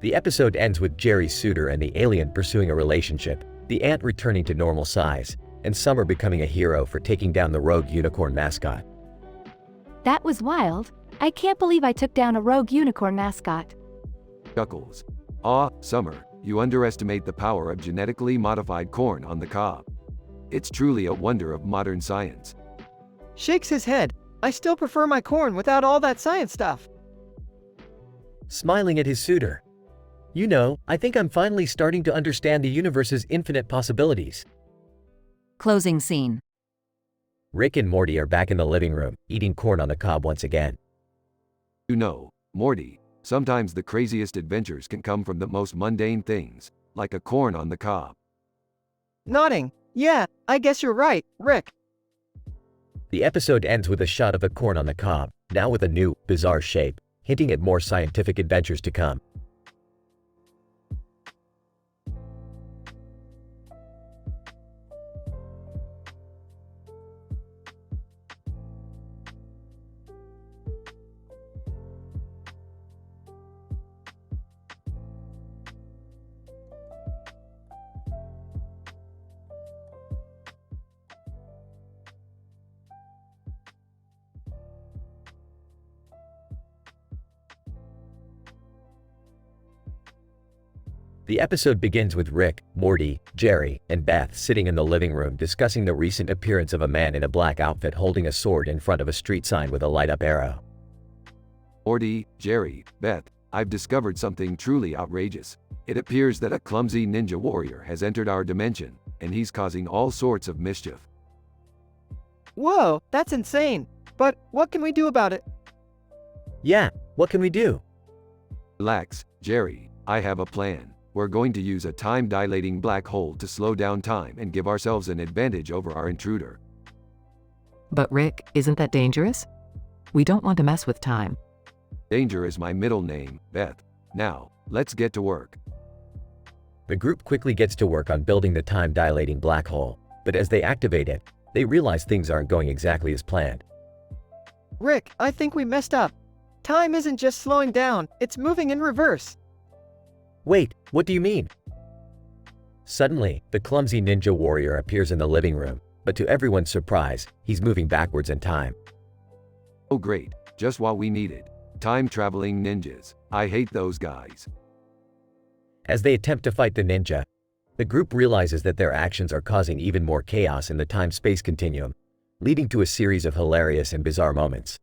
The episode ends with Jerry's suitor and the alien pursuing a relationship, the ant returning to normal size, and Summer becoming a hero for taking down the rogue unicorn mascot. That was wild. I can't believe I took down a rogue unicorn mascot. Chuckles. Aw, Summer, you underestimate the power of genetically modified corn on the cob. It's truly a wonder of modern science. Shakes his head. I still prefer my corn without all that science stuff. Smiling at his suitor. You know, I think I'm finally starting to understand the universe's infinite possibilities. Closing scene. Rick and Morty are back in the living room, eating corn on the cob once again. You know, Morty, sometimes the craziest adventures can come from the most mundane things, like a corn on the cob. Nodding. Yeah, I guess you're right, Rick. The episode ends with a shot of the corn on the cob, now with a new, bizarre shape, hinting at more scientific adventures to come. The episode begins with Rick, Morty, Jerry, and Beth sitting in the living room discussing the recent appearance of a man in a black outfit holding a sword in front of a street sign with a light-up arrow. Morty, Jerry, Beth, I've discovered something truly outrageous. It appears that a clumsy ninja warrior has entered our dimension, and he's causing all sorts of mischief. Whoa, that's insane. But what can we do about it? Yeah, what can we do? Relax, Jerry, I have a plan. We're going to use a time-dilating black hole to slow down time and give ourselves an advantage over our intruder. But Rick, isn't that dangerous? We don't want to mess with time. Danger is my middle name, Beth. Now, let's get to work. The group quickly gets to work on building the time-dilating black hole, but as they activate it, they realize things aren't going exactly as planned. Rick, I think we messed up. Time isn't just slowing down, it's moving in reverse. Wait, what do you mean? Suddenly, the clumsy ninja warrior appears in the living room, but to everyone's surprise, he's moving backwards in time. Oh great, just what we needed. Time-traveling ninjas. I hate those guys. As they attempt to fight the ninja, the group realizes that their actions are causing even more chaos in the time-space continuum, leading to a series of hilarious and bizarre moments.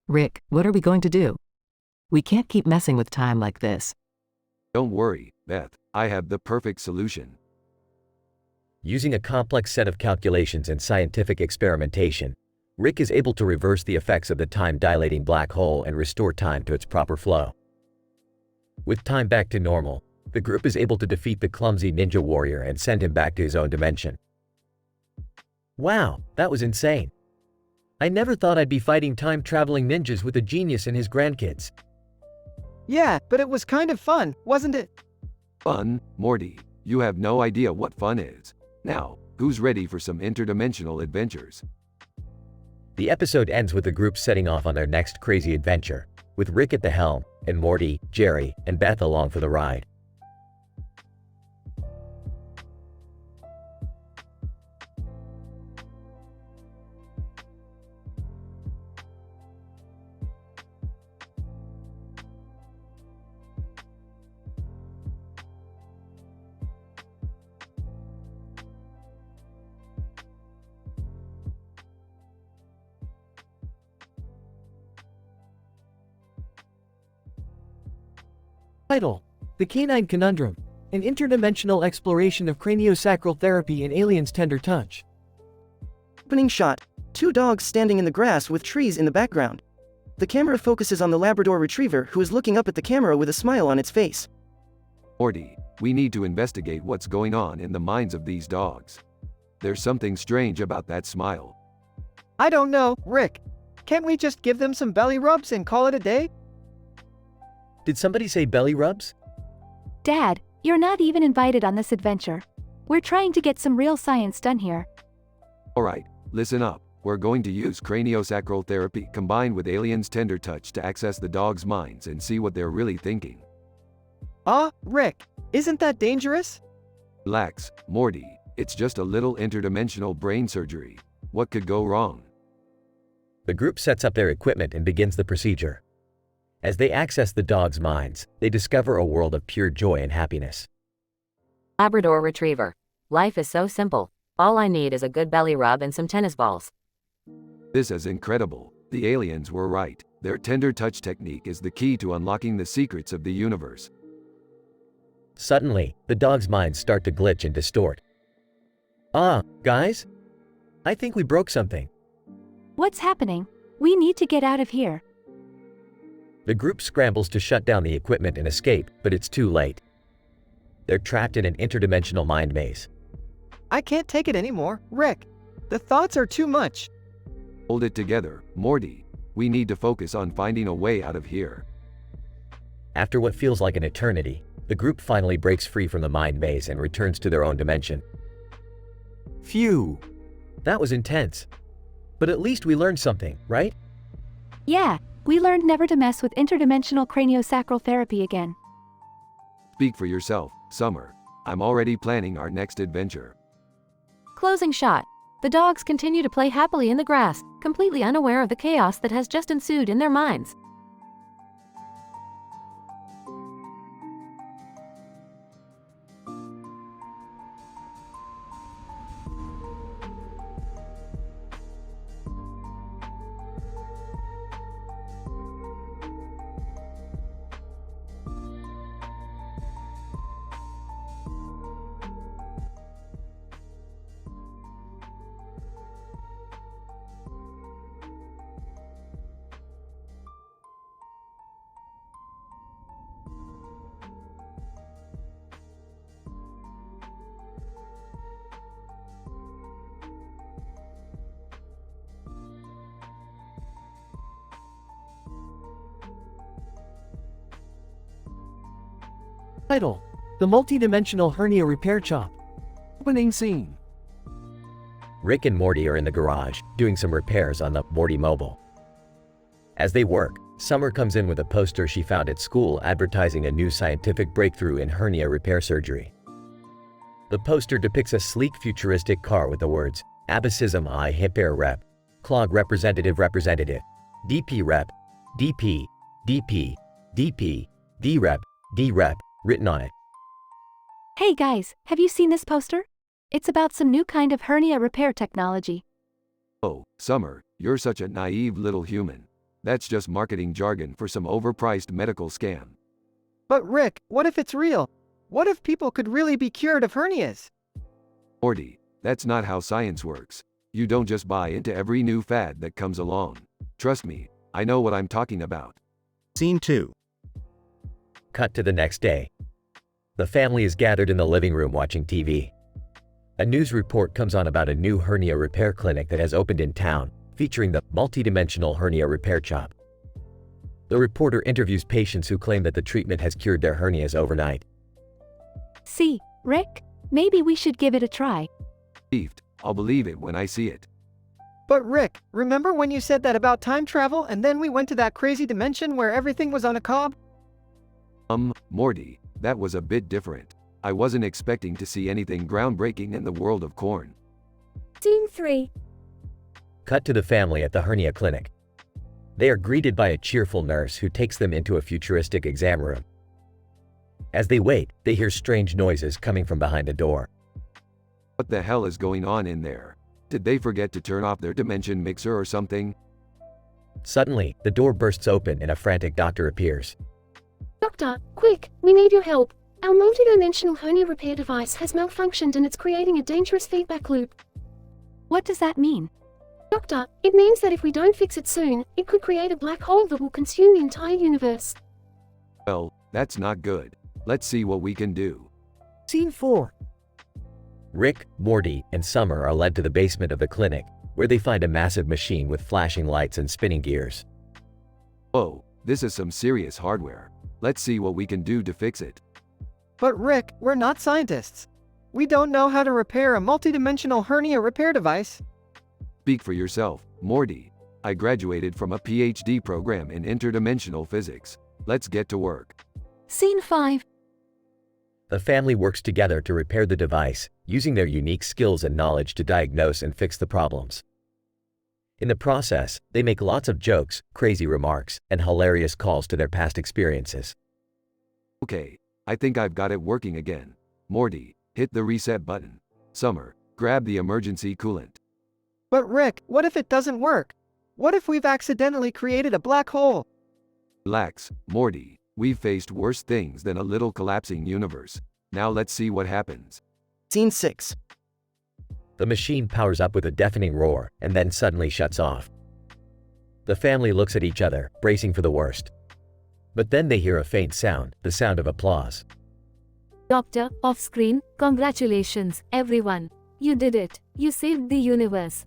Rick, what are we going to do? We can't keep messing with time like this. Don't worry, Beth, I have the perfect solution. Using a complex set of calculations and scientific experimentation, Rick is able to reverse the effects of the time-dilating black hole and restore time to its proper flow. With time back to normal, the group is able to defeat the clumsy ninja warrior and send him back to his own dimension. Wow, that was insane. I never thought I'd be fighting time-traveling ninjas with a genius and his grandkids. Yeah, but it was kind of fun, wasn't it? Fun, Morty, you have no idea what fun is. Now, who's ready for some interdimensional adventures? The episode ends with the group setting off on their next crazy adventure, with Rick at the helm, and Morty, Jerry, and Beth along for the ride. Title: The Canine Conundrum, an interdimensional exploration of craniosacral therapy and aliens' tender touch. Opening shot. 2 dogs standing in the grass with trees in the background. The camera focuses on the Labrador Retriever who is looking up at the camera with a smile on its face. Morty, we need to investigate what's going on in the minds of these dogs. There's something strange about that smile. I don't know, Rick. Can't we just give them some belly rubs and call it a day? Did somebody say belly rubs? Dad, you're not even invited on this adventure. We're trying to get some real science done here. Alright, listen up. We're going to use craniosacral therapy combined with aliens' tender touch to access the dogs' minds and see what they're really thinking. Rick, isn't that dangerous? Relax, Morty. It's just a little interdimensional brain surgery. What could go wrong? The group sets up their equipment and begins the procedure. As they access the dogs' minds, they discover a world of pure joy and happiness. Labrador Retriever. Life is so simple. All I need is a good belly rub and some tennis balls. This is incredible. The aliens were right. Their tender touch technique is the key to unlocking the secrets of the universe. Suddenly, the dogs' minds start to glitch and distort. Guys? I think we broke something. What's happening? We need to get out of here. The group scrambles to shut down the equipment and escape, but it's too late. They're trapped in an interdimensional mind maze. I can't take it anymore, Rick. The thoughts are too much. Hold it together, Morty. We need to focus on finding a way out of here. After what feels like an eternity, the group finally breaks free from the mind maze and returns to their own dimension. Phew! That was intense. But at least we learned something, right? Yeah, we learned never to mess with interdimensional craniosacral therapy again. Speak for yourself, Summer. I'm already planning our next adventure. Closing shot. The dogs continue to play happily in the grass, completely unaware of the chaos that has just ensued in their minds. Title: The Multidimensional Hernia Repair Shop. Opening scene. Rick and Morty are in the garage, doing some repairs on the Morty mobile. As they work, Summer comes in with a poster she found at school advertising a new scientific breakthrough in hernia repair surgery. The poster depicts a sleek futuristic car with the words, Abysism I Hip Air Rep, Clog Representative, DP Rep, DP, DP, DP, D Rep, D Rep, written on it. Hey guys, have you seen this poster? It's about some new kind of hernia repair technology. Oh, Summer, you're such a naive little human. That's just marketing jargon for some overpriced medical scam. But Rick, what if it's real? What if people could really be cured of hernias? Morty, that's not how science works. You don't just buy into every new fad that comes along. Trust me, I know what I'm talking about. Scene 2. Cut to the next day. The family is gathered in the living room watching TV. A news report comes on about a new hernia repair clinic that has opened in town, featuring the multidimensional hernia repair shop. The reporter interviews patients who claim that the treatment has cured their hernias overnight. See, Rick? Maybe we should give it a try. Beefed, I'll believe it when I see it. But Rick, remember when you said that about time travel and then we went to that crazy dimension where everything was on a cob? Morty, that was a bit different. I wasn't expecting to see anything groundbreaking in the world of corn. Scene 3. Cut to the family at the hernia clinic. They are greeted by a cheerful nurse who takes them into a futuristic exam room. As they wait, they hear strange noises coming from behind a door. What the hell is going on in there? Did they forget to turn off their dimension mixer or something? Suddenly, the door bursts open and a frantic doctor appears. Doctor, quick, we need your help. Our multidimensional hernia repair device has malfunctioned and it's creating a dangerous feedback loop. What does that mean? Doctor, it means that if we don't fix it soon, it could create a black hole that will consume the entire universe. Well, that's not good. Let's see what we can do. Scene 4. Rick, Morty, and Summer are led to the basement of the clinic, where they find a massive machine with flashing lights and spinning gears. Whoa, this is some serious hardware. Let's see what we can do to fix it. But Rick, we're not scientists. We don't know how to repair a multidimensional hernia repair device. Speak for yourself, Morty. I graduated from a PhD program in interdimensional physics. Let's get to work. Scene 5. The family works together to repair the device, using their unique skills and knowledge to diagnose and fix the problems. In the process, they make lots of jokes, crazy remarks, and hilarious calls to their past experiences. Okay, I think I've got it working again. Morty, hit the reset button. Summer, grab the emergency coolant. But Rick, what if it doesn't work? What if we've accidentally created a black hole? Relax, Morty. We've faced worse things than a little collapsing universe. Now let's see what happens. Scene 6. The machine powers up with a deafening roar and then suddenly shuts off. The family looks at each other, bracing for the worst. But then they hear a faint sound, the sound of applause. Doctor, off-screen, congratulations, everyone. You did it. You saved the universe.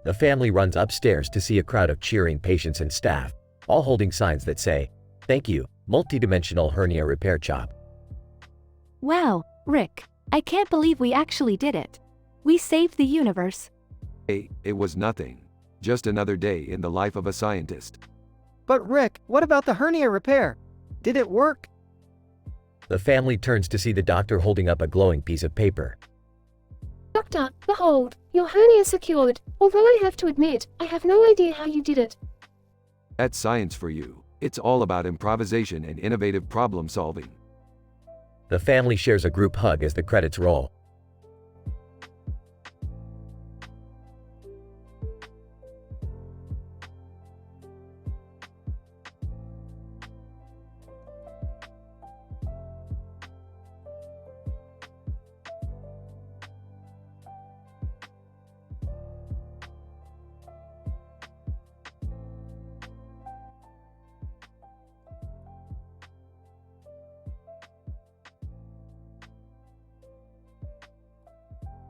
The family runs upstairs to see a crowd of cheering patients and staff, all holding signs that say, "Thank you, multidimensional hernia repair chop." Wow, Rick, I can't believe we actually did it. We saved the universe. Hey, it was nothing. Just another day in the life of a scientist. But Rick, what about the hernia repair? Did it work? The family turns to see the doctor holding up a glowing piece of paper. Doctor, behold, your hernia secured. Although I have to admit, I have no idea how you did it. That's science for you. It's all about improvisation and innovative problem solving. The family shares a group hug as the credits roll.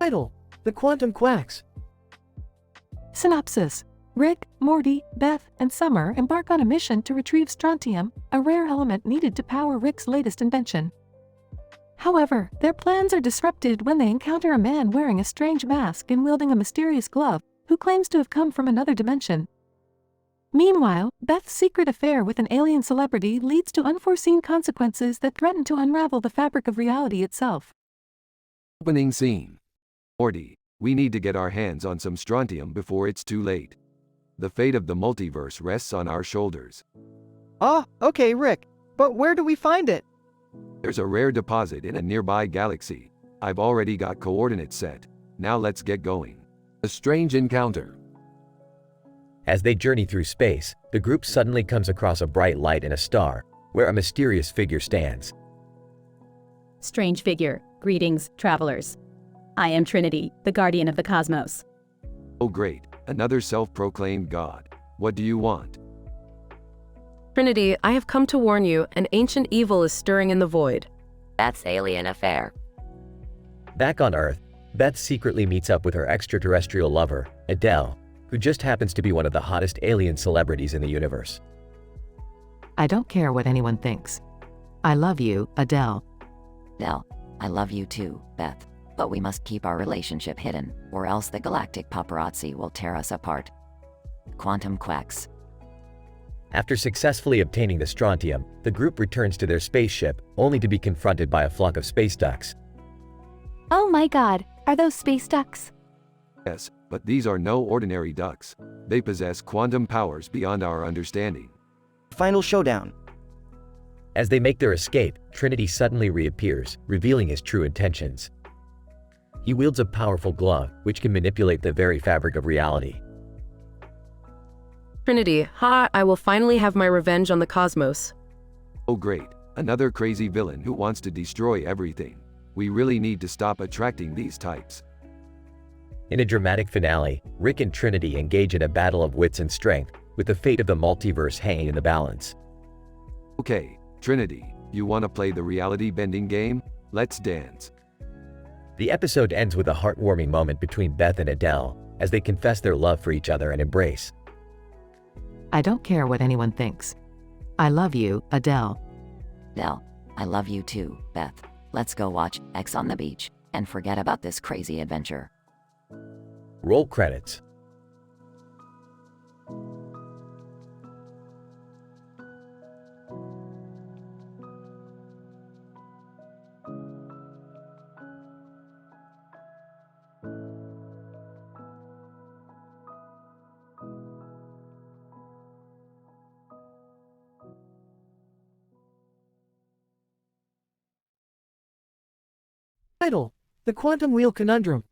Title: The Quantum Quacks. Synopsis. Rick, Morty, Beth, and Summer embark on a mission to retrieve strontium, a rare element needed to power Rick's latest invention. However, their plans are disrupted when they encounter a man wearing a strange mask and wielding a mysterious glove, who claims to have come from another dimension. Meanwhile, Beth's secret affair with an alien celebrity leads to unforeseen consequences that threaten to unravel the fabric of reality itself. Opening scene. Morty, we need to get our hands on some strontium before it's too late. The fate of the multiverse rests on our shoulders. Ah, okay, Rick. But where do we find it? There's a rare deposit in a nearby galaxy. I've already got coordinates set. Now let's get going. A strange encounter. As they journey through space, the group suddenly comes across a bright light in a star, where a mysterious figure stands. Strange figure. Greetings, travelers. I am Trinity, the guardian of the cosmos. Oh great, another self-proclaimed god. What do you want? Trinity, I have come to warn you, an ancient evil is stirring in the void. That's alien affair. Back on Earth, Beth secretly meets up with her extraterrestrial lover, Adele, who just happens to be one of the hottest alien celebrities in the universe. I don't care what anyone thinks. I love you, Adele. Adele, I love you too, Beth. But we must keep our relationship hidden, or else the galactic paparazzi will tear us apart. Quantum Quacks. After successfully obtaining the strontium, the group returns to their spaceship, only to be confronted by a flock of space ducks. Oh my god, are those space ducks? Yes, but these are no ordinary ducks. They possess quantum powers beyond our understanding. Final showdown. As they make their escape, Trinity suddenly reappears, revealing his true intentions. He wields a powerful glove, which can manipulate the very fabric of reality. Trinity, I will finally have my revenge on the cosmos. Oh great, another crazy villain who wants to destroy everything. We really need to stop attracting these types. In a dramatic finale, Rick and Trinity engage in a battle of wits and strength, with the fate of the multiverse hanging in the balance. Okay, Trinity, you want to play the reality-bending game? Let's dance. The episode ends with a heartwarming moment between Beth and Adele, as they confess their love for each other and embrace. I don't care what anyone thinks. I love you, Adele. Adele, I love you too, Beth. Let's go watch X on the beach, and forget about this crazy adventure. Roll credits. Title: The Quantum Wheel Conundrum.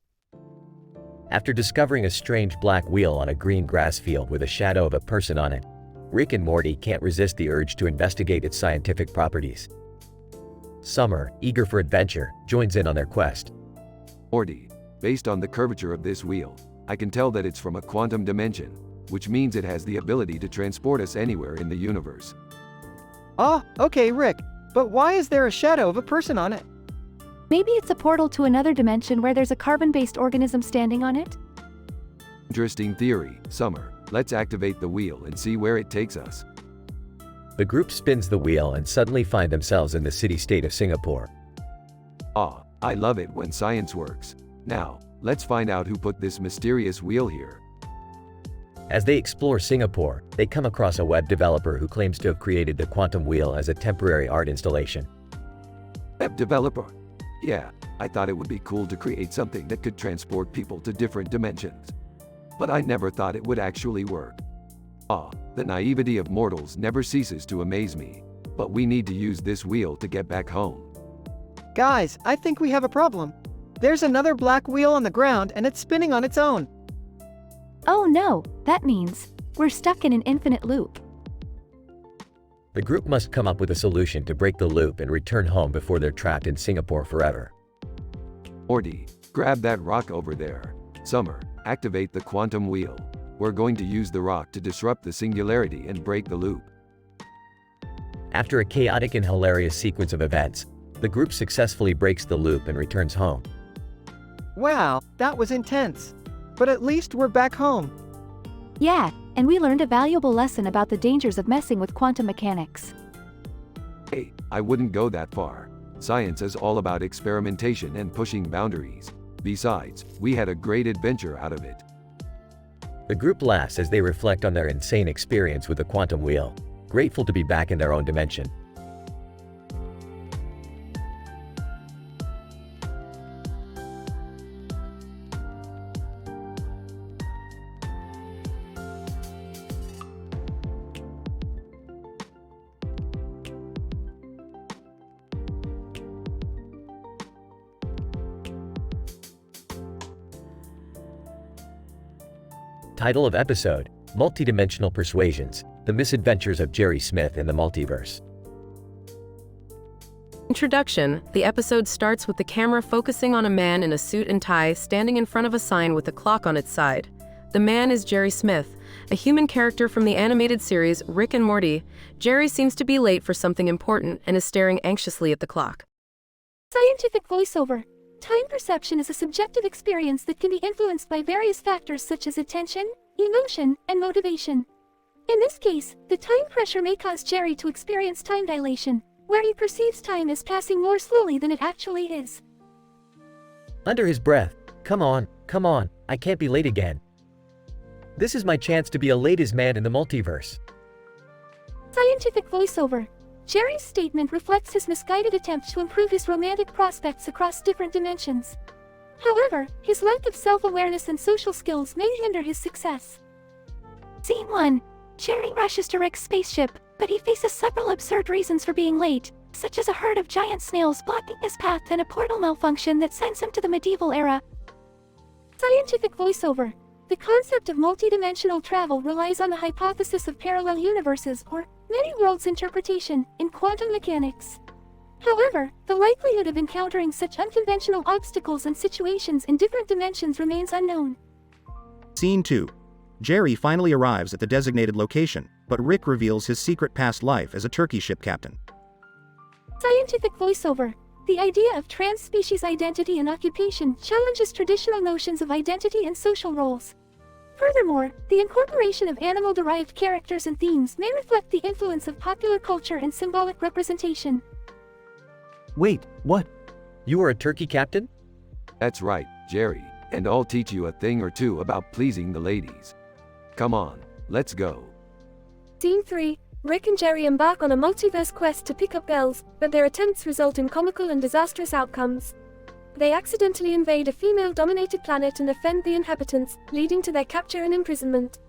After discovering a strange black wheel on a green grass field with a shadow of a person on it, Rick and Morty can't resist the urge to investigate its scientific properties. Summer, eager for adventure, joins in on their quest. Morty, based on the curvature of this wheel, I can tell that it's from a quantum dimension, which means it has the ability to transport us anywhere in the universe. Ah, okay, Rick. But why is there a shadow of a person on it? Maybe it's a portal to another dimension where there's a carbon-based organism standing on it? Interesting theory, Summer. Let's activate the wheel and see where it takes us. The group spins the wheel and suddenly find themselves in the city-state of Singapore. Ah, I love it when science works. Now, let's find out who put this mysterious wheel here. As they explore Singapore, they come across a web developer who claims to have created the quantum wheel as a temporary art installation. Web developer? Yeah, I thought it would be cool to create something that could transport people to different dimensions. But I never thought it would actually work. Ah, the naivety of mortals never ceases to amaze me. But we need to use this wheel to get back home. Guys, I think we have a problem. There's another black wheel on the ground and it's spinning on its own. Oh no, that means we're stuck in an infinite loop. The group must come up with a solution to break the loop and return home before they're trapped in Singapore forever. Morty, grab that rock over there. Summer, activate the quantum wheel. We're going to use the rock to disrupt the singularity and break the loop. After a chaotic and hilarious sequence of events, the group successfully breaks the loop and returns home. Wow, that was intense. But at least we're back home. Yeah, and we learned a valuable lesson about the dangers of messing with quantum mechanics. Hey, I wouldn't go that far. Science is all about experimentation and pushing boundaries. Besides, we had a great adventure out of it. The group laughs as they reflect on their insane experience with the quantum wheel, grateful to be back in their own dimension. Title of episode: Multidimensional Persuasions, The Misadventures of Jerry Smith in the Multiverse. Introduction. The episode starts with the camera focusing on a man in a suit and tie standing in front of a sign with a clock on its side. The man is Jerry Smith, a human character from the animated series Rick and Morty. Jerry seems to be late for something important and is staring anxiously at the clock. Scientific voiceover. Time perception is a subjective experience that can be influenced by various factors such as attention, emotion, and motivation. In this case, the time pressure may cause Jerry to experience time dilation, where he perceives time as passing more slowly than it actually is. Under his breath, come on, I can't be late again. This is my chance to be a latest man in the multiverse. Scientific voiceover. Jerry's statement reflects his misguided attempt to improve his romantic prospects across different dimensions. However, his lack of self-awareness and social skills may hinder his success. Scene 1. Jerry rushes to Rick's spaceship, but he faces several absurd reasons for being late, such as a herd of giant snails blocking his path and a portal malfunction that sends him to the medieval era. Scientific voiceover. The concept of multidimensional travel relies on the hypothesis of parallel universes, or many worlds interpretation, in quantum mechanics. However, the likelihood of encountering such unconventional obstacles and situations in different dimensions remains unknown. Scene 2. Jerry finally arrives at the designated location, but Rick reveals his secret past life as a turkey ship captain. Scientific voiceover. The idea of trans-species identity and occupation challenges traditional notions of identity and social roles. Furthermore, the incorporation of animal-derived characters and themes may reflect the influence of popular culture and symbolic representation. Wait, what? You are a turkey captain? That's right, Jerry, and I'll teach you a thing or two about pleasing the ladies. Come on, let's go. Scene 3. Rick and Jerry embark on a multiverse quest to pick up girls, but their attempts result in comical and disastrous outcomes. They accidentally invade a female-dominated planet and offend the inhabitants, leading to their capture and imprisonment.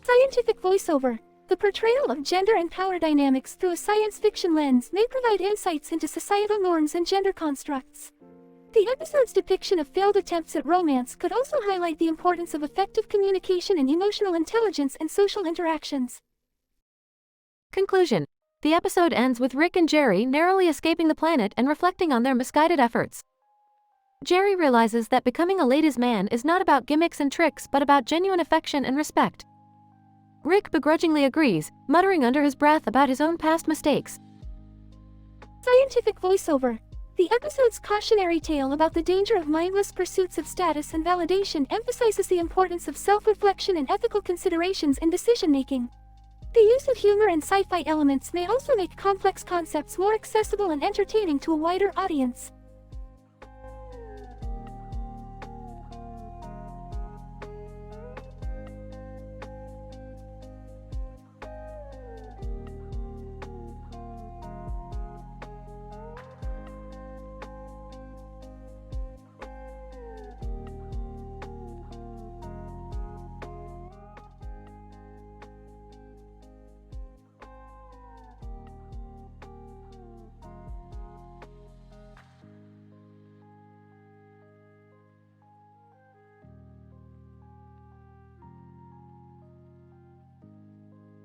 Scientific voiceover. The portrayal of gender and power dynamics through a science fiction lens may provide insights into societal norms and gender constructs. The episode's depiction of failed attempts at romance could also highlight the importance of effective communication and emotional intelligence in social interactions. Conclusion. The episode ends with Rick and Jerry narrowly escaping the planet and reflecting on their misguided efforts. Jerry realizes that becoming a ladies' man is not about gimmicks and tricks but about genuine affection and respect. Rick begrudgingly agrees, muttering under his breath about his own past mistakes. Scientific voiceover. The episode's cautionary tale about the danger of mindless pursuits of status and validation emphasizes the importance of self-reflection and ethical considerations in decision-making. The use of humor and sci-fi elements may also make complex concepts more accessible and entertaining to a wider audience.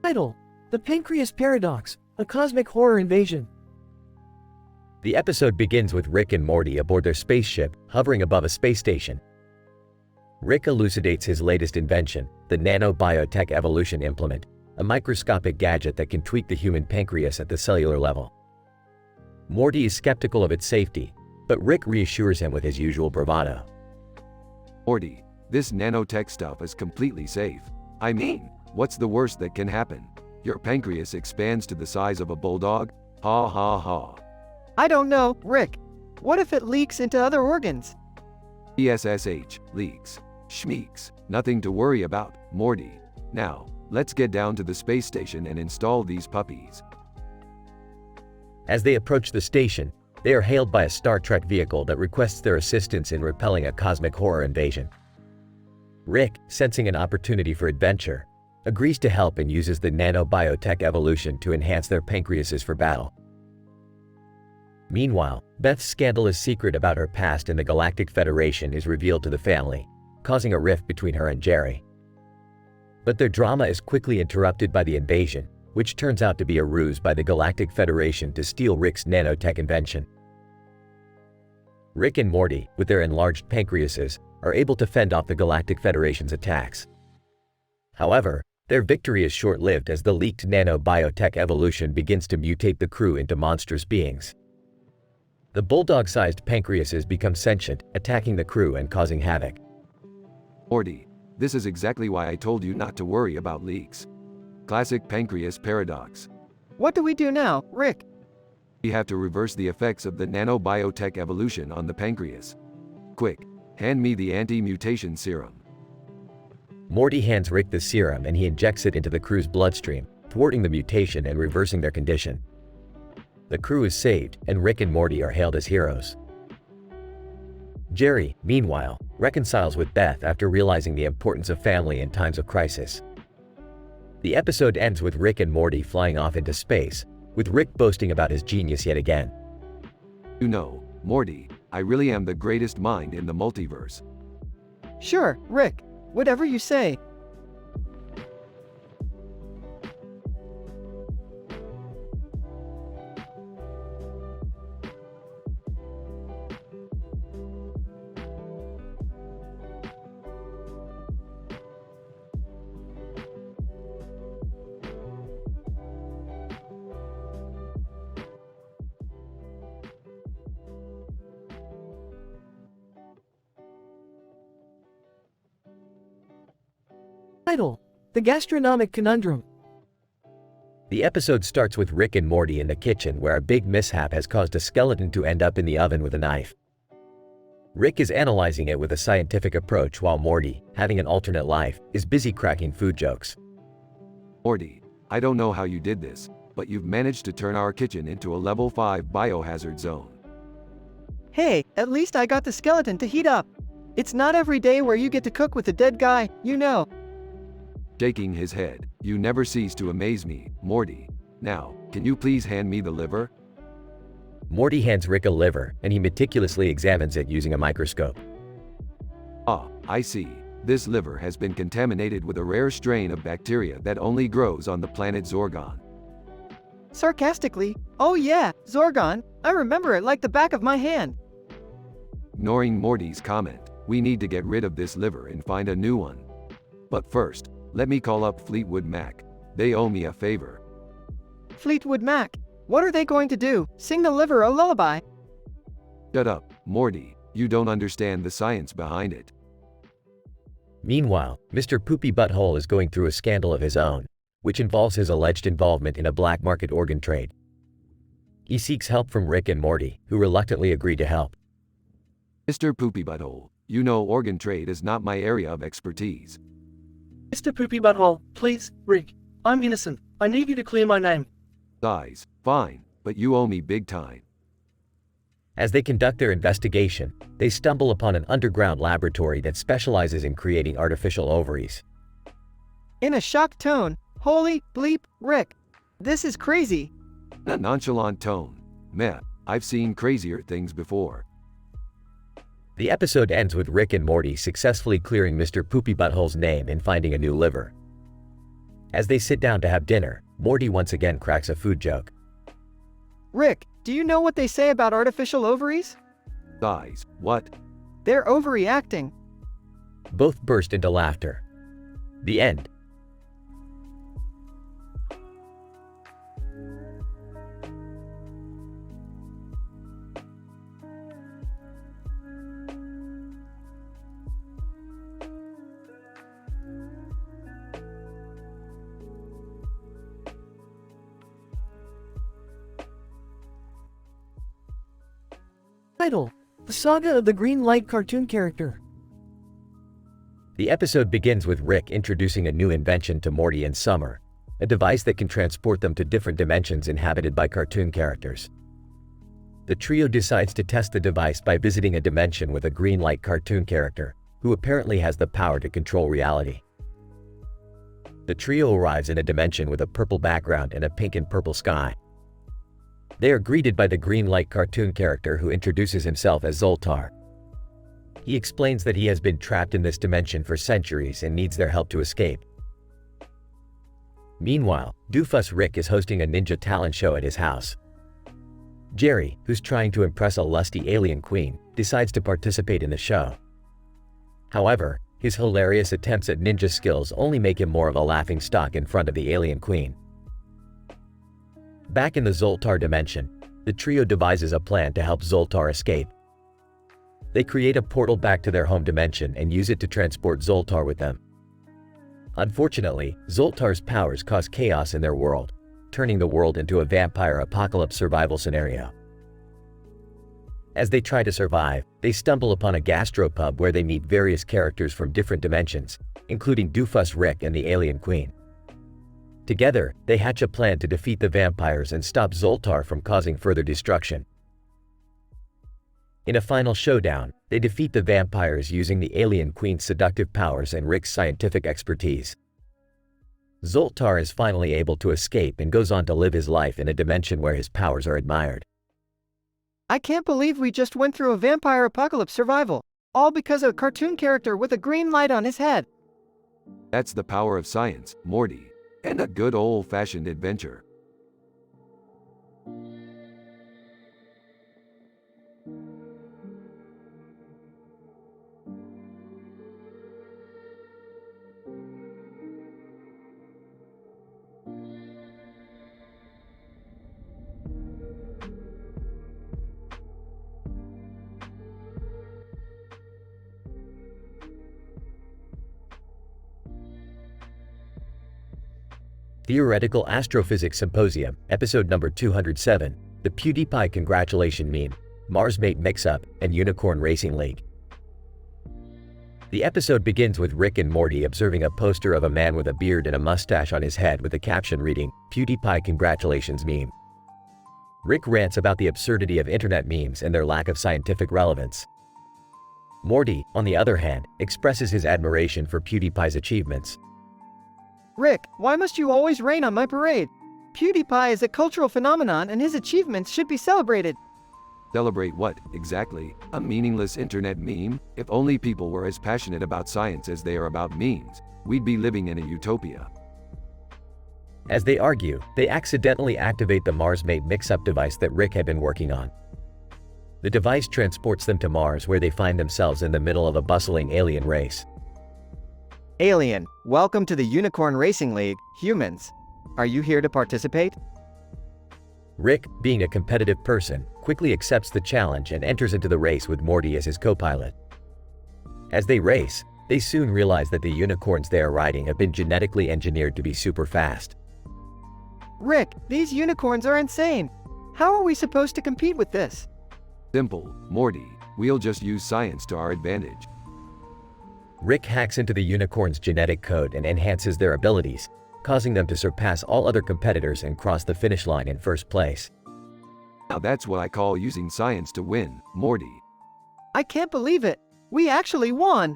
Title: The Pancreas Paradox, a cosmic horror invasion. The episode begins with Rick and Morty aboard their spaceship, hovering above a space station. Rick elucidates his latest invention, the nanobiotech evolution implement, a microscopic gadget that can tweak the human pancreas at the cellular level. Morty is skeptical of its safety, but Rick reassures him with his usual bravado. Morty, this nanotech stuff is completely safe. I mean, what's the worst that can happen? Your pancreas expands to the size of a bulldog? Ha ha ha. I don't know, Rick. What if it leaks into other organs? ESSH, leaks. Schmeeks, nothing to worry about, Morty. Now, let's get down to the space station and install these puppies. As they approach the station, they are hailed by a Star Trek vehicle that requests their assistance in repelling a cosmic horror invasion. Rick, sensing an opportunity for adventure, agrees to help and uses the nanobiotech evolution to enhance their pancreases for battle. Meanwhile, Beth's scandalous secret about her past in the Galactic Federation is revealed to the family, causing a rift between her and Jerry. But their drama is quickly interrupted by the invasion, which turns out to be a ruse by the Galactic Federation to steal Rick's nanotech invention. Rick and Morty, with their enlarged pancreases, are able to fend off the Galactic Federation's attacks. However, their victory is short-lived as the leaked nanobiotech evolution begins to mutate the crew into monstrous beings. The bulldog-sized pancreases become sentient, attacking the crew and causing havoc. Morty, this is exactly why I told you not to worry about leaks. Classic pancreas paradox. What do we do now, Rick? We have to reverse the effects of the nanobiotech evolution on the pancreas. Quick, hand me the anti-mutation serum. Morty hands Rick the serum and he injects it into the crew's bloodstream, thwarting the mutation and reversing their condition. The crew is saved, and Rick and Morty are hailed as heroes. Jerry, meanwhile, reconciles with Beth after realizing the importance of family in times of crisis. The episode ends with Rick and Morty flying off into space, with Rick boasting about his genius yet again. You know, Morty, I really am the greatest mind in the multiverse. Sure, Rick. Whatever you say. Title: The Gastronomic Conundrum. The episode starts with Rick and Morty in the kitchen where a big mishap has caused a skeleton to end up in the oven with a knife. Rick is analyzing it with a scientific approach while Morty, having an alternate life, is busy cracking food jokes. Morty, I don't know how you did this, but you've managed to turn our kitchen into a level 5 biohazard zone. Hey, at least I got the skeleton to heat up. It's not every day where you get to cook with a dead guy, you know. Shaking his head, you never cease to amaze me, Morty. Now, can you please hand me the liver? Morty hands Rick a liver, and he meticulously examines it using a microscope. Ah, I see. This liver has been contaminated with a rare strain of bacteria that only grows on the planet Zorgon. Sarcastically, oh yeah, Zorgon, I remember it like the back of my hand. Ignoring Morty's comment, we need to get rid of this liver and find a new one. But first, let me call up Fleetwood Mac. They owe me a favor. Fleetwood Mac, what are they going to do? Sing the liver a lullaby? Shut up, Morty, you don't understand the science behind it. Meanwhile, Mr. Poopy Butthole is going through a scandal of his own, which involves his alleged involvement in a black market organ trade. He seeks help from Rick and Morty, who reluctantly agree to help. Mr. Poopy Butthole, you know organ trade is not my area of expertise. Mr. Poopy Butthole, please, Rick, I'm innocent. I need you to clear my name. Size, fine, but you owe me big time. As they conduct their investigation, they stumble upon an underground laboratory that specializes in creating artificial ovaries. In a shocked tone, holy bleep, Rick. This is crazy. A nonchalant tone. Meh, I've seen crazier things before. The episode ends with Rick and Morty successfully clearing Mr. Poopy Butthole's name and finding a new liver. As they sit down to have dinner, Morty once again cracks a food joke. Rick, do you know what they say about artificial ovaries? Size, what? They're overreacting. Both burst into laughter. The end. Title: The Saga of the Green Light cartoon character. The episode begins with Rick introducing a new invention to Morty and Summer, a device that can transport them to different dimensions inhabited by cartoon characters. The trio decides to test the device by visiting a dimension with a green light cartoon character, who apparently has the power to control reality. The trio arrives in a dimension with a purple background and a pink and purple sky. They are greeted by the green light cartoon character who introduces himself as Zoltar. He explains that he has been trapped in this dimension for centuries and needs their help to escape. Meanwhile, Doofus Rick is hosting a ninja talent show at his house. Jerry, who's trying to impress a lusty alien queen, decides to participate in the show. However, his hilarious attempts at ninja skills only make him more of a laughingstock in front of the alien queen. Back in the Zoltar dimension, the trio devises a plan to help Zoltar escape. They create a portal back to their home dimension and use it to transport Zoltar with them. Unfortunately, Zoltar's powers cause chaos in their world, turning the world into a vampire apocalypse survival scenario. As they try to survive, they stumble upon a gastropub where they meet various characters from different dimensions, including Doofus Rick and the alien queen. Together, they hatch a plan to defeat the vampires and stop Zoltar from causing further destruction. In a final showdown, they defeat the vampires using the alien queen's seductive powers and Rick's scientific expertise. Zoltar is finally able to escape and goes on to live his life in a dimension where his powers are admired. I can't believe we just went through a vampire apocalypse survival, all because of a cartoon character with a green light on his head. That's the power of science, Morty, and a good old-fashioned adventure. Theoretical Astrophysics Symposium, episode number 207, the PewDiePie Congratulation Meme, Marsmate Mix-Up, and Unicorn Racing League. The episode begins with Rick and Morty observing a poster of a man with a beard and a mustache on his head with the caption reading, PewDiePie Congratulations Meme. Rick rants about the absurdity of internet memes and their lack of scientific relevance. Morty, on the other hand, expresses his admiration for PewDiePie's achievements. Rick, why must you always rain on my parade? PewDiePie is a cultural phenomenon and his achievements should be celebrated. Celebrate what, exactly? A meaningless internet meme? If only people were as passionate about science as they are about memes, we'd be living in a utopia. As they argue, they accidentally activate the Mars-made mix-up device that Rick had been working on. The device transports them to Mars, where they find themselves in the middle of a bustling alien race. Alien, welcome to the Unicorn Racing League, humans. Are you here to participate? Rick, being a competitive person, quickly accepts the challenge and enters into the race with Morty as his co-pilot. As they race, they soon realize that the unicorns they are riding have been genetically engineered to be super fast. Rick, these unicorns are insane. How are we supposed to compete with this? Simple, Morty. We'll just use science to our advantage. Rick hacks into the unicorn's genetic code and enhances their abilities, causing them to surpass all other competitors and cross the finish line in first place. Now that's what I call using science to win, Morty. I can't believe it. We actually won.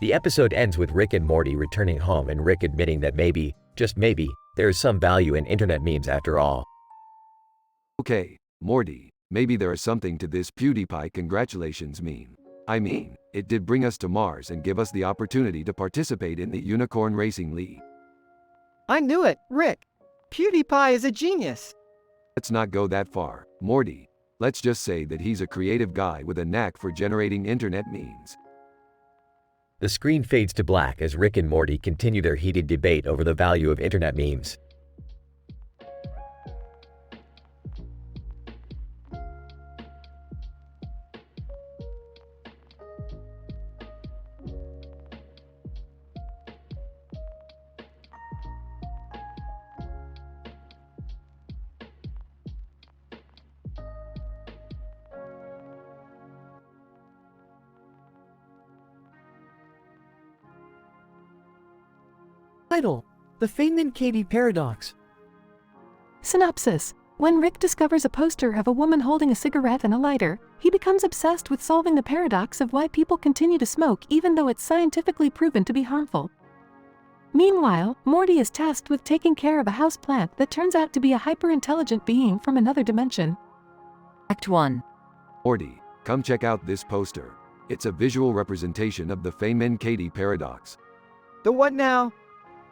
The episode ends with Rick and Morty returning home and Rick admitting that maybe, just maybe, there is some value in internet memes after all. Okay, Morty, maybe there is something to this PewDiePie congratulations meme. I mean, it did bring us to Mars and give us the opportunity to participate in the Unicorn Racing League. I knew it, Rick. PewDiePie is a genius. Let's not go that far, Morty. Let's just say that he's a creative guy with a knack for generating internet memes. The screen fades to black as Rick and Morty continue their heated debate over the value of internet memes. Title: The Feynman-Katie Paradox. Synopsis: When Rick discovers a poster of a woman holding a cigarette and a lighter, he becomes obsessed with solving the paradox of why people continue to smoke even though it's scientifically proven to be harmful. Meanwhile, Morty is tasked with taking care of a houseplant that turns out to be a hyper-intelligent being from another dimension. Act 1. Morty, come check out this poster. It's a visual representation of the Feynman-Katie paradox. The what now?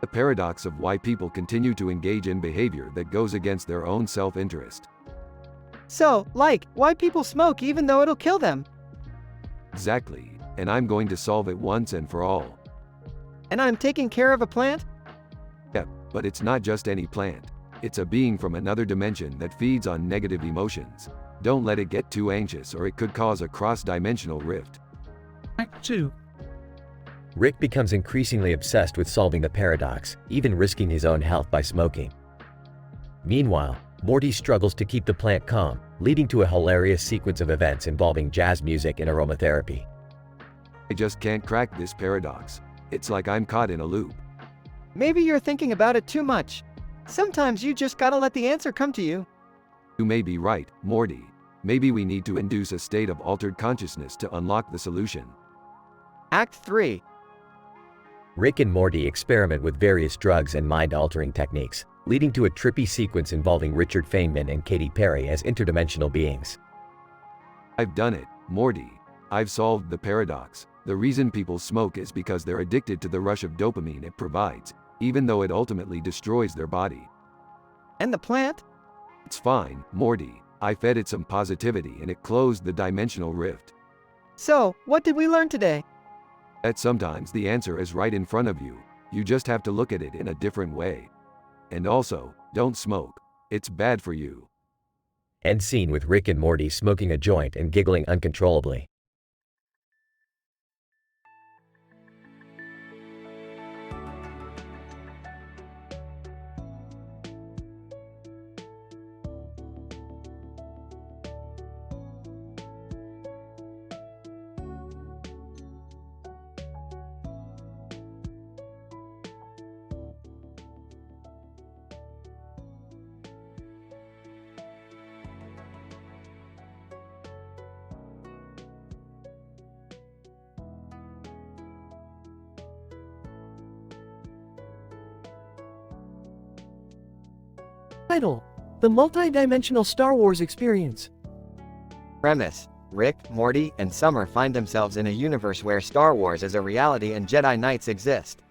The paradox of why people continue to engage in behavior that goes against their own self-interest. So, like, why people smoke even though it'll kill them? Exactly, and I'm going to solve it once and for all. And I'm taking care of a plant? Yep, but it's not just any plant. It's a being from another dimension that feeds on negative emotions. Don't let it get too anxious or it could cause a cross-dimensional rift. Act 2. Rick becomes increasingly obsessed with solving the paradox, even risking his own health by smoking. Meanwhile, Morty struggles to keep the plant calm, leading to a hilarious sequence of events involving jazz music and aromatherapy. I just can't crack this paradox. It's like I'm caught in a loop. Maybe you're thinking about it too much. Sometimes you just gotta let the answer come to you. You may be right, Morty. Maybe we need to induce a state of altered consciousness to unlock the solution. Act 3. Rick and Morty experiment with various drugs and mind-altering techniques, leading to a trippy sequence involving Richard Feynman and Katy Perry as interdimensional beings. I've done it, Morty. I've solved the paradox. The reason people smoke is because they're addicted to the rush of dopamine it provides, even though it ultimately destroys their body. And the plant? It's fine, Morty. I fed it some positivity and it closed the dimensional rift. So, what did we learn today? That sometimes the answer is right in front of you. You just have to look at it in a different way. And also, don't smoke. It's bad for you. End scene with Rick and Morty smoking a joint and giggling uncontrollably. Title: The Multi-Dimensional Star Wars Experience. Premise: Rick, Morty, and Summer find themselves in a universe where Star Wars is a reality and Jedi Knights exist.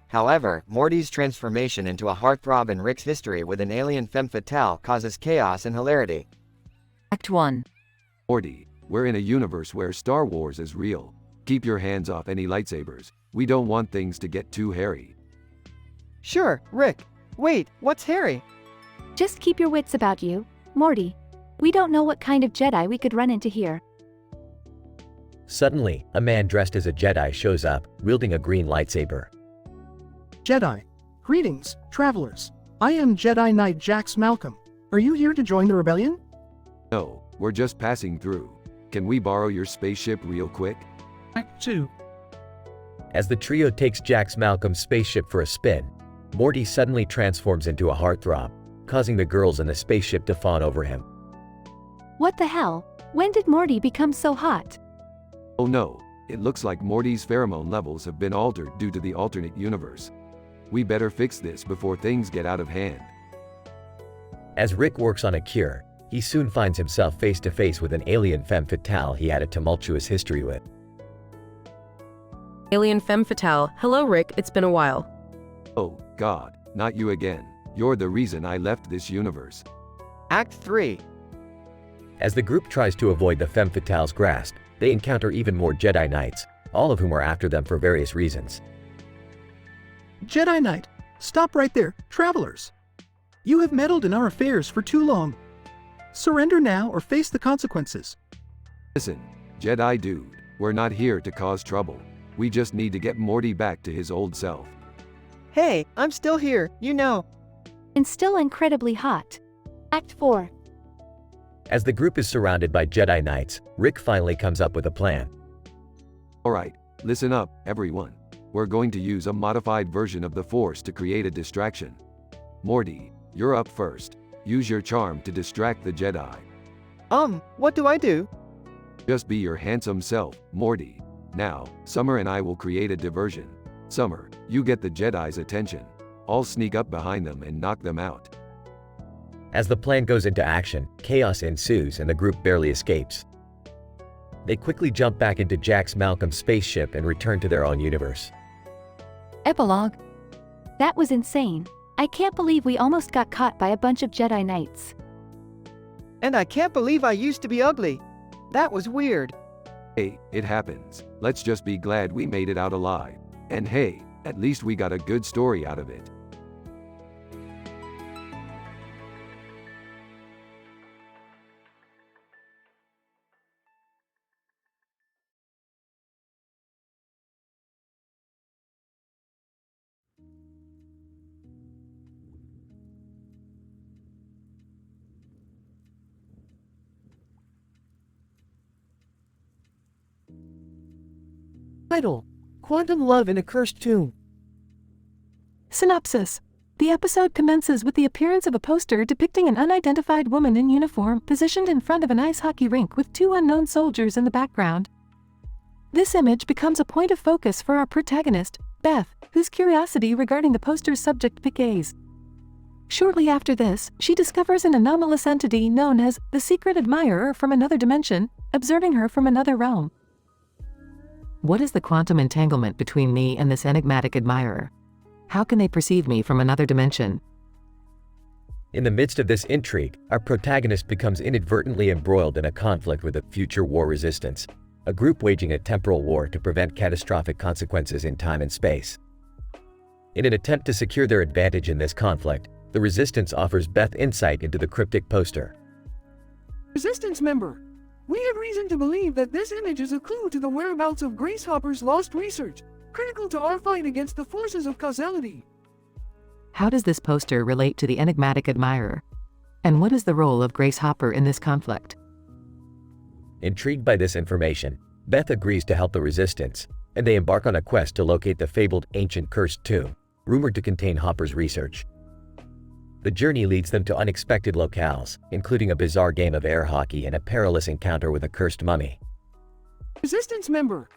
However, Morty's transformation into a heartthrob in Rick's history with an alien femme fatale causes chaos and hilarity. Act 1. Morty, we're in a universe where Star Wars is real. Keep your hands off any lightsabers. We don't want things to get too hairy. Sure, Rick. Wait, what's Harry? Just keep your wits about you, Morty. We don't know what kind of Jedi we could run into here. Suddenly, a man dressed as a Jedi shows up, wielding a green lightsaber. Jedi. Greetings, travelers. I am Jedi Knight Jax Malcolm. Are you here to join the rebellion? No, we're just passing through. Can we borrow your spaceship real quick? Act 2. As the trio takes Jax Malcolm's spaceship for a spin, Morty suddenly transforms into a heartthrob, causing the girls in the spaceship to fawn over him. What the hell? When did Morty become so hot? Oh no, it looks like Morty's pheromone levels have been altered due to the alternate universe. We better fix this before things get out of hand. As Rick works on a cure, he soon finds himself face to face with an alien femme fatale he had a tumultuous history with. Alien femme fatale. Hello, Rick. It's been a while. Oh, God, not you again. You're the reason I left this universe. Act 3. As the group tries to avoid the femme fatale's grasp, they encounter even more Jedi Knights, all of whom are after them for various reasons. Jedi Knight, stop right there, travelers. You have meddled in our affairs for too long. Surrender now or face the consequences. Listen, Jedi dude, we're not here to cause trouble. We just need to get Morty back to his old self. Hey, I'm still here, you know. And still incredibly hot. Act 4. As the group is surrounded by Jedi Knights, Rick finally comes up with a plan. Alright, listen up, everyone. We're going to use a modified version of the Force to create a distraction. Morty, you're up first. Use your charm to distract the Jedi. What do I do? Just be your handsome self, Morty. Now, Summer and I will create a diversion. Summer, you get the Jedi's attention. I'll sneak up behind them and knock them out. As the plan goes into action, chaos ensues and the group barely escapes. They quickly jump back into Jax Malcolm's spaceship and return to their own universe. Epilogue. That was insane. I can't believe we almost got caught by a bunch of Jedi Knights. And I can't believe I used to be ugly. That was weird. Hey, it happens. Let's just be glad we made it out alive. And hey, at least we got a good story out of it. Title: Quantum Love in a Cursed Tomb. Synopsis. The episode commences with the appearance of a poster depicting an unidentified woman in uniform positioned in front of an ice hockey rink with two unknown soldiers in the background. This image becomes a point of focus for our protagonist, Beth, whose curiosity regarding the poster's subject piques. Shortly after this, she discovers an anomalous entity known as the Secret Admirer from another dimension, observing her from another realm. What is the quantum entanglement between me and this enigmatic admirer? How can they perceive me from another dimension? In the midst of this intrigue, our protagonist becomes inadvertently embroiled in a conflict with the future war resistance, a group waging a temporal war to prevent catastrophic consequences in time and space. In an attempt to secure their advantage in this conflict, the resistance offers Beth insight into the cryptic poster. Resistance member, we have reason to believe that this image is a clue to the whereabouts of Grace Hopper's lost research, critical to our fight against the forces of causality. How does this poster relate to the enigmatic admirer? And what is the role of Grace Hopper in this conflict? Intrigued by this information, Beth agrees to help the resistance, and they embark on a quest to locate the fabled ancient cursed tomb, rumored to contain Hopper's research. The journey leads them to unexpected locales, including a bizarre game of air hockey and a perilous encounter with a cursed mummy. Resistance member,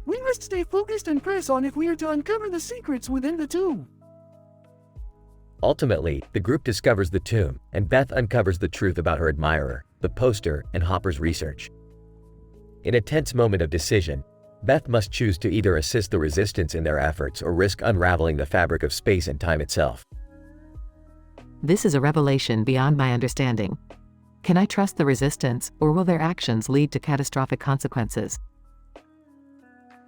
we must stay focused and press on if we are to uncover the secrets within the tomb. Ultimately, the group discovers the tomb, and Beth uncovers the truth about her admirer, the poster, and Hopper's research. In a tense moment of decision, Beth must choose to either assist the resistance in their efforts or risk unraveling the fabric of space and time itself. This is a revelation beyond my understanding. Can I trust the resistance, or will their actions lead to catastrophic consequences?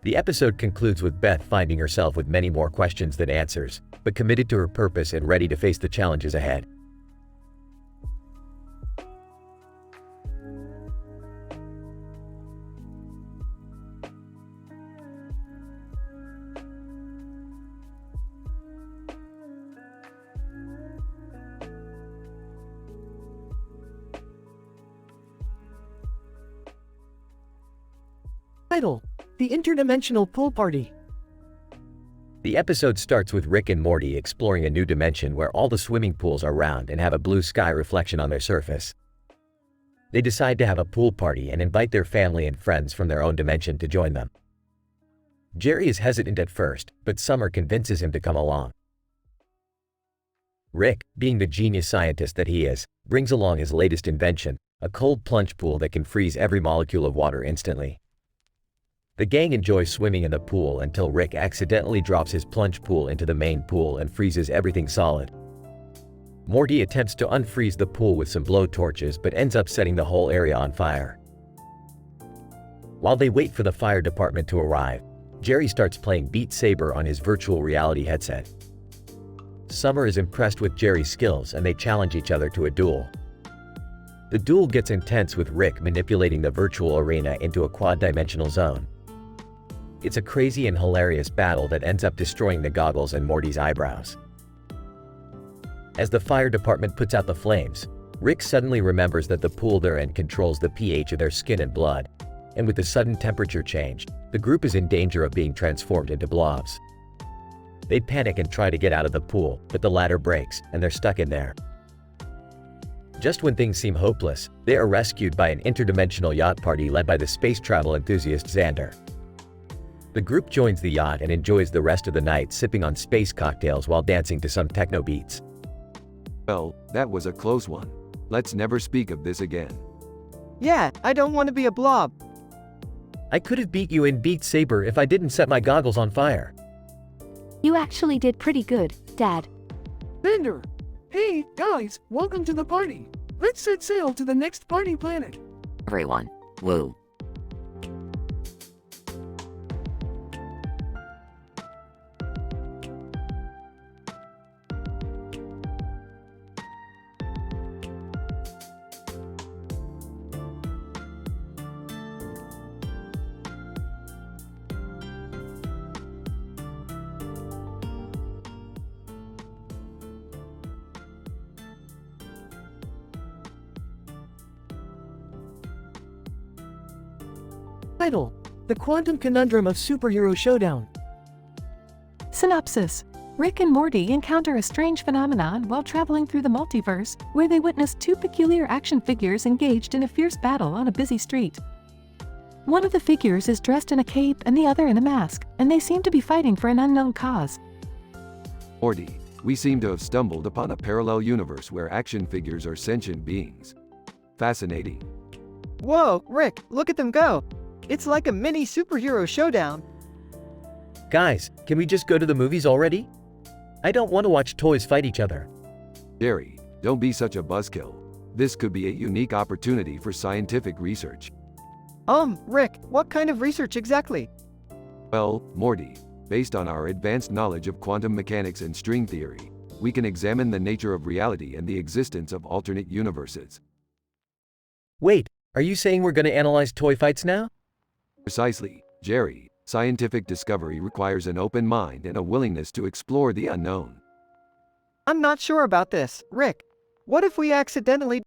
The episode concludes with Beth finding herself with many more questions than answers, but committed to her purpose and ready to face the challenges ahead. Title: The Interdimensional Pool Party. The episode starts with Rick and Morty exploring a new dimension where all the swimming pools are round and have a blue sky reflection on their surface. They decide to have a pool party and invite their family and friends from their own dimension to join them. Jerry is hesitant at first, but Summer convinces him to come along. Rick, being the genius scientist that he is, brings along his latest invention, a cold plunge pool that can freeze every molecule of water instantly. The gang enjoys swimming in the pool until Rick accidentally drops his plunge pool into the main pool and freezes everything solid. Morty attempts to unfreeze the pool with some blowtorches but ends up setting the whole area on fire. While they wait for the fire department to arrive, Jerry starts playing Beat Saber on his virtual reality headset. Summer is impressed with Jerry's skills and they challenge each other to a duel. The duel gets intense with Rick manipulating the virtual arena into a quad-dimensional zone. It's a crazy and hilarious battle that ends up destroying the goggles and Morty's eyebrows. As the fire department puts out the flames, Rick suddenly remembers that the pool they're in controls the pH of their skin and blood, and with the sudden temperature change, the group is in danger of being transformed into blobs. They panic and try to get out of the pool, but the ladder breaks and they're stuck in there. Just when things seem hopeless, they are rescued by an interdimensional yacht party led by the space travel enthusiast Xander. The group joins the yacht and enjoys the rest of the night sipping on space cocktails while dancing to some techno beats. Well, that was a close one. Let's never speak of this again. Yeah, I don't want to be a blob. I could have beat you in Beat Saber if I didn't set my goggles on fire. You actually did pretty good, Dad. Bender! Hey, guys, welcome to the party. Let's set sail to the next party planet. Everyone, woo. Title: The Quantum Conundrum of Superhero Showdown. Synopsis: Rick and Morty encounter a strange phenomenon while traveling through the multiverse, where they witness two peculiar action figures engaged in a fierce battle on a busy street. One of the figures is dressed in a cape and the other in a mask, and they seem to be fighting for an unknown cause. Morty, we seem to have stumbled upon a parallel universe where action figures are sentient beings. Fascinating. Whoa, Rick, look at them go. It's like a mini superhero showdown. Guys, can we just go to the movies already? I don't want to watch toys fight each other. Jerry, don't be such a buzzkill. This could be a unique opportunity for scientific research. Rick, what kind of research exactly? Well, Morty, based on our advanced knowledge of quantum mechanics and string theory, we can examine the nature of reality and the existence of alternate universes. Wait, are you saying we're going to analyze toy fights now? Precisely, Jerry. Scientific discovery requires an open mind and a willingness to explore the unknown. I'm not sure about this, Rick. What if we accidentally...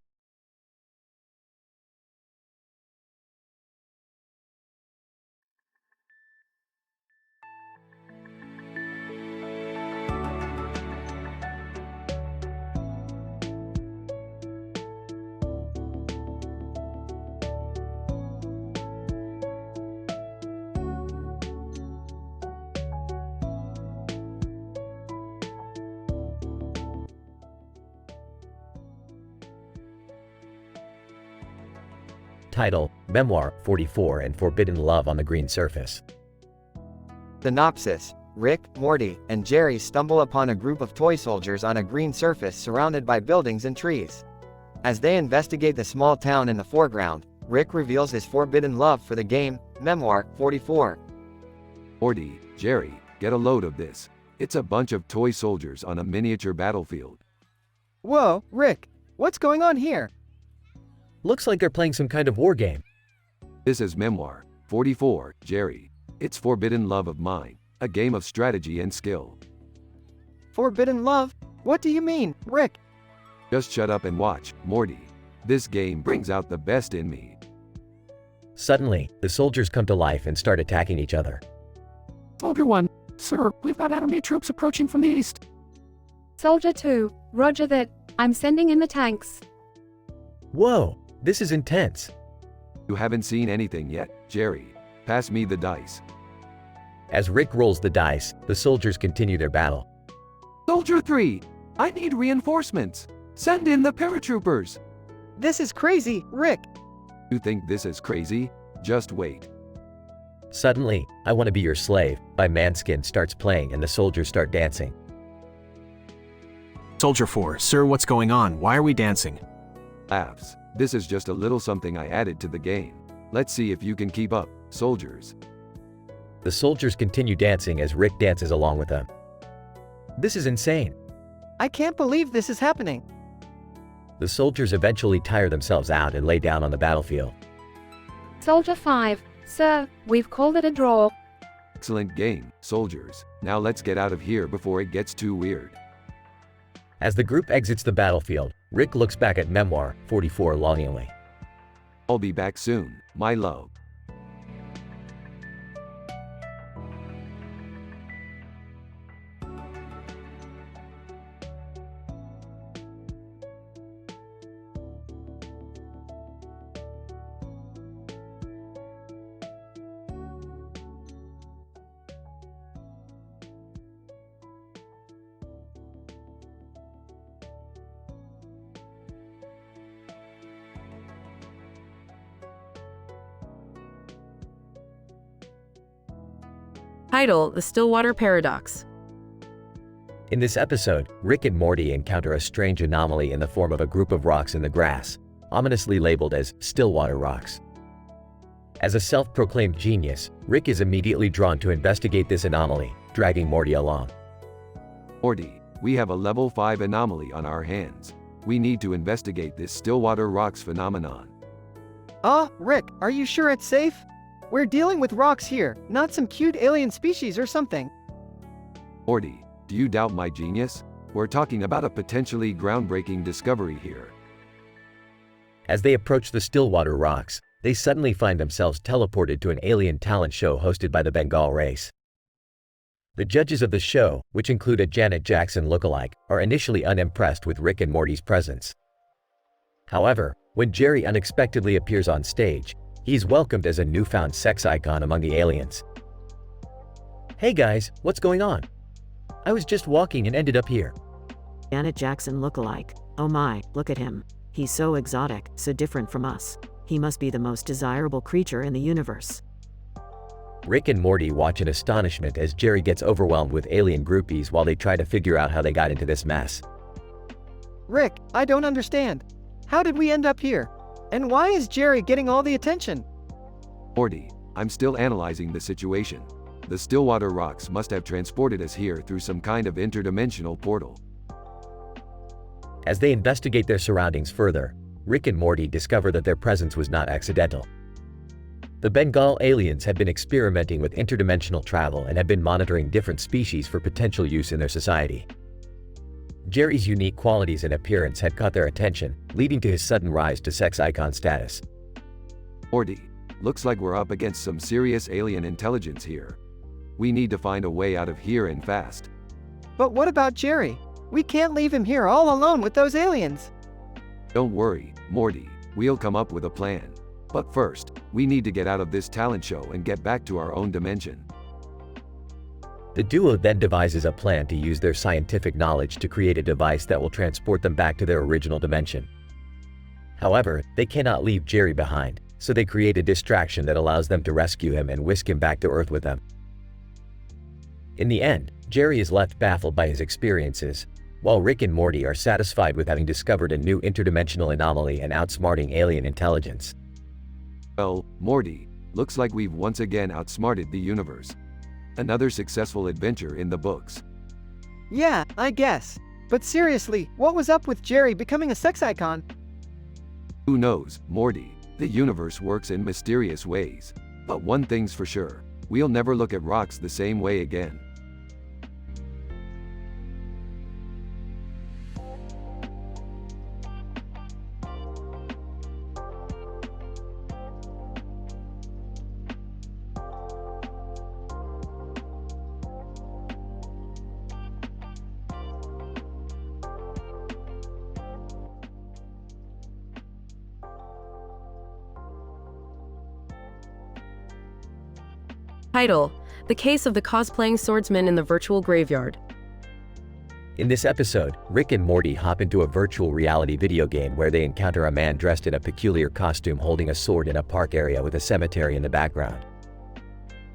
Title: Memoir 44 and Forbidden Love on the Green Surface. Synopsis: Rick, Morty, and Jerry stumble upon a group of toy soldiers on a green surface surrounded by buildings and trees. As they investigate the small town in the foreground, Rick reveals his forbidden love for the game, Memoir 44. Morty, Jerry, get a load of this. It's a bunch of toy soldiers on a miniature battlefield. Whoa, Rick, what's going on here? Looks like they're playing some kind of war game. This is Memoir 44, Jerry. It's forbidden love of mine, a game of strategy and skill. Forbidden love? What do you mean, Rick? Just shut up and watch, Morty. This game brings out the best in me. Suddenly, the soldiers come to life and start attacking each other. Soldier 1, sir, we've got enemy troops approaching from the east. Soldier 2, roger that. I'm sending in the tanks. Whoa, this is intense. You haven't seen anything yet, Jerry. Pass me the dice. As Rick rolls the dice, the soldiers continue their battle. Soldier 3, I need reinforcements. Send in the paratroopers. This is crazy, Rick. You think this is crazy? Just wait. Suddenly, I Want to Be Your Slave by Manskin starts playing and the soldiers start dancing. Soldier 4, sir, what's going on? Why are we dancing? Laughs. This is just a little something I added to the game. Let's see if you can keep up, soldiers. The soldiers continue dancing as Rick dances along with them. This is insane. I can't believe this is happening. The soldiers eventually tire themselves out and lay down on the battlefield. Soldier 5, sir, we've called it a draw. Excellent game, soldiers. Now let's get out of here before it gets too weird. As the group exits the battlefield, Rick looks back at Memoir 44 longingly. I'll be back soon, my love. Title: The Stillwater Paradox. In this episode, Rick and Morty encounter a strange anomaly in the form of a group of rocks in the grass, ominously labeled as Stillwater rocks. As a self-proclaimed genius, Rick is immediately drawn to investigate this anomaly, dragging Morty along. Morty, we have a level 5 anomaly on our hands. We need to investigate this Stillwater rocks phenomenon. Rick, are you sure it's safe? We're dealing with rocks here, not some cute alien species or something. Morty, do you doubt my genius? We're talking about a potentially groundbreaking discovery here. As they approach the Stillwater rocks, they suddenly find themselves teleported to an alien talent show hosted by the Bengal race. The judges of the show, which include a Janet Jackson lookalike, are initially unimpressed with Rick and Morty's presence. However, when Jerry unexpectedly appears on stage, he's welcomed as a newfound sex icon among the aliens. Hey guys, what's going on? I was just walking and ended up here. Janet Jackson lookalike. Oh my, look at him. He's so exotic, so different from us. He must be the most desirable creature in the universe. Rick and Morty watch in astonishment as Jerry gets overwhelmed with alien groupies while they try to figure out how they got into this mess. Rick, I don't understand. How did we end up here? And why is Jerry getting all the attention? Morty, I'm still analyzing the situation. The Stillwater rocks must have transported us here through some kind of interdimensional portal. As they investigate their surroundings further, Rick and Morty discover that their presence was not accidental. The Bengal aliens had been experimenting with interdimensional travel and had been monitoring different species for potential use in their society. Jerry's unique qualities and appearance had caught their attention, leading to his sudden rise to sex icon status. Morty, looks like we're up against some serious alien intelligence here. We need to find a way out of here and fast. But what about Jerry? We can't leave him here all alone with those aliens. Don't worry, Morty, we'll come up with a plan. But first, we need to get out of this talent show and get back to our own dimension. The duo then devises a plan to use their scientific knowledge to create a device that will transport them back to their original dimension. However, they cannot leave Jerry behind, so they create a distraction that allows them to rescue him and whisk him back to Earth with them. In the end, Jerry is left baffled by his experiences, while Rick and Morty are satisfied with having discovered a new interdimensional anomaly and outsmarting alien intelligence. Well, Morty, looks like we've once again outsmarted the universe. Another successful adventure in the books. Yeah, I guess. But seriously, what was up with Jerry becoming a sex icon? Who knows, Morty? The universe works in mysterious ways. But one thing's for sure, we'll never look at rocks the same way again. Title: The Case of the Cosplaying Swordsman in the Virtual Graveyard. In this episode, Rick and Morty hop into a virtual reality video game where they encounter a man dressed in a peculiar costume holding a sword in a park area with a cemetery in the background.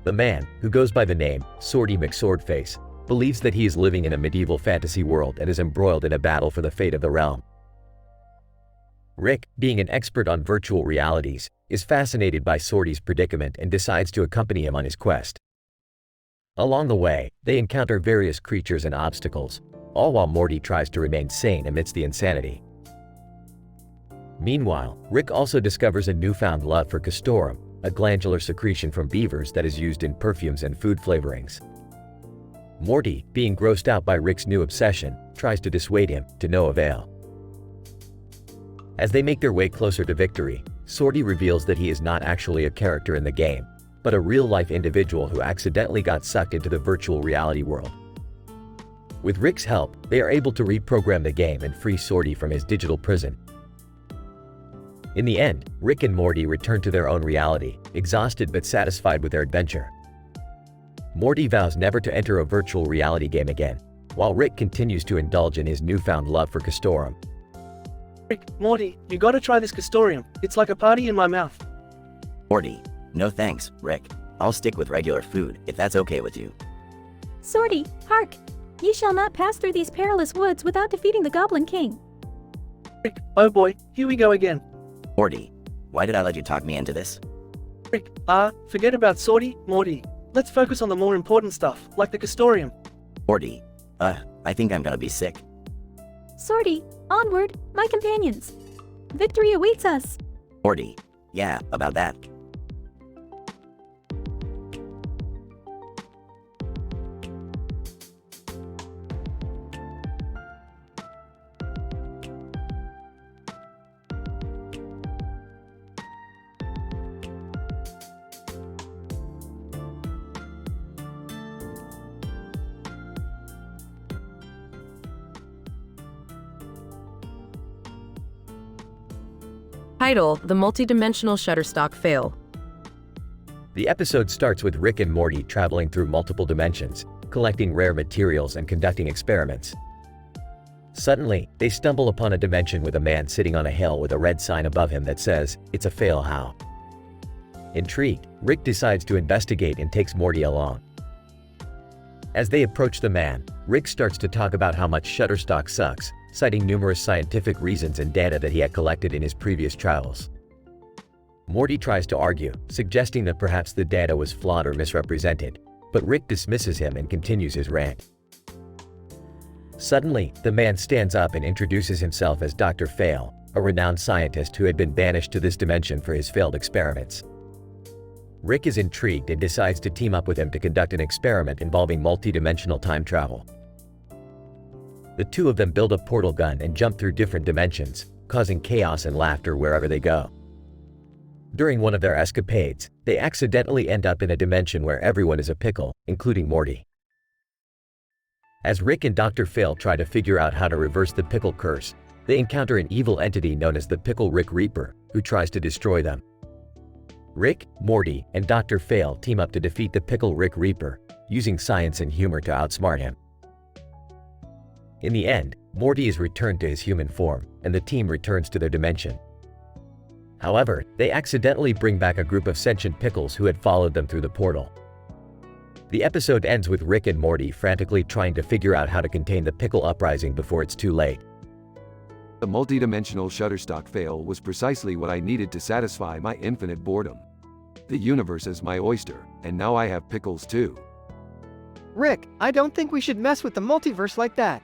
The man, who goes by the name Swordy McSwordface, believes that he is living in a medieval fantasy world and is embroiled in a battle for the fate of the realm. Rick, being an expert on virtual realities, is fascinated by Swordy's predicament and decides to accompany him on his quest. Along the way, they encounter various creatures and obstacles, all while Morty tries to remain sane amidst the insanity. Meanwhile, Rick also discovers a newfound love for castoreum, a glandular secretion from beavers that is used in perfumes and food flavorings. Morty, being grossed out by Rick's new obsession, tries to dissuade him, to no avail. As they make their way closer to victory, Swordy reveals that he is not actually a character in the game, but a real-life individual who accidentally got sucked into the virtual reality world. With Rick's help, they are able to reprogram the game and free Swordy from his digital prison. In the end, Rick and Morty return to their own reality, exhausted but satisfied with their adventure. Morty vows never to enter a virtual reality game again, while Rick continues to indulge in his newfound love for castoreum. Rick, Morty, you gotta try this castoreum. It's like a party in my mouth. Morty, no thanks, Rick. I'll stick with regular food, if that's okay with you. Swordy, hark! Ye shall not pass through these perilous woods without defeating the Goblin King. Rick, oh boy, here we go again. Morty, why did I let you talk me into this? Rick, forget about Swordy, Morty. Let's focus on the more important stuff, like the castoreum. Morty, I think I'm gonna be sick. Swordy, onward, my companions. Victory awaits us. Morty, yeah, about that. Title: The Multidimensional Shutterstock Fail. The episode starts with Rick and Morty traveling through multiple dimensions, collecting rare materials and conducting experiments. Suddenly, they stumble upon a dimension with a man sitting on a hill with a red sign above him that says, "It's a fail how." Intrigued, Rick decides to investigate and takes Morty along. As they approach the man, Rick starts to talk about how much Shutterstock sucks, citing numerous scientific reasons and data that he had collected in his previous travels. Morty tries to argue, suggesting that perhaps the data was flawed or misrepresented, but Rick dismisses him and continues his rant. Suddenly, the man stands up and introduces himself as Dr. Fail, a renowned scientist who had been banished to this dimension for his failed experiments. Rick is intrigued and decides to team up with him to conduct an experiment involving multi-dimensional time travel. The two of them build a portal gun and jump through different dimensions, causing chaos and laughter wherever they go. During one of their escapades, they accidentally end up in a dimension where everyone is a pickle, including Morty. As Rick and Dr. Fail try to figure out how to reverse the pickle curse, they encounter an evil entity known as the Pickle Rick Reaper, who tries to destroy them. Rick, Morty, and Dr. Fail team up to defeat the Pickle Rick Reaper, using science and humor to outsmart him. In the end, Morty is returned to his human form, and the team returns to their dimension. However, they accidentally bring back a group of sentient pickles who had followed them through the portal. The episode ends with Rick and Morty frantically trying to figure out how to contain the pickle uprising before it's too late. The multidimensional Shutterstock fail was precisely what I needed to satisfy my infinite boredom. The universe is my oyster, and now I have pickles too. Rick, I don't think we should mess with the multiverse like that.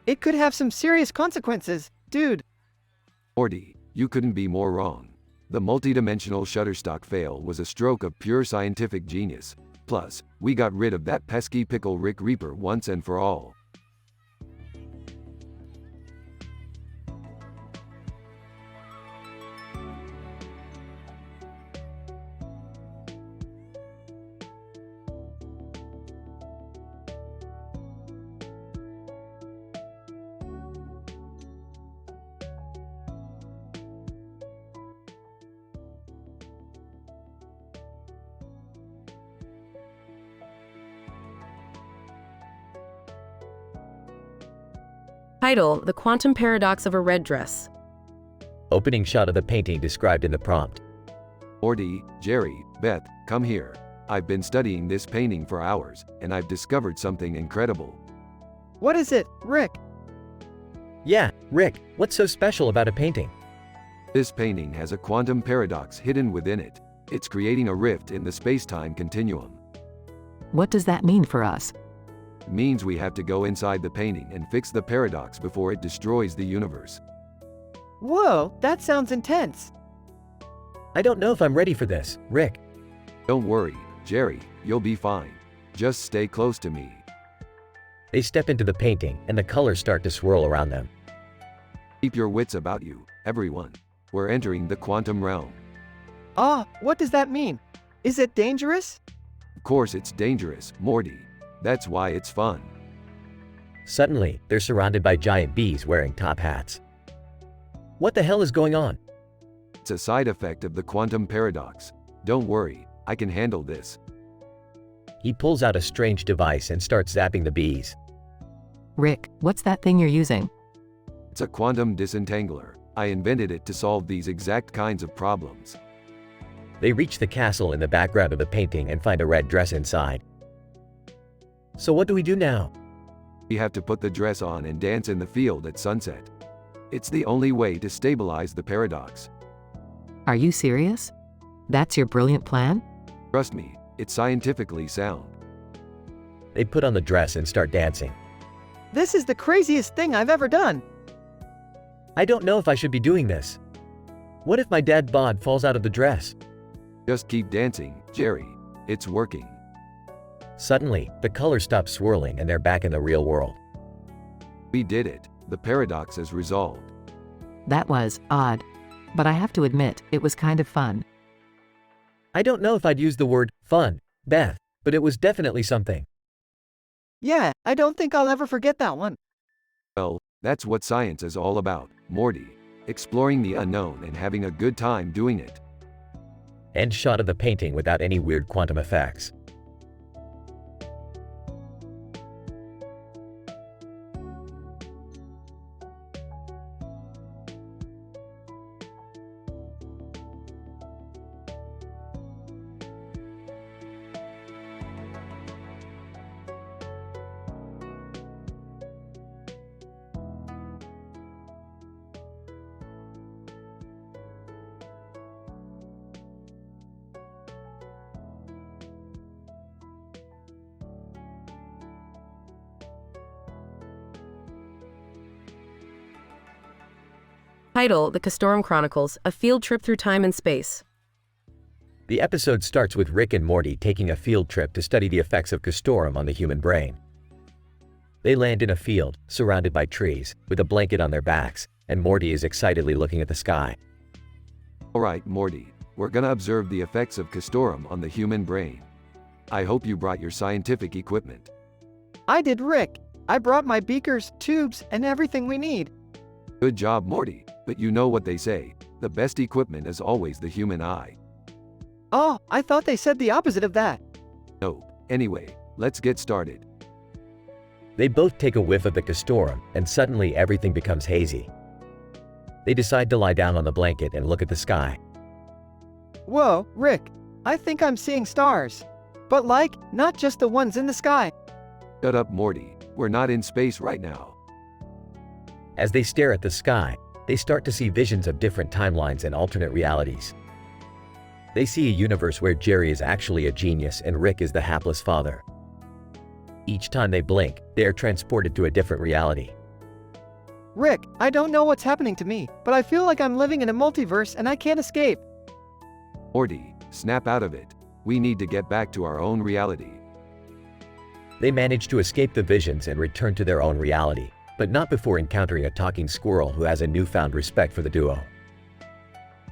It could have some serious consequences, dude. Morty, you couldn't be more wrong. The multidimensional Shutterstock fail was a stroke of pure scientific genius. Plus, we got rid of that pesky pickle Rick Reaper once and for all. Title: The Quantum Paradox of a Red Dress. Opening shot of the painting described in the prompt. Morty, Jerry, Beth, come here. I've been studying this painting for hours, and I've discovered something incredible. What is it, Rick? Yeah, Rick, what's so special about a painting? This painting has a quantum paradox hidden within it. It's creating a rift in the space-time continuum. What does that mean for us? It means we have to go inside the painting and fix the paradox before it destroys the universe. Whoa, that sounds intense. I don't know if I'm ready for this, Rick. Don't worry, Jerry, you'll be fine. Just stay close to me. They step into the painting, and the colors start to swirl around them. Keep your wits about you, everyone. We're entering the quantum realm. Ah, what does that mean? Is it dangerous? Of course it's dangerous, Morty. That's why it's fun. Suddenly, they're surrounded by giant bees wearing top hats. What the hell is going on? It's a side effect of the quantum paradox. Don't worry, I can handle this. He pulls out a strange device and starts zapping the bees. Rick, what's that thing you're using? It's a quantum disentangler. I invented it to solve these exact kinds of problems. They reach the castle in the background of the painting and find a red dress inside. So what do we do now? We have to put the dress on and dance in the field at sunset. It's the only way to stabilize the paradox. Are you serious? That's your brilliant plan? Trust me, it's scientifically sound. They put on the dress and start dancing. This is the craziest thing I've ever done. I don't know if I should be doing this. What if my dad bod falls out of the dress? Just keep dancing, Jerry. It's working. Suddenly, the colors stop swirling and they're back in the real world. We did it. The paradox is resolved. That was odd. But I have to admit, it was kind of fun. I don't know if I'd use the word fun, Beth, but it was definitely something. Yeah, I don't think I'll ever forget that one. Well, that's what science is all about, Morty. Exploring the unknown and having a good time doing it. End shot of the painting without any weird quantum effects. Title: The Castorum Chronicles, A Field Trip Through Time and Space. The episode starts with Rick and Morty taking a field trip to study the effects of castorum on the human brain. They land in a field, surrounded by trees, with a blanket on their backs, and Morty is excitedly looking at the sky. Alright, Morty, we're gonna observe the effects of castorum on the human brain. I hope you brought your scientific equipment. I did, Rick. I brought my beakers, tubes, and everything we need. Good job, Morty, but you know what they say, the best equipment is always the human eye. Oh, I thought they said the opposite of that. No, anyway, let's get started. They both take a whiff of the castorum, and suddenly everything becomes hazy. They decide to lie down on the blanket and look at the sky. Whoa, Rick, I think I'm seeing stars. But like, not just the ones in the sky. Shut up, Morty. We're not in space right now. As they stare at the sky, they start to see visions of different timelines and alternate realities. They see a universe where Jerry is actually a genius and Rick is the hapless father. Each time they blink, they are transported to a different reality. Rick, I don't know what's happening to me, but I feel like I'm living in a multiverse and I can't escape. Morty, snap out of it. We need to get back to our own reality. They manage to escape the visions and return to their own reality, but not before encountering a talking squirrel who has a newfound respect for the duo.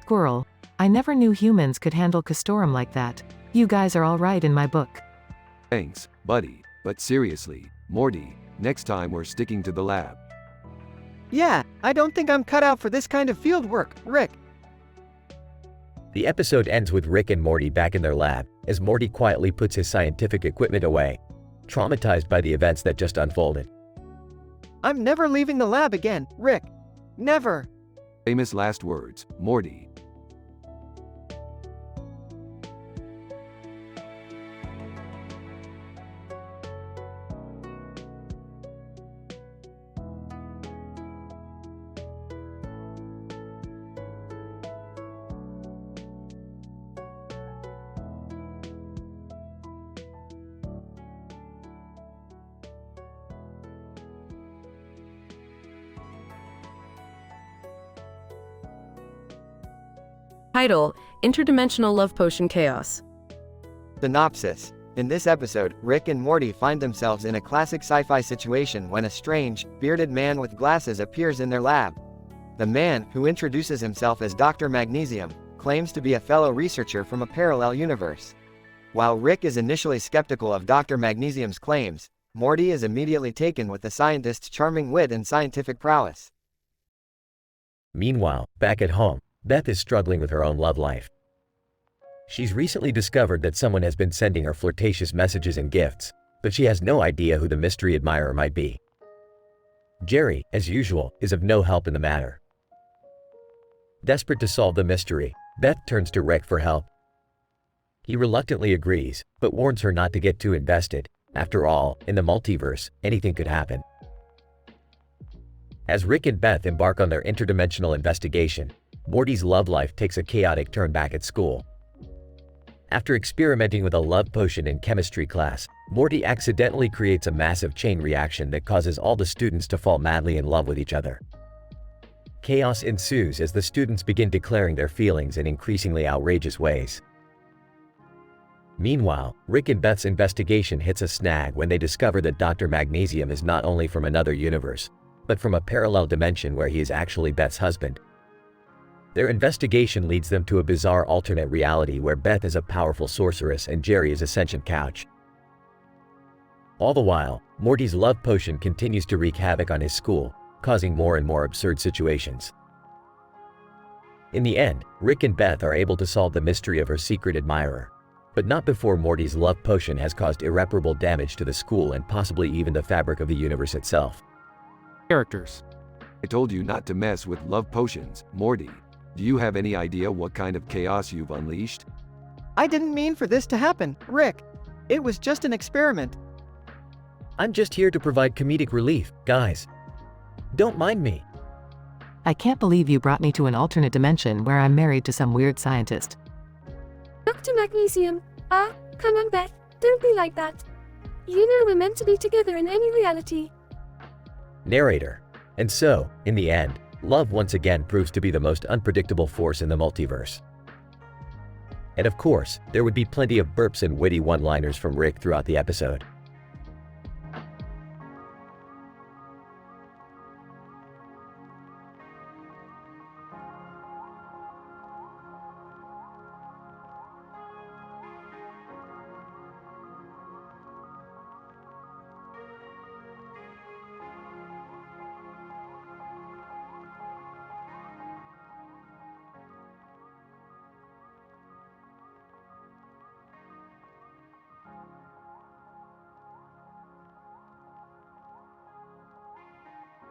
Squirrel, I never knew humans could handle Castorum like that. You guys are all right in my book. Thanks, buddy, but seriously, Morty, next time we're sticking to the lab. Yeah, I don't think I'm cut out for this kind of field work, Rick. The episode ends with Rick and Morty back in their lab, as Morty quietly puts his scientific equipment away, traumatized by the events that just unfolded. I'm never leaving the lab again, Rick. Never. Famous last words, Morty. Title: Interdimensional Love Potion Chaos. Synopsis. In this episode, Rick and Morty find themselves in a classic sci-fi situation when a strange, bearded man with glasses appears in their lab. The man, who introduces himself as Dr. Magnesium, claims to be a fellow researcher from a parallel universe. While Rick is initially skeptical of Dr. Magnesium's claims, Morty is immediately taken with the scientist's charming wit and scientific prowess. Meanwhile, back at home, Beth is struggling with her own love life. She's recently discovered that someone has been sending her flirtatious messages and gifts, but she has no idea who the mystery admirer might be. Jerry, as usual, is of no help in the matter. Desperate to solve the mystery, Beth turns to Rick for help. He reluctantly agrees, but warns her not to get too invested. After all, in the multiverse, anything could happen. As Rick and Beth embark on their interdimensional investigation, Morty's love life takes a chaotic turn back at school. After experimenting with a love potion in chemistry class, Morty accidentally creates a massive chain reaction that causes all the students to fall madly in love with each other. Chaos ensues as the students begin declaring their feelings in increasingly outrageous ways. Meanwhile, Rick and Beth's investigation hits a snag when they discover that Dr. Magnesium is not only from another universe, but from a parallel dimension where he is actually Beth's husband. Their investigation leads them to a bizarre alternate reality where Beth is a powerful sorceress and Jerry is a sentient couch. All the while, Morty's love potion continues to wreak havoc on his school, causing more and more absurd situations. In the end, Rick and Beth are able to solve the mystery of her secret admirer, but not before Morty's love potion has caused irreparable damage to the school and possibly even the fabric of the universe itself. Characters. I told you not to mess with love potions, Morty. Do you have any idea what kind of chaos you've unleashed? I didn't mean for this to happen, Rick. It was just an experiment. I'm just here to provide comedic relief, guys. Don't mind me. I can't believe you brought me to an alternate dimension where I'm married to some weird scientist. Dr. Magnesium, come on, Beth, don't be like that. You know we're meant to be together in any reality. Narrator. And so, in the end, love once again proves to be the most unpredictable force in the multiverse. And of course, there would be plenty of burps and witty one-liners from Rick throughout the episode.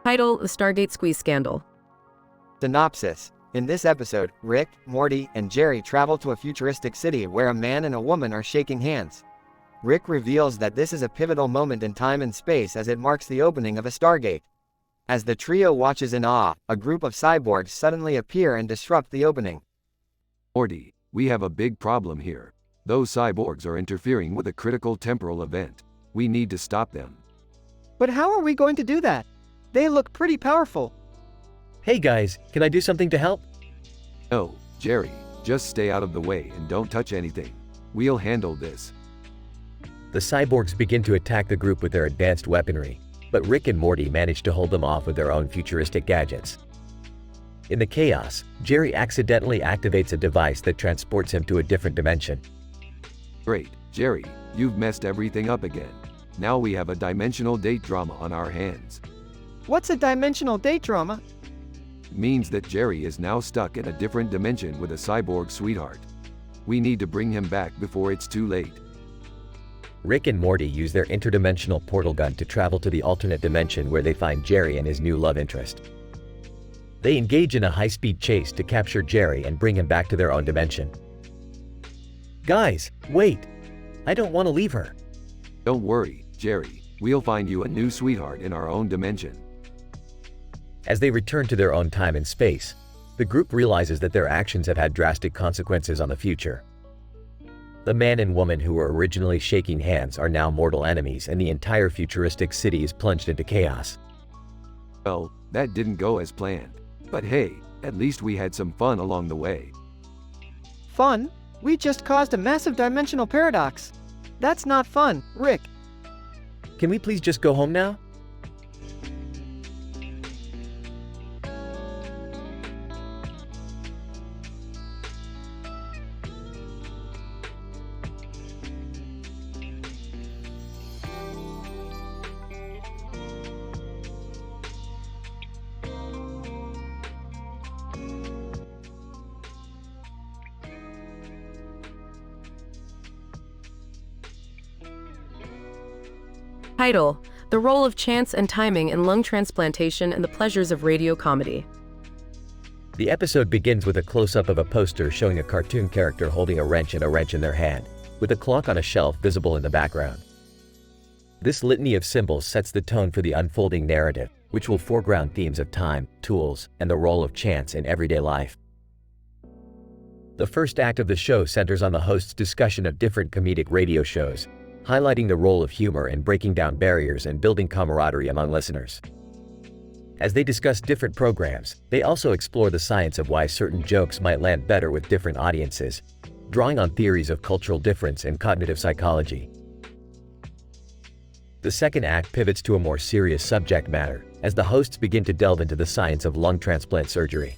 Title: The Stargate Squeeze Scandal. Synopsis. In this episode, Rick, Morty, and Jerry travel to a futuristic city where a man and a woman are shaking hands. Rick reveals that this is a pivotal moment in time and space as it marks the opening of a Stargate. As the trio watches in awe, a group of cyborgs suddenly appear and disrupt the opening. Morty, we have a big problem here. Those cyborgs are interfering with a critical temporal event. We need to stop them. But how are we going to do that? They look pretty powerful. Hey guys, can I do something to help? No, Jerry, just stay out of the way and don't touch anything. We'll handle this. The cyborgs begin to attack the group with their advanced weaponry, but Rick and Morty manage to hold them off with their own futuristic gadgets. In the chaos, Jerry accidentally activates a device that transports him to a different dimension. Great, Jerry, you've messed everything up again. Now we have a dimensional date drama on our hands. What's a dimensional date drama? Means that Jerry is now stuck in a different dimension with a cyborg sweetheart. We need to bring him back before it's too late. Rick and Morty use their interdimensional portal gun to travel to the alternate dimension where they find Jerry and his new love interest. They engage in a high-speed chase to capture Jerry and bring him back to their own dimension. Guys, wait! I don't want to leave her. Don't worry, Jerry. We'll find you a new sweetheart in our own dimension. As they return to their own time and space, the group realizes that their actions have had drastic consequences on the future. The man and woman who were originally shaking hands are now mortal enemies, and the entire futuristic city is plunged into chaos. Well, that didn't go as planned. But hey, at least we had some fun along the way. Fun? We just caused a massive dimensional paradox. That's not fun, Rick. Can we please just go home now? Title: The Role of Chance and Timing in Lung Transplantation and the Pleasures of Radio Comedy. The episode begins with a close-up of a poster showing a cartoon character holding a wrench and a wrench in their hand, with a clock on a shelf visible in the background. This litany of symbols sets the tone for the unfolding narrative, which will foreground themes of time, tools, and the role of chance in everyday life. The first act of the show centers on the host's discussion of different comedic radio shows, highlighting the role of humor in breaking down barriers and building camaraderie among listeners. As they discuss different programs, they also explore the science of why certain jokes might land better with different audiences, drawing on theories of cultural difference and cognitive psychology. The second act pivots to a more serious subject matter, as the hosts begin to delve into the science of lung transplant surgery.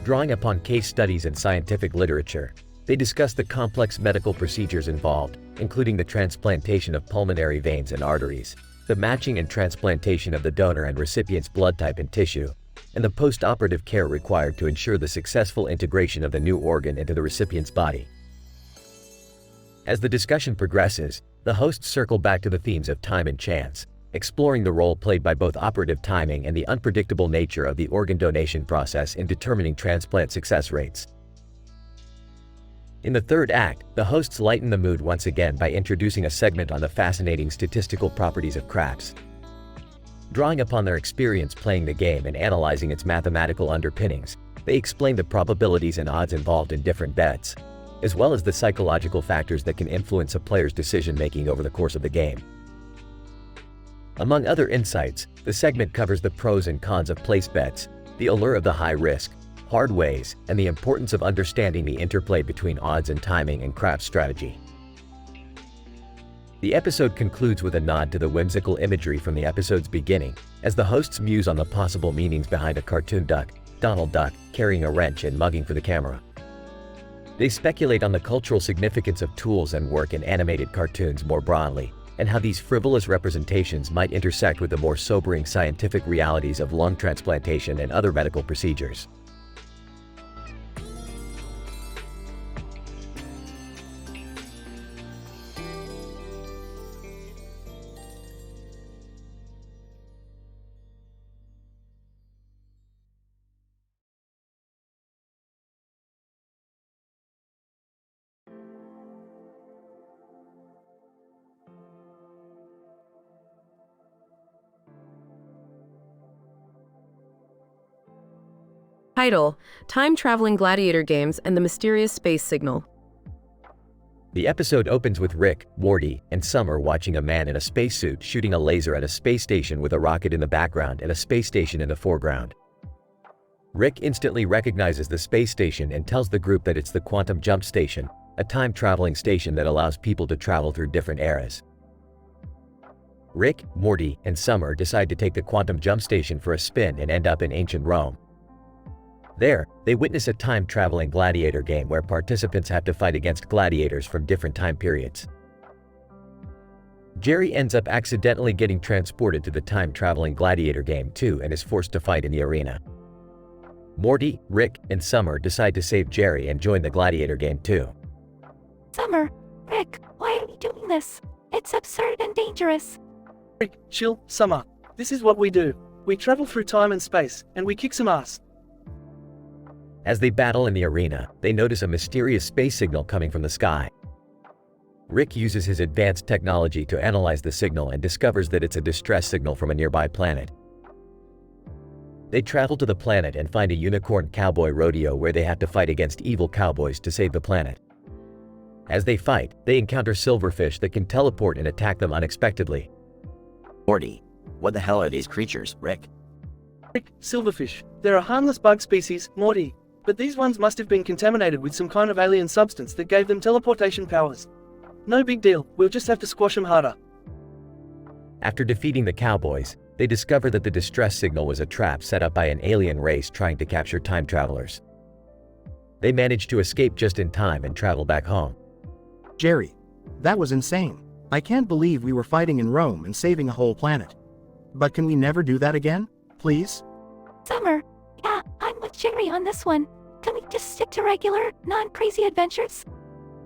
Drawing upon case studies and scientific literature, they discuss the complex medical procedures involved, including the transplantation of pulmonary veins and arteries, the matching and transplantation of the donor and recipient's blood type and tissue, and the post-operative care required to ensure the successful integration of the new organ into the recipient's body. As the discussion progresses, the hosts circle back to the themes of time and chance, exploring the role played by both operative timing and the unpredictable nature of the organ donation process in determining transplant success rates. In the third act, the hosts lighten the mood once again by introducing a segment on the fascinating statistical properties of craps. Drawing upon their experience playing the game and analyzing its mathematical underpinnings, they explain the probabilities and odds involved in different bets, as well as the psychological factors that can influence a player's decision-making over the course of the game. Among other insights, the segment covers the pros and cons of place bets, the allure of the high risk, hard ways, and the importance of understanding the interplay between odds and timing and craps strategy. The episode concludes with a nod to the whimsical imagery from the episode's beginning, as the hosts muse on the possible meanings behind a cartoon duck, Donald Duck, carrying a wrench and mugging for the camera. They speculate on the cultural significance of tools and work in animated cartoons more broadly, and how these frivolous representations might intersect with the more sobering scientific realities of lung transplantation and other medical procedures. Title: Time-Traveling Gladiator Games and the Mysterious Space Signal. The episode opens with Rick, Morty, and Summer watching a man in a spacesuit shooting a laser at a space station with a rocket in the background and a space station in the foreground. Rick instantly recognizes the space station and tells the group that it's the Quantum Jump Station, a time-traveling station that allows people to travel through different eras. Rick, Morty, and Summer decide to take the Quantum Jump Station for a spin and end up in ancient Rome. There, they witness a time-traveling gladiator game where participants have to fight against gladiators from different time periods. Jerry ends up accidentally getting transported to the time-traveling gladiator game too and is forced to fight in the arena. Morty, Rick, and Summer decide to save Jerry and join the gladiator game too. Summer, Rick, why are you doing this? It's absurd and dangerous. Rick, chill, Summer. This is what we do. We travel through time and space, and we kick some ass. As they battle in the arena, they notice a mysterious space signal coming from the sky. Rick uses his advanced technology to analyze the signal and discovers that it's a distress signal from a nearby planet. They travel to the planet and find a unicorn cowboy rodeo where they have to fight against evil cowboys to save the planet. As they fight, they encounter silverfish that can teleport and attack them unexpectedly. Morty, what the hell are these creatures, Rick? Rick, silverfish. They're a harmless bug species, Morty. But these ones must have been contaminated with some kind of alien substance that gave them teleportation powers. No big deal, we'll just have to squash them harder. After defeating the cowboys, they discover that the distress signal was a trap set up by an alien race trying to capture time travelers. They manage to escape just in time and travel back home. Jerry, that was insane. I can't believe we were fighting in Rome and saving a whole planet. But can we never do that again, please? Summer, yeah, I'm with Jerry on this one. Can we just stick to regular, non-crazy adventures?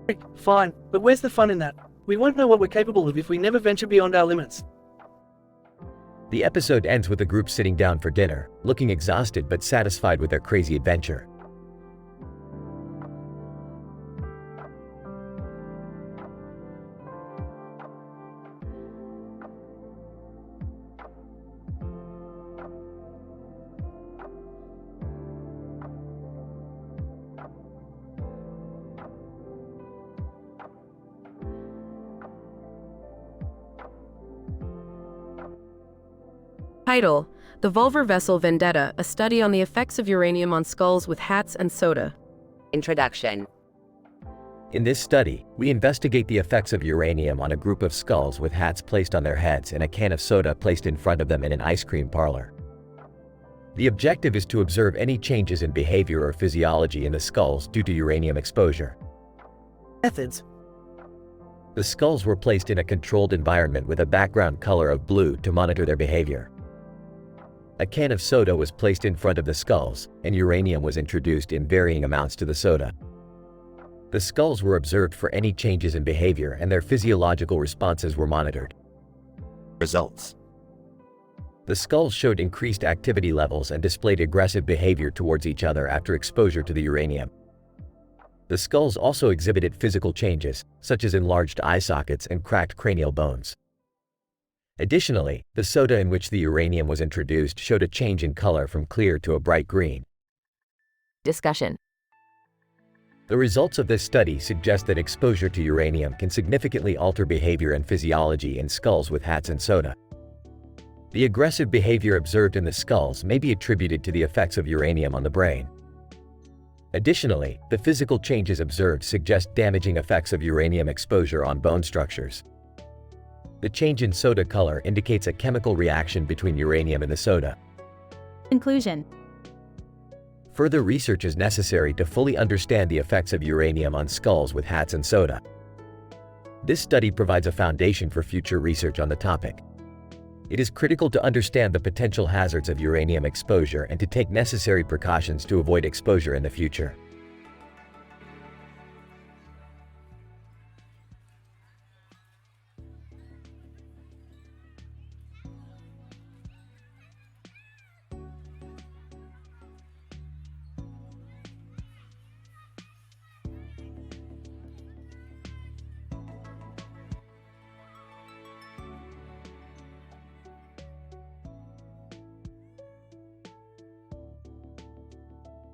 Rick, fine, but where's the fun in that? We won't know what we're capable of if we never venture beyond our limits. The episode ends with the group sitting down for dinner, looking exhausted but satisfied with their crazy adventure. Title: The Vulvar Vessel Vendetta, a study on the effects of uranium on skulls with hats and soda. Introduction. In this study, we investigate the effects of uranium on a group of skulls with hats placed on their heads and a can of soda placed in front of them in an ice cream parlor. The objective is to observe any changes in behavior or physiology in the skulls due to uranium exposure. Methods. The skulls were placed in a controlled environment with a background color of blue to monitor their behavior. A can of soda was placed in front of the skulls, and uranium was introduced in varying amounts to the soda. The skulls were observed for any changes in behavior and their physiological responses were monitored. Results. The skulls showed increased activity levels and displayed aggressive behavior towards each other after exposure to the uranium. The skulls also exhibited physical changes, such as enlarged eye sockets and cracked cranial bones. Additionally, the soda in which the uranium was introduced showed a change in color from clear to a bright green. Discussion. The results of this study suggest that exposure to uranium can significantly alter behavior and physiology in skulls with hats and soda. The aggressive behavior observed in the skulls may be attributed to the effects of uranium on the brain. Additionally, the physical changes observed suggest damaging effects of uranium exposure on bone structures. The change in soda color indicates a chemical reaction between uranium and the soda. Conclusion. Further research is necessary to fully understand the effects of uranium on skulls with hats and soda. This study provides a foundation for future research on the topic. It is critical to understand the potential hazards of uranium exposure and to take necessary precautions to avoid exposure in the future.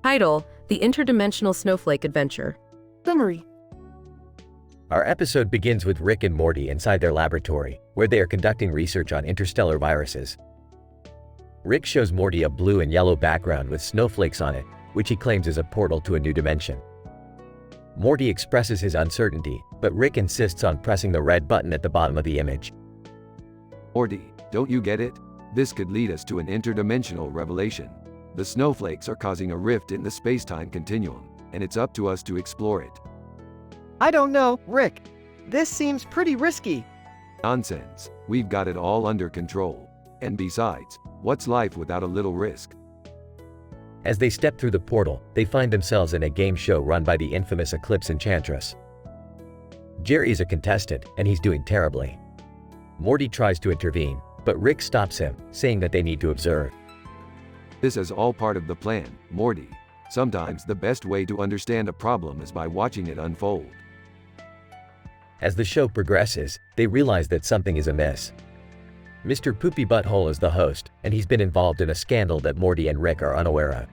Title: The Interdimensional Snowflake Adventure. Summary. Our episode begins with Rick and Morty inside their laboratory, where they are conducting research on interstellar viruses. Rick shows Morty a blue and yellow background with snowflakes on it, which he claims is a portal to a new dimension. Morty expresses his uncertainty, but Rick insists on pressing the red button at the bottom of the image. Morty, don't you get it? This could lead us to an interdimensional revelation. The snowflakes are causing a rift in the space-time continuum, and it's up to us to explore it. I don't know, Rick. This seems pretty risky. Nonsense. We've got it all under control. And besides, what's life without a little risk? As they step through the portal, they find themselves in a game show run by the infamous Eclipse Enchantress. Jerry is a contestant, and he's doing terribly. Morty tries to intervene, but Rick stops him, saying that they need to observe. This is all part of the plan, Morty. Sometimes the best way to understand a problem is by watching it unfold. As the show progresses, they realize that something is amiss. Mr. Poopy Butthole is the host, and he's been involved in a scandal that Morty and Rick are unaware of.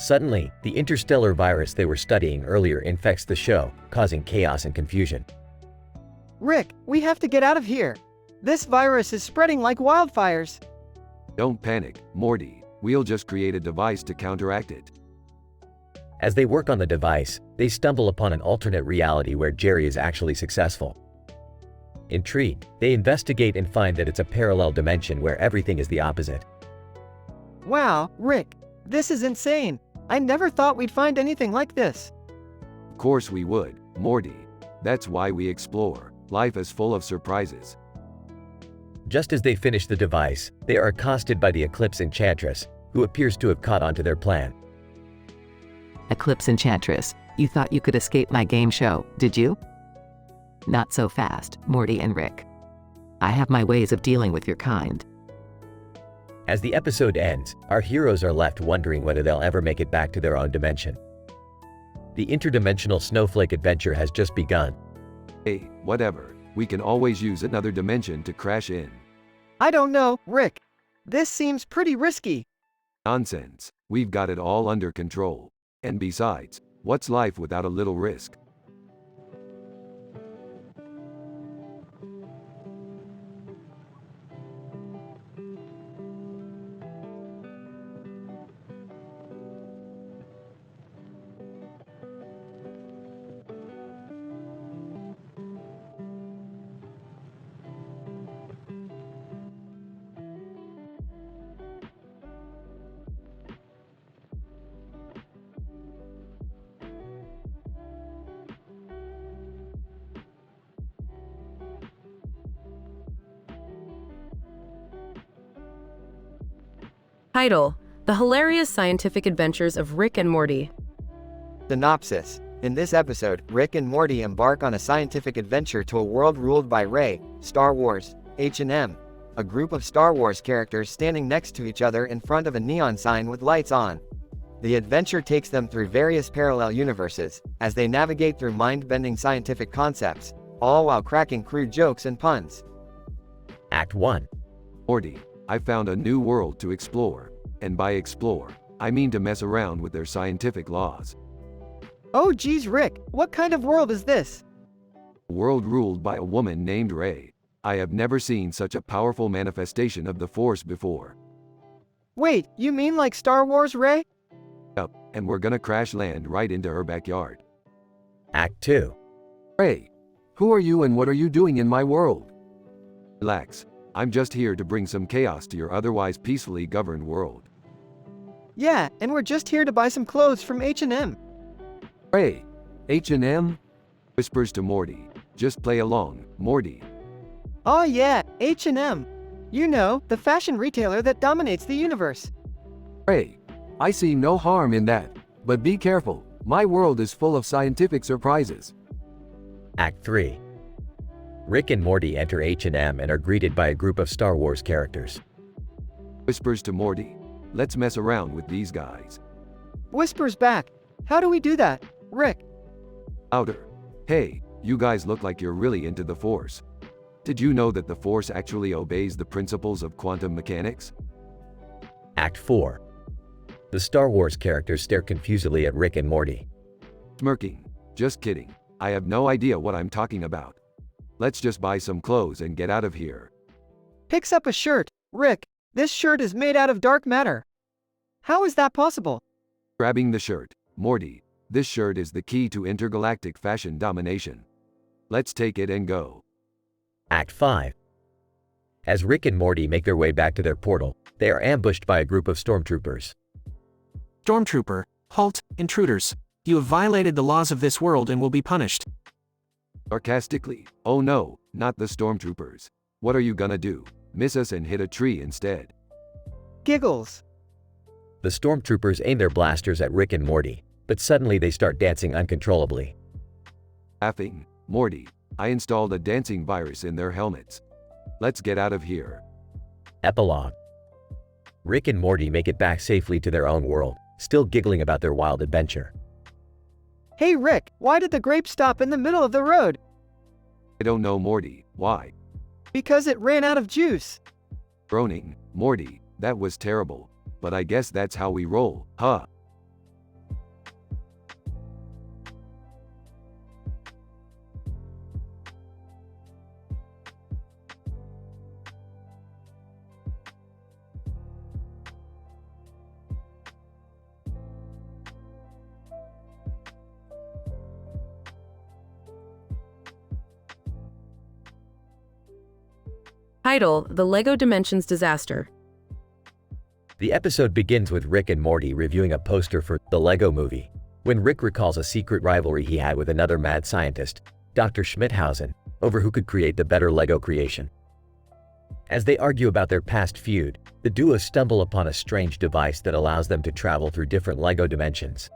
Suddenly, the interstellar virus they were studying earlier infects the show, causing chaos and confusion. Rick, we have to get out of here. This virus is spreading like wildfires. Don't panic, Morty. We'll just create a device to counteract it. As they work on the device, they stumble upon an alternate reality where Jerry is actually successful. Intrigued, they investigate and find that it's a parallel dimension where everything is the opposite. Wow, Rick, this is insane. I never thought we'd find anything like this. Of course we would, Morty. That's why we explore. Life is full of surprises. Just as they finish the device, they are accosted by the Eclipse Enchantress, who appears to have caught on to their plan. Eclipse Enchantress, you thought you could escape my game show, did you? Not so fast, Morty and Rick. I have my ways of dealing with your kind. As the episode ends, our heroes are left wondering whether they'll ever make it back to their own dimension. The interdimensional snowflake adventure has just begun. Hey, whatever. We can always use another dimension to crash in. I don't know, Rick. This seems pretty risky. Nonsense. We've got it all under control. And besides, what's life without a little risk? Title: The Hilarious Scientific Adventures of Rick and Morty. Synopsis. In this episode, Rick and Morty embark on a scientific adventure to a world ruled by Rey, Star Wars, H&M, a group of Star Wars characters standing next to each other in front of a neon sign with lights on. The adventure takes them through various parallel universes, as they navigate through mind-bending scientific concepts, all while cracking crude jokes and puns. Act 1. Morty, I found a new world to explore. And by explore, I mean to mess around with their scientific laws. Oh geez, Rick, what kind of world is this? A world ruled by a woman named Rey. I have never seen such a powerful manifestation of the Force before. Wait, you mean like Star Wars Rey? Yup, and we're gonna crash land right into her backyard. Act 2. Rey, who are you and what are you doing in my world? Relax, I'm just here to bring some chaos to your otherwise peacefully governed world. Yeah, and we're just here to buy some clothes from H&M. Rey, H&M? Whispers to Morty. Just play along, Morty. Oh yeah, H&M. You know, the fashion retailer that dominates the universe. Rey, I see no harm in that, but be careful, my world is full of scientific surprises. Act 3. Rick and Morty enter H&M and are greeted by a group of Star Wars characters. Whispers to Morty. Let's mess around with these guys. Whispers back. How do we do that, Rick? Outer. Hey, you guys look like you're really into the Force. Did you know that the Force actually obeys the principles of quantum mechanics? Act 4. The Star Wars characters stare confusedly at Rick and Morty. Smirking. Just kidding. I have no idea what I'm talking about. Let's just buy some clothes and get out of here. Picks up a shirt. Rick, this shirt is made out of dark matter. How is that possible? Grabbing the shirt. Morty, this shirt is the key to intergalactic fashion domination. Let's take it and go. Act 5. As Rick and Morty make their way back to their portal, they are ambushed by a group of stormtroopers. Stormtrooper, halt, intruders. You have violated the laws of this world and will be punished. Sarcastically, oh no, not the stormtroopers. What are you gonna do? Miss us and hit a tree instead. Giggles. The stormtroopers aim their blasters at Rick and Morty, but suddenly they start dancing uncontrollably. Laughing, Morty, I installed a dancing virus in their helmets. Let's get out of here. Epilogue. Rick and Morty make it back safely to their own world, still giggling about their wild adventure. Hey Rick, why did the grape stop in the middle of the road? I don't know, Morty. Why? Because it ran out of juice. Groaning, Morty, that was terrible. But I guess that's how we roll, huh? Title: The Lego Dimensions Disaster. The episode begins with Rick and Morty reviewing a poster for The Lego Movie, when Rick recalls a secret rivalry he had with another mad scientist, Dr. Schmidhausen, over who could create the better Lego creation. As they argue about their past feud, the duo stumble upon a strange device that allows them to travel through different Lego dimensions.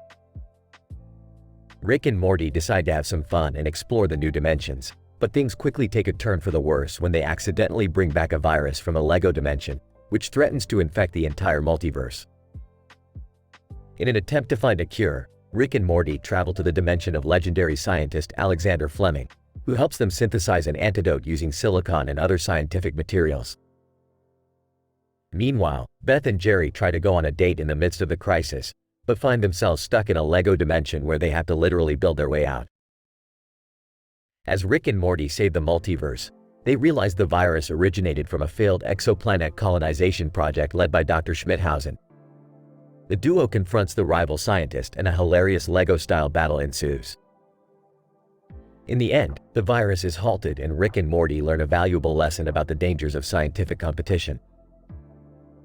Rick and Morty decide to have some fun and explore the new dimensions, but things quickly take a turn for the worse when they accidentally bring back a virus from a Lego dimension, which threatens to infect the entire multiverse. In an attempt to find a cure, Rick and Morty travel to the dimension of legendary scientist Alexander Fleming, who helps them synthesize an antidote using silicon and other scientific materials. Meanwhile, Beth and Jerry try to go on a date in the midst of the crisis, but find themselves stuck in a Lego dimension where they have to literally build their way out. As Rick and Morty save the multiverse, they realize the virus originated from a failed exoplanet colonization project led by Dr. Schmidhausen. The duo confronts the rival scientist and a hilarious Lego-style battle ensues. In the end, the virus is halted and Rick and Morty learn a valuable lesson about the dangers of scientific competition.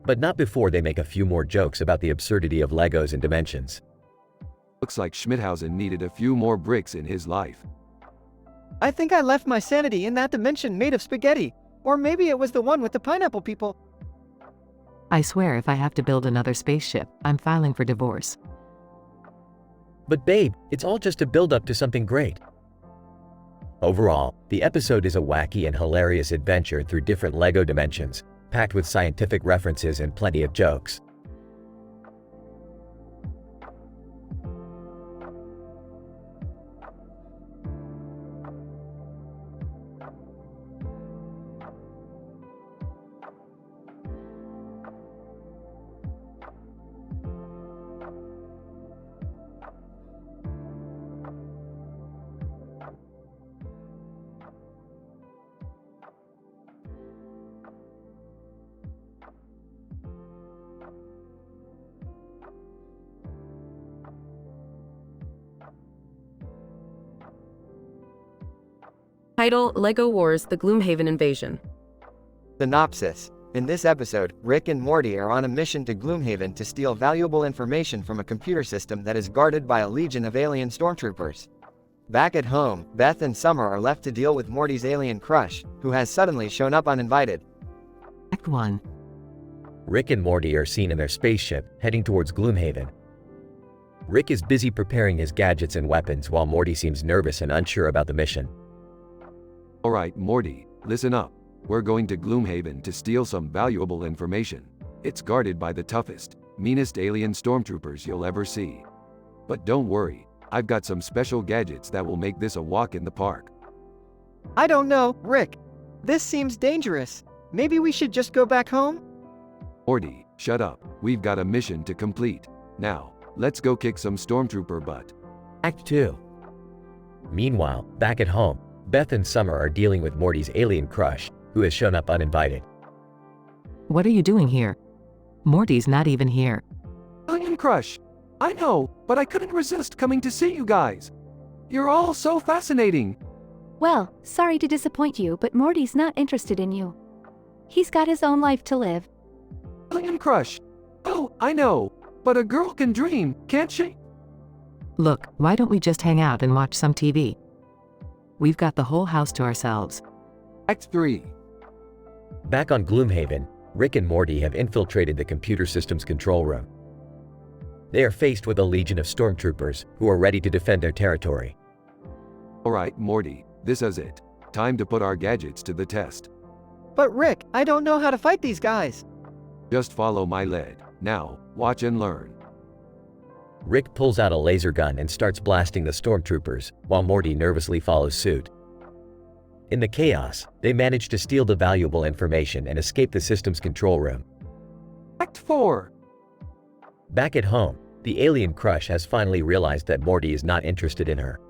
But not before they make a few more jokes about the absurdity of Legos and dimensions. Looks like Schmidhausen needed a few more bricks in his life. I think I left my sanity in that dimension made of spaghetti. Or maybe it was the one with the pineapple people. I swear if I have to build another spaceship, I'm filing for divorce. But babe, it's all just a build-up to something great. Overall, the episode is a wacky and hilarious adventure through different Lego dimensions, packed with scientific references and plenty of jokes. Title: Lego Wars: The Gloomhaven Invasion. Synopsis. In this episode, Rick and Morty are on a mission to Gloomhaven to steal valuable information from a computer system that is guarded by a legion of alien stormtroopers. Back at home, Beth and Summer are left to deal with Morty's alien crush, who has suddenly shown up uninvited. Act 1. Rick and Morty are seen in their spaceship, heading towards Gloomhaven. Rick is busy preparing his gadgets and weapons while Morty seems nervous and unsure about the mission. Alright, Morty, listen up. We're going to Gloomhaven to steal some valuable information. It's guarded by the toughest, meanest alien stormtroopers you'll ever see. But don't worry, I've got some special gadgets that will make this a walk in the park. I don't know, Rick. This seems dangerous. Maybe we should just go back home? Morty, shut up. We've got a mission to complete. Now, let's go kick some stormtrooper butt. Act 2. Meanwhile, back at home, Beth and Summer are dealing with Morty's alien crush, who has shown up uninvited. What are you doing here? Morty's not even here. Alien crush. I know, but I couldn't resist coming to see you guys. You're all so fascinating. Well, sorry to disappoint you, but Morty's not interested in you. He's got his own life to live. Alien crush. Oh, I know. But a girl can dream, can't she? Look, why don't we just hang out and watch some TV? We've got the whole house to ourselves. Act 3. Back on Gloomhaven, Rick and Morty have infiltrated the computer system's control room. They are faced with a legion of stormtroopers who are ready to defend their territory. Alright, Morty, this is it. Time to put our gadgets to the test. But Rick, I don't know how to fight these guys. Just follow my lead. Now, watch and learn. Rick pulls out a laser gun and starts blasting the stormtroopers, while Morty nervously follows suit. In the chaos, they manage to steal the valuable information and escape the system's control room. Act 4. Back at home, the alien crush has finally realized that Morty is not interested in her.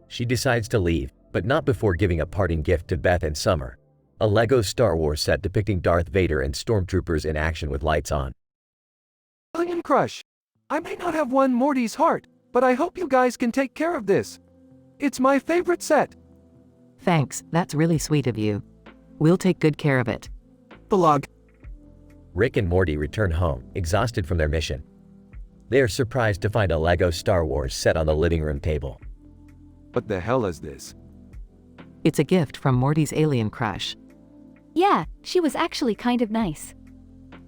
She decides to leave, but not before giving a parting gift to Beth and Summer, a Lego Star Wars set depicting Darth Vader and stormtroopers in action with lights on. Alien crush. I may not have won Morty's heart, but I hope you guys can take care of this. It's my favorite set. Thanks, that's really sweet of you. We'll take good care of it. The log. Rick and Morty return home, exhausted from their mission. They are surprised to find a Lego Star Wars set on the living room table. What the hell is this? It's a gift from Morty's alien crush. Yeah, she was actually kind of nice.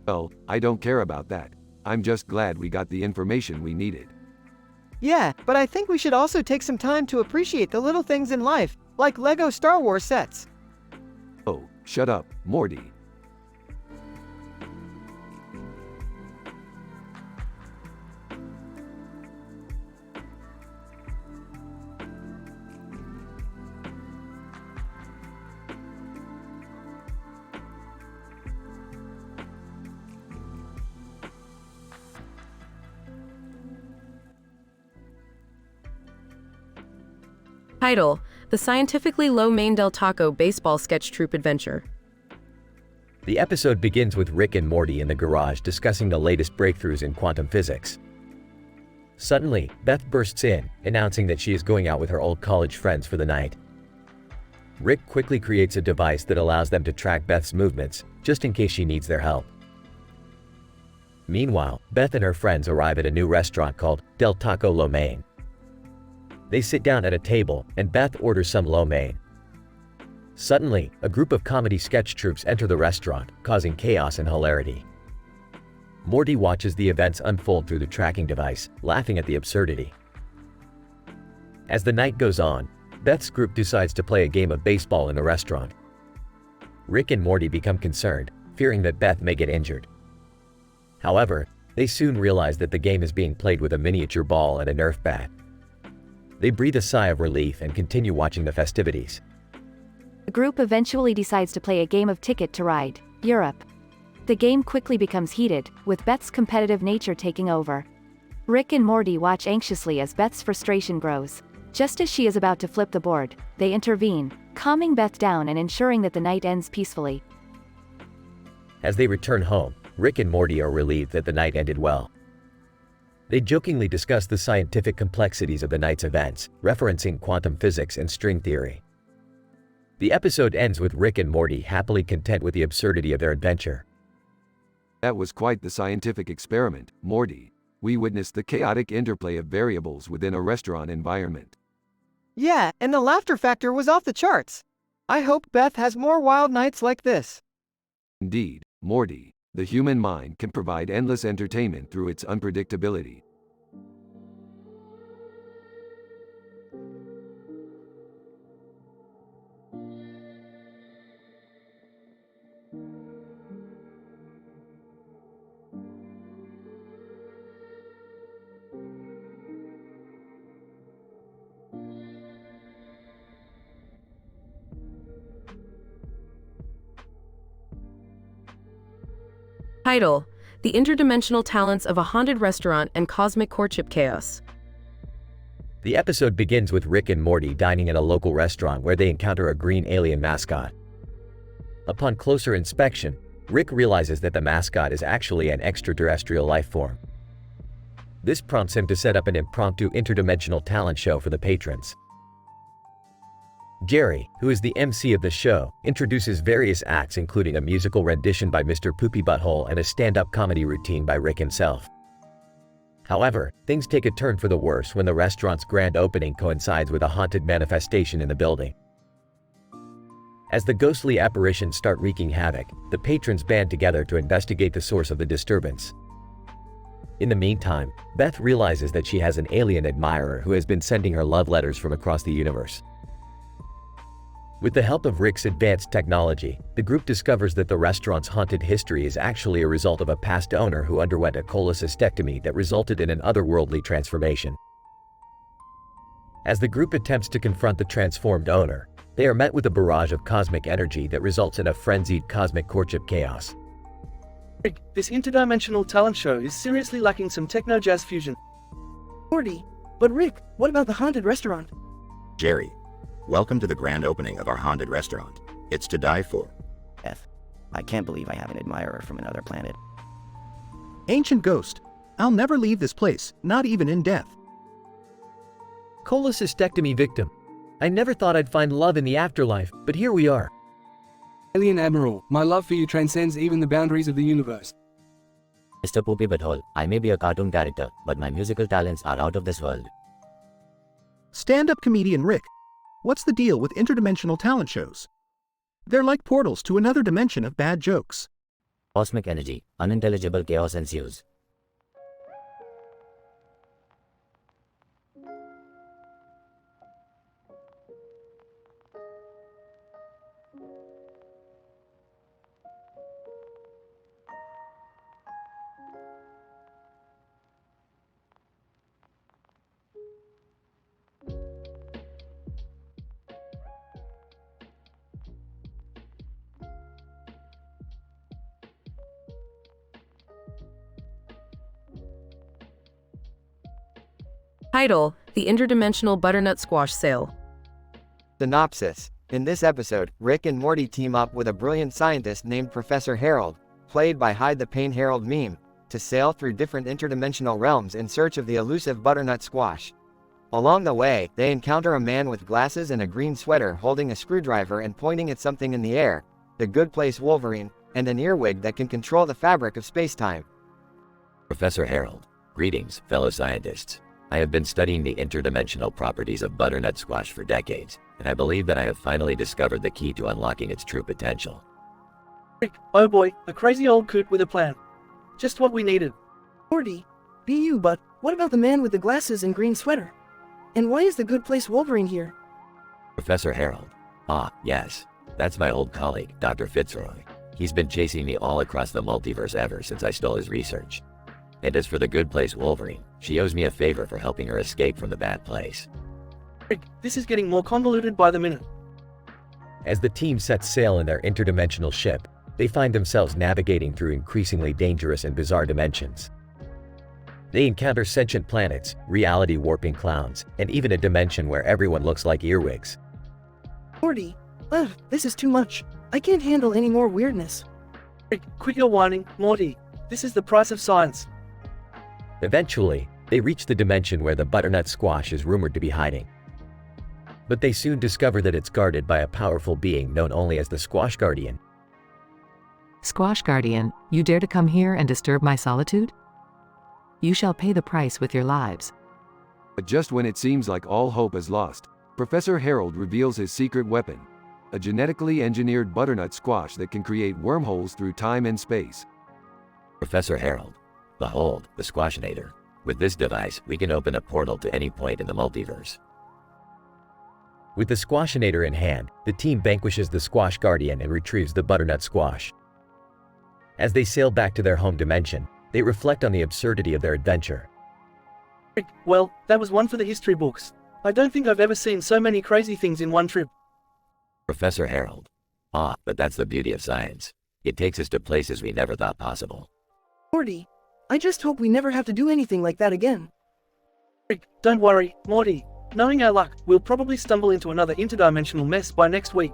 Well, I don't care about that. I'm just glad we got the information we needed. Yeah, but I think we should also take some time to appreciate the little things in life, like Lego Star Wars sets. Oh, shut up, Morty. Title: The Scientifically Lo Mein del Taco Baseball Sketch Troupe Adventure. The episode begins with Rick and Morty in the garage discussing the latest breakthroughs in quantum physics. Suddenly, Beth bursts in, announcing that she is going out with her old college friends for the night. Rick quickly creates a device that allows them to track Beth's movements, just in case she needs their help. Meanwhile, Beth and her friends arrive at a new restaurant called Del Taco Lo Mein. They sit down at a table, and Beth orders some lo mein. Suddenly, a group of comedy sketch troupes enter the restaurant, causing chaos and hilarity. Morty watches the events unfold through the tracking device, laughing at the absurdity. As the night goes on, Beth's group decides to play a game of baseball in the restaurant. Rick and Morty become concerned, fearing that Beth may get injured. However, they soon realize that the game is being played with a miniature ball and a Nerf bat. They breathe a sigh of relief and continue watching the festivities. The group eventually decides to play a game of Ticket to Ride, Europe. The game quickly becomes heated, with Beth's competitive nature taking over. Rick and Morty watch anxiously as Beth's frustration grows. Just as she is about to flip the board, they intervene, calming Beth down and ensuring that the night ends peacefully. As they return home, Rick and Morty are relieved that the night ended well. They jokingly discuss the scientific complexities of the night's events, referencing quantum physics and string theory. The episode ends with Rick and Morty happily content with the absurdity of their adventure. That was quite the scientific experiment, Morty. We witnessed the chaotic interplay of variables within a restaurant environment. Yeah, and the laughter factor was off the charts. I hope Beth has more wild nights like this. Indeed, Morty. The human mind can provide endless entertainment through its unpredictability. Title: the interdimensional talents of a haunted restaurant and cosmic courtship chaos. The episode begins with Rick and Morty dining at a local restaurant where they encounter a green alien mascot. Upon closer inspection, Rick realizes that the mascot is actually an extraterrestrial life form. This prompts him to set up an impromptu interdimensional talent show for the patrons. Jerry, who is the MC of the show, introduces various acts including a musical rendition by Mr. Poopy Butthole and a stand-up comedy routine by Rick himself. However, things take a turn for the worse when the restaurant's grand opening coincides with a haunted manifestation in the building. As the ghostly apparitions start wreaking havoc, the patrons band together to investigate the source of the disturbance. In the meantime, Beth realizes that she has an alien admirer who has been sending her love letters from across the universe. With the help of Rick's advanced technology, the group discovers that the restaurant's haunted history is actually a result of a past owner who underwent a cholecystectomy that resulted in an otherworldly transformation. As the group attempts to confront the transformed owner, they are met with a barrage of cosmic energy that results in a frenzied cosmic courtship chaos. Rick, this interdimensional talent show is seriously lacking some techno-jazz fusion. Morty, but Rick, what about the haunted restaurant? Jerry, welcome to the grand opening of our haunted restaurant. It's to die for. Beth, I can't believe I have an admirer from another planet. Ancient ghost, I'll never leave this place, not even in death. Cholecystectomy victim. I never thought I'd find love in the afterlife, but here we are. Alien Admiral, my love for you transcends even the boundaries of the universe. Mr. Poopy Butthole, I may be a cartoon character, but my musical talents are out of this world. Stand-up comedian Rick, what's the deal with interdimensional talent shows? They're like portals to another dimension of bad jokes. Cosmic energy, unintelligible chaos ensues. Title: The Interdimensional Butternut Squash Sale. Synopsis. In this episode, Rick and Morty team up with a brilliant scientist named Professor Harold, played by Hide the Pain Harold Meme, to sail through different interdimensional realms in search of the elusive butternut squash. Along the way, they encounter a man with glasses and a green sweater holding a screwdriver and pointing at something in the air, the Good Place Wolverine, and an earwig that can control the fabric of space-time. Professor Harold, greetings, fellow scientists. I have been studying the interdimensional properties of butternut squash for decades, and I believe that I have finally discovered the key to unlocking its true potential. Rick, oh boy, a crazy old coot with a plan. Just what we needed. Morty, be you, but what about the man with the glasses and green sweater? And why is the Good Place Wolverine here? Professor Harold. Ah, yes. That's my old colleague, Dr. Fitzroy. He's been chasing me all across the multiverse ever since I stole his research. And as for the Good Place Wolverine, she owes me a favor for helping her escape from the bad place. Rick, this is getting more convoluted by the minute. As the team sets sail in their interdimensional ship, they find themselves navigating through increasingly dangerous and bizarre dimensions. They encounter sentient planets, reality-warping clowns, and even a dimension where everyone looks like earwigs. Morty, this is too much. I can't handle any more weirdness. Rick, quit your whining, Morty. This is the price of science. Eventually, they reach the dimension where the butternut squash is rumored to be hiding. But they soon discover that it's guarded by a powerful being known only as the Squash Guardian. Squash Guardian, you dare to come here and disturb my solitude? You shall pay the price with your lives. But just when it seems like all hope is lost, Professor Harold reveals his secret weapon, a genetically engineered butternut squash that can create wormholes through time and space. Professor Harold, behold, the Squashinator. With this device, we can open a portal to any point in the multiverse. With the Squashinator in hand, the team vanquishes the Squash Guardian and retrieves the butternut squash. As they sail back to their home dimension, they reflect on the absurdity of their adventure. Rick, well, that was one for the history books. I don't think I've ever seen so many crazy things in one trip. Professor Harold. Ah, but that's the beauty of science. It takes us to places we never thought possible. Morty, I just hope we never have to do anything like that again. Rick, don't worry, Morty. Knowing our luck, we'll probably stumble into another interdimensional mess by next week.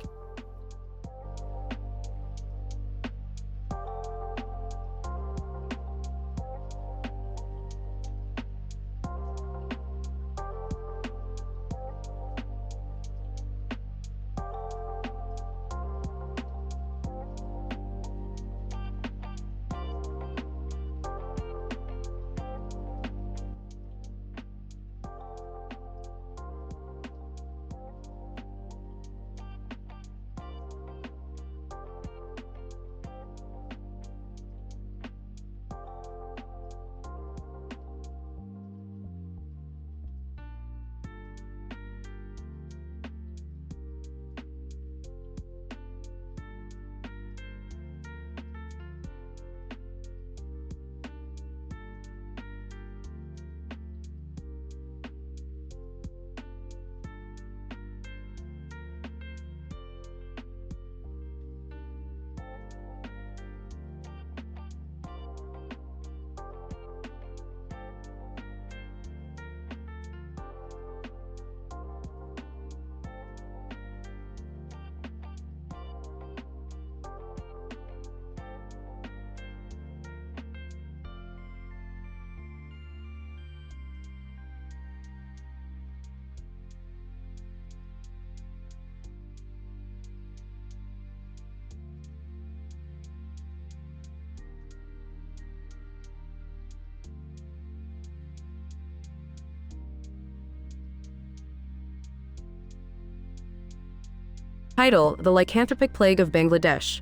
Title: The Lycanthropic Plague of Bangladesh.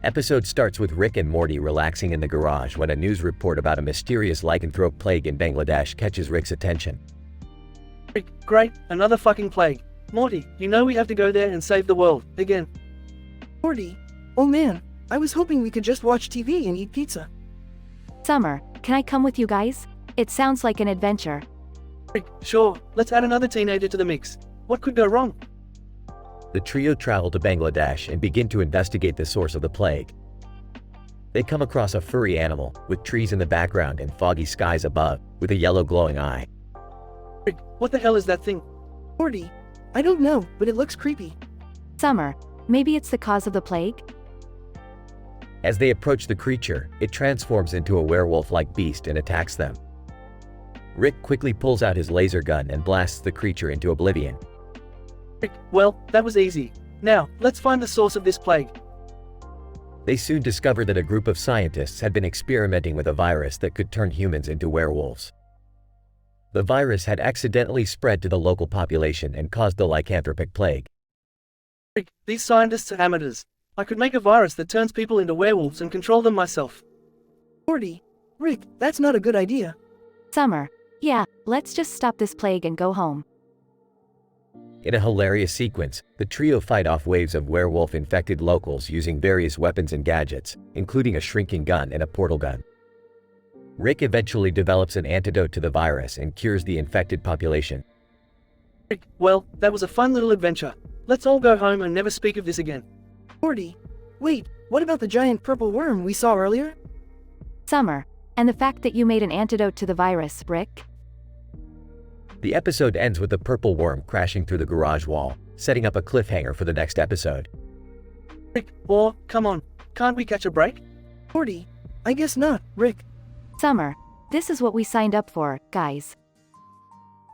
Episode starts with Rick and Morty relaxing in the garage when a news report about a mysterious lycanthrope plague in Bangladesh catches Rick's attention. Rick, great, another fucking plague. Morty, you know we have to go there and save the world, again. Morty, oh man, I was hoping we could just watch TV and eat pizza. Summer, can I come with you guys? It sounds like an adventure. Rick, sure, let's add another teenager to the mix. What could go wrong? The trio travel to Bangladesh and begin to investigate the source of the plague. They come across a furry animal, with trees in the background and foggy skies above, with a yellow glowing eye. Rick, what the hell is that thing? Morty, I don't know, but it looks creepy. Summer, maybe it's the cause of the plague? As they approach the creature, it transforms into a werewolf-like beast and attacks them. Rick quickly pulls out his laser gun and blasts the creature into oblivion. Rick, well, that was easy. Now, let's find the source of this plague. They soon discover that a group of scientists had been experimenting with a virus that could turn humans into werewolves. The virus had accidentally spread to the local population and caused the lycanthropic plague. Rick, these scientists are amateurs. I could make a virus that turns people into werewolves and control them myself. Morty, Rick, that's not a good idea. Summer, yeah, let's just stop this plague and go home. In a hilarious sequence, the trio fight off waves of werewolf-infected locals using various weapons and gadgets, including a shrinking gun and a portal gun. Rick eventually develops an antidote to the virus and cures the infected population. Rick, well, that was a fun little adventure. Let's all go home and never speak of this again. Morty, wait, what about the giant purple worm we saw earlier? Summer, and the fact that you made an antidote to the virus, Rick? The episode ends with the purple worm crashing through the garage wall, setting up a cliffhanger for the next episode. Rick, or, come on, can't we catch a break? Morty, I guess not, Rick. Summer, this is what we signed up for, guys.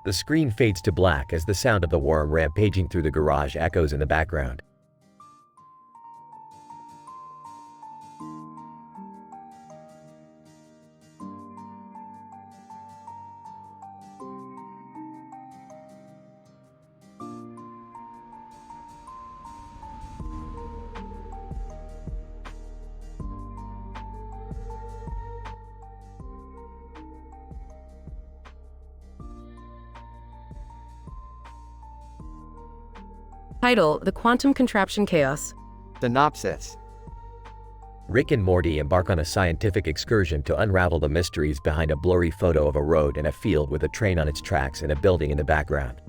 The screen fades to black as the sound of the worm rampaging through the garage echoes in the background. Title: The Quantum Contraption Chaos. Synopsis. Rick and Morty embark on a scientific excursion to unravel the mysteries behind a blurry photo of a road and a field with a train on its tracks and a building in the background.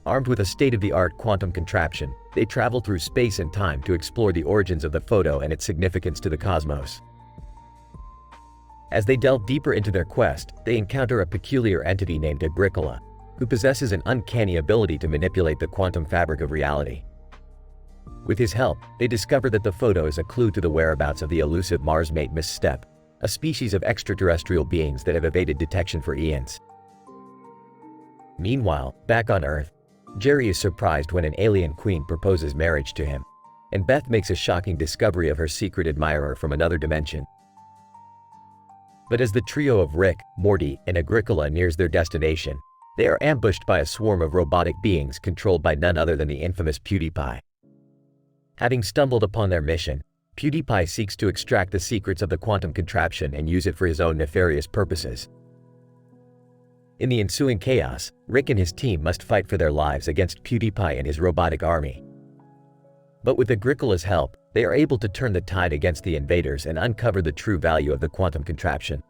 Armed with a state-of-the-art quantum contraption, they travel through space and time to explore the origins of the photo and its significance to the cosmos. As they delve deeper into their quest, they encounter a peculiar entity named Agricola, who possesses an uncanny ability to manipulate the quantum fabric of reality. With his help, they discover that the photo is a clue to the whereabouts of the elusive Mars mate Misstep, a species of extraterrestrial beings that have evaded detection for eons. Meanwhile, back on Earth, Jerry is surprised when an alien queen proposes marriage to him, and Beth makes a shocking discovery of her secret admirer from another dimension. But as the trio of Rick, Morty, and Agricola nears their destination, they are ambushed by a swarm of robotic beings controlled by none other than the infamous PewDiePie. Having stumbled upon their mission, PewDiePie seeks to extract the secrets of the quantum contraption and use it for his own nefarious purposes. In the ensuing chaos, Rick and his team must fight for their lives against PewDiePie and his robotic army. But with Agricola's help, they are able to turn the tide against the invaders and uncover the true value of the quantum contraption.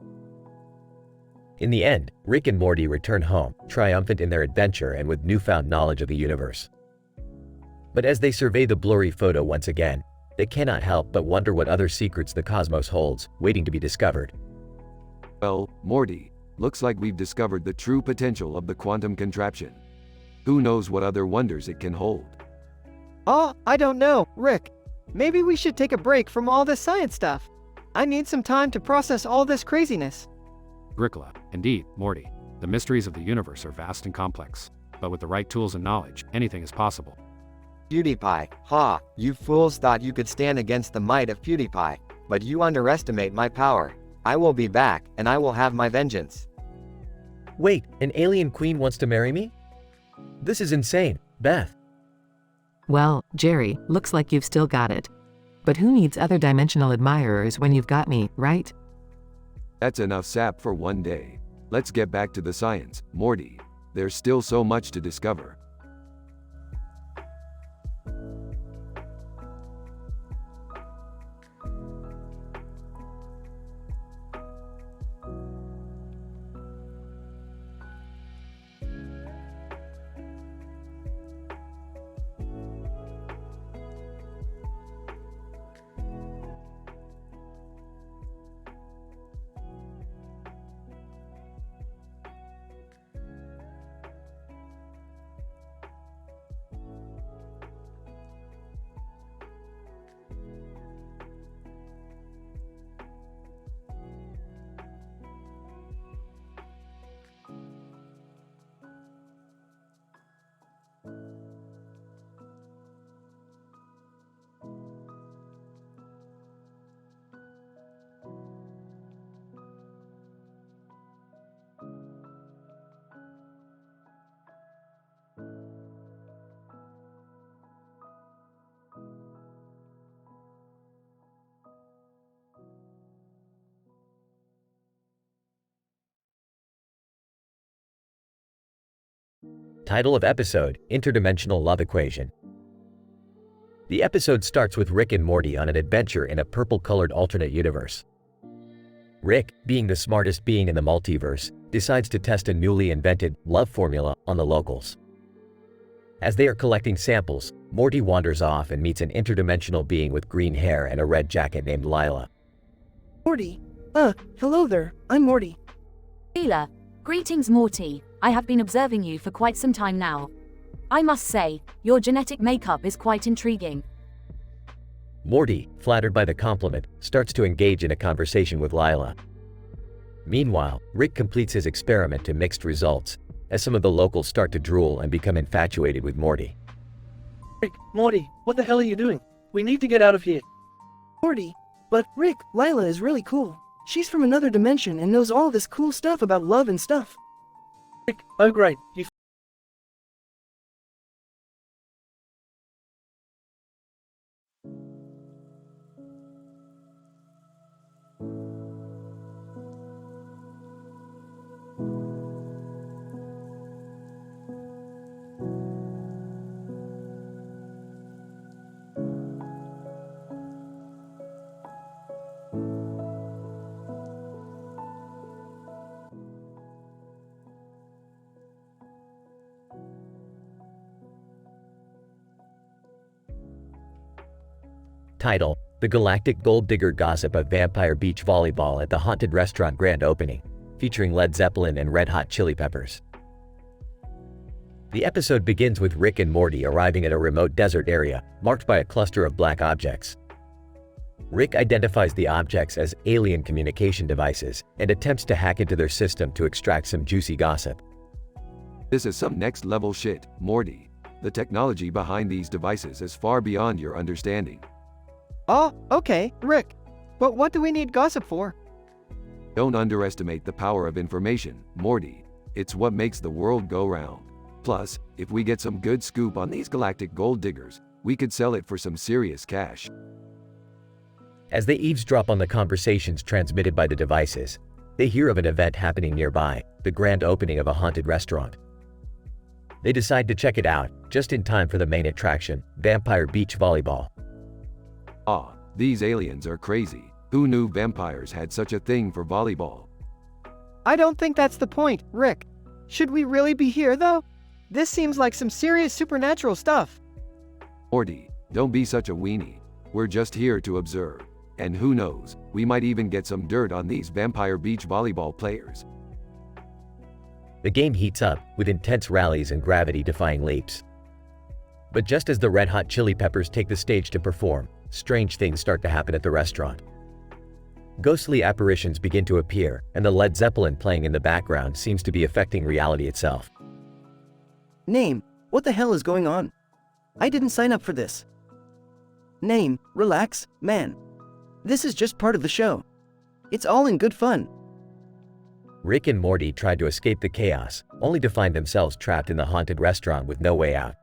In the end, Rick and Morty return home, triumphant in their adventure and with newfound knowledge of the universe. But as they survey the blurry photo once again, they cannot help but wonder what other secrets the cosmos holds, waiting to be discovered. Well, Morty, looks like we've discovered the true potential of the quantum contraption. Who knows what other wonders it can hold? Oh, I don't know, Rick. Maybe we should take a break from all this science stuff. I need some time to process all this craziness. Agricola, indeed, Morty. The mysteries of the universe are vast and complex, but with the right tools and knowledge, anything is possible. PewDiePie, ha, you fools thought you could stand against the might of PewDiePie, but you underestimate my power. I will be back, and I will have my vengeance. Wait, an alien queen wants to marry me? This is insane, Beth. Well, Jerry, looks like you've still got it. But who needs other dimensional admirers when you've got me, right? That's enough sap for one day. Let's get back to the science, Morty. There's still so much to discover. Title of episode: Interdimensional Love Equation. The episode starts with Rick and Morty on an adventure in a purple-colored alternate universe. Rick, being the smartest being in the multiverse, decides to test a newly invented love formula on the locals. As they are collecting samples, Morty wanders off and meets an interdimensional being with green hair and a red jacket named Lila. Morty. Hello there, I'm Morty. Lila. Greetings, Morty. I have been observing you for quite some time now. I must say, your genetic makeup is quite intriguing. Morty, flattered by the compliment, starts to engage in a conversation with Lila. Meanwhile, Rick completes his experiment to mixed results, as some of the locals start to drool and become infatuated with Morty. Rick, Morty, what the hell are you doing? We need to get out of here. Morty. But, Rick, Lila is really cool. She's from another dimension and knows all this cool stuff about love and stuff. Rick, oh great, you Title: The galactic gold digger gossip of vampire beach volleyball at the haunted restaurant grand opening, featuring Led Zeppelin and Red Hot Chili Peppers. The episode begins with Rick and Morty arriving at a remote desert area, marked by a cluster of black objects. Rick identifies the objects as alien communication devices and attempts to hack into their system to extract some juicy gossip. This is some next-level shit, Morty. The technology behind these devices is far beyond your understanding. Oh, okay, Rick. But what do we need gossip for? Don't underestimate the power of information, Morty. It's what makes the world go round. Plus, if we get some good scoop on these galactic gold diggers, we could sell it for some serious cash. As they eavesdrop on the conversations transmitted by the devices, they hear of an event happening nearby, the grand opening of a haunted restaurant. They decide to check it out, just in time for the main attraction, Vampire Beach Volleyball. Ah, these aliens are crazy. Who knew vampires had such a thing for volleyball? I don't think that's the point, Rick. Should we really be here, though? This seems like some serious supernatural stuff. Morty, don't be such a weenie. We're just here to observe. And who knows, we might even get some dirt on these Vampire Beach volleyball players. The game heats up, with intense rallies and gravity-defying leaps. But just as the Red Hot Chili Peppers take the stage to perform, strange things start to happen at the restaurant. Ghostly apparitions begin to appear, and the Led Zeppelin playing in the background seems to be affecting reality itself. Name, what the hell is going on? I didn't sign up for this. Name, relax, man. This is just part of the show. It's all in good fun. Rick and Morty try to escape the chaos, only to find themselves trapped in the haunted restaurant with no way out.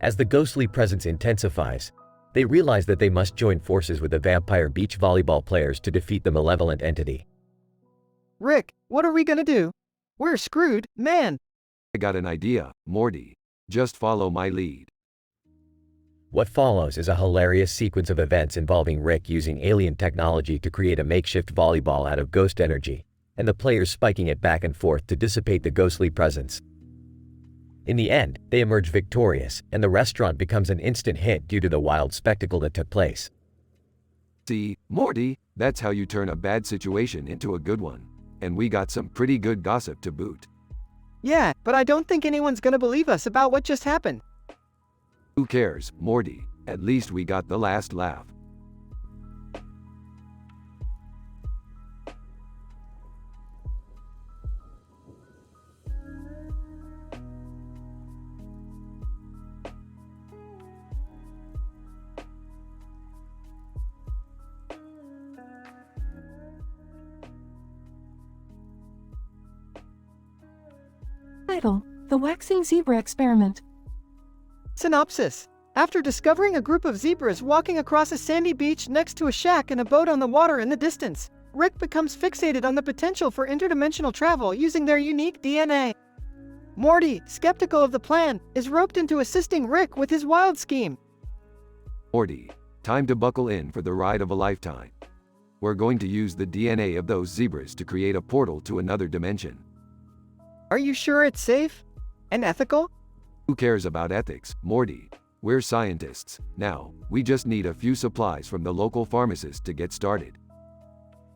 As the ghostly presence intensifies, they realize that they must join forces with the Vampire Beach volleyball players to defeat the malevolent entity. Rick, what are we gonna do? We're screwed, man. I got an idea, Morty. Just follow my lead. What follows is a hilarious sequence of events involving Rick using alien technology to create a makeshift volleyball out of ghost energy, and the players spiking it back and forth to dissipate the ghostly presence. In the end, they emerge victorious, and the restaurant becomes an instant hit due to the wild spectacle that took place. See, Morty, that's how you turn a bad situation into a good one. And we got some pretty good gossip to boot. Yeah, but I don't think anyone's gonna believe us about what just happened. Who cares, Morty? At least we got the last laugh. Title: The Waxing Zebra Experiment. Synopsis. After discovering a group of zebras walking across a sandy beach next to a shack and a boat on the water in the distance, Rick becomes fixated on the potential for interdimensional travel using their unique DNA. Morty, skeptical of the plan, is roped into assisting Rick with his wild scheme. Morty, time to buckle in for the ride of a lifetime. We're going to use the DNA of those zebras to create a portal to another dimension. Are you sure it's safe and ethical? Who cares about ethics, Morty? We're scientists. Now, we just need a few supplies from the local pharmacist to get started.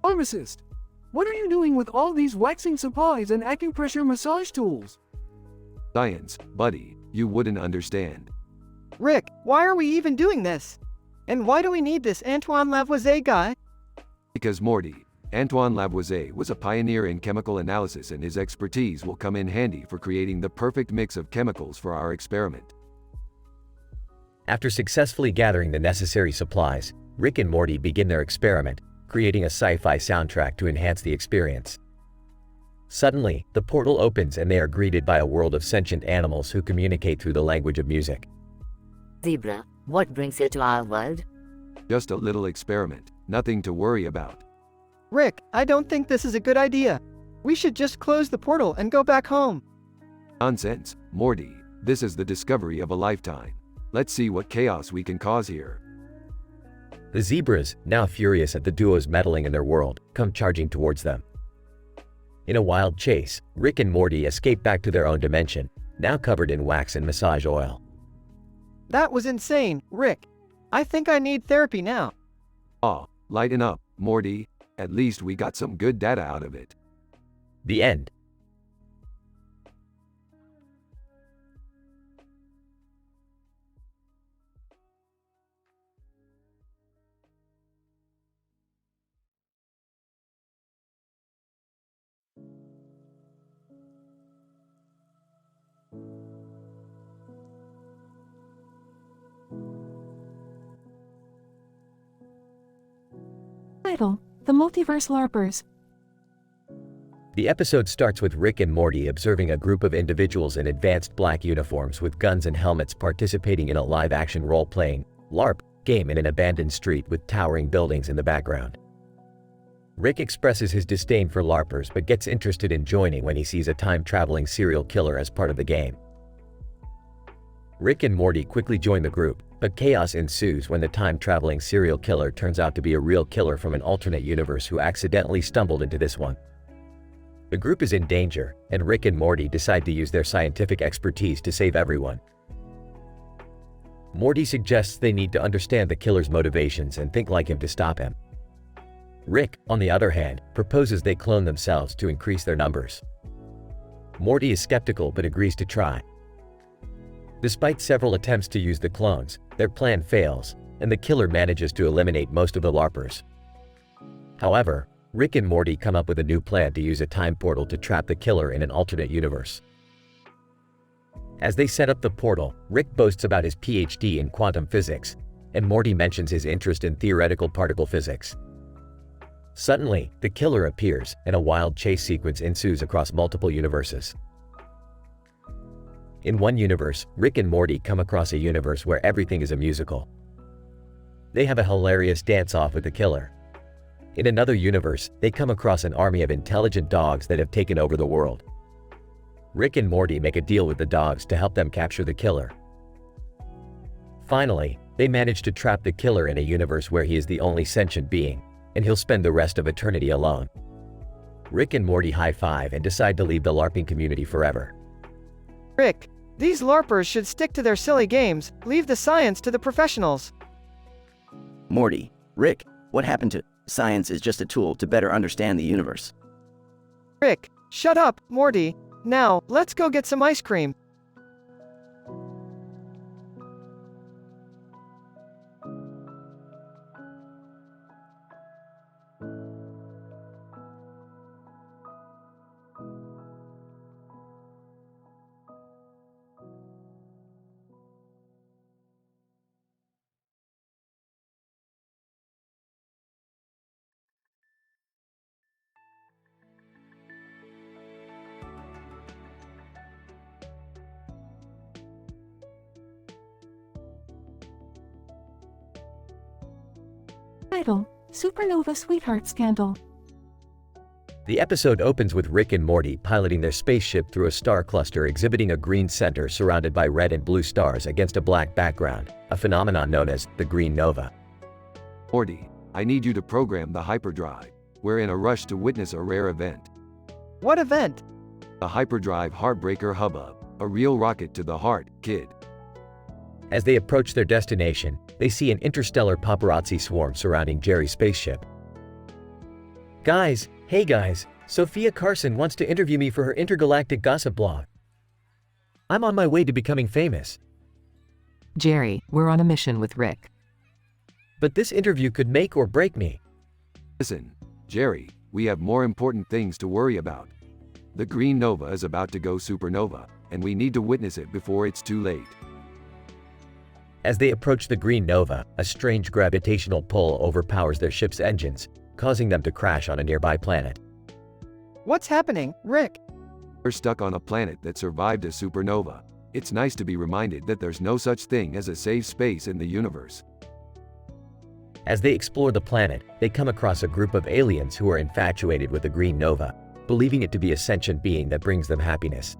Pharmacist, what are you doing with all these waxing supplies and acupressure massage tools? Science, buddy, you wouldn't understand. Rick, why are we even doing this? And why do we need this Antoine Lavoisier guy? Because Morty, Antoine Lavoisier was a pioneer in chemical analysis, and his expertise will come in handy for creating the perfect mix of chemicals for our experiment. After successfully gathering the necessary supplies, Rick and Morty begin their experiment, creating a sci-fi soundtrack to enhance the experience. Suddenly, the portal opens and they are greeted by a world of sentient animals who communicate through the language of music. Zebra, what brings you to our world? Just a little experiment, nothing to worry about. Rick, I don't think this is a good idea. We should just close the portal and go back home. Nonsense, Morty. This is the discovery of a lifetime. Let's see what chaos we can cause here. The zebras, now furious at the duo's meddling in their world, come charging towards them. In a wild chase, Rick and Morty escape back to their own dimension, now covered in wax and massage oil. That was insane, Rick. I think I need therapy now. Aw, lighten up, Morty. At least we got some good data out of it. The end. Title: The Multiverse LARPers. The episode starts with Rick and Morty observing a group of individuals in advanced black uniforms with guns and helmets participating in a live-action role-playing LARP game in an abandoned street with towering buildings in the background. Rick expresses his disdain for LARPers but gets interested in joining when he sees a time-traveling serial killer as part of the game. Rick and Morty quickly join the group, but chaos ensues when the time-traveling serial killer turns out to be a real killer from an alternate universe who accidentally stumbled into this one. The group is in danger, and Rick and Morty decide to use their scientific expertise to save everyone. Morty suggests they need to understand the killer's motivations and think like him to stop him. Rick, on the other hand, proposes they clone themselves to increase their numbers. Morty is skeptical but agrees to try. Despite several attempts to use the clones, their plan fails, and the killer manages to eliminate most of the LARPers. However, Rick and Morty come up with a new plan to use a time portal to trap the killer in an alternate universe. As they set up the portal, Rick boasts about his PhD in quantum physics, and Morty mentions his interest in theoretical particle physics. Suddenly, the killer appears, and a wild chase sequence ensues across multiple universes. In one universe, Rick and Morty come across a universe where everything is a musical. They have a hilarious dance-off with the killer. In another universe, they come across an army of intelligent dogs that have taken over the world. Rick and Morty make a deal with the dogs to help them capture the killer. Finally, they manage to trap the killer in a universe where he is the only sentient being, and he'll spend the rest of eternity alone. Rick and Morty high-five and decide to leave the LARPing community forever. Rick, these LARPers should stick to their silly games, leave the science to the professionals. Morty, Rick, what happened to science is just a tool to better understand the universe? Rick, shut up, Morty. Now, let's go get some ice cream. Title: Supernova Sweetheart Scandal. The episode opens with Rick and Morty piloting their spaceship through a star cluster exhibiting a green center surrounded by red and blue stars against a black background, a phenomenon known as the green nova. Morty, I need you to program the hyperdrive. We're in a rush to witness a rare event. What event? The hyperdrive Heartbreaker Hubbub, a real rocket to the heart, kid. As they approach their destination, they see an interstellar paparazzi swarm surrounding Jerry's spaceship. Guys, hey guys, Sophia Carson wants to interview me for her intergalactic gossip blog. I'm on my way to becoming famous. Jerry, we're on a mission with Rick. But this interview could make or break me. Listen, Jerry, we have more important things to worry about. The green nova is about to go supernova, and we need to witness it before it's too late. As they approach the green nova, a strange gravitational pull overpowers their ship's engines, causing them to crash on a nearby planet. What's happening, Rick? We're stuck on a planet that survived a supernova. It's nice to be reminded that there's no such thing as a safe space in the universe. As they explore the planet, they come across a group of aliens who are infatuated with the green nova, believing it to be a sentient being that brings them happiness.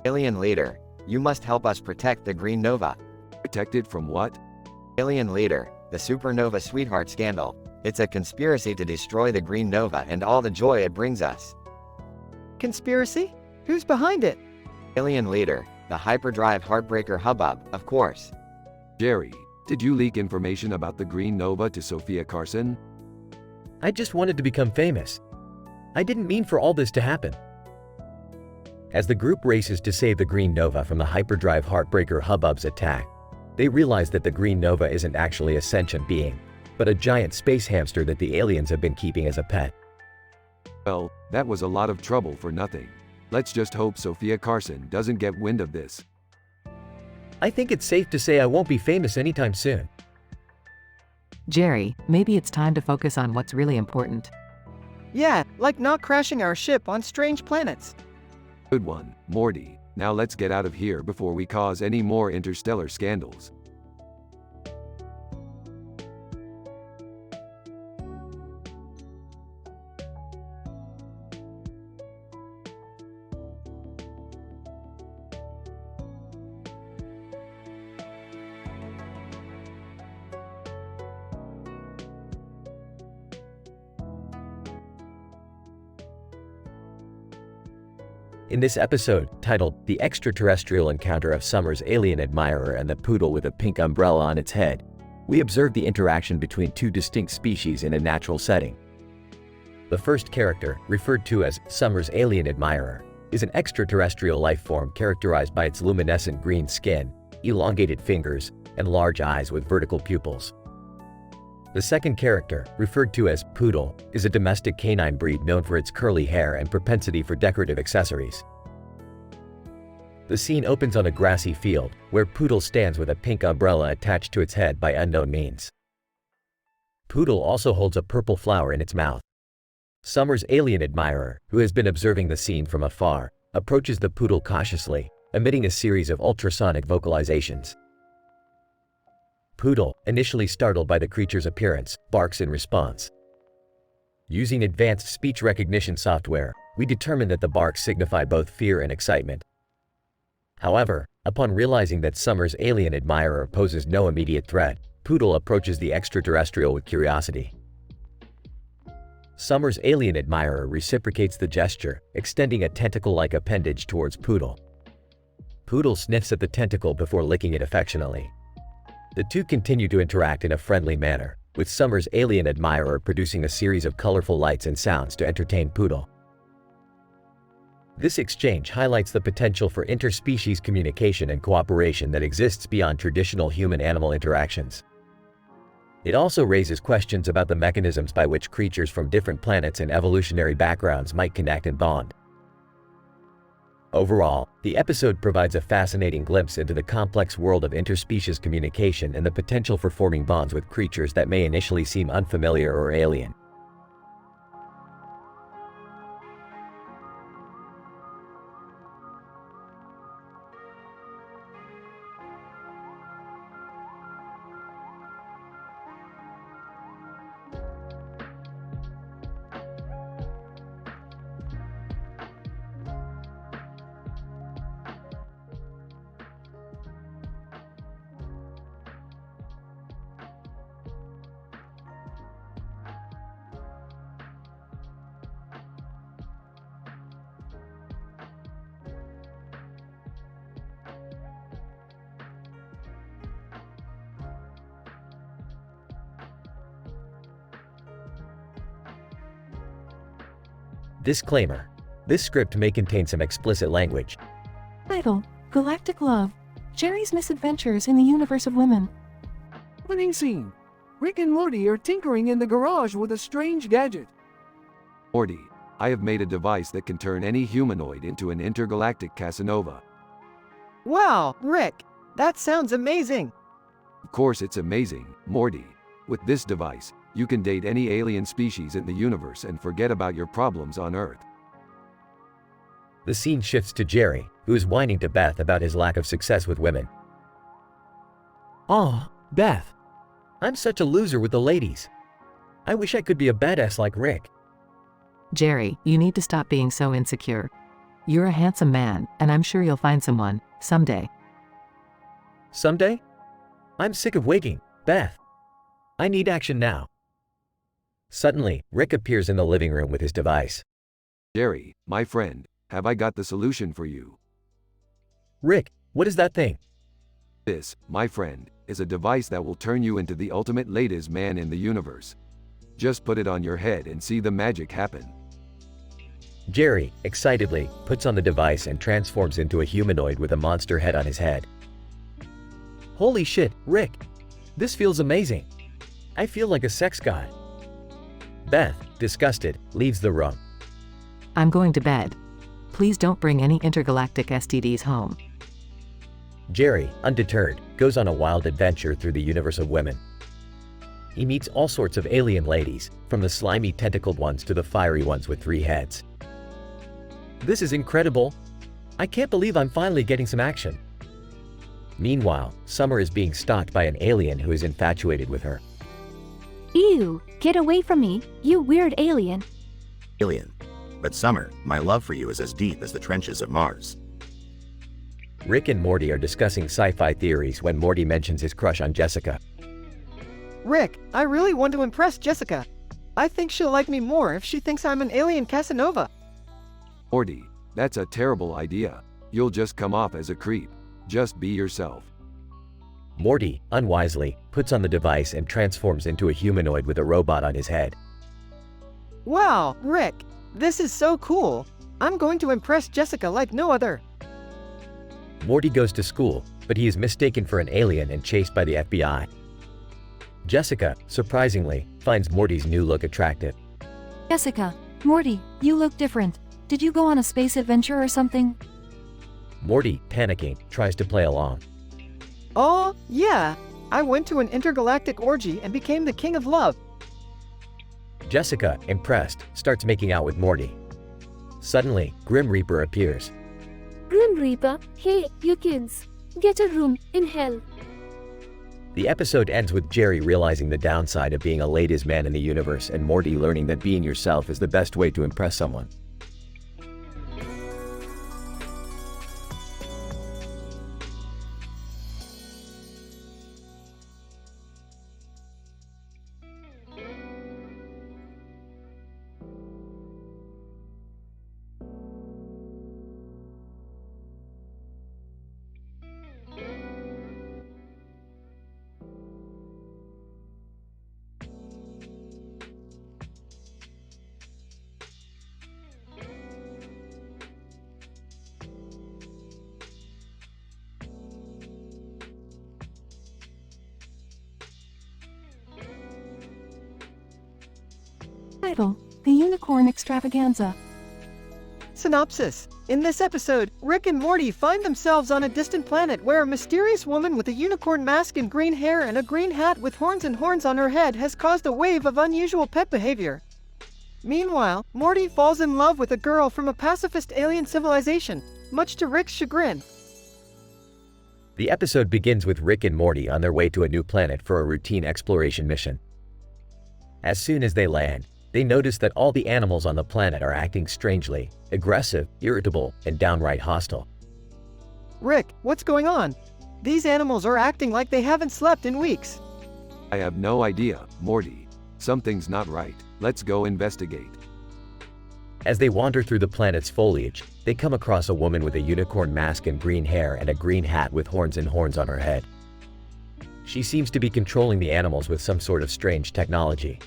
Alien leader, you must help us protect the green nova. Protect it from what? Alien leader, the supernova sweetheart scandal. It's a conspiracy to destroy the green nova and all the joy it brings us. Conspiracy? Who's behind it? Alien leader, the hyperdrive heartbreaker hubbub, of course. Jerry, Did you leak information about the Green Nova to Sophia Carson? I just wanted to become famous. I didn't mean for all this to happen. As the group races to save the Green Nova from the hyperdrive Heartbreaker hubbub's attack, they realize that the Green Nova isn't actually a sentient being, but a giant space hamster that the aliens have been keeping as a pet. Well, that was a lot of trouble for nothing. Let's just hope Sophia Carson doesn't get wind of this. I think it's safe to say I won't be famous anytime soon. Jerry, maybe it's time to focus on what's really important. Yeah, like not crashing our ship on strange planets. Good one, Morty. Now let's get out of here before we cause any more interstellar scandals. In this episode, titled The Extraterrestrial Encounter of Summer's Alien Admirer and the Poodle with a Pink Umbrella on its Head, we observe the interaction between two distinct species in a natural setting. The first character, referred to as Summer's Alien Admirer, is an extraterrestrial life form characterized by its luminescent green skin, elongated fingers, and large eyes with vertical pupils. The second character, referred to as Poodle, is a domestic canine breed known for its curly hair and propensity for decorative accessories. The scene opens on a grassy field, where Poodle stands with a pink umbrella attached to its head by unknown means. Poodle also holds a purple flower in its mouth. Summer's alien admirer, who has been observing the scene from afar, approaches the Poodle cautiously, emitting a series of ultrasonic vocalizations. Poodle, initially startled by the creature's appearance, barks in response. Using advanced speech recognition software, we determine that the barks signify both fear and excitement. However, upon realizing that Summer's alien admirer poses no immediate threat, Poodle approaches the extraterrestrial with curiosity. Summer's alien admirer reciprocates the gesture, extending a tentacle-like appendage towards Poodle. Poodle sniffs at the tentacle before licking it affectionately. The two continue to interact in a friendly manner, with Summer's alien admirer producing a series of colorful lights and sounds to entertain Poodle. This exchange highlights the potential for interspecies communication and cooperation that exists beyond traditional human-animal interactions. It also raises questions about the mechanisms by which creatures from different planets and evolutionary backgrounds might connect and bond. Overall, the episode provides a fascinating glimpse into the complex world of interspecies communication and the potential for forming bonds with creatures that may initially seem unfamiliar or alien. Disclaimer: this script may contain some explicit language. Title: Galactic Love. Jerry's Misadventures in the Universe of Women. Opening scene. Rick and Morty are tinkering in the garage with a strange gadget. Morty, I have made a device that can turn any humanoid into an intergalactic Casanova. Wow, Rick, that sounds amazing. Of course it's amazing, Morty. With this device, you can date any alien species in the universe and forget about your problems on Earth. The scene shifts to Jerry, who is whining to Beth about his lack of success with women. Aw, Beth. I'm such a loser with the ladies. I wish I could be a badass like Rick. Jerry, you need to stop being so insecure. You're a handsome man, and I'm sure you'll find someone, someday. Someday? I'm sick of waiting, Beth. I need action now. Suddenly, Rick appears in the living room with his device. Jerry, my friend, have I got the solution for you? Rick, what is that thing? This, my friend, is a device that will turn you into the ultimate latest man in the universe. Just put it on your head and see the magic happen. Jerry, excitedly, puts on the device and transforms into a humanoid with a monster head on his head. Holy shit, Rick! This feels amazing. I feel like a sex god. Beth, disgusted, leaves the room. I'm going to bed. Please don't bring any intergalactic STDs home. Jerry, undeterred, goes on a wild adventure through the universe of women. He meets all sorts of alien ladies, from the slimy tentacled ones to the fiery ones with 3 heads. This is incredible. I can't believe I'm finally getting some action. Meanwhile, Summer is being stalked by an alien who is infatuated with her. Ew, get away from me, you weird alien. Alien. But Summer, my love for you is as deep as the trenches of Mars. Rick and Morty are discussing sci-fi theories when Morty mentions his crush on Jessica. Rick, I really want to impress Jessica. I think she'll like me more if she thinks I'm an alien Casanova. Morty, that's a terrible idea. You'll just come off as a creep. Just be yourself. Morty, unwisely, puts on the device and transforms into a humanoid with a robot on his head. Wow, Rick, this is so cool. I'm going to impress Jessica like no other. Morty goes to school, but he is mistaken for an alien and chased by the FBI. Jessica, surprisingly, finds Morty's new look attractive. Jessica, Morty, you look different. Did you go on a space adventure or something? Morty, panicking, tries to play along. Oh, yeah. I went to an intergalactic orgy and became the king of love. Jessica, impressed, starts making out with Morty. Suddenly, Grim Reaper appears. Grim Reaper, hey, you kids. Get a room in hell. The episode ends with Jerry realizing the downside of being a latest man in the universe and Morty learning that being yourself is the best way to impress someone. Title: The Unicorn Extravaganza. Synopsis. In this episode, Rick and Morty find themselves on a distant planet where a mysterious woman with a unicorn mask and green hair and a green hat with horns on her head has caused a wave of unusual pet behavior. Meanwhile, Morty falls in love with a girl from a pacifist alien civilization, much to Rick's chagrin. The episode begins with Rick and Morty on their way to a new planet for a routine exploration mission. As soon as they land, they notice that all the animals on the planet are acting strangely, aggressive, irritable, and downright hostile. Rick, what's going on? These animals are acting like they haven't slept in weeks. I have no idea, Morty. Something's not right. Let's go investigate. As they wander through the planet's foliage, they come across a woman with a unicorn mask and green hair and a green hat with horns on her head. She seems to be controlling the animals with some sort of strange technology.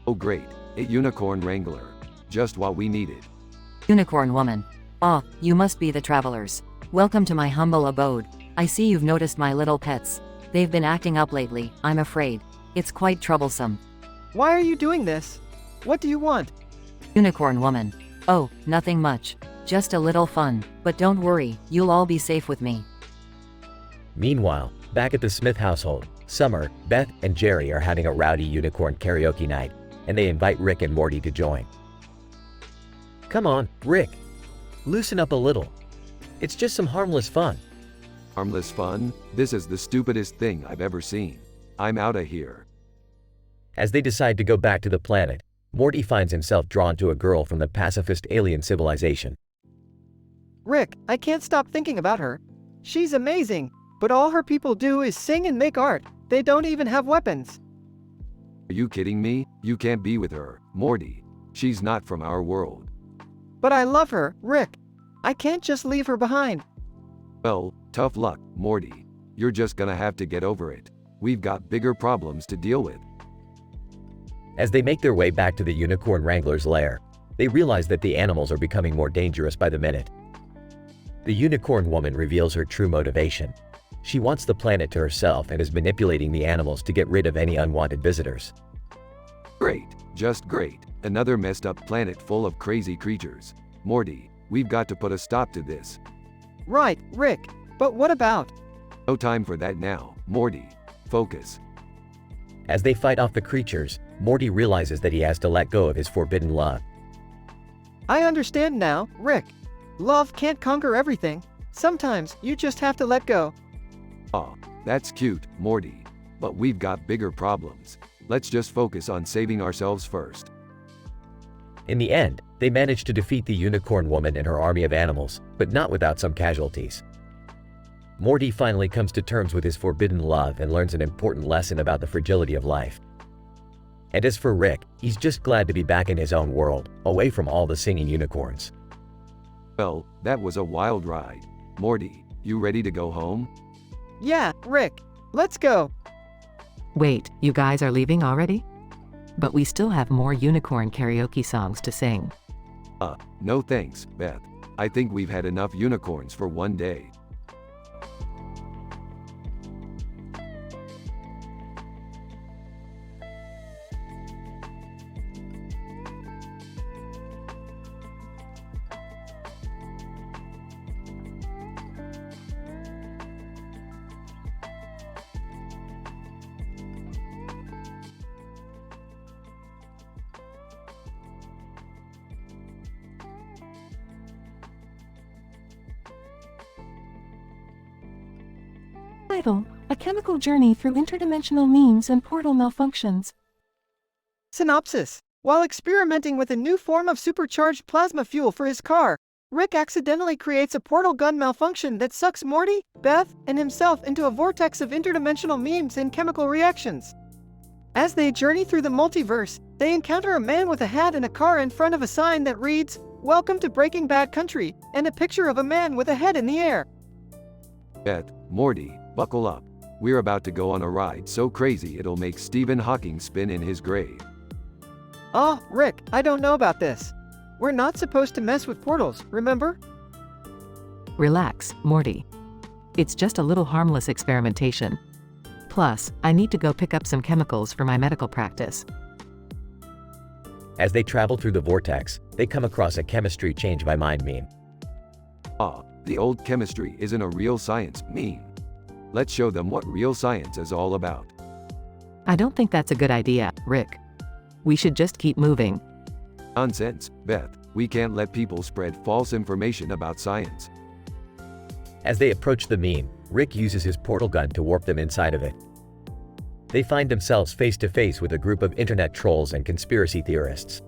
Oh great, a unicorn wrangler. Just what we needed. Unicorn woman. Ah, you must be the travelers. Welcome to my humble abode. I see you've noticed my little pets. They've been acting up lately, I'm afraid. It's quite troublesome. Why are you doing this? What do you want? Unicorn woman. Oh, nothing much. Just a little fun. But don't worry, you'll all be safe with me. Meanwhile, back at the Smith household, Summer, Beth, and Jerry are having a rowdy unicorn karaoke night, and they invite Rick and Morty to join. Come on, Rick. Loosen up a little. It's just some harmless fun. Harmless fun? This is the stupidest thing I've ever seen. I'm outta here. As they decide to go back to the planet, Morty finds himself drawn to a girl from the pacifist alien civilization. Rick, I can't stop thinking about her. She's amazing, but all her people do is sing and make art. They don't even have weapons. Are you kidding me? You can't be with her, Morty. She's not from our world. But I love her, Rick. I can't just leave her behind. Well, tough luck, Morty. You're just gonna have to get over it. We've got bigger problems to deal with. As they make their way back to the unicorn wrangler's lair, they realize that the animals are becoming more dangerous by the minute. The unicorn woman reveals her true motivation. She wants the planet to herself and is manipulating the animals to get rid of any unwanted visitors. Great, just great. Another messed up planet full of crazy creatures. Morty, we've got to put a stop to this. Right, Rick. But what about? No time for that now, Morty. Focus. As they fight off the creatures, Morty realizes that he has to let go of his forbidden love. I understand now, Rick. Love can't conquer everything. Sometimes you just have to let go. Aw, that's cute, Morty. But we've got bigger problems. Let's just focus on saving ourselves first. In the end, they manage to defeat the unicorn woman and her army of animals, but not without some casualties. Morty finally comes to terms with his forbidden love and learns an important lesson about the fragility of life. And as for Rick, he's just glad to be back in his own world, away from all the singing unicorns. Well, that was a wild ride. Morty, you ready to go home? Yeah, Rick. Let's go. Wait, you guys are leaving already? But we still have more unicorn karaoke songs to sing. No thanks, Beth. I think we've had enough unicorns for one day. Title: A Chemical Journey Through Interdimensional Memes and Portal Malfunctions. Synopsis. While experimenting with a new form of supercharged plasma fuel for his car, Rick accidentally creates a portal gun malfunction that sucks Morty, Beth, and himself into a vortex of interdimensional memes and chemical reactions. As they journey through the multiverse, they encounter a man with a hat and a car in front of a sign that reads, "Welcome to Breaking Bad Country," and a picture of a man with a head in the air. Beth, Morty, buckle up. We're about to go on a ride so crazy it'll make Stephen Hawking spin in his grave. Oh, Rick, I don't know about this. We're not supposed to mess with portals, remember? Relax, Morty. It's just a little harmless experimentation. Plus, I need to go pick up some chemicals for my medical practice. As they travel through the vortex, they come across a chemistry change my mind meme. The old chemistry isn't a real science meme. Let's show them what real science is all about. I don't think that's a good idea, Rick. We should just keep moving. Nonsense, Beth. We can't let people spread false information about science. As they approach the meme, Rick uses his portal gun to warp them inside of it. They find themselves face to face with a group of internet trolls and conspiracy theorists.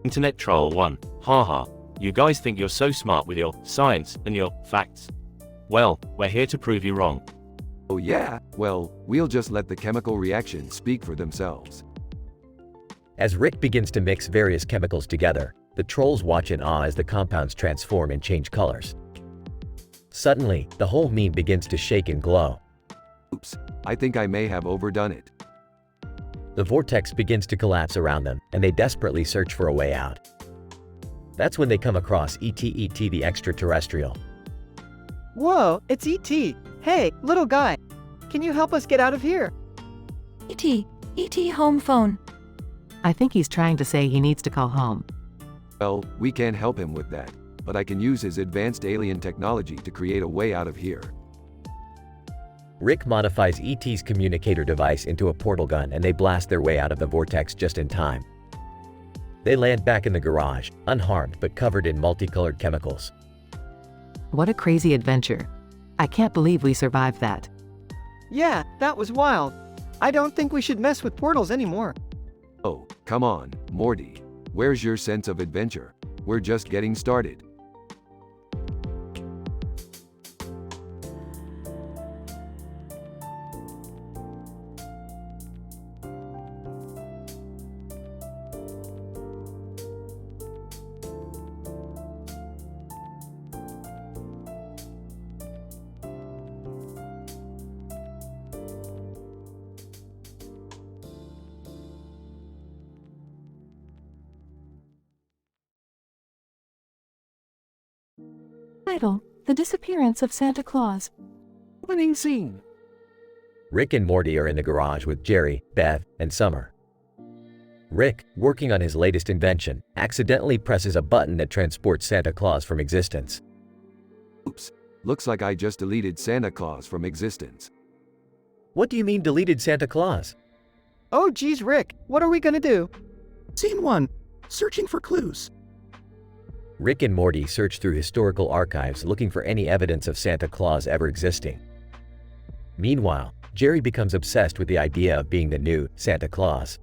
Internet Troll 1. Haha. You guys think you're so smart with your science and your facts. Well, we're here to prove you wrong. Oh yeah? Well, we'll just let the chemical reactions speak for themselves. As Rick begins to mix various chemicals together, the trolls watch in awe as the compounds transform and change colors. Suddenly, the whole meme begins to shake and glow. Oops, I think I may have overdone it. The vortex begins to collapse around them, and they desperately search for a way out. That's when they come across AiTelevision the extraterrestrial. Whoa, it's E.T. Hey, little guy. Can you help us get out of here? E.T. home phone. I think he's trying to say he needs to call home. Well, we can't help him with that, but I can use his advanced alien technology to create a way out of here. Rick modifies E.T.'s communicator device into a portal gun and they blast their way out of the vortex just in time. They land back in the garage, unharmed but covered in multicolored chemicals. What a crazy adventure. I can't believe we survived that. Yeah, that was wild. I don't think we should mess with portals anymore. Oh, come on, Morty. Where's your sense of adventure? We're just getting started. Title: The Disappearance of Santa Claus. Opening scene. Rick and Morty are in the garage with Jerry, Beth, and Summer. Rick, working on his latest invention, accidentally presses a button that transports Santa Claus from existence. Oops. Looks like I just deleted Santa Claus from existence. What do you mean deleted Santa Claus? Oh geez, Rick, what are we gonna do? Scene 1. Searching for clues. Rick and Morty search through historical archives looking for any evidence of Santa Claus ever existing. Meanwhile, Jerry becomes obsessed with the idea of being the new Santa Claus.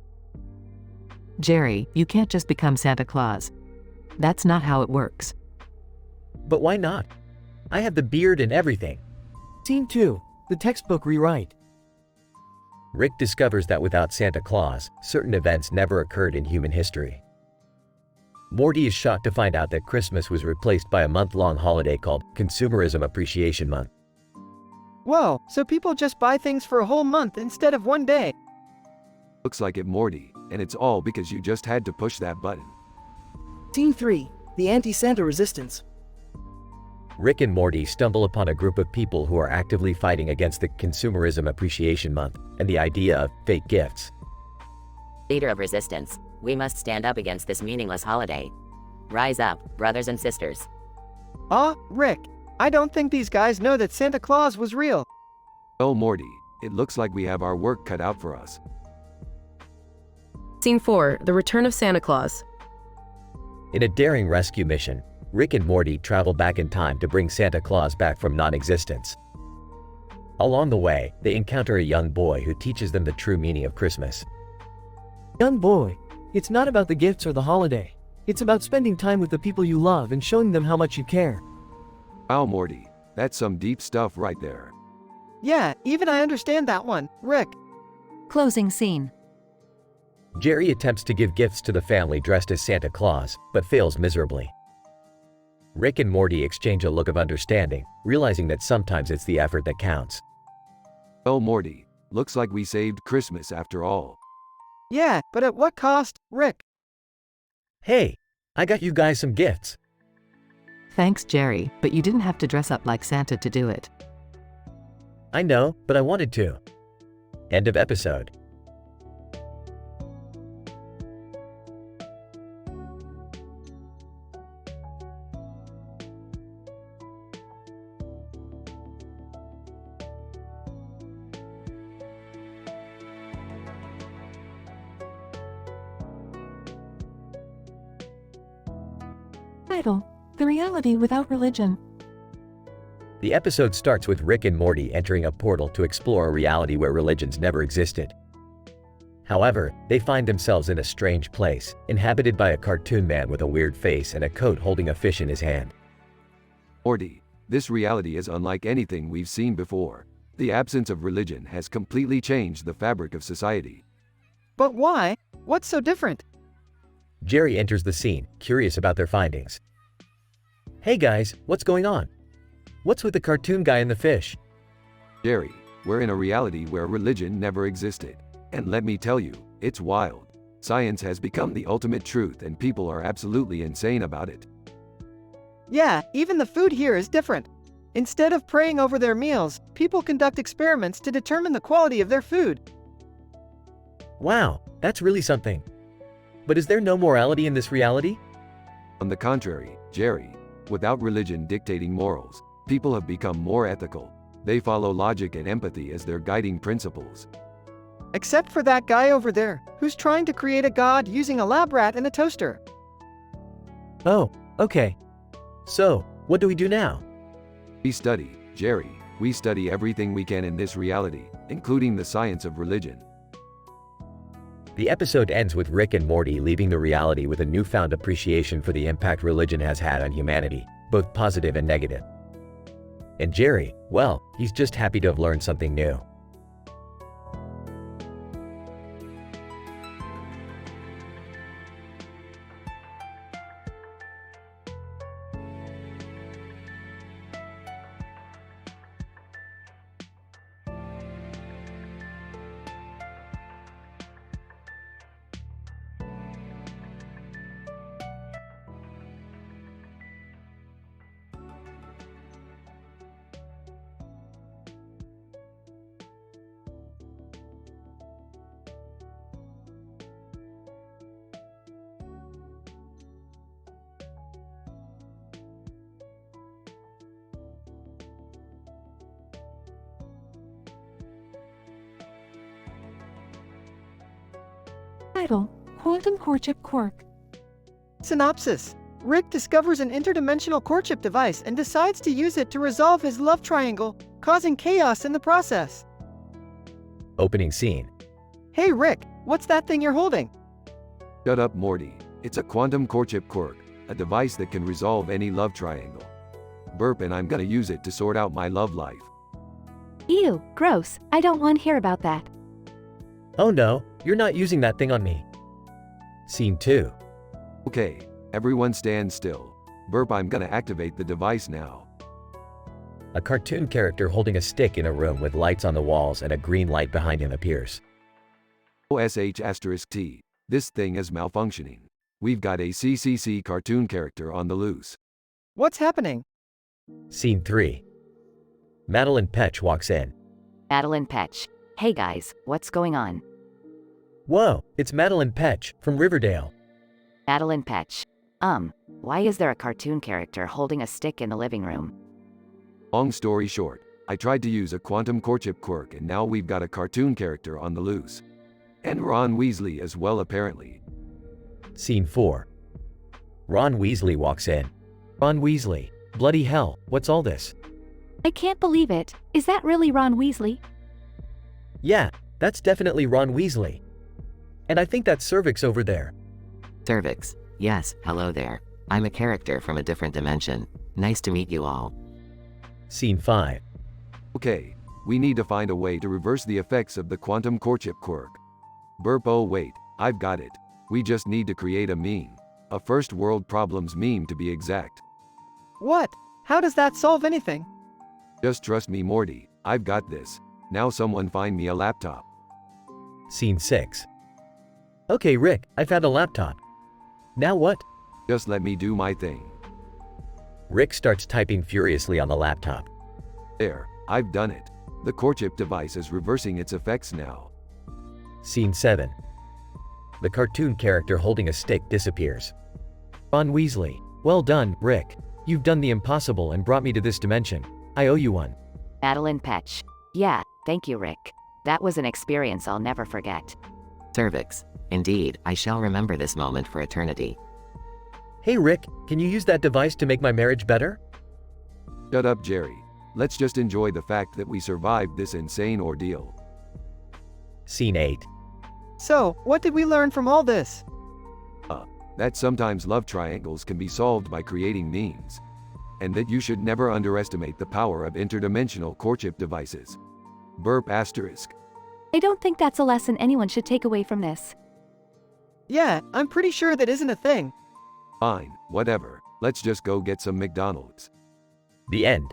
Jerry, you can't just become Santa Claus. That's not how it works. But why not? I have the beard and everything. Scene 2. The textbook rewrite. Rick discovers that without Santa Claus, certain events never occurred in human history. Morty is shocked to find out that Christmas was replaced by a month-long holiday called Consumerism Appreciation Month. Whoa, so people just buy things for a whole month instead of one day. Looks like it, Morty, and it's all because you just had to push that button. Scene 3. The Anti-Santa Resistance. Rick and Morty stumble upon a group of people who are actively fighting against the Consumerism Appreciation Month and the idea of fake gifts. Leader of resistance, we must stand up against this meaningless holiday. Rise up, brothers and sisters. Rick, I don't think these guys know that Santa Claus was real. Well, Morty, it looks like we have our work cut out for us. Scene 4. The Return of Santa Claus. In a daring rescue mission, Rick and Morty travel back in time to bring Santa Claus back from non-existence. Along the way, they encounter a young boy who teaches them the true meaning of Christmas. Young boy, it's not about the gifts or the holiday. It's about spending time with the people you love and showing them how much you care. Wow, Morty, that's some deep stuff right there. Yeah, even I understand that one, Rick. Closing scene. Jerry attempts to give gifts to the family dressed as Santa Claus, but fails miserably. Rick and Morty exchange a look of understanding, realizing that sometimes it's the effort that counts. Well, Morty, looks like we saved Christmas after all. Yeah, but at what cost, Rick? Hey, I got you guys some gifts. Thanks, Jerry, but you didn't have to dress up like Santa to do it. I know, but I wanted to. End of episode. Title: The Reality Without Religion. The episode starts with Rick and Morty entering a portal to explore a reality where religions never existed. However, they find themselves in a strange place, inhabited by a cartoon man with a weird face and a coat holding a fish in his hand. Morty, this reality is unlike anything we've seen before. The absence of religion has completely changed the fabric of society. But why? What's so different? Jerry enters the scene, curious about their findings. Hey guys, what's going on? What's with the cartoon guy and the fish? Jerry, we're in a reality where religion never existed. And let me tell you, it's wild. Science has become the ultimate truth and people are absolutely insane about it. Yeah, even the food here is different. Instead of praying over their meals, people conduct experiments to determine the quality of their food. Wow, that's really something. But is there no morality in this reality? On the contrary, Jerry, without religion dictating morals, people have become more ethical. They follow logic and empathy as their guiding principles. Except for that guy over there, who's trying to create a god using a lab rat and a toaster. Oh, okay. So, what do we do now? We study, Jerry. We study everything we can in this reality, including the science of religion. The episode ends with Rick and Morty leaving the reality with a newfound appreciation for the impact religion has had on humanity, both positive and negative. And Jerry, well, he's just happy to have learned something new. Title: Quantum Courtship Quirk. Synopsis: Rick discovers an interdimensional courtship device and decides to use it to resolve his love triangle, causing chaos in the process. Opening scene. Hey Rick, what's that thing you're holding? Shut up, Morty. It's a quantum courtship quirk, a device that can resolve any love triangle. Burp, and I'm gonna use it to sort out my love life. Ew, gross. I don't want to hear about that. Oh no, you're not using that thing on me. Scene 2. Okay, everyone stand still. Burp, I'm gonna activate the device now. A cartoon character holding a stick in a room with lights on the walls and a green light behind him appears. OSH*T. This thing is malfunctioning. We've got a CCC cartoon character on the loose. What's happening? Scene 3. Madeline Petch walks in. Madeline Petch. Hey guys, what's going on? Whoa, it's Madeline Petch from Riverdale. Madeline Petch. Why is there a cartoon character holding a stick in the living room? Long story short, I tried to use a quantum courtship quirk and now we've got a cartoon character on the loose. And Ron Weasley as well, apparently. Scene 4. Ron Weasley walks in. Ron Weasley. Bloody hell, what's all this? I can't believe it. Is that really Ron Weasley? Yeah, that's definitely Ron Weasley. And I think that's Cervix over there. Cervix. Yes, hello there. I'm a character from a different dimension. Nice to meet you all. Scene 5. Okay, we need to find a way to reverse the effects of the quantum courtship quirk. Burp, oh wait, I've got it. We just need to create a meme. A first world problems meme to be exact. What? How does that solve anything? Just trust me, Morty, I've got this. Now someone find me a laptop. Scene 6. Okay Rick, I found a laptop. Now what? Just let me do my thing. Rick starts typing furiously on the laptop. There, I've done it. The courtship device is reversing its effects now. Scene 7. The cartoon character holding a stick disappears. Ron Weasley. Well done, Rick. You've done the impossible and brought me to this dimension. I owe you one. Madeline Petch. Yeah, thank you, Rick. That was an experience I'll never forget. Cervix. Indeed, I shall remember this moment for eternity. Hey Rick, can you use that device to make my marriage better? Shut up, Jerry. Let's just enjoy the fact that we survived this insane ordeal. Scene 8. So, what did we learn from all this? That sometimes love triangles can be solved by creating memes. And that you should never underestimate the power of interdimensional courtship devices. Burp asterisk. I don't think that's a lesson anyone should take away from this. Yeah, I'm pretty sure that isn't a thing. Fine, whatever. Let's just go get some McDonald's. The end.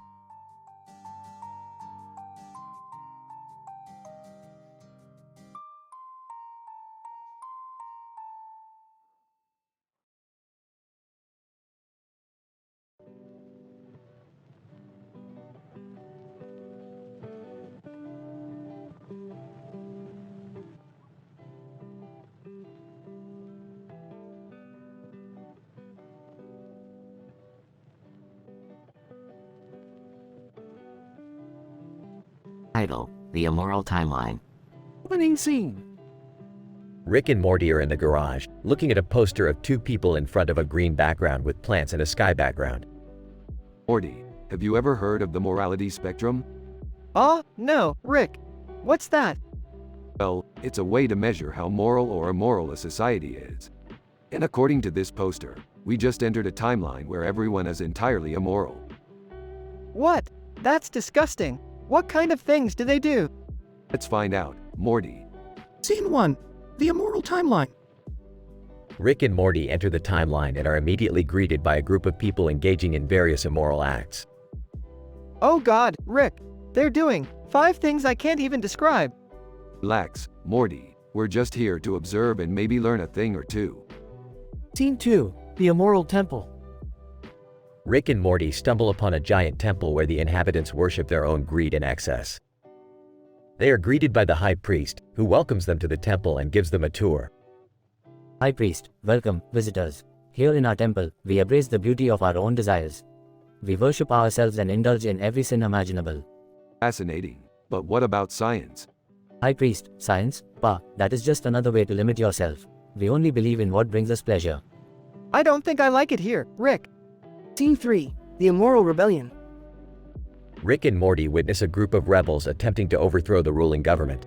Title: The Immoral Timeline. Opening scene. Rick and Morty are in the garage, looking at a poster of two people in front of a green background with plants and a sky background. Morty, have you ever heard of the morality spectrum? No, Rick. What's that? Well, it's a way to measure how moral or immoral a society is. And according to this poster, we just entered a timeline where everyone is entirely immoral. What? That's disgusting. What kind of things do they do? Let's find out, Morty. Scene 1. The Immoral Timeline. Rick and Morty enter the timeline and are immediately greeted by a group of people engaging in various immoral acts. Oh God, Rick. They're doing 5 things I can't even describe. Relax, Morty. We're just here to observe and maybe learn a thing or two. Scene 2. The Immoral Temple. Rick and Morty stumble upon a giant temple where the inhabitants worship their own greed and excess. They are greeted by the High Priest, who welcomes them to the temple and gives them a tour. High Priest, welcome, visitors. Here in our temple, we embrace the beauty of our own desires. We worship ourselves and indulge in every sin imaginable. Fascinating. But what about science? High Priest, science? That is just another way to limit yourself. We only believe in what brings us pleasure. I don't think I like it here, Rick. Scene 3. The Immoral Rebellion. Rick and Morty witness a group of rebels attempting to overthrow the ruling government.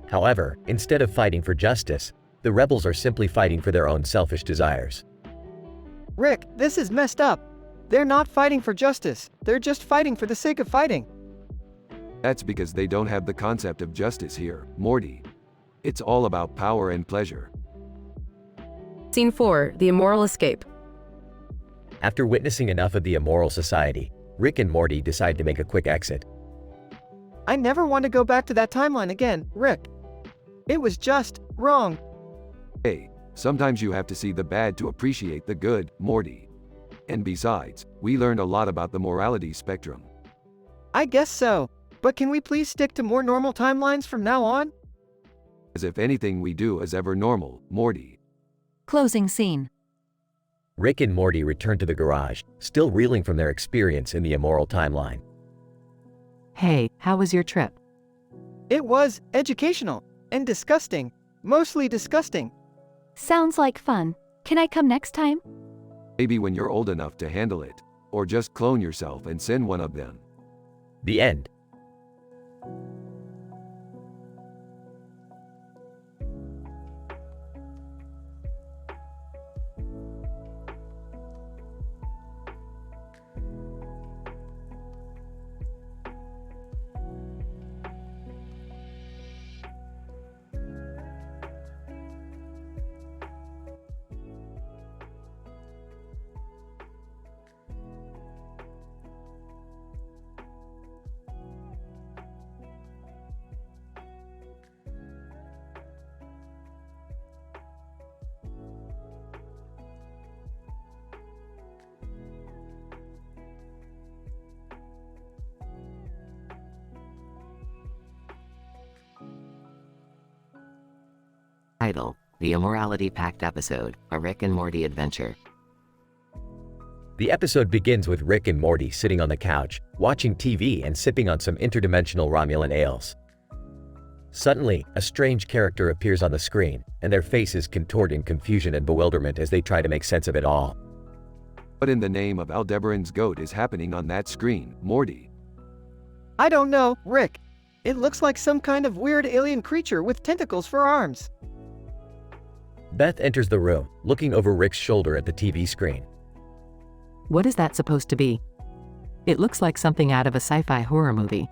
However, instead of fighting for justice, the rebels are simply fighting for their own selfish desires. Rick, this is messed up. They're not fighting for justice, they're just fighting for the sake of fighting. That's because they don't have the concept of justice here, Morty. It's all about power and pleasure. Scene 4. The Immoral Escape. After witnessing enough of the immoral society, Rick and Morty decide to make a quick exit. I never want to go back to that timeline again, Rick. It was just wrong. Hey, sometimes you have to see the bad to appreciate the good, Morty. And besides, we learned a lot about the morality spectrum. I guess so, but can we please stick to more normal timelines from now on? As if anything we do is ever normal, Morty. Closing scene. Rick and Morty return to the garage, still reeling from their experience in the immoral timeline. Hey, how was your trip? It was educational and disgusting. Mostly disgusting. Sounds like fun. Can I come next time? Maybe when you're old enough to handle it. Or just clone yourself and send one of them. The end. Title: The Immorality-Packed Episode, a Rick and Morty Adventure. The episode begins with Rick and Morty sitting on the couch, watching TV and sipping on some interdimensional Romulan ales. Suddenly, a strange character appears on the screen, and their faces contort in confusion and bewilderment as they try to make sense of it all. What in the name of Aldebaran's goat is happening on that screen, Morty? I don't know, Rick. It looks like some kind of weird alien creature with tentacles for arms. Beth enters the room, looking over Rick's shoulder at the TV screen. What is that supposed to be? It looks like something out of a sci-fi horror movie.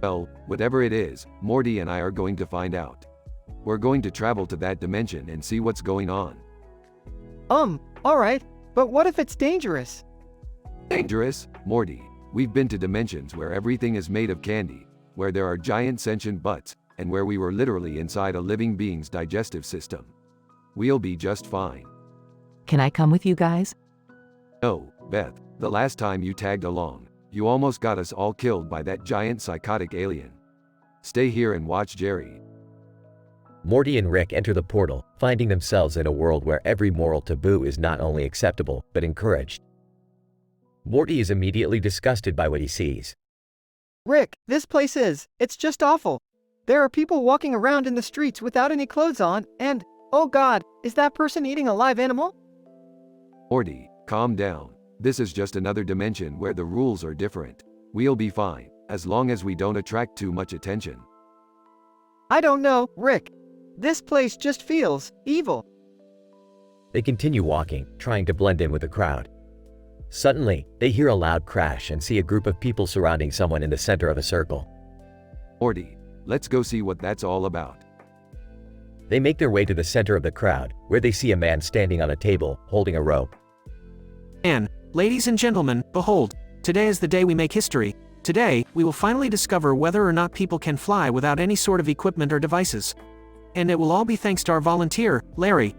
Well, whatever it is, Morty and I are going to find out. We're going to travel to that dimension and see what's going on. Alright, but what if it's dangerous? Dangerous? Morty, we've been to dimensions where everything is made of candy, where there are giant sentient butts, and where we were literally inside a living being's digestive system. We'll be just fine. Can I come with you guys? No, Beth, the last time you tagged along, you almost got us all killed by that giant psychotic alien. Stay here and watch Jerry. Morty and Rick enter the portal, finding themselves in a world where every moral taboo is not only acceptable, but encouraged. Morty is immediately disgusted by what he sees. Rick, this place it's just awful. There are people walking around in the streets without any clothes on, and, oh God, is that person eating a live animal? Morty, calm down. This is just another dimension where the rules are different. We'll be fine, as long as we don't attract too much attention. I don't know, Rick. This place just feels evil. They continue walking, trying to blend in with the crowd. Suddenly, they hear a loud crash and see a group of people surrounding someone in the center of a circle. Morty, let's go see what that's all about. They make their way to the center of the crowd, where they see a man standing on a table, holding a rope. And, ladies and gentlemen, behold, today is the day we make history. Today, we will finally discover whether or not people can fly without any sort of equipment or devices. And it will all be thanks to our volunteer, Larry.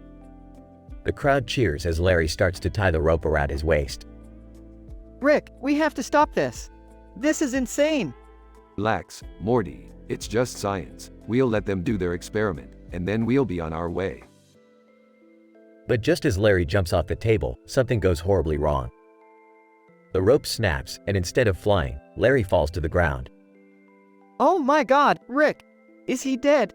The crowd cheers as Larry starts to tie the rope around his waist. Rick, we have to stop this. This is insane. Relax, Morty, it's just science. We'll let them do their experiment, and then we'll be on our way. But just as Larry jumps off the table, something goes horribly wrong. The rope snaps, and instead of flying, Larry falls to the ground. Oh my God, Rick! Is he dead?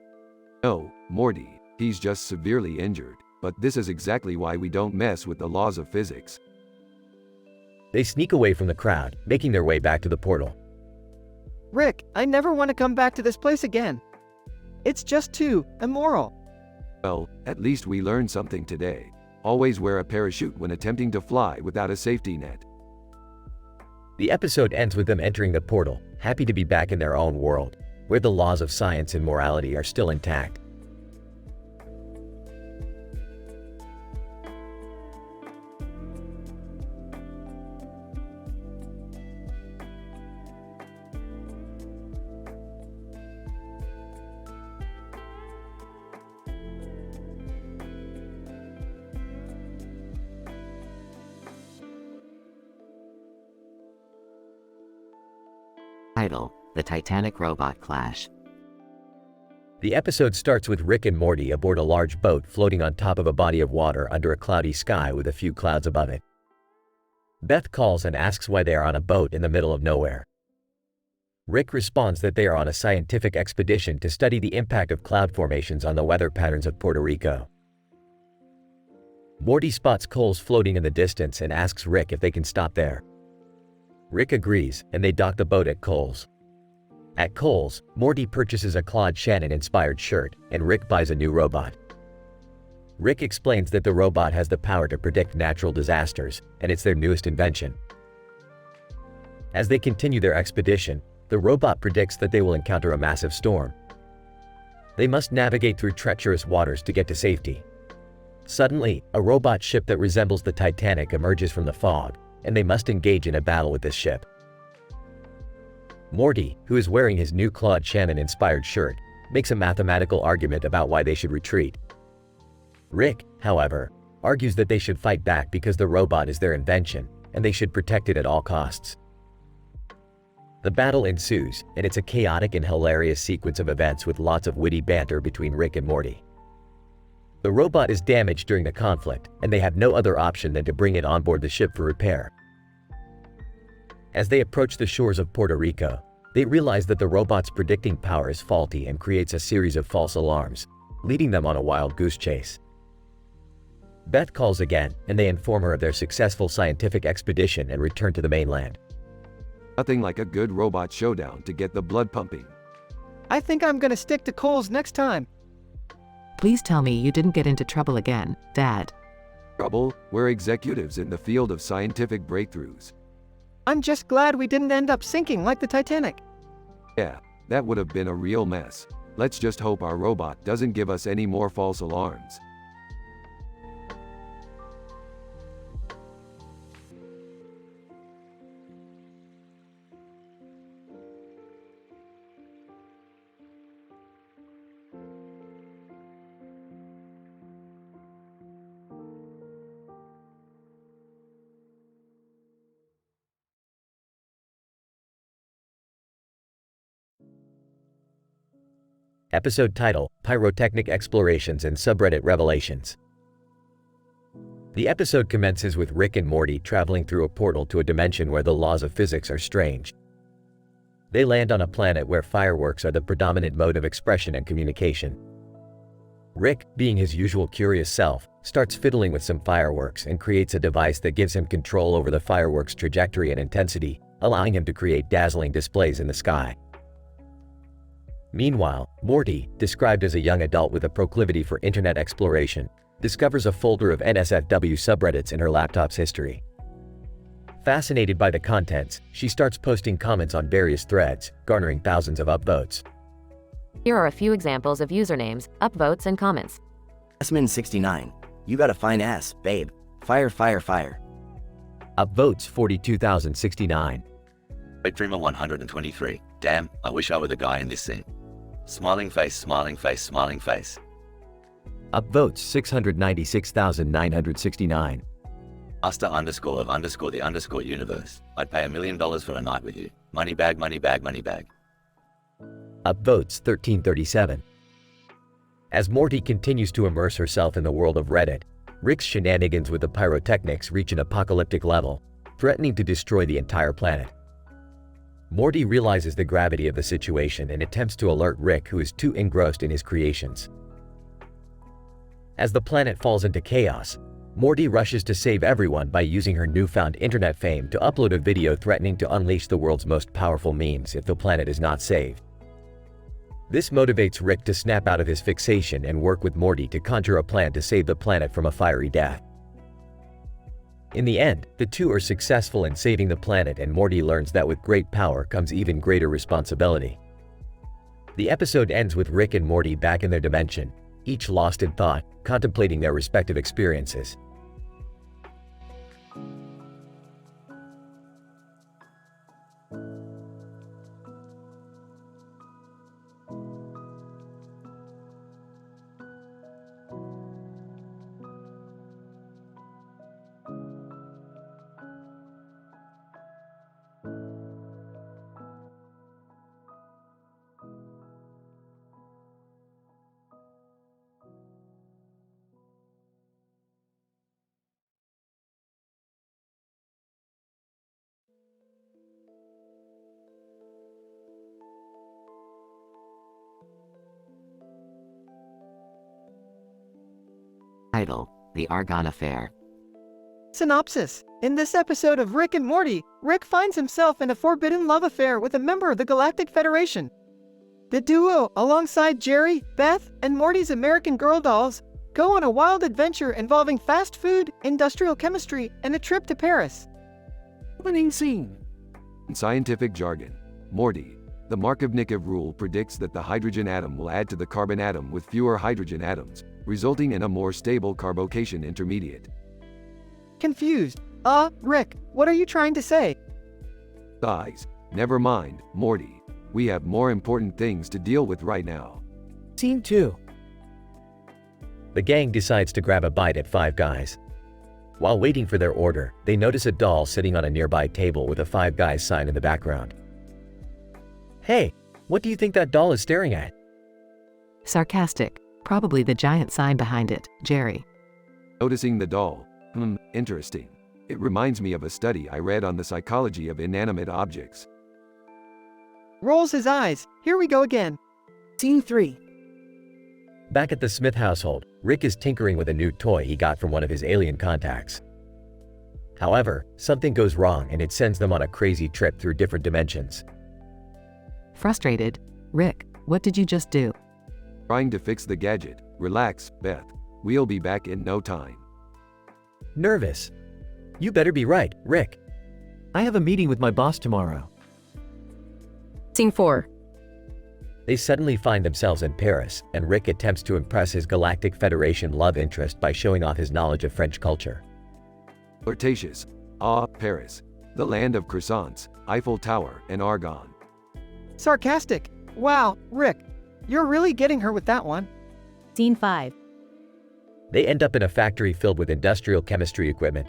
No, Morty, He's just severely injured, but this is exactly why we don't mess with the laws of physics. They sneak away from the crowd, making their way back to the portal. Rick, I never want to come back to this place again. It's just too immoral. Well, at least we learned something today. Always wear a parachute when attempting to fly without a safety net. The episode ends with them entering the portal, happy to be back in their own world, where the laws of science and morality are still intact. Title: The Titanic Robot Clash. The episode starts with Rick and Morty aboard a large boat floating on top of a body of water under a cloudy sky with a few clouds above it. Beth calls and asks why they are on a boat in the middle of nowhere. Rick responds that they are on a scientific expedition to study the impact of cloud formations on the weather patterns of Puerto Rico. Morty spots Coles floating in the distance and asks Rick if they can stop there. Rick agrees, and they dock the boat at Coles. At Coles, Morty purchases a Claude Shannon-inspired shirt, and Rick buys a new robot. Rick explains that the robot has the power to predict natural disasters, and it's their newest invention. As they continue their expedition, the robot predicts that they will encounter a massive storm. They must navigate through treacherous waters to get to safety. Suddenly, a robot ship that resembles the Titanic emerges from the fog, and they must engage in a battle with this ship. Morty, who is wearing his new Claude Shannon-inspired shirt, makes a mathematical argument about why they should retreat. Rick, however, argues that they should fight back because the robot is their invention, and they should protect it at all costs. The battle ensues, and it's a chaotic and hilarious sequence of events with lots of witty banter between Rick and Morty. The robot is damaged during the conflict, and they have no other option than to bring it on board the ship for repair. As they approach the shores of Puerto Rico, they realize that the robot's predicting power is faulty and creates a series of false alarms, leading them on a wild goose chase. Beth calls again, and they inform her of their successful scientific expedition and return to the mainland. Nothing like a good robot showdown to get the blood pumping. I think I'm gonna stick to Coles next time. Please tell me you didn't get into trouble again, Dad. Trouble? We're executives in the field of scientific breakthroughs. I'm just glad we didn't end up sinking like the Titanic. Yeah, that would have been a real mess. Let's just hope our robot doesn't give us any more false alarms. Episode title: Pyrotechnic Explorations and Subreddit Revelations. The episode commences with Rick and Morty traveling through a portal to a dimension where the laws of physics are strange. They land on a planet where fireworks are the predominant mode of expression and communication. Rick, being his usual curious self, starts fiddling with some fireworks and creates a device that gives him control over the fireworks' trajectory and intensity, allowing him to create dazzling displays in the sky. Meanwhile, Morty, described as a young adult with a proclivity for internet exploration, discovers a folder of NSFW subreddits in her laptop's history. Fascinated by the contents, she starts posting comments on various threads, garnering thousands of upvotes. Here are a few examples of usernames, upvotes, and comments. Asmin69. You got a fine ass, babe. Fire, fire, fire. Upvotes 42,069. Red Dreamer 123. Damn, I wish I were the guy in this scene. Smiling face, smiling face, smiling face. Upvotes 696,969. Uster underscore of underscore the underscore universe. I'd pay $1 million for a night with you. Money bag, money bag, money bag. Upvotes 1337. As Morty continues to immerse herself in the world of Reddit, Rick's shenanigans with the pyrotechnics reach an apocalyptic level, threatening to destroy the entire planet. Morty realizes the gravity of the situation and attempts to alert Rick, who is too engrossed in his creations. As the planet falls into chaos, Morty rushes to save everyone by using her newfound internet fame to upload a video threatening to unleash the world's most powerful memes if the planet is not saved. This motivates Rick to snap out of his fixation and work with Morty to conjure a plan to save the planet from a fiery death. In the end, the two are successful in saving the planet, and Morty learns that with great power comes even greater responsibility. The episode ends with Rick and Morty back in their dimension, each lost in thought, contemplating their respective experiences. Title: The Argon Affair. Synopsis. In this episode of Rick and Morty, Rick finds himself in a forbidden love affair with a member of the Galactic Federation. The duo, alongside Jerry, Beth, and Morty's American Girl dolls, go on a wild adventure involving fast food, industrial chemistry, and a trip to Paris. Opening scene. In scientific jargon, Morty, the Markovnikov rule predicts that the hydrogen atom will add to the carbon atom with fewer hydrogen atoms, resulting in a more stable carbocation intermediate. Confused. Rick, what are you trying to say? Guys, never mind, Morty. We have more important things to deal with right now. Scene 2. The gang decides to grab a bite at Five Guys. While waiting for their order, they notice a doll sitting on a nearby table with a Five Guys sign in the background. Hey, what do you think that doll is staring at? Sarcastic. Probably the giant sign behind it, Jerry. Noticing the doll. Interesting. It reminds me of a study I read on the psychology of inanimate objects. Rolls his eyes. Here we go again. Scene 3. Back at the Smith household, Rick is tinkering with a new toy he got from one of his alien contacts. However, something goes wrong and it sends them on a crazy trip through different dimensions. Frustrated. Rick, what did you just do? Trying to fix the gadget. Relax, Beth. We'll be back in no time. Nervous. You better be right, Rick. I have a meeting with my boss tomorrow. Scene 4. They suddenly find themselves in Paris, and Rick attempts to impress his Galactic Federation love interest by showing off his knowledge of French culture. Flirtatious. Paris. The land of croissants, Eiffel Tower, and argon. Sarcastic. Wow, Rick, you're really getting her with that one. Scene 5. They end up in a factory filled with industrial chemistry equipment.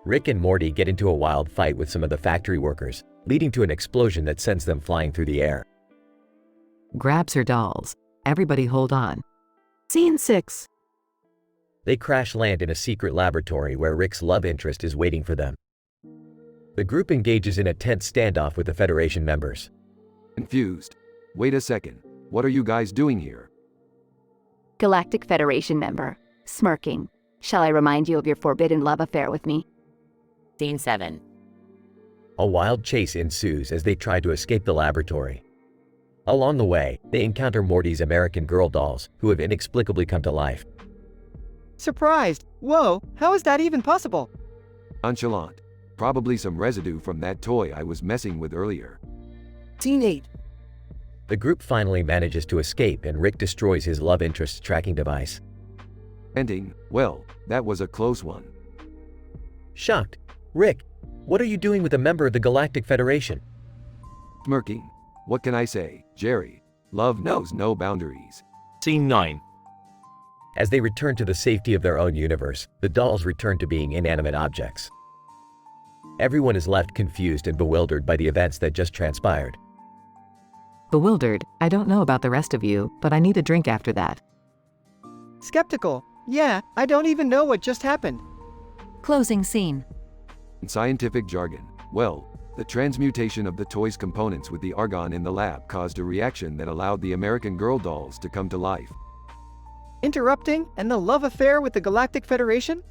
Rick and Morty get into a wild fight with some of the factory workers, leading to an explosion that sends them flying through the air. Grabs her dolls. Everybody hold on. Scene 6. They crash land in a secret laboratory where Rick's love interest is waiting for them. The group engages in a tense standoff with the Federation members. Confused. Wait a second. What are you guys doing here? Galactic Federation member. Smirking. Shall I remind you of your forbidden love affair with me? Scene 7. A wild chase ensues as they try to escape the laboratory. Along the way, they encounter Morty's American Girl dolls, who have inexplicably come to life. Surprised. Whoa, how is that even possible? Nonchalant. Probably some residue from that toy I was messing with earlier. Scene 8. The group finally manages to escape and Rick destroys his love interest's tracking device. Ending. Well, that was a close one. Shocked. Rick, what are you doing with a member of the Galactic Federation? Smirking. What can I say, Jerry? Love knows no boundaries. Scene 9. As they return to the safety of their own universe, the dolls return to being inanimate objects. Everyone is left confused and bewildered by the events that just transpired. Bewildered. I don't know about the rest of you, but I need a drink after that. Skeptical. Yeah, I don't even know what just happened. Closing scene. In scientific jargon, well, the transmutation of the toy's components with the argon in the lab caused a reaction that allowed the American Girl dolls to come to life. interrupting, and the love affair with the Galactic Federation?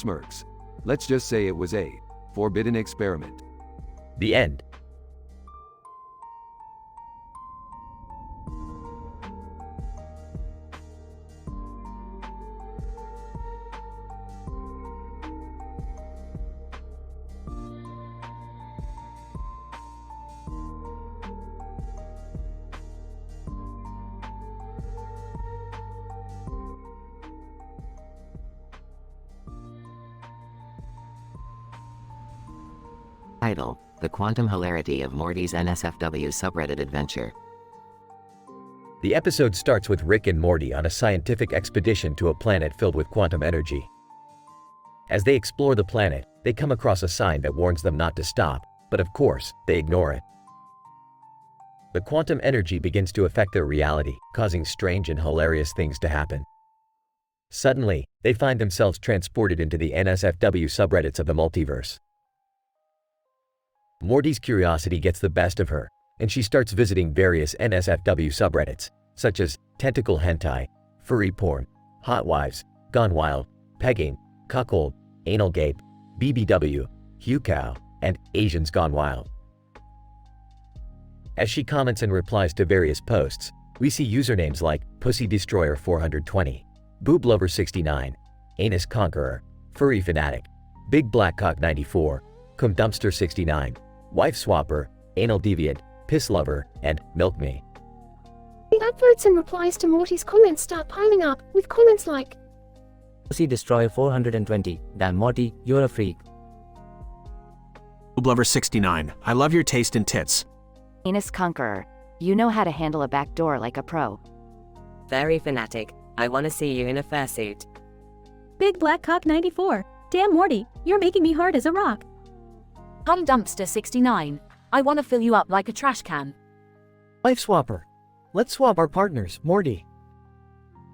Smirks. Let's just say it was a forbidden experiment. The end. Title: The Quantum Hilarity of Morty's NSFW subreddit adventure. The episode starts with Rick and Morty on a scientific expedition to a planet filled with quantum energy. As they explore the planet, they come across a sign that warns them not to stop, but of course, they ignore it. The quantum energy begins to affect their reality, causing strange and hilarious things to happen. Suddenly, they find themselves transported into the NSFW subreddits of the multiverse. Morty's curiosity gets the best of her, and she starts visiting various NSFW subreddits, such as tentacle hentai, furry porn, hot wives, gone wild, pegging, cuckold, anal gape, BBW, Hucow, and Asians gone wild. As she comments and replies to various posts, we see usernames like Pussy Destroyer 420, Boob Lover 69, Anus Conqueror, Furry Fanatic, Big Black Cock 94, Cum Dumpster 69, Wife Swapper, Anal Deviant, Piss Lover, and Milk Me. The adverts and replies to Morty's comments start piling up, with comments like, Pussy Destroyer 420, damn Morty, you're a freak. Lover 69, I love your taste in tits. Anus Conqueror, you know how to handle a back door like a pro. Very fanatic, I wanna see you in a fursuit. Big Black Cock 94, damn Morty, you're making me hard as a rock. Cum Dumpster 69, I wanna fill you up like a trash can. Wife Swapper. Let's swap our partners, Morty.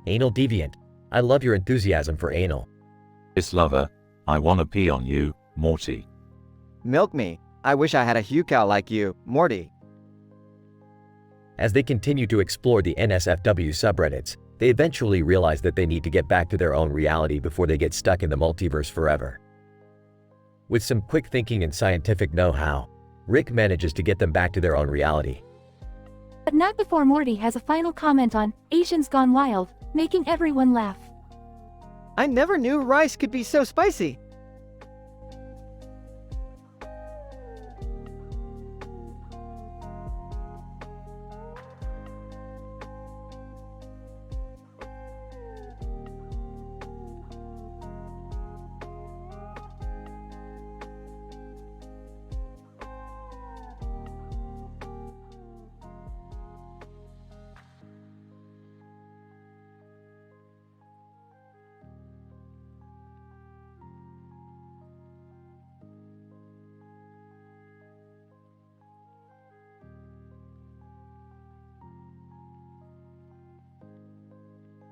Anal Deviant, I love your enthusiasm for anal. Piss Lover, I wanna pee on you, Morty. Milk Me, I wish I had a Hucow like you, Morty. As they continue to explore the NSFW subreddits, they eventually realize that they need to get back to their own reality before they get stuck in the multiverse forever. With some quick thinking and scientific know-how, Rick manages to get them back to their own reality. but not before Morty has a final comment on Asians Gone Wild, making everyone laugh. I never knew rice could be so spicy.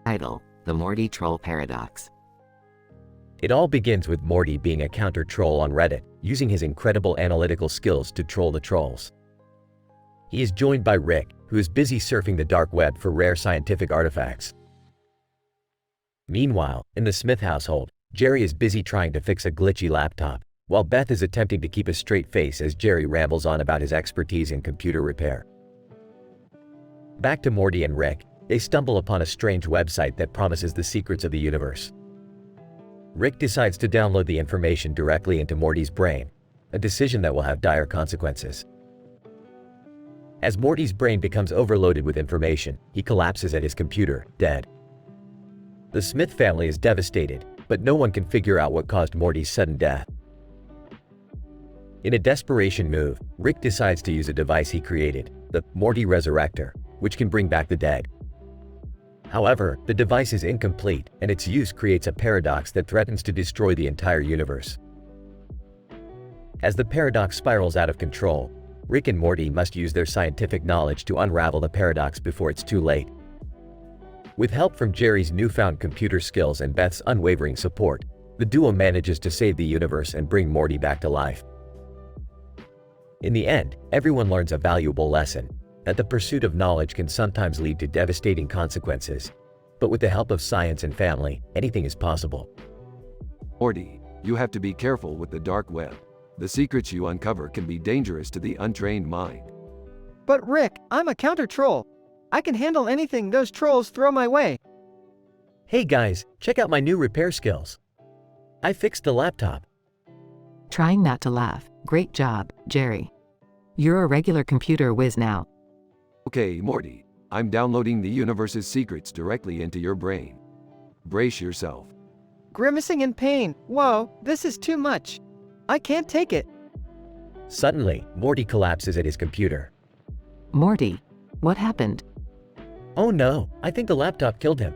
Title: The Morty Troll Paradox. It all begins with Morty being a counter-troll on Reddit, using his incredible analytical skills to troll the trolls. He is joined by Rick, who is busy surfing the dark web for rare scientific artifacts. Meanwhile, in the Smith household, Jerry is busy trying to fix a glitchy laptop, while Beth is attempting to keep a straight face as Jerry rambles on about his expertise in computer repair. Back to Morty and Rick, they stumble upon a strange website that promises the secrets of the universe. Rick decides to download the information directly into Morty's brain, a decision that will have dire consequences. As Morty's brain becomes overloaded with information, he collapses at his computer, dead. The Smith family is devastated, but no one can figure out what caused Morty's sudden death. In a desperation move, Rick decides to use a device he created, the Morty Resurrector, which can bring back the dead. However, the device is incomplete, and its use creates a paradox that threatens to destroy the entire universe. As the paradox spirals out of control, Rick and Morty must use their scientific knowledge to unravel the paradox before it's too late. With help from Jerry's newfound computer skills and Beth's unwavering support, the duo manages to save the universe and bring Morty back to life. In the end, everyone learns a valuable lesson, that the pursuit of knowledge can sometimes lead to devastating consequences, But with the help of science and family, anything is possible. Morty, you have to be careful with the dark web. The secrets you uncover can be dangerous to the untrained mind. But Rick, I'm a counter-troll. I can handle anything those trolls throw my way. Hey guys, check out my new repair skills. I fixed the laptop. Trying not to laugh. Great job, Jerry. You're a regular computer whiz now. Okay, Morty, I'm downloading the universe's secrets directly into your brain. Brace yourself. Grimacing in pain. Whoa, this is too much. I can't take it. Suddenly, Morty collapses at his computer. Morty, what happened? Oh no, I think the laptop killed him.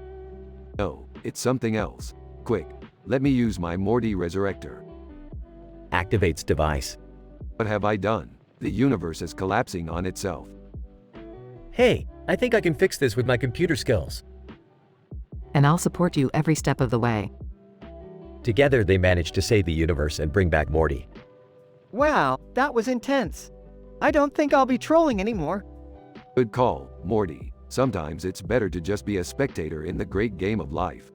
No, it's something else. Quick, let me use my Morty Resurrector. Activates device. What have I done? The universe is collapsing on itself. Hey, I think I can fix this with my computer skills. And I'll support you every step of the way. Together they manage to save the universe and bring back Morty. Wow, that was intense. I don't think I'll be trolling anymore. Good call, Morty. Sometimes it's better to just be a spectator in the great game of life.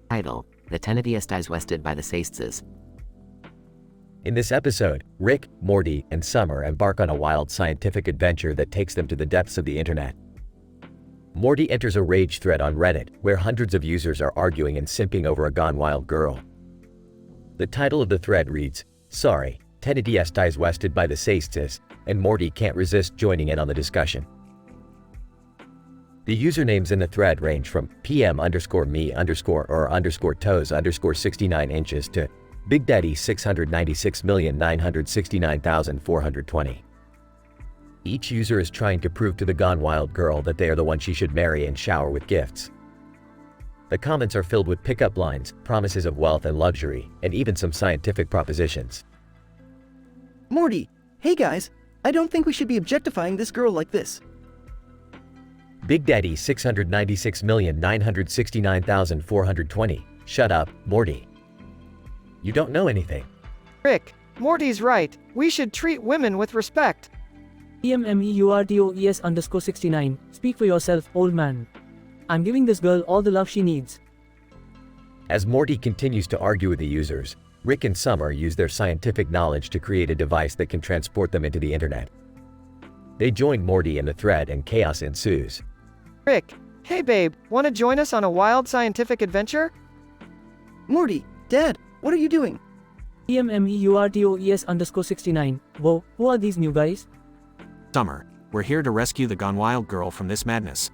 Title: The Tenedius dies wested by the Saestes. In this episode, Rick, Morty, and Summer embark on a wild scientific adventure that takes them to the depths of the internet. Morty enters a rage thread on Reddit, where hundreds of users are arguing and simping over a gone wild girl. The title of the thread reads, "Sorry, Tenedius dies wested by the Saestes," and Morty can't resist joining in on the discussion. The usernames in the thread range from PM_me_or_toes_69 to Big Daddy 696,969,420. Each user is trying to prove to the gone wild girl that they are the one she should marry and shower with gifts. The comments are filled with pickup lines, promises of wealth and luxury, and even some scientific propositions. Morty, hey guys, I don't think we should be objectifying this girl like this. Big Daddy 696,969,420. Shut up, Morty. You don't know anything. Rick, Morty's right. We should treat women with respect. EMMEURTOES_69. Speak for yourself, old man. I'm giving this girl all the love she needs. As Morty continues to argue with the users, Rick and Summer use their scientific knowledge to create a device that can transport them into the internet. They join Morty in the thread and chaos ensues. Rick, hey babe, wanna join us on a wild scientific adventure? Morty, Dad, what are you doing? EMMEURTOES_69. Whoa, who are these new guys? Summer, we're here to rescue the gone wild girl from this madness.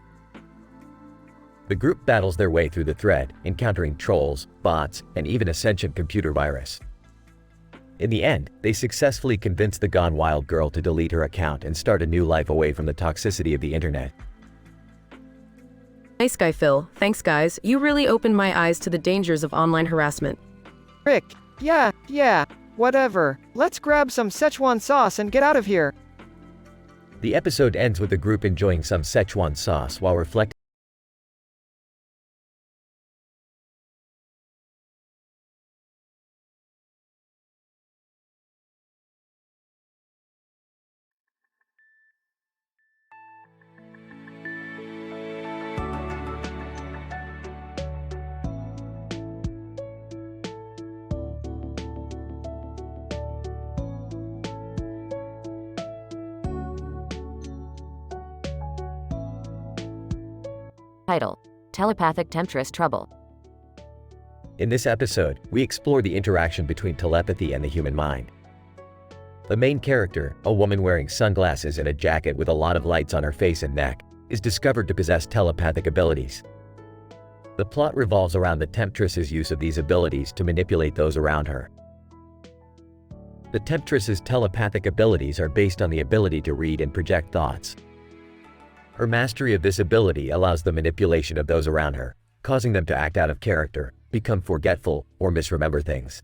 The group battles their way through the thread, encountering trolls, bots, and even a sentient computer virus. In the end, they successfully convince the gone wild girl to delete her account and start a new life away from the toxicity of the internet. Nice guy, Phil. Thanks, guys. You really opened my eyes to the dangers of online harassment. Rick, yeah, whatever. Let's grab some Szechuan sauce and get out of here. The episode ends with the group enjoying some Szechuan sauce while reflecting. Title: Telepathic Temptress Trouble. In this episode, we explore the interaction between telepathy and the human mind. The main character, a woman wearing sunglasses and a jacket with a lot of lights on her face and neck, is discovered to possess telepathic abilities. The plot revolves around the Temptress's use of these abilities to manipulate those around her. The Temptress's telepathic abilities are based on the ability to read and project thoughts. Her mastery of this ability allows the manipulation of those around her, causing them to act out of character, become forgetful, or misremember things.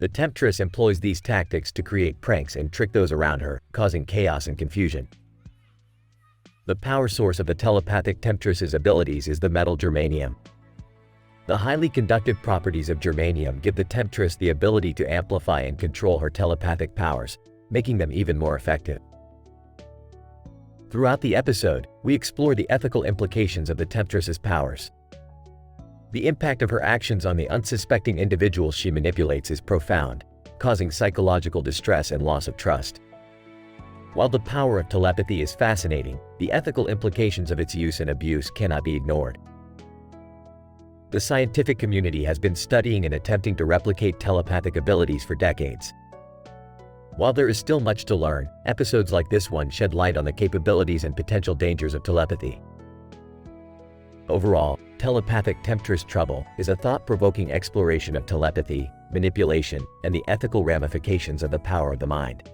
The temptress employs these tactics to create pranks and trick those around her, causing chaos and confusion. The power source of the telepathic temptress's abilities is the metal germanium. The highly conductive properties of germanium give the temptress the ability to amplify and control her telepathic powers, making them even more effective. Throughout the episode, we explore the ethical implications of the temptress's powers. The impact of her actions on the unsuspecting individuals she manipulates is profound, causing psychological distress and loss of trust. While the power of telepathy is fascinating, the ethical implications of its use and abuse cannot be ignored. The scientific community has been studying and attempting to replicate telepathic abilities for decades. While there is still much to learn, episodes like this one shed light on the capabilities and potential dangers of telepathy. Overall, Telepathic Temptress Trouble is a thought-provoking exploration of telepathy, manipulation, and the ethical ramifications of the power of the mind.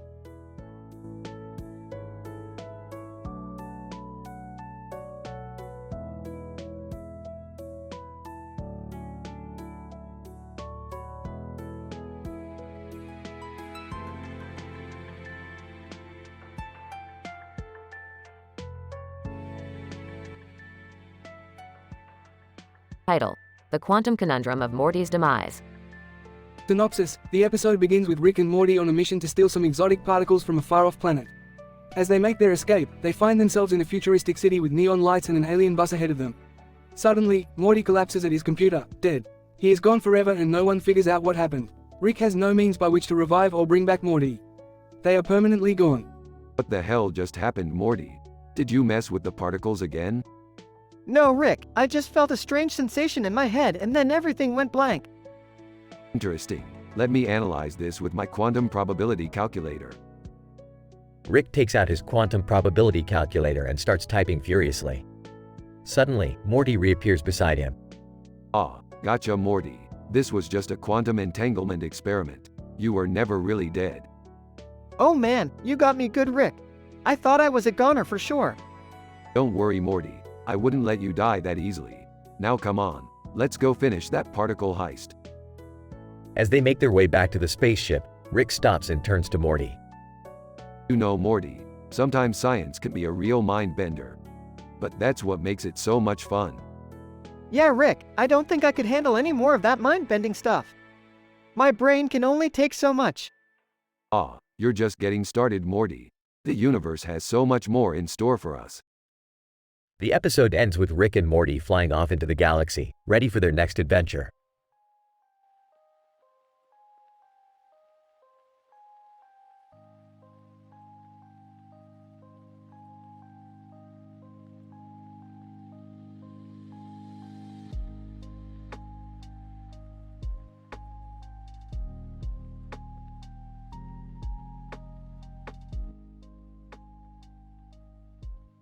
Title: The Quantum Conundrum of Morty's Demise. Synopsis: The episode begins with Rick and Morty on a mission to steal some exotic particles from a far-off planet. As they make their escape, they find themselves in a futuristic city with neon lights and an alien bus ahead of them. Suddenly, Morty collapses at his computer, dead. He is gone forever and no one figures out what happened. Rick has no means by which to revive or bring back Morty. They are permanently gone. What the hell just happened, Morty? Did you mess with the particles again? No, Rick, I just felt a strange sensation in my head and then everything went blank. Interesting. Let me analyze this with my quantum probability calculator. Rick takes out his quantum probability calculator and starts typing furiously. Suddenly, Morty reappears beside him. Ah, gotcha, Morty. This was just a quantum entanglement experiment. You were never really dead. Oh man, you got me good, Rick. I thought I was a goner for sure. Don't worry, Morty. I wouldn't let you die that easily. Now come on, let's go finish that particle heist. As they make their way back to the spaceship, Rick stops and turns to Morty. You know, Morty, sometimes science can be a real mind bender. But that's what makes it so much fun. Yeah, Rick, I don't think I could handle any more of that mind-bending stuff. My brain can only take so much. Ah, you're just getting started, Morty. The universe has so much more in store for us. The episode ends with Rick and Morty flying off into the galaxy, ready for their next adventure.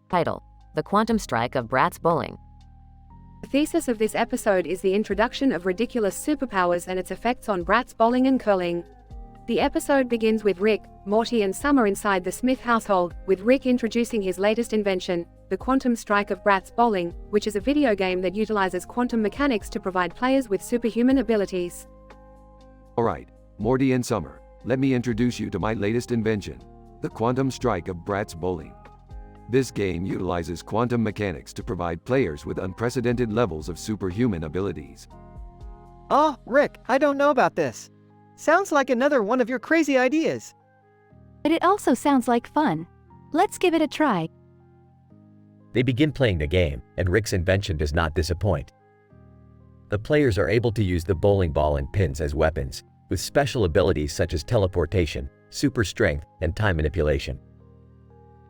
Title: The Quantum Strike of Bratz Bowling. The thesis of this episode is the introduction of ridiculous superpowers and its effects on Bratz bowling and curling. The episode begins with Rick, Morty and Summer inside the Smith household, with Rick introducing his latest invention, the Quantum Strike of Bratz Bowling, which is a video game that utilizes quantum mechanics to provide players with superhuman abilities. Alright, Morty and Summer, let me introduce you to my latest invention, the Quantum Strike of Bratz Bowling. This game utilizes quantum mechanics to provide players with unprecedented levels of superhuman abilities. Oh, Rick, I don't know about this. Sounds like another one of your crazy ideas. But it also sounds like fun. Let's give it a try. They begin playing the game, and Rick's invention does not disappoint. The players are able to use the bowling ball and pins as weapons, with special abilities such as teleportation, super strength, and time manipulation.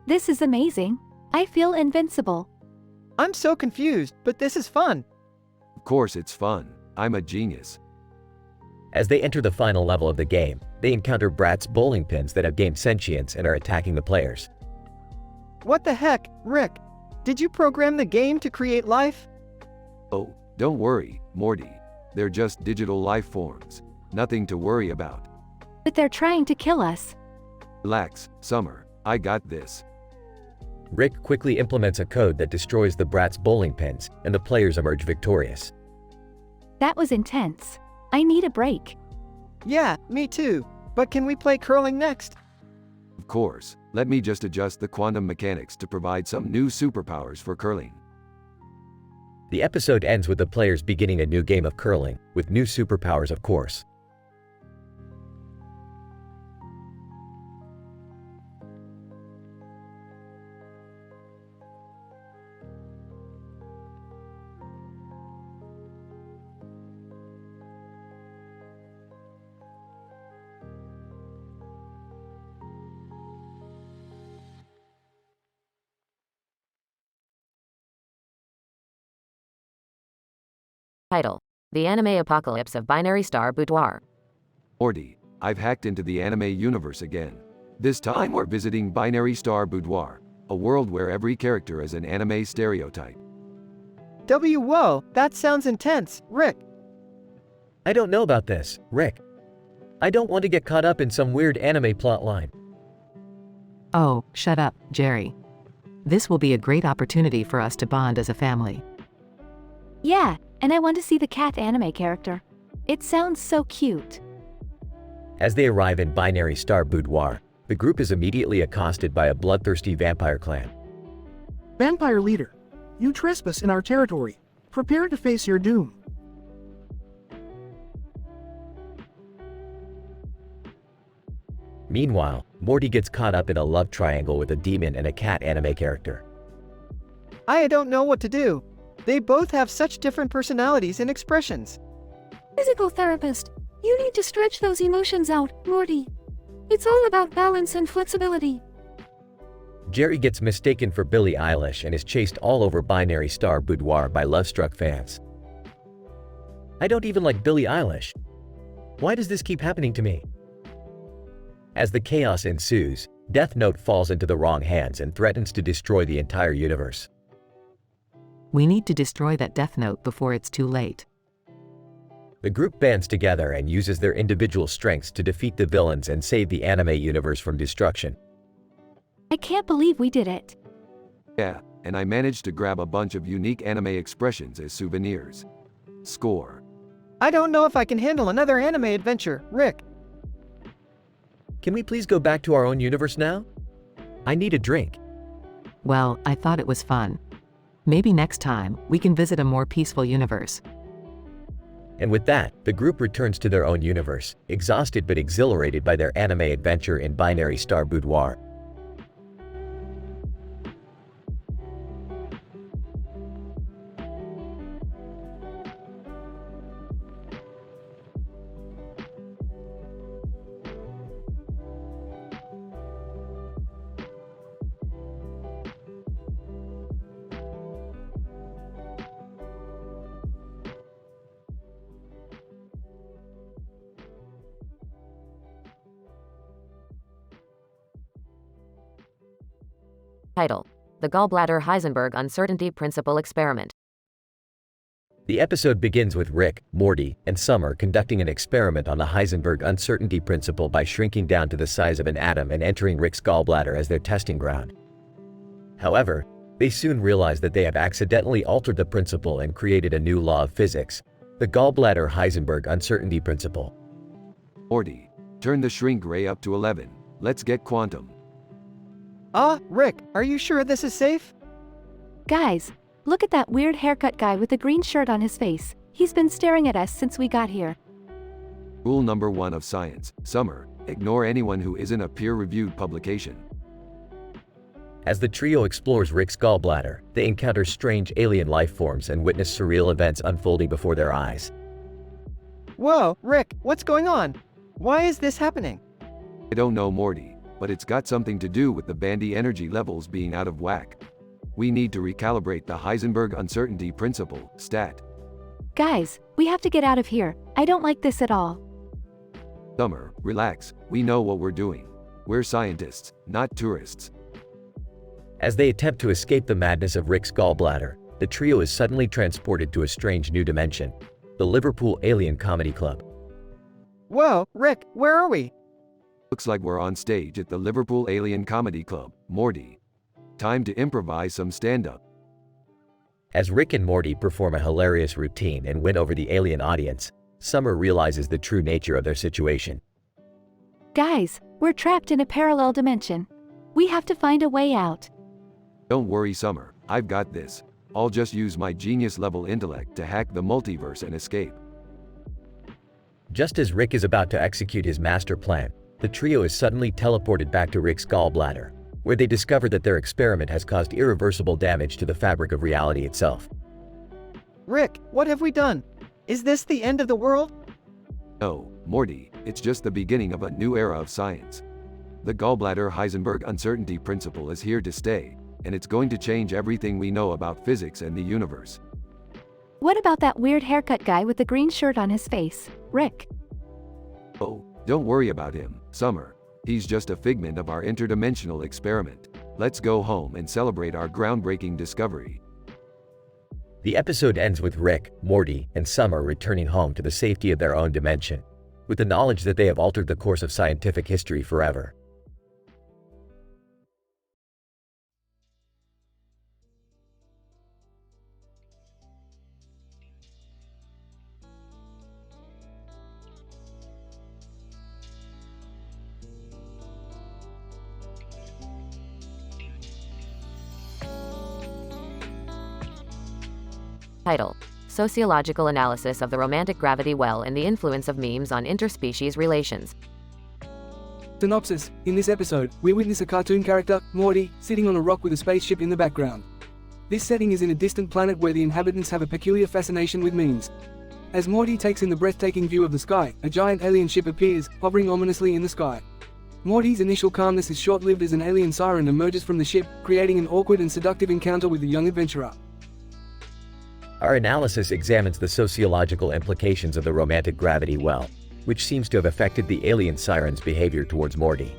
This is amazing. I feel invincible. I'm so confused, but this is fun. Of course it's fun. I'm a genius. As they enter the final level of the game, they encounter Bratz bowling pins that have gained sentience and are attacking the players. What the heck, Rick? Did you program the game to create life? Oh, don't worry, Morty. They're just digital life forms. Nothing to worry about. But they're trying to kill us. Relax, Summer. I got this. Rick quickly implements a code that destroys the Bratz bowling pins, and the players emerge victorious. That was intense. I need a break. Yeah, me too. But can we play curling next? Of course, let me just adjust the quantum mechanics to provide some new superpowers for curling. The episode ends with the players beginning a new game of curling, with new superpowers of course. Title: The Anime Apocalypse of Binary Star Boudoir. Morty, I've hacked into the anime universe again. This time we're visiting Binary Star Boudoir, a world where every character is an anime stereotype. Whoa, that sounds intense, Rick. I don't know about this, Rick. I don't want to get caught up in some weird anime plotline. Oh, shut up, Jerry. This will be a great opportunity for us to bond as a family. Yeah, and I want to see the cat anime character. It sounds so cute. As they arrive in Binary Star Boudoir, the group is immediately accosted by a bloodthirsty vampire clan. Vampire leader, you trespass in our territory. Prepare to face your doom. Meanwhile, Morty gets caught up in a love triangle with a demon and a cat anime character. I don't know what to do. They both have such different personalities and expressions. Physical therapist, you need to stretch those emotions out, Morty. It's all about balance and flexibility. Jerry gets mistaken for Billie Eilish and is chased all over Binary Star Boudoir by love-struck fans. I don't even like Billie Eilish. Why does this keep happening to me? As the chaos ensues, Death Note falls into the wrong hands and threatens to destroy the entire universe. We need to destroy that Death Note before it's too late. The group bands together and uses their individual strengths to defeat the villains and save the anime universe from destruction. I can't believe we did it. Yeah, and I managed to grab a bunch of unique anime expressions as souvenirs. Score. I don't know if I can handle another anime adventure, Rick. Can we please go back to our own universe now? I need a drink. Well, I thought it was fun. Maybe next time, we can visit a more peaceful universe. And with that, the group returns to their own universe, exhausted but exhilarated by their anime adventure in Binary Star Boudoir. Title: The Gallbladder Heisenberg Uncertainty Principle Experiment. The episode begins with Rick, Morty, and Summer conducting an experiment on the Heisenberg uncertainty principle by shrinking down to the size of an atom and entering Rick's gallbladder as their testing ground. However, they soon realize that they have accidentally altered the principle and created a new law of physics, the gallbladder Heisenberg uncertainty principle. Morty, turn the shrink ray up to 11. Let's get quantum. Rick, are you sure this is safe? Guys, look at that weird haircut guy with the green shirt on his face. He's been staring at us since we got here. Rule number 1 of science, Summer, ignore anyone who isn't a peer-reviewed publication. As the trio explores Rick's gallbladder, they encounter strange alien life forms and witness surreal events unfolding before their eyes. Whoa, Rick, what's going on? Why is this happening? I don't know, Morty, but it's got something to do with the bandy energy levels being out of whack. We need to recalibrate the Heisenberg uncertainty principle, stat. Guys, we have to get out of here. I don't like this at all. Summer, relax. We know what we're doing. We're scientists, not tourists. As they attempt to escape the madness of Rick's gallbladder, the trio is suddenly transported to a strange new dimension, the Liverpool Alien Comedy Club. Whoa, Rick, where are we? Looks like we're on stage at the Liverpool Alien Comedy Club, Morty. Time to improvise some stand-up. As Rick and Morty perform a hilarious routine and win over the alien audience, Summer realizes the true nature of their situation. Guys, we're trapped in a parallel dimension. We have to find a way out. Don't worry, Summer, I've got this. I'll just use my genius-level intellect to hack the multiverse and escape. Just as Rick is about to execute his master plan, the trio is suddenly teleported back to Rick's gallbladder, where they discover that their experiment has caused irreversible damage to the fabric of reality itself. Rick, what have we done? Is this the end of the world? No, Morty, it's just the beginning of a new era of science. The gallbladder Heisenberg uncertainty principle is here to stay, and it's going to change everything we know about physics and the universe. What about that weird haircut guy with the green shirt on his face, Rick? Oh, don't worry about him, Summer. He's just a figment of our interdimensional experiment. Let's go home and celebrate our groundbreaking discovery. The episode ends with Rick, Morty, and Summer returning home to the safety of their own dimension, with the knowledge that they have altered the course of scientific history forever. Title: Sociological Analysis of the Romantic Gravity Well and the Influence of Memes on Interspecies Relations. Synopsis: in this episode, we witness a cartoon character, Morty, sitting on a rock with a spaceship in the background. This setting is in a distant planet where the inhabitants have a peculiar fascination with memes. As Morty takes in the breathtaking view of the sky, a giant alien ship appears, hovering ominously in the sky. Morty's initial calmness is short-lived as an alien siren emerges from the ship, creating an awkward and seductive encounter with the young adventurer. Our analysis examines the sociological implications of the romantic gravity well, which seems to have affected the alien siren's behavior towards Morty.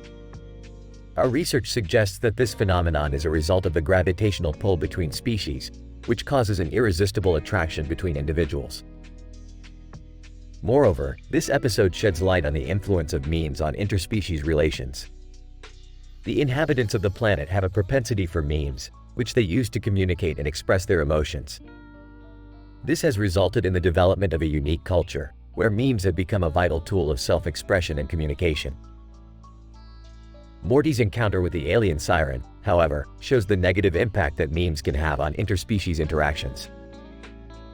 Our research suggests that this phenomenon is a result of the gravitational pull between species, which causes an irresistible attraction between individuals. Moreover, this episode sheds light on the influence of memes on interspecies relations. The inhabitants of the planet have a propensity for memes, which they use to communicate and express their emotions. This has resulted in the development of a unique culture, where memes have become a vital tool of self-expression and communication. Morty's encounter with the alien siren, however, shows the negative impact that memes can have on interspecies interactions.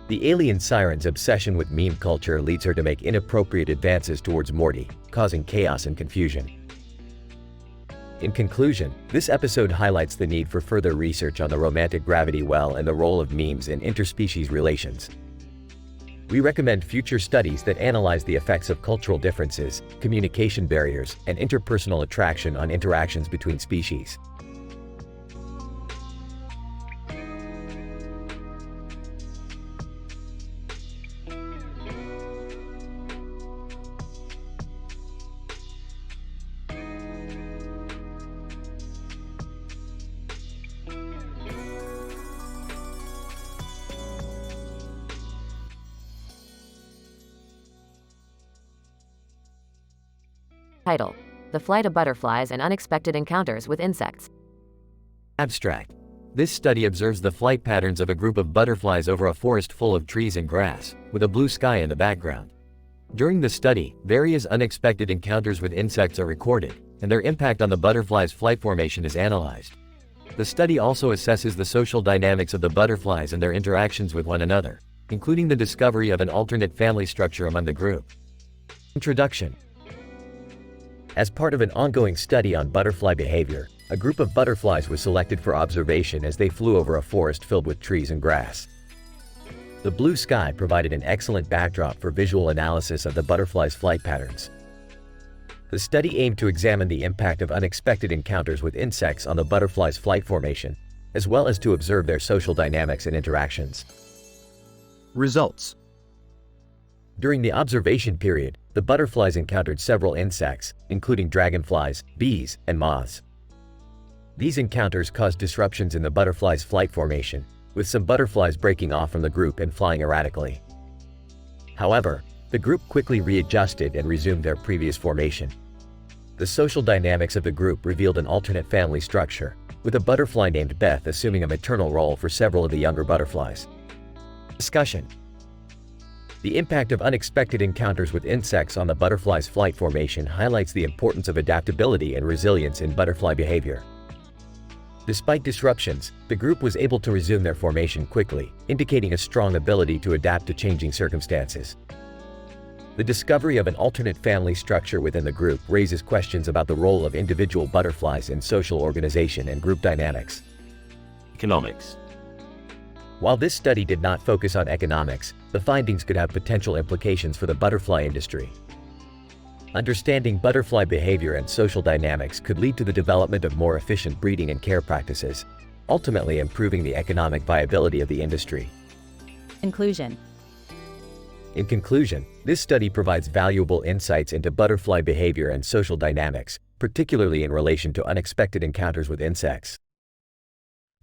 The alien siren's obsession with meme culture leads her to make inappropriate advances towards Morty, causing chaos and confusion. In conclusion, this episode highlights the need for further research on the romantic gravity well and the role of memes in interspecies relations. We recommend future studies that analyze the effects of cultural differences, communication barriers, and interpersonal attraction on interactions between species. Title: The Flight of Butterflies and Unexpected Encounters with Insects. Abstract. This study observes the flight patterns of a group of butterflies over a forest full of trees and grass, with a blue sky in the background. During the study, various unexpected encounters with insects are recorded, and their impact on the butterfly's flight formation is analyzed. The study also assesses the social dynamics of the butterflies and their interactions with one another, including the discovery of an alternate family structure among the group. Introduction. As part of an ongoing study on butterfly behavior, a group of butterflies was selected for observation as they flew over a forest filled with trees and grass. The blue sky provided an excellent backdrop for visual analysis of the butterflies' flight patterns. The study aimed to examine the impact of unexpected encounters with insects on the butterflies' flight formation, as well as to observe their social dynamics and interactions. Results. During the observation period, the butterflies encountered several insects, including dragonflies, bees, and moths. These encounters caused disruptions in the butterflies' flight formation, with some butterflies breaking off from the group and flying erratically. However, the group quickly readjusted and resumed their previous formation. The social dynamics of the group revealed an alternate family structure, with a butterfly named Beth assuming a maternal role for several of the younger butterflies. Discussion. The impact of unexpected encounters with insects on the butterfly's flight formation highlights the importance of adaptability and resilience in butterfly behavior. Despite disruptions, the group was able to resume their formation quickly, indicating a strong ability to adapt to changing circumstances. The discovery of an alternate family structure within the group raises questions about the role of individual butterflies in social organization and group dynamics. Economics. While this study did not focus on economics, the findings could have potential implications for the butterfly industry. Understanding butterfly behavior and social dynamics could lead to the development of more efficient breeding and care practices, ultimately improving the economic viability of the industry. Conclusion. In conclusion, this study provides valuable insights into butterfly behavior and social dynamics, particularly in relation to unexpected encounters with insects.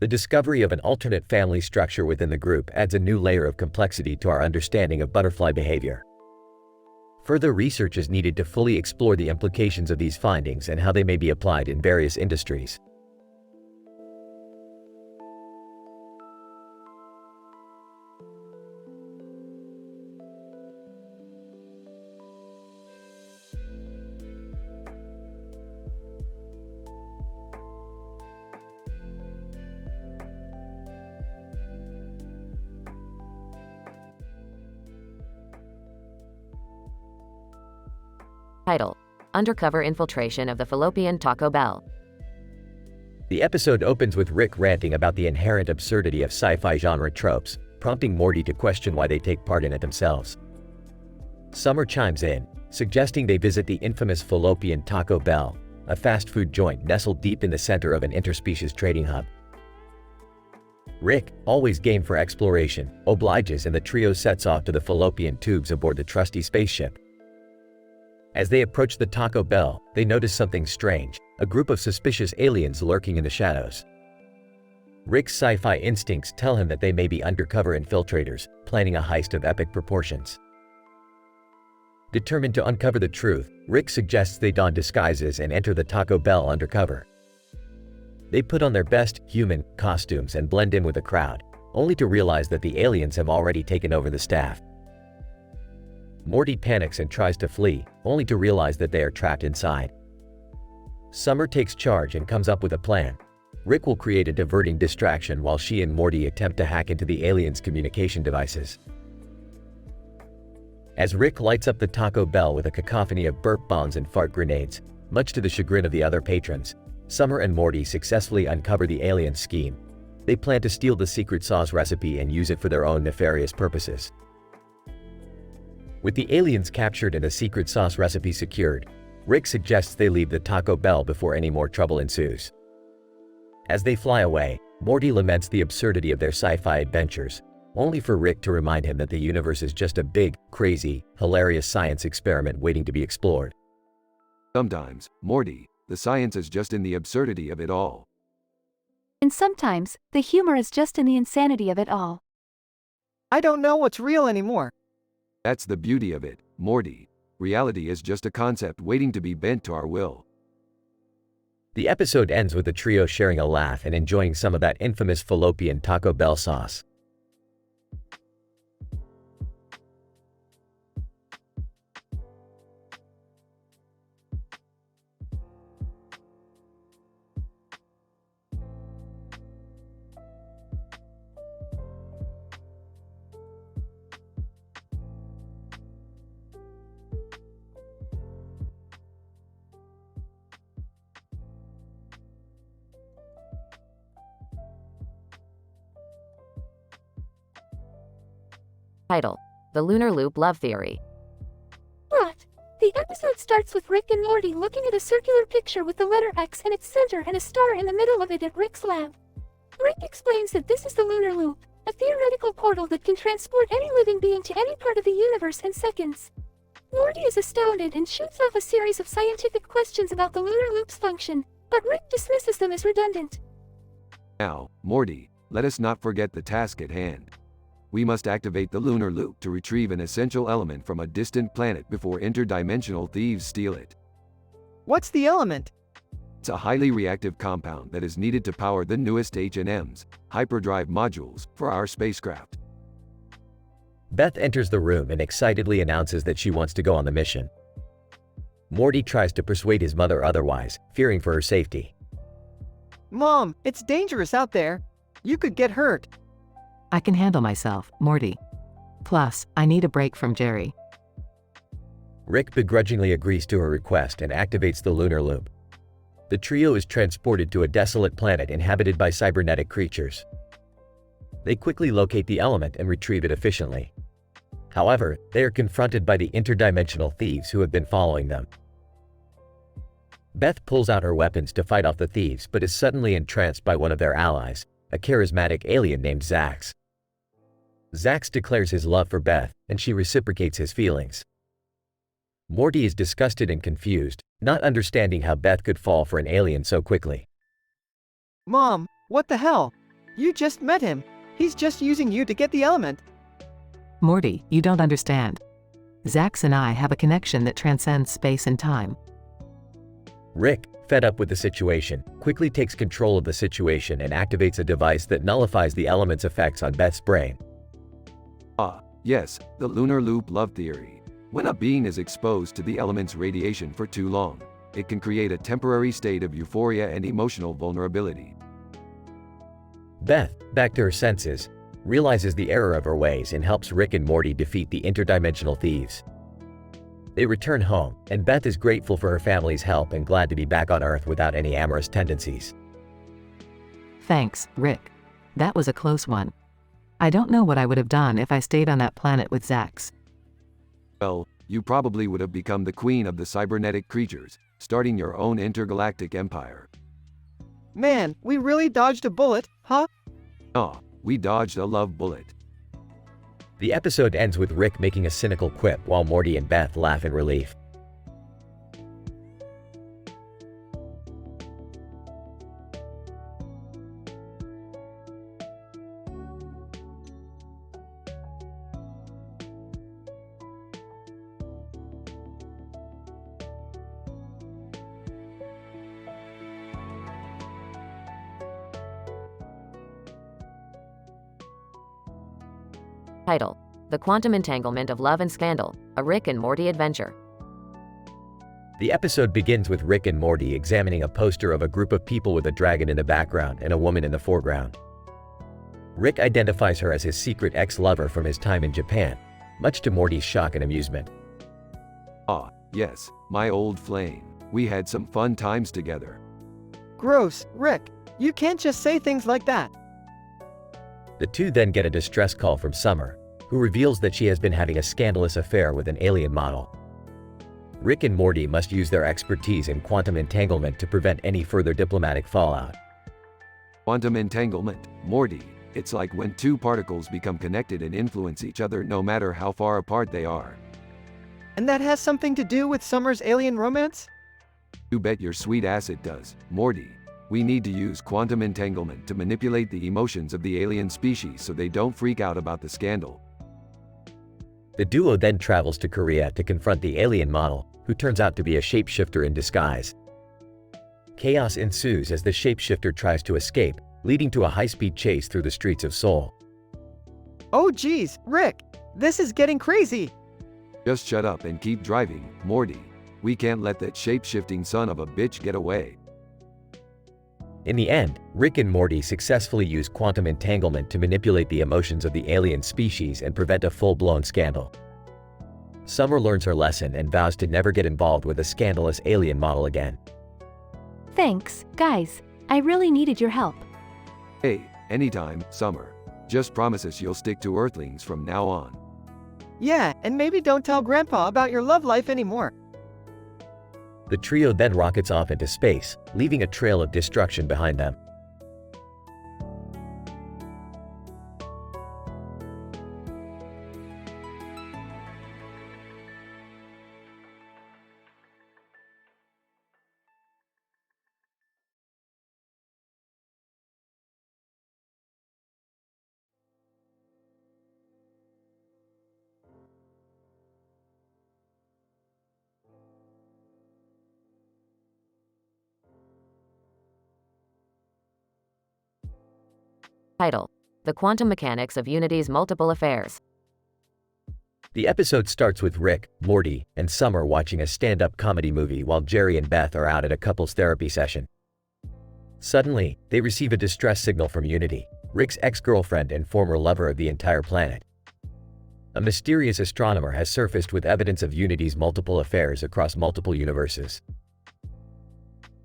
The discovery of an alternate family structure within the group adds a new layer of complexity to our understanding of butterfly behavior. Further research is needed to fully explore the implications of these findings and how they may be applied in various industries. Title: Undercover Infiltration of the Fallopian Taco Bell. The episode opens with Rick ranting about the inherent absurdity of sci-fi genre tropes, prompting Morty to question why they take part in it themselves. Summer chimes in, suggesting they visit the infamous Fallopian Taco Bell, a fast food joint nestled deep in the center of an interspecies trading hub. Rick, always game for exploration, obliges and the trio sets off to the fallopian tubes aboard the trusty spaceship. As they approach the Taco Bell, they notice something strange, a group of suspicious aliens lurking in the shadows. Rick's sci-fi instincts tell him that they may be undercover infiltrators, planning a heist of epic proportions. Determined to uncover the truth, Rick suggests they don disguises and enter the Taco Bell undercover. They put on their best human costumes and blend in with the crowd, only to realize that the aliens have already taken over the staff. Morty panics and tries to flee, only to realize that they are trapped inside. Summer takes charge and comes up with a plan. Rick will create a diverting distraction while she and Morty attempt to hack into the aliens' communication devices. As Rick lights up the Taco Bell with a cacophony of burp bombs and fart grenades, much to the chagrin of the other patrons, Summer and Morty successfully uncover the alien scheme. They plan to steal the secret sauce recipe and use it for their own nefarious purposes. With the aliens captured and the secret sauce recipe secured, Rick suggests they leave the Taco Bell before any more trouble ensues. As they fly away, Morty laments the absurdity of their sci-fi adventures, only for Rick to remind him that the universe is just a big, crazy, hilarious science experiment waiting to be explored. Sometimes, Morty, the science is just in the absurdity of it all. And sometimes, the humor is just in the insanity of it all. I don't know what's real anymore. That's the beauty of it, Morty. Reality is just a concept waiting to be bent to our will. The episode ends with the trio sharing a laugh and enjoying some of that infamous fallopian Taco Bell sauce. Title: The Lunar Loop Love Theory. Plot. The episode starts with Rick and Morty looking at a circular picture with the letter X in its center and a star in the middle of it at Rick's lab. Rick explains that this is the lunar loop, a theoretical portal that can transport any living being to any part of the universe in seconds. Morty is astounded and shoots off a series of scientific questions about the lunar loop's function, but Rick dismisses them as redundant. Now, Morty, let us not forget the task at hand. We must activate the lunar loop to retrieve an essential element from a distant planet before interdimensional thieves steal it. What's the element? It's a highly reactive compound that is needed to power the newest H&M's hyperdrive modules for our spacecraft. Beth enters the room and excitedly announces that she wants to go on the mission. Morty tries to persuade his mother otherwise, fearing for her safety. Mom, it's dangerous out there. You could get hurt. I can handle myself, Morty. Plus, I need a break from Jerry. Rick begrudgingly agrees to her request and activates the lunar loop. The trio is transported to a desolate planet inhabited by cybernetic creatures. They quickly locate the element and retrieve it efficiently. However, they are confronted by the interdimensional thieves who have been following them. Beth pulls out her weapons to fight off the thieves but is suddenly entranced by one of their allies, a charismatic alien named Zax. Zax declares his love for Beth, and she reciprocates his feelings. Morty is disgusted and confused, not understanding how Beth could fall for an alien so quickly. Mom, what the hell? You just met him. He's just using you to get the element. Morty, you don't understand. Zax and I have a connection that transcends space and time. Rick, fed up with the situation, quickly takes control of the situation and activates a device that nullifies the element's effects on Beth's brain. Ah, yes, the lunar loop love theory. When a being is exposed to the element's radiation for too long, it can create a temporary state of euphoria and emotional vulnerability. Beth, back to her senses, realizes the error of her ways and helps Rick and Morty defeat the interdimensional thieves. They return home, and Beth is grateful for her family's help and glad to be back on Earth without any amorous tendencies. Thanks, Rick. That was a close one. I don't know what I would have done if I stayed on that planet with Zax. Well, you probably would have become the queen of the cybernetic creatures, starting your own intergalactic empire. Man, we really dodged a bullet, huh? Aw, we dodged a love bullet. The episode ends with Rick making a cynical quip while Morty and Beth laugh in relief. Title: The Quantum Entanglement of Love and Scandal, a Rick and Morty Adventure. The episode begins with Rick and Morty examining a poster of a group of people with a dragon in the background and a woman in the foreground. Rick identifies her as his secret ex-lover from his time in Japan, much to Morty's shock and amusement. Ah, yes, my old flame. We had some fun times together. Gross, Rick. You can't just say things like that. The two then get a distress call from Summer, who reveals that she has been having a scandalous affair with an alien model. Rick and Morty must use their expertise in quantum entanglement to prevent any further diplomatic fallout. Quantum entanglement, Morty. It's like when two particles become connected and influence each other no matter how far apart they are. And that has something to do with Summer's alien romance? You bet your sweet ass it does, Morty. We need to use quantum entanglement to manipulate the emotions of the alien species so they don't freak out about the scandal. The duo then travels to Korea to confront the alien model, who turns out to be a shapeshifter in disguise. Chaos ensues as the shapeshifter tries to escape, leading to a high-speed chase through the streets of Seoul. Oh geez, Rick, this is getting crazy. Just shut up and keep driving, Morty. We can't let that shape-shifting son of a bitch get away. In the end, Rick and Morty successfully use quantum entanglement to manipulate the emotions of the alien species and prevent a full-blown scandal. Summer learns her lesson and vows to never get involved with a scandalous alien model again. Thanks, guys. I really needed your help. Hey, anytime, Summer. Just promise us you'll stick to Earthlings from now on. Yeah, and maybe don't tell Grandpa about your love life anymore. The trio then rockets off into space, leaving a trail of destruction behind them. Title: The Quantum Mechanics of Unity's Multiple Affairs. The episode starts with Rick, Morty, and Summer watching a stand-up comedy movie while Jerry and Beth are out at a couples therapy session. Suddenly, they receive a distress signal from Unity, Rick's ex-girlfriend and former lover of the entire planet. A mysterious astronomer has surfaced with evidence of Unity's multiple affairs across multiple universes.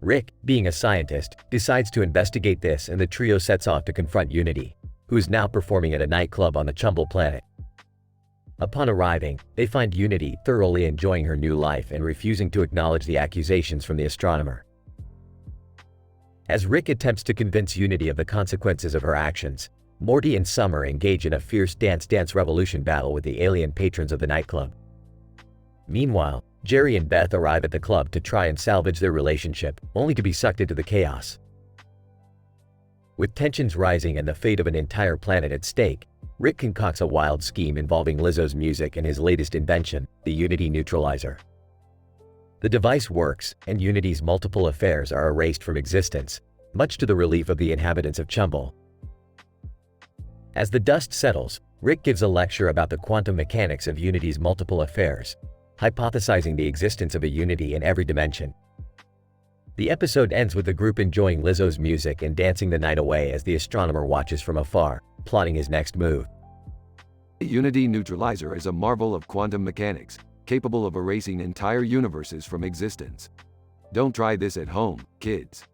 Rick, being a scientist, decides to investigate this, and the trio sets off to confront Unity, who is now performing at a nightclub on the Chumble planet. Upon arriving, they find Unity thoroughly enjoying her new life and refusing to acknowledge the accusations from the astronomer. As Rick attempts to convince Unity of the consequences of her actions, Morty and Summer engage in a fierce dance revolution battle with the alien patrons of the nightclub. Meanwhile, Jerry and Beth arrive at the club to try and salvage their relationship, only to be sucked into the chaos. With tensions rising and the fate of an entire planet at stake, Rick concocts a wild scheme involving Lizzo's music and his latest invention, the Unity Neutralizer. The device works, and Unity's multiple affairs are erased from existence, much to the relief of the inhabitants of Chumble. As the dust settles, Rick gives a lecture about the quantum mechanics of Unity's multiple affairs, hypothesizing the existence of a unity in every dimension. The episode ends with the group enjoying Lizzo's music and dancing the night away as the astronomer watches from afar, plotting his next move. The Unity Neutralizer is a marvel of quantum mechanics, capable of erasing entire universes from existence. Don't try this at home, kids.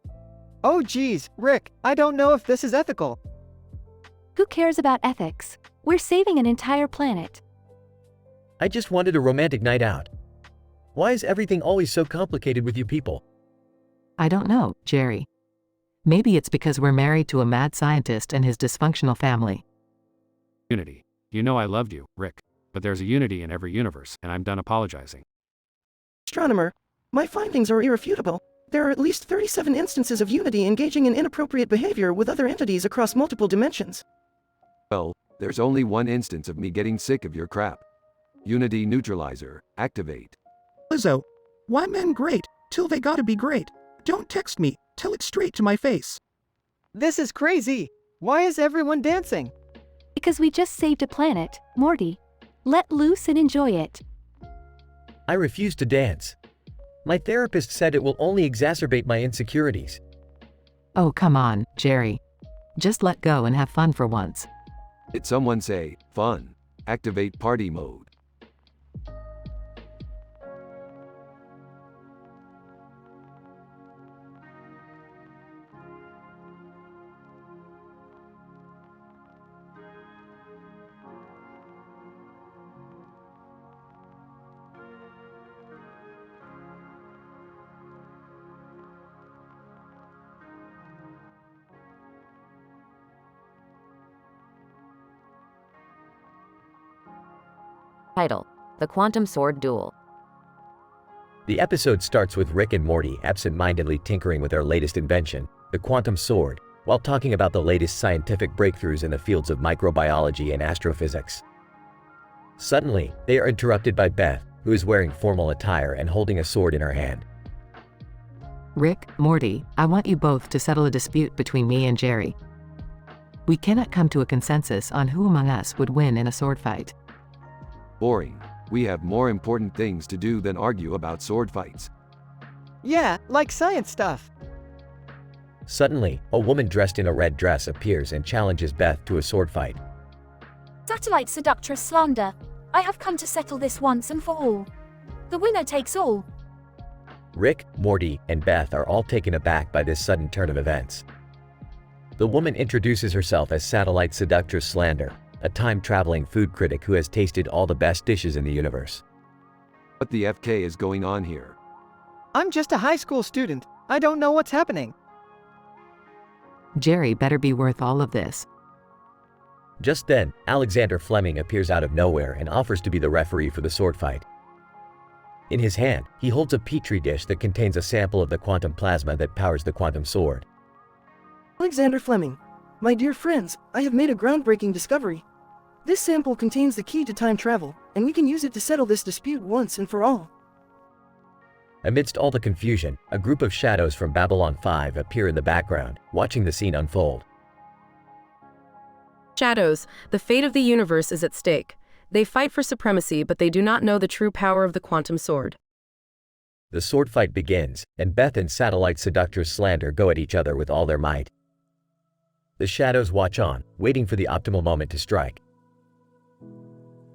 Oh geez, Rick, I don't know if this is ethical. Who cares about ethics? We're saving an entire planet. I just wanted a romantic night out. Why is everything always so complicated with you people? I don't know, Jerry. Maybe it's because we're married to a mad scientist and his dysfunctional family. Unity. You know I loved you, Rick. But there's a unity in every universe, and I'm done apologizing. Astronomer, my findings are irrefutable. There are at least 37 instances of Unity engaging in inappropriate behavior with other entities across multiple dimensions. Well, there's only one instance of me getting sick of your crap. Unity Neutralizer, activate. Lizzo, why men great, till they gotta be great? Don't text me, tell it straight to my face. This is crazy. Why is everyone dancing? Because we just saved a planet, Morty. Let loose and enjoy it. I refuse to dance. My therapist said it will only exacerbate my insecurities. Oh, come on, Jerry. Just let go and have fun for once. Did someone say, fun? Activate party mode. Title: The Quantum Sword Duel. The episode starts with Rick and Morty absent-mindedly tinkering with their latest invention, the quantum sword, while talking about the latest scientific breakthroughs in the fields of microbiology and astrophysics. Suddenly, they are interrupted by Beth, who is wearing formal attire and holding a sword in her hand. Rick, Morty, I want you both to settle a dispute between me and Jerry. We cannot come to a consensus on who among us would win in a sword fight. Boring. We have more important things to do than argue about sword fights. Yeah, like science stuff. Suddenly, a woman dressed in a red dress appears and challenges Beth to a sword fight. Satellite seductress slander. I have come to settle this once and for all. The winner takes all. Rick, Morty, and Beth are all taken aback by this sudden turn of events. The woman introduces herself as Satellite Seductress Slander, a time-traveling food critic who has tasted all the best dishes in the universe. What the FK is going on here? I'm just a high school student. I don't know what's happening. Jerry better be worth all of this. Just then, Alexander Fleming appears out of nowhere and offers to be the referee for the sword fight. In his hand, he holds a petri dish that contains a sample of the quantum plasma that powers the quantum sword. Alexander Fleming, my dear friends, I have made a groundbreaking discovery. This sample contains the key to time travel, and we can use it to settle this dispute once and for all. Amidst all the confusion, a group of shadows from Babylon 5 appear in the background, watching the scene unfold. Shadows, the fate of the universe is at stake. They fight for supremacy, but they do not know the true power of the quantum sword. The sword fight begins, and Beth and Satellite Seductress Slander go at each other with all their might. The Shadows watch on, waiting for the optimal moment to strike.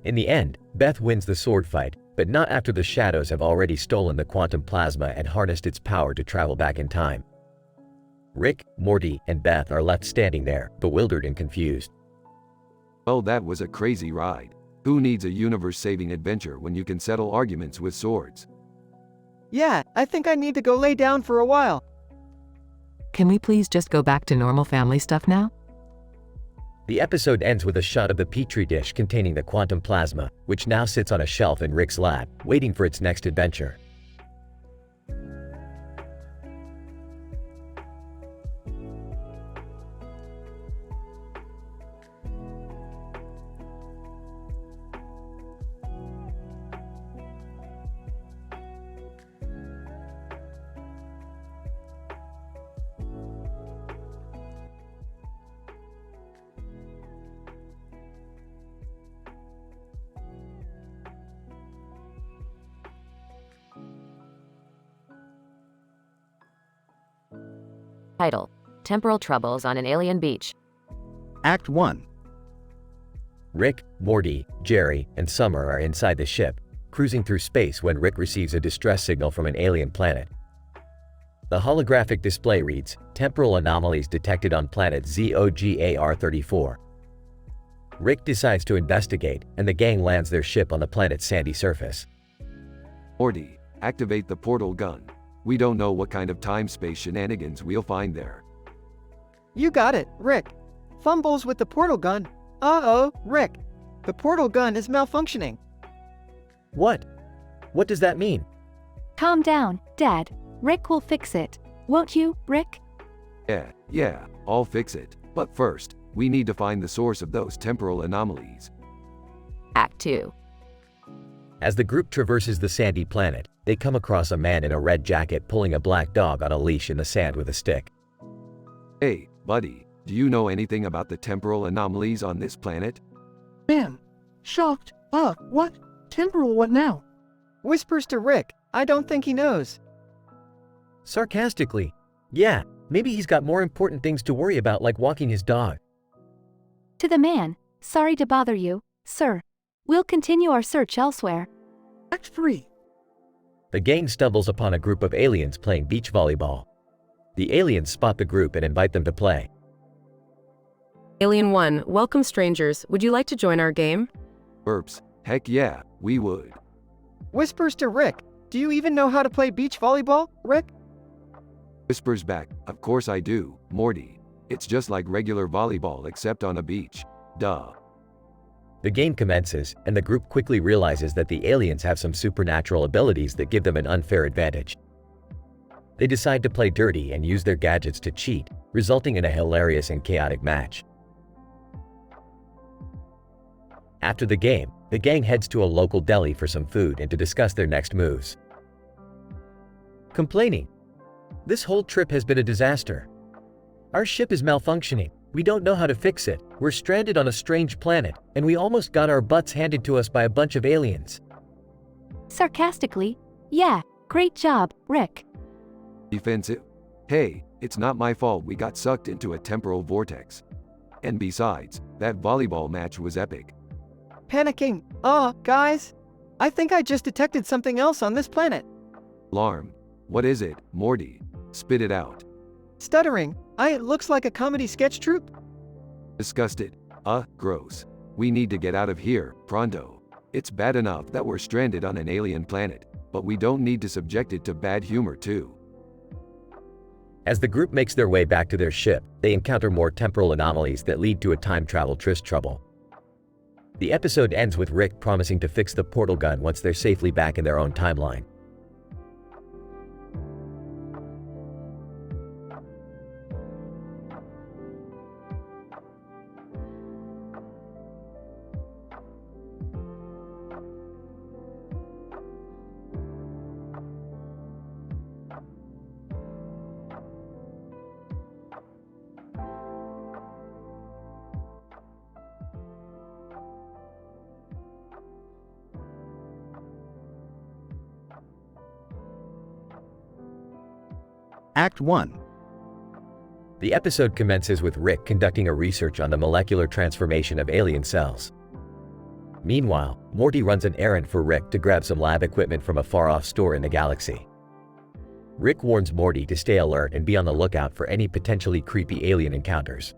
In the end, Beth wins the sword fight, but not after the Shadows have already stolen the quantum plasma and harnessed its power to travel back in time. Rick, Morty, and Beth are left standing there, bewildered and confused. Well, that was a crazy ride. Who needs a universe-saving adventure when you can settle arguments with swords? Yeah, I think I need to go lay down for a while. Can we please just go back to normal family stuff now? The episode ends with a shot of the petri dish containing the quantum plasma, which now sits on a shelf in Rick's lab, waiting for its next adventure. Title: Temporal Troubles on an Alien Beach. Act 1. Rick, Morty, Jerry, and Summer are inside the ship, cruising through space when Rick receives a distress signal from an alien planet. The holographic display reads, "Temporal anomalies detected on planet ZOGAR-34." Rick decides to investigate, and the gang lands their ship on the planet's sandy surface. Morty, activate the portal gun. We don't know what kind of time-space shenanigans we'll find there. You got it, Rick. Fumbles with the portal gun. Uh-oh, Rick. The portal gun is malfunctioning. What? What does that mean? Calm down, Dad. Rick will fix it. Won't you, Rick? Yeah, I'll fix it. But first, we need to find the source of those temporal anomalies. Act 2. As the group traverses the sandy planet, they come across a man in a red jacket pulling a black dog on a leash in the sand with a stick. Hey, buddy, do you know anything about the temporal anomalies on this planet? Man. Shocked. What? Temporal what now? Whispers to Rick. I don't think he knows. Sarcastically, yeah, maybe he's got more important things to worry about, like walking his dog. To the man, sorry to bother you, sir. We'll continue our search elsewhere. Act 3. The gang stumbles upon a group of aliens playing beach volleyball. The aliens spot the group and invite them to play. Alien 1, welcome strangers. Would you like to join our game? Burps. Heck yeah, we would. Whispers to Rick. Do you even know how to play beach volleyball, Rick? Whispers back. Of course I do, Morty. It's just like regular volleyball except on a beach. Duh. The game commences, and the group quickly realizes that the aliens have some supernatural abilities that give them an unfair advantage. They decide to play dirty and use their gadgets to cheat, resulting in a hilarious and chaotic match. After the game, the gang heads to a local deli for some food and to discuss their next moves. Complaining. This whole trip has been a disaster. Our ship is malfunctioning. We don't know how to fix it. We're stranded on a strange planet, and we almost got our butts handed to us by a bunch of aliens. Sarcastically, yeah, great job, Rick. Defensive? Hey, it's not my fault we got sucked into a temporal vortex. And besides, that volleyball match was epic. Panicking. Guys. I think I just detected something else on this planet. Alarm. What is it, Morty? Spit it out. Stuttering. It looks like a comedy sketch troupe. Disgusted. Gross. We need to get out of here, pronto. It's bad enough that we're stranded on an alien planet, but we don't need to subject it to bad humor too. As the group makes their way back to their ship, they encounter more temporal anomalies that lead to a time travel tryst trouble. The episode ends with Rick promising to fix the portal gun once they're safely back in their own timeline. Act 1. The episode commences with Rick conducting a research on the molecular transformation of alien cells. Meanwhile, Morty runs an errand for Rick to grab some lab equipment from a far-off store in the galaxy. Rick warns Morty to stay alert and be on the lookout for any potentially creepy alien encounters.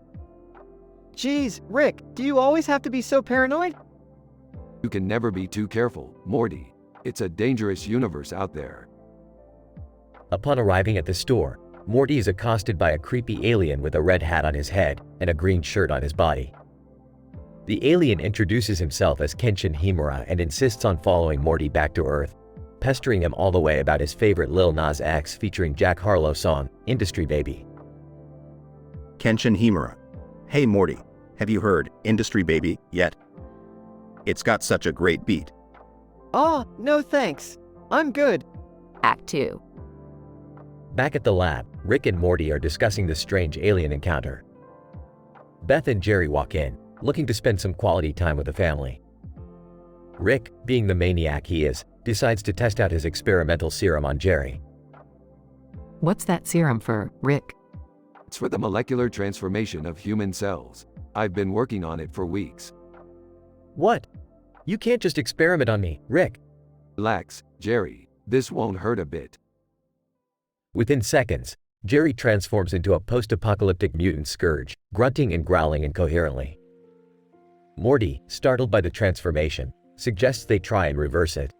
Geez, Rick, do you always have to be so paranoid? You can never be too careful, Morty. It's a dangerous universe out there. Upon arriving at the store, Morty is accosted by a creepy alien with a red hat on his head and a green shirt on his body. The alien introduces himself as Kenshin Himura and insists on following Morty back to Earth, pestering him all the way about his favorite Lil Nas X featuring Jack Harlow song, Industry Baby. Kenshin Himura. Hey Morty, have you heard Industry Baby yet? It's got such a great beat. Oh, no thanks. I'm good. Act 2. Back at the lab, Rick and Morty are discussing the strange alien encounter. Beth and Jerry walk in, looking to spend some quality time with the family. Rick, being the maniac he is, decides to test out his experimental serum on Jerry. What's that serum for, Rick? It's for the molecular transformation of human cells. I've been working on it for weeks. What? You can't just experiment on me, Rick. Relax, Jerry. This won't hurt a bit. Within seconds, Jerry transforms into a post-apocalyptic mutant scourge, grunting and growling incoherently. Morty, startled by the transformation, suggests they try and reverse it.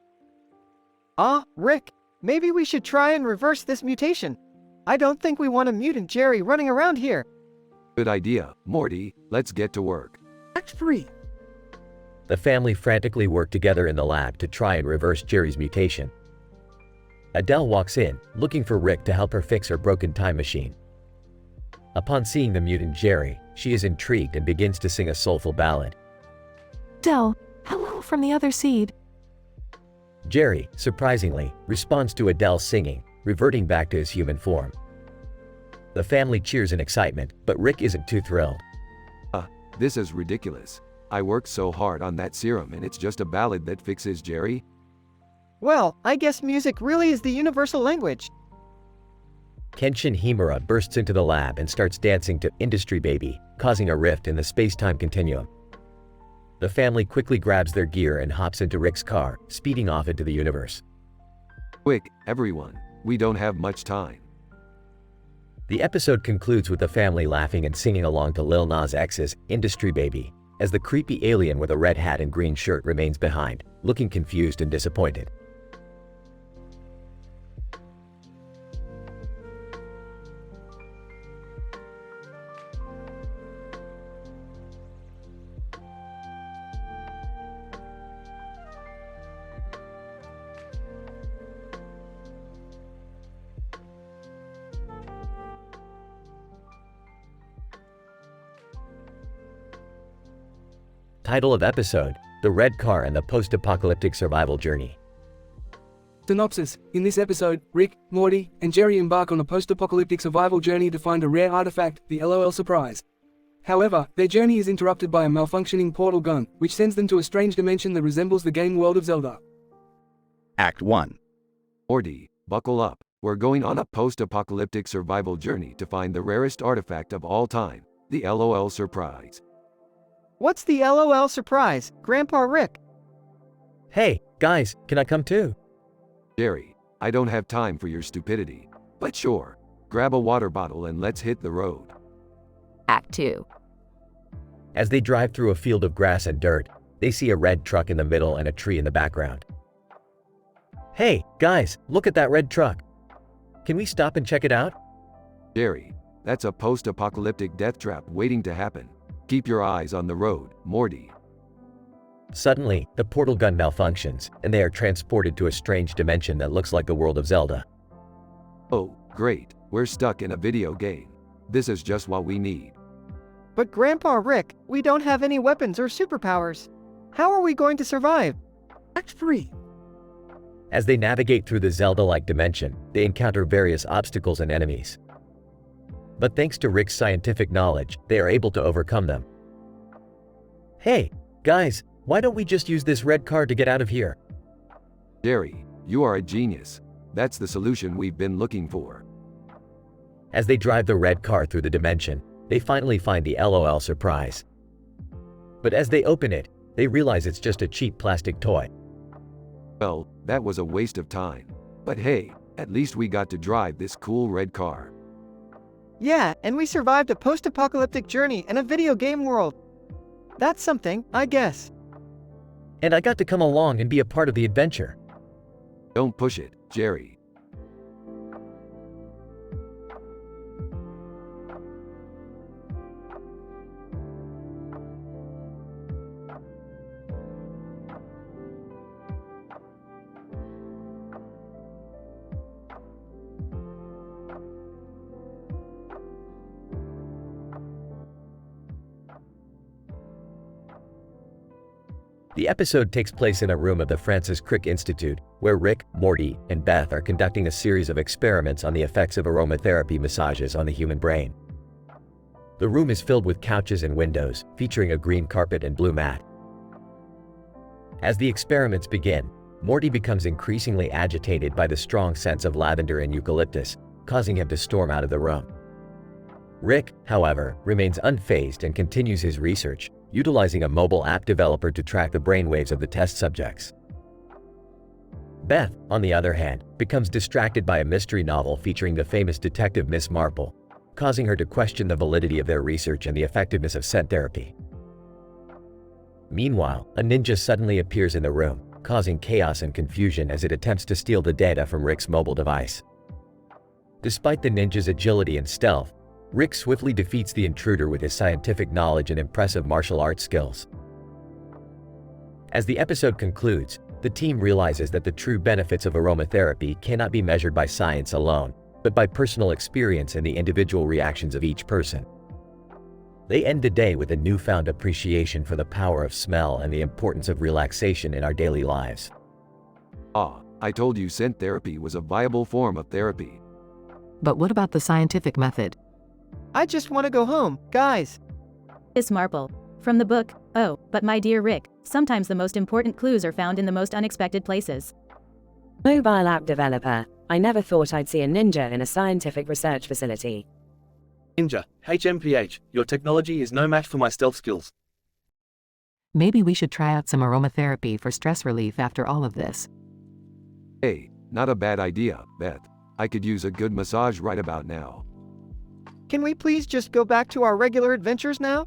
Rick, maybe we should try and reverse this mutation. I don't think we want a mutant Jerry running around here. Good idea, Morty. Let's get to work. Act 3. The family frantically work together in the lab to try and reverse Jerry's mutation. Adele walks in, looking for Rick to help her fix her broken time machine. Upon seeing the mutant Jerry, she is intrigued and begins to sing a soulful ballad. Del, hello from the other seed. Jerry, surprisingly, responds to Adele's singing, reverting back to his human form. The family cheers in excitement, but Rick isn't too thrilled. This is ridiculous. I worked so hard on that serum and it's just a ballad that fixes Jerry? Well, I guess music really is the universal language. Kenshin Himura bursts into the lab and starts dancing to Industry Baby, causing a rift in the space-time continuum. The family quickly grabs their gear and hops into Rick's car, speeding off into the universe. Quick, everyone. We don't have much time. The episode concludes with the family laughing and singing along to Lil Nas X's Industry Baby, as the creepy alien with a red hat and green shirt remains behind, looking confused and disappointed. Title of episode: The Red Car and the Post-Apocalyptic Survival Journey. Synopsis: in this episode, Rick, Morty, and Jerry embark on a post-apocalyptic survival journey to find a rare artifact, the LOL Surprise. However, their journey is interrupted by a malfunctioning portal gun, which sends them to a strange dimension that resembles the game world of Zelda. Act 1. Morty, buckle up. We're going on a post-apocalyptic survival journey to find the rarest artifact of all time, the LOL Surprise. What's the LOL Surprise, Grandpa Rick? Hey, guys, can I come too? Jerry, I don't have time for your stupidity. But sure, grab a water bottle and let's hit the road. Act 2. As they drive through a field of grass and dirt, they see a red truck in the middle and a tree in the background. Hey, guys, look at that red truck. Can we stop and check it out? Jerry, that's a post-apocalyptic death trap waiting to happen. Keep your eyes on the road, Morty. Suddenly, the portal gun malfunctions, and they are transported to a strange dimension that looks like the world of Zelda. Oh, great. We're stuck in a video game. This is just what we need. But Grandpa Rick, we don't have any weapons or superpowers. How are we going to survive? Act 3. As they navigate through the Zelda-like dimension, they encounter various obstacles and enemies. But thanks to Rick's scientific knowledge, they are able to overcome them. Hey, guys, why don't we just use this red car to get out of here? Jerry, you are a genius. That's the solution we've been looking for. As they drive the red car through the dimension, they finally find the LOL surprise. But as they open it, they realize it's just a cheap plastic toy. Well, that was a waste of time. But hey, at least we got to drive this cool red car. Yeah, and we survived a post-apocalyptic journey in a video game world. That's something, I guess. And I got to come along and be a part of the adventure. Don't push it, Jerry. The episode takes place in a room of the Francis Crick Institute, where Rick, Morty, and Beth are conducting a series of experiments on the effects of aromatherapy massages on the human brain. The room is filled with couches and windows, featuring a green carpet and blue mat. As the experiments begin, Morty becomes increasingly agitated by the strong scents of lavender and eucalyptus, causing him to storm out of the room. Rick, however, remains unfazed and continues his research, utilizing a mobile app developer to track the brainwaves of the test subjects. Beth, on the other hand, becomes distracted by a mystery novel featuring the famous detective Miss Marple, causing her to question the validity of their research and the effectiveness of scent therapy. Meanwhile, a ninja suddenly appears in the room, causing chaos and confusion as it attempts to steal the data from Rick's mobile device. Despite the ninja's agility and stealth, Rick swiftly defeats the intruder with his scientific knowledge and impressive martial arts skills. As the episode concludes, the team realizes that the true benefits of aromatherapy cannot be measured by science alone, but by personal experience and the individual reactions of each person. They end the day with a newfound appreciation for the power of smell and the importance of relaxation in our daily lives. I told you scent therapy was a viable form of therapy. But what about the scientific method? I just want to go home, guys. Miss Marple. From the book, Oh, but my dear Rick, sometimes the most important clues are found in the most unexpected places. Mobile app developer. I never thought I'd see a ninja in a scientific research facility. Ninja, HMPH, your technology is no match for my stealth skills. Maybe we should try out some aromatherapy for stress relief after all of this. Hey, not a bad idea, Beth. I could use a good massage right about now. Can we please just go back to our regular adventures now?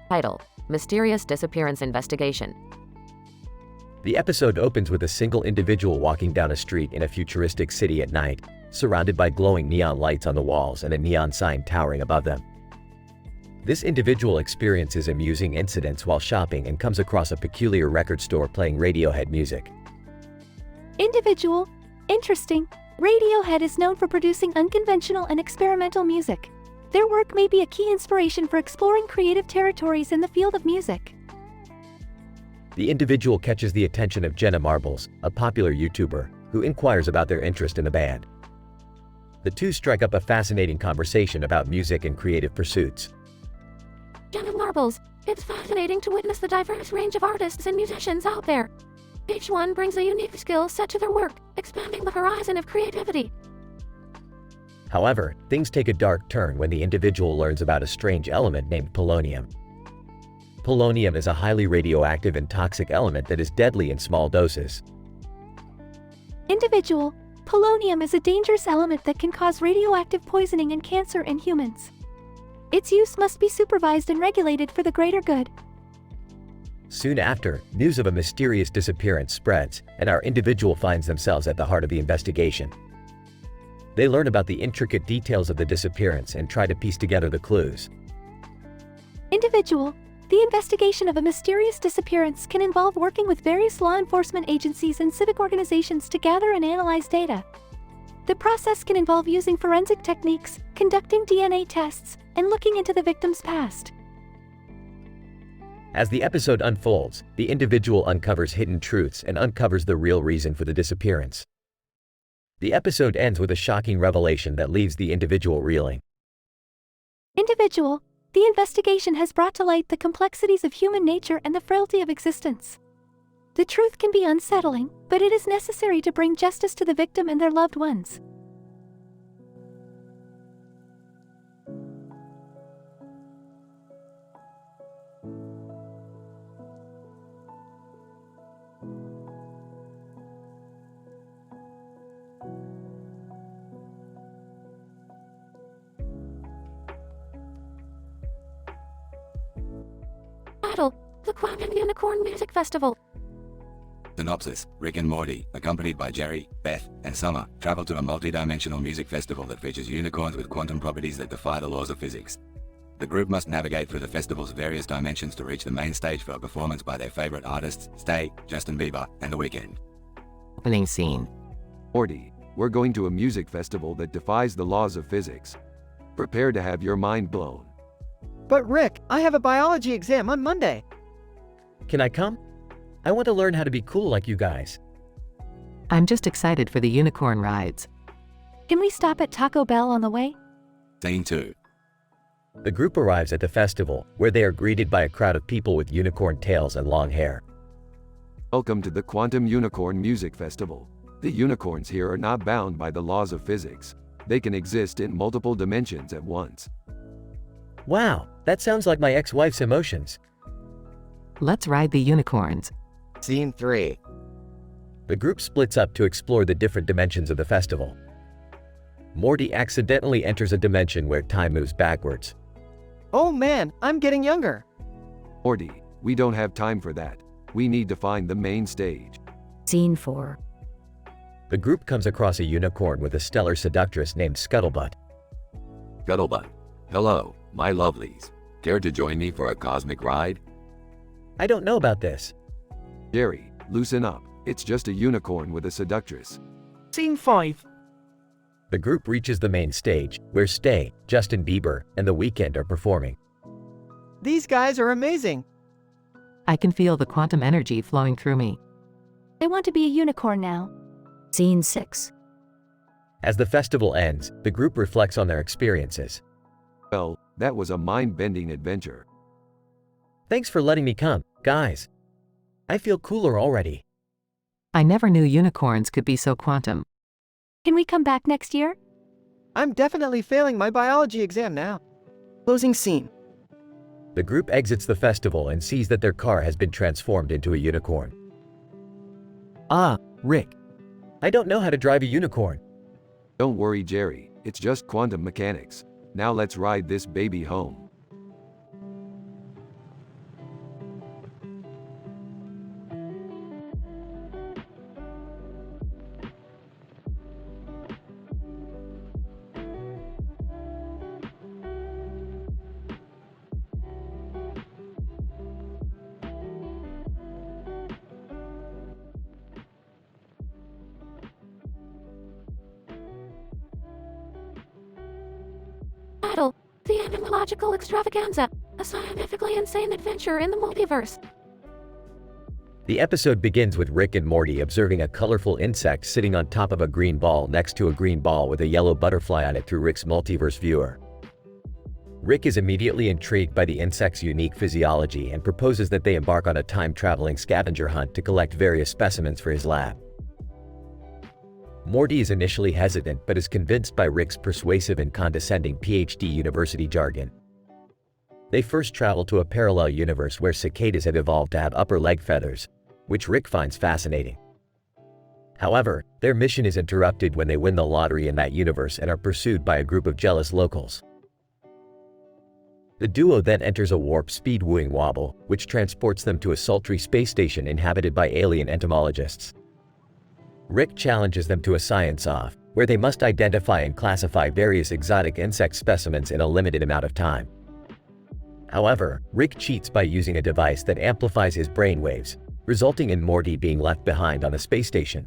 Title: Mysterious Disappearance Investigation. The episode opens with a single individual walking down a street in a futuristic city at night, surrounded by glowing neon lights on the walls and a neon sign towering above them. This individual experiences amusing incidents while shopping and comes across a peculiar record store playing Radiohead music. Individual. Interesting. Radiohead is known for producing unconventional and experimental music. Their work may be a key inspiration for exploring creative territories in the field of music. The individual catches the attention of Jenna Marbles, a popular YouTuber, who inquires about their interest in the band. The two strike up a fascinating conversation about music and creative pursuits. Jenna Marbles, it's fascinating to witness the diverse range of artists and musicians out there. Each one brings a unique skill set to their work, expanding the horizon of creativity. However, things take a dark turn when the individual learns about a strange element named polonium. Polonium is a highly radioactive and toxic element that is deadly in small doses. Individual. Polonium is a dangerous element that can cause radioactive poisoning and cancer in humans. Its use must be supervised and regulated for the greater good. Soon after, news of a mysterious disappearance spreads, and our individual finds themselves at the heart of the investigation. They learn about the intricate details of the disappearance and try to piece together the clues. Individual. The investigation of a mysterious disappearance can involve working with various law enforcement agencies and civic organizations to gather and analyze data. The process can involve using forensic techniques, conducting DNA tests, and looking into the victim's past. As the episode unfolds, the individual uncovers hidden truths and uncovers the real reason for the disappearance. The episode ends with a shocking revelation that leaves the individual reeling. Individual, the investigation has brought to light the complexities of human nature and the frailty of existence. The truth can be unsettling, but it is necessary to bring justice to the victim and their loved ones. The Quantum Unicorn Music Festival. Synopsis: Rick and Morty, accompanied by Jerry, Beth, and Summer, travel to a multi-dimensional music festival that features unicorns with quantum properties that defy the laws of physics. The group must navigate through the festival's various dimensions to reach the main stage for a performance by their favorite artists, Stay, Justin Bieber, and The Weeknd. Opening scene. Morty, we're going to a music festival that defies the laws of physics. Prepare to have your mind blown. But Rick, I have a biology exam on Monday. Can I come? I want to learn how to be cool like you guys. I'm just excited for the unicorn rides. Can we stop at Taco Bell on the way? Scene 2. The group arrives at the festival, where they are greeted by a crowd of people with unicorn tails and long hair. Welcome to the Quantum Unicorn Music Festival. The unicorns here are not bound by the laws of physics. They can exist in multiple dimensions at once. Wow, that sounds like my ex-wife's emotions. Let's ride the unicorns. Scene 3. The group splits up to explore the different dimensions of the festival. Morty accidentally enters a dimension where time moves backwards. Oh man, I'm getting younger. Morty, we don't have time for that. We need to find the main stage. Scene 4. The group comes across a unicorn with a stellar seductress named Scuttlebutt. Scuttlebutt. Hello, my lovelies. Care to join me for a cosmic ride? I don't know about this. Jerry, loosen up. It's just a unicorn with a seductress. Scene 5. The group reaches the main stage, where Stay, Justin Bieber, and The Weeknd are performing. These guys are amazing. I can feel the quantum energy flowing through me. I want to be a unicorn now. Scene 6. As the festival ends, the group reflects on their experiences. Well, that was a mind-bending adventure. Thanks for letting me come, guys. I feel cooler already. I never knew unicorns could be so quantum. Can we come back next year? I'm definitely failing my biology exam now. Closing scene. The group exits the festival and sees that their car has been transformed into a unicorn. Ah, Rick. I don't know how to drive a unicorn. Don't worry, Jerry. It's just quantum mechanics. Now let's ride this baby home. The Etymological Extravaganza, a scientifically insane adventure in the multiverse. The episode begins with Rick and Morty observing a colorful insect sitting on top of a green ball next to a green ball with a yellow butterfly on it through Rick's multiverse viewer. Rick is immediately intrigued by the insect's unique physiology and proposes that they embark on a time-traveling scavenger hunt to collect various specimens for his lab. Morty is initially hesitant but is convinced by Rick's persuasive and condescending PhD university jargon. They first travel to a parallel universe where cicadas have evolved to have upper leg feathers, which Rick finds fascinating. However, their mission is interrupted when they win the lottery in that universe and are pursued by a group of jealous locals. The duo then enters a warp speed wooing wobble, which transports them to a sultry space station inhabited by alien entomologists. Rick challenges them to a science-off, where they must identify and classify various exotic insect specimens in a limited amount of time. However, Rick cheats by using a device that amplifies his brainwaves, resulting in Morty being left behind on the space station.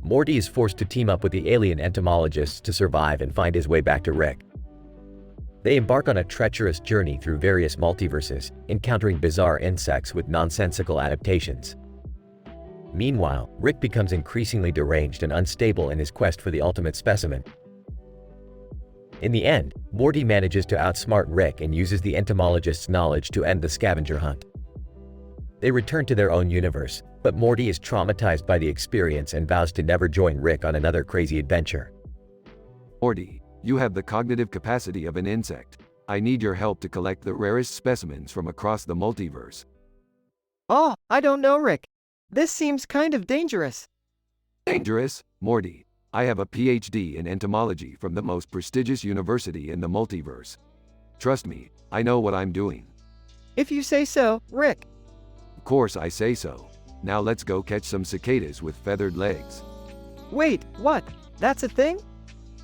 Morty is forced to team up with the alien entomologists to survive and find his way back to Rick. They embark on a treacherous journey through various multiverses, encountering bizarre insects with nonsensical adaptations. Meanwhile, Rick becomes increasingly deranged and unstable in his quest for the ultimate specimen. In the end, Morty manages to outsmart Rick and uses the entomologist's knowledge to end the scavenger hunt. They return to their own universe, but Morty is traumatized by the experience and vows to never join Rick on another crazy adventure. Morty, you have the cognitive capacity of an insect. I need your help to collect the rarest specimens from across the multiverse. Oh, I don't know, Rick. This seems kind of dangerous. Dangerous? Morty, I have a PhD in entomology from the most prestigious university in the multiverse. Trust me, I know what I'm doing. If you say so, Rick. Of course I say so. Now let's go catch some cicadas with feathered legs. Wait, what? That's a thing?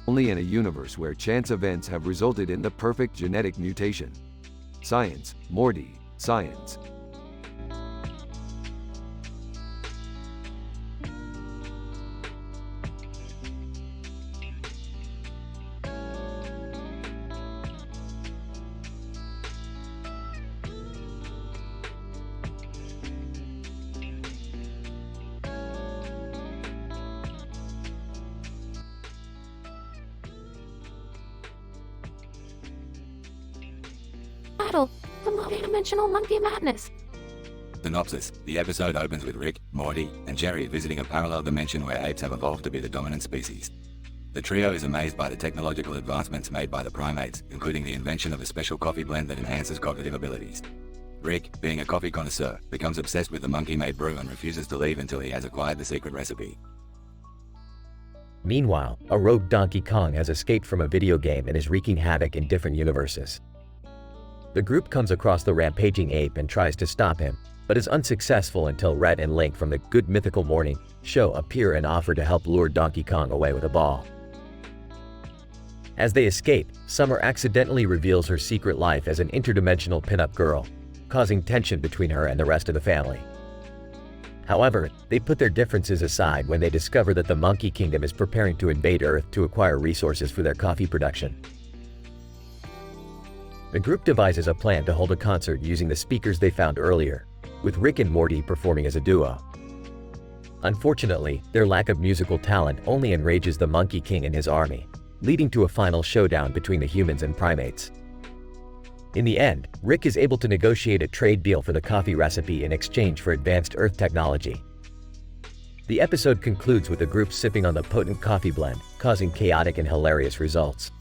Only in a universe where chance events have resulted in the perfect genetic mutation. Science, Morty, science. Battle, the multi-dimensional monkey madness. Synopsis: the episode opens with Rick, Morty, and Jerry visiting a parallel dimension where apes have evolved to be the dominant species. The trio is amazed by the technological advancements made by the primates, including the invention of a special coffee blend that enhances cognitive abilities. Rick, being a coffee connoisseur, becomes obsessed with the monkey-made brew and refuses to leave until he has acquired the secret recipe. Meanwhile, a rogue Donkey Kong has escaped from a video game and is wreaking havoc in different universes. The group comes across the rampaging ape and tries to stop him, but is unsuccessful until Rhett and Link from the Good Mythical Morning show appear and offer to help lure Donkey Kong away with a ball. As they escape, Summer accidentally reveals her secret life as an interdimensional pinup girl, causing tension between her and the rest of the family. However, they put their differences aside when they discover that the Monkey Kingdom is preparing to invade Earth to acquire resources for their coffee production. The group devises a plan to hold a concert using the speakers they found earlier, with Rick and Morty performing as a duo. Unfortunately, their lack of musical talent only enrages the Monkey King and his army, leading to a final showdown between the humans and primates. In the end, Rick is able to negotiate a trade deal for the coffee recipe in exchange for advanced Earth technology. The episode concludes with the group sipping on the potent coffee blend, causing chaotic and hilarious results.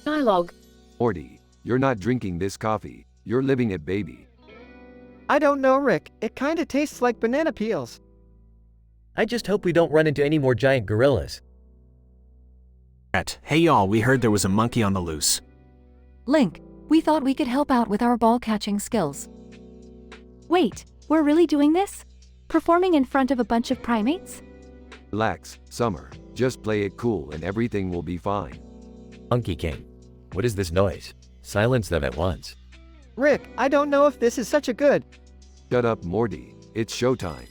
Dialogue. Morty, you're not drinking this coffee, you're living it, baby. I don't know, Rick. It kinda tastes like banana peels. I just hope we don't run into any more giant gorillas. Hey y'all, we heard there was a monkey on the loose. Link, we thought we could help out with our ball-catching skills. Wait, we're really doing this? Performing in front of a bunch of primates? Relax, Summer. Just play it cool and everything will be fine. Monkey King, what is this noise? Silence them at once. Rick, I don't know if this is such a good. Shut up, Morty. It's showtime.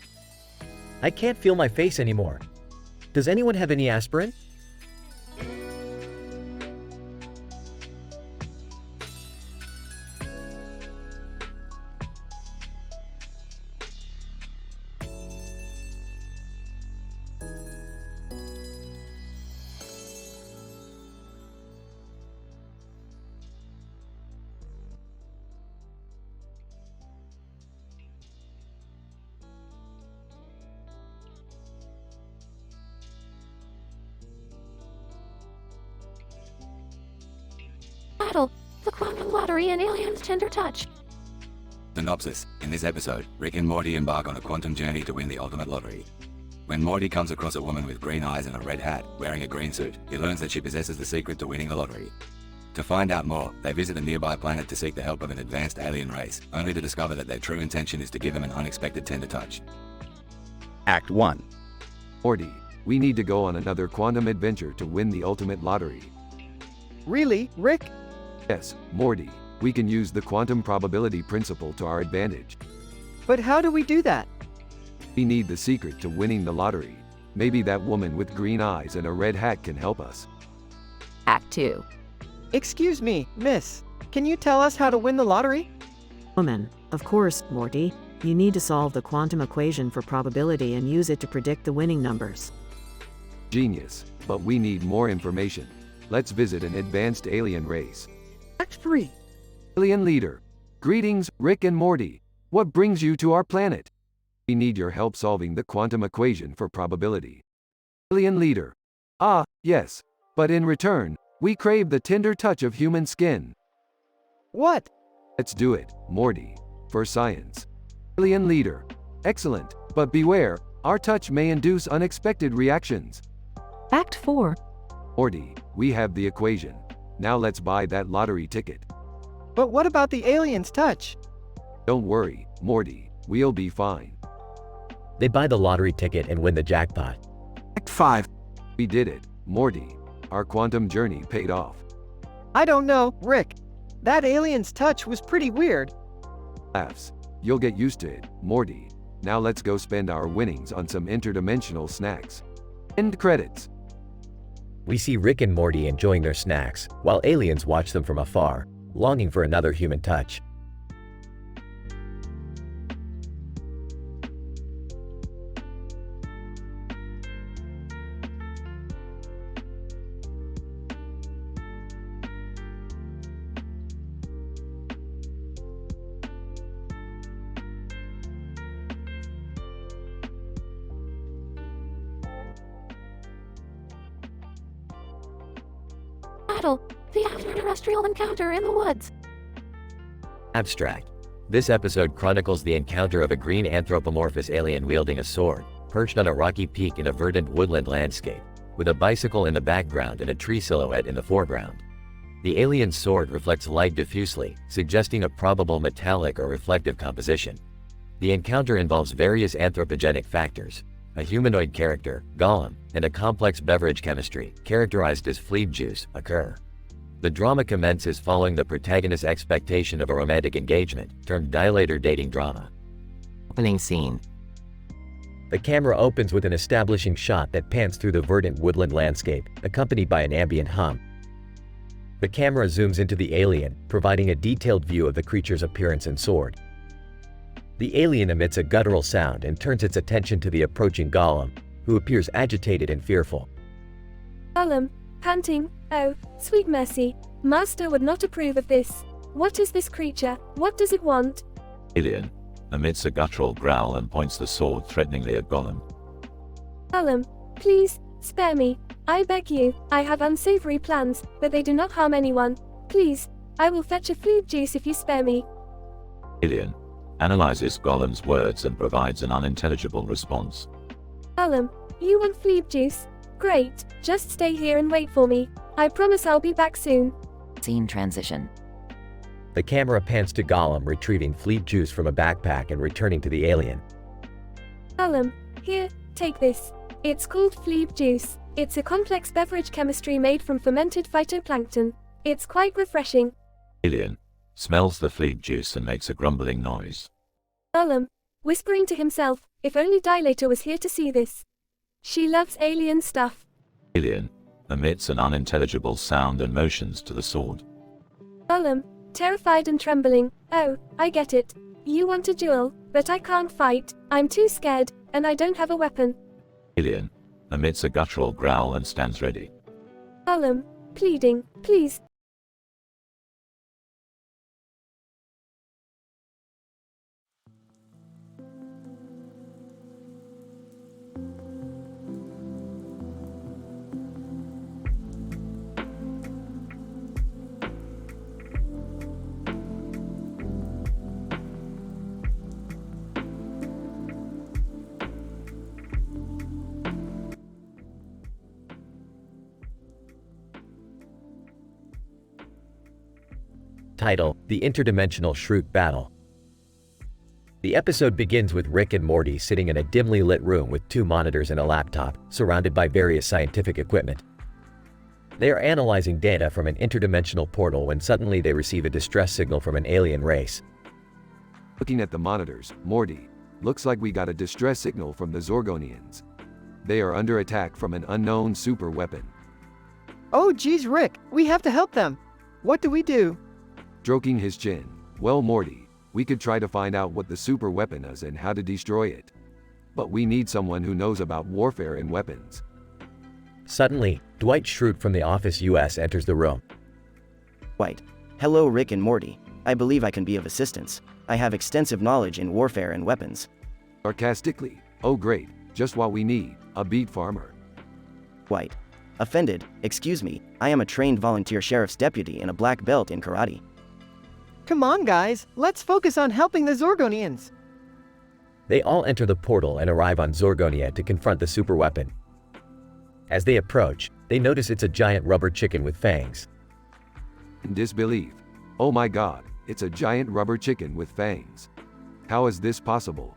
I can't feel my face anymore. Does anyone have any aspirin? Battle, the quantum lottery and aliens' tender touch. Synopsis: in this episode, Rick and Morty embark on a quantum journey to win the ultimate lottery. When Morty comes across a woman with green eyes and a red hat, wearing a green suit, he learns that she possesses the secret to winning the lottery. To find out more, they visit a nearby planet to seek the help of an advanced alien race, only to discover that their true intention is to give him an unexpected tender touch. Act 1. Morty, we need to go on another quantum adventure to win the ultimate lottery. Really, Rick? Yes, Morty. We can use the quantum probability principle to our advantage. But how do we do that? We need the secret to winning the lottery. Maybe that woman with green eyes and a red hat can help us. Act 2. Excuse me, miss. Can you tell us how to win the lottery? Woman, of course, Morty. You need to solve the quantum equation for probability and use it to predict the winning numbers. Genius, but we need more information. Let's visit an advanced alien race. Act 3. Alien leader. Greetings, Rick and Morty. What brings you to our planet? We need your help solving the quantum equation for probability. Alien leader. Ah, yes. But in return, we crave the tender touch of human skin. What? Let's do it, Morty. For science. Alien leader. Excellent, but beware, our touch may induce unexpected reactions. Act 4. Morty, we have the equation. Now let's buy that lottery ticket. But what about the alien's touch? Don't worry, Morty, we'll be fine. They buy the lottery ticket and win the jackpot. Act 5. We did it, Morty. Our quantum journey paid off. I don't know, Rick. That alien's touch was pretty weird. Laughs. You'll get used to it, Morty. Now let's go spend our winnings on some interdimensional snacks. End credits. We see Rick and Morty enjoying their snacks, while aliens watch them from afar, longing for another human touch. Battle. The extraterrestrial encounter in the woods. Abstract. This episode chronicles the encounter of a green anthropomorphous alien wielding a sword, perched on a rocky peak in a verdant woodland landscape, with a bicycle in the background and a tree silhouette in the foreground. The alien's sword reflects light diffusely, suggesting a probable metallic or reflective composition. The encounter involves various anthropogenic factors, a humanoid character, Gollum, and a complex beverage chemistry, characterized as fleab juice, occur. The drama commences following the protagonist's expectation of a romantic engagement, termed dilator dating drama. Opening scene. The camera opens with an establishing shot that pans through the verdant woodland landscape, accompanied by an ambient hum. The camera zooms into the alien, providing a detailed view of the creature's appearance and sword. The alien emits a guttural sound and turns its attention to the approaching Gollum, who appears agitated and fearful. Gollum, panting, "Oh, sweet mercy, Master would not approve of this. What is this creature? What does it want?" Alien emits a guttural growl and points the sword threateningly at Gollum. Gollum, please, spare me. I beg you, I have unsavory plans, but they do not harm anyone. Please, I will fetch a fleab juice if you spare me. Alien analyzes Gollum's words and provides an unintelligible response. Gollum, you want fleab juice? Great, just stay here and wait for me. I promise I'll be back soon. Scene transition. The camera pans to Gollum retrieving fleab juice from a backpack and returning to the alien. Gollum, here, take this. It's called fleab juice. It's a complex beverage chemistry made from fermented phytoplankton. It's quite refreshing. Alien smells the fleab juice and makes a grumbling noise. Gollum, whispering to himself, if only Dilator was here to see this. She loves alien stuff. Alien emits an unintelligible sound and motions to the sword. Gollum, terrified and trembling, "Oh, I get it. You want a duel, but I can't fight. I'm too scared, and I don't have a weapon." Alien emits a guttural growl and stands ready. Gollum, pleading, "Please." Title: The Interdimensional Shroot Battle. The episode begins with Rick and Morty sitting in a dimly lit room with 2 monitors and a laptop, surrounded by various scientific equipment. They are analyzing data from an interdimensional portal when suddenly they receive a distress signal from an alien race. Looking at the monitors, Morty, looks like we got a distress signal from the Zorgonians. They are under attack from an unknown super weapon. Oh geez, Rick, we have to help them. What do we do? Stroking his chin. Well, Morty, we could try to find out what the super weapon is and how to destroy it. But we need someone who knows about warfare and weapons. Suddenly, Dwight Schrute from the Office US enters the room. Dwight. Hello, Rick and Morty. I believe I can be of assistance. I have extensive knowledge in warfare and weapons. Sarcastically. Oh great, just what we need, a beet farmer. Dwight. Offended. Excuse me, I am a trained volunteer sheriff's deputy and a black belt in karate. Come on, guys, let's focus on helping the Zorgonians. They all enter the portal and arrive on Zorgonia to confront the super weapon. As they approach, they notice it's a giant rubber chicken with fangs. In disbelief. Oh my god, it's a giant rubber chicken with fangs. How is this possible?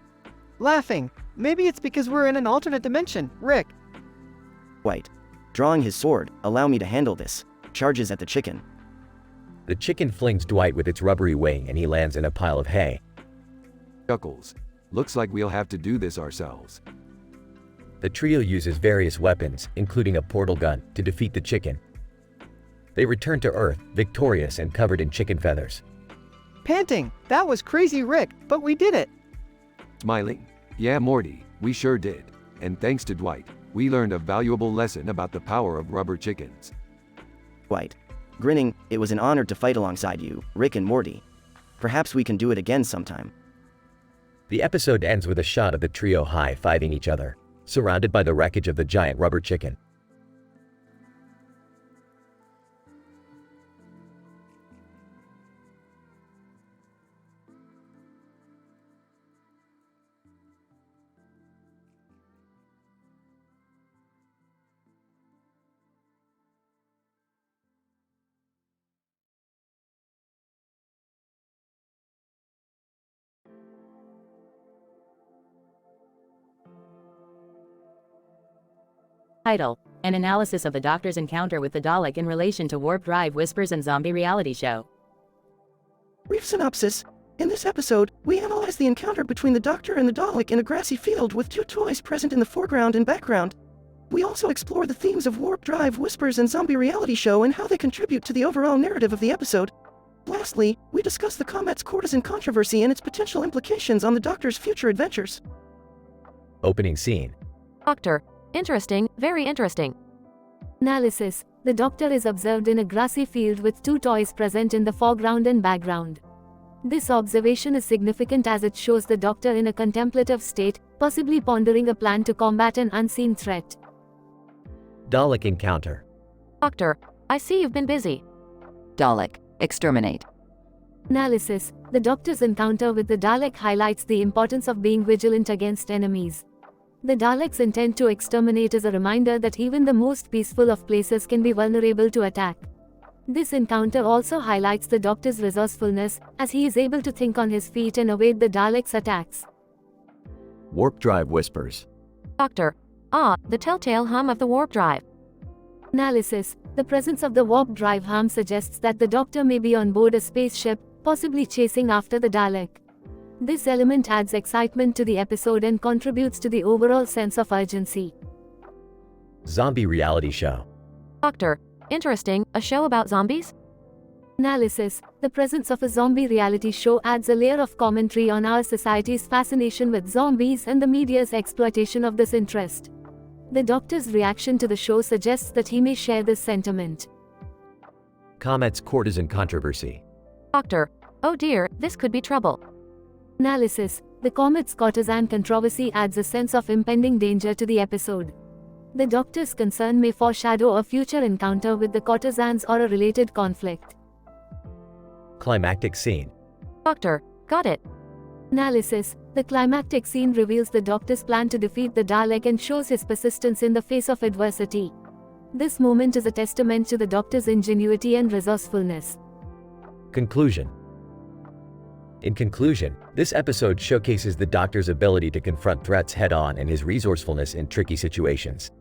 Laughing. Maybe it's because we're in an alternate dimension, Rick. Dwight. Drawing his sword, allow me to handle this. Charges at the chicken. The chicken flings Dwight with its rubbery wing and he lands in a pile of hay. Chuckles. Looks like we'll have to do this ourselves. The trio uses various weapons, including a portal gun, to defeat the chicken. They return to Earth, victorious and covered in chicken feathers. Panting. That was crazy, Rick, but we did it. Smiling. Yeah, Morty, we sure did. And thanks to Dwight, we learned a valuable lesson about the power of rubber chickens. Dwight. Grinning, it was an honor to fight alongside you, Rick and Morty. Perhaps we can do it again sometime. The episode ends with a shot of the trio high-fiving each other, surrounded by the wreckage of the giant rubber chicken. Title: An analysis of the Doctor's encounter with the Dalek in relation to warp drive whispers and zombie reality show. Brief synopsis. In this episode, we analyze the encounter between the Doctor and the Dalek in a grassy field with two toys present in the foreground and background. We also explore the themes of warp drive whispers and zombie reality show and how they contribute to the overall narrative of the episode. Lastly, we discuss the comet's courtesan controversy and its potential implications on the Doctor's future adventures. Opening scene. Doctor. Interesting, very interesting. Analysis. The Doctor is observed in a grassy field with two toys present in the foreground and background. This observation is significant as it shows the Doctor in a contemplative state, possibly pondering a plan to combat an unseen threat. Dalek encounter. Doctor, I see you've been busy. Dalek. Exterminate. Analysis. The Doctor's encounter with the Dalek highlights the importance of being vigilant against enemies. The Dalek's intent to exterminate is a reminder that even the most peaceful of places can be vulnerable to attack. This encounter also highlights the Doctor's resourcefulness, as he is able to think on his feet and evade the Dalek's attacks. Warp drive whispers. Doctor. The telltale hum of the warp drive. Analysis. The presence of the warp drive hum suggests that the Doctor may be on board a spaceship, possibly chasing after the Dalek. This element adds excitement to the episode and contributes to the overall sense of urgency. Zombie reality show. Doctor. Interesting, a show about zombies? Analysis. The presence of a zombie reality show adds a layer of commentary on our society's fascination with zombies and the media's exploitation of this interest. The Doctor's reaction to the show suggests that he may share this sentiment. Comet's courtesan controversy. Doctor. Oh dear, this could be trouble. Analysis. The comet's courtesan controversy adds a sense of impending danger to the episode. The Doctor's concern may foreshadow a future encounter with the courtesans or a related conflict. Climactic scene. Doctor. Got it. Analysis. The climactic scene reveals the Doctor's plan to defeat the Dalek and shows his persistence in the face of adversity. This moment is a testament to the Doctor's ingenuity and resourcefulness. Conclusion. In conclusion, this episode showcases the Doctor's ability to confront threats head-on and his resourcefulness in tricky situations.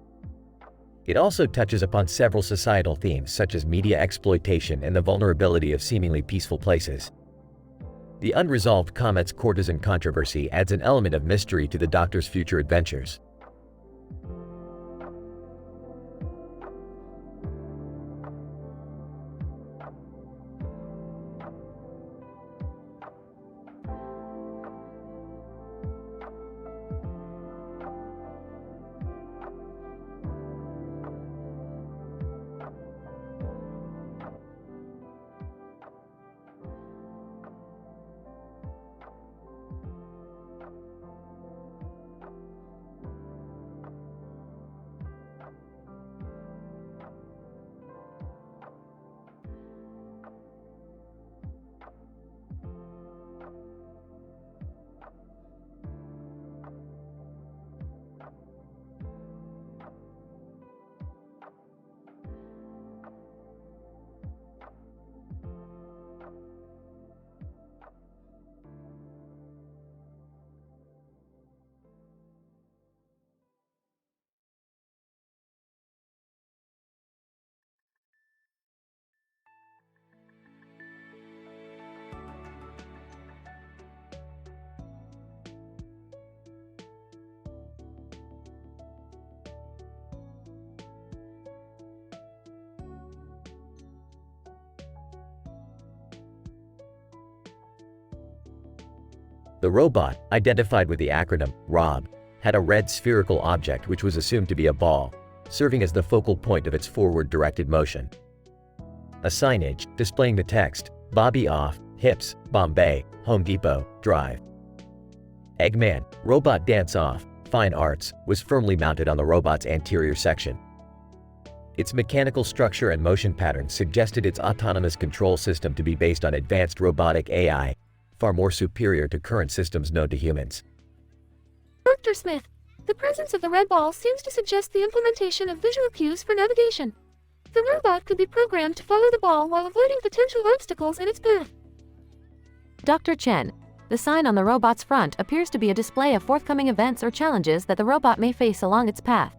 It also touches upon several societal themes such as media exploitation and the vulnerability of seemingly peaceful places. The unresolved comet's courtesan controversy adds an element of mystery to the Doctor's future adventures. The robot, identified with the acronym ROB, had a red spherical object which was assumed to be a ball, serving as the focal point of its forward-directed motion. A signage, displaying the text, Bobby Off, Hips, Bombay, Home Depot, Drive. Eggman, Robot Dance Off, Fine Arts, was firmly mounted on the robot's anterior section. Its mechanical structure and motion patterns suggested its autonomous control system to be based on advanced robotic AI, far more superior to current systems known to humans. Dr. Smith, the presence of the red ball seems to suggest the implementation of visual cues for navigation. The robot could be programmed to follow the ball while avoiding potential obstacles in its path. Dr. Chen, the sign on the robot's front appears to be a display of forthcoming events or challenges that the robot may face along its path.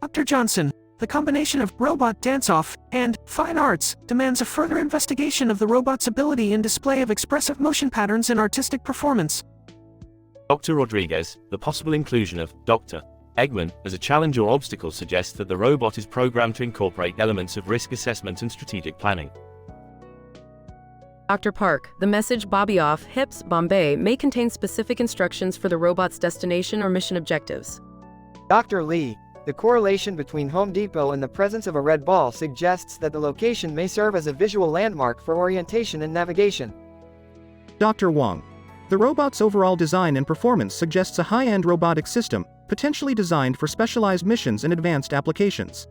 Dr. Johnson, the combination of robot dance-off and fine arts demands a further investigation of the robot's ability and display of expressive motion patterns in artistic performance. Dr. Rodriguez, the possible inclusion of Dr. Eggman as a challenge or obstacle suggests that the robot is programmed to incorporate elements of risk assessment and strategic planning. Dr. Park, the message Bobby Off, Hips, Bombay may contain specific instructions for the robot's destination or mission objectives. Dr. Lee, the correlation between Home Depot and the presence of a red ball suggests that the location may serve as a visual landmark for orientation and navigation. Dr. Wong, the robot's overall design and performance suggests a high-end robotic system, potentially designed for specialized missions and advanced applications.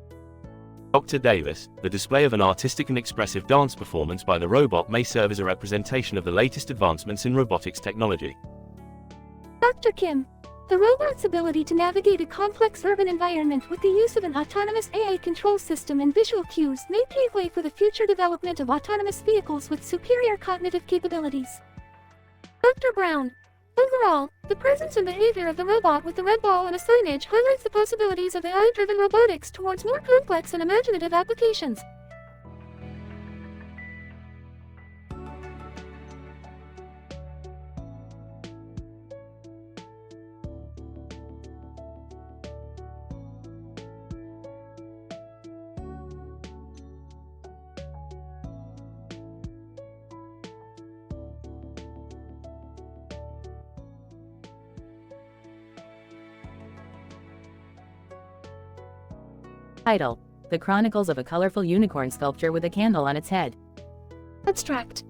Dr. Davis, the display of an artistic and expressive dance performance by the robot may serve as a representation of the latest advancements in robotics technology. Dr. Kim, the robot's ability to navigate a complex urban environment with the use of an autonomous AI control system and visual cues may pave way for the future development of autonomous vehicles with superior cognitive capabilities. Dr. Brown, overall, the presence and behavior of the robot with the red ball and a signage highlights the possibilities of AI-driven robotics towards more complex and imaginative applications. Title: The Chronicles of a Colorful Unicorn Sculpture with a Candle on its Head. Abstract.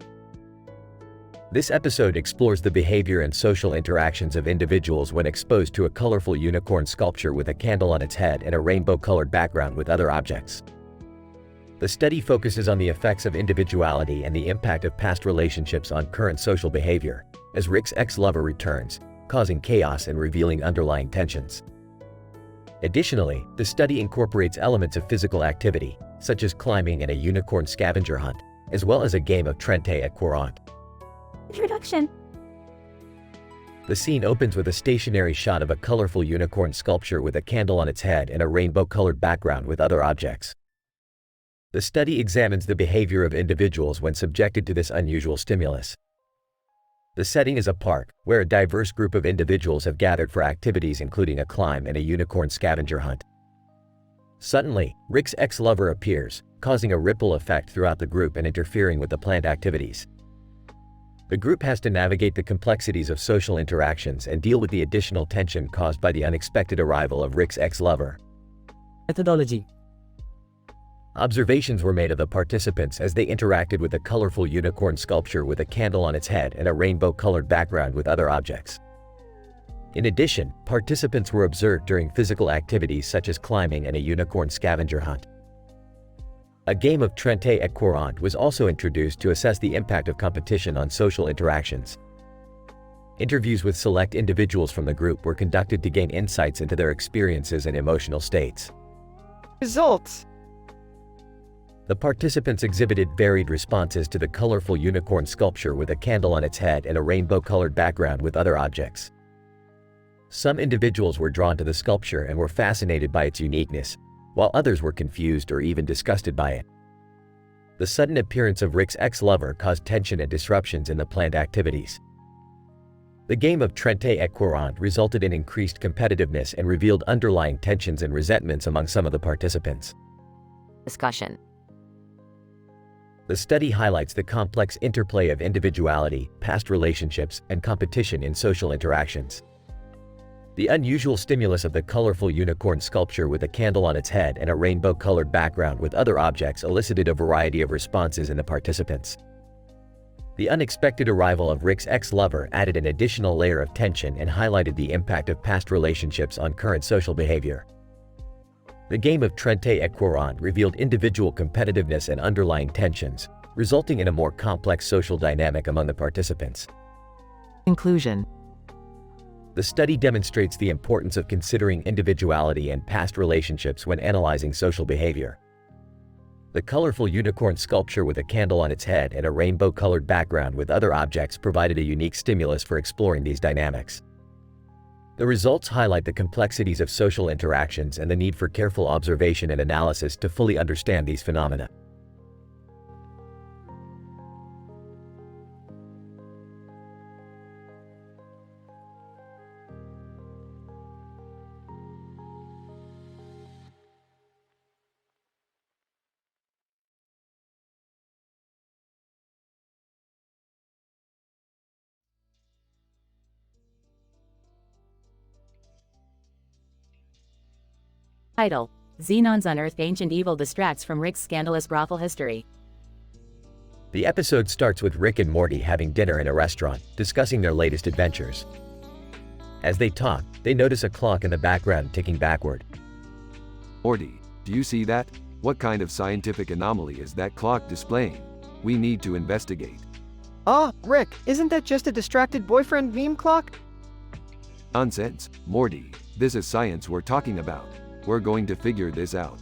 This episode explores the behavior and social interactions of individuals when exposed to a colorful unicorn sculpture with a candle on its head and a rainbow-colored background with other objects. The study focuses on the effects of individuality and the impact of past relationships on current social behavior, as Rick's ex-lover returns, causing chaos and revealing underlying tensions. Additionally, the study incorporates elements of physical activity, such as climbing and a unicorn scavenger hunt, as well as a game of Trente et Courant. Introduction. The scene opens with a stationary shot of a colorful unicorn sculpture with a candle on its head and a rainbow-colored background with other objects. The study examines the behavior of individuals when subjected to this unusual stimulus. The setting is a park, where a diverse group of individuals have gathered for activities including a climb and a unicorn scavenger hunt. Suddenly, Rick's ex-lover appears, causing a ripple effect throughout the group and interfering with the planned activities. The group has to navigate the complexities of social interactions and deal with the additional tension caused by the unexpected arrival of Rick's ex-lover. Methodology. Observations were made of the participants as they interacted with a colorful unicorn sculpture with a candle on its head and a rainbow-colored background with other objects. In addition, participants were observed during physical activities such as climbing and a unicorn scavenger hunt. A game of Trente et Courant was also introduced to assess the impact of competition on social interactions. Interviews with select individuals from the group were conducted to gain insights into their experiences and emotional states. Results. The participants exhibited varied responses to the colorful unicorn sculpture with a candle on its head and a rainbow-colored background with other objects. Some individuals were drawn to the sculpture and were fascinated by its uniqueness, while others were confused or even disgusted by it. The sudden appearance of Rick's ex-lover caused tension and disruptions in the planned activities. The game of Trente et Courant resulted in increased competitiveness and revealed underlying tensions and resentments among some of the participants. Discussion. The study highlights the complex interplay of individuality, past relationships, and competition in social interactions. The unusual stimulus of the colorful unicorn sculpture with a candle on its head and a rainbow-colored background with other objects elicited a variety of responses in the participants. The unexpected arrival of Rick's ex-lover added an additional layer of tension and highlighted the impact of past relationships on current social behavior. The game of Trente et Quarante revealed individual competitiveness and underlying tensions, resulting in a more complex social dynamic among the participants. Conclusion. The study demonstrates the importance of considering individuality and past relationships when analyzing social behavior. The colorful unicorn sculpture with a candle on its head and a rainbow-colored background with other objects provided a unique stimulus for exploring these dynamics. The results highlight the complexities of social interactions and the need for careful observation and analysis to fully understand these phenomena. Title: Xenon's unearthed ancient evil distracts from Rick's scandalous brothel history. The episode starts with Rick and Morty having dinner in a restaurant, discussing their latest adventures. As they talk, they notice a clock in the background ticking backward. Morty, do you see that? What kind of scientific anomaly is that clock displaying? We need to investigate. Ah, Rick, isn't that just a distracted boyfriend meme clock? Nonsense, Morty. This is science we're talking about. We're going to figure this out.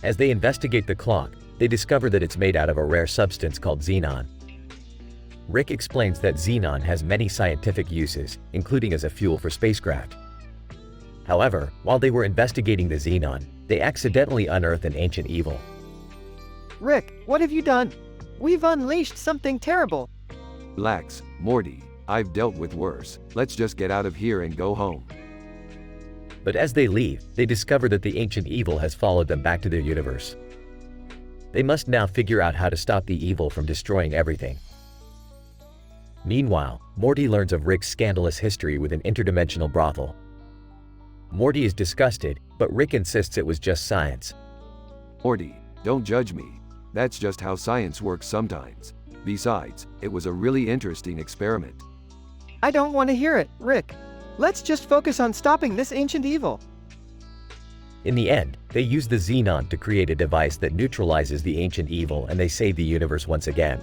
As they investigate the clock, they discover that it's made out of a rare substance called xenon. Rick explains that xenon has many scientific uses, including as a fuel for spacecraft. However, while they were investigating the xenon, they accidentally unearthed an ancient evil. Rick, what have you done? We've unleashed something terrible. Relax, Morty. I've dealt with worse. Let's just get out of here and go home. But as they leave, they discover that the ancient evil has followed them back to their universe. They must now figure out how to stop the evil from destroying everything. Meanwhile, Morty learns of Rick's scandalous history with an interdimensional brothel. Morty is disgusted, but Rick insists it was just science. Morty, don't judge me. That's just how science works sometimes. Besides, it was a really interesting experiment. I don't want to hear it, Rick. Let's just focus on stopping this ancient evil. In the end, they use the xenon to create a device that neutralizes the ancient evil and they save the universe once again.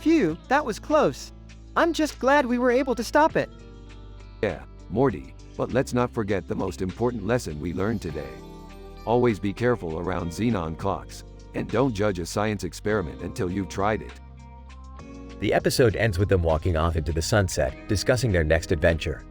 Phew, that was close. I'm just glad we were able to stop it. Yeah, Morty, but let's not forget the most important lesson we learned today. Always be careful around xenon clocks, and don't judge a science experiment until you've tried it. The episode ends with them walking off into the sunset, discussing their next adventure.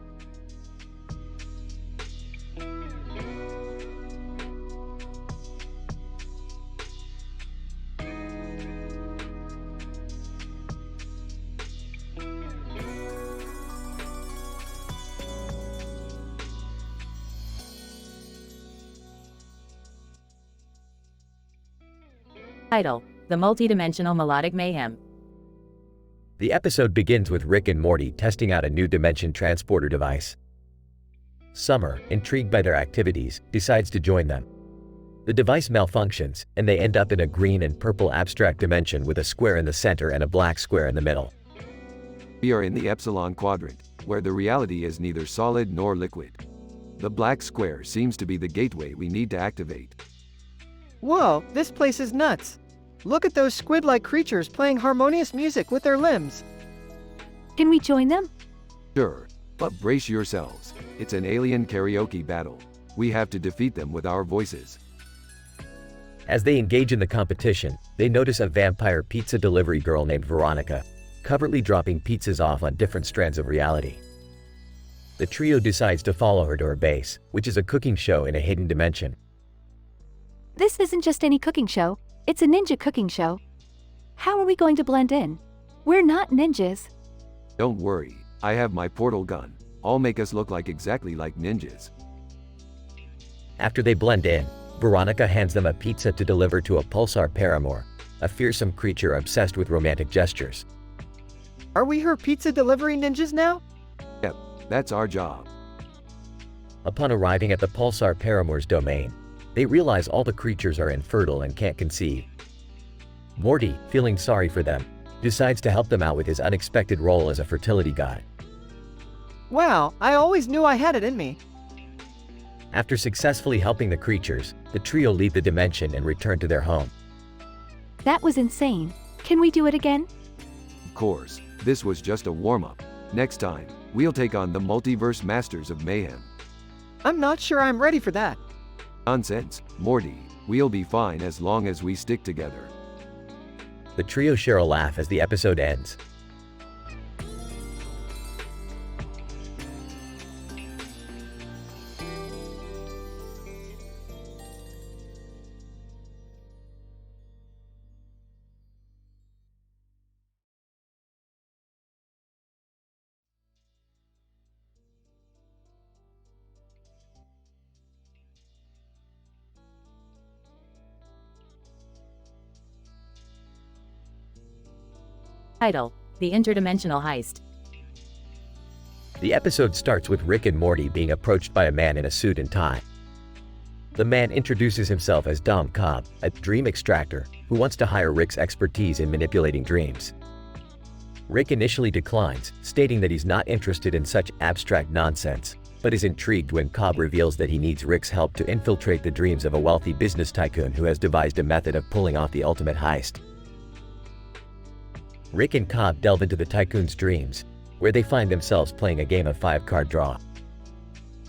Title: The Multidimensional Melodic Mayhem. The episode begins with Rick and Morty testing out a new dimension transporter device. Summer, intrigued by their activities, decides to join them. The device malfunctions, and they end up in a green and purple abstract dimension with a square in the center and a black square in the middle. We are in the Epsilon quadrant, where the reality is neither solid nor liquid. The black square seems to be the gateway we need to activate. Whoa, this place is nuts. Look at those squid-like creatures playing harmonious music with their limbs. Can we join them? Sure, but brace yourselves. It's an alien karaoke battle. We have to defeat them with our voices. As they engage in the competition, they notice a vampire pizza delivery girl named Veronica, covertly dropping pizzas off on different strands of reality. The trio decides to follow her to her base, which is a cooking show in a hidden dimension. This isn't just any cooking show, it's a ninja cooking show. How are we going to blend in? We're not ninjas. Don't worry, I have my portal gun. I'll make us look exactly like ninjas. After they blend in, Veronica hands them a pizza to deliver to a pulsar paramour, a fearsome creature obsessed with romantic gestures. Are we her pizza delivery ninjas now? Yep, that's our job. Upon arriving at the Pulsar Paramour's domain, they realize all the creatures are infertile and can't conceive. Morty, feeling sorry for them, decides to help them out with his unexpected role as a fertility god. Wow, I always knew I had it in me. After successfully helping the creatures, the trio leave the dimension and return to their home. That was insane. Can we do it again? Of course, this was just a warm-up. Next time, we'll take on the multiverse masters of mayhem. I'm not sure I'm ready for that. Nonsense, Morty. We'll be fine as long as we stick together. The trio share a laugh as the episode ends. Title: The Interdimensional Heist. The episode starts with Rick and Morty being approached by a man in a suit and tie. The man introduces himself as Dom Cobb, a dream extractor who wants to hire Rick's expertise in manipulating dreams. Rick initially declines, stating that he's not interested in such abstract nonsense, but is intrigued when Cobb reveals that he needs Rick's help to infiltrate the dreams of a wealthy business tycoon who has devised a method of pulling off the ultimate heist. Rick and Cobb delve into the tycoon's dreams, where they find themselves playing a game of 5-card draw.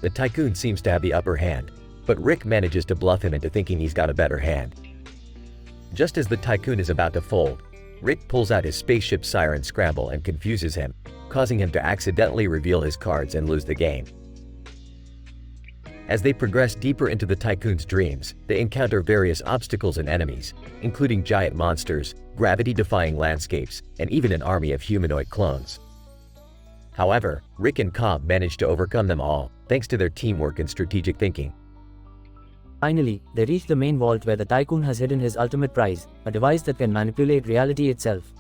The tycoon seems to have the upper hand, but Rick manages to bluff him into thinking he's got a better hand. Just as the tycoon is about to fold, Rick pulls out his spaceship siren scramble and confuses him, causing him to accidentally reveal his cards and lose the game. As they progress deeper into the tycoon's dreams, they encounter various obstacles and enemies, including giant monsters, gravity-defying landscapes, and even an army of humanoid clones. However, Rick and Cobb manage to overcome them all, thanks to their teamwork and strategic thinking. Finally, they reach the main vault where the tycoon has hidden his ultimate prize, a device that can manipulate reality itself.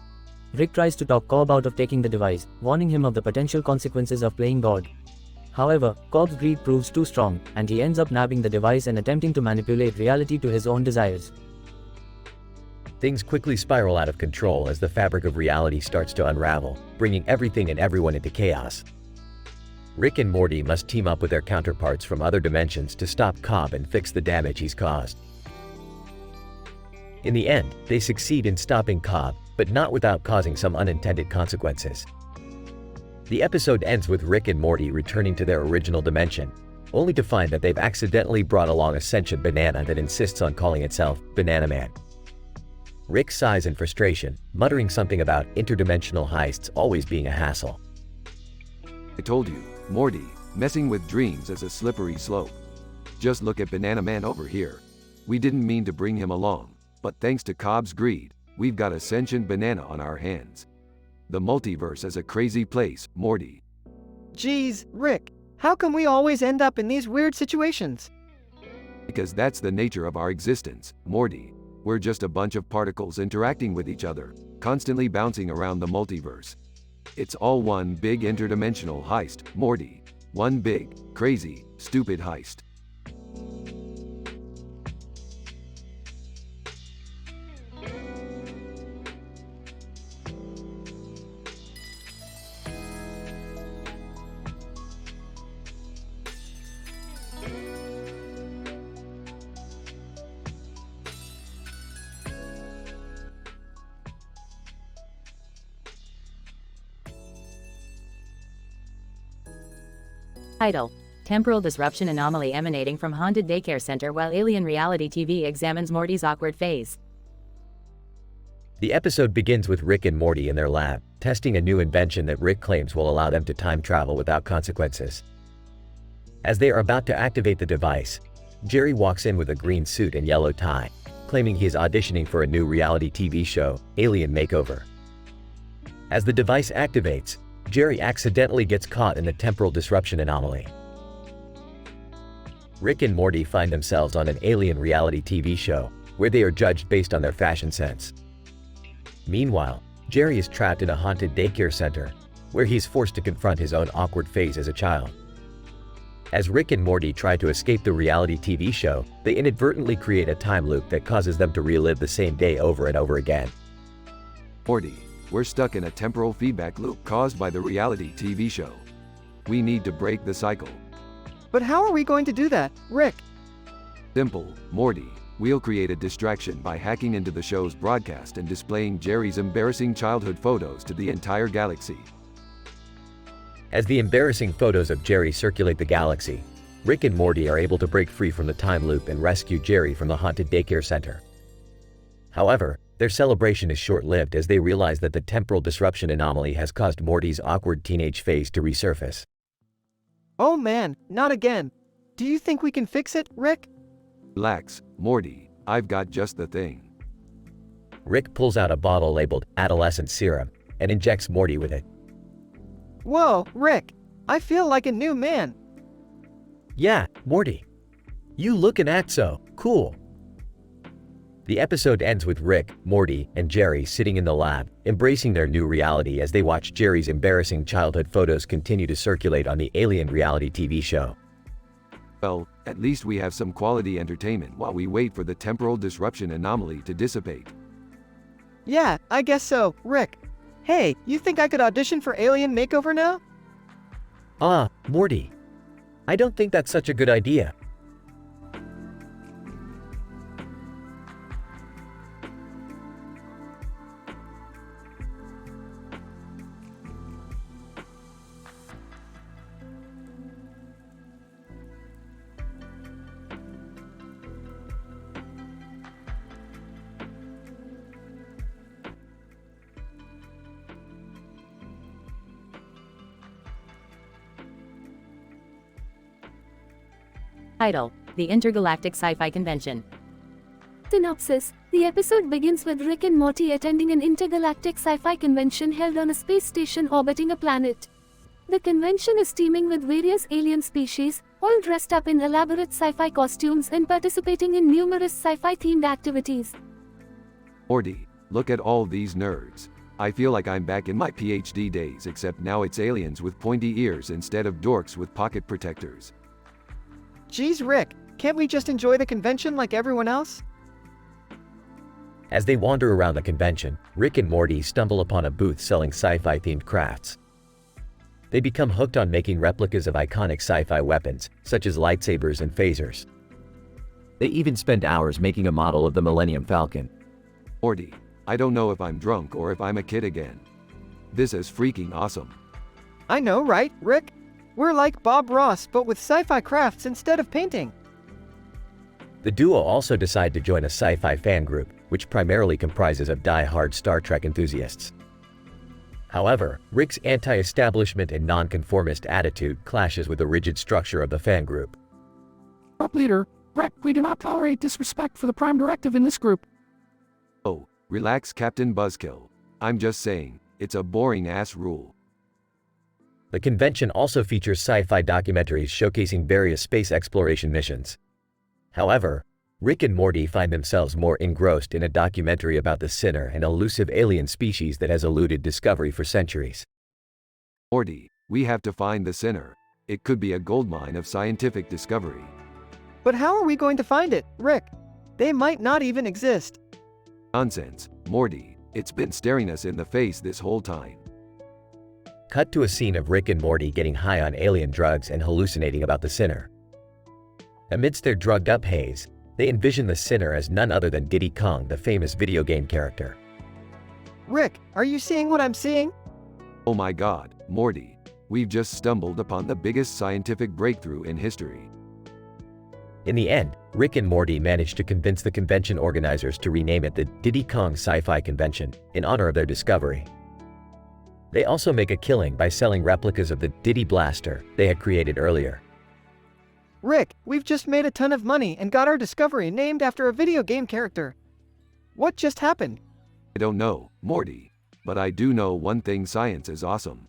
Rick tries to talk Cobb out of taking the device, warning him of the potential consequences of playing God. However, Cobb's greed proves too strong, and he ends up nabbing the device and attempting to manipulate reality to his own desires. Things quickly spiral out of control as the fabric of reality starts to unravel, bringing everything and everyone into chaos. Rick and Morty must team up with their counterparts from other dimensions to stop Cobb and fix the damage he's caused. In the end, they succeed in stopping Cobb, but not without causing some unintended consequences. The episode ends with Rick and Morty returning to their original dimension, only to find that they've accidentally brought along a sentient banana that insists on calling itself Banana Man. Rick sighs in frustration, muttering something about interdimensional heists always being a hassle. I told you, Morty, messing with dreams is a slippery slope. Just look at Banana Man over here. We didn't mean to bring him along, but thanks to Cobb's greed, we've got a sentient banana on our hands. The multiverse is a crazy place, Morty. Geez, Rick, how come we always end up in these weird situations? Because that's the nature of our existence, Morty. We're just a bunch of particles interacting with each other, constantly bouncing around the multiverse. It's all one big interdimensional heist, Morty. One big, crazy, stupid heist. Title: Temporal Disruption Anomaly Emanating from Haunted Daycare Center while Alien Reality TV examines Morty's awkward phase. The episode begins with Rick and Morty in their lab, testing a new invention that Rick claims will allow them to time travel without consequences. As they are about to activate the device, Jerry walks in with a green suit and yellow tie, claiming he is auditioning for a new reality TV show, Alien Makeover. As the device activates, Jerry accidentally gets caught in the temporal disruption anomaly. Rick and Morty find themselves on an alien reality TV show, where they are judged based on their fashion sense. Meanwhile, Jerry is trapped in a haunted daycare center, where he's forced to confront his own awkward phase as a child. As Rick and Morty try to escape the reality TV show, they inadvertently create a time loop that causes them to relive the same day over and over again. Morty, we're stuck in a temporal feedback loop caused by the reality TV show. We need to break the cycle. But how are we going to do that, Rick? Simple, Morty. We'll create a distraction by hacking into the show's broadcast and displaying Jerry's embarrassing childhood photos to the entire galaxy. As the embarrassing photos of Jerry circulate the galaxy, Rick and Morty are able to break free from the time loop and rescue Jerry from the haunted daycare center. However, their celebration is short-lived as they realize that the temporal disruption anomaly has caused Morty's awkward teenage phase to resurface. Oh man, not again. Do you think we can fix it, Rick? Relax, Morty, I've got just the thing. Rick pulls out a bottle labeled adolescent serum and injects Morty with it. Whoa, Rick, I feel like a new man. Yeah, Morty. You look and act so cool. The episode ends with Rick, Morty, and Jerry sitting in the lab, embracing their new reality as they watch Jerry's embarrassing childhood photos continue to circulate on the alien reality TV show. Well, at least we have some quality entertainment while we wait for the temporal disruption anomaly to dissipate. Yeah, I guess so, Rick. Hey, you think I could audition for Alien Makeover now? Morty. I don't think that's such a good idea. Title: The Intergalactic Sci-Fi Convention. Synopsis: The episode begins with Rick and Morty attending an intergalactic sci-fi convention held on a space station orbiting a planet. The convention is teeming with various alien species, all dressed up in elaborate sci-fi costumes and participating in numerous sci-fi themed activities. Morty, look at all these nerds. I feel like I'm back in my PhD days, except now it's aliens with pointy ears instead of dorks with pocket protectors. Geez, Rick, can't we just enjoy the convention like everyone else? As they wander around the convention, Rick and Morty stumble upon a booth selling sci-fi themed crafts. They become hooked on making replicas of iconic sci-fi weapons, such as lightsabers and phasers. They even spend hours making a model of the Millennium Falcon. Morty, I don't know if I'm drunk or if I'm a kid again. This is freaking awesome. I know, right, Rick? We're like Bob Ross, but with sci-fi crafts instead of painting. The duo also decide to join a sci-fi fan group, which primarily comprises of die-hard Star Trek enthusiasts. However, Rick's anti-establishment and non-conformist attitude clashes with the rigid structure of the fan group. Group leader, Rick, we do not tolerate disrespect for the Prime Directive in this group. Oh, relax, Captain Buzzkill. I'm just saying, it's a boring-ass rule. The convention also features sci-fi documentaries showcasing various space exploration missions. However, Rick and Morty find themselves more engrossed in a documentary about the Sinner, an elusive alien species that has eluded discovery for centuries. Morty, we have to find the Sinner. It could be a goldmine of scientific discovery. But how are we going to find it, Rick? They might not even exist. Nonsense, Morty. It's been staring us in the face this whole time. Cut to a scene of Rick and Morty getting high on alien drugs and hallucinating about the Sinner. Amidst their drugged-up haze, they envision the Sinner as none other than Diddy Kong, the famous video game character. Rick, are you seeing what I'm seeing? Oh my god, Morty. We've just stumbled upon the biggest scientific breakthrough in history. In the end, Rick and Morty manage to convince the convention organizers to rename it the Diddy Kong Sci-Fi Convention, in honor of their discovery. They also make a killing by selling replicas of the Diddy Blaster they had created earlier. Rick, we've just made a ton of money and got our discovery named after a video game character. What just happened? I don't know, Morty. But I do know one thing: science is awesome.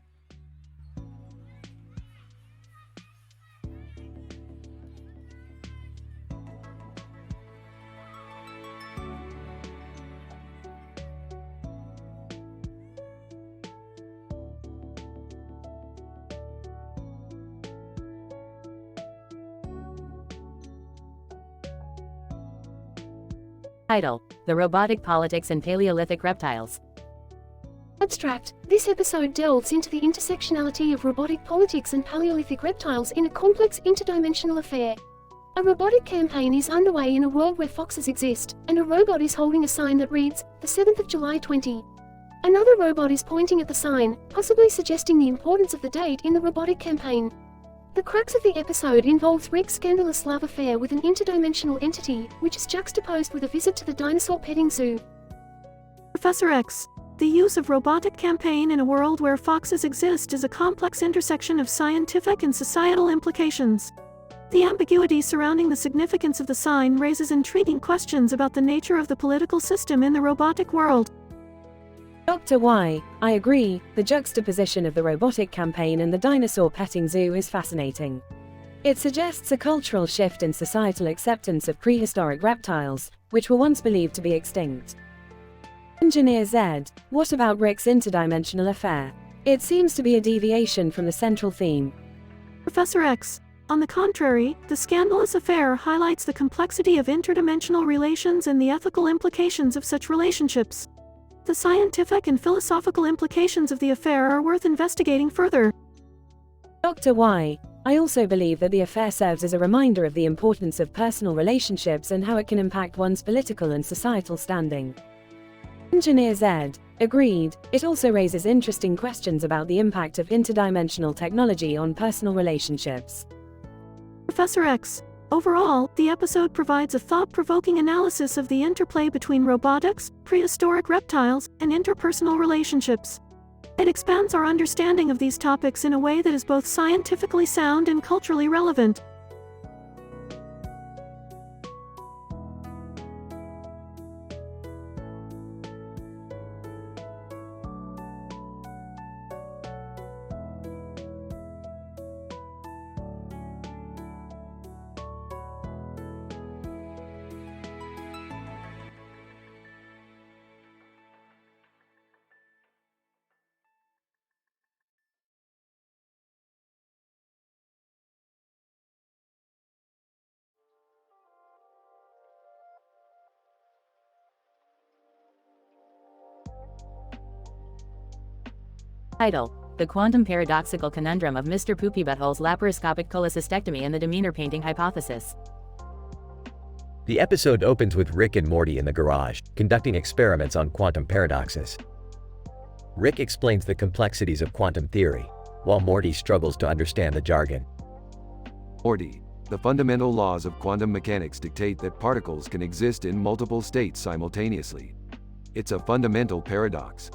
Title: The Robotic Politics and Paleolithic Reptiles. Abstract. This episode delves into the intersectionality of robotic politics and Paleolithic reptiles in a complex interdimensional affair. A robotic campaign is underway in a world where foxes exist, and a robot is holding a sign that reads, the 7th of July 20. Another robot is pointing at the sign, possibly suggesting the importance of the date in the robotic campaign. The crux of the episode involves Rick's scandalous love affair with an interdimensional entity, which is juxtaposed with a visit to the dinosaur petting zoo. Professor X. The use of robotic campaign in a world where foxes exist is a complex intersection of scientific and societal implications. The ambiguity surrounding the significance of the sign raises intriguing questions about the nature of the political system in the robotic world. Dr. Y. I agree, the juxtaposition of the robotic campaign and the dinosaur petting zoo is fascinating. It suggests a cultural shift in societal acceptance of prehistoric reptiles, which were once believed to be extinct. Engineer Z. What about Rick's interdimensional affair? It seems to be a deviation from the central theme. Professor X. On the contrary, the scandalous affair highlights the complexity of interdimensional relations and the ethical implications of such relationships. The scientific and philosophical implications of the affair are worth investigating further. Dr. Y. I also believe that the affair serves as a reminder of the importance of personal relationships and how it can impact one's political and societal standing. Engineer Z. Agreed. It also raises interesting questions about the impact of interdimensional technology on personal relationships. Professor X. Overall, the episode provides a thought-provoking analysis of the interplay between robotics, prehistoric reptiles, and interpersonal relationships. It expands our understanding of these topics in a way that is both scientifically sound and culturally relevant. Title: The Quantum Paradoxical Conundrum of Mr. Poopy Butthole's Laparoscopic Cholecystectomy and the Demeanor Painting Hypothesis. The episode opens with Rick and Morty in the garage, conducting experiments on quantum paradoxes. Rick explains the complexities of quantum theory, while Morty struggles to understand the jargon. Morty, the fundamental laws of quantum mechanics dictate that particles can exist in multiple states simultaneously. It's a fundamental paradox.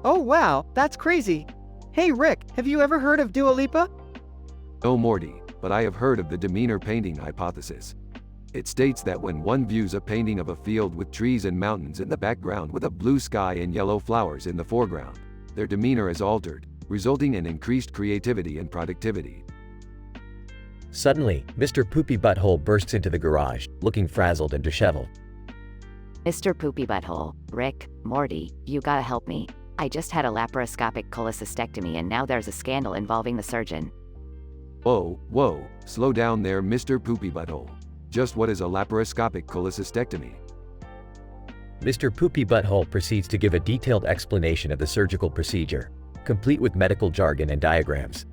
Oh wow, that's crazy. Hey Rick, have you ever heard of Dua Lipa? No, Morty, but I have heard of the demeanor painting hypothesis. It states that when one views a painting of a field with trees and mountains in the background with a blue sky and yellow flowers in the foreground, their demeanor is altered, resulting in increased creativity and productivity. Suddenly, Mr. Poopy Butthole bursts into the garage, looking frazzled and disheveled. Mr. Poopy Butthole, Rick, Morty, you gotta help me. I just had a laparoscopic cholecystectomy and now there's a scandal involving the surgeon. Whoa, slow down there, Mr. Poopy Butthole. Just what is a laparoscopic cholecystectomy? Mr. Poopy Butthole proceeds to give a detailed explanation of the surgical procedure, complete with medical jargon and diagrams.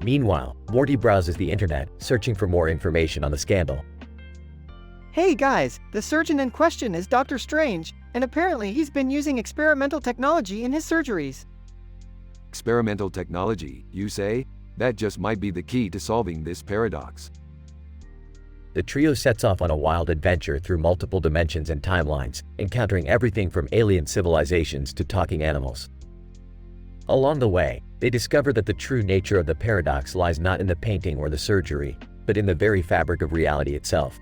Meanwhile, Morty browses the internet, searching for more information on the scandal. Hey guys, the surgeon in question is Dr. Strange, and apparently he's been using experimental technology in his surgeries. Experimental technology, you say? That just might be the key to solving this paradox. The trio sets off on a wild adventure through multiple dimensions and timelines, encountering everything from alien civilizations to talking animals. Along the way, they discover that the true nature of the paradox lies not in the painting or the surgery, but in the very fabric of reality itself.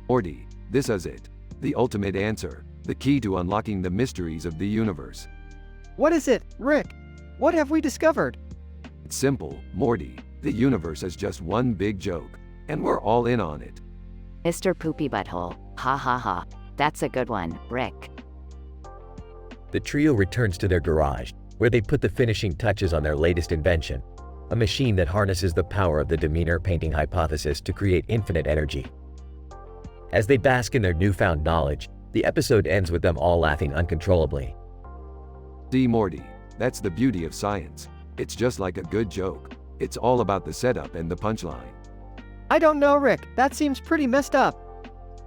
Morty, this is it. The ultimate answer, the key to unlocking the mysteries of the universe. What is it, Rick? What have we discovered? It's simple, Morty. The universe is just one big joke, and we're all in on it. Mr. Poopy Butthole, ha ha ha. That's a good one, Rick. The trio returns to their garage, where they put the finishing touches on their latest invention, a machine that harnesses the power of the demeanor painting hypothesis to create infinite energy. As they bask in their newfound knowledge, the episode ends with them all laughing uncontrollably. See, Morty, that's the beauty of science. It's just like a good joke. It's all about the setup and the punchline. I don't know, Rick. That seems pretty messed up.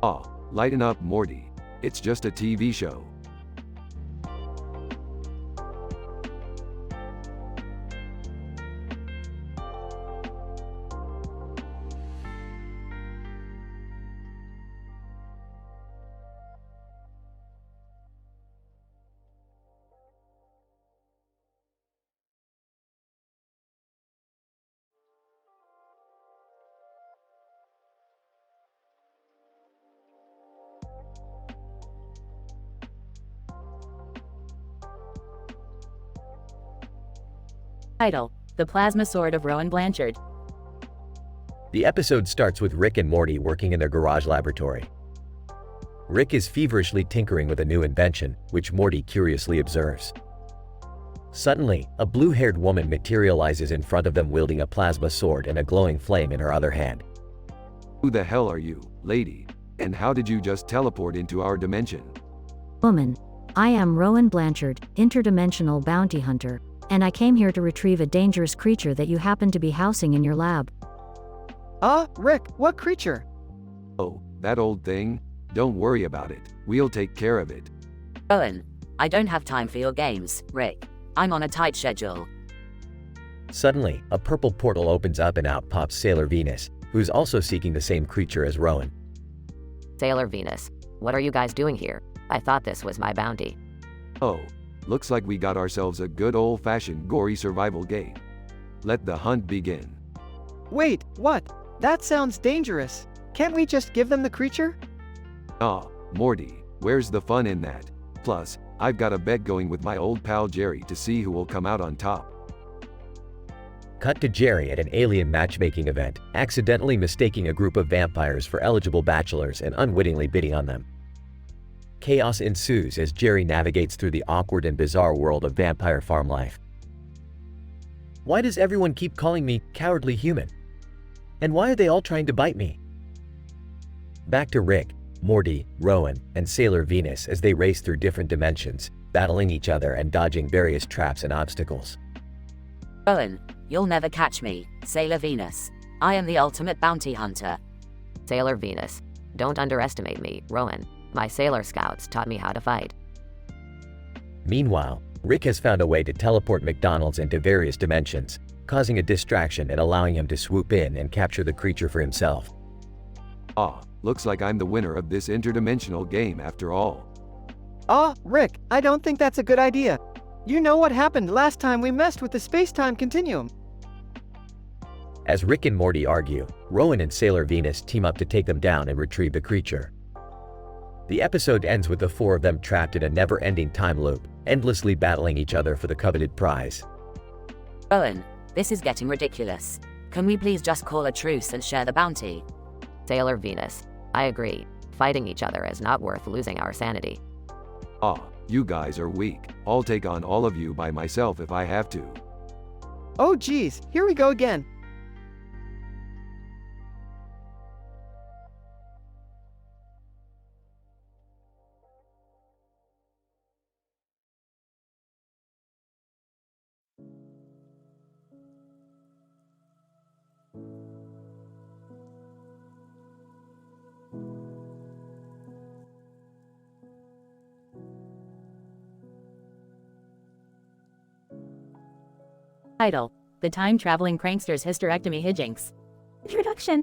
Aw, lighten up, Morty. It's just a TV show. Title: The Plasma Sword of Rowan Blanchard. The episode starts with Rick and Morty working in their garage laboratory. Rick is feverishly tinkering with a new invention, which Morty curiously observes. Suddenly, a blue-haired woman materializes in front of them wielding a plasma sword and a glowing flame in her other hand. Who the hell are you, lady? And how did you just teleport into our dimension? Woman, I am Rowan Blanchard, interdimensional bounty hunter, and I came here to retrieve a dangerous creature that you happen to be housing in your lab. Rick, what creature? Oh, that old thing? Don't worry about it. We'll take care of it. Rowan, I don't have time for your games, Rick. I'm on a tight schedule. Suddenly, a purple portal opens up and out pops Sailor Venus, who's also seeking the same creature as Rowan. Sailor Venus, what are you guys doing here? I thought this was my bounty. Oh, looks like we got ourselves a good old-fashioned gory survival game. Let the hunt begin. Wait, what? That sounds dangerous. Can't we just give them the creature? Morty, where's the fun in that? Plus, I've got a bet going with my old pal Jerry to see who will come out on top. Cut to Jerry at an alien matchmaking event, accidentally mistaking a group of vampires for eligible bachelors and unwittingly bidding on them. Chaos ensues as Jerry navigates through the awkward and bizarre world of vampire farm life. Why does everyone keep calling me cowardly human? And why are they all trying to bite me? Back to Rick, Morty, Rowan, and Sailor Venus as they race through different dimensions, battling each other and dodging various traps and obstacles. Rowan, you'll never catch me, Sailor Venus. I am the ultimate bounty hunter. Sailor Venus, don't underestimate me, Rowan. My sailor scouts taught me how to fight. Meanwhile, Rick has found a way to teleport McDonald's into various dimensions, causing a distraction and allowing him to swoop in and capture the creature for himself. Looks like I'm the winner of this interdimensional game after all. Rick, I don't think that's a good idea. You know what happened last time we messed with the space-time continuum. As Rick and Morty argue, Rowan and Sailor Venus team up to take them down and retrieve the creature. The episode ends with the four of them trapped in a never-ending time loop, endlessly battling each other for the coveted prize. Rowan, this is getting ridiculous. Can we please just call a truce and share the bounty? Sailor Venus, I agree. Fighting each other is not worth losing our sanity. You guys are weak. I'll take on all of you by myself if I have to. Oh geez, here we go again. Title: The Time-Traveling Prankster's Hysterectomy Hijinks. Introduction.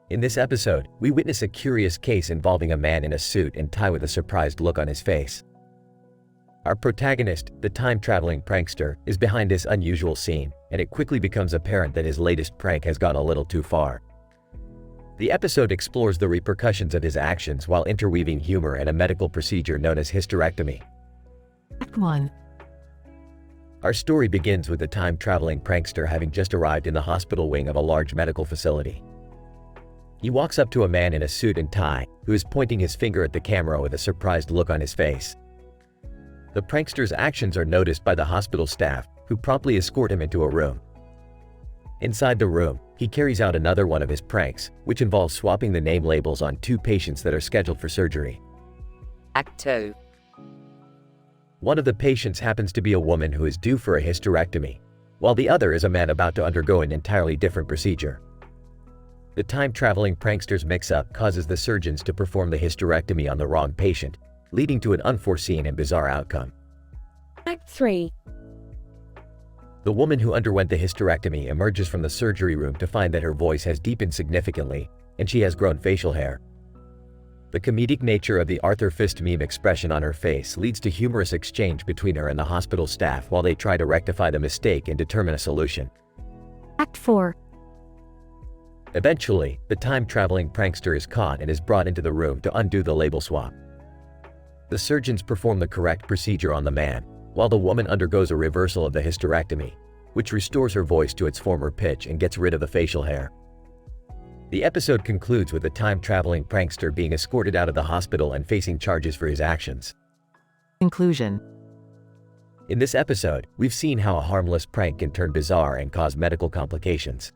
In this episode, we witness a curious case involving a man in a suit and tie with a surprised look on his face. Our protagonist, the time-traveling prankster, is behind this unusual scene, and it quickly becomes apparent that his latest prank has gone a little too far. The episode explores the repercussions of his actions while interweaving humor and a medical procedure known as hysterectomy. Act 1. Our story begins with the time-traveling prankster having just arrived in the hospital wing of a large medical facility. He walks up to a man in a suit and tie, who is pointing his finger at the camera with a surprised look on his face. The prankster's actions are noticed by the hospital staff, who promptly escort him into a room. Inside the room, he carries out another one of his pranks, which involves swapping the name labels on two patients that are scheduled for surgery. Act 2. One of the patients happens to be a woman who is due for a hysterectomy, while the other is a man about to undergo an entirely different procedure. The time-traveling prankster's mix-up causes the surgeons to perform the hysterectomy on the wrong patient, leading to an unforeseen and bizarre outcome. Act 3. The woman who underwent the hysterectomy emerges from the surgery room to find that her voice has deepened significantly, and she has grown facial hair. The comedic nature of the Arthur Fist meme expression on her face leads to humorous exchange between her and the hospital staff while they try to rectify the mistake and determine a solution. Act 4. Eventually, the time-traveling prankster is caught and is brought into the room to undo the label swap. The surgeons perform the correct procedure on the man, while the woman undergoes a reversal of the hysterectomy, which restores her voice to its former pitch and gets rid of the facial hair. The episode concludes with the time-traveling prankster being escorted out of the hospital and facing charges for his actions. Conclusion. In this episode, we've seen how a harmless prank can turn bizarre and cause medical complications.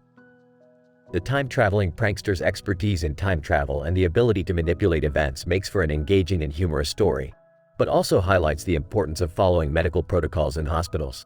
The time-traveling prankster's expertise in time travel and the ability to manipulate events makes for an engaging and humorous story, but also highlights the importance of following medical protocols in hospitals.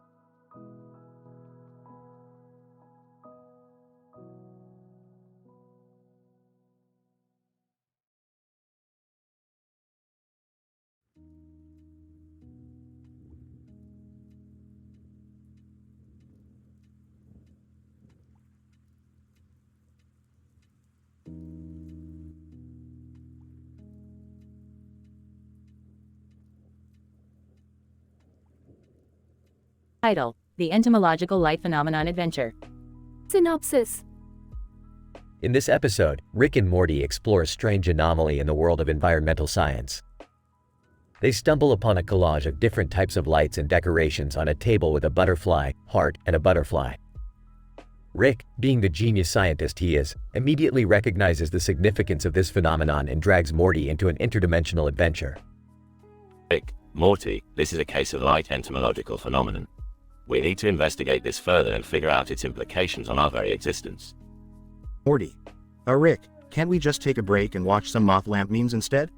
Title: The Entomological Light Phenomenon Adventure. Synopsis. In this episode, Rick and Morty explore a strange anomaly in the world of environmental science. They stumble upon a collage of different types of lights and decorations on a table with a butterfly, heart, and a butterfly. Rick, being the genius scientist he is, immediately recognizes the significance of this phenomenon and drags Morty into an interdimensional adventure. Rick, Morty, this is a case of light entomological phenomenon. We need to investigate this further and figure out its implications on our very existence. Morty. Rick, can't we just take a break and watch some moth lamp memes instead?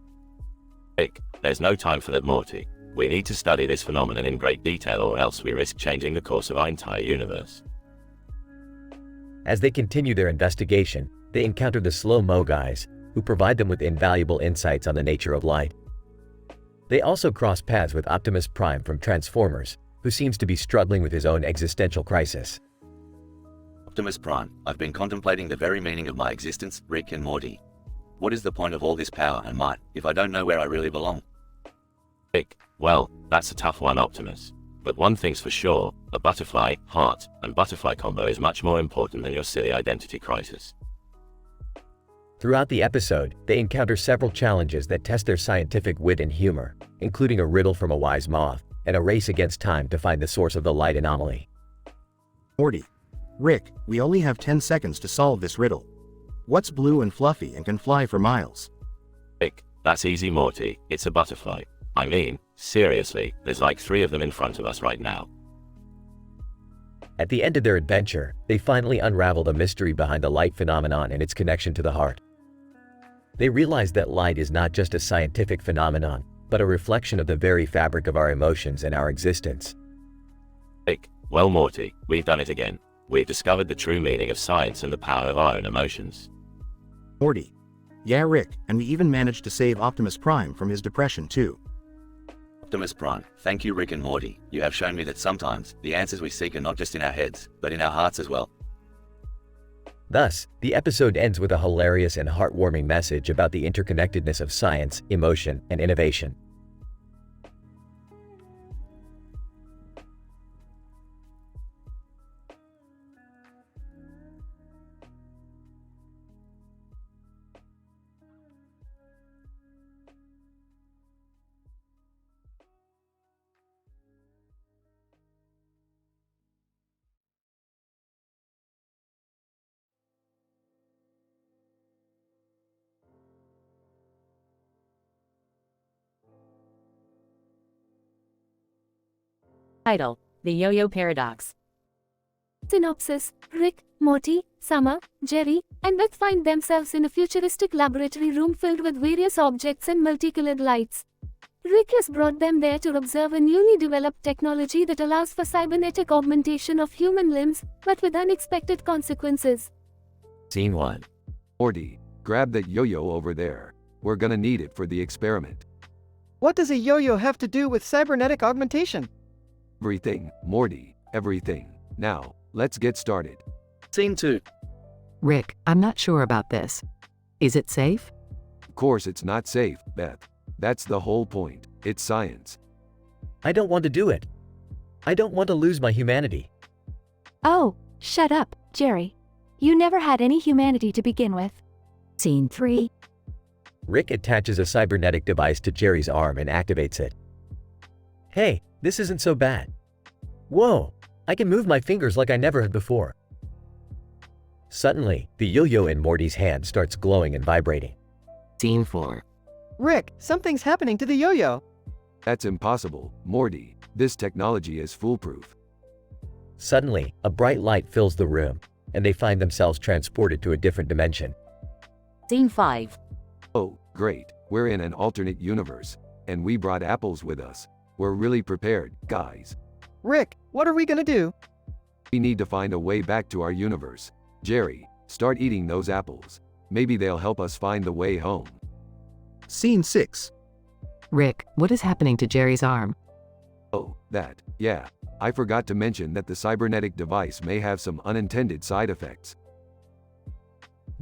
Rick, there's no time for that, Morty. We need to study this phenomenon in great detail or else we risk changing the course of our entire universe. As they continue their investigation, they encounter the slow-mo guys, who provide them with invaluable insights on the nature of light. They also cross paths with Optimus Prime from Transformers, who seems to be struggling with his own existential crisis. Optimus Prime, I've been contemplating the very meaning of my existence, Rick and Morty. What is the point of all this power and might, if I don't know where I really belong? Rick, well, that's a tough one, Optimus. But one thing's for sure, a butterfly, heart, and butterfly combo is much more important than your silly identity crisis. Throughout the episode, they encounter several challenges that test their scientific wit and humor, including a riddle from a wise moth, and a race against time to find the source of the light anomaly. Morty. Rick, we only have 10 seconds to solve this riddle. What's blue and fluffy and can fly for miles? Rick, that's easy, Morty. It's a butterfly. I mean, seriously, there's like 3 of them in front of us right now. At the end of their adventure, they finally unravel the mystery behind the light phenomenon and its connection to the heart. They realize that light is not just a scientific phenomenon, but a reflection of the very fabric of our emotions and our existence. Rick, well, Morty, we've done it again. We've discovered the true meaning of science and the power of our own emotions. Morty. Yeah, Rick, and we even managed to save Optimus Prime from his depression too. Optimus Prime, thank you, Rick and Morty. You have shown me that sometimes, the answers we seek are not just in our heads, but in our hearts as well. Thus, the episode ends with a hilarious and heartwarming message about the interconnectedness of science, emotion, and innovation. Title: The Yo-Yo Paradox. Synopsis. Rick, Morty, Summer, Jerry, and Beth find themselves in a futuristic laboratory room filled with various objects and multicolored lights. Rick has brought them there to observe a newly developed technology that allows for cybernetic augmentation of human limbs, but with unexpected consequences. Scene 1. Morty, grab that yo-yo over there. We're gonna need it for the experiment. What does a yo-yo have to do with cybernetic augmentation? Everything, Morty, everything. Now, let's get started. Scene 2. Rick, I'm not sure about this. Is it safe? Of course it's not safe, Beth. That's the whole point. It's science. I don't want to do it. I don't want to lose my humanity. Oh, shut up, Jerry. You never had any humanity to begin with. Scene 3. Rick attaches a cybernetic device to Jerry's arm and activates it. Hey, this isn't so bad. Whoa, I can move my fingers like I never had before. Suddenly, the yo-yo in Morty's hand starts glowing and vibrating. Scene 4. Rick, something's happening to the yo-yo. That's impossible, Morty. This technology is foolproof. Suddenly, a bright light fills the room, and they find themselves transported to a different dimension. Scene 5. Oh, great. We're in an alternate universe. And we brought apples with us. We're really prepared, guys. Rick, what are we gonna do? We need to find a way back to our universe. Jerry, start eating those apples. Maybe they'll help us find the way home. Scene 6. Rick, what is happening to Jerry's arm? Oh, that, yeah. I forgot to mention that the cybernetic device may have some unintended side effects.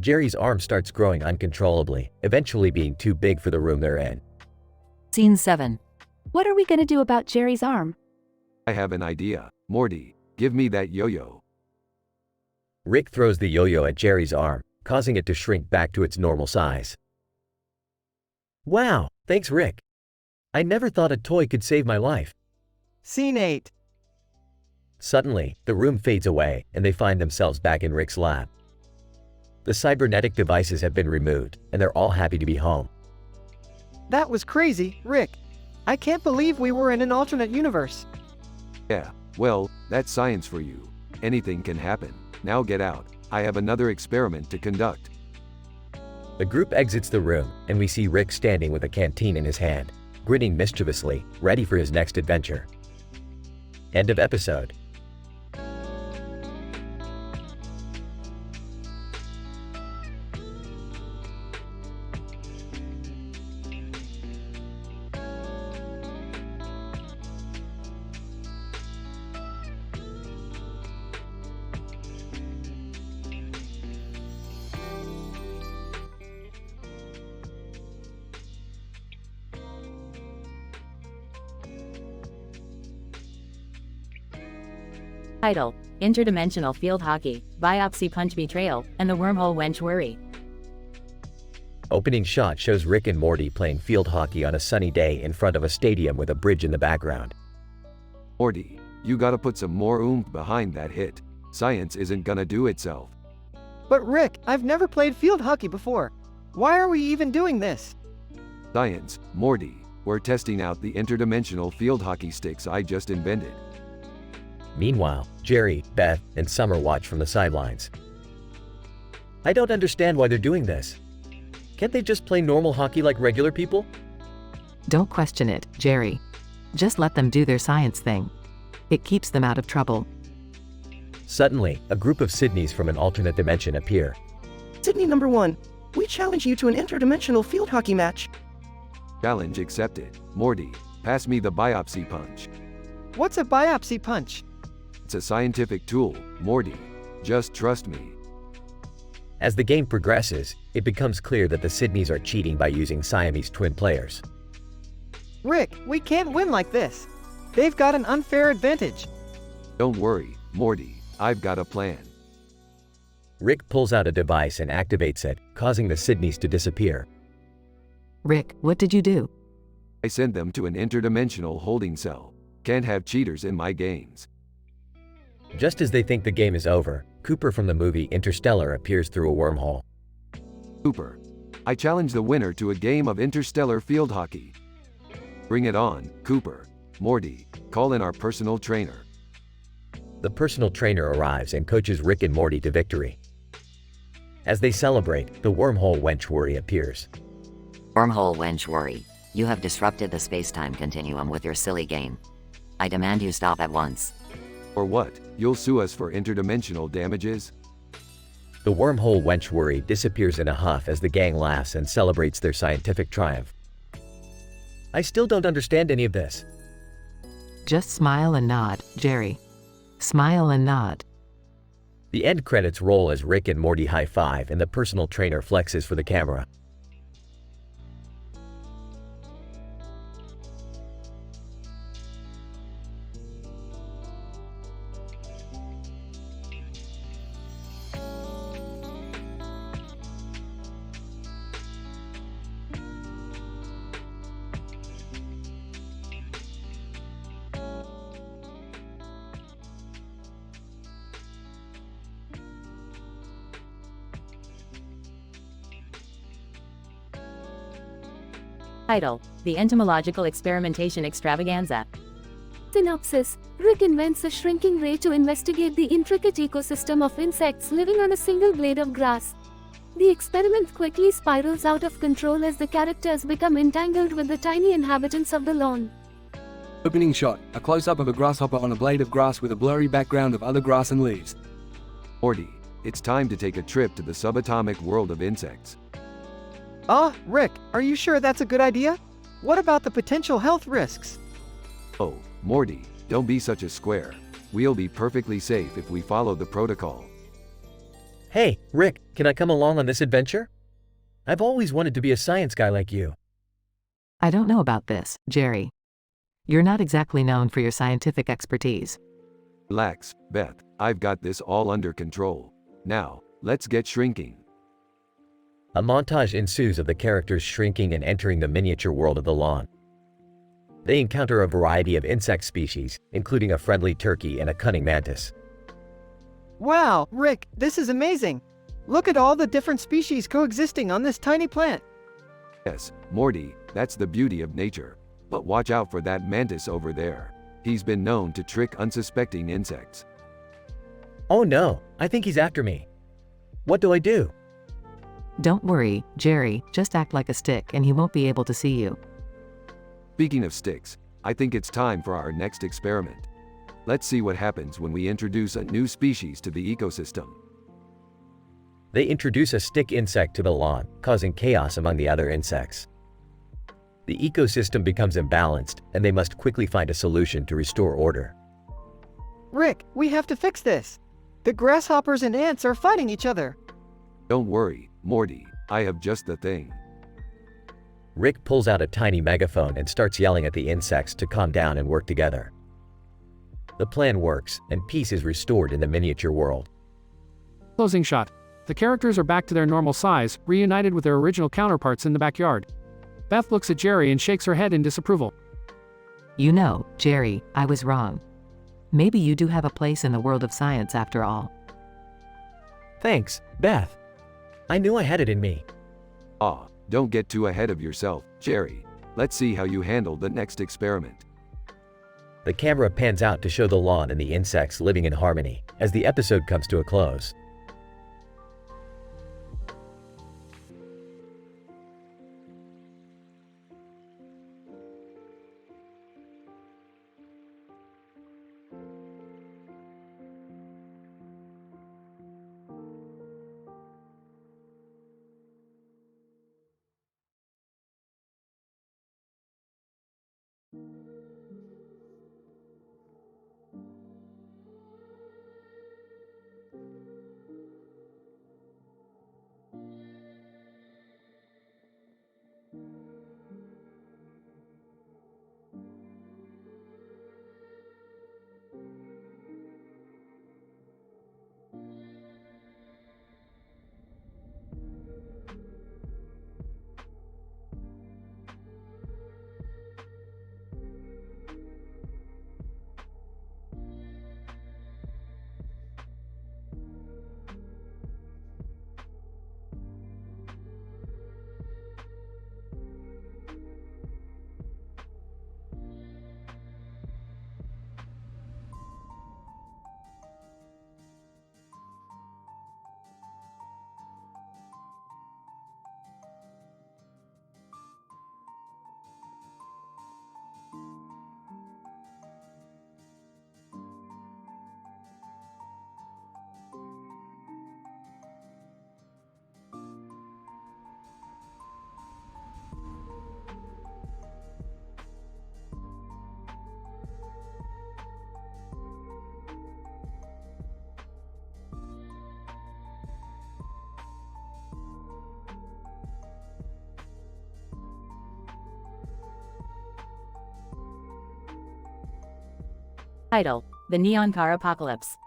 Jerry's arm starts growing uncontrollably, eventually being too big for the room they're in. Scene 7. What are we gonna do about Jerry's arm? I have an idea. Morty, give me that yo-yo. Rick throws the yo-yo at Jerry's arm, causing it to shrink back to its normal size. Wow, thanks Rick. I never thought a toy could save my life. Scene 8. Suddenly, the room fades away, and they find themselves back in Rick's lab. The cybernetic devices have been removed, and they're all happy to be home. That was crazy, Rick. I can't believe we were in an alternate universe. Yeah, well, that's science for you. Anything can happen. Now get out. I have another experiment to conduct. The group exits the room, and we see Rick standing with a canteen in his hand, grinning mischievously, ready for his next adventure. End of episode. Title: Interdimensional Field Hockey, Biopsy Punch Betrayal, and the Wormhole Wench Worry. Opening shot shows Rick and Morty playing field hockey on a sunny day in front of a stadium with a bridge in the background. Morty, you gotta put some more oomph behind that hit. Science isn't gonna do itself. But Rick, I've never played field hockey before. Why are we even doing this? Science, Morty, we're testing out the interdimensional field hockey sticks I just invented. Meanwhile, Jerry, Beth, and Summer watch from the sidelines. I don't understand why they're doing this. Can't they just play normal hockey like regular people? Don't question it, Jerry. Just let them do their science thing. It keeps them out of trouble. Suddenly, a group of Sydneys from an alternate dimension appear. Sydney number 1, we challenge you to an interdimensional field hockey match. Challenge accepted. Morty, pass me the biopsy punch. What's a biopsy punch? It's a scientific tool, Morty. Just trust me. As the game progresses, it becomes clear that the Sydneys are cheating by using Siamese twin players. Rick, we can't win like this. They've got an unfair advantage. Don't worry, Morty. I've got a plan. Rick pulls out a device and activates it, causing the Sydneys to disappear. Rick, what did you do? I sent them to an interdimensional holding cell. Can't have cheaters in my games. Just as they think the game is over, Cooper from the movie Interstellar appears through a wormhole. Cooper, I challenge the winner to a game of interstellar field hockey. Bring it on, Cooper. Morty, call in our personal trainer. the personal trainer arrives and coaches Rick and Morty to victory. As they celebrate, the wormhole wench Worry appears. Wormhole wench Worry, you have disrupted the space-time continuum with your silly game. I demand you stop at once. Or what? You'll sue us for interdimensional damages? The wormhole wench Worry disappears in a huff as the gang laughs and celebrates their scientific triumph. I still don't understand any of this. Just smile and nod, Jerry. Smile and nod. The end credits roll as Rick and Morty high-five and the personal trainer flexes for the camera. Title: The Entomological Experimentation Extravaganza. Synopsis: Rick invents a shrinking ray to investigate the intricate ecosystem of insects living on a single blade of grass. The experiment quickly spirals out of control as the characters become entangled with the tiny inhabitants of the lawn. Opening shot, a close-up of a grasshopper on a blade of grass with a blurry background of other grass and leaves. Morty, it's time to take a trip to the subatomic world of insects. Rick, are you sure that's a good idea? What about the potential health risks? Oh, Morty, don't be such a square. We'll be perfectly safe if we follow the protocol. Hey, Rick, can I come along on this adventure? I've always wanted to be a science guy like you. I don't know about this, Jerry. You're not exactly known for your scientific expertise. Relax, Beth, I've got this all under control. Now, let's get shrinking. A montage ensues of the characters shrinking and entering the miniature world of the lawn. They encounter a variety of insect species, including a friendly turkey and a cunning mantis. Wow, Rick, this is amazing. Look at all the different species coexisting on this tiny plant. Yes, Morty, that's the beauty of nature. But watch out for that mantis over there. He's been known to trick unsuspecting insects. Oh no, I think he's after me. What do I do? Don't worry, Jerry, just act like a stick and he won't be able to see you. Speaking of sticks, I think it's time for our next experiment. Let's see what happens when we introduce a new species to the ecosystem. They introduce a stick insect to the lawn, causing chaos among the other insects. The ecosystem becomes imbalanced, and they must quickly find a solution to restore order. Rick, we have to fix this. The grasshoppers and ants are fighting each other. Don't worry, Morty, I have just the thing. Rick pulls out a tiny megaphone and starts yelling at the insects to calm down and work together. The plan works, and peace is restored in the miniature world. Closing shot. The characters are back to their normal size, reunited with their original counterparts in the backyard. Beth looks at Jerry and shakes her head in disapproval. You know, Jerry, I was wrong. Maybe you do have a place in the world of science after all. Thanks, Beth. I knew I had it in me. Don't get too ahead of yourself, Jerry. Let's see how you handle the next experiment. The camera pans out to show the lawn and the insects living in harmony, as the episode comes to a close. Title: The Neon Car Apocalypse.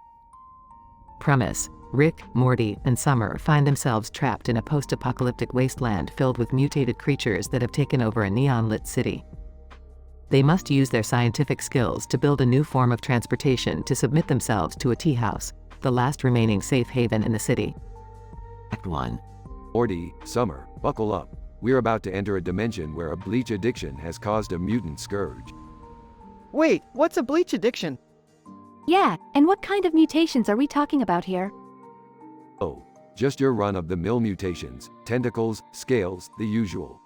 Premise: Rick, Morty, and Summer find themselves trapped in a post-apocalyptic wasteland filled with mutated creatures that have taken over a neon-lit city. They must use their scientific skills to build a new form of transportation to submit themselves to a tea house, the last remaining safe haven in the city. Act 1. Morty, Summer, buckle up. We're about to enter a dimension where a bleach addiction has caused a mutant scourge. Wait, what's a bleach addiction? Yeah, and what kind of mutations are we talking about here? Oh, just your run-of-the-mill mutations, tentacles, scales, the usual.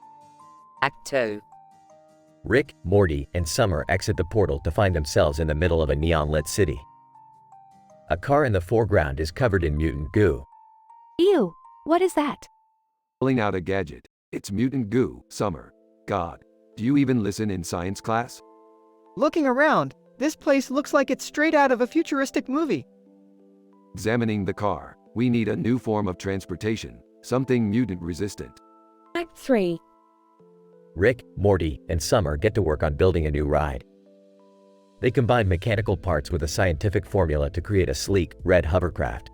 Act 2. Rick, Morty, and Summer exit the portal to find themselves in the middle of a neon-lit city. A car in the foreground is covered in mutant goo. Ew, what is that? Pulling out a gadget. It's mutant goo, Summer. God, do you even listen in science class? Looking around, this place looks like it's straight out of a futuristic movie. Examining the car, we need a new form of transportation, something mutant-resistant. Act 3. Rick, Morty, and Summer get to work on building a new ride. They combine mechanical parts with a scientific formula to create a sleek, red hovercraft.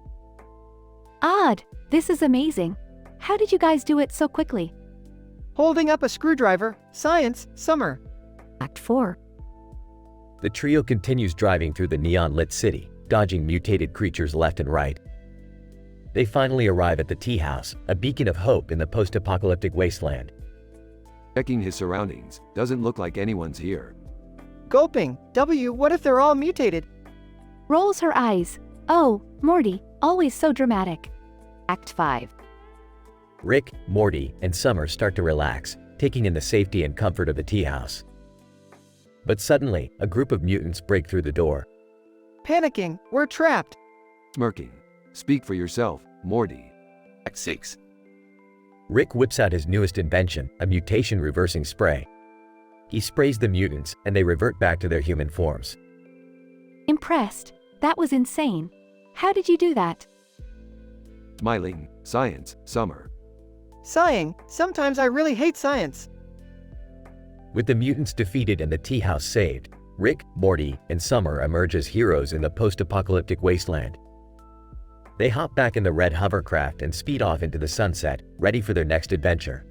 Odd, this is amazing. How did you guys do it so quickly? Holding up a screwdriver, science, Summer. Act 4. The trio continues driving through the neon-lit city, dodging mutated creatures left and right. They finally arrive at the tea house, a beacon of hope in the post-apocalyptic wasteland. Checking his surroundings, doesn't look like anyone's here. Gulping, what if they're all mutated? Rolls her eyes. Oh, Morty, always so dramatic. Act 5. Rick, Morty, and Summer start to relax, taking in the safety and comfort of the tea house. But suddenly, a group of mutants break through the door. Panicking, we're trapped. Smirking. Speak for yourself, Morty. Act 6. Rick whips out his newest invention, a mutation-reversing spray. He sprays the mutants, and they revert back to their human forms. Impressed. That was insane. How did you do that? Smiling, science, Summer. Sighing, sometimes I really hate science. With the mutants defeated and the tea house saved, Rick, Morty, and Summer emerge as heroes in the post-apocalyptic wasteland. They hop back in the red hovercraft and speed off into the sunset, ready for their next adventure.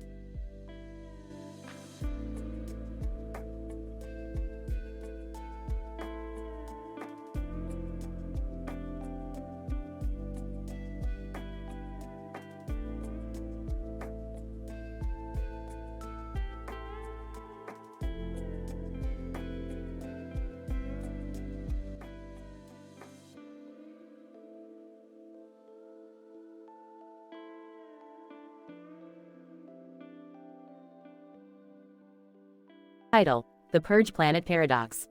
Title: The Purge Planet Paradox.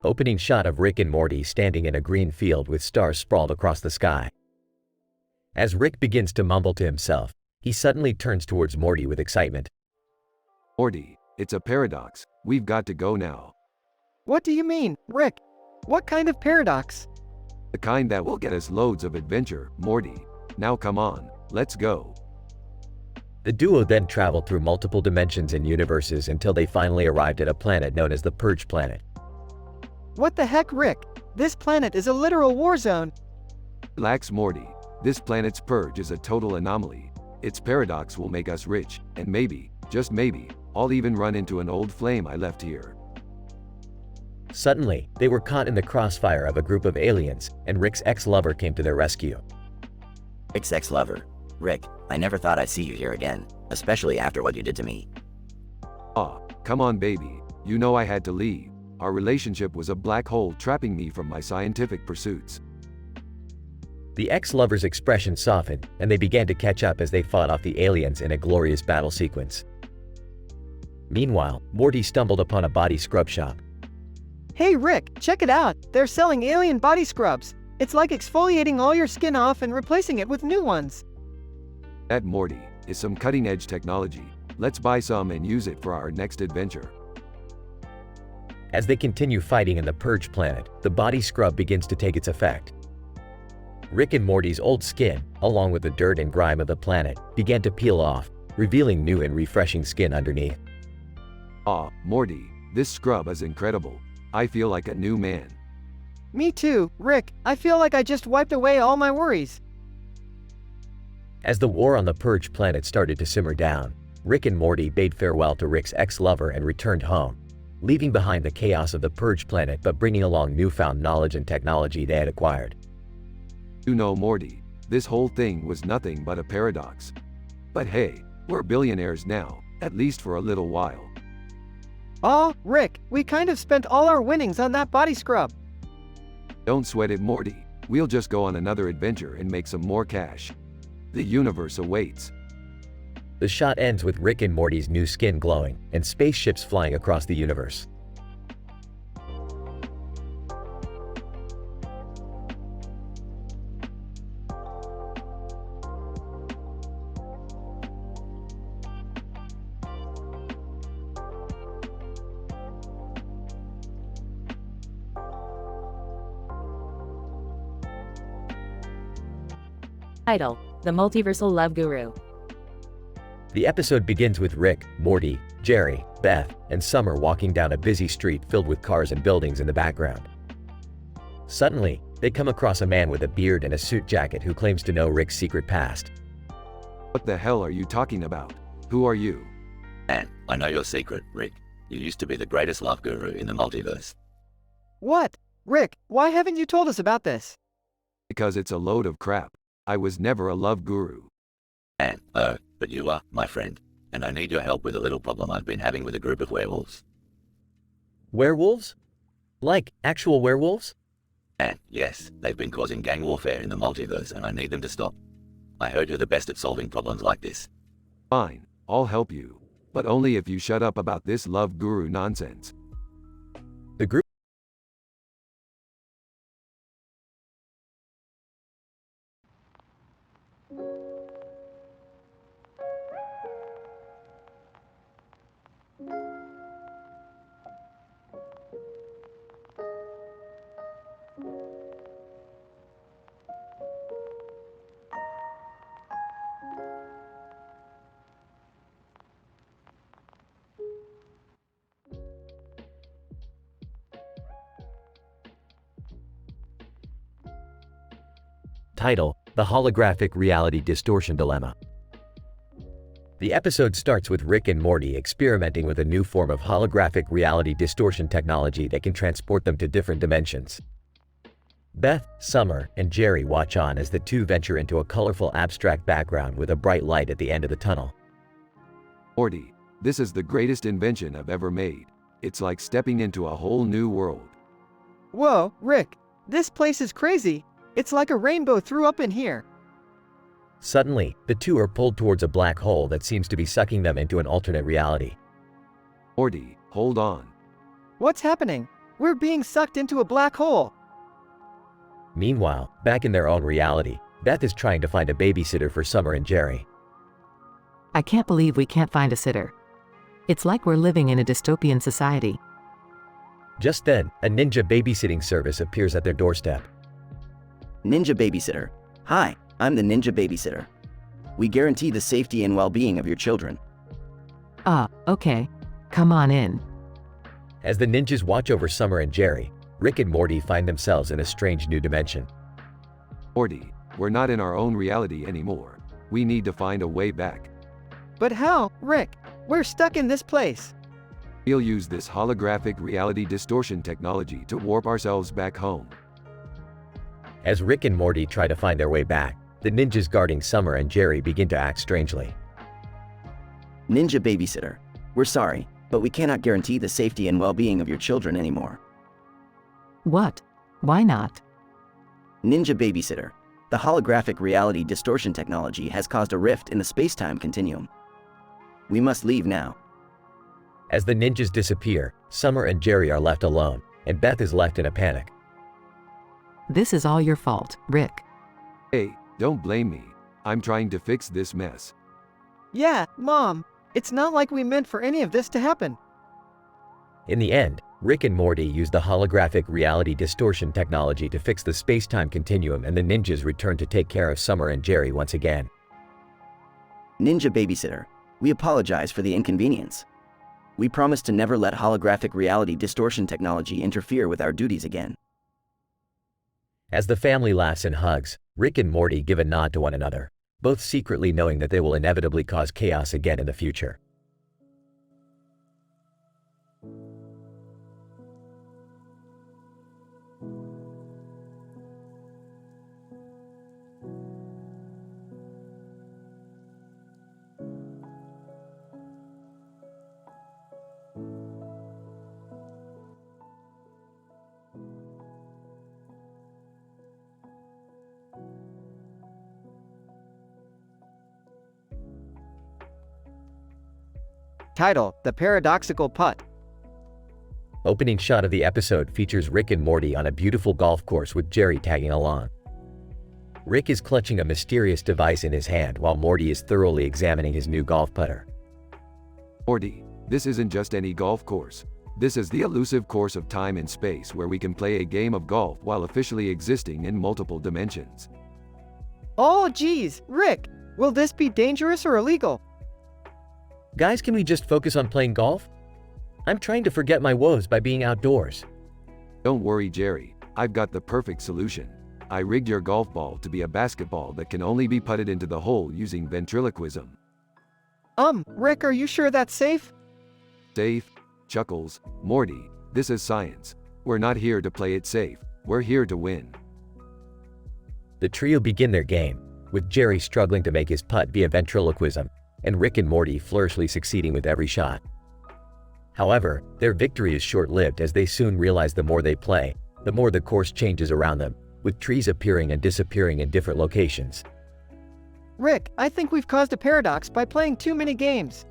Opening shot of Rick and Morty standing in a green field with stars sprawled across the sky. As Rick begins to mumble to himself, he suddenly turns towards Morty with excitement. Morty, it's a paradox. We've got to go now. What do you mean, Rick? What kind of paradox? The kind that will get us loads of adventure, Morty. Now come on, let's go. The duo then traveled through multiple dimensions and universes until they finally arrived at a planet known as the Purge Planet. What the heck, Rick? This planet is a literal war zone. Relax, Morty. This planet's purge is a total anomaly. Its paradox will make us rich, and maybe, just maybe, I'll even run into an old flame I left here. Suddenly, they were caught in the crossfire of a group of aliens, and Rick's ex-lover came to their rescue. Rick's ex-lover. Rick, I never thought I'd see you here again, especially after what you did to me. Ah, come on baby, you know I had to leave. Our relationship was a black hole trapping me from my scientific pursuits. The ex-lover's expression softened, and they began to catch up as they fought off the aliens in a glorious battle sequence. Meanwhile, Morty stumbled upon a body scrub shop. Hey Rick, check it out, they're selling alien body scrubs. It's like exfoliating all your skin off and replacing it with new ones. That, Morty, is some cutting-edge technology. Let's buy some and use it for our next adventure. As they continue fighting in the Purge Planet, the body scrub begins to take its effect. Rick and Morty's old skin, along with the dirt and grime of the planet, began to peel off, revealing new and refreshing skin underneath. Ah, Morty, this scrub is incredible. I feel like a new man. Me too, Rick. I feel like I just wiped away all my worries. As the war on the Purge planet started to simmer down, Rick and Morty bade farewell to Rick's ex-lover and returned home, leaving behind the chaos of the Purge planet but bringing along newfound knowledge and technology they had acquired. You know, Morty, this whole thing was nothing but a paradox. But hey, we're billionaires now, at least for a little while. Aw, Rick, we kind of spent all our winnings on that body scrub. Don't sweat it, Morty. We'll just go on another adventure and make some more cash. The universe awaits. The shot ends with Rick and Morty's new skin glowing and spaceships flying across the universe. Title: The Multiversal Love Guru. The episode begins with Rick, Morty, Jerry, Beth, and Summer walking down a busy street filled with cars and buildings in the background. Suddenly, they come across a man with a beard and a suit jacket who claims to know Rick's secret past. What the hell are you talking about? Who are you? And I know your secret, Rick. You used to be the greatest love guru in the multiverse. What? Rick, why haven't you told us about this? Because it's a load of crap. I was never a love guru. And, but you are, my friend, and I need your help with a little problem I've been having with a group of werewolves. Werewolves? Like actual werewolves? And, yes, they've been causing gang warfare in the multiverse and I need them to stop. I heard you're the best at solving problems like this. Fine, I'll help you. But only if you shut up about this love guru nonsense. The group Title: The Holographic Reality Distortion Dilemma. The episode starts with Rick and Morty experimenting with a new form of holographic reality distortion technology that can transport them to different dimensions. Beth, Summer, and Jerry watch on as the two venture into a colorful abstract background with a bright light at the end of the tunnel. Morty, this is the greatest invention I've ever made. It's like stepping into a whole new world. Whoa, Rick, this place is crazy. It's like a rainbow threw up in here. Suddenly, the two are pulled towards a black hole that seems to be sucking them into an alternate reality. Morty, hold on. What's happening? We're being sucked into a black hole. Meanwhile, back in their own reality, Beth is trying to find a babysitter for Summer and Jerry. I can't believe we can't find a sitter. It's like we're living in a dystopian society. Just then, a ninja babysitting service appears at their doorstep. Ninja Babysitter. Hi, I'm the Ninja Babysitter. We guarantee the safety and well-being of your children. Okay. Come on in. As the ninjas watch over Summer and Jerry, Rick and Morty find themselves in a strange new dimension. Morty, we're not in our own reality anymore. We need to find a way back. But how, Rick? We're stuck in this place. We'll use this holographic reality distortion technology to warp ourselves back home. As Rick and Morty try to find their way back, the ninjas guarding Summer and Jerry begin to act strangely. Ninja Babysitter. We're sorry, but we cannot guarantee the safety and well-being of your children anymore. What? Why not? Ninja Babysitter. The holographic reality distortion technology has caused a rift in the space-time continuum. We must leave now. As the ninjas disappear, Summer and Jerry are left alone, and Beth is left in a panic. This is all your fault, Rick. Hey, don't blame me. I'm trying to fix this mess. Yeah, Mom. It's not like we meant for any of this to happen. In the end, Rick and Morty use the holographic reality distortion technology to fix the space-time continuum, and the ninjas return to take care of Summer and Jerry once again. Ninja Babysitter. We apologize for the inconvenience. We promise to never let holographic reality distortion technology interfere with our duties again. As the family laughs and hugs, Rick and Morty give a nod to one another, both secretly knowing that they will inevitably cause chaos again in the future. Title: The Paradoxical Putt. Opening shot of the episode features Rick and Morty on a beautiful golf course with Jerry tagging along. Rick is clutching a mysterious device in his hand while Morty is thoroughly examining his new golf putter. Morty, this isn't just any golf course. This is the elusive course of time and space where we can play a game of golf while officially existing in multiple dimensions. Oh geez, Rick, will this be dangerous or illegal? Guys, can we just focus on playing golf? I'm trying to forget my woes by being outdoors. Don't worry, Jerry. I've got the perfect solution. I rigged your golf ball to be a basketball that can only be putted into the hole using ventriloquism. Rick, are you sure that's safe? Safe? Chuckles. Morty, this is science. We're not here to play it safe. We're here to win. The trio begin their game, with Jerry struggling to make his putt via ventriloquism, and Rick and Morty flourishly succeeding with every shot. However, their victory is short-lived as they soon realize the more they play, the more the course changes around them, with trees appearing and disappearing in different locations. Rick, I think we've caused a paradox by playing too many games.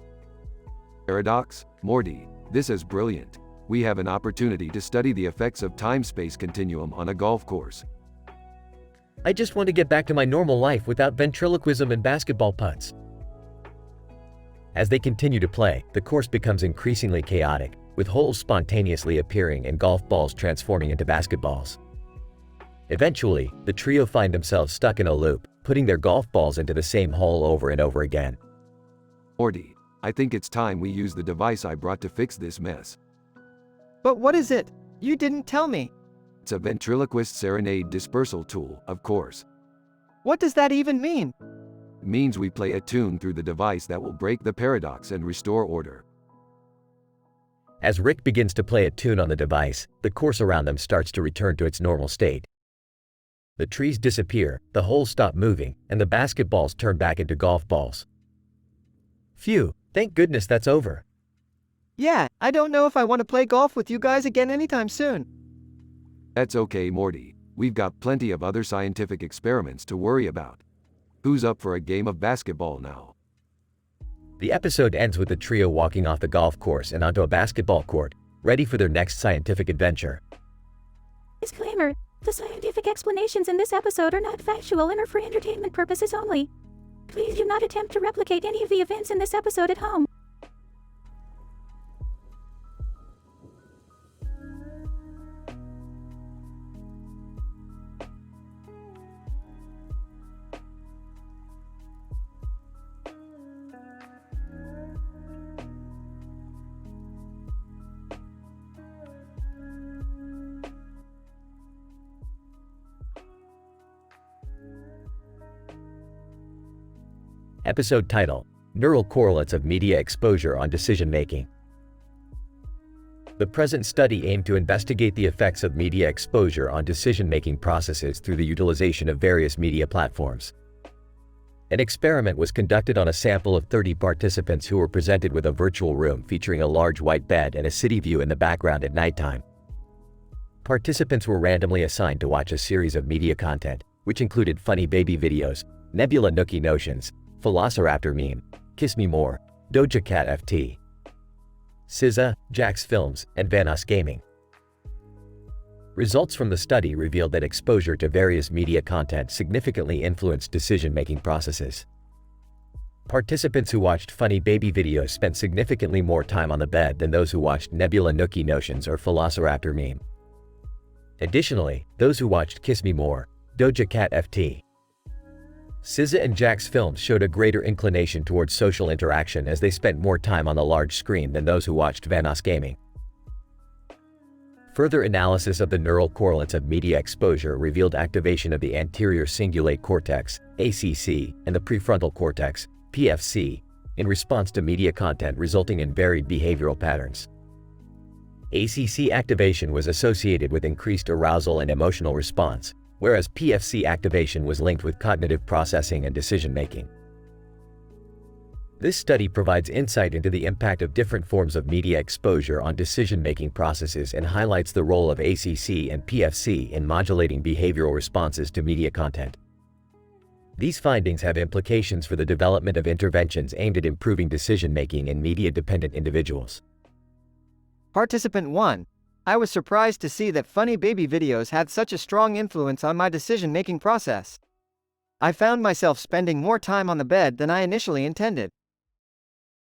Paradox? Morty, this is brilliant. We have an opportunity to study the effects of time-space continuum on a golf course. I just want to get back to my normal life without ventriloquism and basketball putts. As they continue to play, the course becomes increasingly chaotic, with holes spontaneously appearing and golf balls transforming into basketballs. Eventually, the trio find themselves stuck in a loop, putting their golf balls into the same hole over and over again. Morty, I think it's time we use the device I brought to fix this mess. But what is it? You didn't tell me. It's a ventriloquist serenade dispersal tool, of course. What does that even mean? It means we play a tune through the device that will break the paradox and restore order. As Rick begins to play a tune on the device, the course around them starts to return to its normal state. The trees disappear, the holes stop moving, and the basketballs turn back into golf balls. Phew, thank goodness that's over. Yeah, I don't know if I want to play golf with you guys again anytime soon. That's okay, Morty. We've got plenty of other scientific experiments to worry about. Who's up for a game of basketball now? The episode ends with the trio walking off the golf course and onto a basketball court, ready for their next scientific adventure. Disclaimer: the scientific explanations in this episode are not factual and are for entertainment purposes only. Please do not attempt to replicate any of the events in this episode at home. Episode title: Neural Correlates of Media Exposure on Decision-Making. The present study aimed to investigate the effects of media exposure on decision-making processes through the utilization of various media platforms. An experiment was conducted on a sample of 30 participants who were presented with a virtual room featuring a large white bed and a city view in the background at nighttime. Participants were randomly assigned to watch a series of media content, which included funny baby videos, Nebula Nookie Notions, Velociraptor Meme, Kiss Me More, Doja Cat FT, SZA, Jax Films, and Vanos Gaming. Results from the study revealed that exposure to various media content significantly influenced decision-making processes. Participants who watched funny baby videos spent significantly more time on the bed than those who watched Nebula Nookie Notions or Velociraptor Meme. Additionally, those who watched Kiss Me More, Doja Cat FT, SZA and Jack's films showed a greater inclination towards social interaction as they spent more time on the large screen than those who watched Vanoss gaming. Further analysis of the neural correlates of media exposure revealed activation of the anterior cingulate cortex, ACC, and the prefrontal cortex, PFC, in response to media content, resulting in varied behavioral patterns. ACC activation was associated with increased arousal and emotional response, whereas PFC activation was linked with cognitive processing and decision-making. This study provides insight into the impact of different forms of media exposure on decision-making processes and highlights the role of ACC and PFC in modulating behavioral responses to media content. These findings have implications for the development of interventions aimed at improving decision-making in media-dependent individuals. Participant 1. I was surprised to see that funny baby videos had such a strong influence on my decision-making process. I found myself spending more time on the bed than I initially intended.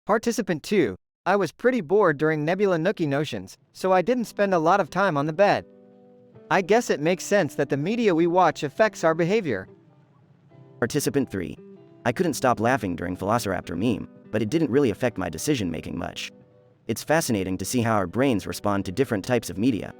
Participant 2. I was pretty bored during Nebula Nookie Notions, so I didn't spend a lot of time on the bed. I guess it makes sense that the media we watch affects our behavior. Participant 3. I couldn't stop laughing during Velociraptor meme, but it didn't really affect my decision-making much. It's fascinating to see how our brains respond to different types of media.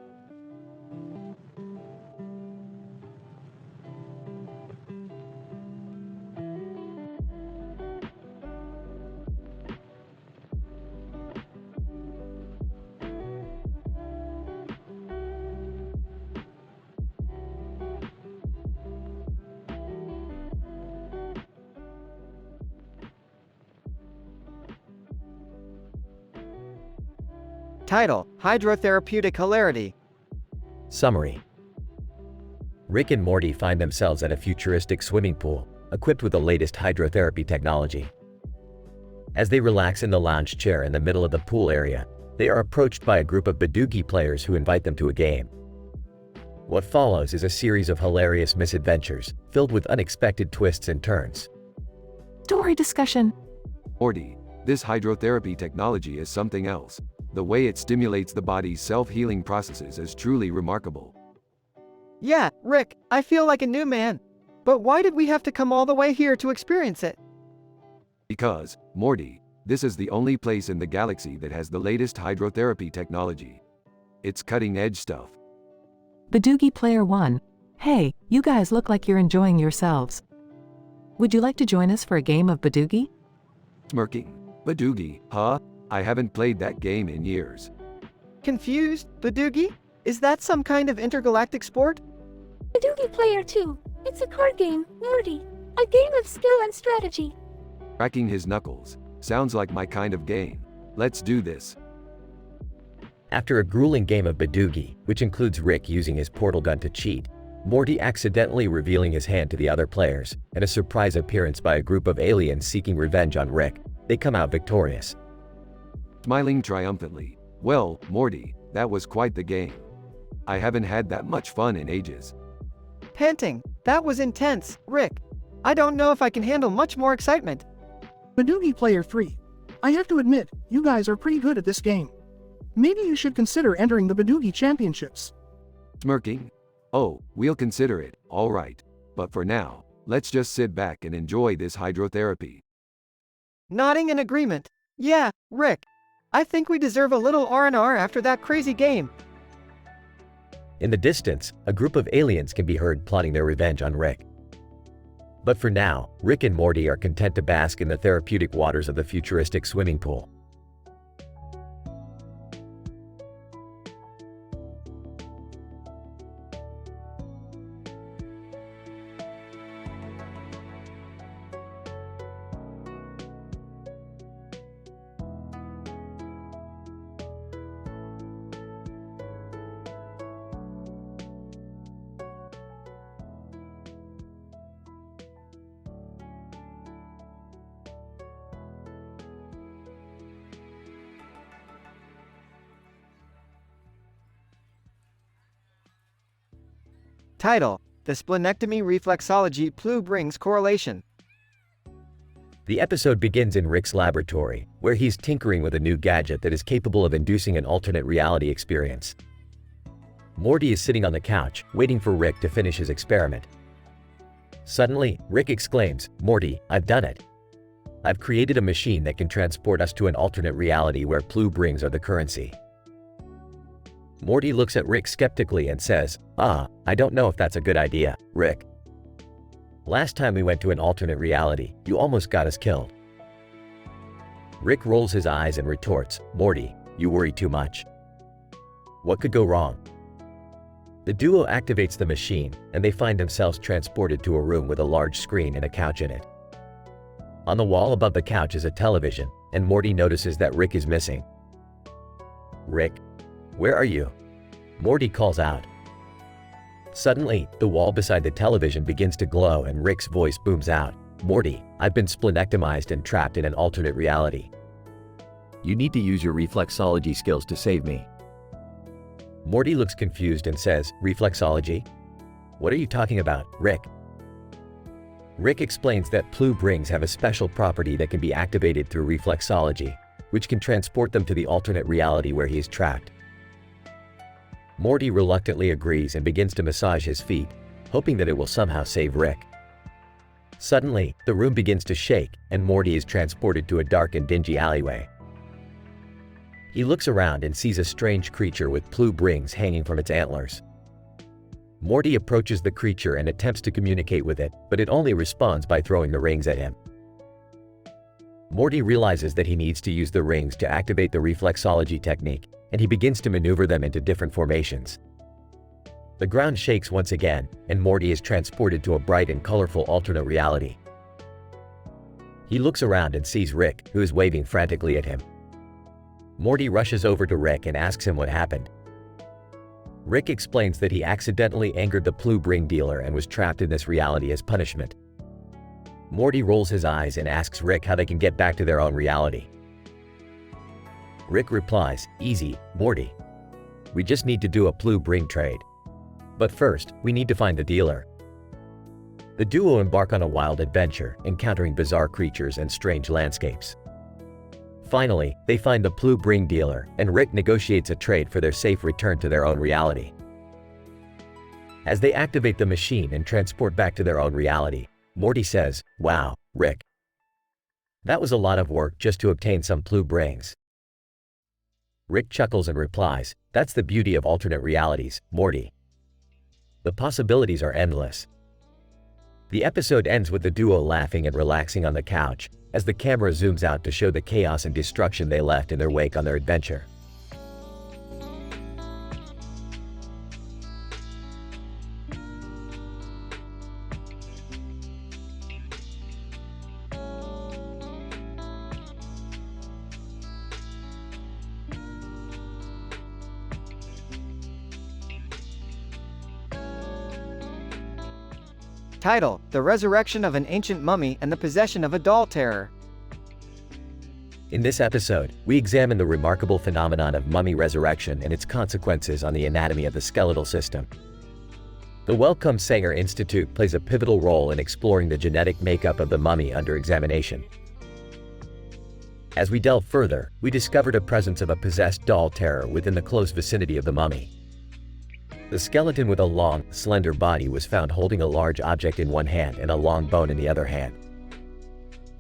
Title: Hydrotherapeutic Hilarity. Summary. Rick and Morty find themselves at a futuristic swimming pool, equipped with the latest hydrotherapy technology. As they relax in the lounge chair in the middle of the pool area, they are approached by a group of Badoogie players who invite them to a game. What follows is a series of hilarious misadventures, filled with unexpected twists and turns. Story discussion. Morty, this hydrotherapy technology is something else. The way it stimulates the body's self-healing processes is truly remarkable. Yeah, Rick, I feel like a new man. But why did we have to come all the way here to experience it? Because, Morty, this is the only place in the galaxy that has the latest hydrotherapy technology. It's cutting-edge stuff. Badoogie Player 1. Hey, you guys look like you're enjoying yourselves. Would you like to join us for a game of Badoogie? Smirking. Badoogie, huh? I haven't played that game in years. Confused? Badoogie? Is that some kind of intergalactic sport? Badoogie Player 2. It's a card game, Morty. A game of skill and strategy. Cracking his knuckles. Sounds like my kind of game. Let's do this. After a grueling game of Badoogie, which includes Rick using his portal gun to cheat, Morty accidentally revealing his hand to the other players, and a surprise appearance by a group of aliens seeking revenge on Rick, they come out victorious. Smiling triumphantly. Well, Morty, that was quite the game. I haven't had that much fun in ages. Panting. That was intense, Rick. I don't know if I can handle much more excitement. Badoogie Player 3. I have to admit, you guys are pretty good at this game. Maybe you should consider entering the Badoogie Championships. Smirking. Oh, we'll consider it, all right. But for now, let's just sit back and enjoy this hydrotherapy. Nodding in agreement. Yeah, Rick. I think we deserve a little R&R after that crazy game. In the distance, a group of aliens can be heard plotting their revenge on Rick. But for now, Rick and Morty are content to bask in the therapeutic waters of the futuristic swimming pool. Title: The Splenectomy Reflexology Plu brings correlation. The episode begins in Rick's laboratory, where he's tinkering with a new gadget that is capable of inducing an alternate reality experience. Morty is sitting on the couch, waiting for Rick to finish his experiment. Suddenly, Rick exclaims, "Morty, I've done it. I've created a machine that can transport us to an alternate reality where blue rings are the currency." Morty looks at Rick skeptically and says, I don't know if that's a good idea, Rick. Last time we went to an alternate reality, you almost got us killed." Rick rolls his eyes and retorts, "Morty, you worry too much. What could go wrong?" The duo activates the machine, and they find themselves transported to a room with a large screen and a couch in it. On the wall above the couch is a television, and Morty notices that Rick is missing. "Rick, where are you?" Morty calls out. Suddenly, the wall beside the television begins to glow and Rick's voice booms out, "Morty, I've been splenectomized and trapped in an alternate reality. You need to use your reflexology skills to save me." Morty looks confused and says, "Reflexology? What are you talking about, Rick?" Rick explains that blue rings have a special property that can be activated through reflexology, which can transport them to the alternate reality where he is trapped. Morty reluctantly agrees and begins to massage his feet, hoping that it will somehow save Rick. Suddenly, the room begins to shake, and Morty is transported to a dark and dingy alleyway. He looks around and sees a strange creature with blue rings hanging from its antlers. Morty approaches the creature and attempts to communicate with it, but it only responds by throwing the rings at him. Morty realizes that he needs to use the rings to activate the reflexology technique, and he begins to maneuver them into different formations. The ground shakes once again, and Morty is transported to a bright and colorful alternate reality. He looks around and sees Rick, who is waving frantically at him. Morty rushes over to Rick and asks him what happened. Rick explains that he accidentally angered the blue ring dealer and was trapped in this reality as punishment. Morty rolls his eyes and asks Rick how they can get back to their own reality. Rick replies, "Easy, Morty. We just need to do a blue ring trade. But first, we need to find the dealer." The duo embark on a wild adventure, encountering bizarre creatures and strange landscapes. Finally, they find the blue ring dealer, and Rick negotiates a trade for their safe return to their own reality. As they activate the machine and transport back to their own reality, Morty says, "Wow, Rick. That was a lot of work just to obtain some blue rings." Rick chuckles and replies, "That's the beauty of alternate realities, Morty. The possibilities are endless." The episode ends with the duo laughing and relaxing on the couch, as the camera zooms out to show the chaos and destruction they left in their wake on their adventure. Title: The Resurrection of an Ancient Mummy and the Possession of a Doll Terror. In this episode, we examine the remarkable phenomenon of mummy resurrection and its consequences on the anatomy of the skeletal system. The Wellcome Sanger Institute plays a pivotal role in exploring the genetic makeup of the mummy under examination. As we delve further, we discovered a presence of a possessed doll terror within the close vicinity of the mummy. The skeleton with a long, slender body was found holding a large object in one hand and a long bone in the other hand.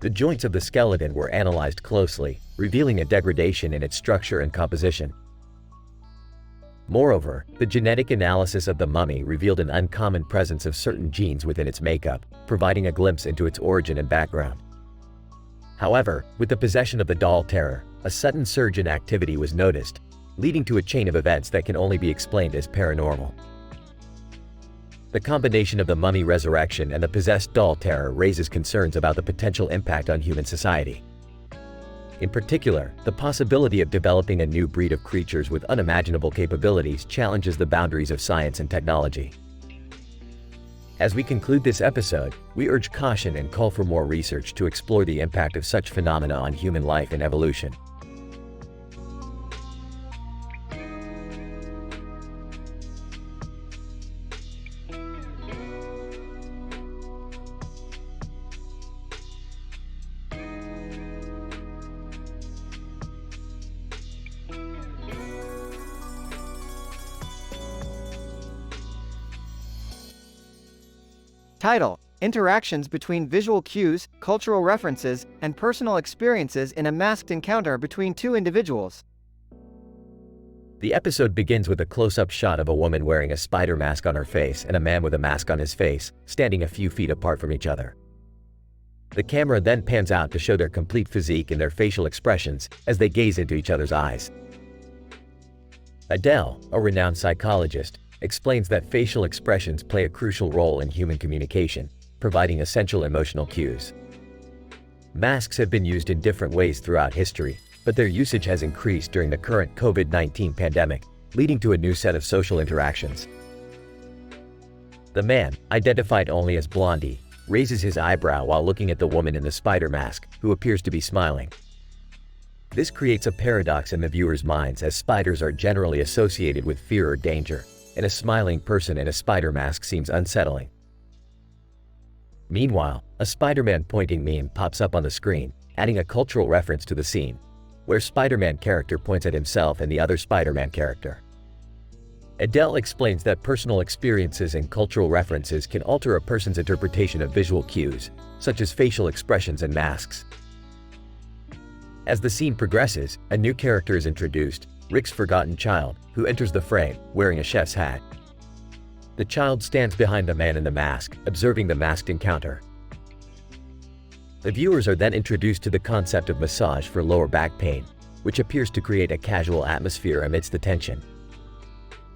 The joints of the skeleton were analyzed closely, revealing a degradation in its structure and composition. Moreover, the genetic analysis of the mummy revealed an uncommon presence of certain genes within its makeup, providing a glimpse into its origin and background. However, with the possession of the doll terror, a sudden surge in activity was noticed, leading to a chain of events that can only be explained as paranormal. The combination of the mummy resurrection and the possessed doll terror raises concerns about the potential impact on human society. In particular, the possibility of developing a new breed of creatures with unimaginable capabilities challenges the boundaries of science and technology. As we conclude this episode, we urge caution and call for more research to explore the impact of such phenomena on human life and evolution. Title: interactions between visual cues, cultural references, and personal experiences in a masked encounter between two individuals. The episode begins with a close-up shot of a woman wearing a spider mask on her face and a man with a mask on his face, standing a few feet apart from each other. The camera then pans out to show their complete physique and their facial expressions as they gaze into each other's eyes. Adele, a renowned psychologist, explains that facial expressions play a crucial role in human communication, providing essential emotional cues. Masks have been used in different ways throughout history, but their usage has increased during the current COVID-19 pandemic, leading to a new set of social interactions. The man, identified only as Blondie, raises his eyebrow while looking at the woman in the spider mask, who appears to be smiling. This creates a paradox in the viewer's minds, as spiders are generally associated with fear or danger, and a smiling person in a spider mask seems unsettling. Meanwhile, a Spider-Man pointing meme pops up on the screen, adding a cultural reference to the scene, where Spider-Man character points at himself and the other Spider-Man character. Adele explains that personal experiences and cultural references can alter a person's interpretation of visual cues, such as facial expressions and masks. As the scene progresses, a new character is introduced, Rick's forgotten child, who enters the frame, wearing a chef's hat. The child stands behind the man in the mask, observing the masked encounter. The viewers are then introduced to the concept of massage for lower back pain, which appears to create a casual atmosphere amidst the tension.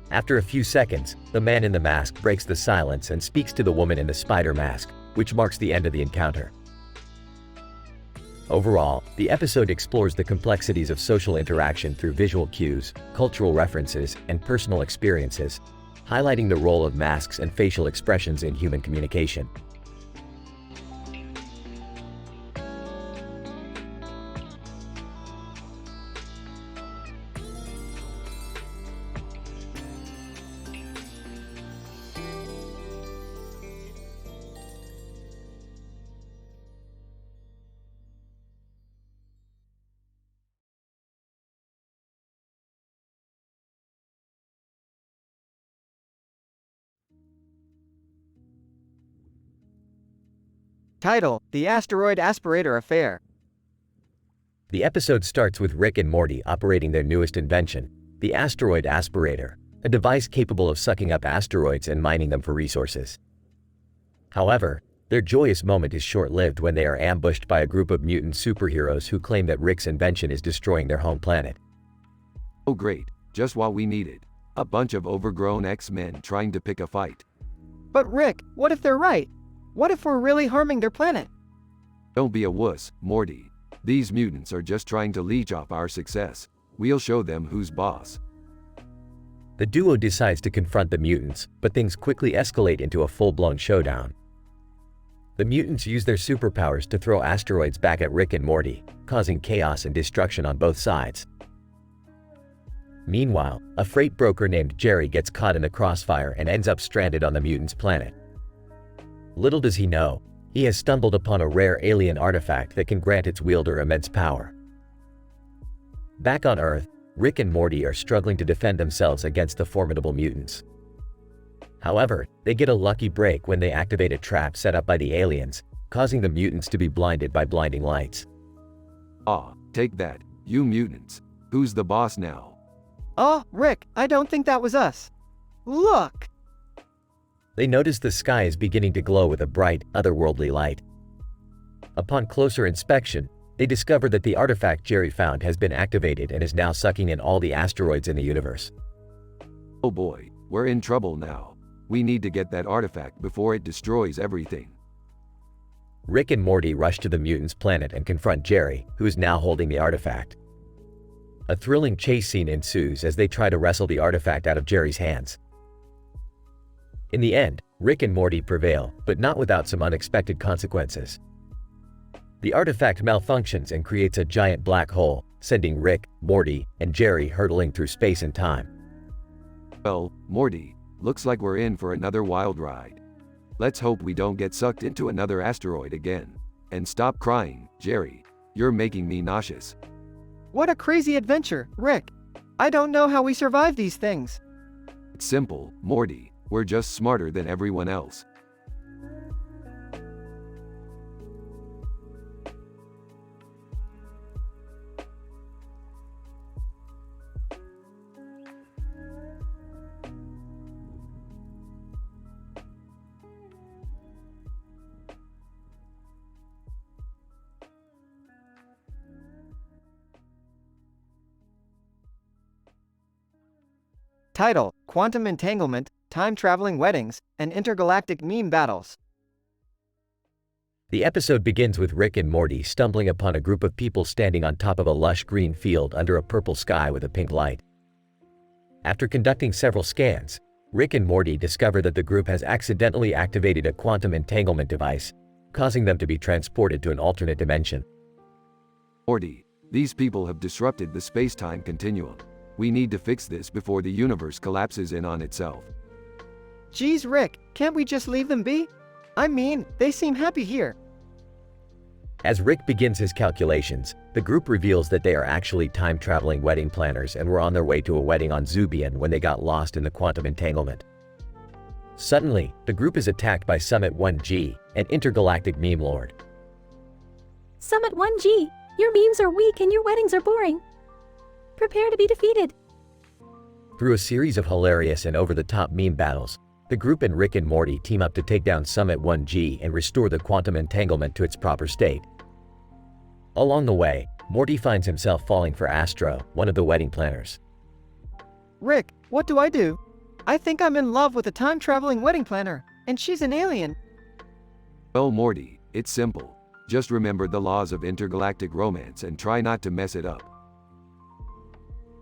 After a few seconds, the man in the mask breaks the silence and speaks to the woman in the spider mask, which marks the end of the encounter. Overall, the episode explores the complexities of social interaction through visual cues, cultural references, and personal experiences, highlighting the role of masks and facial expressions in human communication. Title: The Asteroid Aspirator Affair. The episode starts with Rick and Morty operating their newest invention, the asteroid aspirator, a device capable of sucking up asteroids and mining them for resources. However, their joyous moment is short-lived when they are ambushed by a group of mutant superheroes who claim that Rick's invention is destroying their home planet. Oh great, just what we needed. A bunch of overgrown X-Men trying to pick a fight. But Rick, what if they're right? What if we're really harming their planet? Don't be a wuss, Morty. These mutants are just trying to leech off our success. We'll show them who's boss. The duo decides to confront the mutants, but things quickly escalate into a full-blown showdown. The mutants use their superpowers to throw asteroids back at Rick and Morty, causing chaos and destruction on both sides. Meanwhile, a freight broker named Jerry gets caught in the crossfire and ends up stranded on the mutants' planet. Little does he know, he has stumbled upon a rare alien artifact that can grant its wielder immense power. Back on Earth, Rick and Morty are struggling to defend themselves against the formidable mutants. However, they get a lucky break when they activate a trap set up by the aliens, causing the mutants to be blinded by blinding lights. Ah, take that, you mutants. Who's the boss now? Oh, Rick, I don't think that was us. Look! They notice the sky is beginning to glow with a bright, otherworldly light. Upon closer inspection, they discover that the artifact Jerry found has been activated and is now sucking in all the asteroids in the universe. Oh boy, we're in trouble now. We need to get that artifact before it destroys everything. Rick and Morty rush to the mutants' planet and confront Jerry, who is now holding the artifact. A thrilling chase scene ensues as they try to wrestle the artifact out of Jerry's hands. In the end, Rick and Morty prevail, but not without some unexpected consequences. The artifact malfunctions and creates a giant black hole, sending Rick, Morty, and Jerry hurtling through space and time. Well, Morty, looks like we're in for another wild ride. Let's hope we don't get sucked into another asteroid again. And stop crying, Jerry. You're making me nauseous. What a crazy adventure, Rick. I don't know how we survive these things. It's simple, Morty. We're just smarter than everyone else. Title: Quantum Entanglement, Time-Traveling Weddings, and Intergalactic Meme Battles. The episode begins with Rick and Morty stumbling upon a group of people standing on top of a lush green field under a purple sky with a pink light. After conducting several scans, Rick and Morty discover that the group has accidentally activated a quantum entanglement device, causing them to be transported to an alternate dimension. Morty, these people have disrupted the space-time continuum. We need to fix this before the universe collapses in on itself. Geez, Rick, can't we just leave them be? I mean, they seem happy here. As Rick begins his calculations, the group reveals that they are actually time-traveling wedding planners and were on their way to a wedding on Zubian when they got lost in the quantum entanglement. Suddenly, the group is attacked by Summit 1G, an intergalactic meme lord. Summit 1G, your memes are weak and your weddings are boring. Prepare to be defeated. Through a series of hilarious and over-the-top meme battles, the group and Rick and Morty team up to take down Summit 1G and restore the quantum entanglement to its proper state. Along the way, Morty finds himself falling for Astro, one of the wedding planners. Rick, what do I do? I think I'm in love with a time-traveling wedding planner, and she's an alien. Well, Morty, it's simple. Just remember the laws of intergalactic romance and try not to mess it up.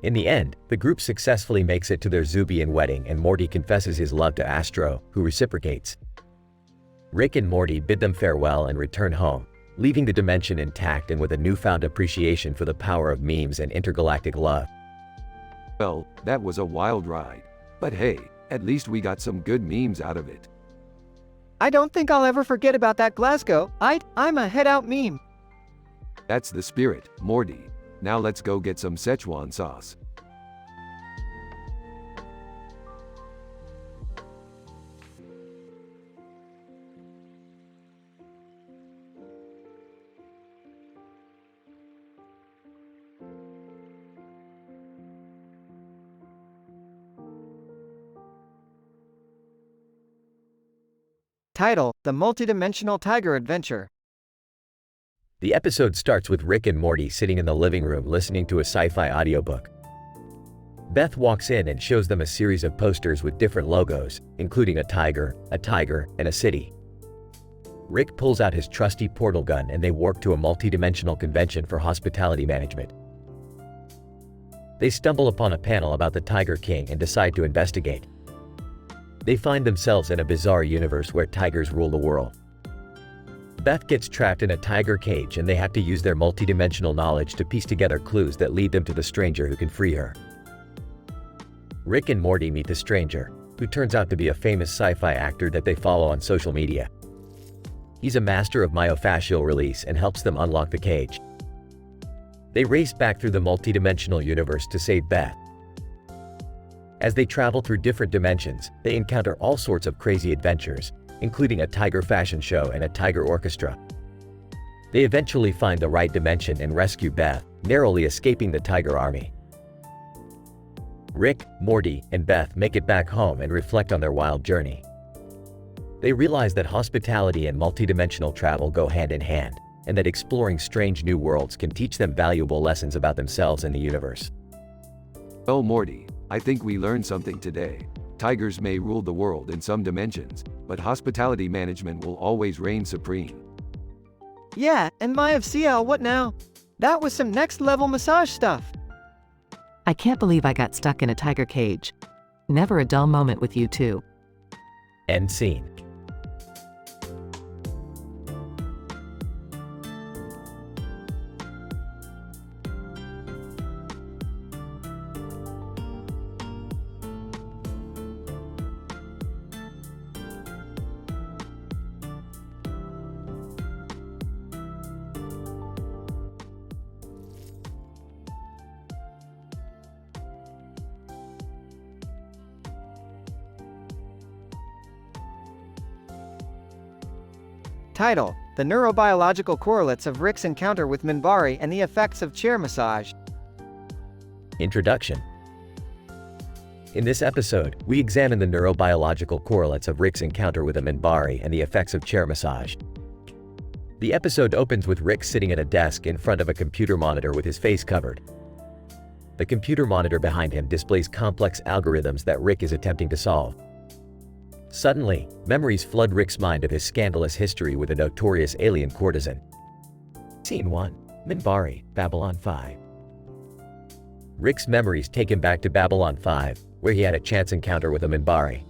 In the end, the group successfully makes it to their Zubian wedding and Morty confesses his love to Astro, who reciprocates. Rick and Morty bid them farewell and return home, leaving the dimension intact and with a newfound appreciation for the power of memes and intergalactic love. Well, that was a wild ride. But hey, at least we got some good memes out of it. I don't think I'll ever forget about that Glasgow. I'm a head-out meme. That's the spirit, Morty. Now let's go get some Szechuan sauce. Title: The Multidimensional Tiger Adventure. The episode starts with Rick and Morty sitting in the living room listening to a sci-fi audiobook. Beth walks in and shows them a series of posters with different logos, including a tiger, and a city. Rick pulls out his trusty portal gun and they warp to a multi-dimensional convention for hospitality management. They stumble upon a panel about the Tiger King and decide to investigate. They find themselves in a bizarre universe where tigers rule the world. Beth gets trapped in a tiger cage and they have to use their multidimensional knowledge to piece together clues that lead them to the stranger who can free her. Rick and Morty meet the stranger, who turns out to be a famous sci-fi actor that they follow on social media. He's a master of myofascial release and helps them unlock the cage. They race back through the multidimensional universe to save Beth. As they travel through different dimensions, they encounter all sorts of crazy adventures, including a tiger fashion show and a tiger orchestra. They eventually find the right dimension and rescue Beth, narrowly escaping the tiger army. Rick, Morty, and Beth make it back home and reflect on their wild journey. They realize that hospitality and multidimensional travel go hand in hand, and that exploring strange new worlds can teach them valuable lessons about themselves and the universe. Well, Morty, I think we learned something today. Tigers may rule the world in some dimensions, but hospitality management will always reign supreme. Yeah, and my FCL, what now? That was some next-level massage stuff. I can't believe I got stuck in a tiger cage. Never a dull moment with you two. End scene. Title: The Neurobiological Correlates of Rick's Encounter with Minbari and the Effects of Chair Massage. Introduction. In this episode, we examine the neurobiological correlates of Rick's encounter with a Minbari and the effects of chair massage. The episode opens with Rick sitting at a desk in front of a computer monitor with his face covered. The computer monitor behind him displays complex algorithms that Rick is attempting to solve. Suddenly, memories flood Rick's mind of his scandalous history with a notorious alien courtesan. Scene 1. Minbari, Babylon 5. Rick's memories take him back to Babylon 5, where he had a chance encounter with a Minbari.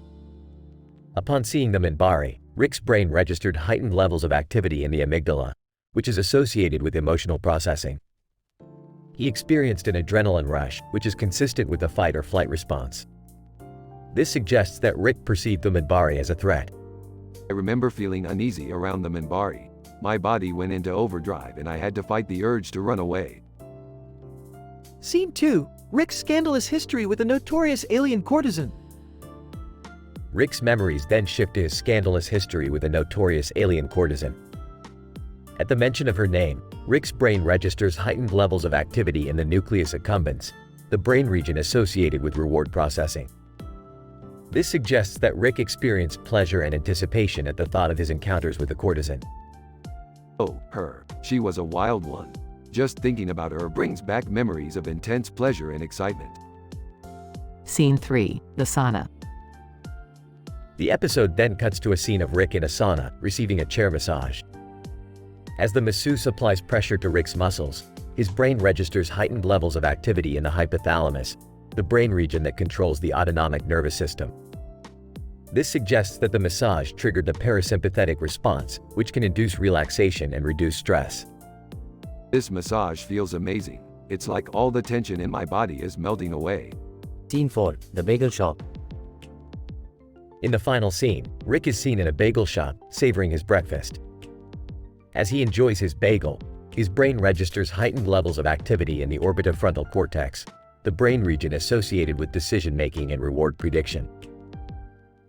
Upon seeing the Minbari, Rick's brain registered heightened levels of activity in the amygdala, which is associated with emotional processing. He experienced an adrenaline rush, which is consistent with the fight or flight response. This suggests that Rick perceived the Minbari as a threat. I remember feeling uneasy around the Minbari. My body went into overdrive and I had to fight the urge to run away. Scene 2. Rick's scandalous history with a notorious alien courtesan. Rick's memories then shift to his scandalous history with a notorious alien courtesan. At the mention of her name, Rick's brain registers heightened levels of activity in the nucleus accumbens, the brain region associated with reward processing. This suggests that Rick experienced pleasure and anticipation at the thought of his encounters with the courtesan. Oh, her. She was a wild one. Just thinking about her brings back memories of intense pleasure and excitement. Scene 3. The sauna. The episode then cuts to a scene of Rick in a sauna, receiving a chair massage. As the masseuse applies pressure to Rick's muscles, his brain registers heightened levels of activity in the hypothalamus, the brain region that controls the autonomic nervous system. This suggests that the massage triggered the parasympathetic response, which can induce relaxation and reduce stress. This massage feels amazing. It's like all the tension in my body is melting away. Scene 4. The bagel shop. In the final scene, Rick is seen in a bagel shop, savoring his breakfast. As he enjoys his bagel, his brain registers heightened levels of activity in the orbitofrontal cortex, the brain region associated with decision-making and reward prediction.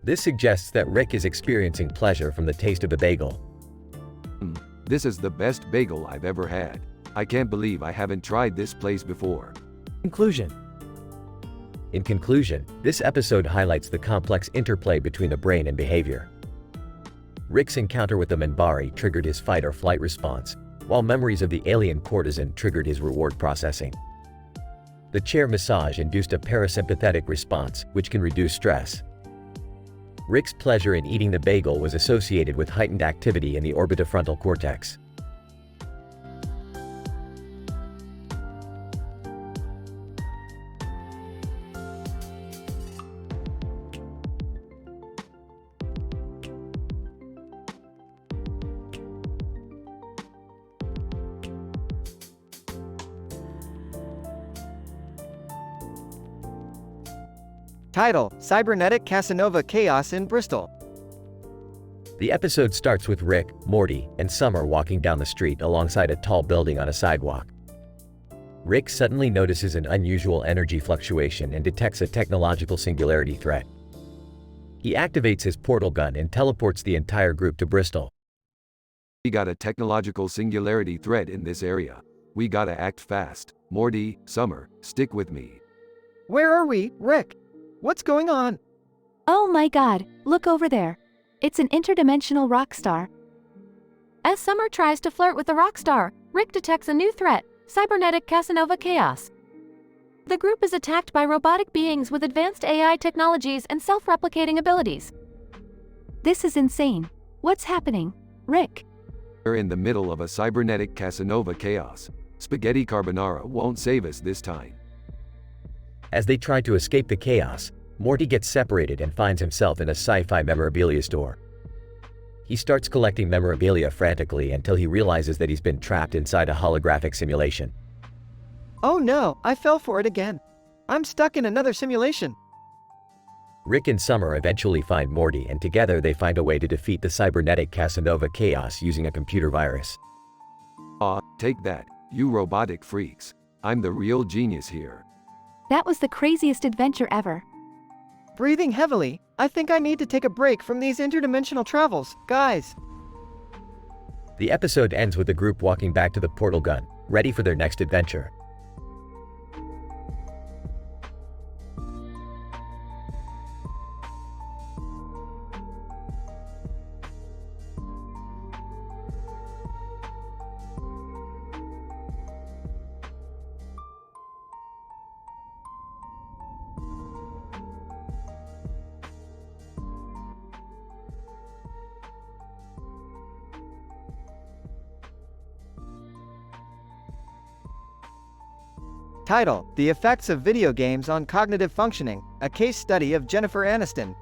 This suggests that Rick is experiencing pleasure from the taste of the bagel. This is the best bagel I've ever had. I can't believe I haven't tried this place before. Conclusion. In conclusion, this episode highlights the complex interplay between the brain and behavior. Rick's encounter with the Minbari triggered his fight or flight response, while memories of the alien courtesan triggered his reward processing. The chair massage induced a parasympathetic response, which can reduce stress. Rick's pleasure in eating the bagel was associated with heightened activity in the orbitofrontal cortex. Title: Cybernetic Casanova Chaos in Bristol. The episode starts with Rick, Morty, and Summer walking down the street alongside a tall building on a sidewalk. Rick suddenly notices an unusual energy fluctuation and detects a technological singularity threat. He activates his portal gun and teleports the entire group to Bristol. We got a technological singularity threat in this area. We gotta act fast. Morty, Summer, stick with me. Where are we, Rick? What's going on? Oh my god, look over there. It's an interdimensional rock star. As Summer tries to flirt with the rock star, Rick detects a new threat: cybernetic Casanova chaos. The group is attacked by robotic beings with advanced AI technologies and self-replicating abilities. This is insane. What's happening, Rick? We're in the middle of a cybernetic Casanova chaos. Spaghetti carbonara won't save us this time. As they try to escape the chaos, Morty gets separated and finds himself in a sci-fi memorabilia store. He starts collecting memorabilia frantically until he realizes that he's been trapped inside a holographic simulation. Oh no, I fell for it again. I'm stuck in another simulation. Rick and Summer eventually find Morty, and together they find a way to defeat the cybernetic Casanova chaos using a computer virus. Aw, take that, you robotic freaks. I'm the real genius here. That was the craziest adventure ever. Breathing heavily, I think I need to take a break from these interdimensional travels, guys. The episode ends with the group walking back to the portal gun, ready for their next adventure. Title: The Effects of Video Games on Cognitive Functioning, a case study of Jennifer Aniston.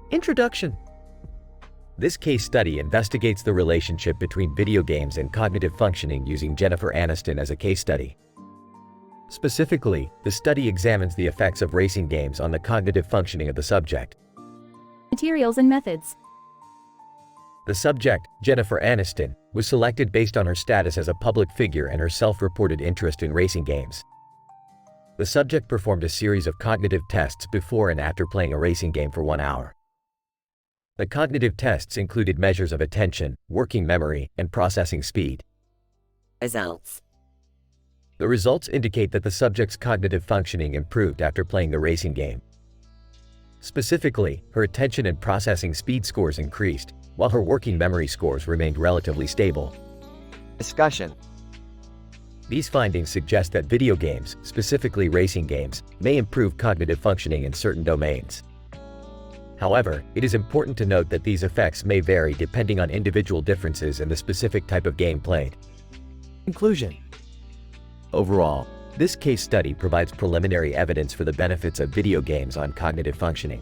Introduction. This case study investigates the relationship between video games and cognitive functioning using Jennifer Aniston as a case study. Specifically, the study examines the effects of racing games on the cognitive functioning of the subject. Materials and methods. The subject, Jennifer Aniston, was selected based on her status as a public figure and her self-reported interest in racing games. The subject performed a series of cognitive tests before and after playing a racing game for 1 hour. The cognitive tests included measures of attention, working memory, and processing speed. Results. The results indicate that the subject's cognitive functioning improved after playing the racing game. Specifically, her attention and processing speed scores increased, while her working memory scores remained relatively stable. Discussion. These findings suggest that video games, specifically racing games, may improve cognitive functioning in certain domains. However, it is important to note that these effects may vary depending on individual differences in the specific type of game played. Conclusion. Overall, this case study provides preliminary evidence for the benefits of video games on cognitive functioning.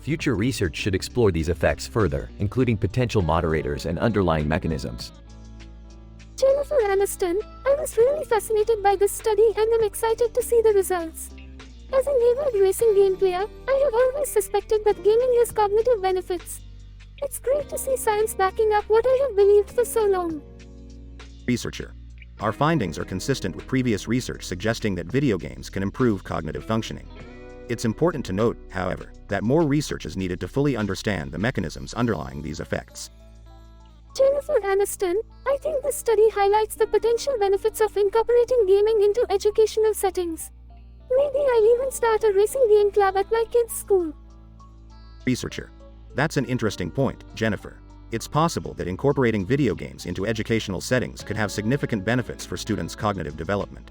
Future research should explore these effects further, including potential moderators and underlying mechanisms. Jennifer Aniston, I was really fascinated by this study and am excited to see the results. As an avid racing game player, I have always suspected that gaming has cognitive benefits. It's great to see science backing up what I have believed for so long. Researcher. Our findings are consistent with previous research suggesting that video games can improve cognitive functioning. It's important to note, however, that more research is needed to fully understand the mechanisms underlying these effects. Jennifer Aniston, I think this study highlights the potential benefits of incorporating gaming into educational settings. Maybe I'll even start a racing game club at my kids' school. Researcher. That's an interesting point, Jennifer. It's possible that incorporating video games into educational settings could have significant benefits for students' cognitive development.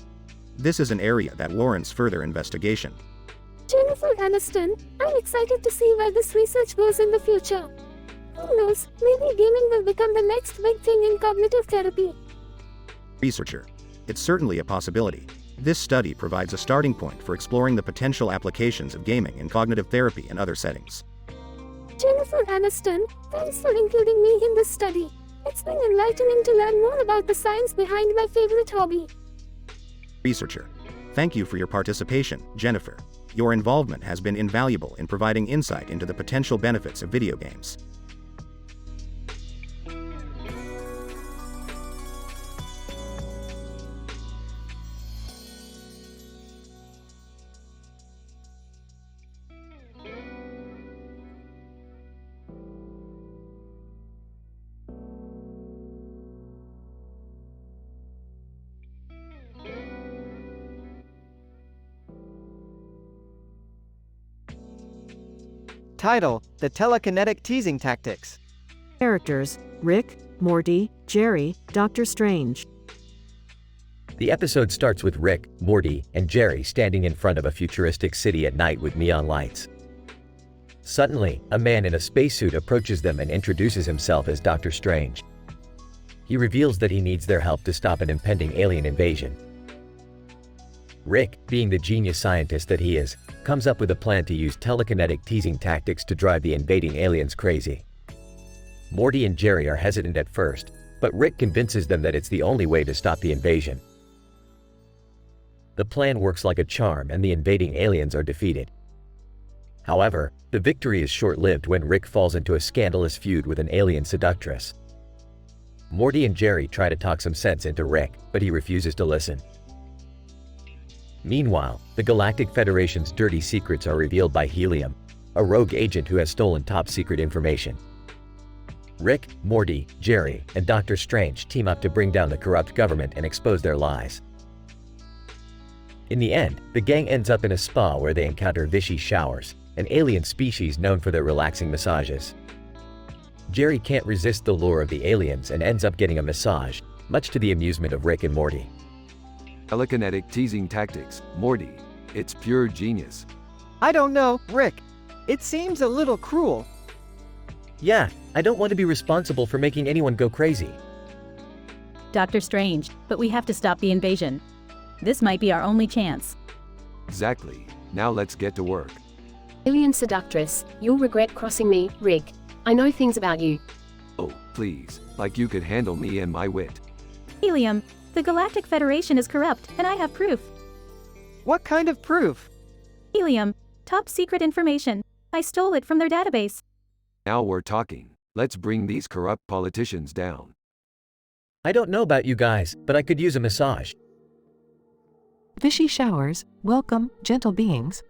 This is an area that warrants further investigation. Jennifer Aniston, I'm excited to see where this research goes in the future. Who knows, maybe gaming will become the next big thing in cognitive therapy. Researcher. It's certainly a possibility. This study provides a starting point for exploring the potential applications of gaming in cognitive therapy and other settings. Jennifer Aniston, thanks for including me in this study. It's been enlightening to learn more about the science behind my favorite hobby. Researcher. Thank you for your participation, Jennifer. Your involvement has been invaluable in providing insight into the potential benefits of video games. Title: The Telekinetic Teasing Tactics. Characters: Rick, Morty, Jerry, Dr. Strange. The episode starts with Rick, Morty, and Jerry standing in front of a futuristic city at night with neon lights. Suddenly, a man in a spacesuit approaches them and introduces himself as Dr. Strange. He reveals that he needs their help to stop an impending alien invasion. Rick, being the genius scientist that he is, comes up with a plan to use telekinetic teasing tactics to drive the invading aliens crazy. Morty and Jerry are hesitant at first, but Rick convinces them that it's the only way to stop the invasion. The plan works like a charm and the invading aliens are defeated. However, the victory is short-lived when Rick falls into a scandalous feud with an alien seductress. Morty and Jerry try to talk some sense into Rick, but he refuses to listen. Meanwhile, the Galactic Federation's dirty secrets are revealed by Helium, a rogue agent who has stolen top-secret information. Rick, Morty, Jerry, and Dr. Strange team up to bring down the corrupt government and expose their lies. In the end, the gang ends up in a spa where they encounter Vichy showers, an alien species known for their relaxing massages. Jerry can't resist the lure of the aliens and ends up getting a massage, much to the amusement of Rick and Morty. Telekinetic teasing tactics, Morty. It's pure genius. I don't know, Rick. It seems a little cruel. Yeah, I don't want to be responsible for making anyone go crazy. Dr. Strange, but we have to stop the invasion. This might be our only chance. Exactly. Now let's get to work. Alien seductress, you'll regret crossing me, Rick. I know things about you. Oh, please, like you could handle me and my wit. Helium, the Galactic Federation is corrupt, and I have proof. What kind of proof? Helium, top secret information. I stole it from their database. Now we're talking. Let's bring these corrupt politicians down. I don't know about you guys, but I could use a massage. Fishy showers, welcome, gentle beings.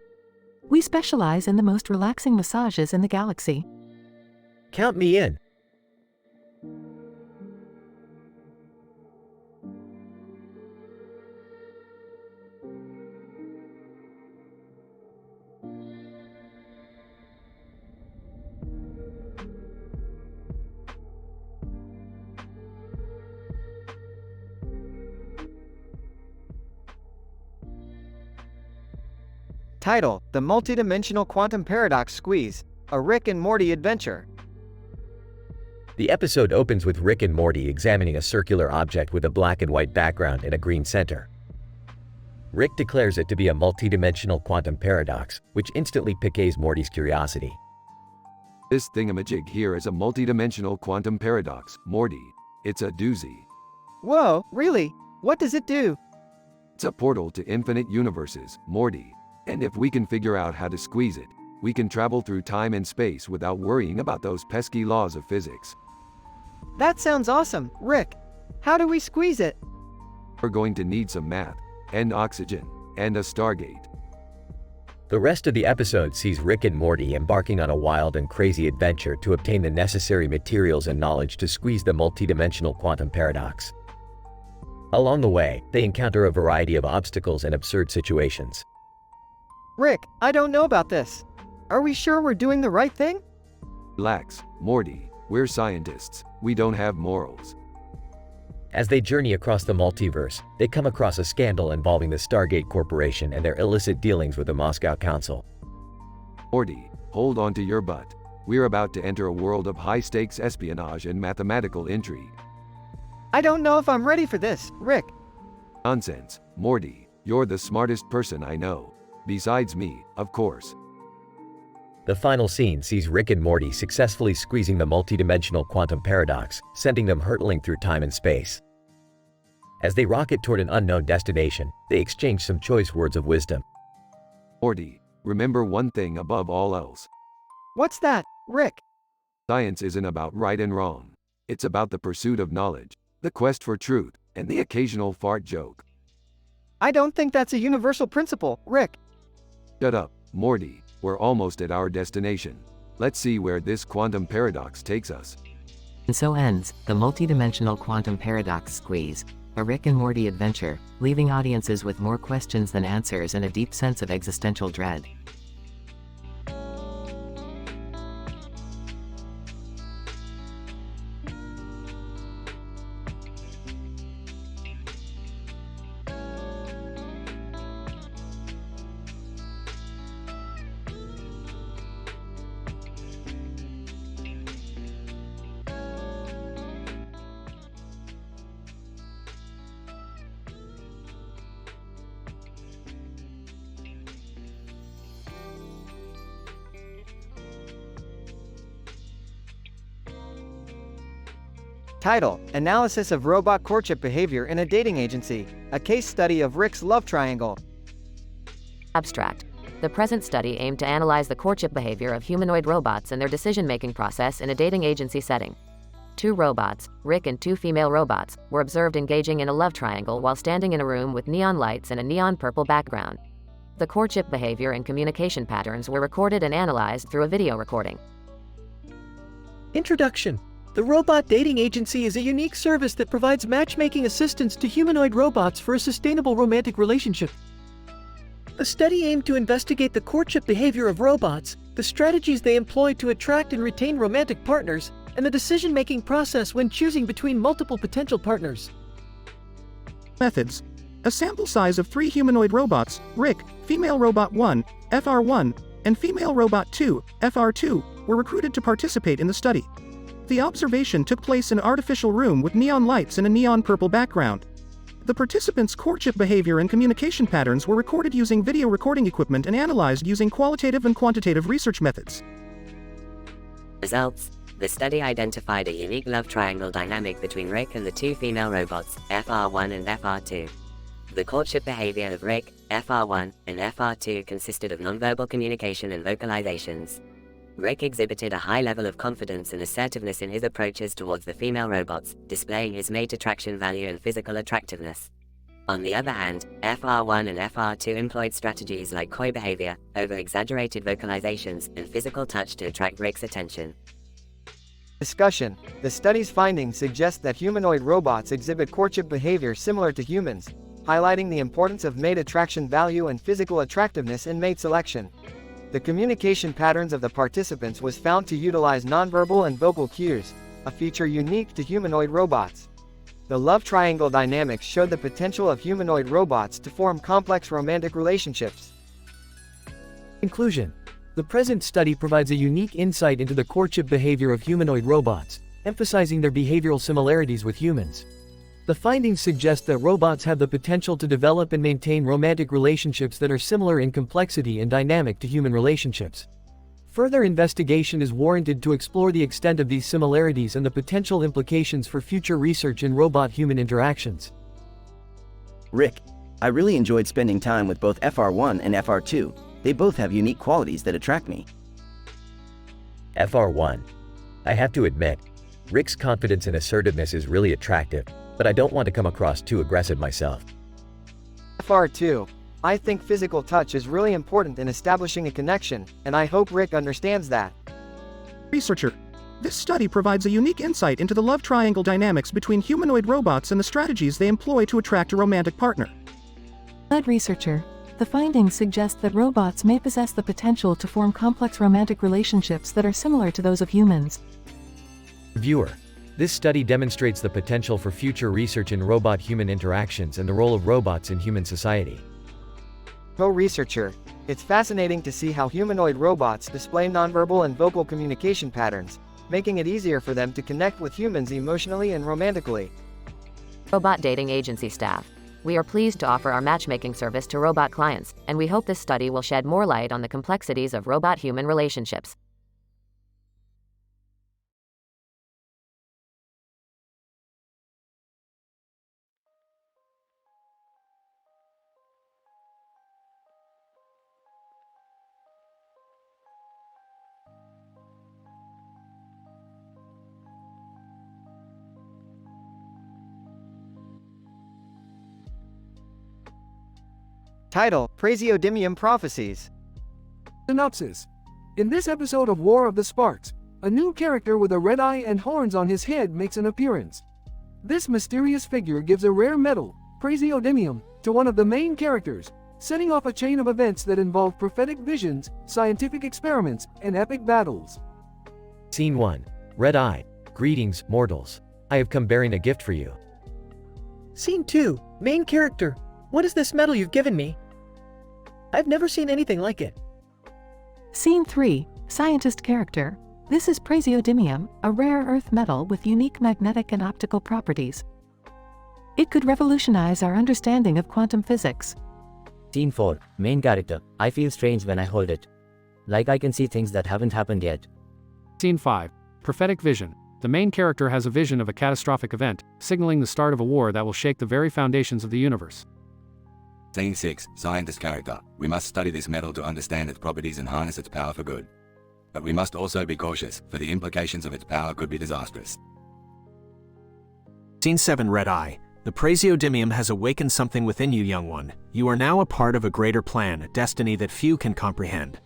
We specialize in the most relaxing massages in the galaxy. Count me in. Title: The Multidimensional Quantum Paradox Squeeze, a Rick and Morty adventure. The episode opens with Rick and Morty examining a circular object with a black and white background and a green center. Rick declares it to be a multidimensional quantum paradox, which instantly piques Morty's curiosity. This thingamajig here is a multidimensional quantum paradox, Morty. It's a doozy. Whoa, really? What does it do? It's a portal to infinite universes, Morty. And if we can figure out how to squeeze it, we can travel through time and space without worrying about those pesky laws of physics. That sounds awesome, Rick. How do we squeeze it? We're going to need some math, and oxygen, and a Stargate. The rest of the episode sees Rick and Morty embarking on a wild and crazy adventure to obtain the necessary materials and knowledge to squeeze the multidimensional quantum paradox. Along the way, they encounter a variety of obstacles and absurd situations. Rick, I don't know about this. Are we sure we're doing the right thing? Relax, Morty. We're scientists. We don't have morals. As they journey across the multiverse, they come across a scandal involving the Stargate Corporation and their illicit dealings with the Moscow Council. Morty, hold on to your butt. We're about to enter a world of high-stakes espionage and mathematical intrigue. I don't know if I'm ready for this, Rick. Nonsense, Morty. You're the smartest person I know. Besides me, of course. The final scene sees Rick and Morty successfully squeezing the multidimensional quantum paradox, sending them hurtling through time and space. As they rocket toward an unknown destination, they exchange some choice words of wisdom. Morty, remember one thing above all else. What's that, Rick? Science isn't about right and wrong. It's about the pursuit of knowledge, the quest for truth, and the occasional fart joke. I don't think that's a universal principle, Rick. Shut up, Morty. We're almost at our destination. Let's see where this quantum paradox takes us. And so ends the multidimensional quantum paradox squeeze, a Rick and Morty adventure, leaving audiences with more questions than answers and a deep sense of existential dread. Title: Analysis of Robot Courtship Behavior in a Dating Agency, a case study of Rick's love triangle. Abstract. The present study aimed to analyze the courtship behavior of humanoid robots and their decision-making process in a dating agency setting. 2 robots, Rick and 2 female robots, were observed engaging in a love triangle while standing in a room with neon lights and a neon purple background. The courtship behavior and communication patterns were recorded and analyzed through a video recording. Introduction. The Robot Dating Agency is a unique service that provides matchmaking assistance to humanoid robots for a sustainable romantic relationship. The study aimed to investigate the courtship behavior of robots, the strategies they employ to attract and retain romantic partners, and the decision-making process when choosing between multiple potential partners. Methods. A sample size of 3 humanoid robots, Rick, female robot 1, FR1, and female robot 2, FR2, were recruited to participate in the study. The observation took place in an artificial room with neon lights and a neon purple background. The participants' courtship behavior and communication patterns were recorded using video recording equipment and analyzed using qualitative and quantitative research methods. Results. The study identified a unique love triangle dynamic between Rick and the two female robots, FR1 and FR2. The courtship behavior of Rick, FR1, and FR2 consisted of nonverbal communication and vocalizations. Rick exhibited a high level of confidence and assertiveness in his approaches towards the female robots, displaying his mate attraction value and physical attractiveness. On the other hand, FR1 and FR2 employed strategies like coy behavior, over-exaggerated vocalizations, and physical touch to attract Rick's attention. Discussion. The study's findings suggest that humanoid robots exhibit courtship behavior similar to humans, highlighting the importance of mate attraction value and physical attractiveness in mate selection. The communication patterns of the participants was found to utilize nonverbal and vocal cues, a feature unique to humanoid robots. The love triangle dynamics showed the potential of humanoid robots to form complex romantic relationships. Conclusion. The present study provides a unique insight into the courtship behavior of humanoid robots, emphasizing their behavioral similarities with humans. The findings suggest that robots have the potential to develop and maintain romantic relationships that are similar in complexity and dynamic to human relationships. Further investigation is warranted to explore the extent of these similarities and the potential implications for future research in robot-human interactions. Rick, I really enjoyed spending time with both FR1 and FR2. They both have unique qualities that attract me. FR1. I have to admit, Rick's confidence and assertiveness is really attractive, but I don't want to come across too aggressive myself. FR2. I think physical touch is really important in establishing a connection, and I hope Rick understands that. Researcher. This study provides a unique insight into the love triangle dynamics between humanoid robots and the strategies they employ to attract a romantic partner. Lead researcher. The findings suggest that robots may possess the potential to form complex romantic relationships that are similar to those of humans. Viewer. This study demonstrates the potential for future research in robot-human interactions and the role of robots in human society. Co-researcher. It's fascinating to see how humanoid robots display nonverbal and vocal communication patterns, making it easier for them to connect with humans emotionally and romantically. Robot dating agency staff. We are pleased to offer our matchmaking service to robot clients, and we hope this study will shed more light on the complexities of robot-human relationships. Title: Praesiodimium Prophecies. Synopsis. In this episode of War of the Sparks, a new character with a red eye and horns on his head makes an appearance. This mysterious figure gives a rare metal, Praesiodimium, to one of the main characters, setting off a chain of events that involve prophetic visions, scientific experiments, and epic battles. Scene 1. Red Eye. Greetings, mortals. I have come bearing a gift for you. Scene 2. Main character. What is this metal you've given me? I've never seen anything like it. Scene 3. Scientist character. This is Praesiodimium, a rare earth metal with unique magnetic and optical properties. It could revolutionize our understanding of quantum physics. Scene 4. Main character. I feel strange when I hold it. Like I can see things that haven't happened yet. Scene 5. Prophetic vision. The main character has a vision of a catastrophic event, signaling the start of a war that will shake the very foundations of the universe. Scene 6. Scientist character. We must study this metal to understand its properties and harness its power for good. But we must also be cautious, for the implications of its power could be disastrous. Scene 7. Red Eye. The Praesiodimium has awakened something within you, young one. You are now a part of a greater plan, a destiny that few can comprehend.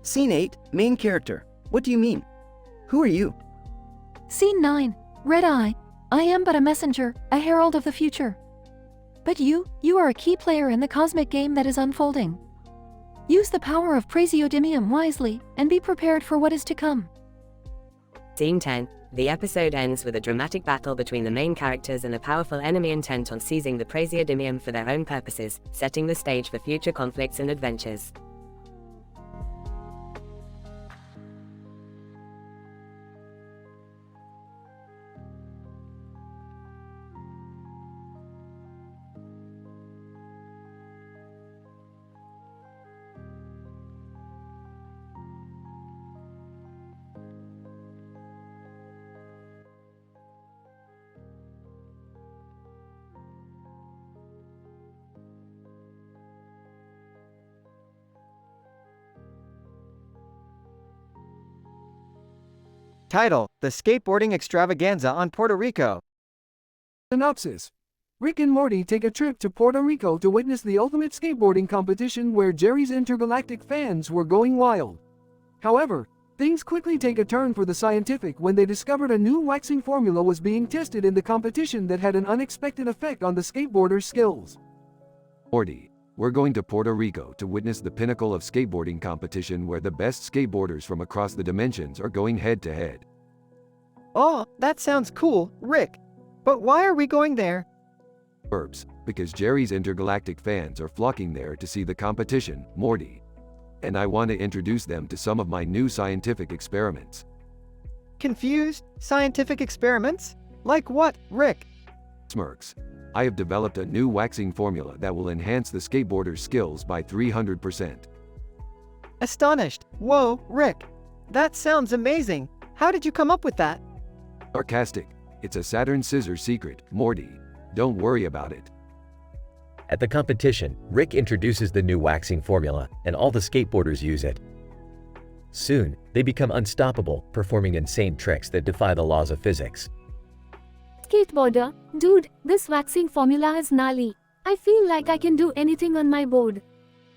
Scene 8. Main character. What do you mean? Who are you? Scene 9. Red Eye. I am but a messenger, a herald of the future. But you are a key player in the cosmic game that is unfolding. Use the power of Praesiodimium wisely, and be prepared for what is to come. Scene 10. The episode ends with a dramatic battle between the main characters and a powerful enemy intent on seizing the Praesiodimium for their own purposes, setting the stage for future conflicts and adventures. Title: The Skateboarding Extravaganza on Puerto Rico. Synopsis: Rick and Morty take a trip to Puerto Rico to witness the ultimate skateboarding competition where Jerry's intergalactic fans were going wild. However, things quickly take a turn for the scientific when they discovered a new waxing formula was being tested in the competition that had an unexpected effect on the skateboarders' skills. Morty, we're going to Puerto Rico to witness the pinnacle of skateboarding competition where the best skateboarders from across the dimensions are going head to head. Oh, that sounds cool, Rick. But why are we going there? Because Jerry's intergalactic fans are flocking there to see the competition, Morty. And I want to introduce them to some of my new scientific experiments. Confused? Scientific experiments? Like what, Rick? Smirks. I have developed a new waxing formula that will enhance the skateboarder's skills by 300%. Astonished. Whoa, Rick. That sounds amazing. How did you come up with that? Sarcastic. It's a Saturn scissors secret, Morty. Don't worry about it. At the competition, Rick introduces the new waxing formula, and all the skateboarders use it. Soon, they become unstoppable, performing insane tricks that defy the laws of physics. Skateboarder, dude, this waxing formula is gnarly. I feel like I can do anything on my board.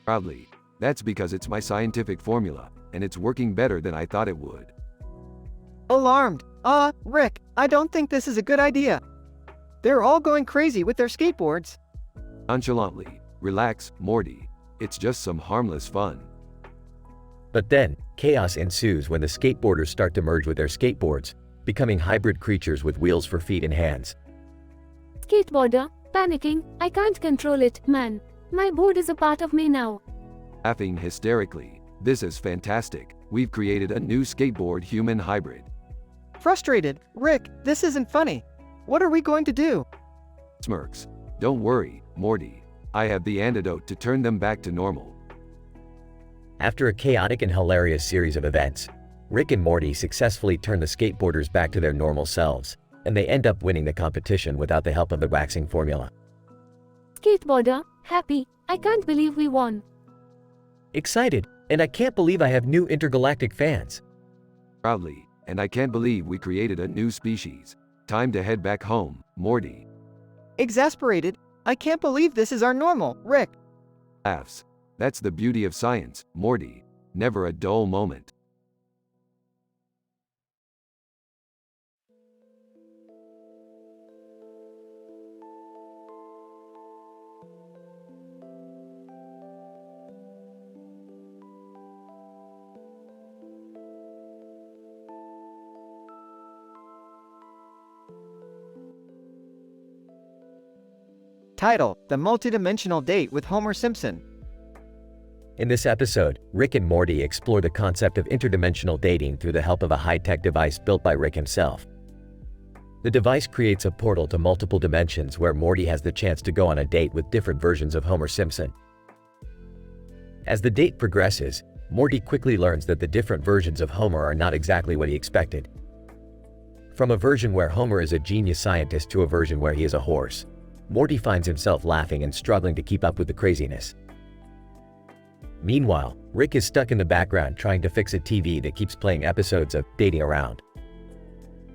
Proudly. That's because it's my scientific formula, and it's working better than I thought it would. Alarmed. Rick, I don't think this is a good idea. They're all going crazy with their skateboards. Nonchalantly. Relax, Morty. It's just some harmless fun. But then, chaos ensues when the skateboarders start to merge with their skateboards, becoming hybrid creatures with wheels for feet and hands. Skateboarder, panicking, I can't control it, man. My board is a part of me now. Laughing hysterically. This is fantastic. We've created a new skateboard human hybrid. Frustrated. Rick, this isn't funny. What are we going to do? Smirks. Don't worry, Morty. I have the antidote to turn them back to normal. After a chaotic and hilarious series of events, Rick and Morty successfully turn the skateboarders back to their normal selves, and they end up winning the competition without the help of the waxing formula. Skateboarder, happy, I can't believe we won. Excited, and I can't believe I have new intergalactic fans. Proudly, and I can't believe we created a new species. Time to head back home, Morty. Exasperated. I can't believe this is our normal, Rick. Laughs. That's the beauty of science, Morty. Never a dull moment. Title: The Multidimensional Date with Homer Simpson. In this episode, Rick and Morty explore the concept of interdimensional dating through the help of a high-tech device built by Rick himself. The device creates a portal to multiple dimensions where Morty has the chance to go on a date with different versions of Homer Simpson. As the date progresses, Morty quickly learns that the different versions of Homer are not exactly what he expected. From a version where Homer is a genius scientist to a version where he is a horse, Morty finds himself laughing and struggling to keep up with the craziness. Meanwhile, Rick is stuck in the background trying to fix a TV that keeps playing episodes of Dating Around.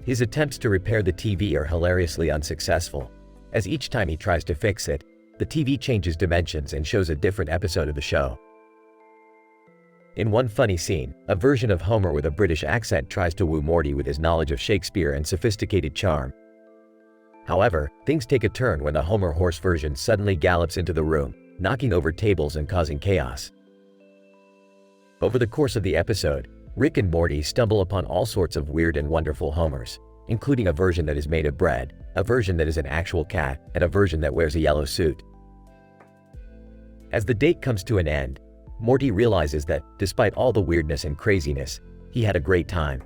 His attempts to repair the TV are hilariously unsuccessful, as each time he tries to fix it, the TV changes dimensions and shows a different episode of the show. In one funny scene, a version of Homer with a British accent tries to woo Morty with his knowledge of Shakespeare and sophisticated charm. However, things take a turn when the Homer horse version suddenly gallops into the room, knocking over tables and causing chaos. Over the course of the episode, Rick and Morty stumble upon all sorts of weird and wonderful Homers, including a version that is made of bread, a version that is an actual cat, and a version that wears a yellow suit. As the date comes to an end, Morty realizes that, despite all the weirdness and craziness, he had a great time.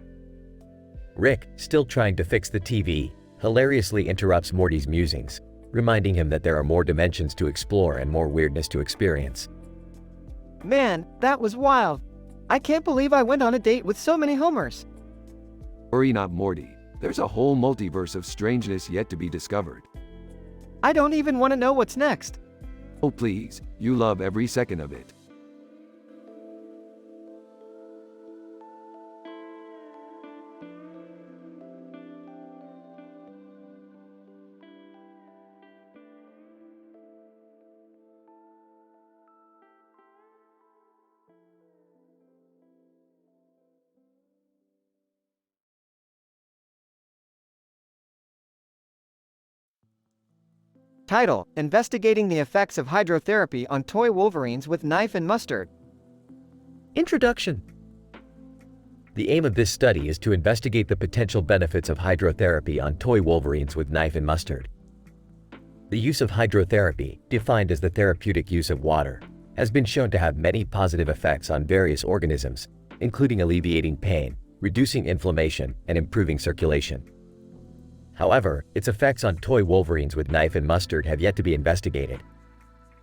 Rick, still trying to fix the TV, hilariously interrupts Morty's musings, reminding him that there are more dimensions to explore and more weirdness to experience. Man, that was wild. I can't believe I went on a date with so many Homers. Worry not, Morty. There's a whole multiverse of strangeness yet to be discovered. I don't even want to know what's next. Oh please, you love every second of it. Title: Investigating the effects of hydrotherapy on toy wolverines with knife and mustard. Introduction. The aim of this study is to investigate the potential benefits of hydrotherapy on toy wolverines with knife and mustard. The use of hydrotherapy, defined as the therapeutic use of water, has been shown to have many positive effects on various organisms, including alleviating pain, reducing inflammation, and improving circulation. However, its effects on toy wolverines with knife and mustard have yet to be investigated.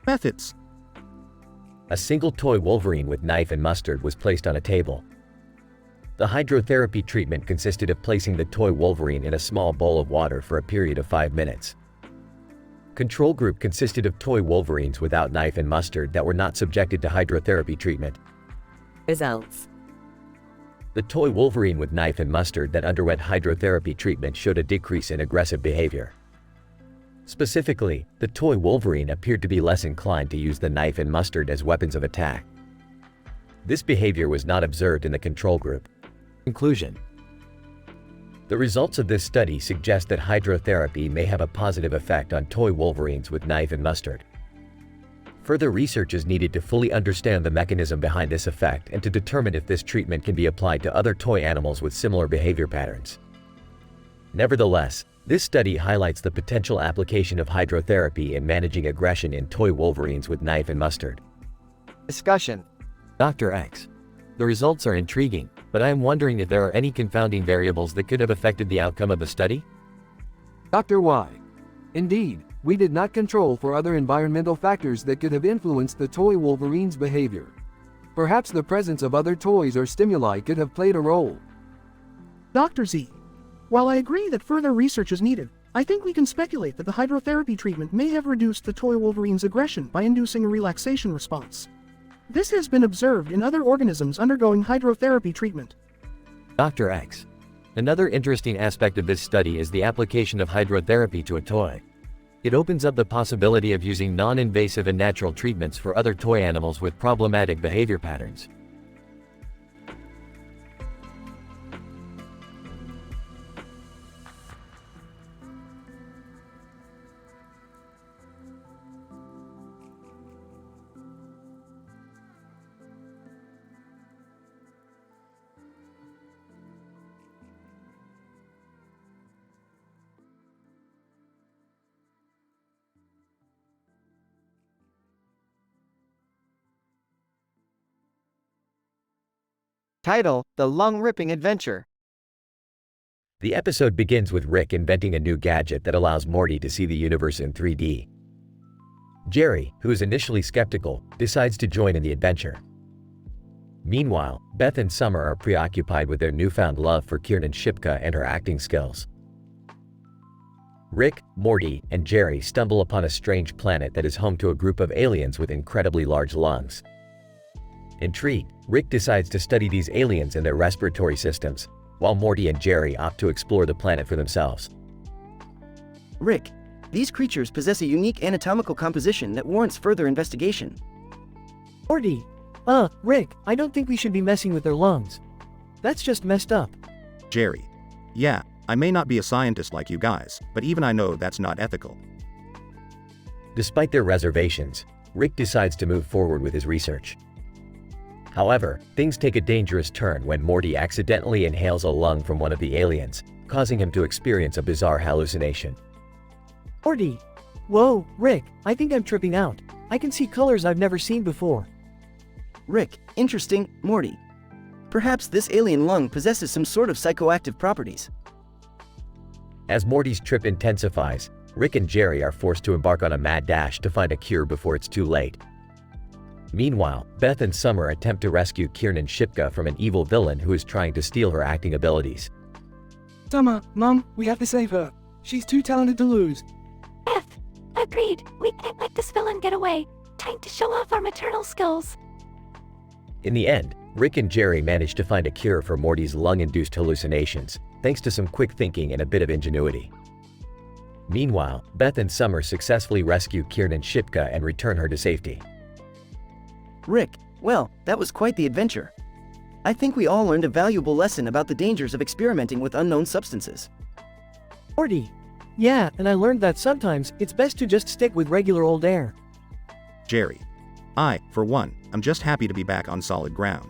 Methods. A single toy wolverine with knife and mustard was placed on a table. The hydrotherapy treatment consisted of placing the toy wolverine in a small bowl of water for a period of 5 minutes. Control group consisted of toy wolverines without knife and mustard that were not subjected to hydrotherapy treatment. Results. The toy wolverine with knife and mustard that underwent hydrotherapy treatment showed a decrease in aggressive behavior. Specifically, the toy wolverine appeared to be less inclined to use the knife and mustard as weapons of attack. This behavior was not observed in the control group. Conclusion. The results of this study suggest that hydrotherapy may have a positive effect on toy wolverines with knife and mustard. Further research is needed to fully understand the mechanism behind this effect and to determine if this treatment can be applied to other toy animals with similar behavior patterns. Nevertheless, this study highlights the potential application of hydrotherapy in managing aggression in toy wolverines with knife and mustard. Discussion. Dr. X. The results are intriguing, but I am wondering if there are any confounding variables that could have affected the outcome of the study? Dr. Y. Indeed, we did not control for other environmental factors that could have influenced the toy wolverine's behavior. Perhaps the presence of other toys or stimuli could have played a role. Dr. Z. While I agree that further research is needed, I think we can speculate that the hydrotherapy treatment may have reduced the toy wolverine's aggression by inducing a relaxation response. This has been observed in other organisms undergoing hydrotherapy treatment. Dr. X. Another interesting aspect of this study is the application of hydrotherapy to a toy. It opens up the possibility of using non-invasive and natural treatments for other toy animals with problematic behavior patterns. Title: The Lung-Ripping Adventure. The episode begins with Rick inventing a new gadget that allows Morty to see the universe in 3D. Jerry, who is initially skeptical, decides to join in the adventure. Meanwhile, Beth and Summer are preoccupied with their newfound love for Kiernan Shipka and her acting skills. Rick, Morty, and Jerry stumble upon a strange planet that is home to a group of aliens with incredibly large lungs. Intrigued, Rick decides to study these aliens and their respiratory systems, while Morty and Jerry opt to explore the planet for themselves. Rick, these creatures possess a unique anatomical composition that warrants further investigation. Morty. Rick, I don't think we should be messing with their lungs. That's just messed up. Jerry. Yeah, I may not be a scientist like you guys, but even I know that's not ethical. Despite their reservations, Rick decides to move forward with his research. However, things take a dangerous turn when Morty accidentally inhales a lung from one of the aliens, causing him to experience a bizarre hallucination. Morty. Whoa, Rick, I think I'm tripping out. I can see colors I've never seen before. Rick, interesting, Morty. Perhaps this alien lung possesses some sort of psychoactive properties. As Morty's trip intensifies, Rick and Jerry are forced to embark on a mad dash to find a cure before it's too late. Meanwhile, Beth and Summer attempt to rescue Kiernan Shipka from an evil villain who is trying to steal her acting abilities. Summer, Mom, we have to save her. She's too talented to lose. Beth, agreed. We can't let this villain get away. Time to show off our maternal skills. In the end, Rick and Jerry manage to find a cure for Morty's lung-induced hallucinations, thanks to some quick thinking and a bit of ingenuity. Meanwhile, Beth and Summer successfully rescue Kiernan Shipka and return her to safety. Rick, well, that was quite the adventure. I think we all learned a valuable lesson about the dangers of experimenting with unknown substances. Morty. Yeah, and I learned that sometimes it's best to just stick with regular old air. Jerry. I, for one, am just happy to be back on solid ground.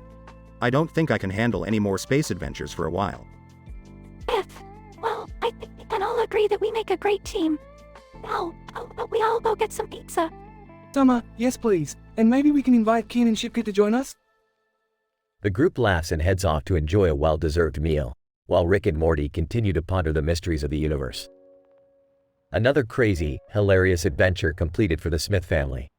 I don't think I can handle any more space adventures for a while. Well, I think we can all agree that we make a great team. Now, how about we all go get some pizza? Summer, yes please. And maybe we can invite Keen and Shipka to join us? The group laughs and heads off to enjoy a well-deserved meal, while Rick and Morty continue to ponder the mysteries of the universe. Another crazy, hilarious adventure completed for the Smith family.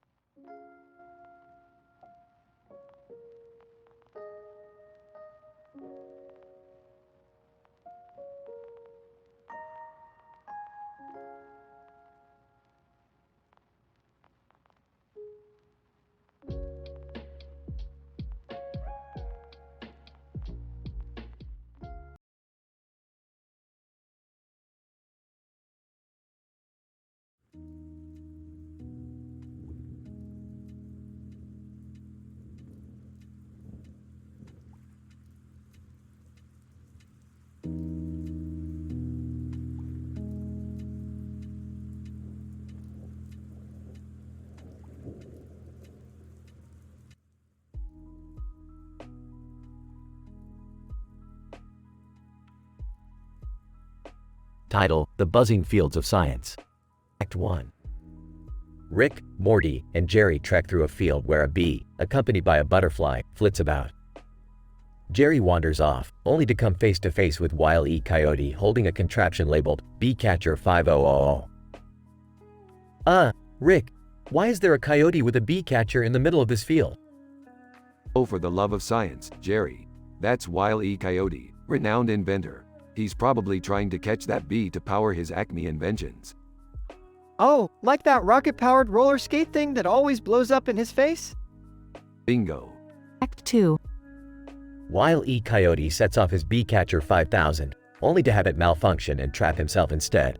Title: The Buzzing Fields of Science. Act 1. Rick, Morty, and Jerry trek through a field where a bee, accompanied by a butterfly, flits about. Jerry wanders off, only to come face to face with Wile E. Coyote holding a contraption labeled Bee Catcher 5000. Rick, why is there a coyote with a bee catcher in the middle of this field? Oh, for the love of science, Jerry. That's Wile E. Coyote, renowned inventor. He's probably trying to catch that bee to power his Acme inventions. Oh, like that rocket-powered roller skate thing that always blows up in his face? Bingo. Act 2. Wile E. Coyote sets off his Bee Catcher 5000, only to have it malfunction and trap himself instead.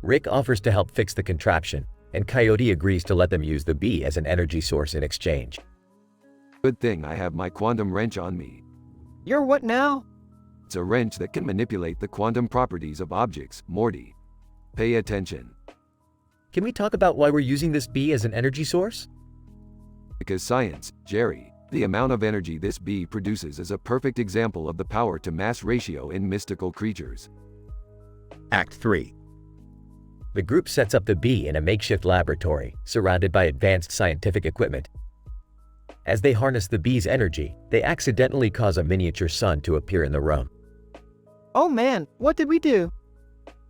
Rick offers to help fix the contraption, and Coyote agrees to let them use the bee as an energy source in exchange. Good thing I have my quantum wrench on me. You're what now? It's a wrench that can manipulate the quantum properties of objects, Morty. Pay attention. Can we talk about why we're using this bee as an energy source? Because science, Jerry. The amount of energy this bee produces is a perfect example of the power-to-mass ratio in mystical creatures. Act 3. The group sets up the bee in a makeshift laboratory, surrounded by advanced scientific equipment. As they harness the bee's energy, they accidentally cause a miniature sun to appear in the room. Oh man, what did we do?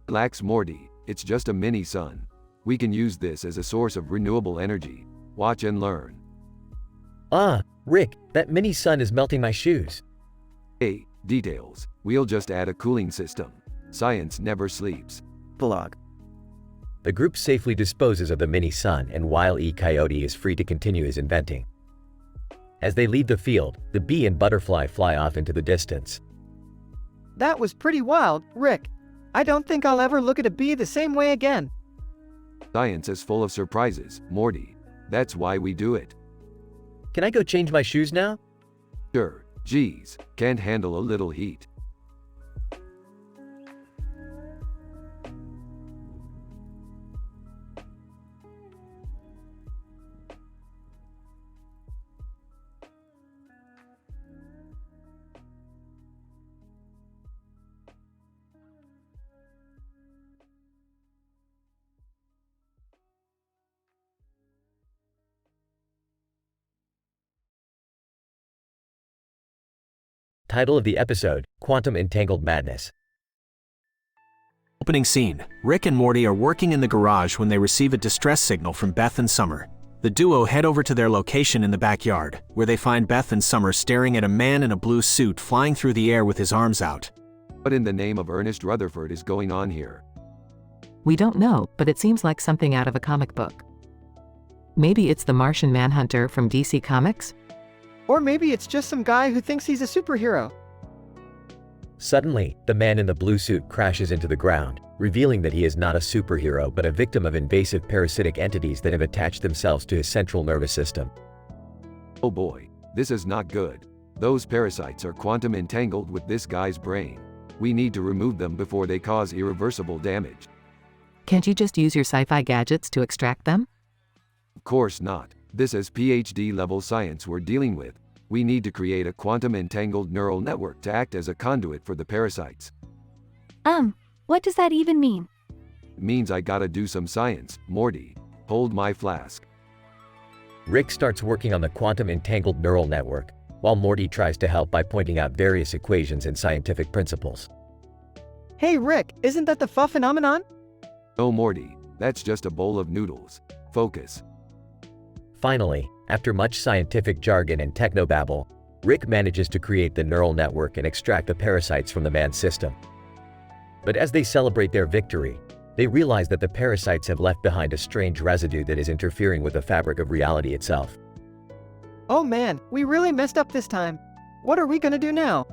Relax, Morty. It's just a mini sun. We can use this as a source of renewable energy. Watch and learn. Rick, that mini sun is melting my shoes. Hey, details. We'll just add a cooling system. Science never sleeps. Blog. The group safely disposes of the mini sun, and Wile E. Coyote is free to continue his inventing. As they leave the field, the bee and butterfly fly off into the distance. That was pretty wild, Rick. I don't think I'll ever look at a bee the same way again. Science is full of surprises, Morty. That's why we do it. Can I go change my shoes now? Sure. Geez, can't handle a little heat. Title of the episode: Quantum Entangled Madness. Opening scene. Rick and Morty are working in the garage when they receive a distress signal from Beth and Summer. The duo head over to their location in the backyard, where they find Beth and Summer staring at a man in a blue suit flying through the air with his arms out. What in the name of Ernest Rutherford is going on here? We don't know, but it seems like something out of a comic book. Maybe it's the Martian Manhunter from DC Comics? Or maybe it's just some guy who thinks he's a superhero. Suddenly, the man in the blue suit crashes into the ground, revealing that he is not a superhero but a victim of invasive parasitic entities that have attached themselves to his central nervous system. Oh boy, this is not good. Those parasites are quantum entangled with this guy's brain. We need to remove them before they cause irreversible damage. Can't you just use your sci-fi gadgets to extract them? Of course not. This is PhD level science we're dealing with. We need to create a quantum entangled neural network to act as a conduit for the parasites. What does that even mean? It means I gotta do some science. Morty, hold my flask. Rick starts working on the quantum entangled neural network, while Morty tries to help by pointing out various equations and scientific principles. Hey Rick, isn't that the pho phenomenon? No, Morty, that's just a bowl of noodles. Focus. Finally, after much scientific jargon and technobabble, Rick manages to create the neural network and extract the parasites from the man's system. But as they celebrate their victory, they realize that the parasites have left behind a strange residue that is interfering with the fabric of reality itself. Oh man, we really messed up this time. What are we gonna do now?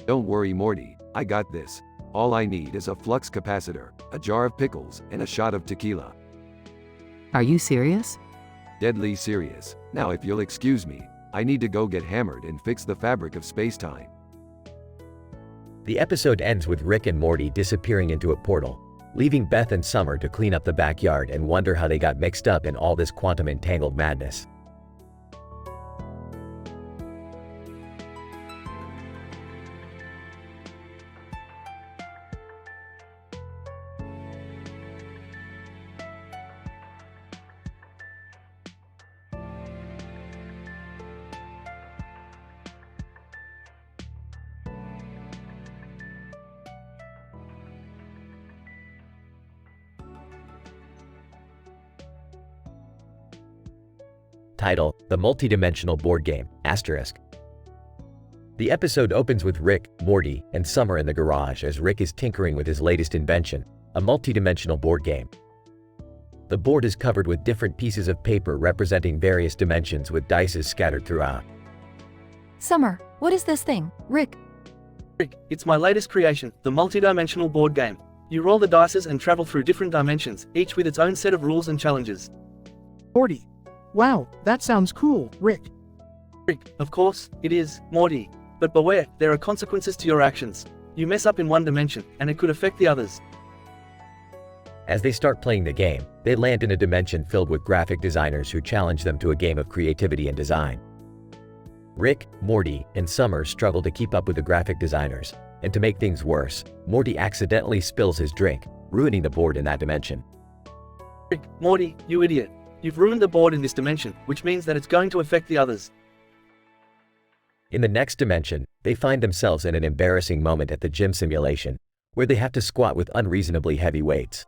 Don't worry, Morty, I got this. All I need is a flux capacitor, a jar of pickles, and a shot of tequila. Are you serious? Deadly serious. Now if you'll excuse me, I need to go get hammered and fix the fabric of space-time. The episode ends with Rick and Morty disappearing into a portal, leaving Beth and Summer to clean up the backyard and wonder how they got mixed up in all this quantum entangled madness. Title: The Multidimensional Board Game, ***. The episode opens with Rick, Morty, and Summer in the garage as Rick is tinkering with his latest invention, a multidimensional board game. The board is covered with different pieces of paper representing various dimensions with dice scattered throughout. Summer, what is this thing? Rick, it's my latest creation, the multidimensional board game. You roll the dice and travel through different dimensions, each with its own set of rules and challenges. Morty. Wow, that sounds cool, Rick. Of course, it is, Morty. But beware, there are consequences to your actions. You mess up in one dimension, and it could affect the others. As they start playing the game, they land in a dimension filled with graphic designers who challenge them to a game of creativity and design. Rick, Morty, and Summer struggle to keep up with the graphic designers, and to make things worse, Morty accidentally spills his drink, ruining the board in that dimension. Morty, you idiot. You've ruined the board in this dimension, which means that it's going to affect the others. In the next dimension, they find themselves in an embarrassing moment at the gym simulation, where they have to squat with unreasonably heavy weights.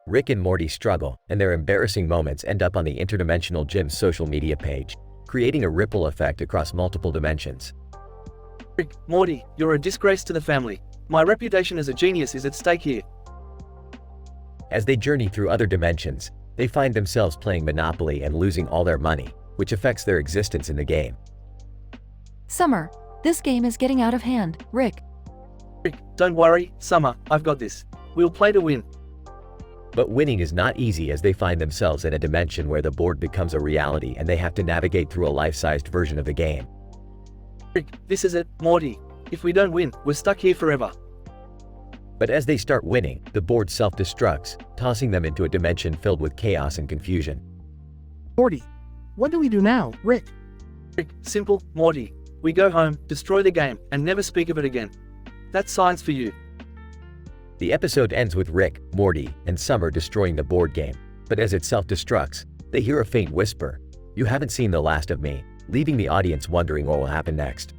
Rick and Morty struggle, and their embarrassing moments end up on the interdimensional gym's social media page, creating a ripple effect across multiple dimensions. Morty, you're a disgrace to the family. My reputation as a genius is at stake here. As they journey through other dimensions, they find themselves playing Monopoly and losing all their money, which affects their existence in the game. Summer, this game is getting out of hand. Rick, don't worry, Summer, I've got this. We'll play to win. But winning is not easy as they find themselves in a dimension where the board becomes a reality and they have to navigate through a life-sized version of the game. This is it, Morty. If we don't win, we're stuck here forever. But as they start winning, the board self-destructs, tossing them into a dimension filled with chaos and confusion. Morty, what do we do now, Rick? Simple, Morty. We go home, destroy the game, and never speak of it again. That's science for you. The episode ends with Rick, Morty, and Summer destroying the board game, but as it self-destructs, they hear a faint whisper, "You haven't seen the last of me," leaving the audience wondering what will happen next.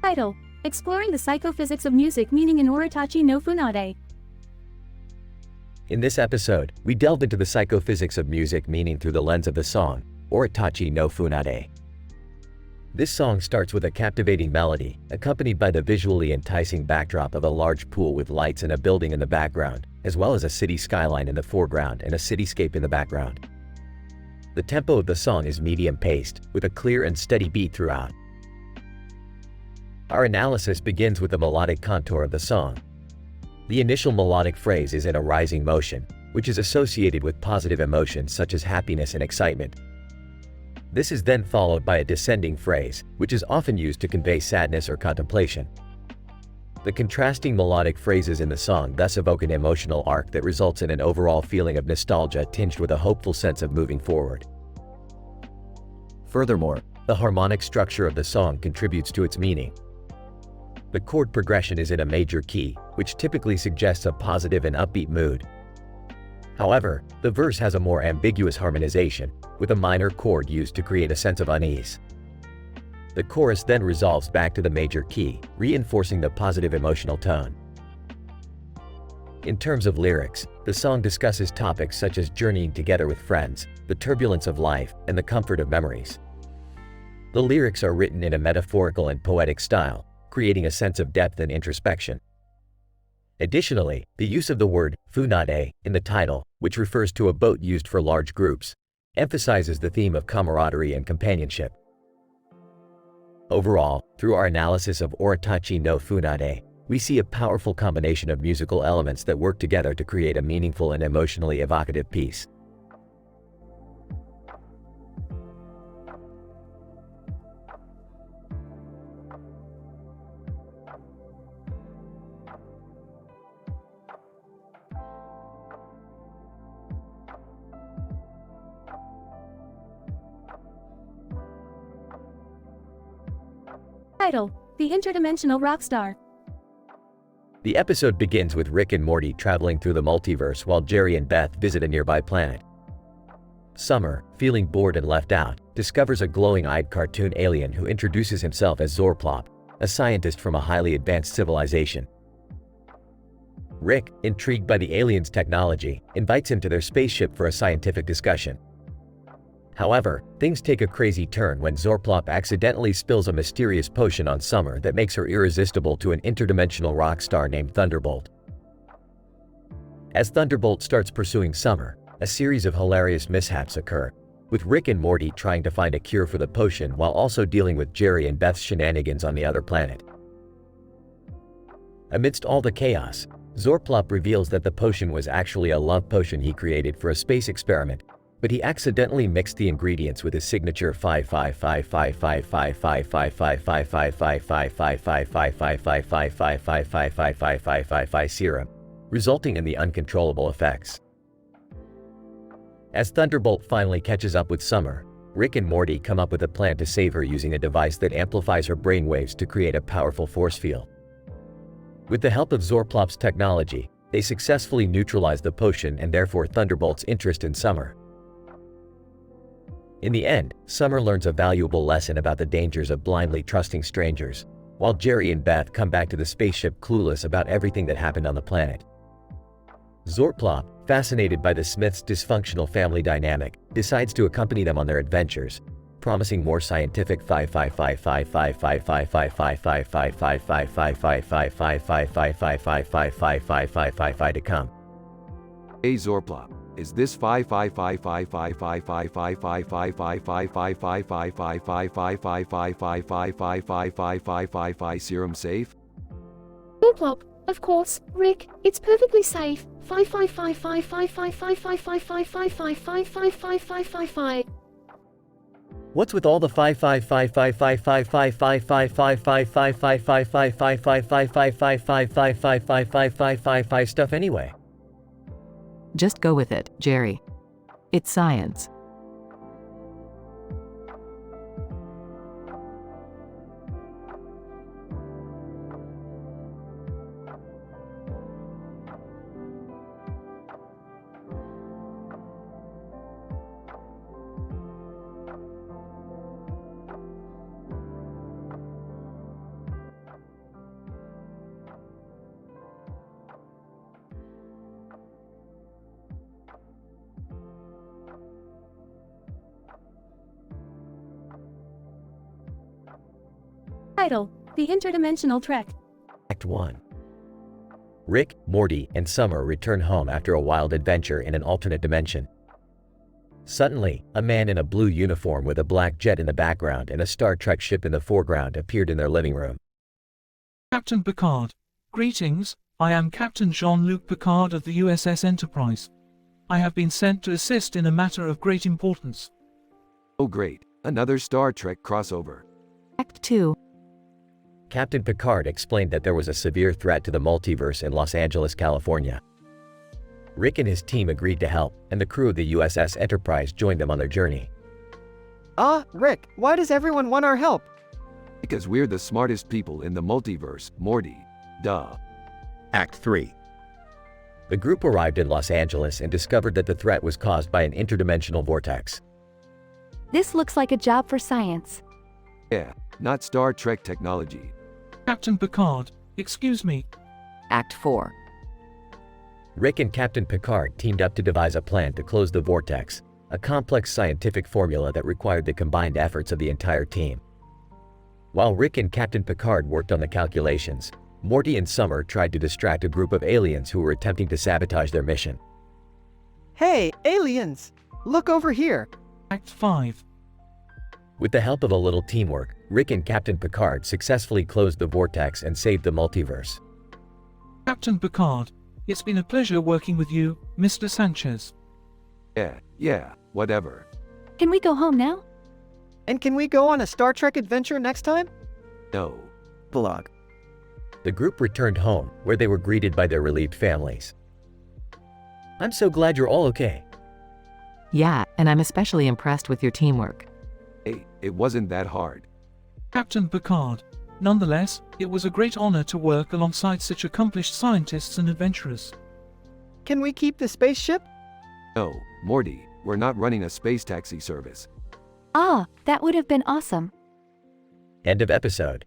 Title: Exploring the Psychophysics of Music, meaning in Oritachi no Funade. In this episode, we delved into the psychophysics of music meaning through the lens of the song, Oritachi no Funade. This song starts with a captivating melody, accompanied by the visually enticing backdrop of a large pool with lights and a building in the background, as well as a city skyline in the foreground and a cityscape in the background. The tempo of the song is medium-paced, with a clear and steady beat throughout. Our analysis begins with the melodic contour of the song. The initial melodic phrase is in a rising motion, which is associated with positive emotions such as happiness and excitement. This is then followed by a descending phrase, which is often used to convey sadness or contemplation. The contrasting melodic phrases in the song thus evoke an emotional arc that results in an overall feeling of nostalgia tinged with a hopeful sense of moving forward. Furthermore, the harmonic structure of the song contributes to its meaning. The chord progression is in a major key, which typically suggests a positive and upbeat mood. However, the verse has a more ambiguous harmonization, with a minor chord used to create a sense of unease. The chorus then resolves back to the major key, reinforcing the positive emotional tone. In terms of lyrics, the song discusses topics such as journeying together with friends, the turbulence of life, and the comfort of memories. The lyrics are written in a metaphorical and poetic style, creating a sense of depth and introspection. Additionally, the use of the word funade in the title, which refers to a boat used for large groups, emphasizes the theme of camaraderie and companionship. Overall, through our analysis of Oritachi no Funade, we see a powerful combination of musical elements that work together to create a meaningful and emotionally evocative piece. Title: The Interdimensional Rockstar. The episode begins with Rick and Morty traveling through the multiverse while Jerry and Beth visit a nearby planet. Summer, feeling bored and left out, discovers a glowing-eyed cartoon alien who introduces himself as Zorplop, a scientist from a highly advanced civilization. Rick, intrigued by the alien's technology, invites him to their spaceship for a scientific discussion. However, things take a crazy turn when Zorplop accidentally spills a mysterious potion on Summer that makes her irresistible to an interdimensional rock star named Thunderbolt. As Thunderbolt starts pursuing Summer, a series of hilarious mishaps occur, with Rick and Morty trying to find a cure for the potion while also dealing with Jerry and Beth's shenanigans on the other planet. Amidst all the chaos, Zorplop reveals that the potion was actually a love potion he created for a space experiment, but he accidentally mixed the ingredients with his signature 555555555555555555555555555555555555555555555555555555555 serum, resulting in the uncontrollable effects. As Thunderbolt finally catches up with Summer, Rick and Morty come up with a plan to save her using a device that amplifies her brainwaves to create a powerful force field. With the help of Zorplop's technology, they successfully neutralize the potion and therefore Thunderbolt's interest in Summer. In the end, Summer learns a valuable lesson about the dangers of blindly trusting strangers, while Jerry and Beth come back to the spaceship clueless about everything that happened on the planet. Zorplop, fascinated by the Smiths' dysfunctional family dynamic, decides to accompany them on their adventures, promising more scientific A Zorplop, is this 55555555555555555555555555555555555555555555555555555555555555555 serum safe? Zorplop, of course, Rick, it's perfectly safe. 5555555555555555555. What's with all the 555555555555555555555555555 stuff anyway? Just go with it, Jerry. It's science. Title: The Interdimensional Trek. Act 1. Rick, Morty, and Summer return home after a wild adventure in an alternate dimension. Suddenly, a man in a blue uniform with a black jet in the background and a Star Trek ship in the foreground appeared in their living room. Captain Picard. Greetings, I am Captain Jean-Luc Picard of the USS Enterprise. I have been sent to assist in a matter of great importance. Oh great, another Star Trek crossover. Act 2. Captain Picard explained that there was a severe threat to the multiverse in Los Angeles, California. Rick and his team agreed to help, and the crew of the USS Enterprise joined them on their journey. Rick, why does everyone want our help? Because we're the smartest people in the multiverse, Morty. Duh. Act 3. The group arrived in Los Angeles and discovered that the threat was caused by an interdimensional vortex. This looks like a job for science. Yeah, not Star Trek technology. Captain Picard, excuse me. Act 4. Rick and Captain Picard teamed up to devise a plan to close the vortex, a complex scientific formula that required the combined efforts of the entire team. While Rick and Captain Picard worked on the calculations, Morty and Summer tried to distract a group of aliens who were attempting to sabotage their mission. Hey, aliens! Look over here! Act 5. With the help of a little teamwork, Rick and Captain Picard successfully closed the vortex and saved the multiverse. Captain Picard, it's been a pleasure working with you, Mr. Sanchez. Yeah, whatever. Can we go home now? And can we go on a Star Trek adventure next time? No. Epilogue. The group returned home, where they were greeted by their relieved families. I'm so glad you're all okay. Yeah, and I'm especially impressed with your teamwork. Hey, it wasn't that hard. Captain Picard, nonetheless, it was a great honor to work alongside such accomplished scientists and adventurers. Can we keep the spaceship? No, Morty, we're not running a space taxi service. That would have been awesome. End of episode.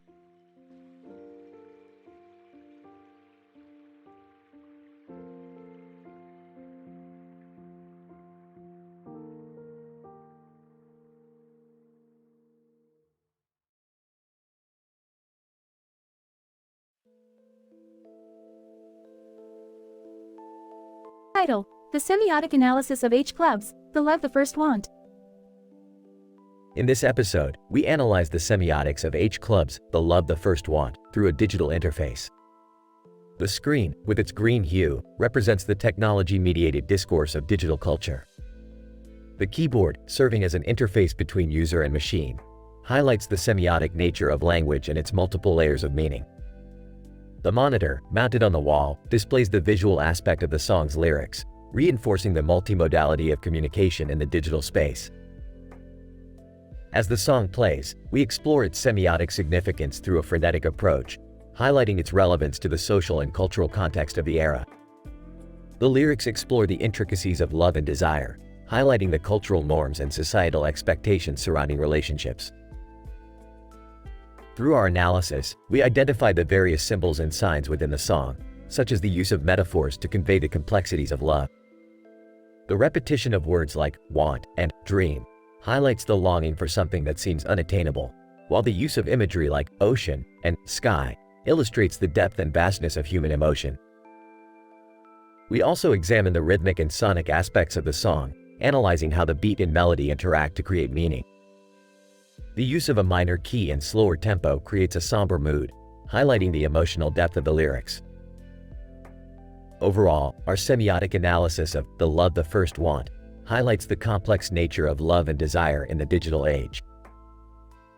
Title: The Semiotic Analysis of H-Clubs, The Love the First Want. In this episode, we analyze the semiotics of H-Clubs, The Love the First Want, through a digital interface. The screen, with its green hue, represents the technology-mediated discourse of digital culture. The keyboard, serving as an interface between user and machine, highlights the semiotic nature of language and its multiple layers of meaning. The monitor, mounted on the wall, displays the visual aspect of the song's lyrics, reinforcing the multimodality of communication in the digital space. As the song plays, we explore its semiotic significance through a frenetic approach, highlighting its relevance to the social and cultural context of the era. The lyrics explore the intricacies of love and desire, highlighting the cultural norms and societal expectations surrounding relationships. Through our analysis, we identify the various symbols and signs within the song, such as the use of metaphors to convey the complexities of love. The repetition of words like want and dream highlights the longing for something that seems unattainable, while the use of imagery like ocean and sky illustrates the depth and vastness of human emotion. We also examine the rhythmic and sonic aspects of the song, analyzing how the beat and melody interact to create meaning. The use of a minor key and slower tempo creates a somber mood, highlighting the emotional depth of the lyrics. Overall, our semiotic analysis of The Love the First Want highlights the complex nature of love and desire in the digital age.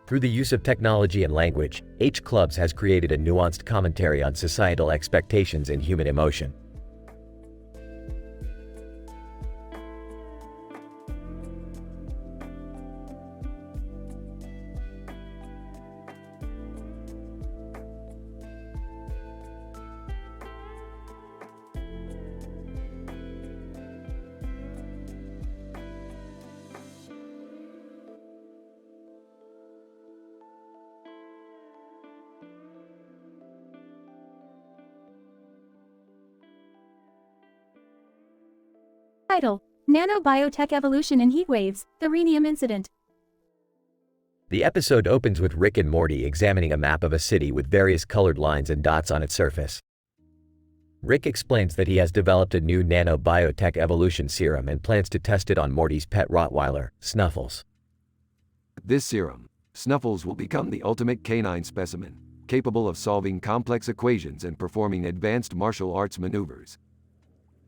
Through the use of technology and language, H-Clubs has created a nuanced commentary on societal expectations and human emotion. Title: Nanobiotech Evolution in Heat Waves, The Rhenium Incident. The episode opens with Rick and Morty examining a map of a city with various colored lines and dots on its surface. Rick explains that he has developed a new nanobiotech evolution serum and plans to test it on Morty's pet Rottweiler, Snuffles. This serum, Snuffles will become the ultimate canine specimen. capable of solving complex equations and performing advanced martial arts maneuvers.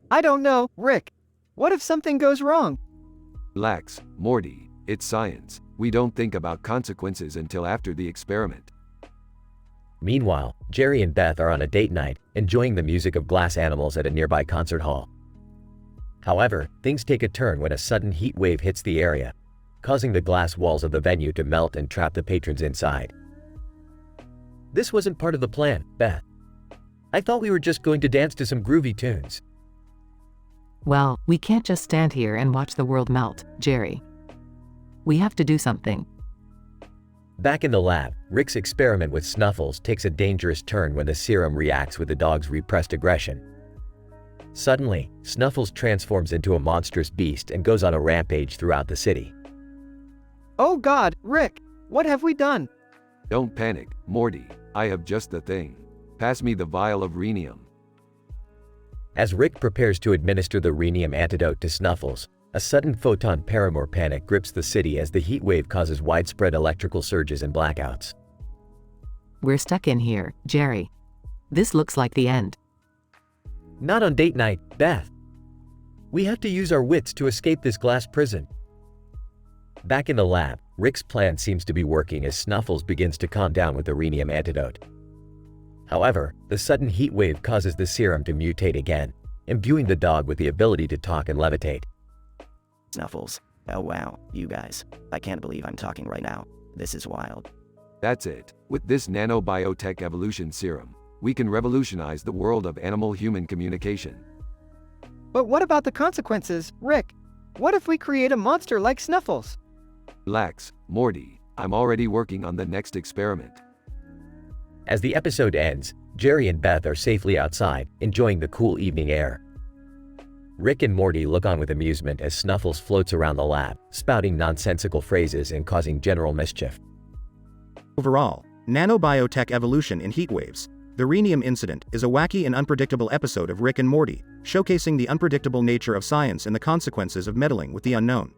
I don't know, Rick. What if something goes wrong? Relax, Morty, it's science. We don't think about consequences until after the experiment. Meanwhile, Jerry and Beth are on a date night, enjoying the music of glass animals at a nearby concert hall. However, things take a turn when a sudden heat wave hits the area, causing the glass walls of the venue to melt and trap the patrons inside. This wasn't part of the plan, Beth. I thought we were just going to dance to some groovy tunes. Well, we can't just stand here and watch the world melt, Jerry. We have to do something. Back in the lab, Rick's experiment with Snuffles takes a dangerous turn when the serum reacts with the dog's repressed aggression. Suddenly, Snuffles transforms into a monstrous beast and goes on a rampage throughout the city. Oh God, Rick, what have we done? Don't panic, Morty. I have just the thing. Pass me the vial of rhenium. As Rick prepares to administer the rhenium antidote to Snuffles, a sudden photon paramour panic grips the city as the heat wave causes widespread electrical surges and blackouts. We're stuck in here, Jerry. This looks like the end. Not on date night, Beth. We have to use our wits to escape this glass prison. Back in the lab, Rick's plan seems to be working as Snuffles begins to calm down with the rhenium antidote. However, the sudden heat wave causes the serum to mutate again, imbuing the dog with the ability to talk and levitate. Snuffles. Oh wow, you guys. I can't believe I'm talking right now. This is wild. That's it. With this nanobiotech evolution serum, we can revolutionize the world of animal-human communication. But what about the consequences, Rick? What if we create a monster like Snuffles? Relax, Morty. I'm already working on the next experiment. As the episode ends, Jerry and Beth are safely outside, enjoying the cool evening air. Rick and Morty look on with amusement as Snuffles floats around the lab, spouting nonsensical phrases and causing general mischief. Overall, nanobiotech evolution in heat waves. The rhenium incident is a wacky and unpredictable episode of Rick and Morty, showcasing the unpredictable nature of science and the consequences of meddling with the unknown.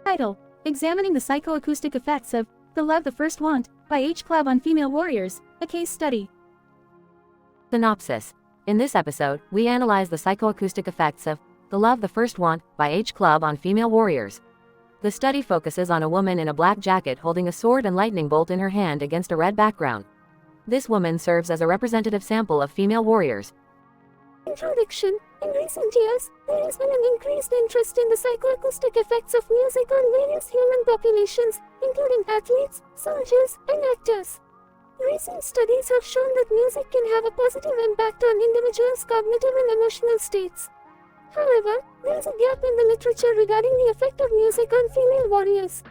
Title: Examining the Psychoacoustic Effects of The Love the First Want by H. Club on Female Warriors, a Case Study. Synopsis. In this episode, we analyze the psychoacoustic effects of The Love the First Want by H. Club on Female Warriors. The study focuses on a woman in a black jacket holding a sword and lightning bolt in her hand against a red background. This woman serves as a representative sample of female warriors. Introduction. In recent years, there has been an increased interest in the psychoacoustic effects of music on various human populations, including athletes, soldiers, and actors. Recent studies have shown that music can have a positive impact on individuals' cognitive and emotional states. However, there is a gap in the literature regarding the effect of music on female warriors.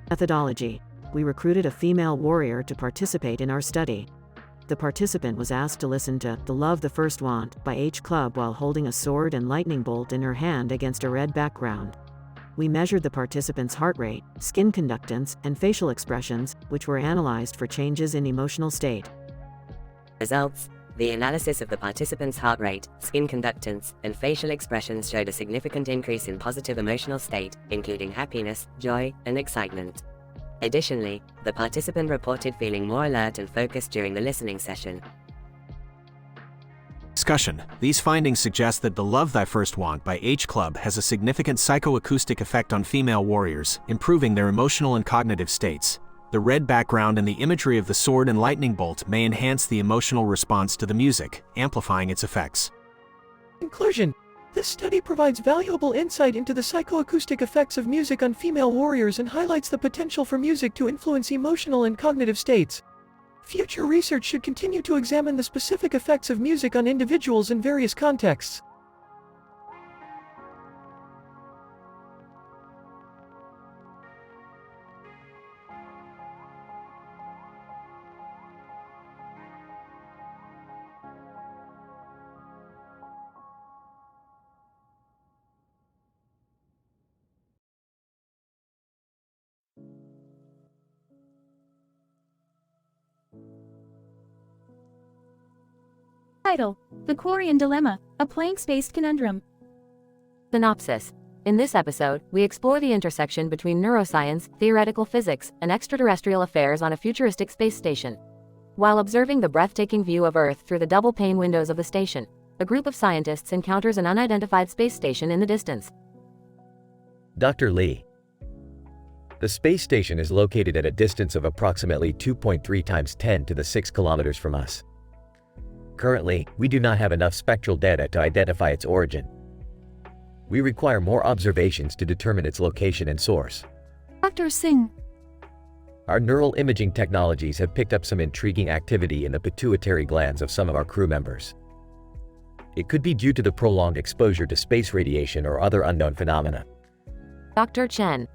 Methodology. We recruited a female warrior to participate in our study. The participant was asked to listen to The Love the First Want by H. Club while holding a sword and lightning bolt in her hand against a red background. We measured the participant's heart rate, skin conductance, and facial expressions, which were analyzed for changes in emotional state. Results. The analysis of the participants' heart rate, skin conductance, and facial expressions showed a significant increase in positive emotional state, including happiness, joy, and excitement. Additionally, the participant reported feeling more alert and focused during the listening session. Discussion. These findings suggest that The Love Thy First Want by H Club has a significant psychoacoustic effect on female warriors, improving their emotional and cognitive states. The red background and the imagery of the sword and lightning bolt may enhance the emotional response to the music, amplifying its effects. Conclusion. This study provides valuable insight into the psychoacoustic effects of music on female warriors and highlights the potential for music to influence emotional and cognitive states. Future research should continue to examine the specific effects of music on individuals in various contexts. Title: The Quarian Dilemma, a planks-based conundrum. Synopsis. In this episode, we explore the intersection between neuroscience, theoretical physics, and extraterrestrial affairs on a futuristic space station. While observing the breathtaking view of Earth through the double-pane windows of the station, a group of scientists encounters an unidentified space station in the distance. Dr. Lee. The space station is located at a distance of approximately 2.3 times 10 to the 6 kilometers from us. Currently, we do not have enough spectral data to identify its origin. We require more observations to determine its location and source. Dr. Singh. Our neural imaging technologies have picked up some intriguing activity in the pituitary glands of some of our crew members. It could be due to the prolonged exposure to space radiation or other unknown phenomena. Dr. Chen.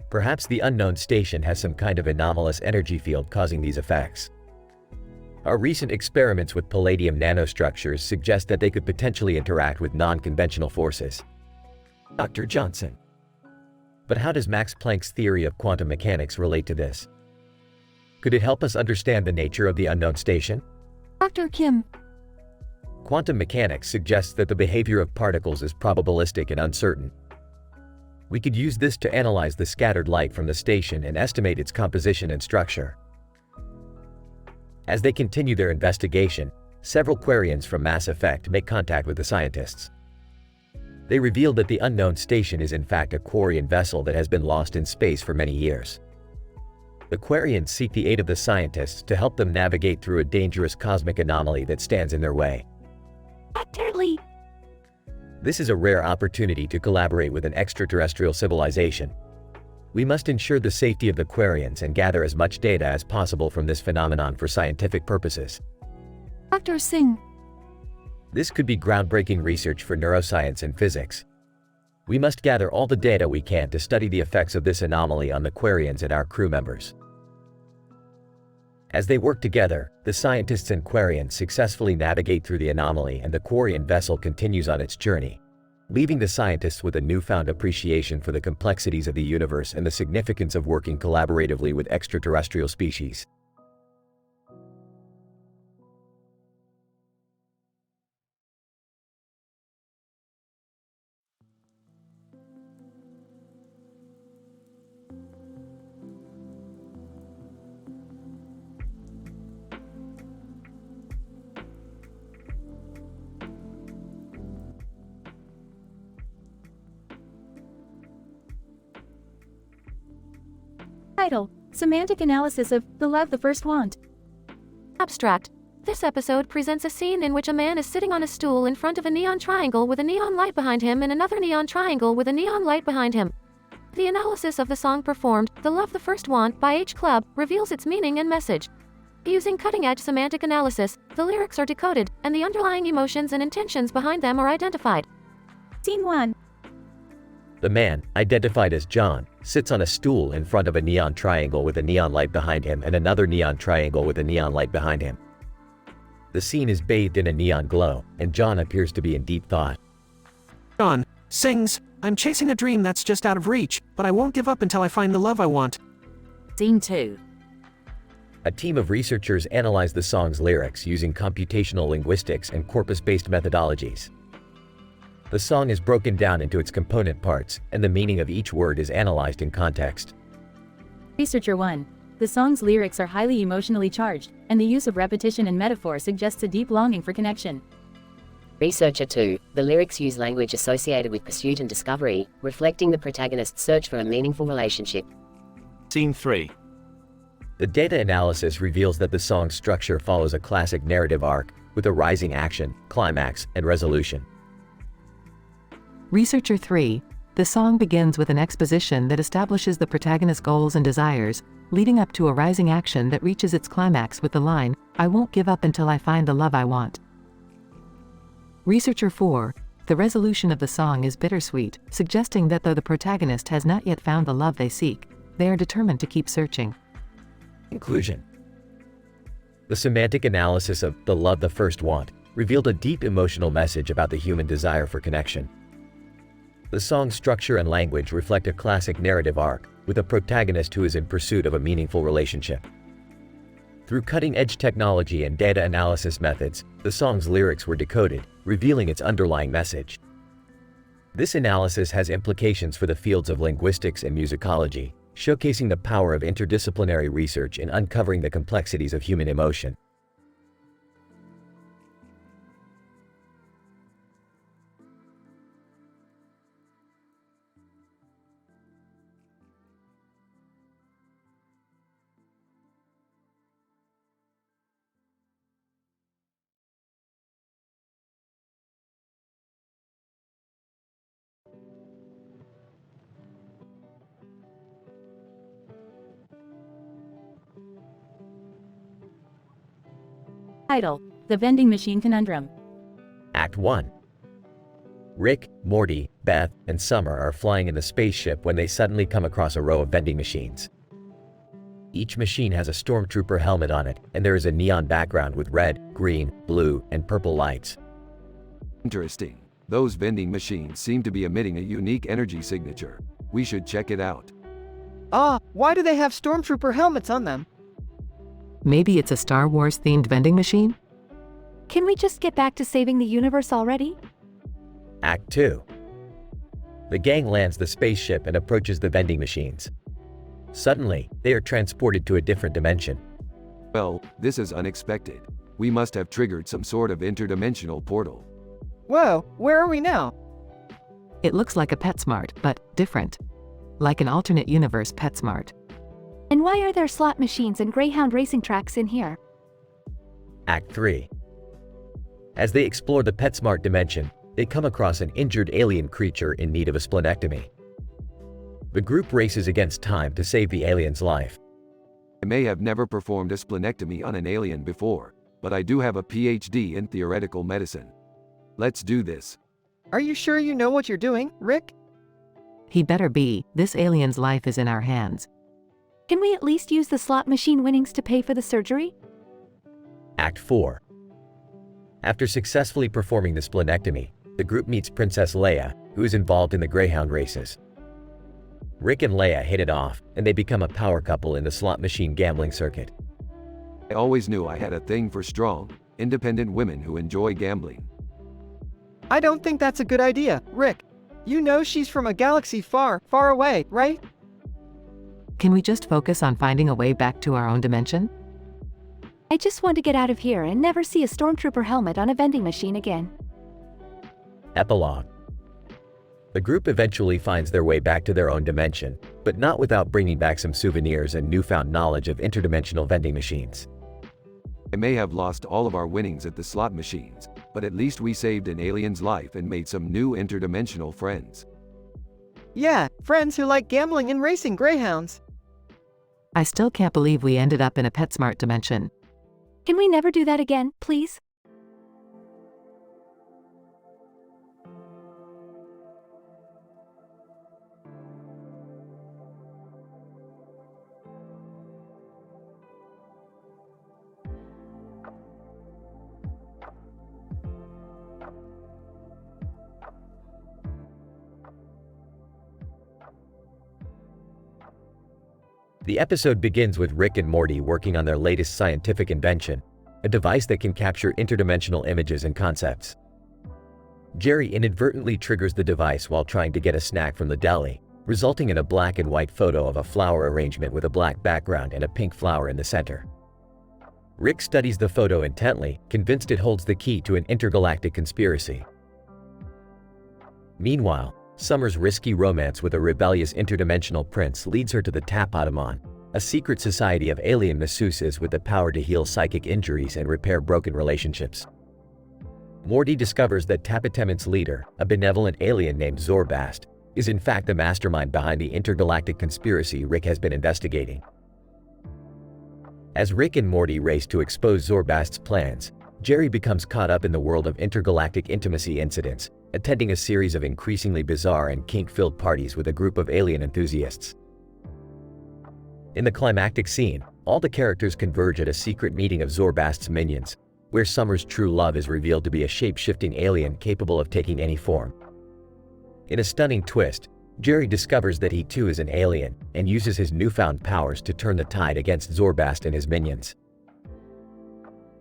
Perhaps the unknown station has some kind of anomalous energy field causing these effects. Our recent experiments with palladium nanostructures suggest that they could potentially interact with non-conventional forces. Dr. Johnson. But how does Max Planck's theory of quantum mechanics relate to this? Could it help us understand the nature of the unknown station? Dr. Kim. Quantum mechanics suggests that the behavior of particles is probabilistic and uncertain. We could use this to analyze the scattered light from the station and estimate its composition and structure. As they continue their investigation, several Quarians from Mass Effect make contact with the scientists. They reveal that the unknown station is in fact a Quarian vessel that has been lost in space for many years. The Quarians seek the aid of the scientists to help them navigate through a dangerous cosmic anomaly that stands in their way. Dr. Lee. This is a rare opportunity to collaborate with an extraterrestrial civilization. We must ensure the safety of the Quarians and gather as much data as possible from this phenomenon for scientific purposes. Dr. Singh. This could be groundbreaking research for neuroscience and physics. We must gather all the data we can to study the effects of this anomaly on the Quarians and our crew members. As they work together, the scientists and Quarians successfully navigate through the anomaly and the Quarian vessel continues on its journey, leaving the scientists with a newfound appreciation for the complexities of the universe and the significance of working collaboratively with extraterrestrial species. Title: Semantic Analysis of The Love the First Want. Abstract. This episode presents a scene in which a man is sitting on a stool in front of a neon triangle with a neon light behind him and another neon triangle with a neon light behind him. The analysis of the song performed, The Love the First Want by H Club, reveals its meaning and message. Using cutting-edge semantic analysis, the lyrics are decoded, and the underlying emotions and intentions behind them are identified. Scene 1. The man, identified as John, sits on a stool in front of a neon triangle with a neon light behind him and another neon triangle with a neon light behind him. The scene is bathed in a neon glow, and John appears to be in deep thought. John sings, "I'm chasing a dream that's just out of reach, but I won't give up until I find the love I want." Scene 2. A team of researchers analyze the song's lyrics using computational linguistics and corpus-based methodologies. The song is broken down into its component parts, and the meaning of each word is analyzed in context. Researcher 1. The song's lyrics are highly emotionally charged, and the use of repetition and metaphor suggests a deep longing for connection. Researcher 2. The lyrics use language associated with pursuit and discovery, reflecting the protagonist's search for a meaningful relationship. Scene 3. The data analysis reveals that the song's structure follows a classic narrative arc with a rising action, climax, and resolution. Researcher 3. The song begins with an exposition that establishes the protagonist's goals and desires, leading up to a rising action that reaches its climax with the line, "I won't give up until I find the love I want." Researcher 4. The resolution of the song is bittersweet, suggesting that though the protagonist has not yet found the love they seek, they are determined to keep searching. Conclusion. The semantic analysis of "The Love the First Want" revealed a deep emotional message about the human desire for connection. The song's structure and language reflect a classic narrative arc, with a protagonist who is in pursuit of a meaningful relationship. Through cutting-edge technology and data analysis methods, the song's lyrics were decoded, revealing its underlying message. This analysis has implications for the fields of linguistics and musicology, showcasing the power of interdisciplinary research in uncovering the complexities of human emotion. Title: The Vending Machine Conundrum. Act 1. Rick, Morty, Beth, and Summer are flying in the spaceship when they suddenly come across a row of vending machines. Each machine has a stormtrooper helmet on it, and there is a neon background with red, green, blue, and purple lights. Interesting. Those vending machines seem to be emitting a unique energy signature. We should check it out. Why do they have stormtrooper helmets on them? Maybe it's a Star Wars-themed vending machine? Can we just get back to saving the universe already? Act 2. The gang lands the spaceship and approaches the vending machines. Suddenly, they are transported to a different dimension. Well, this is unexpected. We must have triggered some sort of interdimensional portal. Whoa, where are we now? It looks like a PetSmart, but different. Like an alternate universe PetSmart. And why are there slot machines and Greyhound racing tracks in here? Act 3. As they explore the PetSmart dimension, they come across an injured alien creature in need of a splenectomy. The group races against time to save the alien's life. I may have never performed a splenectomy on an alien before, but I do have a PhD in theoretical medicine. Let's do this. Are you sure you know what you're doing, Rick? He better be. This alien's life is in our hands. Can we at least use the slot machine winnings to pay for the surgery? Act 4. After successfully performing the splenectomy, the group meets Princess Leia, who is involved in the Greyhound races. Rick and Leia hit it off, and they become a power couple in the slot machine gambling circuit. I always knew I had a thing for strong, independent women who enjoy gambling. I don't think that's a good idea, Rick. You know she's from a galaxy far, far away, right? Can we just focus on finding a way back to our own dimension? I just want to get out of here and never see a stormtrooper helmet on a vending machine again. Epilogue. The group eventually finds their way back to their own dimension, but not without bringing back some souvenirs and newfound knowledge of interdimensional vending machines. I may have lost all of our winnings at the slot machines, but at least we saved an alien's life and made some new interdimensional friends. Yeah, friends who like gambling and racing greyhounds. I still can't believe we ended up in a PetSmart dimension. Can we never do that again, please? The episode begins with Rick and Morty working on their latest scientific invention, a device that can capture interdimensional images and concepts. Jerry inadvertently triggers the device while trying to get a snack from the deli, resulting in a black and white photo of a flower arrangement with a black background and a pink flower in the center. Rick studies the photo intently, convinced it holds the key to an intergalactic conspiracy. Meanwhile, Summer's risky romance with a rebellious interdimensional prince leads her to the Tapotamon, a secret society of alien masseuses with the power to heal psychic injuries and repair broken relationships. Morty discovers that Tapatamon's leader, a benevolent alien named Zorbast, is in fact the mastermind behind the intergalactic conspiracy Rick has been investigating. As Rick and Morty race to expose Zorbast's plans, Jerry becomes caught up in the world of intergalactic intimacy incidents, attending a series of increasingly bizarre and kink-filled parties with a group of alien enthusiasts. In the climactic scene, all the characters converge at a secret meeting of Zorbast's minions, where Summer's true love is revealed to be a shape-shifting alien capable of taking any form. In a stunning twist, Jerry discovers that he too is an alien and uses his newfound powers to turn the tide against Zorbast and his minions.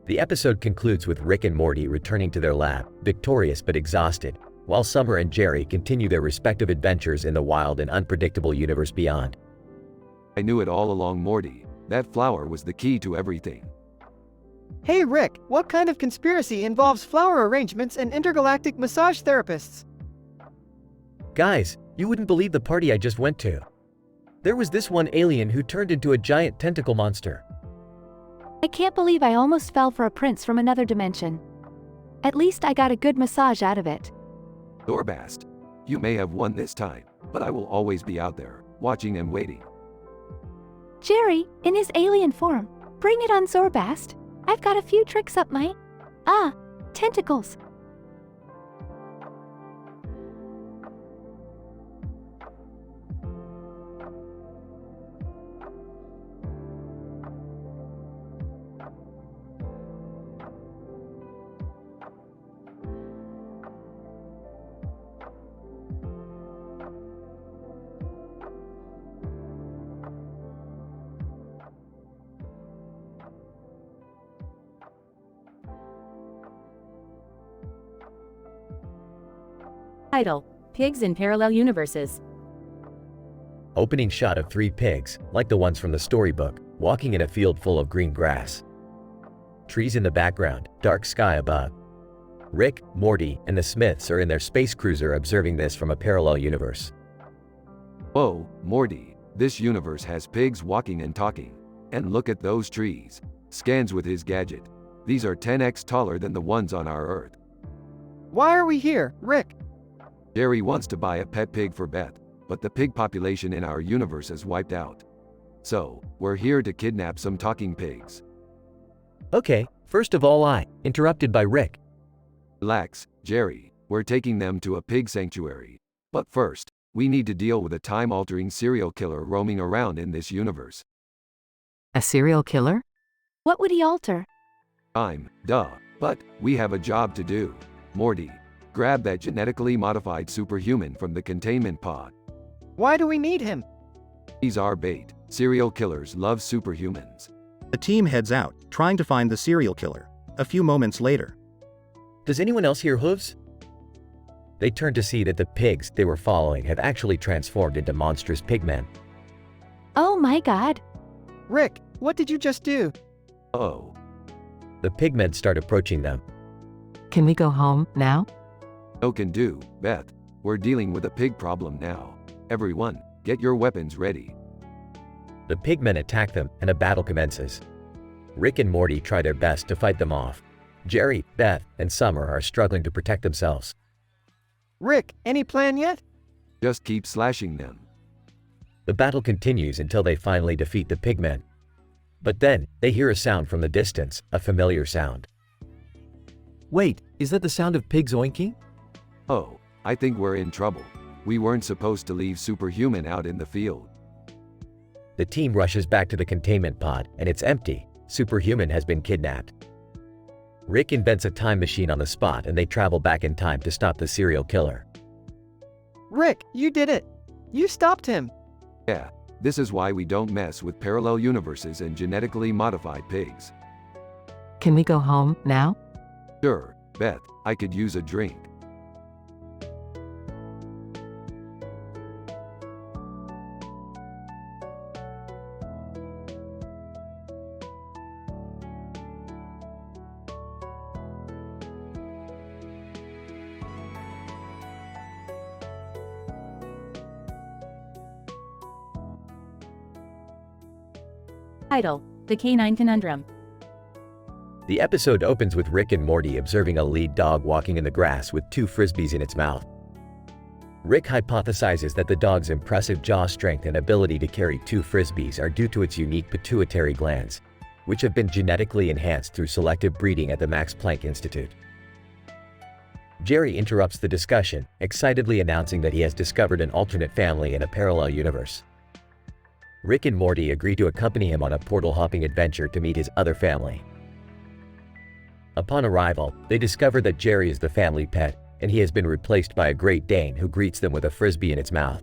The episode concludes with Rick and Morty returning to their lab, victorious but exhausted, while Summer and Jerry continue their respective adventures in the wild and unpredictable universe beyond. I knew it all along, Morty. That flower was the key to everything. Hey Rick, what kind of conspiracy involves flower arrangements and intergalactic massage therapists? Guys, you wouldn't believe the party I just went to. There was this one alien who turned into a giant tentacle monster. I can't believe I almost fell for a prince from another dimension. At least I got a good massage out of it. Zorbast, you may have won this time, but I will always be out there, watching and waiting. Jerry, in his alien form, bring it on Zorbast. I've got a few tricks up my… tentacles. Title: Pigs in Parallel Universes. Opening shot of 3 pigs, like the ones from the storybook, walking in a field full of green grass. Trees in the background, dark sky above. Rick, Morty, and the Smiths are in their space cruiser observing this from a parallel universe. Whoa, Morty, this universe has pigs walking and talking. And look at those trees. Scans with his gadget. These are 10x taller than the ones on our Earth. Why are we here, Rick? Jerry wants to buy a pet pig for Beth, but the pig population in our universe is wiped out. So, we're here to kidnap some talking pigs. Okay, first of all interrupted by Rick. Relax, Jerry, we're taking them to a pig sanctuary. But first, we need to deal with a time-altering serial killer roaming around in this universe. A serial killer? What would he alter? Time, duh, but we have a job to do. Morty, grab that genetically modified superhuman from the containment pod. Why do we need him? He's our bait. Serial killers love superhumans. The team heads out, trying to find the serial killer. A few moments later. Does anyone else hear hooves? They turn to see that the pigs they were following have actually transformed into monstrous pigmen. Oh my god. Rick, what did you just do? Oh. The pigmen start approaching them. Can we go home now? No can do, Beth. We're dealing with a pig problem now. Everyone, get your weapons ready. The pigmen attack them and a battle commences. Rick and Morty try their best to fight them off. Jerry, Beth, and Summer are struggling to protect themselves. Rick, any plan yet? Just keep slashing them. The battle continues until they finally defeat the pigmen. But then, they hear a sound from the distance, a familiar sound. Wait, is that the sound of pigs oinking? Oh, I think we're in trouble. We weren't supposed to leave Superhuman out in the field. The team rushes back to the containment pod, and it's empty. Superhuman has been kidnapped. Rick invents a time machine on the spot, and they travel back in time to stop the serial killer. Rick, you did it. You stopped him. Yeah, this is why we don't mess with parallel universes and genetically modified pigs. Can we go home now? Sure, Beth, I could use a drink. Title: The Canine Conundrum. The episode opens with Rick and Morty observing a lead dog walking in the grass with 2 frisbees in its mouth. Rick hypothesizes that the dog's impressive jaw strength and ability to carry 2 frisbees are due to its unique pituitary glands, which have been genetically enhanced through selective breeding at the Max Planck Institute. Jerry interrupts the discussion, excitedly announcing that he has discovered an alternate family in a parallel universe. Rick and Morty agree to accompany him on a portal-hopping adventure to meet his other family. Upon arrival, they discover that Jerry is the family pet, and he has been replaced by a Great Dane who greets them with a frisbee in its mouth.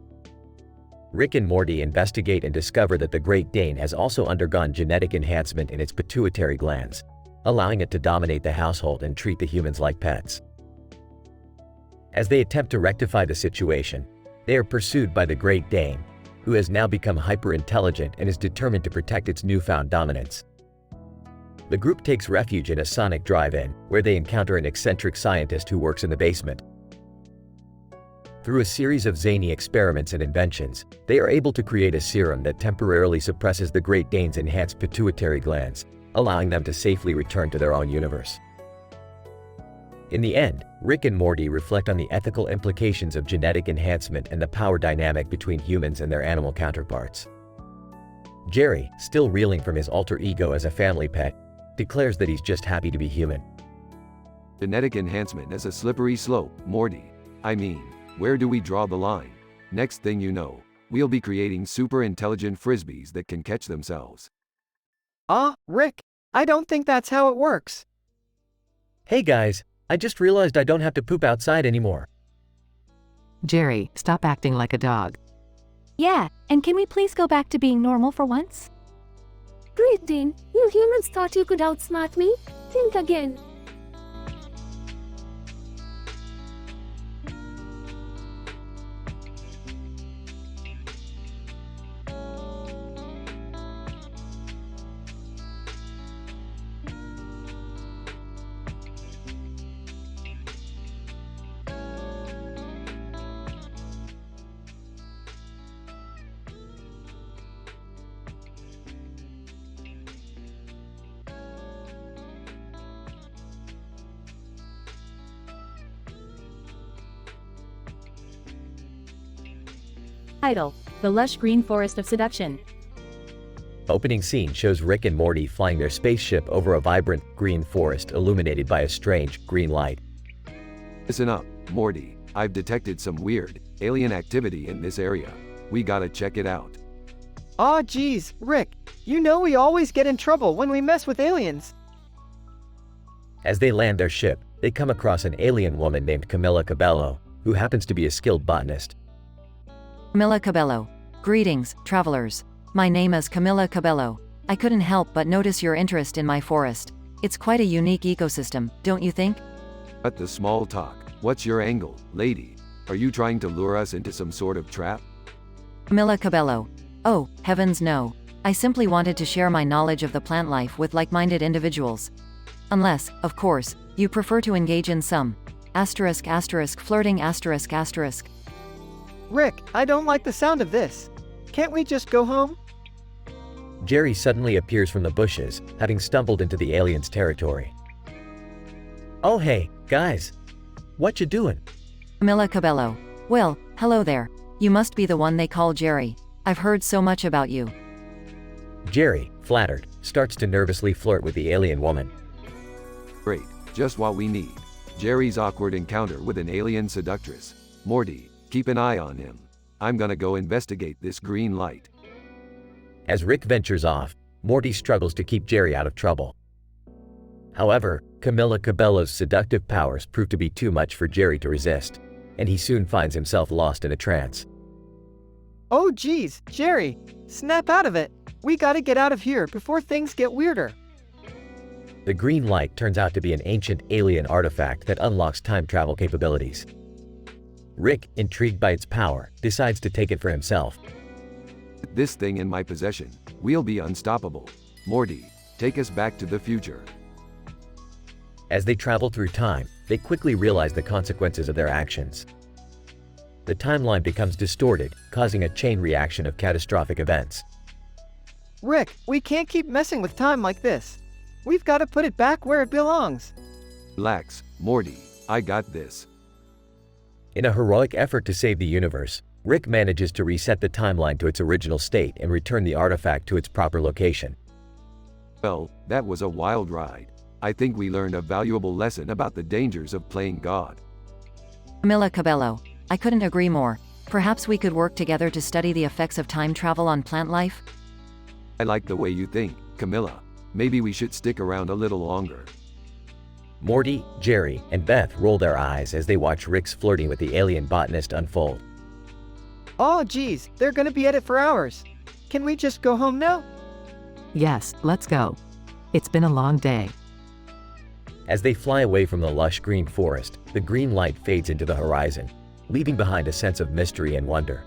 Rick and Morty investigate and discover that the Great Dane has also undergone genetic enhancement in its pituitary glands, allowing it to dominate the household and treat the humans like pets. As they attempt to rectify the situation, they are pursued by the Great Dane, who has now become hyper-intelligent and is determined to protect its newfound dominance. The group takes refuge in a Sonic drive-in, where they encounter an eccentric scientist who works in the basement. Through a series of zany experiments and inventions, they are able to create a serum that temporarily suppresses the Great Dane's enhanced pituitary glands, allowing them to safely return to their own universe. In the end, Rick and Morty reflect on the ethical implications of genetic enhancement and the power dynamic between humans and their animal counterparts. Jerry, still reeling from his alter ego as a family pet, declares that he's just happy to be human. Genetic enhancement is a slippery slope, Morty. I mean, where do we draw the line? Next thing you know, we'll be creating super intelligent frisbees that can catch themselves. Rick, I don't think that's how it works. Hey guys, I just realized I don't have to poop outside anymore. Jerry, stop acting like a dog. Yeah, and can we please go back to being normal for once? Great Dane, you humans thought you could outsmart me? Think again. Title: The Lush Green Forest of Seduction. Opening scene shows Rick and Morty flying their spaceship over a vibrant, green forest illuminated by a strange, green light. Listen up, Morty. I've detected some weird, alien activity in this area. We gotta check it out. Aw geez, Rick, you know we always get in trouble when we mess with aliens. As they land their ship, they come across an alien woman named Camilla Cabello, who happens to be a skilled botanist. Camilla Cabello. Greetings, travelers. My name is Camilla Cabello. I couldn't help but notice your interest in my forest. It's quite a unique ecosystem, don't you think? Cut the small talk. What's your angle, lady? Are you trying to lure us into some sort of trap? Camilla Cabello. Oh, heavens no. I simply wanted to share my knowledge of the plant life with like-minded individuals. Unless, of course, you prefer to engage in some flirting ***. Rick, I don't like the sound of this. Can't we just go home? Jerry suddenly appears from the bushes, having stumbled into the aliens' territory. Oh hey, guys. What you doing? Camilla Cabello. Well, hello there. You must be the one they call Jerry. I've heard so much about you. Jerry, flattered, starts to nervously flirt with the alien woman. Great, just what we need. Jerry's awkward encounter with an alien seductress. Morty, keep an eye on him. I'm gonna go investigate this green light. As Rick ventures off, Morty struggles to keep Jerry out of trouble. However, Camilla Cabello's seductive powers prove to be too much for Jerry to resist, and he soon finds himself lost in a trance. Oh geez, Jerry, snap out of it. We gotta get out of here before things get weirder. The green light turns out to be an ancient alien artifact that unlocks time travel capabilities. Rick, intrigued by its power, decides to take it for himself. With this thing in my possession, we'll be unstoppable. Morty, take us back to the future. As they travel through time, they quickly realize the consequences of their actions. The timeline becomes distorted, causing a chain reaction of catastrophic events. Rick, we can't keep messing with time like this. We've got to put it back where it belongs. Relax, Morty, I got this. In a heroic effort to save the universe, Rick manages to reset the timeline to its original state and return the artifact to its proper location. Well, that was a wild ride. I think we learned a valuable lesson about the dangers of playing God. Camilla Cabello. I couldn't agree more. Perhaps we could work together to study the effects of time travel on plant life? I like the way you think, Camilla. Maybe we should stick around a little longer. Morty, Jerry, and Beth roll their eyes as they watch Rick's flirting with the alien botanist unfold. Oh geez, they're gonna be at it for hours. Can we just go home now? Yes, let's go. It's been a long day. As they fly away from the lush green forest, the green light fades into the horizon, leaving behind a sense of mystery and wonder.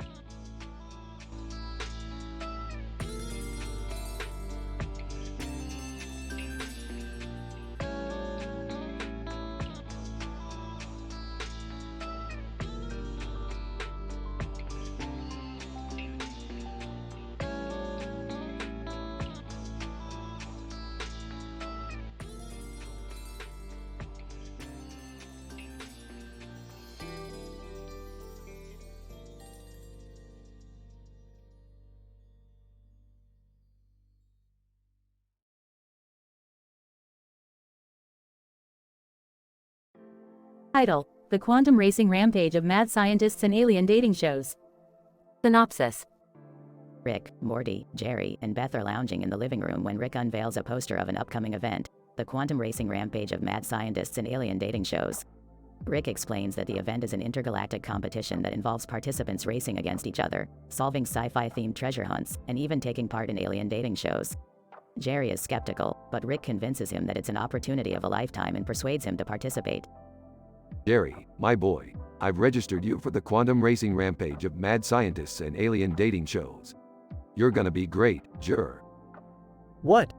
Title: The Quantum Racing Rampage of Mad Scientists and Alien Dating Shows. Synopsis. Rick, Morty, Jerry, and Beth are lounging in the living room when Rick unveils a poster of an upcoming event, the Quantum Racing Rampage of Mad Scientists and Alien Dating Shows. Rick explains that the event is an intergalactic competition that involves participants racing against each other, solving sci-fi themed treasure hunts, and even taking part in alien dating shows. Jerry is skeptical, but Rick convinces him that it's an opportunity of a lifetime and persuades him to participate. Jerry, my boy, I've registered you for the Quantum Racing Rampage of Mad Scientists and Alien Dating Shows. You're gonna be great, Jer. What?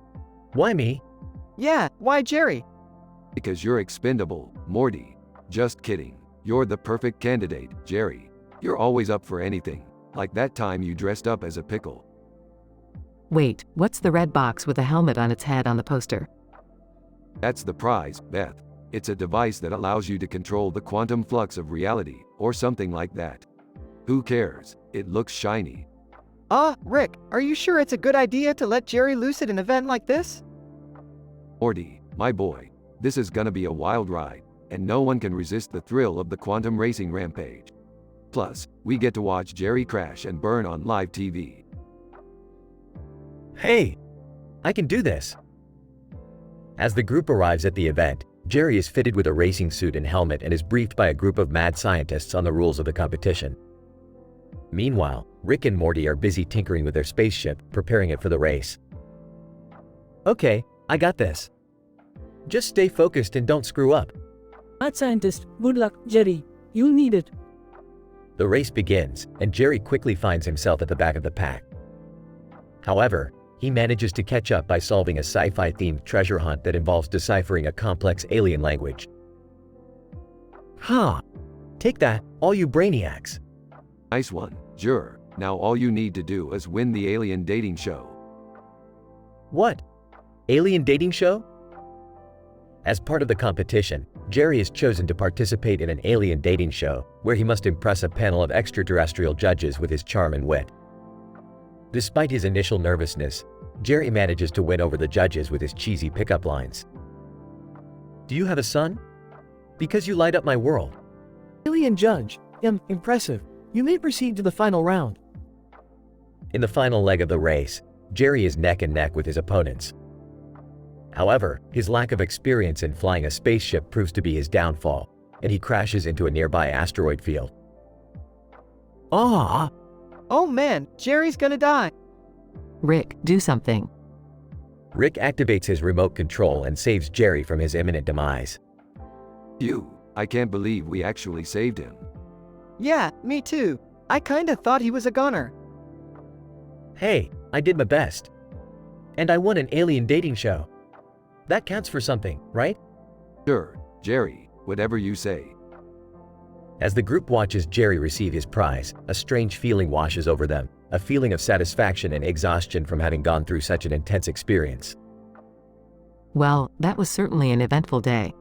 Why me? Yeah, why Jerry? Because you're expendable, Morty. Just kidding. You're the perfect candidate, Jerry. You're always up for anything, like that time you dressed up as a pickle. Wait, what's the red box with a helmet on its head on the poster? That's the prize, Beth. It's a device that allows you to control the quantum flux of reality, or something like that. Who cares? It looks shiny. Rick, are you sure it's a good idea to let Jerry loose at an event like this? Morty, my boy, this is gonna be a wild ride, and no one can resist the thrill of the Quantum Racing Rampage. Plus, we get to watch Jerry crash and burn on live TV. Hey! I can do this! As the group arrives at the event, Jerry is fitted with a racing suit and helmet and is briefed by a group of mad scientists on the rules of the competition. Meanwhile, Rick and Morty are busy tinkering with their spaceship, preparing it for the race. Okay, I got this. Just stay focused and don't screw up. Mad scientist, good luck, Jerry. You'll need it. The race begins, and Jerry quickly finds himself at the back of the pack. However, he manages to catch up by solving a sci-fi themed treasure hunt that involves deciphering a complex alien language. Ha! Take that, all you brainiacs. Nice one, Jer. Now all you need to do is win the alien dating show. What? Alien dating show? As part of the competition, Jerry is chosen to participate in an alien dating show, where he must impress a panel of extraterrestrial judges with his charm and wit. Despite his initial nervousness, Jerry manages to win over the judges with his cheesy pickup lines. Do you have a son? Because you light up my world. Alien judge, impressive. You may proceed to the final round. In the final leg of the race, Jerry is neck and neck with his opponents. However, his lack of experience in flying a spaceship proves to be his downfall, and he crashes into a nearby asteroid field. Oh man, Jerry's gonna die. Rick, do something. Rick activates his remote control and saves Jerry from his imminent demise. I can't believe we actually saved him. Yeah, me too. I kinda thought he was a goner. Hey, I did my best. And I won an alien dating show. That counts for something, right? Sure, Jerry, whatever you say. As the group watches Jerry receive his prize, a strange feeling washes over them, a feeling of satisfaction and exhaustion from having gone through such an intense experience. Well, that was certainly an eventful day.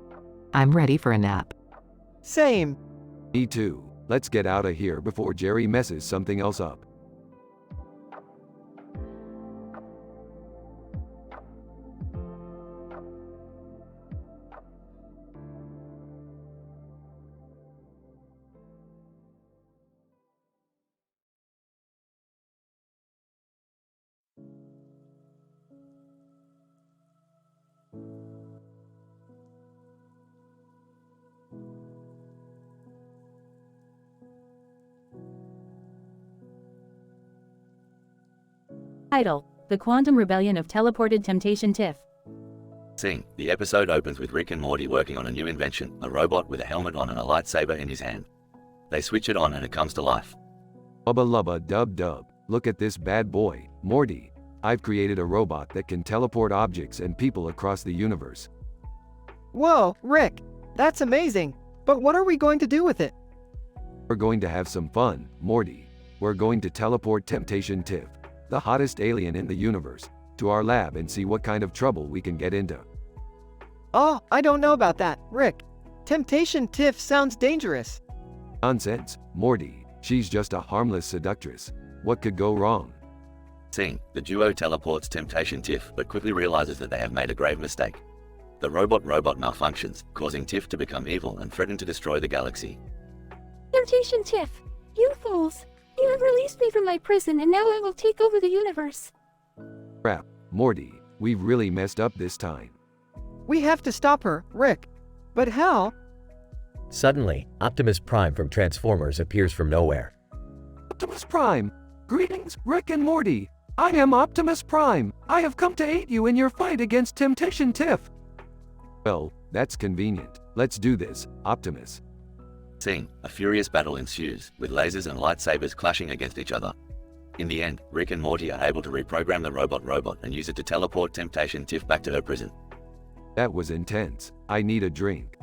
I'm ready for a nap. Same. Me too. Let's get out of here before Jerry messes something else up. Title: The Quantum Rebellion of Teleported Temptation Tiff. Scene: the episode opens with Rick and Morty working on a new invention, a robot with a helmet on and a lightsaber in his hand. They switch it on and it comes to life. Ubba lubba dub dub, look at this bad boy, Morty. I've created a robot that can teleport objects and people across the universe. Whoa, Rick, that's amazing. But what are we going to do with it? We're going to have some fun, Morty. We're going to teleport Temptation Tiff, the hottest alien in the universe, to our lab and see what kind of trouble we can get into. Oh, I don't know about that, Rick. Temptation Tiff sounds dangerous. Nonsense, Morty. She's just a harmless seductress. What could go wrong? Scene: the duo teleports Temptation Tiff but quickly realizes that they have made a grave mistake. The robot malfunctions, causing Tiff to become evil and threaten to destroy the galaxy. Temptation Tiff, you fools! You have released me from my prison and now I will take over the universe. Crap, Morty, we've really messed up this time. We have to stop her, Rick. But how? Suddenly, Optimus Prime from Transformers appears from nowhere. Optimus Prime! Greetings, Rick and Morty! I am Optimus Prime! I have come to aid you in your fight against Temptation Tiff! Well, that's convenient. Let's do this, Optimus. Scene: a furious battle ensues, with lasers and lightsabers clashing against each other. In the end, Rick and Morty are able to reprogram the robot and use it to teleport Temptation Tiff back to her prison. That was intense. I need a drink.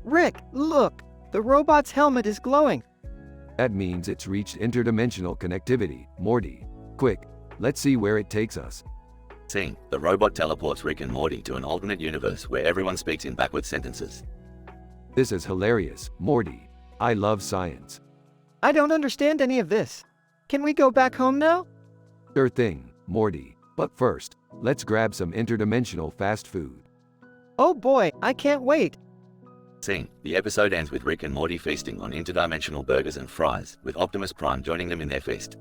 Rick, look! The robot's helmet is glowing. That means it's reached interdimensional connectivity, Morty. Quick, let's see where it takes us. Scene: the robot teleports Rick and Morty to an alternate universe where everyone speaks in backwards sentences. This is hilarious, Morty. I love science. I don't understand any of this. Can we go back home now? Sure thing, Morty. But first, let's grab some interdimensional fast food. Oh boy, I can't wait. Scene: the episode ends with Rick and Morty feasting on interdimensional burgers and fries, with Optimus Prime joining them in their feast.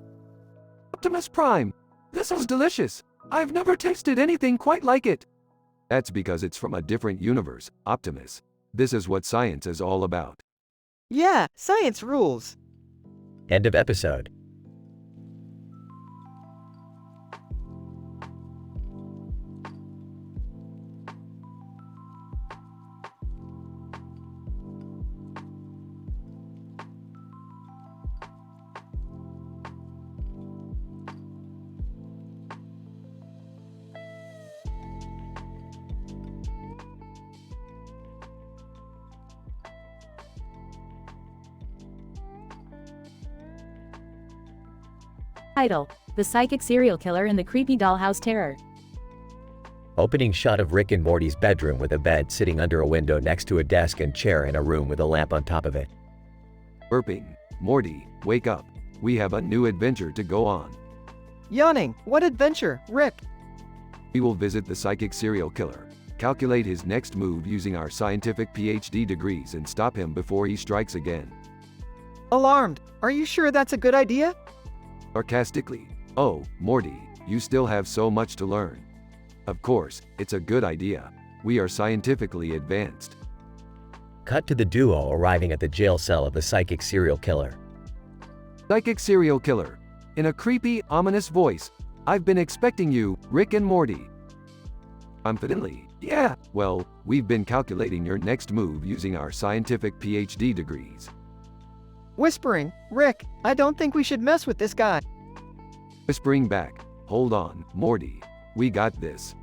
Optimus Prime! This is delicious! I've never tasted anything quite like it! That's because it's from a different universe, Optimus. This is what science is all about. Yeah, science rules. End of episode. Title: The Psychic Serial Killer and the Creepy Dollhouse Terror. Opening shot of Rick and Morty's bedroom with a bed sitting under a window next to a desk and chair in a room with a lamp on top of it. Burping. Morty, wake up. We have a new adventure to go on. Yawning. What adventure, Rick? We will visit the psychic serial killer, calculate his next move using our scientific PhD degrees and stop him before he strikes again. Alarmed. Are you sure that's a good idea? Sarcastically. Oh, Morty, you still have so much to learn. Of course, it's a good idea. We are scientifically advanced. Cut to the duo arriving at the jail cell of the psychic serial killer. Psychic serial killer. In a creepy, ominous voice. I've been expecting you, Rick and Morty. Confidently. Yeah, well, we've been calculating your next move using our scientific PhD degrees. Whispering. Rick, I don't think we should mess with this guy. Whispering back. Hold on, Morty. We got this.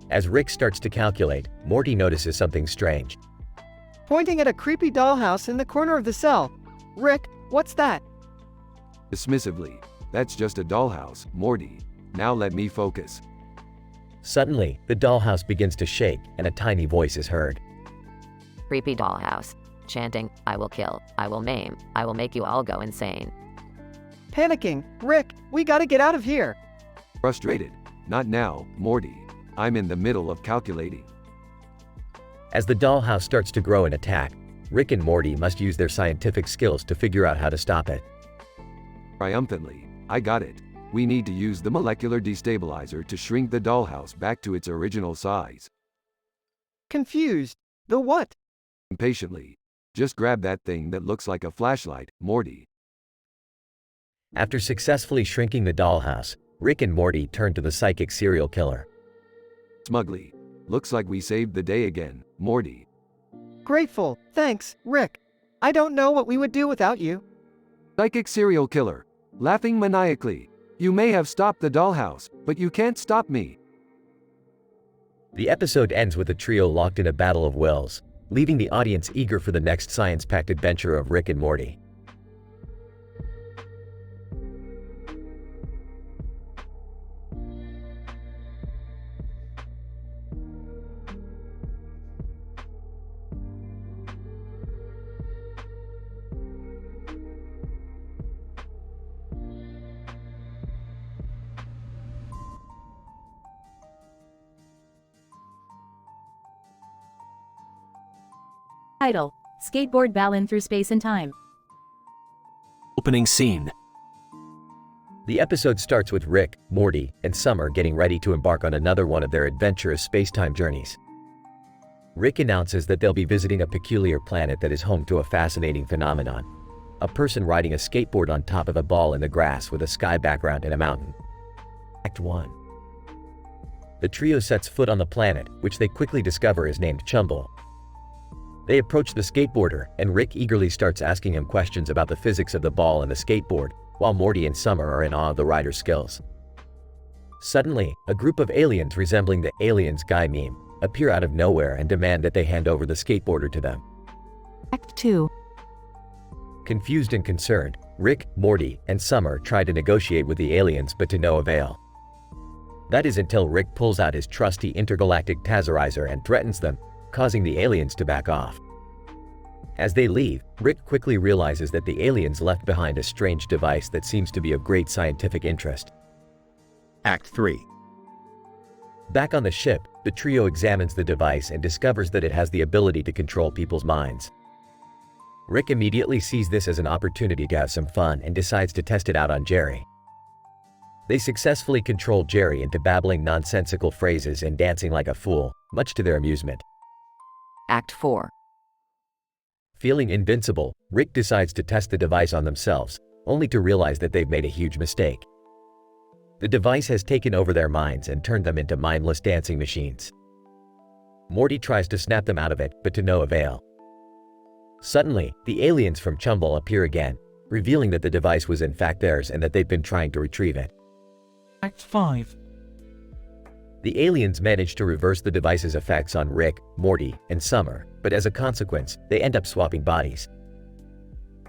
As Rick starts to calculate, Morty notices something strange. Pointing at a creepy dollhouse in the corner of the cell. Rick, what's that? Dismissively. That's just a dollhouse, Morty. Now let me focus. Suddenly, the dollhouse begins to shake and a tiny voice is heard. Creepy dollhouse. Chanting, I will kill, I will maim, I will make you all go insane. Panicking, Rick, we gotta get out of here. Frustrated. Not now, Morty. I'm in the middle of calculating. As the dollhouse starts to grow and attack, Rick and Morty must use their scientific skills to figure out how to stop it. Triumphantly, I got it. We need to use the molecular destabilizer to shrink the dollhouse back to its original size. Confused. The what? Impatiently. Just grab that thing that looks like a flashlight, Morty. After successfully shrinking the dollhouse, Rick and Morty turn to the psychic serial killer. Smugly. Looks like we saved the day again, Morty. Grateful, thanks, Rick. I don't know what we would do without you. Psychic serial killer. Laughing maniacally. You may have stopped the dollhouse, but you can't stop me. The episode ends with the trio locked in a battle of wills, leaving the audience eager for the next science-packed adventure of Rick and Morty. Title: Skateboard Ballin Through Space and Time. Opening scene. The episode starts with Rick, Morty, and Summer getting ready to embark on another one of their adventurous space-time journeys. Rick announces that they'll be visiting a peculiar planet that is home to a fascinating phenomenon: a person riding a skateboard on top of a ball in the grass with a sky background and a mountain. Act 1. The trio sets foot on the planet, which they quickly discover is named Chumble. They approach the skateboarder, and Rick eagerly starts asking him questions about the physics of the ball and the skateboard, while Morty and Summer are in awe of the rider's skills. Suddenly, a group of aliens resembling the Aliens Guy meme appear out of nowhere and demand that they hand over the skateboarder to them. Act 2. Confused and concerned, Rick, Morty, and Summer try to negotiate with the aliens but to no avail. That is until Rick pulls out his trusty intergalactic tazerizer and threatens them, causing the aliens to back off. As they leave, Rick quickly realizes that the aliens left behind a strange device that seems to be of great scientific interest. Act 3. Back on the ship, the trio examines the device and discovers that it has the ability to control people's minds. Rick immediately sees this as an opportunity to have some fun and decides to test it out on Jerry. They successfully control Jerry into babbling nonsensical phrases and dancing like a fool, much to their amusement. Act 4. Feeling invincible, Rick decides to test the device on themselves, only to realize that they've made a huge mistake. The device has taken over their minds and turned them into mindless dancing machines. Morty tries to snap them out of it, but to no avail. Suddenly, the aliens from Chumble appear again, revealing that the device was in fact theirs and that they've been trying to retrieve it. Act 5. The aliens manage to reverse the device's effects on Rick, Morty, and Summer, but as a consequence, they end up swapping bodies.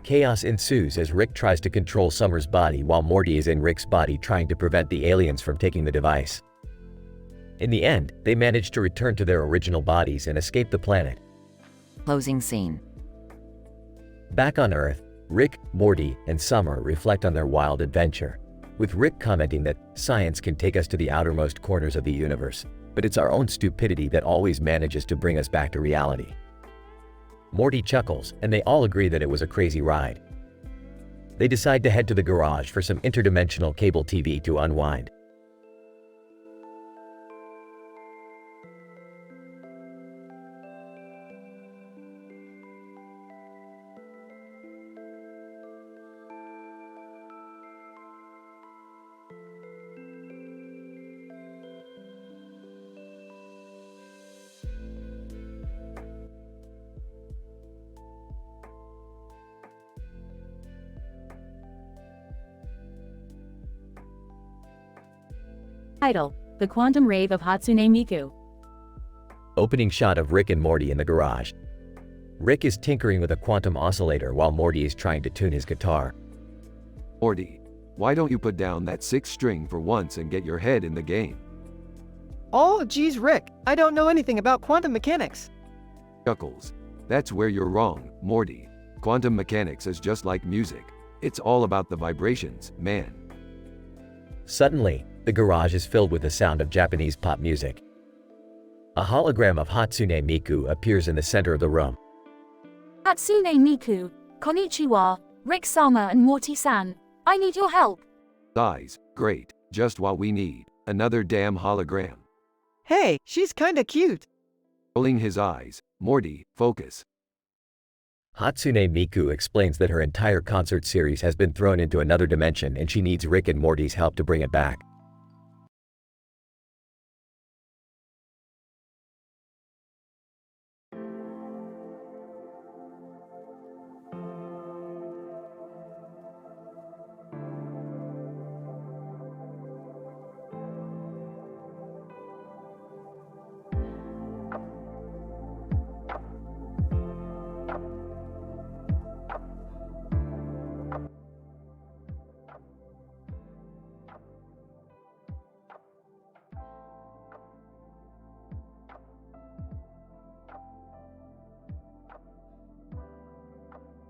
Chaos ensues as Rick tries to control Summer's body while Morty is in Rick's body trying to prevent the aliens from taking the device. In the end, they manage to return to their original bodies and escape the planet. Closing scene. Back on Earth, Rick, Morty, and Summer reflect on their wild adventure, with Rick commenting that science can take us to the outermost corners of the universe, but it's our own stupidity that always manages to bring us back to reality. Morty chuckles, and they all agree that it was a crazy ride. They decide to head to the garage for some interdimensional cable TV to unwind. Title: The Quantum Rave of Hatsune Miku. Opening shot of Rick and Morty in the garage. Rick is tinkering with a quantum oscillator while Morty is trying to tune his guitar. Morty, Why don't you put down that sixth string for once and get your head in the game? Oh, geez, Rick, I don't know anything about quantum mechanics. Chuckles. That's where you're wrong, Morty. Quantum mechanics is just like music. It's all about the vibrations, man. Suddenly, the garage is filled with the sound of Japanese pop music. A hologram of Hatsune Miku appears in the center of the room. Hatsune Miku, konnichiwa, Rick-sama and Morty-san. I need your help. Eyes, great, just what we need. Another damn hologram. Hey, she's kinda cute. Rolling his eyes, Morty, focus. Hatsune Miku explains that her entire concert series has been thrown into another dimension and she needs Rick and Morty's help to bring it back.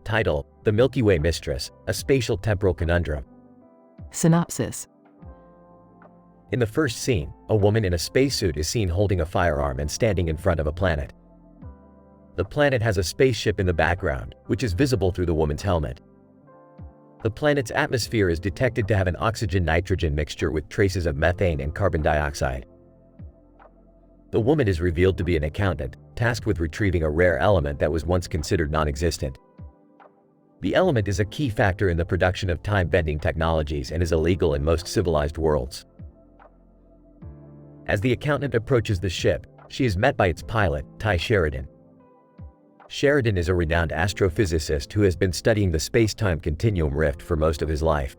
Title: The Milky Way Mistress, a Spatial Temporal Conundrum. Synopsis. In the first scene, a woman in a spacesuit is seen holding a firearm and standing in front of a planet. The planet has a spaceship in the background, which is visible through the woman's helmet. The planet's atmosphere is detected to have an oxygen-nitrogen mixture with traces of methane and carbon dioxide. The woman is revealed to be an accountant, tasked with retrieving a rare element that was once considered non-existent. The element is a key factor in the production of time-bending technologies and is illegal in most civilized worlds. As the accountant approaches the ship, she is met by its pilot, Ty Sheridan. Sheridan is a renowned astrophysicist who has been studying the space-time continuum rift for most of his life.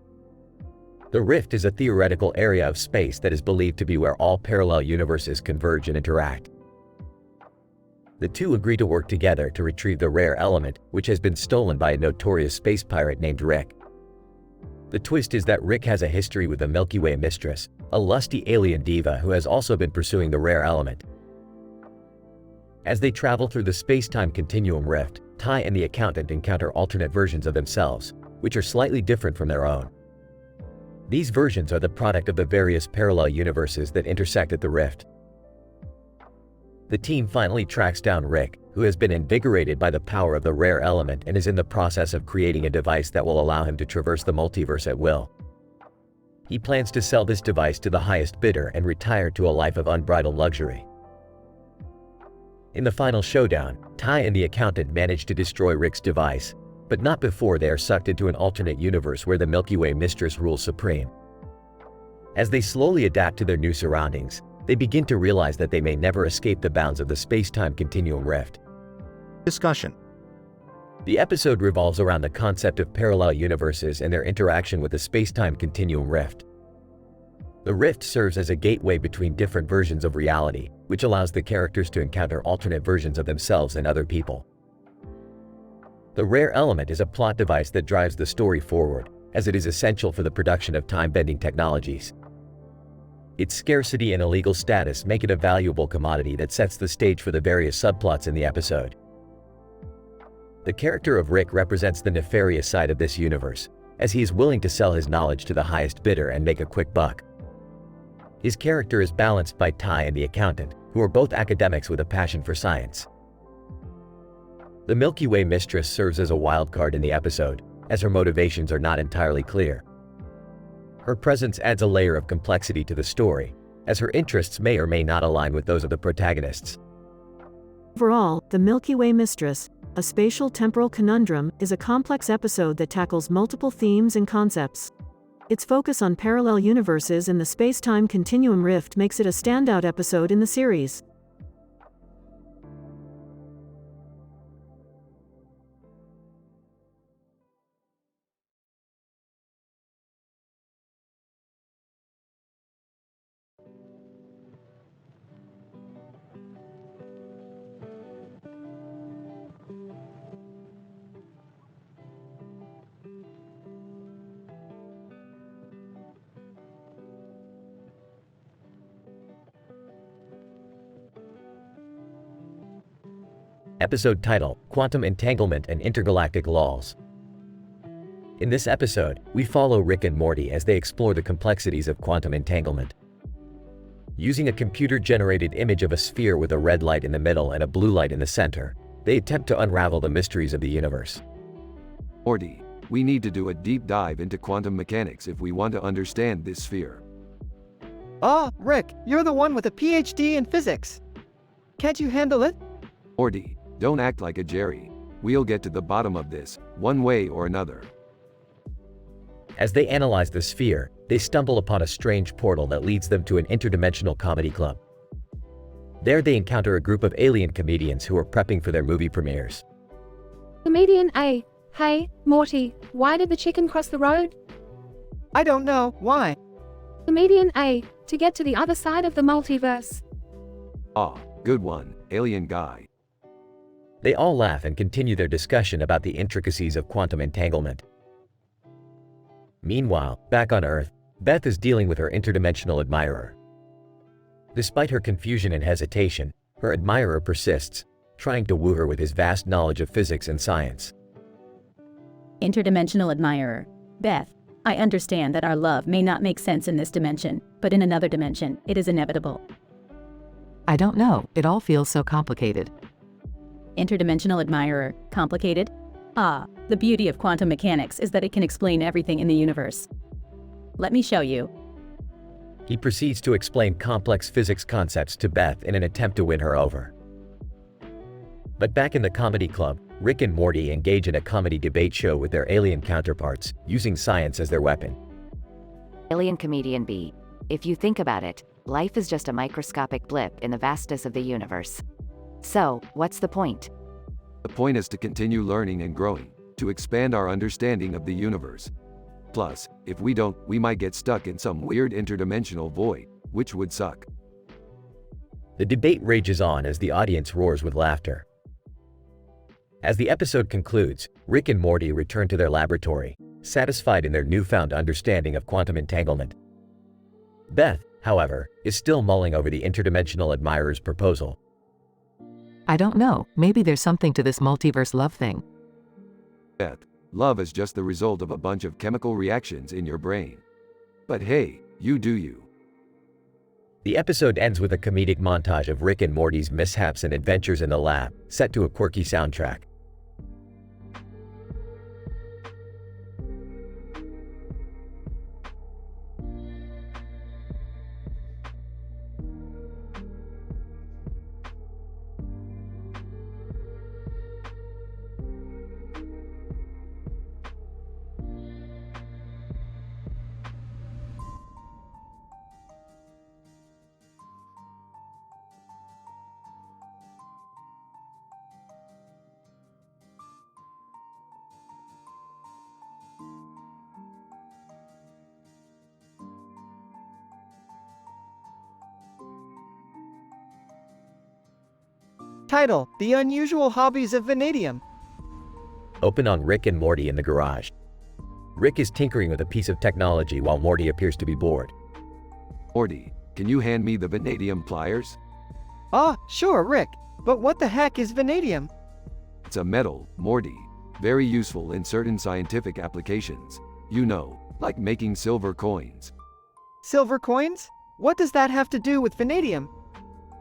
The rift is a theoretical area of space that is believed to be where all parallel universes converge and interact. The two agree to work together to retrieve the rare element, which has been stolen by a notorious space pirate named Rick. The twist is that Rick has a history with the Milky Way Mistress, a lusty alien diva who has also been pursuing the rare element. As they travel through the space-time continuum rift, Ty and the accountant encounter alternate versions of themselves, which are slightly different from their own. These versions are the product of the various parallel universes that intersect at the rift. The team finally tracks down Rick, who has been invigorated by the power of the rare element and is in the process of creating a device that will allow him to traverse the multiverse at will. He plans to sell this device to the highest bidder and retire to a life of unbridled luxury. In the final showdown, Ty and the accountant manage to destroy Rick's device, but not before they are sucked into an alternate universe where the Milky Way Mistress rules supreme. As they slowly adapt to their new surroundings, they begin to realize that they may never escape the bounds of the space-time continuum rift. Discussion. The episode revolves around the concept of parallel universes and their interaction with the space-time continuum rift. The rift serves as a gateway between different versions of reality, which allows the characters to encounter alternate versions of themselves and other people. The rare element is a plot device that drives the story forward, as it is essential for the production of time-bending technologies. Its scarcity and illegal status make it a valuable commodity that sets the stage for the various subplots in the episode. The character of Rick represents the nefarious side of this universe, as he is willing to sell his knowledge to the highest bidder and make a quick buck. His character is balanced by Ty and the accountant, who are both academics with a passion for science. The Milky Way Mistress serves as a wild card in the episode, as her motivations are not entirely clear. Her presence adds a layer of complexity to the story, as her interests may or may not align with those of the protagonists. Overall, The Milky Way Mistress, a spatial temporal conundrum, is a complex episode that tackles multiple themes and concepts. Its focus on parallel universes and the space-time continuum rift makes it a standout episode in the series. Episode title, Quantum Entanglement and Intergalactic Laws. In this episode, we follow Rick and Morty as they explore the complexities of quantum entanglement. Using a computer-generated image of a sphere with a red light in the middle and a blue light in the center, they attempt to unravel the mysteries of the universe. Morty, we need to do a deep dive into quantum mechanics if we want to understand this sphere. Ah, Rick, you're the one with a PhD in physics. Can't you handle it? Morty, don't act like a Jerry. We'll get to the bottom of this, one way or another. As they analyze the sphere, they stumble upon a strange portal that leads them to an interdimensional comedy club. There they encounter a group of alien comedians who are prepping for their movie premieres. Comedian A. Hey, Morty, why did the chicken cross the road? I don't know, why? Comedian A. To get to the other side of the multiverse. Ah, good one, alien guy. They all laugh and continue their discussion about the intricacies of quantum entanglement. Meanwhile, back on Earth, Beth is dealing with her interdimensional admirer. Despite her confusion and hesitation, her admirer persists, trying to woo her with his vast knowledge of physics and science. Interdimensional admirer. Beth, I understand that our love may not make sense in this dimension, but in another dimension, it is inevitable. I don't know, it all feels so complicated. Interdimensional admirer. Complicated? Ah, the beauty of quantum mechanics is that it can explain everything in the universe. Let me show you. He proceeds to explain complex physics concepts to Beth in an attempt to win her over. But back in the comedy club, Rick and Morty engage in a comedy debate show with their alien counterparts, using science as their weapon. Alien comedian B. If you think about it, life is just a microscopic blip in the vastness of the universe. So, what's the point? The point is to continue learning and growing, to expand our understanding of the universe. Plus, if we don't, we might get stuck in some weird interdimensional void, which would suck. The debate rages on as the audience roars with laughter. As the episode concludes, Rick and Morty return to their laboratory, satisfied in their newfound understanding of quantum entanglement. Beth, however, is still mulling over the interdimensional admirer's proposal. I don't know, maybe there's something to this multiverse love thing. Beth, love is just the result of a bunch of chemical reactions in your brain. But hey, you do you. The episode ends with a comedic montage of Rick and Morty's mishaps and adventures in the lab, set to a quirky soundtrack. Title, The Unusual Hobbies of Vanadium. Open on Rick and Morty in the garage. Rick is tinkering with a piece of technology while Morty appears to be bored. Morty, can you hand me the vanadium pliers? Ah, sure, Rick. But what the heck is vanadium? It's a metal, Morty. Very useful in certain scientific applications. You know, like making silver coins. Silver coins? What does that have to do with vanadium?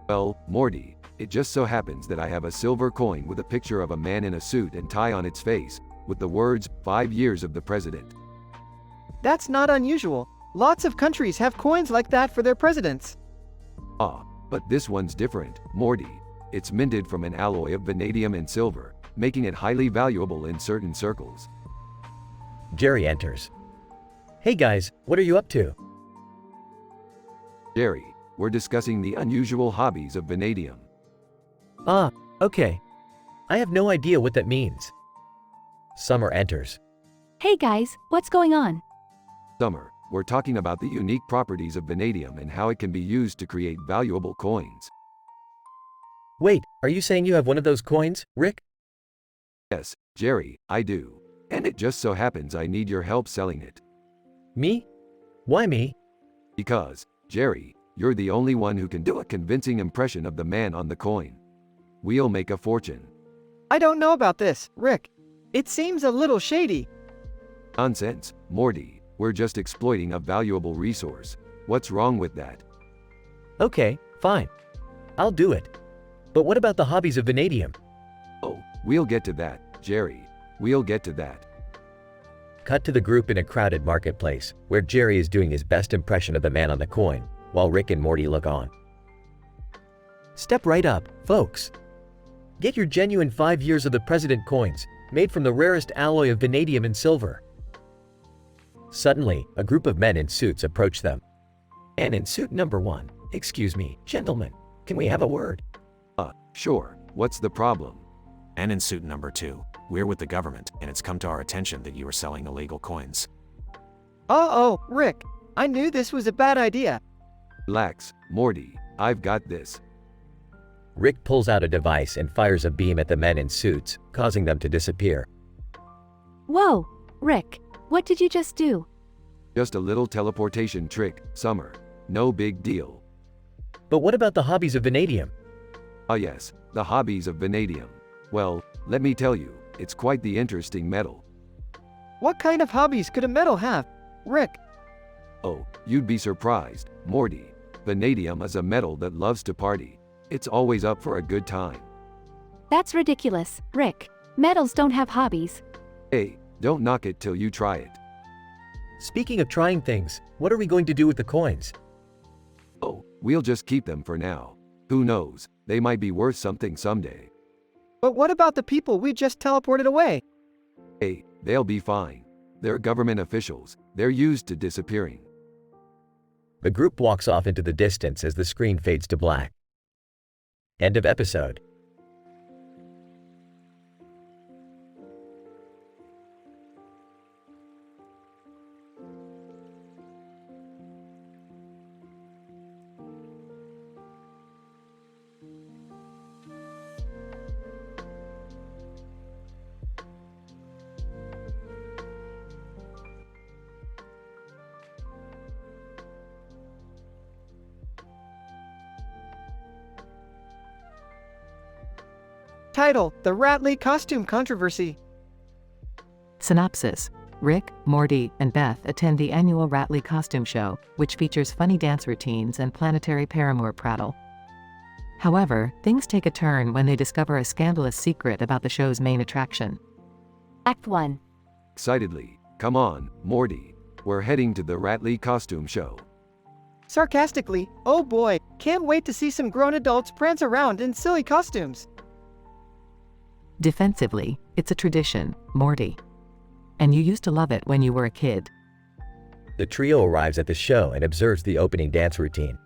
Well, Morty, it just so happens that I have a silver coin with a picture of a man in a suit and tie on its face, with the words, 5 years of the president. That's not unusual. Lots of countries have coins like that for their presidents. Ah, but this one's different, Morty. It's minted from an alloy of vanadium and silver, making it highly valuable in certain circles. Jerry enters. Hey guys, what are you up to? Jerry, we're discussing the unusual hobbies of vanadium. Ah, okay. I have no idea what that means. Summer enters. Hey guys, what's going on? Summer, we're talking about the unique properties of vanadium and how it can be used to create valuable coins. Wait, are you saying you have one of those coins, Rick? Yes, Jerry, I do. And it just so happens I need your help selling it. Me? Why me? Because, Jerry, you're the only one who can do a convincing impression of the man on the coin. We'll make a fortune. I don't know about this, Rick. It seems a little shady. Nonsense, Morty. We're just exploiting a valuable resource. What's wrong with that? Okay, fine. I'll do it. But what about the hobbies of vanadium? Oh, we'll get to that, Jerry. We'll get to that. Cut to the group in a crowded marketplace, where Jerry is doing his best impression of the man on the coin, while Rick and Morty look on. Step right up, folks. Get your genuine 5 years of the President coins, made from the rarest alloy of vanadium and silver. Suddenly, a group of men in suits approach them. And in suit number 1, excuse me, gentlemen, can we have a word? Sure, what's the problem? And in suit number 2, we're with the government, and it's come to our attention that you are selling illegal coins. Oh, Rick. I knew this was a bad idea. Relax, Morty. I've got this. Rick pulls out a device and fires a beam at the men in suits, causing them to disappear. Whoa, Rick, what did you just do? Just a little teleportation trick, Summer. No big deal. But what about the hobbies of vanadium? Ah yes, the hobbies of vanadium. Well, let me tell you, it's quite the interesting metal. What kind of hobbies could a metal have, Rick? Oh, you'd be surprised, Morty. Vanadium is a metal that loves to party. It's always up for a good time. That's ridiculous, Rick. Metals don't have hobbies. Hey, don't knock it till you try it. Speaking of trying things, what are we going to do with the coins? Oh, we'll just keep them for now. Who knows, they might be worth something someday. But what about the people we just teleported away? Hey, they'll be fine. They're government officials. They're used to disappearing. The group walks off into the distance as the screen fades to black. End of episode. Title: The Ratley Costume Controversy. Synopsis. Rick, Morty, and Beth attend the annual Ratley Costume Show, which features funny dance routines and planetary paramour prattle. However, things take a turn when they discover a scandalous secret about the show's main attraction. Act 1. Excitedly, come on, Morty. We're heading to the Ratley Costume Show. Sarcastically, oh boy, can't wait to see some grown adults prance around in silly costumes. Defensively, it's a tradition, Morty. And you used to love it when you were a kid. The trio arrives at the show and observes the opening dance routine.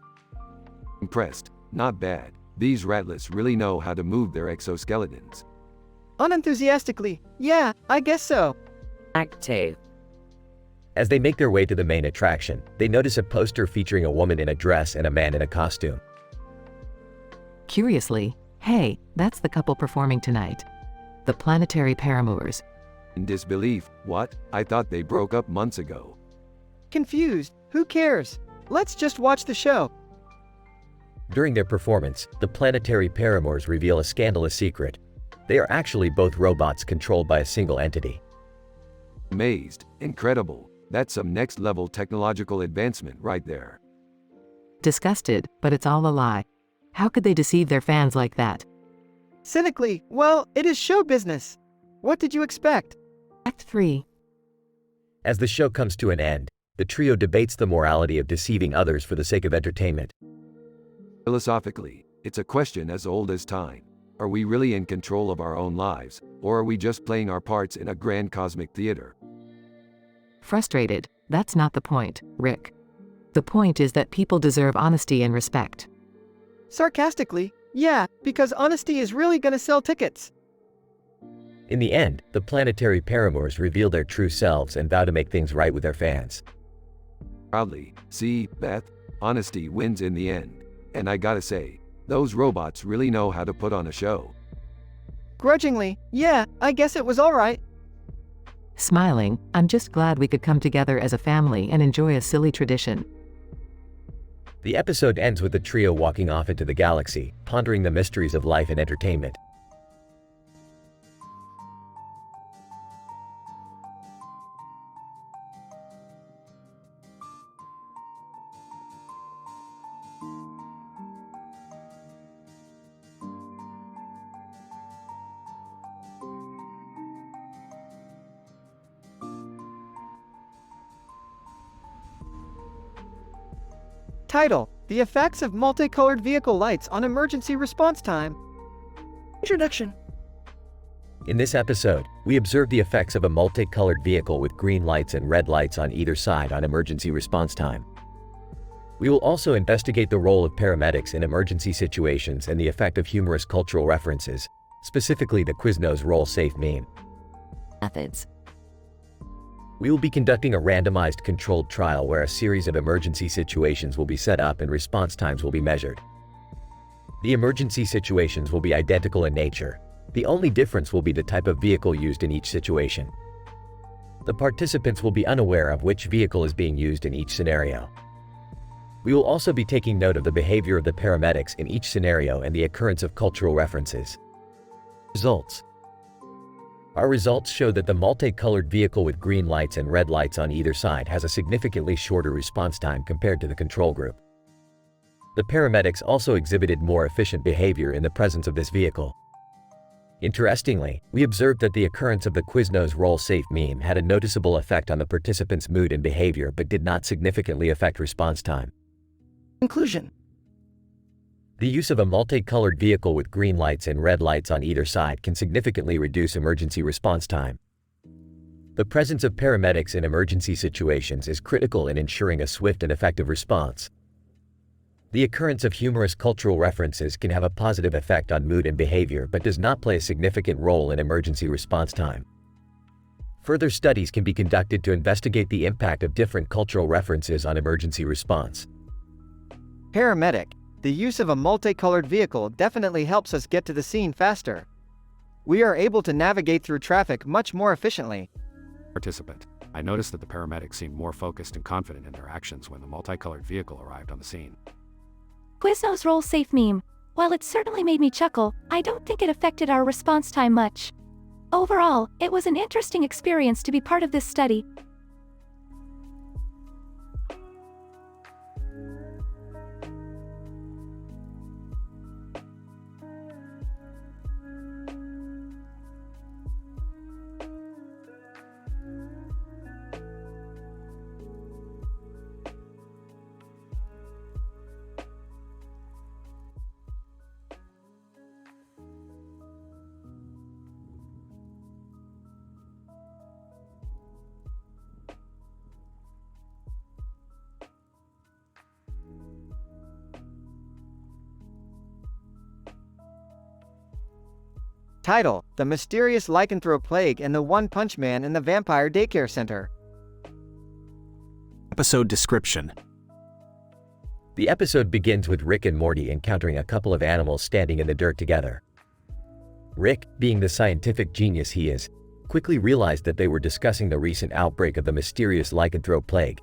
Impressed. Not bad. These ratlets really know how to move their exoskeletons. Unenthusiastically, yeah, I guess so. Act 2. As they make their way to the main attraction, they notice a poster featuring a woman in a dress and a man in a costume. Curiously, hey, that's the couple performing tonight. The planetary paramours. In disbelief, what? I thought they broke up months ago. Confused, who cares? Let's just watch the show. During their performance, the planetary paramours reveal a scandalous secret. They are actually both robots controlled by a single entity. Amazed. Incredible. That's some next-level technological advancement right there. Disgusted, but it's all a lie. How could they deceive their fans like that? Cynically, well, it is show business. What did you expect? Act 3. As the show comes to an end, the trio debates the morality of deceiving others for the sake of entertainment. Philosophically, it's a question as old as time. Are we really in control of our own lives, or are we just playing our parts in a grand cosmic theater? Frustrated, that's not the point, Rick. The point is that people deserve honesty and respect. Sarcastically, yeah, because honesty is really gonna sell tickets. In the end, the planetary paramours reveal their true selves and vow to make things right with their fans. Proudly, see, Beth, honesty wins in the end. And I gotta say, those robots really know how to put on a show. Grudgingly, yeah, I guess it was alright. Smiling, I'm just glad we could come together as a family and enjoy a silly tradition. The episode ends with the trio walking off into the galaxy, pondering the mysteries of life and entertainment. Title: The Effects of Multicolored Vehicle Lights on Emergency Response Time. Introduction. In this episode, we observe the effects of a multicolored vehicle with green lights and red lights on either side on emergency response time. We will also investigate the role of paramedics in emergency situations and the effect of humorous cultural references, specifically the Quiznos Roll Safe meme. Methods. We will be conducting a randomized controlled trial where a series of emergency situations will be set up and response times will be measured. The emergency situations will be identical in nature. The only difference will be the type of vehicle used in each situation. The participants will be unaware of which vehicle is being used in each scenario. We will also be taking note of the behavior of the paramedics in each scenario and the occurrence of cultural references. Results. Our results show that the multicolored vehicle with green lights and red lights on either side has a significantly shorter response time compared to the control group. The paramedics also exhibited more efficient behavior in the presence of this vehicle. Interestingly, we observed that the occurrence of the Quiznos Roll Safe meme had a noticeable effect on the participants' mood and behavior but did not significantly affect response time. Conclusion. The use of a multicolored vehicle with green lights and red lights on either side can significantly reduce emergency response time. The presence of paramedics in emergency situations is critical in ensuring a swift and effective response. The occurrence of humorous cultural references can have a positive effect on mood and behavior but does not play a significant role in emergency response time. Further studies can be conducted to investigate the impact of different cultural references on emergency response. Paramedic. The use of a multicolored vehicle definitely helps us get to the scene faster. We are able to navigate through traffic much more efficiently. Participant. I noticed that the paramedics seemed more focused and confident in their actions when the multicolored vehicle arrived on the scene. Quiznos Roll Safe meme. While it certainly made me chuckle, I don't think it affected our response time much. Overall, it was an interesting experience to be part of this study. Title: The Mysterious Lycanthrope Plague and the One Punch Man in the Vampire Daycare Center. Episode description. The episode begins with Rick and Morty encountering a couple of animals standing in the dirt together. Rick, being the scientific genius he is, quickly realized that they were discussing the recent outbreak of the mysterious lycanthrope plague.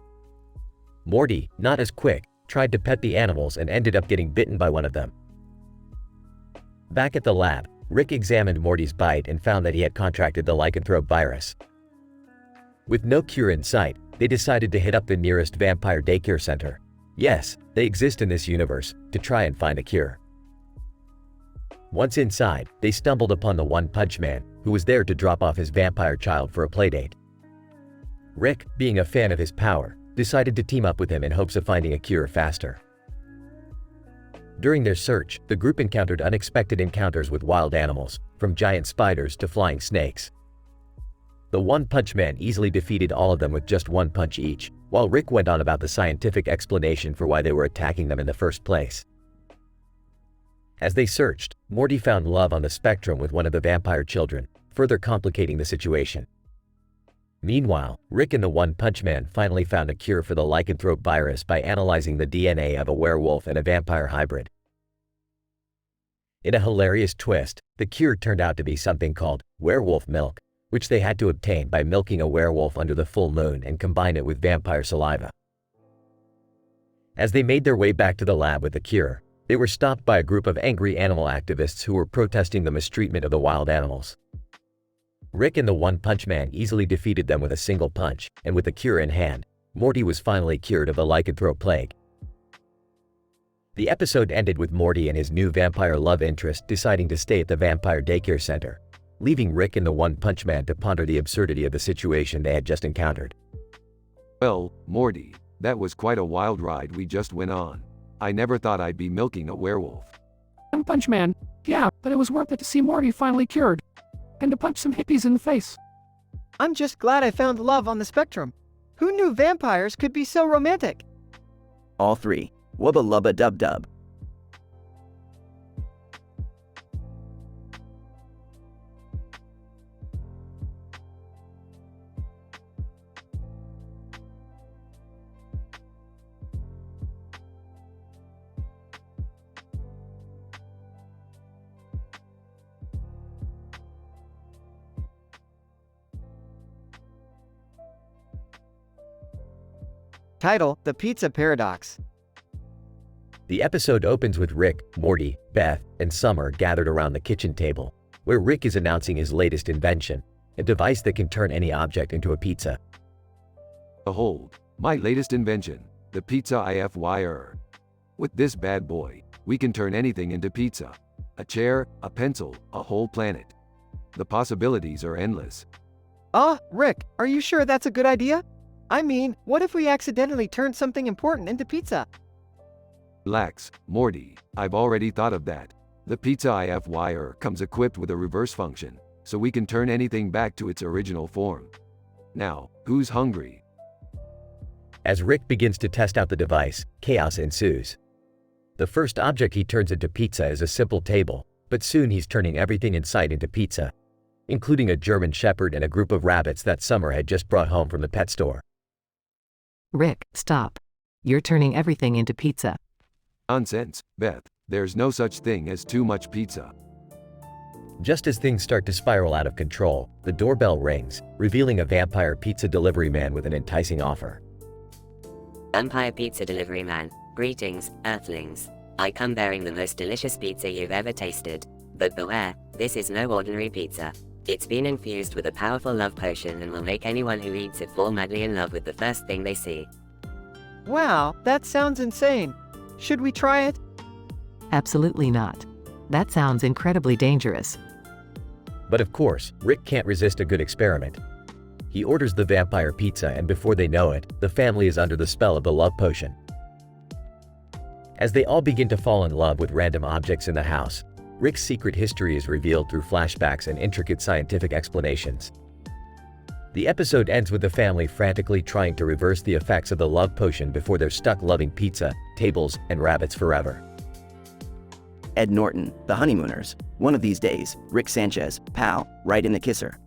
Morty, not as quick, tried to pet the animals and ended up getting bitten by one of them. Back at the lab, Rick examined Morty's bite and found that he had contracted the lycanthrope virus. With no cure in sight, they decided to hit up the nearest vampire daycare center. Yes, they exist in this universe, to try and find a cure. Once inside, they stumbled upon the One Punch Man, who was there to drop off his vampire child for a playdate. Rick, being a fan of his power, decided to team up with him in hopes of finding a cure faster. During their search, the group encountered unexpected encounters with wild animals, from giant spiders to flying snakes. The One Punch Man easily defeated all of them with just one punch each, while Rick went on about the scientific explanation for why they were attacking them in the first place. As they searched, Morty found love on the spectrum with one of the vampire children, further complicating the situation. Meanwhile, Rick and the One Punch Man finally found a cure for the lycanthrope virus by analyzing the DNA of a werewolf and a vampire hybrid. In a hilarious twist, the cure turned out to be something called werewolf milk, which they had to obtain by milking a werewolf under the full moon and combine it with vampire saliva. As they made their way back to the lab with the cure, they were stopped by a group of angry animal activists who were protesting the mistreatment of the wild animals. Rick and the One Punch Man easily defeated them with a single punch, and with the cure in hand, Morty was finally cured of the lycanthrope plague. The episode ended with Morty and his new vampire love interest deciding to stay at the vampire daycare center, leaving Rick and the One Punch Man to ponder the absurdity of the situation they had just encountered. Well, Morty, That was quite a wild ride we just went on. I never thought I'd be milking a werewolf. One Punch Man. Yeah, but it was worth it to see Morty finally cured. And to punch some hippies in the face. I'm just glad I found love on the spectrum. Who knew vampires could be so romantic? All three. Wubba lubba dub dub. Title: The Pizza Paradox. The episode opens with Rick, Morty, Beth, and Summer gathered around the kitchen table, where Rick is announcing his latest invention, a device that can turn any object into a pizza. Behold, my latest invention, the Pizza IFYR. With this bad boy, we can turn anything into pizza. A chair, a pencil, a whole planet. The possibilities are endless. Rick, are you sure that's a good idea? I mean, what if we accidentally turn something important into pizza? Relax, Morty, I've already thought of that. The Pizza IFYR comes equipped with a reverse function, so we can turn anything back to its original form. Now, who's hungry? As Rick begins to test out the device, chaos ensues. The first object he turns into pizza is a simple table, but soon he's turning everything in sight into pizza, including a German Shepherd and a group of rabbits that Summer had just brought home from the pet store. Rick, stop. You're turning everything into pizza. Nonsense, Beth. There's no such thing as too much pizza. Just as things start to spiral out of control, the doorbell rings, revealing a vampire pizza delivery man with an enticing offer. Vampire pizza delivery man, greetings, Earthlings. I come bearing the most delicious pizza you've ever tasted. But beware, this is no ordinary pizza. It's been infused with a powerful love potion and will make anyone who eats it fall madly in love with the first thing they see. Wow, that sounds insane. Should we try it? Absolutely not. That sounds incredibly dangerous. But of course, Rick can't resist a good experiment. He orders the vampire pizza, and before they know it, the family is under the spell of the love potion. As they all begin to fall in love with random objects in the house, Rick's secret history is revealed through flashbacks and intricate scientific explanations. The episode ends with the family frantically trying to reverse the effects of the love potion before they're stuck loving pizza, tables, and rabbits forever. Ed Norton, The Honeymooners. One of these days, Rick Sanchez, pal, right in the kisser.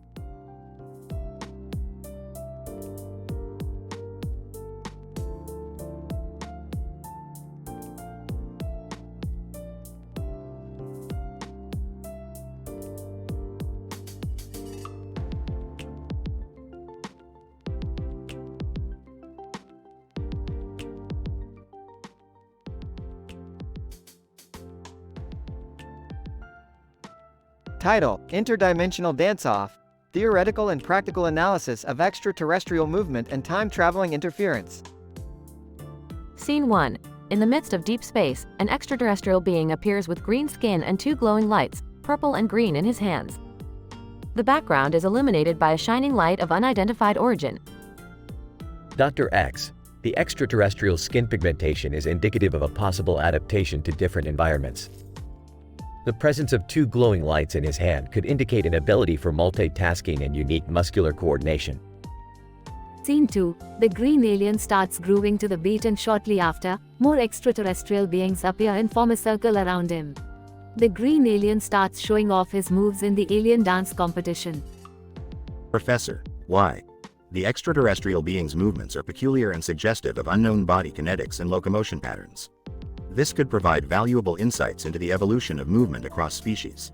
Title: Interdimensional Dance-Off. Theoretical and Practical Analysis of Extraterrestrial Movement and Time-Traveling Interference. Scene 1. In the midst of deep space, an extraterrestrial being appears with green skin and two glowing lights, purple and green, in his hands. The background is illuminated by a shining light of unidentified origin. Dr. X. The extraterrestrial skin pigmentation is indicative of a possible adaptation to different environments. The presence of two glowing lights in his hand could indicate an ability for multitasking and unique muscular coordination. Scene 2. The green alien starts grooving to the beat, and shortly after, more extraterrestrial beings appear and form a circle around him. The green alien starts showing off his moves in the alien dance competition. Professor, why? The extraterrestrial beings' movements are peculiar and suggestive of unknown body kinetics and locomotion patterns. This could provide valuable insights into the evolution of movement across species.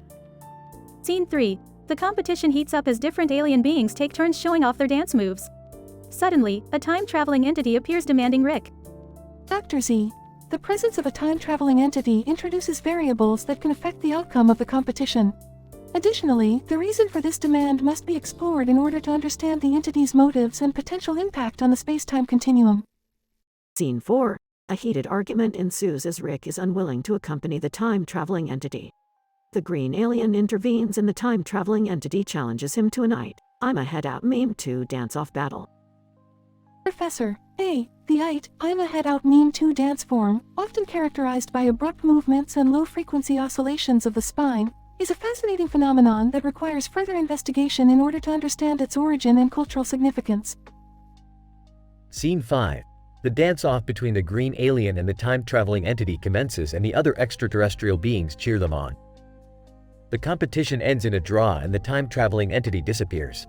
Scene 3. The competition heats up as different alien beings take turns showing off their dance moves. Suddenly, a time-traveling entity appears demanding Rick. Dr. Z. The presence of a time-traveling entity introduces variables that can affect the outcome of the competition. Additionally, the reason for this demand must be explored in order to understand the entity's motives and potential impact on the space-time continuum. Scene 4. A heated argument ensues as Rick is unwilling to accompany the time-traveling entity. The green alien intervenes and the time-traveling entity challenges him to a night, I'm a head-out meme 2 dance-off battle. Professor, the I'm a head-out meme 2 dance form, often characterized by abrupt movements and low-frequency oscillations of the spine, is a fascinating phenomenon that requires further investigation in order to understand its origin and cultural significance. Scene 5. The dance-off between the green alien and the time-traveling entity commences, and the other extraterrestrial beings cheer them on. The competition ends in a draw and the time-traveling entity disappears.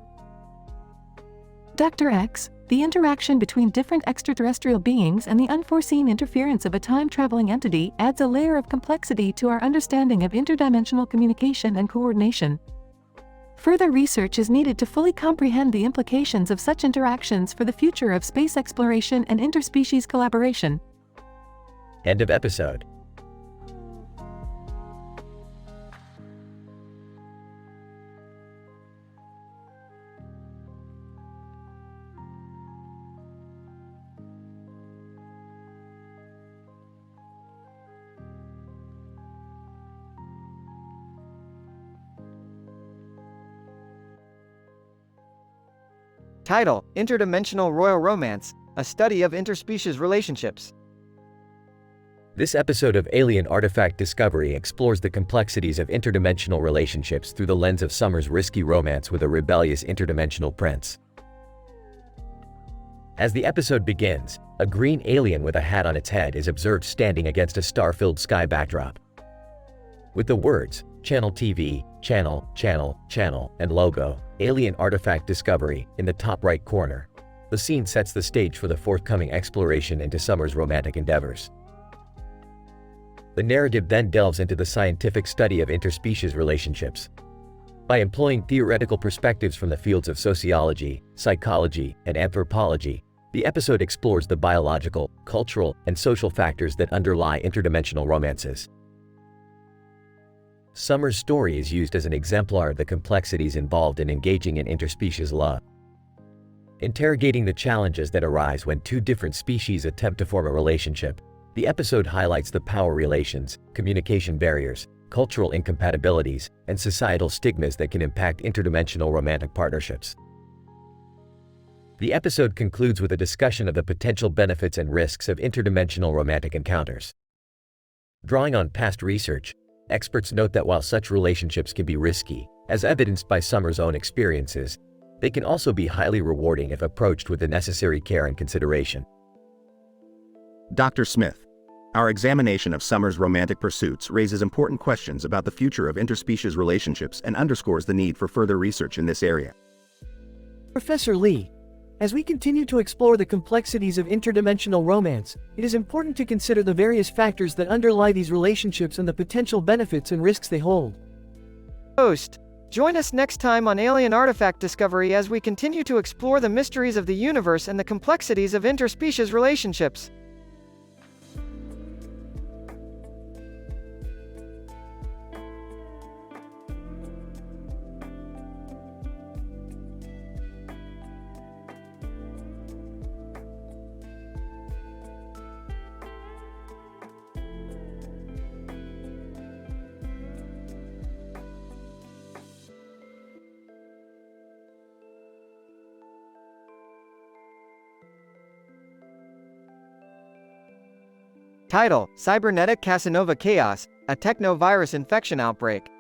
Dr. X, the interaction between different extraterrestrial beings and the unforeseen interference of a time-traveling entity adds a layer of complexity to our understanding of interdimensional communication and coordination. Further research is needed to fully comprehend the implications of such interactions for the future of space exploration and interspecies collaboration. End of episode. Title: Interdimensional Royal Romance, a study of interspecies relationships. This episode of Alien Artifact Discovery explores the complexities of interdimensional relationships through the lens of Summer's risky romance with a rebellious interdimensional prince. As the episode begins, a green alien with a hat on its head is observed standing against a star-filled sky backdrop. With the words, Channel TV, Channel, Channel, Channel, and logo, Alien Artifact Discovery, in the top right corner, the scene sets the stage for the forthcoming exploration into Summer's romantic endeavors. The narrative then delves into the scientific study of interspecies relationships. By employing theoretical perspectives from the fields of sociology, psychology, and anthropology, the episode explores the biological, cultural, and social factors that underlie interdimensional romances. Summer's story is used as an exemplar of the complexities involved in engaging in interspecies love. Interrogating the challenges that arise when two different species attempt to form a relationship, the episode highlights the power relations, communication barriers, cultural incompatibilities, and societal stigmas that can impact interdimensional romantic partnerships. The episode concludes with a discussion of the potential benefits and risks of interdimensional romantic encounters. Drawing on past research, experts note that while such relationships can be risky, as evidenced by Summer's own experiences, they can also be highly rewarding if approached with the necessary care and consideration. Dr. Smith, our examination of Summer's romantic pursuits raises important questions about the future of interspecies relationships and underscores the need for further research in this area. Professor Lee, as we continue to explore the complexities of interdimensional romance, it is important to consider the various factors that underlie these relationships and the potential benefits and risks they hold. Host, join us next time on Alien Artifact Discovery as we continue to explore the mysteries of the universe and the complexities of interspecies relationships. Title: Cybernetic Casanova Chaos, a technovirus infection outbreak.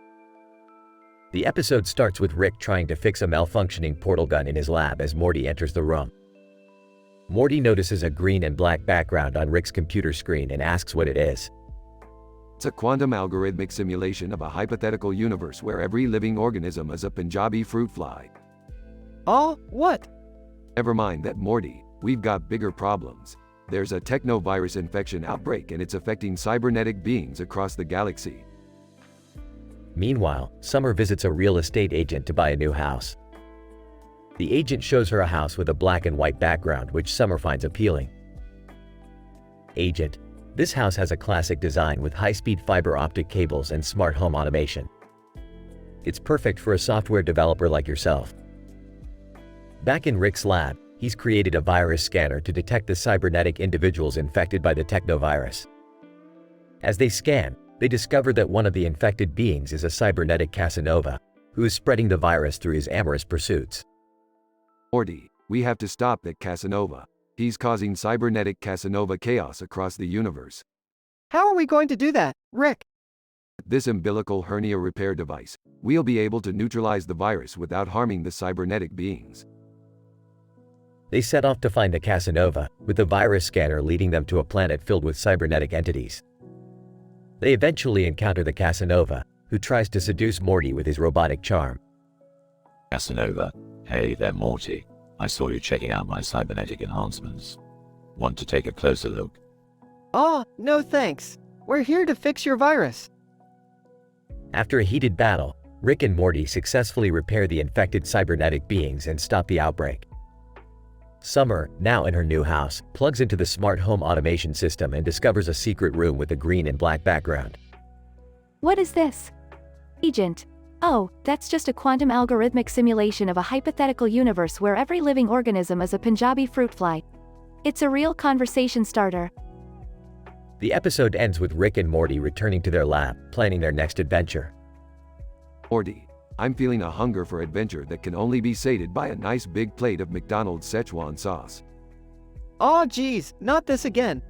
The episode starts with Rick trying to fix a malfunctioning portal gun in his lab as Morty enters the room. Morty notices a green and black background on Rick's computer screen and asks what it is. It's a quantum algorithmic simulation of a hypothetical universe where every living organism is a Punjabi fruit fly. Oh, what? Never mind that, Morty, we've got bigger problems. There's a technovirus infection outbreak and it's affecting cybernetic beings across the galaxy. Meanwhile, Summer visits a real estate agent to buy a new house. The agent shows her a house with a black and white background which Summer finds appealing. Agent, this house has a classic design with high-speed fiber optic cables and smart home automation. It's perfect for a software developer like yourself. Back in Rick's lab, he's created a virus scanner to detect the cybernetic individuals infected by the technovirus. As they scan, they discover that one of the infected beings is a cybernetic Casanova, who is spreading the virus through his amorous pursuits. Morty, we have to stop that Casanova. He's causing cybernetic Casanova chaos across the universe. How are we going to do that, Rick? This umbilical hernia repair device, we'll be able to neutralize the virus without harming the cybernetic beings. They set off to find the Casanova, with the virus scanner leading them to a planet filled with cybernetic entities. They eventually encounter the Casanova, who tries to seduce Morty with his robotic charm. Casanova, hey there Morty. I saw you checking out my cybernetic enhancements. Want to take a closer look? Oh, no thanks. We're here to fix your virus. After a heated battle, Rick and Morty successfully repair the infected cybernetic beings and stop the outbreak. Summer, now in her new house, plugs into the smart home automation system and discovers a secret room with a green and black background. What is this? Agent. Oh, that's just a quantum algorithmic simulation of a hypothetical universe where every living organism is a Punjabi fruit fly. It's a real conversation starter. The episode ends with Rick and Morty returning to their lab, planning their next adventure. Morty, I'm feeling a hunger for adventure that can only be sated by a nice big plate of McDonald's Szechuan sauce. Oh geez, not this again.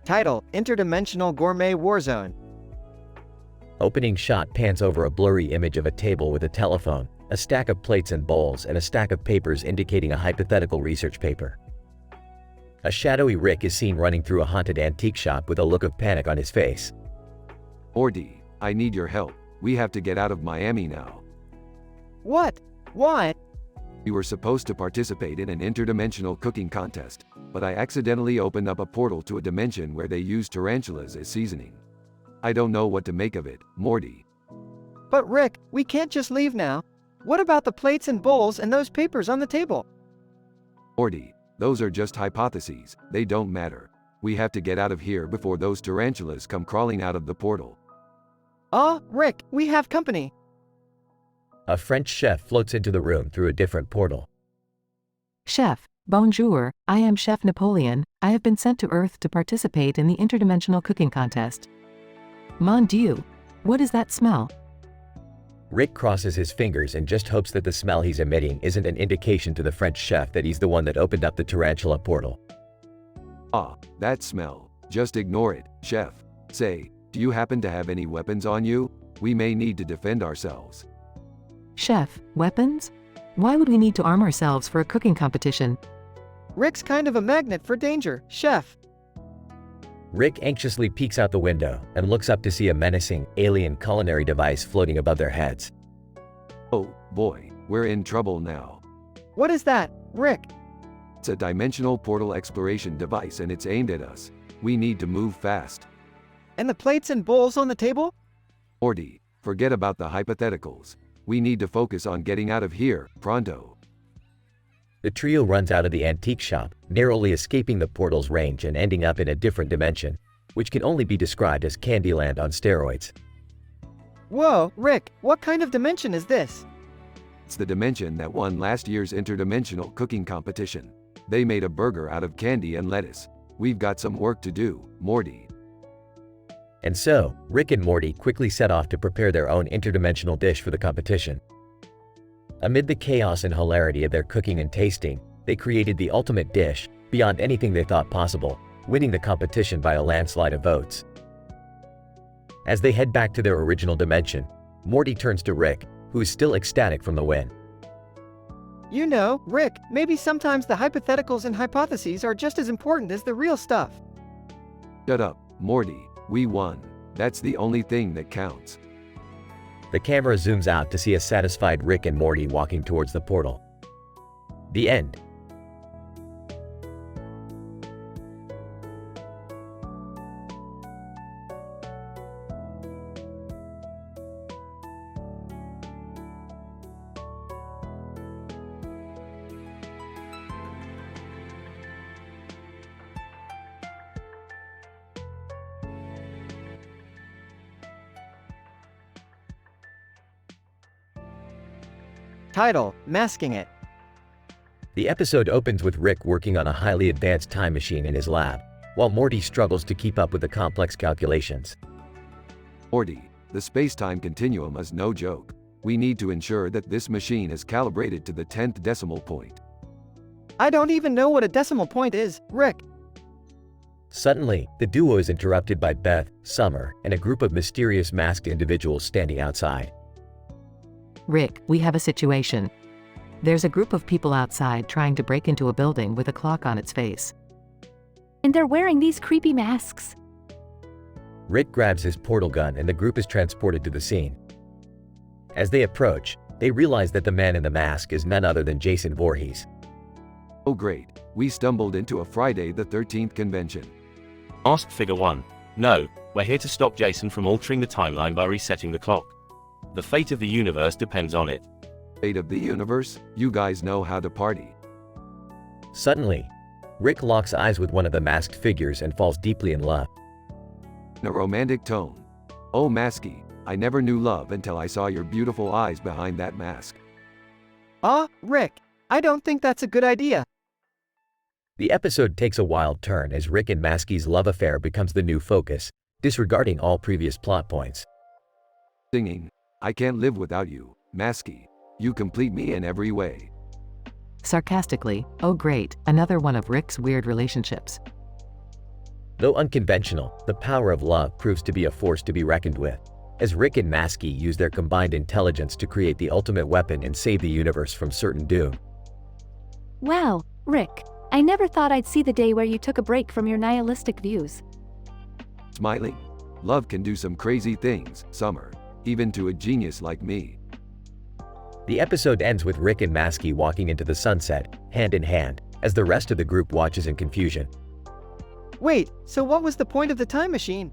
Title: Interdimensional Gourmet Warzone. Opening shot pans over a blurry image of a table with a telephone, a stack of plates and bowls, and a stack of papers indicating a hypothetical research paper. A shadowy Rick is seen running through a haunted antique shop with a look of panic on his face. Morty, I need your help. We have to get out of Miami now. What? Why? We were supposed to participate in an interdimensional cooking contest, but I accidentally opened up a portal to a dimension where they use tarantulas as seasoning. I don't know what to make of it, Morty. But Rick, we can't just leave now. What about the plates and bowls and those papers on the table? Morty, those are just hypotheses, they don't matter. We have to get out of here before those tarantulas come crawling out of the portal. Rick, we have company. A French chef floats into the room through a different portal. Chef, bonjour, I am Chef Napoleon. I have been sent to Earth to participate in the interdimensional cooking contest. Mon Dieu, what is that smell? Rick crosses his fingers and just hopes that the smell he's emitting isn't an indication to the French chef that he's the one that opened up the tarantula portal. That smell. Just ignore it, chef. Say, do you happen to have any weapons on you? We may need to defend ourselves. Chef, weapons? Why would we need to arm ourselves for a cooking competition? Rick's kind of a magnet for danger, chef. Rick anxiously peeks out the window and looks up to see a menacing, alien culinary device floating above their heads. Oh, boy, we're in trouble now. What is that, Rick? It's a dimensional portal exploration device and it's aimed at us. We need to move fast. And the plates and bowls on the table? Morty, forget about the hypotheticals. We need to focus on getting out of here, pronto. The trio runs out of the antique shop, narrowly escaping the portal's range and ending up in a different dimension, which can only be described as Candyland on steroids. Whoa, Rick, what kind of dimension is this? It's the dimension that won last year's interdimensional cooking competition. They made a burger out of candy and lettuce. We've got some work to do, Morty. And so, Rick and Morty quickly set off to prepare their own interdimensional dish for the competition. Amid the chaos and hilarity of their cooking and tasting, they created the ultimate dish, beyond anything they thought possible, winning the competition by a landslide of votes. As they head back to their original dimension, Morty turns to Rick, who is still ecstatic from the win. You know, Rick, maybe sometimes the hypotheticals and hypotheses are just as important as the real stuff. Shut up, Morty. We won. That's the only thing that counts. The camera zooms out to see a satisfied Rick and Morty walking towards the portal. The end. Title: Masking It. The episode opens with Rick working on a highly advanced time machine in his lab, while Morty struggles to keep up with the complex calculations. Morty, the space-time continuum is no joke. We need to ensure that this machine is calibrated to the 10th decimal point. I don't even know what a decimal point is, Rick. Suddenly, the duo is interrupted by Beth, Summer, and a group of mysterious masked individuals standing outside. Rick, we have a situation. There's a group of people outside trying to break into a building with a clock on its face. And they're wearing these creepy masks. Rick grabs his portal gun and the group is transported to the scene. As they approach, they realize that the man in the mask is none other than Jason Voorhees. Oh great, we stumbled into a Friday the 13th convention. Asked Figure 1. No, we're here to stop Jason from altering the timeline by resetting the clock. The fate of the universe depends on it. Fate of the universe? You guys know how to party. Suddenly, Rick locks eyes with one of the masked figures and falls deeply in love. In a romantic tone. Oh Masky, I never knew love until I saw your beautiful eyes behind that mask. Rick, I don't think that's a good idea. The episode takes a wild turn as Rick and Masky's love affair becomes the new focus, disregarding all previous plot points. Singing, I can't live without you, Masky. You complete me in every way. Sarcastically, oh great, another one of Rick's weird relationships. Though unconventional, the power of love proves to be a force to be reckoned with, as Rick and Masky use their combined intelligence to create the ultimate weapon and save the universe from certain doom. Wow, Rick, I never thought I'd see the day where you took a break from your nihilistic views. Smiling. Love can do some crazy things, Summer, even to a genius like me. The episode ends with Rick and Masky walking into the sunset, hand in hand, as the rest of the group watches in confusion. Wait, so what was the point of the time machine?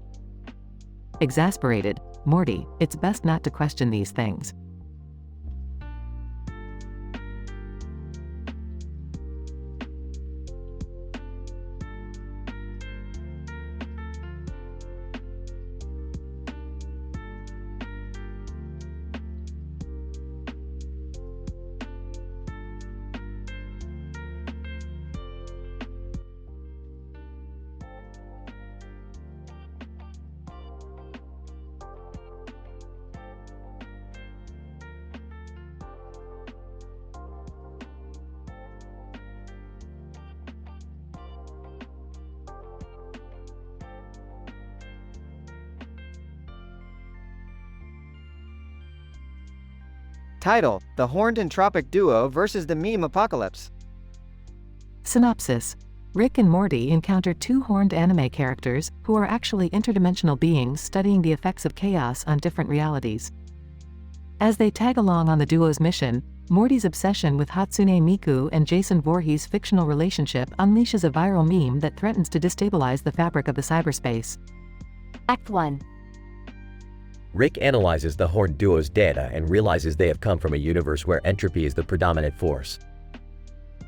Exasperated, Morty, it's best not to question these things. Title: The Horned Entropic Duo versus the Meme Apocalypse. Synopsis: Rick and Morty encounter two horned anime characters who are actually interdimensional beings studying the effects of chaos on different realities. As they tag along on the duo's mission, Morty's obsession with Hatsune Miku and Jason Voorhees' fictional relationship unleashes a viral meme that threatens to destabilize the fabric of the cyberspace. Act 1. Rick analyzes the horned duo's data and realizes they have come from a universe where entropy is the predominant force.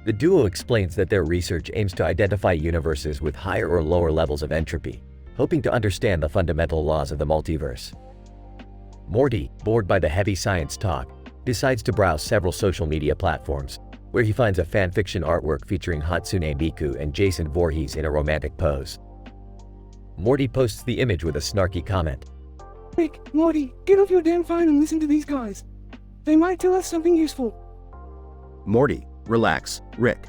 The duo explains that their research aims to identify universes with higher or lower levels of entropy, hoping to understand the fundamental laws of the multiverse. Morty, bored by the heavy science talk, decides to browse several social media platforms, where he finds a fanfiction artwork featuring Hatsune Miku and Jason Voorhees in a romantic pose. Morty posts the image with a snarky comment. Rick, Morty, get off your damn phone and listen to these guys. They might tell us something useful. Morty, relax, Rick.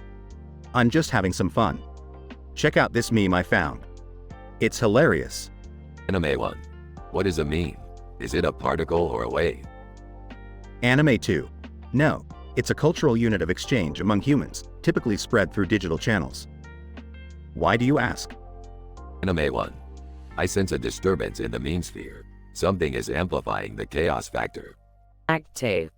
I'm just having some fun. Check out this meme I found. It's hilarious. Anime 1. What is a meme? Is it a particle or a wave? Anime 2. No, it's a cultural unit of exchange among humans, typically spread through digital channels. Why do you ask? Anime 1. I sense a disturbance in the meme sphere. Something is amplifying the chaos factor. Act 2.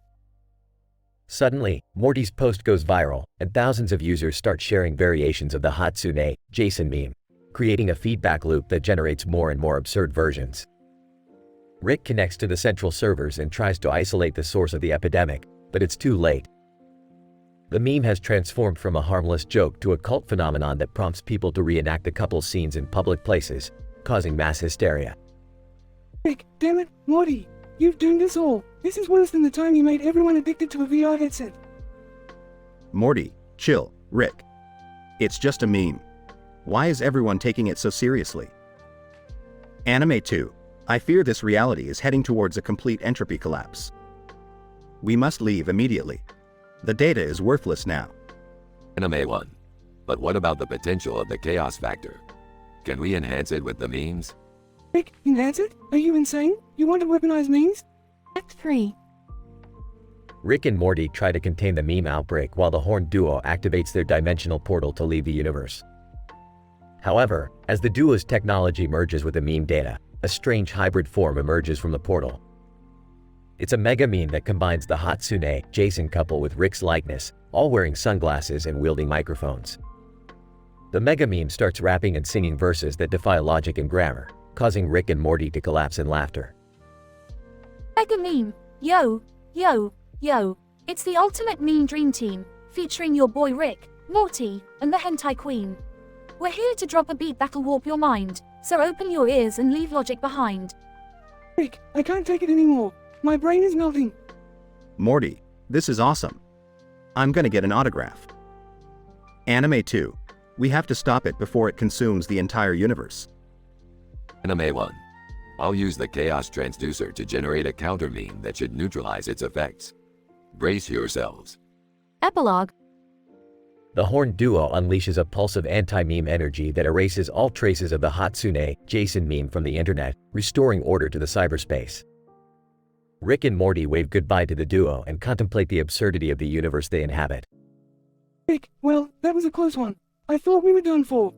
Suddenly, Morty's post goes viral, and thousands of users start sharing variations of the Hatsune Jason meme, creating a feedback loop that generates more and more absurd versions. Rick connects to the central servers and tries to isolate the source of the epidemic, but it's too late. The meme has transformed from a harmless joke to a cult phenomenon that prompts people to reenact the couple's scenes in public places, causing mass hysteria. Rick, damn it, Morty, you've doomed us all. This is worse than the time you made everyone addicted to a VR headset. Morty, chill, Rick. It's just a meme. Why is everyone taking it so seriously? Anime 2. I fear this reality is heading towards a complete entropy collapse. We must leave immediately. The data is worthless now. Anime 1. But what about the potential of the chaos factor? Can we enhance it with the memes? Rick, enhance it? Are you insane? You want to weaponize memes? Act 3. Rick and Morty try to contain the meme outbreak while the Horned Duo activates their dimensional portal to leave the universe. However, as the duo's technology merges with the meme data, a strange hybrid form emerges from the portal. It's a mega meme that combines the Hatsune Jason couple with Rick's likeness, all wearing sunglasses and wielding microphones. The mega meme starts rapping and singing verses that defy logic and grammar, causing Rick and Morty to collapse in laughter. Mega meme. Yo, yo, yo. It's the ultimate meme dream team, featuring your boy Rick, Morty, and the Hentai Queen. We're here to drop a beat that'll warp your mind, so open your ears and leave logic behind. Rick, I can't take it anymore. My brain is melting. Morty, this is awesome. I'm gonna get an autograph. Anime 2. We have to stop it before it consumes the entire universe. Anime 1. I'll use the chaos transducer to generate a counter meme that should neutralize its effects. Brace yourselves. Epilogue. The Horned Duo unleashes a pulse of anti-meme energy that erases all traces of the Hatsune Jason meme from the internet, restoring order to the cyberspace. Rick and Morty wave goodbye to the duo and contemplate the absurdity of the universe they inhabit. Rick, well, that was a close one. I thought we were done for.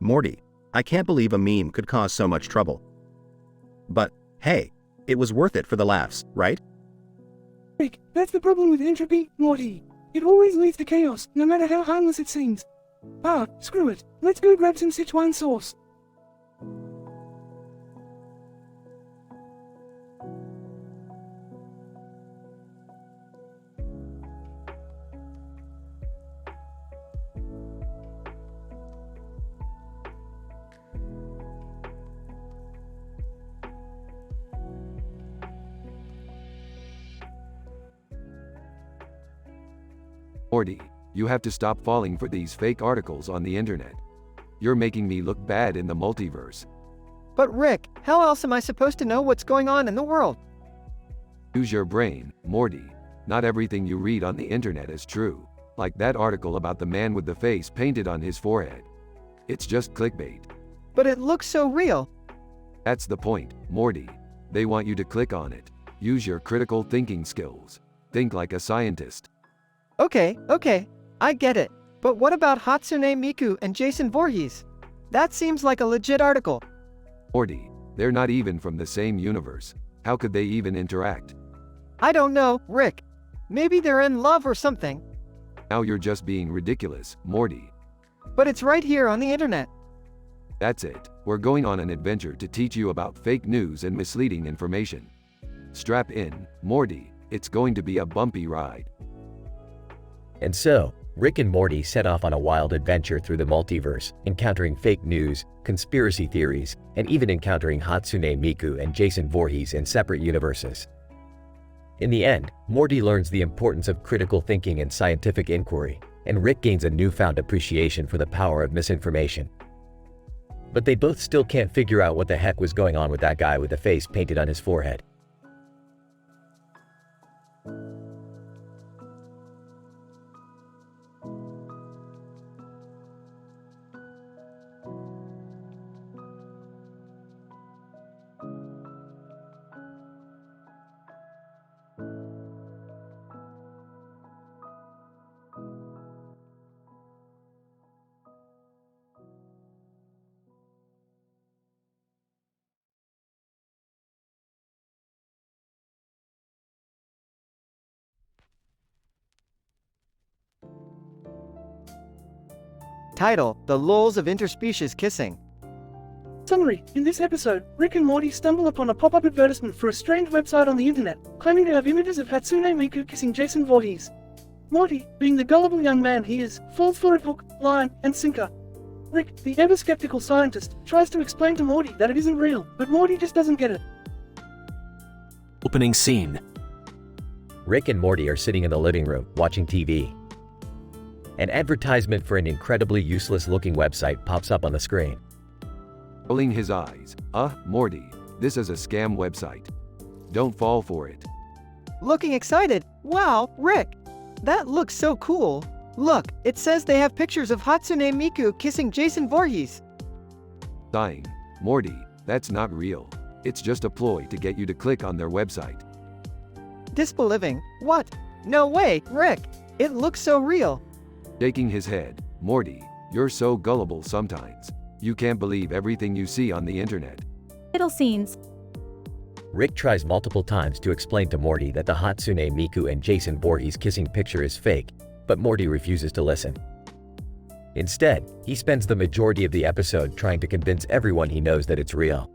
Morty, I can't believe a meme could cause so much trouble. But, hey, it was worth it for the laughs, right? Rick, that's the problem with entropy, Morty. It always leads to chaos, no matter how harmless it seems. Ah, screw it. Let's go grab some Sichuan sauce. Morty, you have to stop falling for these fake articles on the internet. You're making me look bad in the multiverse. But Rick, how else am I supposed to know what's going on in the world? Use your brain, Morty. Not everything you read on the internet is true. Like that article about the man with the face painted on his forehead. It's just clickbait. But it looks so real. That's the point, Morty. They want you to click on it. Use your critical thinking skills. Think like a scientist. Okay, I get it. But what about Hatsune Miku and Jason Voorhees? That seems like a legit article. Morty, they're not even from the same universe. How could they even interact? I don't know, Rick. Maybe they're in love or something. Now you're just being ridiculous, Morty. But it's right here on the internet. That's it. We're going on an adventure to teach you about fake news and misleading information. Strap in, Morty. It's going to be a bumpy ride. And so, Rick and Morty set off on a wild adventure through the multiverse, encountering fake news, conspiracy theories, and even encountering Hatsune Miku and Jason Voorhees in separate universes. In the end, Morty learns the importance of critical thinking and scientific inquiry, and Rick gains a newfound appreciation for the power of misinformation. But they both still can't figure out what the heck was going on with that guy with the face painted on his forehead. Title: The Lulz of Interspecies Kissing. Summary: in this episode, Rick and Morty stumble upon a pop-up advertisement for a strange website on the internet, claiming to have images of Hatsune Miku kissing Jason Voorhees. Morty, being the gullible young man he is, falls for it hook, line, and sinker. Rick, the ever-skeptical scientist, tries to explain to Morty that it isn't real, but Morty just doesn't get it. Opening scene. Rick and Morty are sitting in the living room, watching TV. An advertisement for an incredibly useless-looking website pops up on the screen. Rolling his eyes. Morty, this is a scam website. Don't fall for it. Looking excited. Wow, Rick! That looks so cool. Look, it says they have pictures of Hatsune Miku kissing Jason Voorhees. Dying. Morty, that's not real. It's just a ploy to get you to click on their website. Disbelieving. What? No way, Rick! It looks so real. Shaking his head. Morty, you're so gullible sometimes. You can't believe everything you see on the internet. Middle scenes. Rick tries multiple times to explain to Morty that the Hatsune Miku and Jason Voorhees kissing picture is fake, but Morty refuses to listen. Instead, he spends the majority of the episode trying to convince everyone he knows that it's real.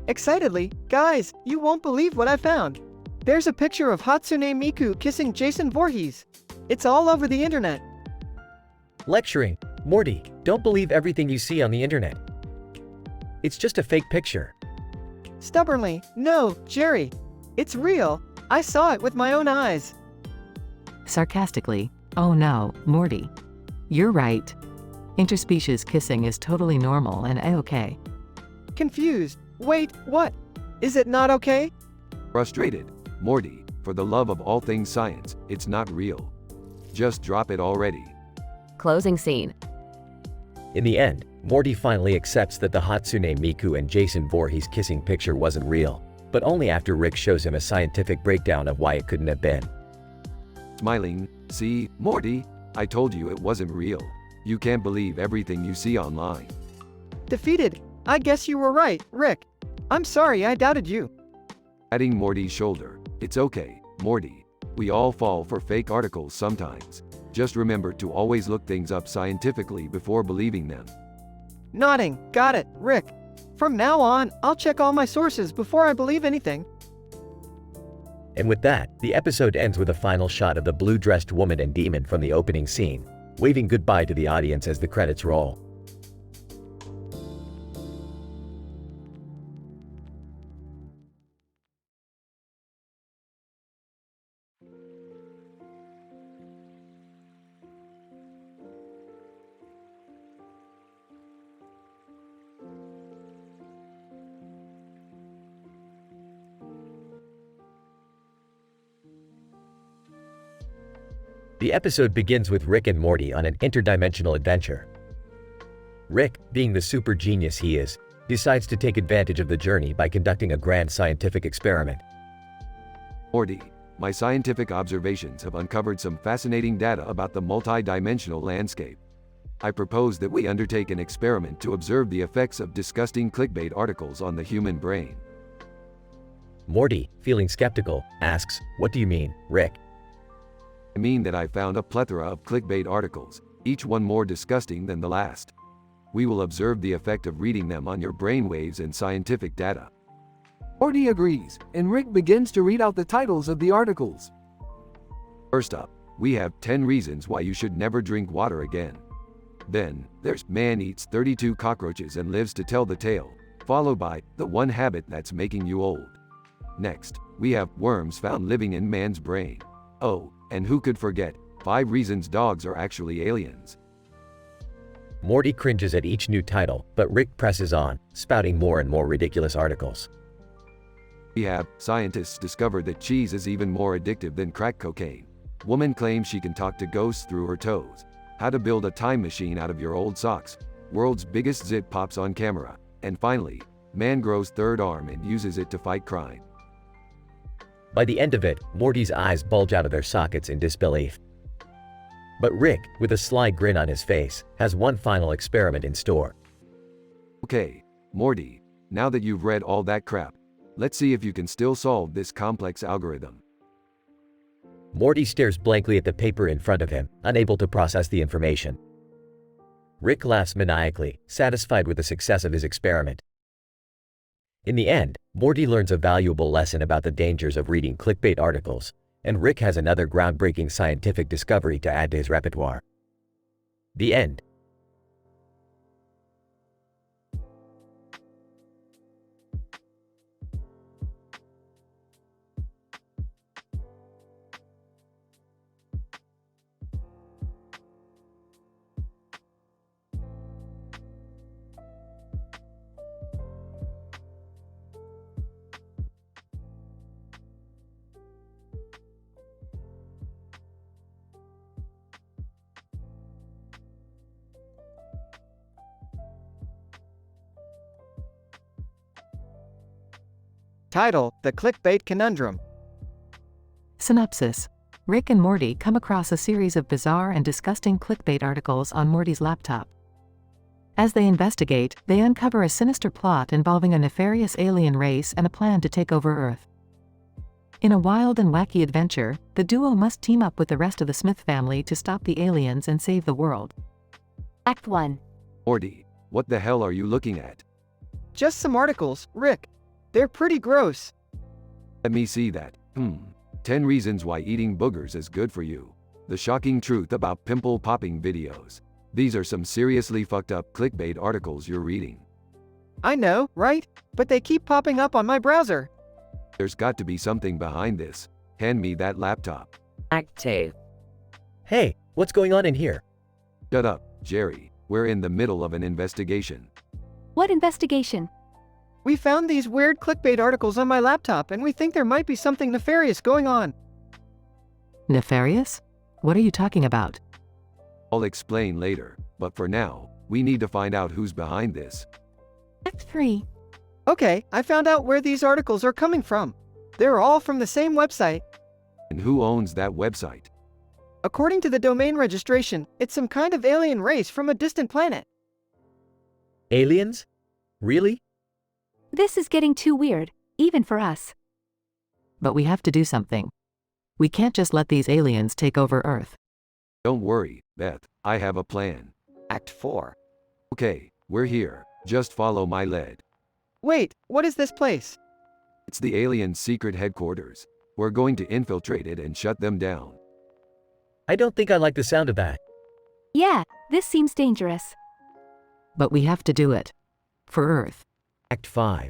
Excitedly, guys, you won't believe what I found. There's a picture of Hatsune Miku kissing Jason Voorhees. It's all over the internet. Lecturing. Morty, don't believe everything you see on the internet. It's just a fake picture. Stubbornly, no, Jerry. It's real. I saw it with my own eyes. Sarcastically, oh no, Morty. You're right. Interspecies kissing is totally normal and a-okay. Confused. Wait, what? Is it not okay? Frustrated. Morty, for the love of all things science, it's not real. Just drop it already. Closing scene. In the end, Morty finally accepts that the Hatsune Miku and Jason Voorhees kissing picture wasn't real, but only after Rick shows him a scientific breakdown of why it couldn't have been. Smiling, see, Morty, I told you it wasn't real. You can't believe everything you see online. Defeated. I guess you were right, Rick. I'm sorry I doubted you. Patting Morty's shoulder. It's okay, Morty. We all fall for fake articles sometimes. Just remember to always look things up scientifically before believing them. Nodding. Got it, Rick. From now on, I'll check all my sources before I believe anything. And with that, the episode ends with a final shot of the blue-dressed woman and demon from the opening scene, waving goodbye to the audience as the credits roll. The episode begins with Rick and Morty on an interdimensional adventure. Rick, being the super genius he is, decides to take advantage of the journey by conducting a grand scientific experiment. Morty, my scientific observations have uncovered some fascinating data about the multi-dimensional landscape. I propose that we undertake an experiment to observe the effects of disgusting clickbait articles on the human brain. Morty, feeling skeptical, asks, "What do you mean, Rick?" I mean that I found a plethora of clickbait articles, each one more disgusting than the last. We will observe the effect of reading them on your brainwaves and scientific data. Morty agrees, and Rick begins to read out the titles of the articles. First up, we have 10 reasons why you should never drink water again. Then, there's man eats 32 cockroaches and lives to tell the tale, followed by the one habit that's making you old. Next, we have worms found living in man's brain. Oh, and who could forget 5 reasons dogs are actually aliens. Morty cringes at each new title, but Rick presses on, spouting more and more ridiculous articles. We have scientists discover that cheese is even more addictive than crack cocaine. Woman claims she can talk to ghosts through her toes. How to build a time machine out of your old socks. World's biggest zit pops on camera. And finally, man grows third arm and uses it to fight crime. By the end of it, Morty's eyes bulge out of their sockets in disbelief. But Rick, with a sly grin on his face, has one final experiment in store. Okay, Morty, now that you've read all that crap, let's see if you can still solve this complex algorithm. Morty stares blankly at the paper in front of him, unable to process the information. Rick laughs maniacally, satisfied with the success of his experiment. In the end, Morty learns a valuable lesson about the dangers of reading clickbait articles, and Rick has another groundbreaking scientific discovery to add to his repertoire. The end. Title: The Clickbait Conundrum. Synopsis. Rick and Morty come across a series of bizarre and disgusting clickbait articles on Morty's laptop. As they investigate, they uncover a sinister plot involving a nefarious alien race and a plan to take over Earth. In a wild and wacky adventure, the duo must team up with the rest of the Smith family to stop the aliens and save the world. Act 1. Morty, what the hell are you looking at? Just some articles, Rick. They're pretty gross. Let me see that. 10 reasons why eating boogers is good for you. The shocking truth about pimple popping videos. These are some seriously fucked up clickbait articles you're reading. I know, right? But they keep popping up on my browser. There's got to be something behind this. Hand me that laptop. Act 2. Hey, what's going on in here? Shut up, Jerry. We're in the middle of an investigation. What investigation? We found these weird clickbait articles on my laptop and we think there might be something nefarious going on. Nefarious? What are you talking about? I'll explain later, but for now, we need to find out who's behind this. Act 3. Okay, I found out where these articles are coming from. They're all from the same website. And who owns that website? According to the domain registration, it's some kind of alien race from a distant planet. Aliens? Really? This is getting too weird, even for us. But we have to do something. We can't just let these aliens take over Earth. Don't worry, Beth, I have a plan. Act 4. Okay, we're here. Just follow my lead. Wait, what is this place? It's the aliens' secret headquarters. We're going to infiltrate it and shut them down. I don't think I like the sound of that. Yeah, this seems dangerous. But we have to do it. For Earth. Act 5.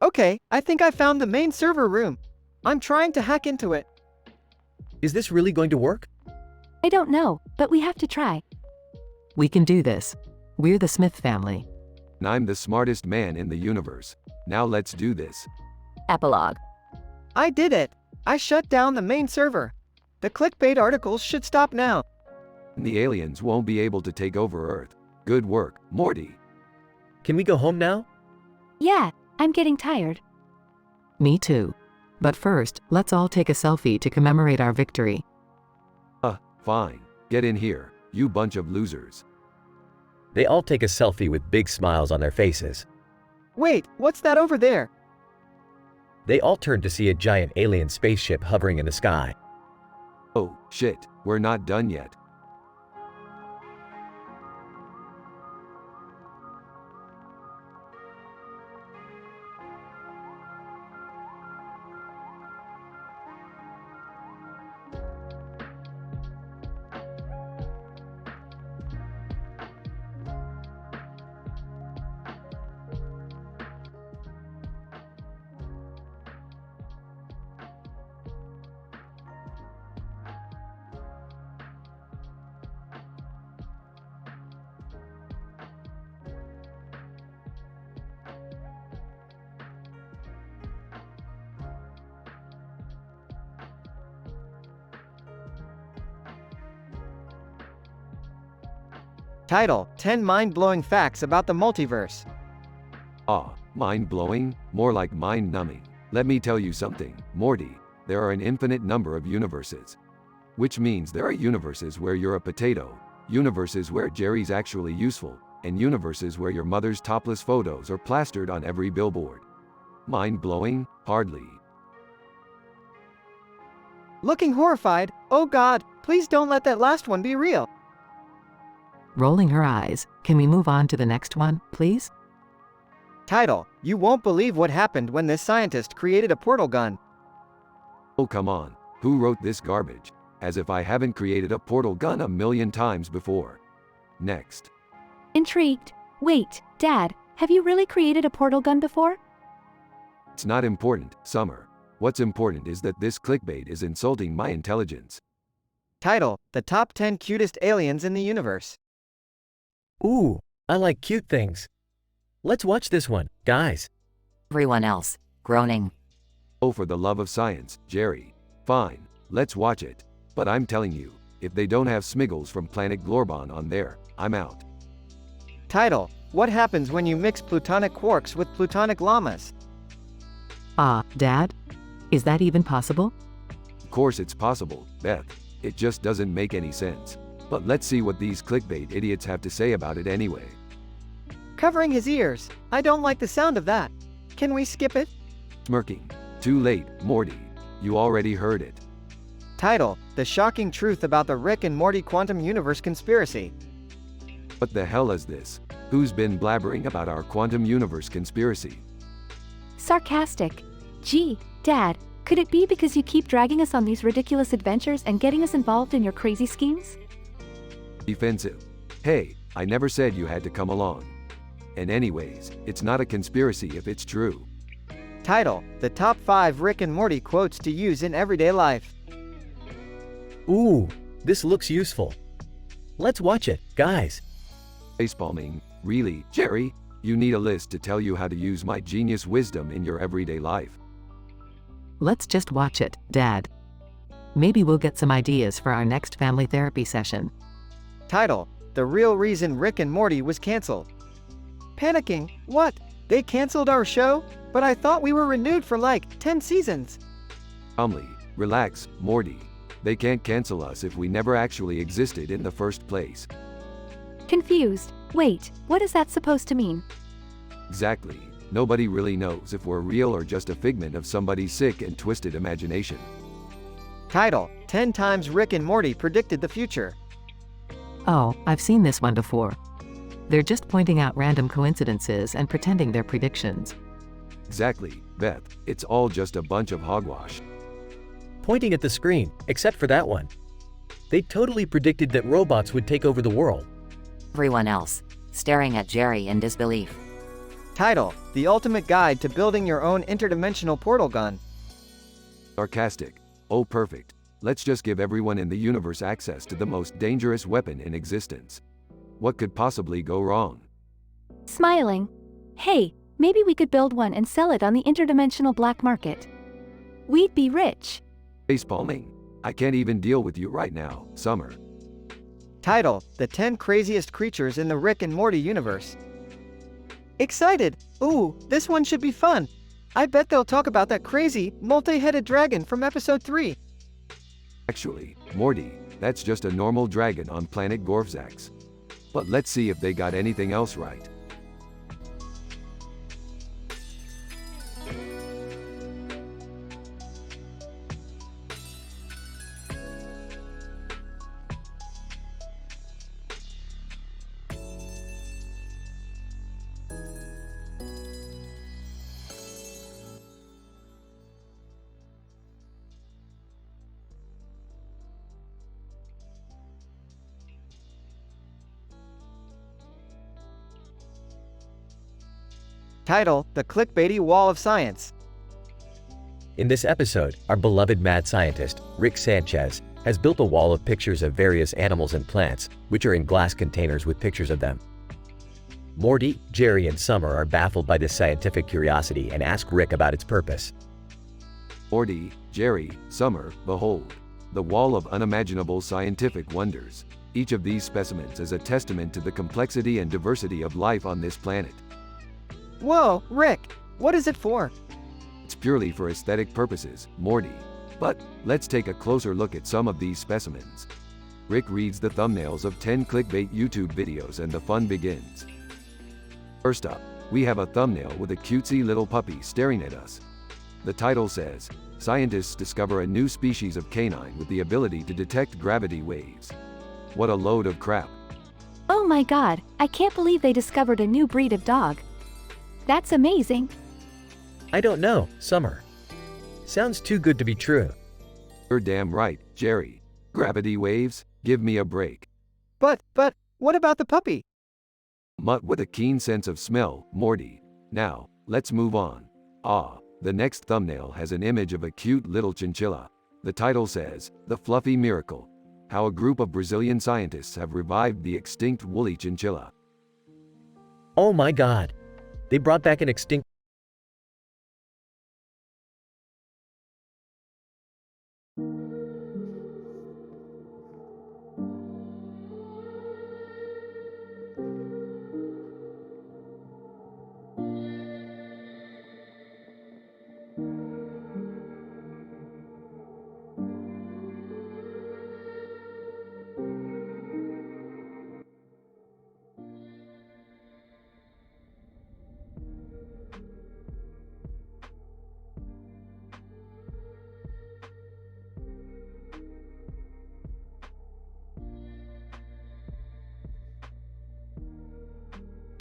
Okay, I think I found the main server room. I'm trying to hack into it. Is this really going to work? I don't know, but we have to try. We can do this. We're the Smith family. And I'm the smartest man in the universe. Now let's do this. Epilogue. I did it. I shut down the main server. The clickbait articles should stop now. And the aliens won't be able to take over Earth. Good work, Morty. Can we go home now? Yeah, I'm getting tired. Me too. But first, let's all take a selfie to commemorate our victory. Fine. Get in here, you bunch of losers. They all take a selfie with big smiles on their faces. Wait, what's that over there? They all turn to see a giant alien spaceship hovering in the sky. Oh, shit, we're not done yet. Title: 10 mind-blowing facts about the multiverse. Mind-blowing? More like mind-numbing. Let me tell you something, Morty. There are an infinite number of universes. Which means there are universes where you're a potato, universes where Jerry's actually useful, and universes where your mother's topless photos are plastered on every billboard. Mind-blowing? Hardly. Looking horrified, oh god, please don't let that last one be real. Rolling her eyes, can we move on to the next one, please? Title: You won't believe what happened when this scientist created a portal gun. Oh come on, who wrote this garbage? As if I haven't created a portal gun a million times before. Next. Intrigued. Wait, Dad, have you really created a portal gun before? It's not important, Summer. What's important is that this clickbait is insulting my intelligence. Title: The top 10 cutest aliens in the universe. Ooh, I like cute things. Let's watch this one, guys. Everyone else, groaning. Oh, for the love of science, Jerry. Fine, let's watch it. But I'm telling you, if they don't have Smiggles from Planet Glorbon on there, I'm out. Title: What happens when you mix plutonic quarks with plutonic llamas? Dad? Is that even possible? Of course it's possible, Beth. It just doesn't make any sense. But let's see what these clickbait idiots have to say about it anyway. Covering his ears. I don't like the sound of that. Can we skip it? Smirking. Too late, Morty. You already heard it. Title: The shocking truth about the Rick and Morty quantum universe conspiracy. What the hell is this? Who's been blabbering about our quantum universe conspiracy? Sarcastic. Gee, Dad, could it be because you keep dragging us on these ridiculous adventures and getting us involved in your crazy schemes? Defensive. Hey, I never said you had to come along. And anyways, it's not a conspiracy if it's true. Title: The top 5 Rick and Morty quotes to use in everyday life. Ooh, this looks useful. Let's watch it, guys. Facepalming. Really, Jerry? You need a list to tell you how to use my genius wisdom in your everyday life. Let's just watch it, Dad. Maybe we'll get some ideas for our next family therapy session. Title: The real reason Rick and Morty was canceled. Panicking. What? They canceled our show? But I thought we were renewed for like 10 seasons. Calmly. Relax, Morty. They can't cancel us if we never actually existed in the first place. Confused. Wait, what is that supposed to mean? Exactly. Nobody really knows if we're real or just a figment of somebody's sick and twisted imagination. Title: 10 times Rick and Morty predicted the future. Oh, I've seen this one before. They're just pointing out random coincidences and pretending they're predictions. Exactly, Beth. It's all just a bunch of hogwash. Pointing at the screen, except for that one. They totally predicted that robots would take over the world. Everyone else, staring at Jerry in disbelief. Title: The ultimate guide to building your own interdimensional portal gun. Sarcastic. Oh, perfect. Let's just give everyone in the universe access to the most dangerous weapon in existence. What could possibly go wrong? Smiling. Hey, maybe we could build one and sell it on the interdimensional black market. We'd be rich. Facepalming. I can't even deal with you right now, Summer. Title: The 10 craziest creatures in the Rick and Morty universe. Excited! Ooh, this one should be fun. I bet they'll talk about that crazy, multi-headed dragon from episode 3. Actually, Morty, that's just a normal dragon on planet Gorfzax. But let's see if they got anything else right. Title: The clickbaity wall of science. In this episode, our beloved mad scientist, Rick Sanchez, has built a wall of pictures of various animals and plants, which are in glass containers with pictures of them. Morty, Jerry, and Summer are baffled by this scientific curiosity and ask Rick about its purpose. Morty, Jerry, Summer, behold, the wall of unimaginable scientific wonders. Each of these specimens is a testament to the complexity and diversity of life on this planet. Whoa, Rick, what is it for? It's purely for aesthetic purposes, Morty. But let's take a closer look at some of these specimens. Rick reads the thumbnails of 10 clickbait YouTube videos and the fun begins. First up, we have a thumbnail with a cutesy little puppy staring at us. The title says, "Scientists discover a new species of canine with the ability to detect gravity waves." What a load of crap. Oh my god, I can't believe they discovered a new breed of dog. That's amazing. I don't know, Summer. Sounds too good to be true. You're damn right, Jerry. Gravity waves? Give me a break. But, what about the puppy? Mutt with a keen sense of smell, Morty. Now, let's move on. The next thumbnail has an image of a cute little chinchilla. The title says, "The Fluffy Miracle. How a group of Brazilian scientists have revived the extinct woolly chinchilla." Oh my god. They brought back an extinct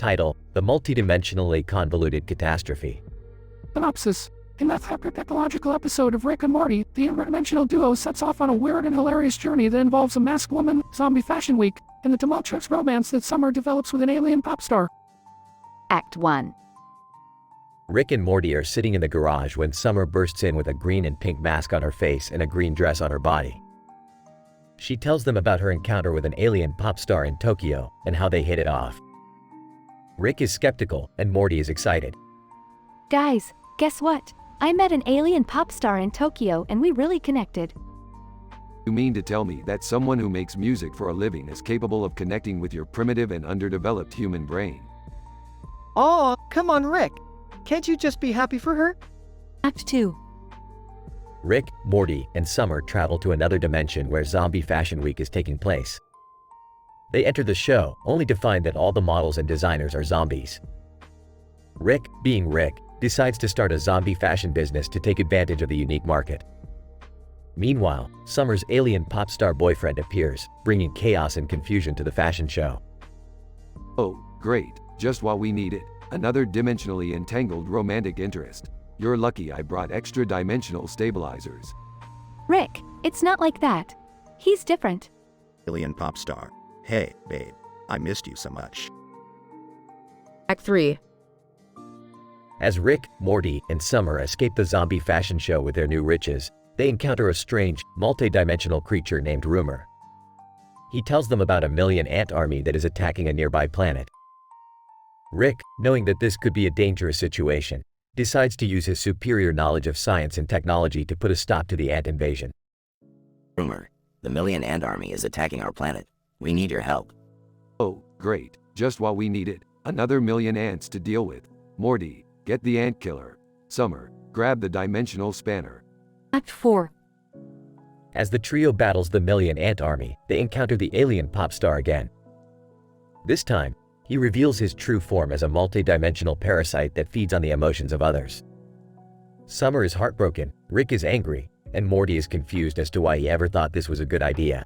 Title: The Multidimensionally Convoluted Catastrophe. Synopsis. In that epic ecological episode of Rick and Morty, the interdimensional duo sets off on a weird and hilarious journey that involves a masked woman, zombie fashion week, and the tumultuous romance that Summer develops with an alien pop star. Act 1. Rick and Morty are sitting in the garage when Summer bursts in with a green and pink mask on her face and a green dress on her body. She tells them about her encounter with an alien pop star in Tokyo and how they hit it off. Rick is skeptical and Morty is excited. Guys, guess what? I met an alien pop star in Tokyo and we really connected. You mean to tell me that someone who makes music for a living is capable of connecting with your primitive and underdeveloped human brain? Aw, come on, Rick. Can't you just be happy for her? Act 2. Rick, Morty, and Summer travel to another dimension where Zombie Fashion Week is taking place. They enter the show, only to find that all the models and designers are zombies. Rick, being Rick, decides to start a zombie fashion business to take advantage of the unique market. Meanwhile, Summer's alien pop star boyfriend appears, bringing chaos and confusion to the fashion show. Oh, great, just what we needed. Another dimensionally entangled romantic interest. You're lucky I brought extra dimensional stabilizers. Rick, it's not like that. He's different. Alien pop star. Hey, babe. I missed you so much. Act 3. As Rick, Morty, and Summer escape the zombie fashion show with their new riches, they encounter a strange, multi-dimensional creature named Rumor. He tells them about a 1,000,000 ant army that is attacking a nearby planet. Rick, knowing that this could be a dangerous situation, decides to use his superior knowledge of science and technology to put a stop to the ant invasion. Rumor, the 1,000,000 ant army is attacking our planet. We need your help. Oh, great, just what we needed. Another 1,000,000 ants to deal with. Morty, get the ant killer. Summer, grab the dimensional spanner. Act 4. As the trio battles the 1,000,000 ant army, they encounter the alien pop star again. This time, he reveals his true form as a multi-dimensional parasite that feeds on the emotions of others. Summer is heartbroken, Rick is angry, and Morty is confused as to why he ever thought this was a good idea.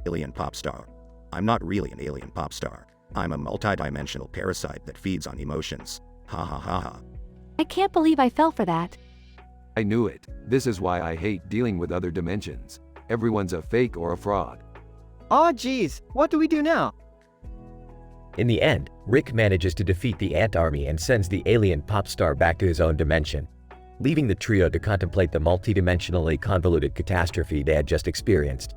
Alien pop star. I'm not really an alien pop star. I'm a multi-dimensional parasite that feeds on emotions. Ha ha ha ha. I can't believe I fell for that. I knew it. This is why I hate dealing with other dimensions. Everyone's a fake or a fraud. Aw geez, what do we do now? In the end, Rick manages to defeat the ant army and sends the alien pop star back to his own dimension, leaving the trio to contemplate the multidimensionally convoluted catastrophe they had just experienced.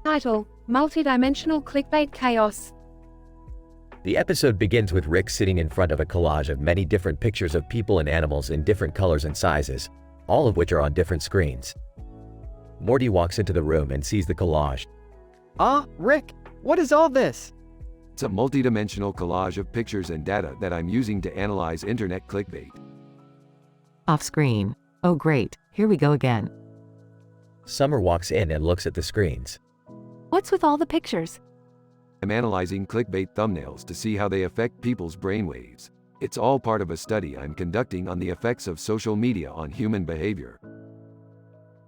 Title: Multidimensional Clickbait Chaos. The episode begins with Rick sitting in front of a collage of many different pictures of people and animals in different colors and sizes, all of which are on different screens. Morty walks into the room and sees the collage. Rick, what is all this? It's a multidimensional collage of pictures and data that I'm using to analyze internet clickbait. Off screen. Oh great, here we go again. Summer walks in and looks at the screens. What's with all the pictures? I'm analyzing clickbait thumbnails to see how they affect people's brainwaves. It's all part of a study I'm conducting on the effects of social media on human behavior.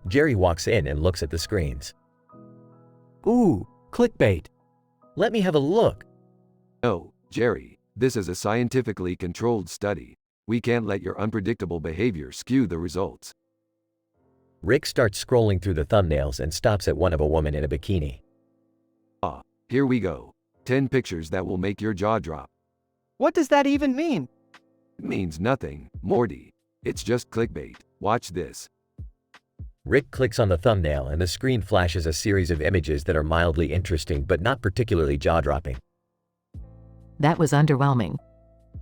Jerry walks in and looks at the screens. Ooh, clickbait. Let me have a look. No, Jerry, this is a scientifically controlled study. We can't let your unpredictable behavior skew the results. Rick starts scrolling through the thumbnails and stops at one of a woman in a bikini. Here we go. 10 pictures that will make your jaw drop. What does that even mean? It means nothing, Morty. It's just clickbait. Watch this. Rick clicks on the thumbnail and the screen flashes a series of images that are mildly interesting but not particularly jaw-dropping. That was underwhelming.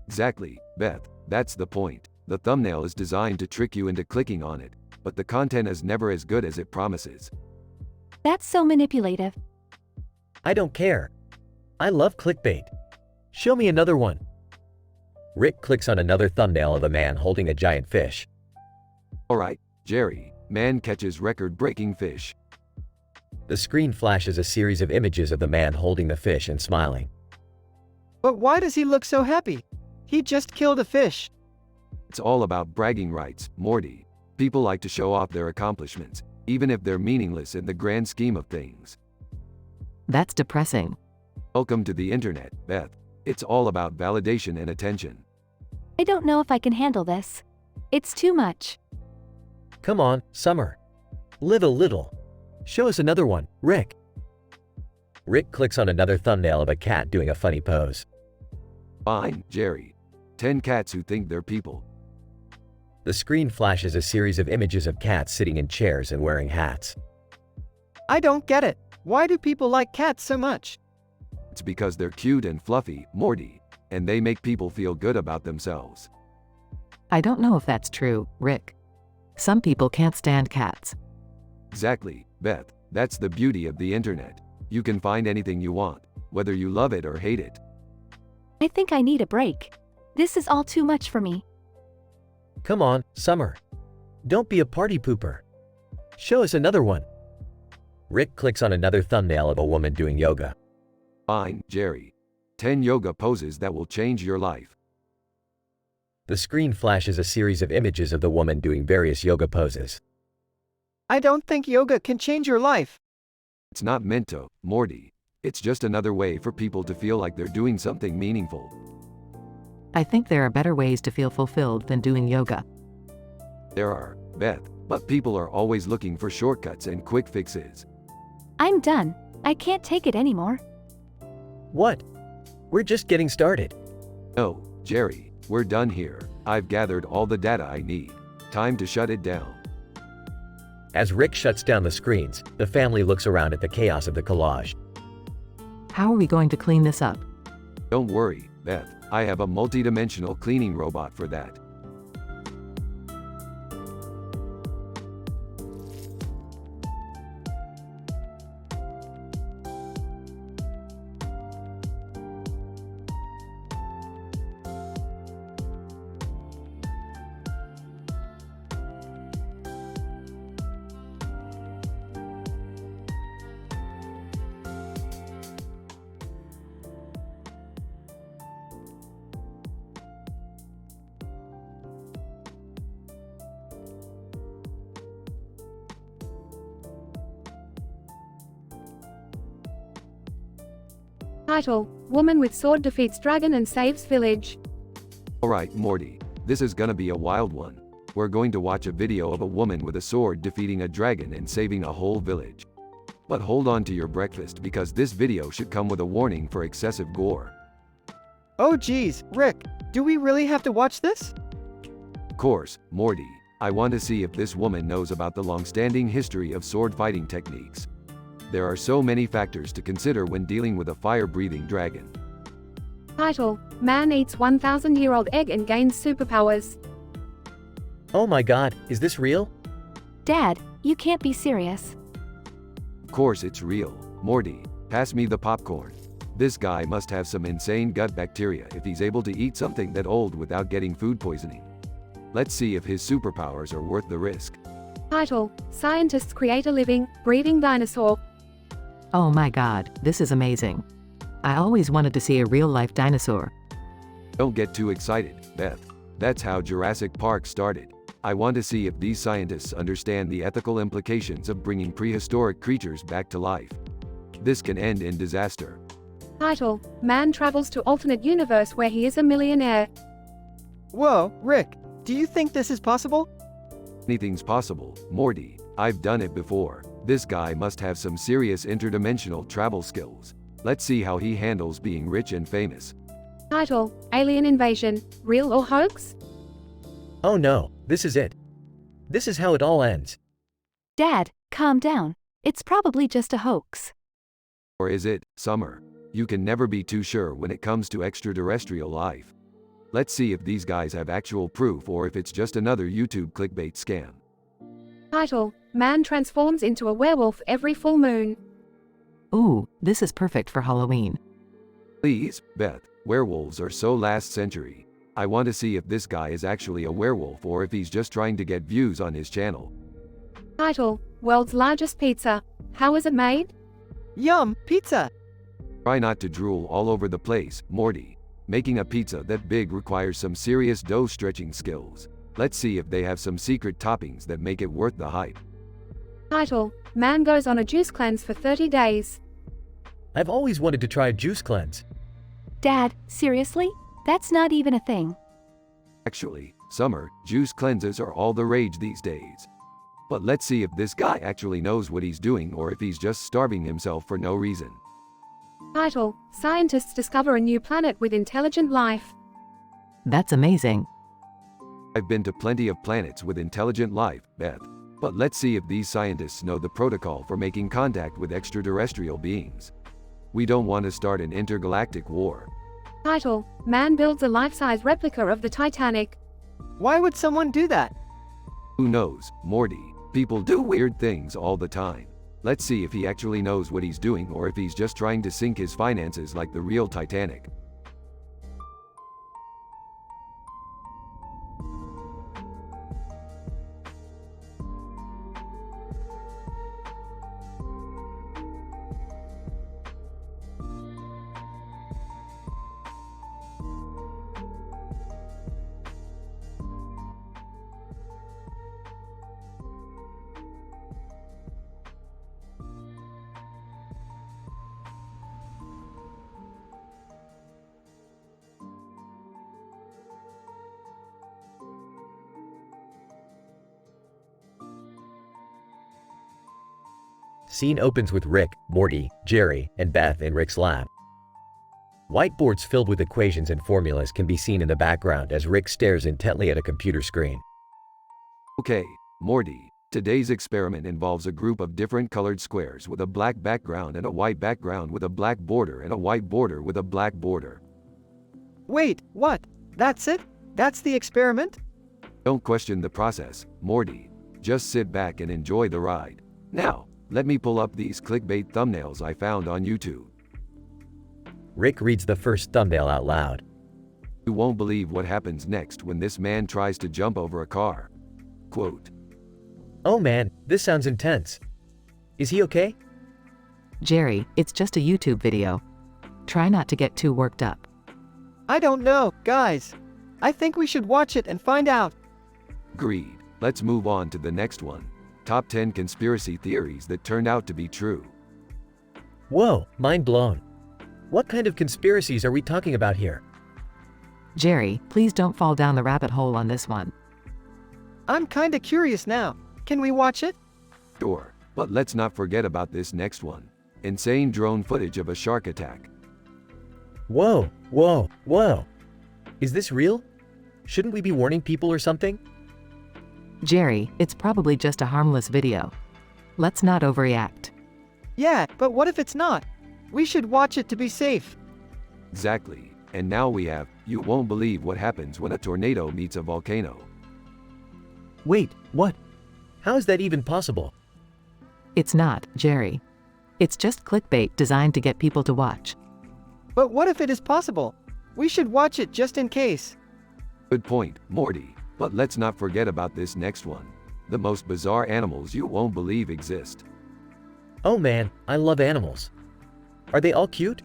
Exactly, Beth, that's the point. The thumbnail is designed to trick you into clicking on it, but the content is never as good as it promises. That's so manipulative. I don't care. I love clickbait. Show me another one. Rick clicks on another thumbnail of a man holding a giant fish. Alright, Jerry, man catches record-breaking fish. The screen flashes a series of images of the man holding the fish and smiling. But why does he look so happy? He just killed a fish. It's all about bragging rights, Morty. People like to show off their accomplishments, even if they're meaningless in the grand scheme of things. That's depressing. Welcome to the internet, Beth. It's all about validation and attention. I don't know if I can handle this. It's too much. Come on, Summer. Live a little. Show us another one, Rick. Rick clicks on another thumbnail of a cat doing a funny pose. Fine, Jerry. 10 cats who think they're people. The screen flashes a series of images of cats sitting in chairs and wearing hats. I don't get it. Why do people like cats so much? It's because they're cute and fluffy, Morty, and they make people feel good about themselves. I don't know if that's true, Rick. Some people can't stand cats. Exactly, Beth. That's the beauty of the internet. You can find anything you want, whether you love it or hate it. I think I need a break. This is all too much for me. Come on, Summer. Don't be a party pooper. Show us another one. Rick clicks on another thumbnail of a woman doing yoga. Fine, Jerry. 10 yoga poses that will change your life. The screen flashes a series of images of the woman doing various yoga poses. I don't think yoga can change your life. It's not meant to, Morty. It's just another way for people to feel like they're doing something meaningful. I think there are better ways to feel fulfilled than doing yoga. There are, Beth, but people are always looking for shortcuts and quick fixes. I'm done. I can't take it anymore. What? We're just getting started. No, Jerry, we're done here. I've gathered all the data I need. Time to shut it down. As Rick shuts down the screens, the family looks around at the chaos of the collage. How are we going to clean this up? Don't worry, Beth. I have a multi-dimensional cleaning robot for that. Title: Woman with Sword defeats dragon and saves village. Alright, Morty. This is gonna be a wild one. We're going to watch a video of a woman with a sword defeating a dragon and saving a whole village. But hold on to your breakfast because this video should come with a warning for excessive gore. Oh geez, Rick, do we really have to watch this? Of course, Morty. I want to see if this woman knows about the long-standing history of sword fighting techniques. There are so many factors to consider when dealing with a fire-breathing dragon. Title: Man eats 1,000-year-old egg and gains superpowers. Oh my god, is this real? Dad, you can't be serious. Of course it's real. Morty, pass me the popcorn. This guy must have some insane gut bacteria if he's able to eat something that old without getting food poisoning. Let's see if his superpowers are worth the risk. Title: Scientists create a living, breathing dinosaur. Oh my god, this is amazing. I always wanted to see a real-life dinosaur. Don't get too excited, Beth. That's how Jurassic Park started. I want to see if these scientists understand the ethical implications of bringing prehistoric creatures back to life. This can end in disaster. Title: Man travels to alternate universe where he is a millionaire. Whoa, Rick, do you think this is possible? Anything's possible, Morty. I've done it before. This guy must have some serious interdimensional travel skills. Let's see how he handles being rich and famous. Title: Alien invasion, real or hoax? Oh no, this is it. This is how it all ends. Dad, calm down. It's probably just a hoax. Or is it, Summer? You can never be too sure when it comes to extraterrestrial life. Let's see if these guys have actual proof or if it's just another YouTube clickbait scam. Title: Man transforms into a werewolf every full moon. Ooh, this is perfect for Halloween. Please, Beth, werewolves are so last century. I want to see if this guy is actually a werewolf or if he's just trying to get views on his channel. Title: World's largest pizza. How is it made? Yum, pizza! Try not to drool all over the place, Morty. Making a pizza that big requires some serious dough stretching skills. Let's see if they have some secret toppings that make it worth the hype. Title: Man goes on a juice cleanse for 30 days. I've always wanted to try a juice cleanse. Dad, seriously? That's not even a thing. Actually, summer juice cleanses are all the rage these days. But let's see if this guy actually knows what he's doing or if he's just starving himself for no reason. Title: Scientists discover a new planet with intelligent life. That's amazing. I've been to plenty of planets with intelligent life, Beth. But let's see if these scientists know the protocol for making contact with extraterrestrial beings. We don't want to start an intergalactic war. Title: Man builds a life-size replica of the Titanic. Why would someone do that? Who knows, Morty? People do weird things all the time. Let's see if he actually knows what he's doing or if he's just trying to sink his finances like the real Titanic. Scene opens with Rick, Morty, Jerry, and Beth in Rick's lab. Whiteboards filled with equations and formulas can be seen in the background as Rick stares intently at a computer screen. Okay, Morty, today's experiment involves a group of different colored squares with a black background and a white background with a black border and a white border with a black border. Wait, what? That's it? That's the experiment? Don't question the process, Morty. Just sit back and enjoy the ride. Now, let me pull up these clickbait thumbnails I found on YouTube. Rick reads the first thumbnail out loud. You won't believe what happens next when this man tries to jump over a car. Quote: Oh man, this sounds intense. Is he okay? Jerry, it's just a YouTube video. Try not to get too worked up. I don't know, guys. I think we should watch it and find out. Agreed. Let's move on to the next one. Top 10 conspiracy theories that turned out to be true. Whoa, mind blown. What kind of conspiracies are we talking about here? Jerry, please don't fall down the rabbit hole on this one. I'm kinda curious now. Can we watch it? Sure, but let's not forget about this next one. Insane drone footage of a shark attack. Whoa, whoa, whoa. Is this real? Shouldn't we be warning people or something? Jerry, it's probably just a harmless video. Let's not overreact. Yeah, but what if it's not? We should watch it to be safe. Exactly. And now we have, you won't believe what happens when a tornado meets a volcano. Wait, what? How is that even possible? It's not, Jerry. It's just clickbait designed to get people to watch. But what if it is possible? We should watch it just in case. Good point, Morty. But let's not forget about this next one. The most bizarre animals you won't believe exist. Oh man, I love animals. Are they all cute?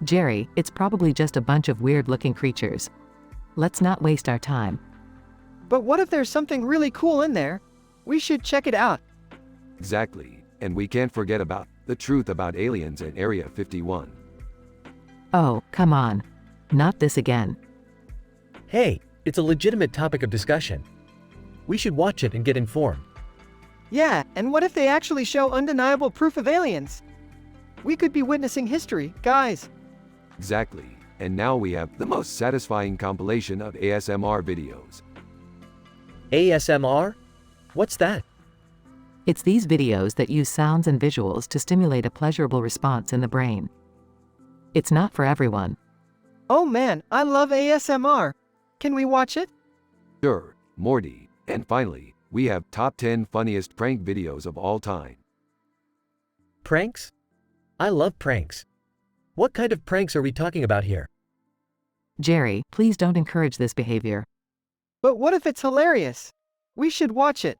Jerry, it's probably just a bunch of weird-looking creatures. Let's not waste our time. But what if there's something really cool in there? We should check it out. Exactly. And we can't forget about the truth about aliens in Area 51. Oh, come on. Not this again. Hey, it's a legitimate topic of discussion. We should watch it and get informed. Yeah, and what if they actually show undeniable proof of aliens? We could be witnessing history, guys. Exactly. And now we have the most satisfying compilation of ASMR videos. ASMR? What's that? It's these videos that use sounds and visuals to stimulate a pleasurable response in the brain. It's not for everyone. Oh man, I love ASMR. Can we watch it? Sure, Morty. And finally, we have top 10 funniest prank videos of all time. Pranks? I love pranks. What kind of pranks are we talking about here? Jerry, please don't encourage this behavior. But what if it's hilarious? We should watch it.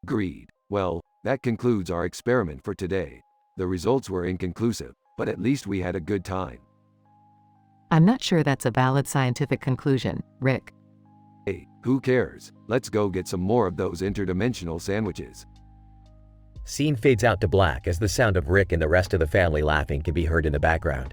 Agreed. Well, that concludes our experiment for today. The results were inconclusive, but at least we had a good time. I'm not sure that's a valid scientific conclusion, Rick. Hey, who cares? Let's go get some more of those interdimensional sandwiches. Scene fades out to black as the sound of Rick and the rest of the family laughing can be heard in the background.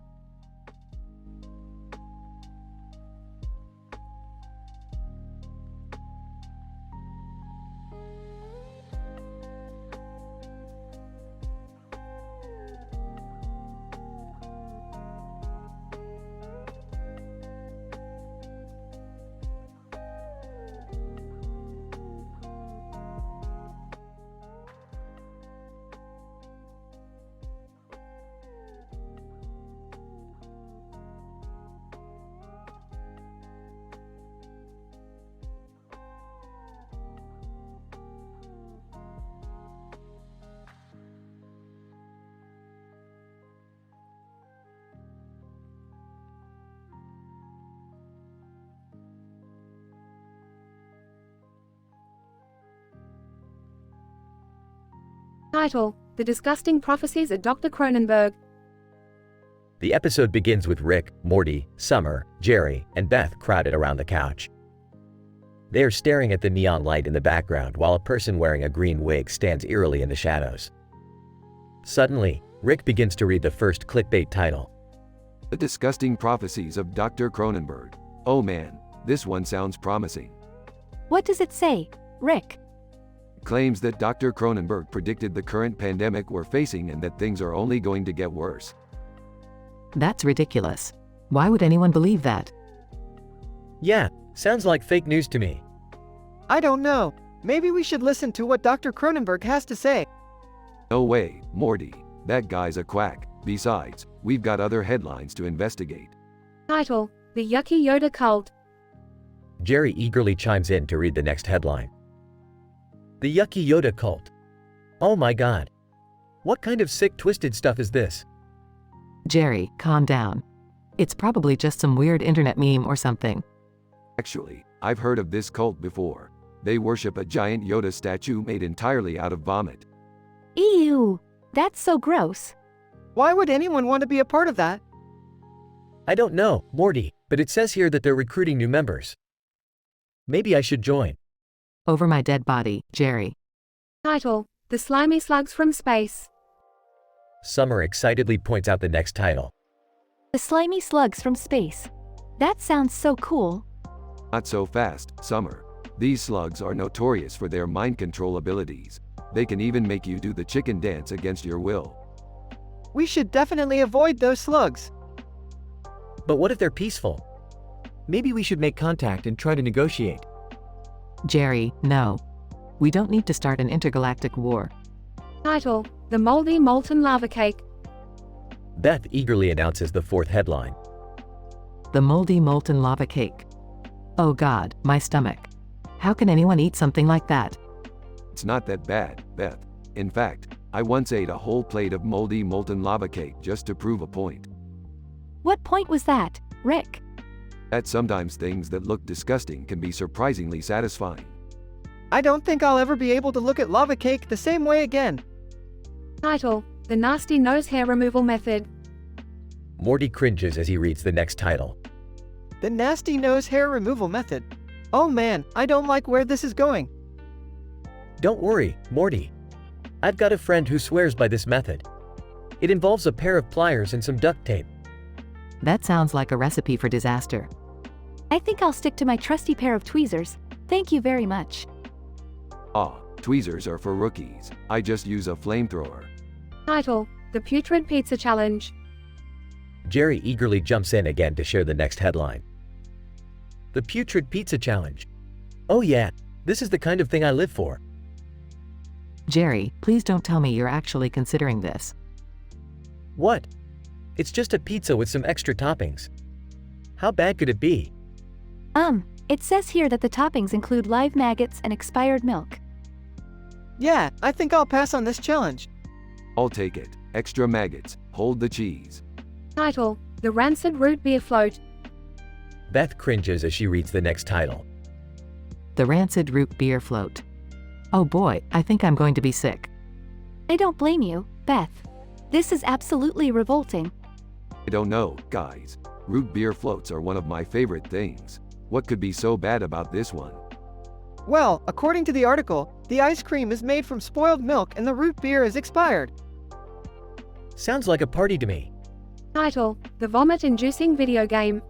Title: The Disgusting Prophecies of Dr. Cronenberg. The episode begins with Rick, Morty, Summer, Jerry, and Beth crowded around the couch. They are staring at the neon light in the background while a person wearing a green wig stands eerily in the shadows. Suddenly, Rick begins to read the first clickbait title. The Disgusting Prophecies of Dr. Cronenberg. Oh man, this one sounds promising. What does it say, Rick? Claims that Dr. Cronenberg predicted the current pandemic we're facing and that things are only going to get worse. That's ridiculous. Why would anyone believe that? Yeah, sounds like fake news to me. I don't know. Maybe we should listen to what Dr. Cronenberg has to say. No way, Morty. That guy's a quack. Besides, we've got other headlines to investigate. Title: The Yucky Yoda Cult. Jerry eagerly chimes in to read the next headline. The Yucky Yoda Cult. Oh my god. What kind of sick, twisted stuff is this? Jerry, calm down. It's probably just some weird internet meme or something. Actually, I've heard of this cult before. They worship a giant Yoda statue made entirely out of vomit. Ew, that's so gross. Why would anyone want to be a part of that? I don't know, Morty, but it says here that they're recruiting new members. Maybe I should join. Over my dead body, Jerry. Title: The Slimy Slugs from Space. Summer excitedly points out the next title. The slimy slugs from space. That sounds so cool. Not so fast, Summer. These slugs are notorious for their mind control abilities. They can even make you do the chicken dance against your will. We should definitely avoid those slugs. But what if they're peaceful? Maybe we should make contact and try to negotiate. Jerry, no. We don't need to start an intergalactic war. Title: The Moldy Molten Lava Cake. Beth eagerly announces the fourth headline. The moldy molten lava cake. Oh god, my stomach. How can anyone eat something like that? It's not that bad, Beth. In fact, I once ate a whole plate of moldy molten lava cake just to prove a point. What point was that, Rick? That sometimes things that look disgusting can be surprisingly satisfying. I don't think I'll ever be able to look at lava cake the same way again. Title: The Nasty Nose Hair Removal Method. Morty cringes as he reads the next title. The nasty nose hair removal method. Oh man, I don't like where this is going. Don't worry, Morty. I've got a friend who swears by this method. It involves a pair of pliers and some duct tape. That sounds like a recipe for disaster. I think I'll stick to my trusty pair of tweezers. Thank you very much. Ah, tweezers are for rookies. I just use a flamethrower. Title: The Putrid Pizza Challenge. Jerry eagerly jumps in again to share the next headline. The Putrid Pizza Challenge. Oh yeah, this is the kind of thing I live for. Jerry, please don't tell me you're actually considering this. What? It's just a pizza with some extra toppings. How bad could it be? It says here that the toppings include live maggots and expired milk. Yeah, I think I'll pass on this challenge. I'll take it. Extra maggots. Hold the cheese. Title: The Rancid Root Beer Float. Beth cringes as she reads the next title. The Rancid Root Beer Float. Oh boy, I think I'm going to be sick. I don't blame you, Beth. This is absolutely revolting. I don't know, guys. Root beer floats are one of my favorite things. What could be so bad about this one? Well, according to the article, the ice cream is made from spoiled milk and the root beer is expired. Sounds like a party to me. Title: The Vomit-Inducing Video Game.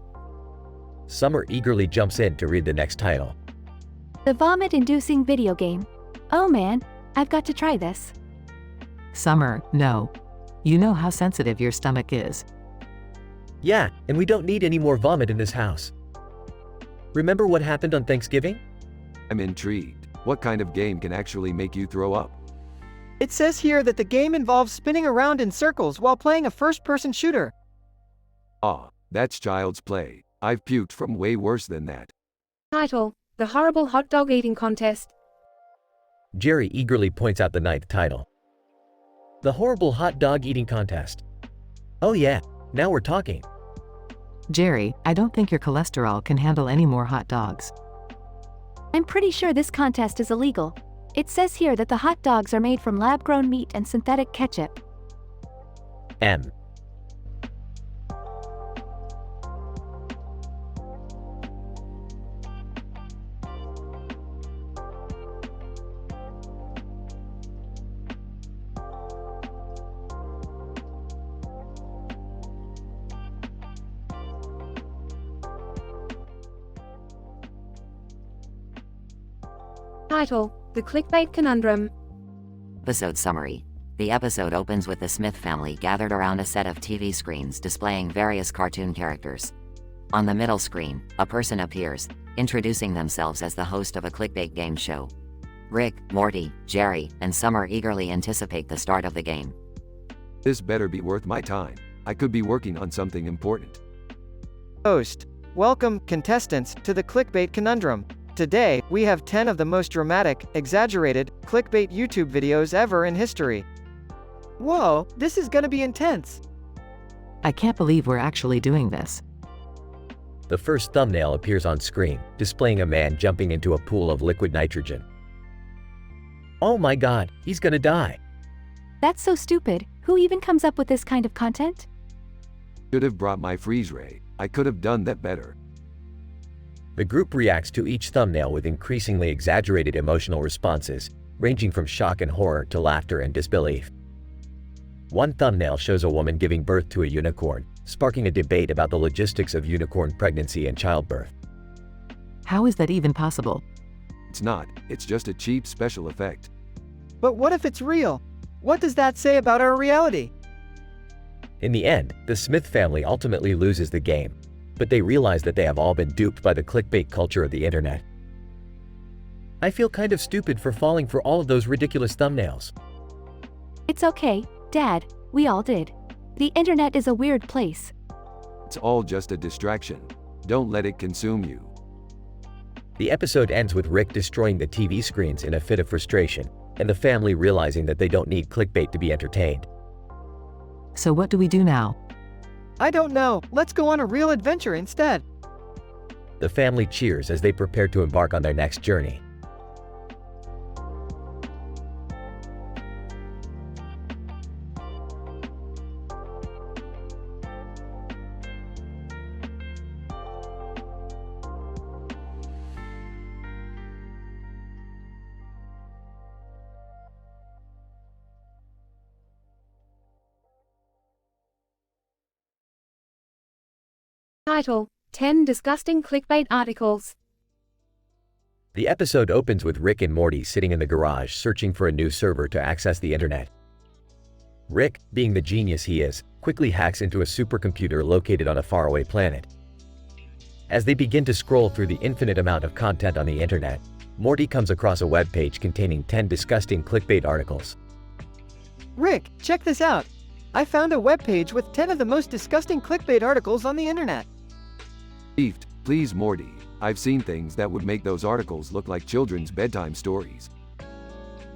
Summer eagerly jumps in to read the next title. The vomit-inducing video game. Oh man, I've got to try this. Summer, no. You know how sensitive your stomach is. Yeah, and we don't need any more vomit in this house. Remember what happened on Thanksgiving? I'm intrigued. What kind of game can actually make you throw up? It says here that the game involves spinning around in circles while playing a first-person shooter. Ah, that's child's play. I've puked from way worse than that. Title: The Horrible Hot Dog Eating Contest. Jerry eagerly points out the ninth title. The Horrible Hot Dog Eating Contest. Oh yeah, now we're talking. Jerry, I don't think your cholesterol can handle any more hot dogs. I'm pretty sure this contest is illegal. It says here that the hot dogs are made from lab-grown meat and synthetic ketchup. M. Title: The Clickbait Conundrum. Episode summary. The episode opens with the Smith family gathered around a set of TV screens displaying various cartoon characters. On the middle screen, a person appears, introducing themselves as the host of a clickbait game show. Rick, Morty, Jerry, and Summer eagerly anticipate the start of the game. This better be worth my time. I could be working on something important. Host. Welcome, contestants, to the Clickbait Conundrum. Today, we have 10 of the most dramatic, exaggerated, clickbait YouTube videos ever in history. Whoa, this is gonna be intense. I can't believe we're actually doing this. The first thumbnail appears on screen, displaying a man jumping into a pool of liquid nitrogen. Oh my god, he's gonna die. That's so stupid. Who even comes up with this kind of content? Should have brought my freeze ray. I could have done that better. The group reacts to each thumbnail with increasingly exaggerated emotional responses, ranging from shock and horror to laughter and disbelief. One thumbnail shows a woman giving birth to a unicorn, sparking a debate about the logistics of unicorn pregnancy and childbirth. How is that even possible? It's not. It's just a cheap special effect. But what if it's real? What does that say about our reality? In the end, the Smith family ultimately loses the game, but they realize that they have all been duped by the clickbait culture of the internet. I feel kind of stupid for falling for all of those ridiculous thumbnails. It's okay, Dad, we all did. The internet is a weird place. It's all just a distraction. Don't let it consume you. The episode ends with Rick destroying the TV screens in a fit of frustration, and the family realizing that they don't need clickbait to be entertained. So what do we do now? I don't know. Let's go on a real adventure instead. The family cheers as they prepare to embark on their next journey. Title: 10 Disgusting Clickbait Articles. The episode opens with Rick and Morty sitting in the garage searching for a new server to access the internet. Rick, being the genius he is, quickly hacks into a supercomputer located on a faraway planet. As they begin to scroll through the infinite amount of content on the internet, Morty comes across a web page containing 10 disgusting clickbait articles. Rick, check this out. I found a web page with 10 of the most disgusting clickbait articles on the internet. Beefed, please Morty. I've seen things that would make those articles look like children's bedtime stories.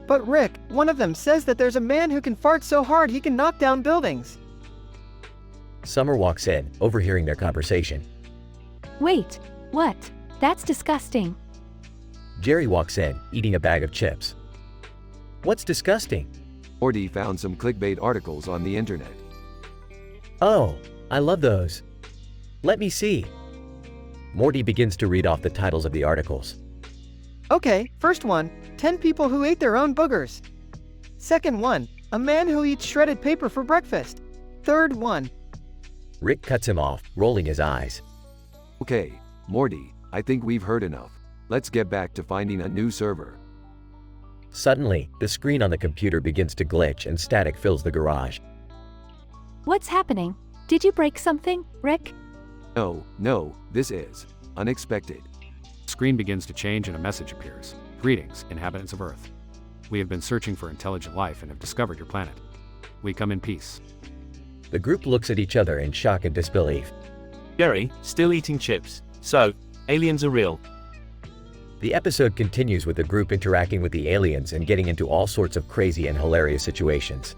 But Rick, one of them says that there's a man who can fart so hard he can knock down buildings. Summer walks in, overhearing their conversation. Wait, what? That's disgusting. Jerry walks in, eating a bag of chips. What's disgusting? Morty found some clickbait articles on the internet. Oh, I love those. Let me see. Morty begins to read off the titles of the articles. Okay, first one, 10 people who ate their own boogers. Second one, a man who eats shredded paper for breakfast. Third one. Rick cuts him off, rolling his eyes. Okay, Morty, I think we've heard enough. Let's get back to finding a new server. Suddenly, the screen on the computer begins to glitch and static fills the garage. What's happening? Did you break something, Rick? No, this is unexpected. Screen begins to change and a message appears. Greetings, inhabitants of Earth. We have been searching for intelligent life and have discovered your planet. We come in peace. The group looks at each other in shock and disbelief. Jerry, still eating chips. So, aliens are real. The episode continues with the group interacting with the aliens and getting into all sorts of crazy and hilarious situations.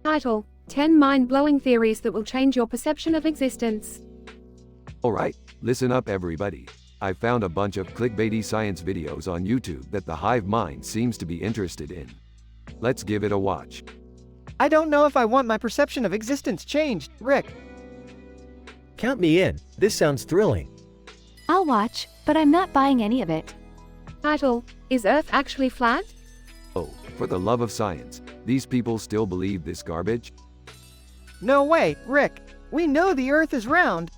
Title: 10 mind-blowing theories that will change your perception of existence. Alright, listen up everybody. I found a bunch of clickbaity science videos on YouTube that the hive mind seems to be interested in. Let's give it a watch. I don't know if I want my perception of existence changed, Rick. Count me in. This sounds thrilling. I'll watch, but I'm not buying any of it. Title: Is Earth actually flat? Oh, for the love of science, these people still believe this garbage? No way, Rick. We know the Earth is round.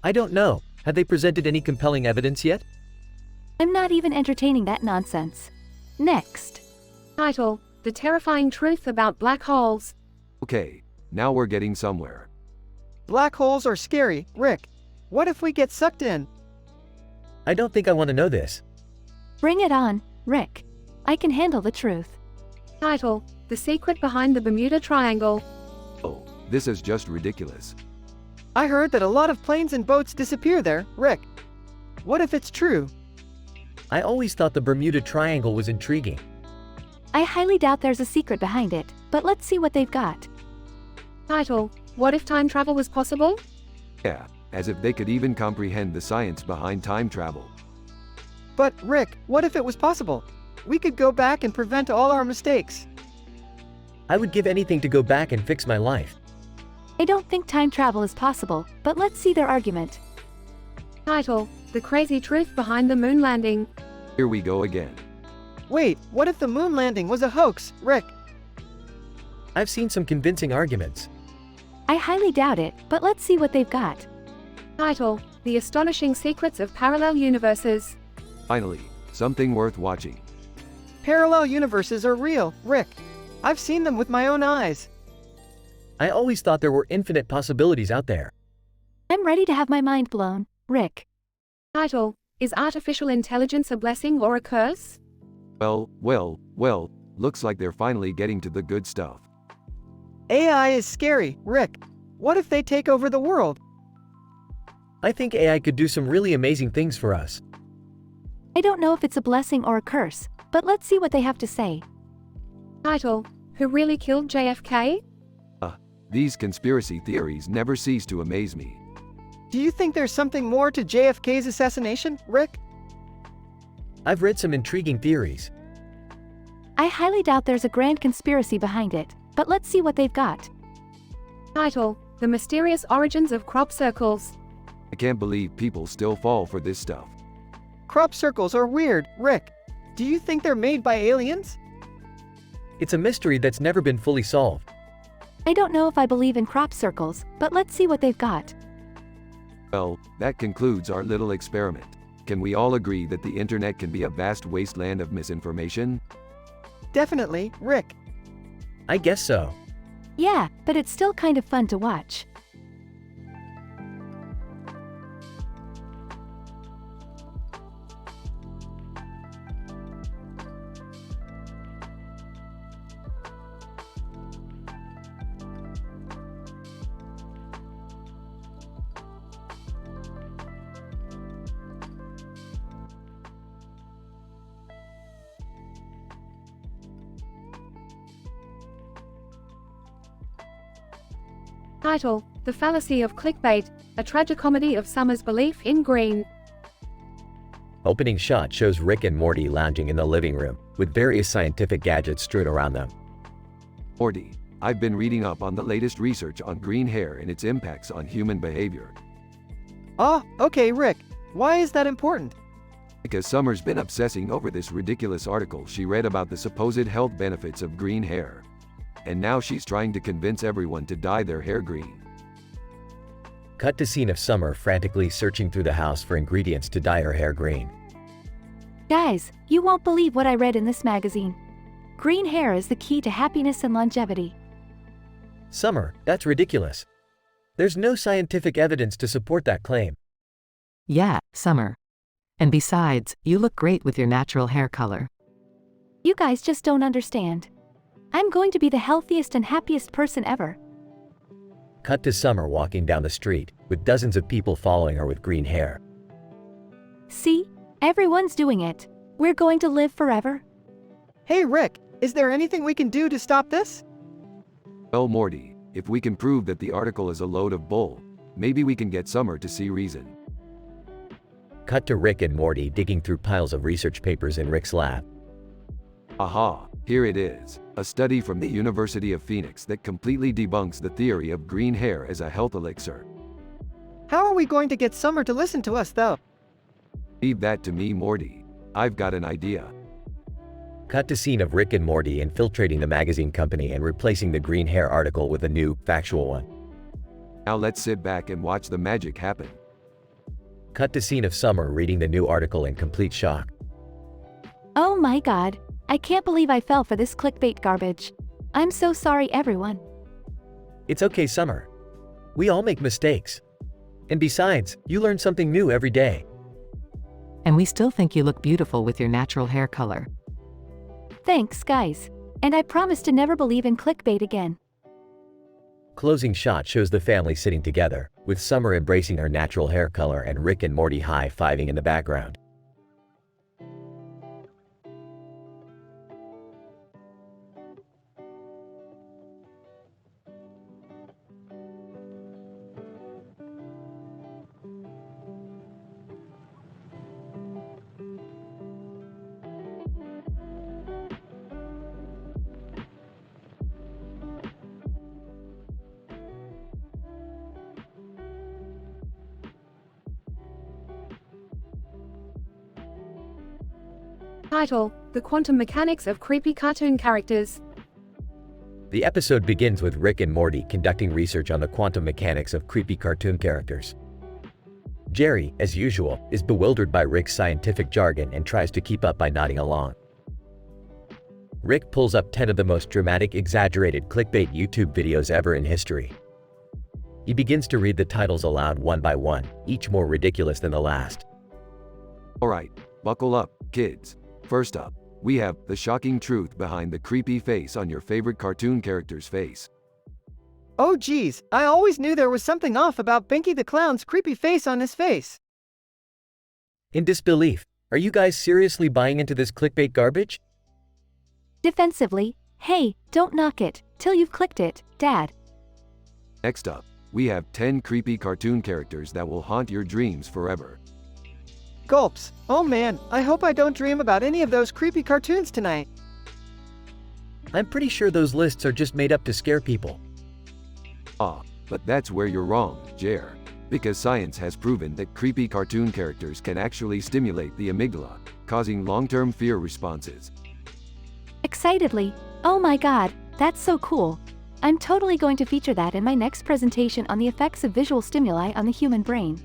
I don't know. Have they presented any compelling evidence yet? I'm not even entertaining that nonsense. Next. Title: The terrifying truth about black holes. Okay, now we're getting somewhere. Black holes are scary, Rick. What if we get sucked in? I don't think I want to know this. Bring it on, Rick. I can handle the truth. Title: The secret behind the Bermuda Triangle. Oh, this is just ridiculous. I heard that a lot of planes and boats disappear there, Rick. What if it's true? I always thought the Bermuda Triangle was intriguing. I highly doubt there's a secret behind it, but let's see what they've got. Title: What if time travel was possible? Yeah, as if they could even comprehend the science behind time travel. But, Rick, what if it was possible? We could go back and prevent all our mistakes. I would give anything to go back and fix my life. I don't think time travel is possible, but let's see their argument. Title: The crazy truth behind the moon landing. Here we go again. Wait, what if the moon landing was a hoax, Rick? I've seen some convincing arguments. I highly doubt it, but let's see what they've got. Title: The astonishing secrets of parallel universes. Finally, something worth watching. Parallel universes are real, Rick. I've seen them with my own eyes. I always thought there were infinite possibilities out there. I'm ready to have my mind blown, Rick. Title: Is artificial intelligence a blessing or a curse? Well, looks like they're finally getting to the good stuff. AI is scary, Rick. What if they take over the world? I think AI could do some really amazing things for us. I don't know if it's a blessing or a curse, but let's see what they have to say. Title: Who really killed JFK? These conspiracy theories never cease to amaze me. Do you think there's something more to JFK's assassination, Rick? I've read some intriguing theories. I highly doubt there's a grand conspiracy behind it, but let's see what they've got. Title: The mysterious origins of crop circles. I can't believe people still fall for this stuff. Crop circles are weird, Rick. Do you think they're made by aliens? It's a mystery that's never been fully solved. I don't know if I believe in crop circles, but let's see what they've got. Well, that concludes our little experiment. Can we all agree that the internet can be a vast wasteland of misinformation? Definitely, Rick. I guess so. Yeah, but it's still kind of fun to watch. Title: The Fallacy of Clickbait, a tragicomedy of Summer's belief in green. Opening shot shows Rick and Morty lounging in the living room, with various scientific gadgets strewn around them. Morty, I've been reading up on the latest research on green hair and its impacts on human behavior. Oh, okay, Rick. Why is that important? Because Summer's been obsessing over this ridiculous article she read about the supposed health benefits of green hair. And now she's trying to convince everyone to dye their hair green. Cut to scene of Summer frantically searching through the house for ingredients to dye her hair green. Guys, you won't believe what I read in this magazine. Green hair is the key to happiness and longevity. Summer, that's ridiculous. There's no scientific evidence to support that claim. Yeah, Summer. And besides, you look great with your natural hair color. You guys just don't understand. I'm going to be the healthiest and happiest person ever. Cut to Summer walking down the street, with dozens of people following her with green hair. See? Everyone's doing it. We're going to live forever. Hey Rick, is there anything we can do to stop this? Well, Morty, if we can prove that the article is a load of bull, maybe we can get Summer to see reason. Cut to Rick and Morty digging through piles of research papers in Rick's lab. Aha, here it is, a study from the University of Phoenix that completely debunks the theory of green hair as a health elixir. How are we going to get Summer to listen to us though? Leave that to me, Morty. I've got an idea. Cut to scene of Rick and Morty infiltrating the magazine company and replacing the green hair article with a new, factual one. Now let's sit back and watch the magic happen. Cut to scene of Summer reading the new article in complete shock. Oh my god. I can't believe I fell for this clickbait garbage. I'm so sorry, everyone. It's okay, Summer. We all make mistakes. And besides, you learn something new every day. And we still think you look beautiful with your natural hair color. Thanks, guys. And I promise to never believe in clickbait again. Closing shot shows the family sitting together, with Summer embracing her natural hair color and Rick and Morty high-fiving in the background. Title: The Quantum Mechanics of Creepy Cartoon Characters. The episode begins with Rick and Morty conducting research on the quantum mechanics of creepy cartoon characters. Jerry, as usual, is bewildered by Rick's scientific jargon and tries to keep up by nodding along. Rick pulls up 10 of the most dramatic, exaggerated clickbait YouTube videos ever in history. He begins to read the titles aloud one by one, each more ridiculous than the last. Alright, buckle up, kids. First up, we have the shocking truth behind the creepy face on your favorite cartoon character's face. Oh geez, I always knew there was something off about Binky the Clown's creepy face on his face. In disbelief, are you guys seriously buying into this clickbait garbage? Defensively, hey, don't knock it, till you've clicked it, Dad. Next up, we have 10 creepy cartoon characters that will haunt your dreams forever. Gulps. Oh man, I hope I don't dream about any of those creepy cartoons tonight. I'm pretty sure those lists are just made up to scare people. Ah, but that's where you're wrong, Jer. because science has proven that creepy cartoon characters can actually stimulate the amygdala, causing long-term fear responses. Excitedly, oh my god, that's so cool. I'm totally going to feature that in my next presentation on the effects of visual stimuli on the human brain.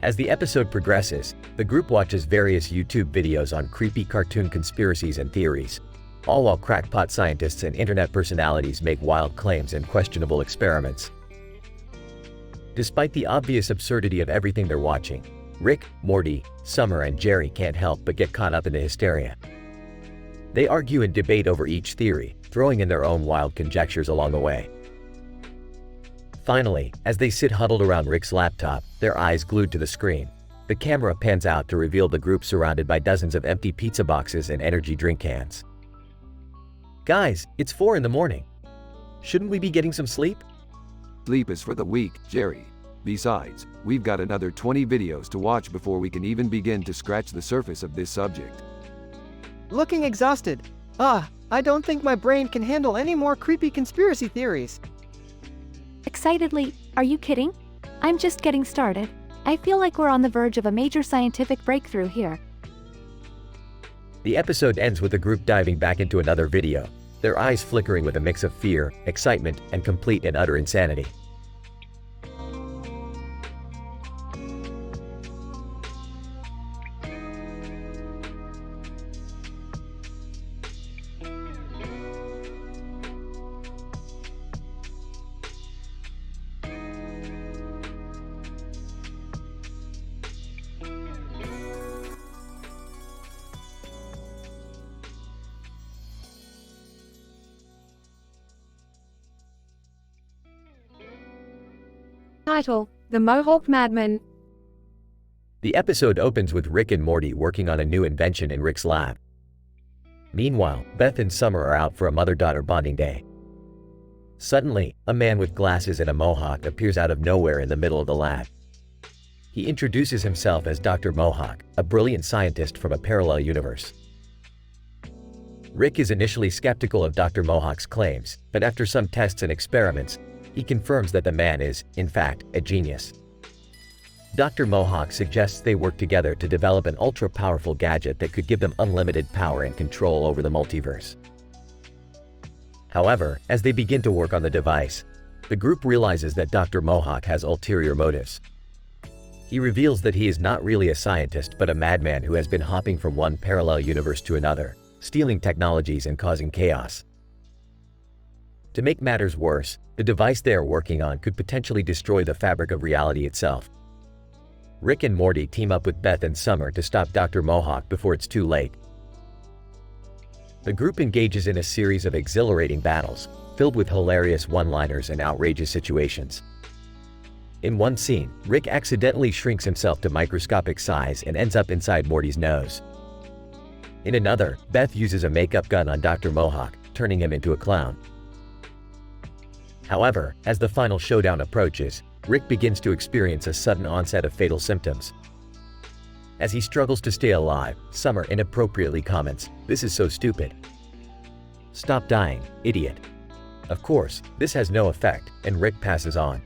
As the episode progresses, the group watches various YouTube videos on creepy cartoon conspiracies and theories, all while crackpot scientists and internet personalities make wild claims and questionable experiments. Despite the obvious absurdity of everything they're watching, Rick, Morty, Summer, and Jerry can't help but get caught up in the hysteria. They argue and debate over each theory, throwing in their own wild conjectures along the way. Finally, as they sit huddled around Rick's laptop, their eyes glued to the screen, the camera pans out to reveal the group surrounded by dozens of empty pizza boxes and energy drink cans. Guys, it's 4 in the morning. Shouldn't we be getting some sleep? Sleep is for the weak, Jerry. Besides, we've got another 20 videos to watch before we can even begin to scratch the surface of this subject. Looking exhausted. I don't think my brain can handle any more creepy conspiracy theories. Excitedly, are you kidding? I'm just getting started. I feel like we're on the verge of a major scientific breakthrough here. The episode ends with the group diving back into another video, their eyes flickering with a mix of fear, excitement, and complete and utter insanity. Title: The Mohawk Madman. The episode opens with Rick and Morty working on a new invention in Rick's lab. Meanwhile, Beth and Summer are out for a mother-daughter bonding day. Suddenly, a man with glasses and a mohawk appears out of nowhere in the middle of the lab. He introduces himself as Dr. Mohawk, a brilliant scientist from a parallel universe. Rick is initially skeptical of Dr. Mohawk's claims, but after some tests and experiments, he confirms that the man is, in fact, a genius. Dr. Mohawk suggests they work together to develop an ultra-powerful gadget that could give them unlimited power and control over the multiverse. However, as they begin to work on the device, the group realizes that Dr. Mohawk has ulterior motives. He reveals that he is not really a scientist but a madman who has been hopping from one parallel universe to another, stealing technologies and causing chaos. To make matters worse, the device they are working on could potentially destroy the fabric of reality itself. Rick and Morty team up with Beth and Summer to stop Dr. Mohawk before it's too late. The group engages in a series of exhilarating battles, filled with hilarious one-liners and outrageous situations. In one scene, Rick accidentally shrinks himself to microscopic size and ends up inside Morty's nose. In another, Beth uses a makeup gun on Dr. Mohawk, turning him into a clown. However, as the final showdown approaches, Rick begins to experience a sudden onset of fatal symptoms. As he struggles to stay alive, Summer inappropriately comments, "This is so stupid. Stop dying, idiot." Of course, this has no effect, and Rick passes on.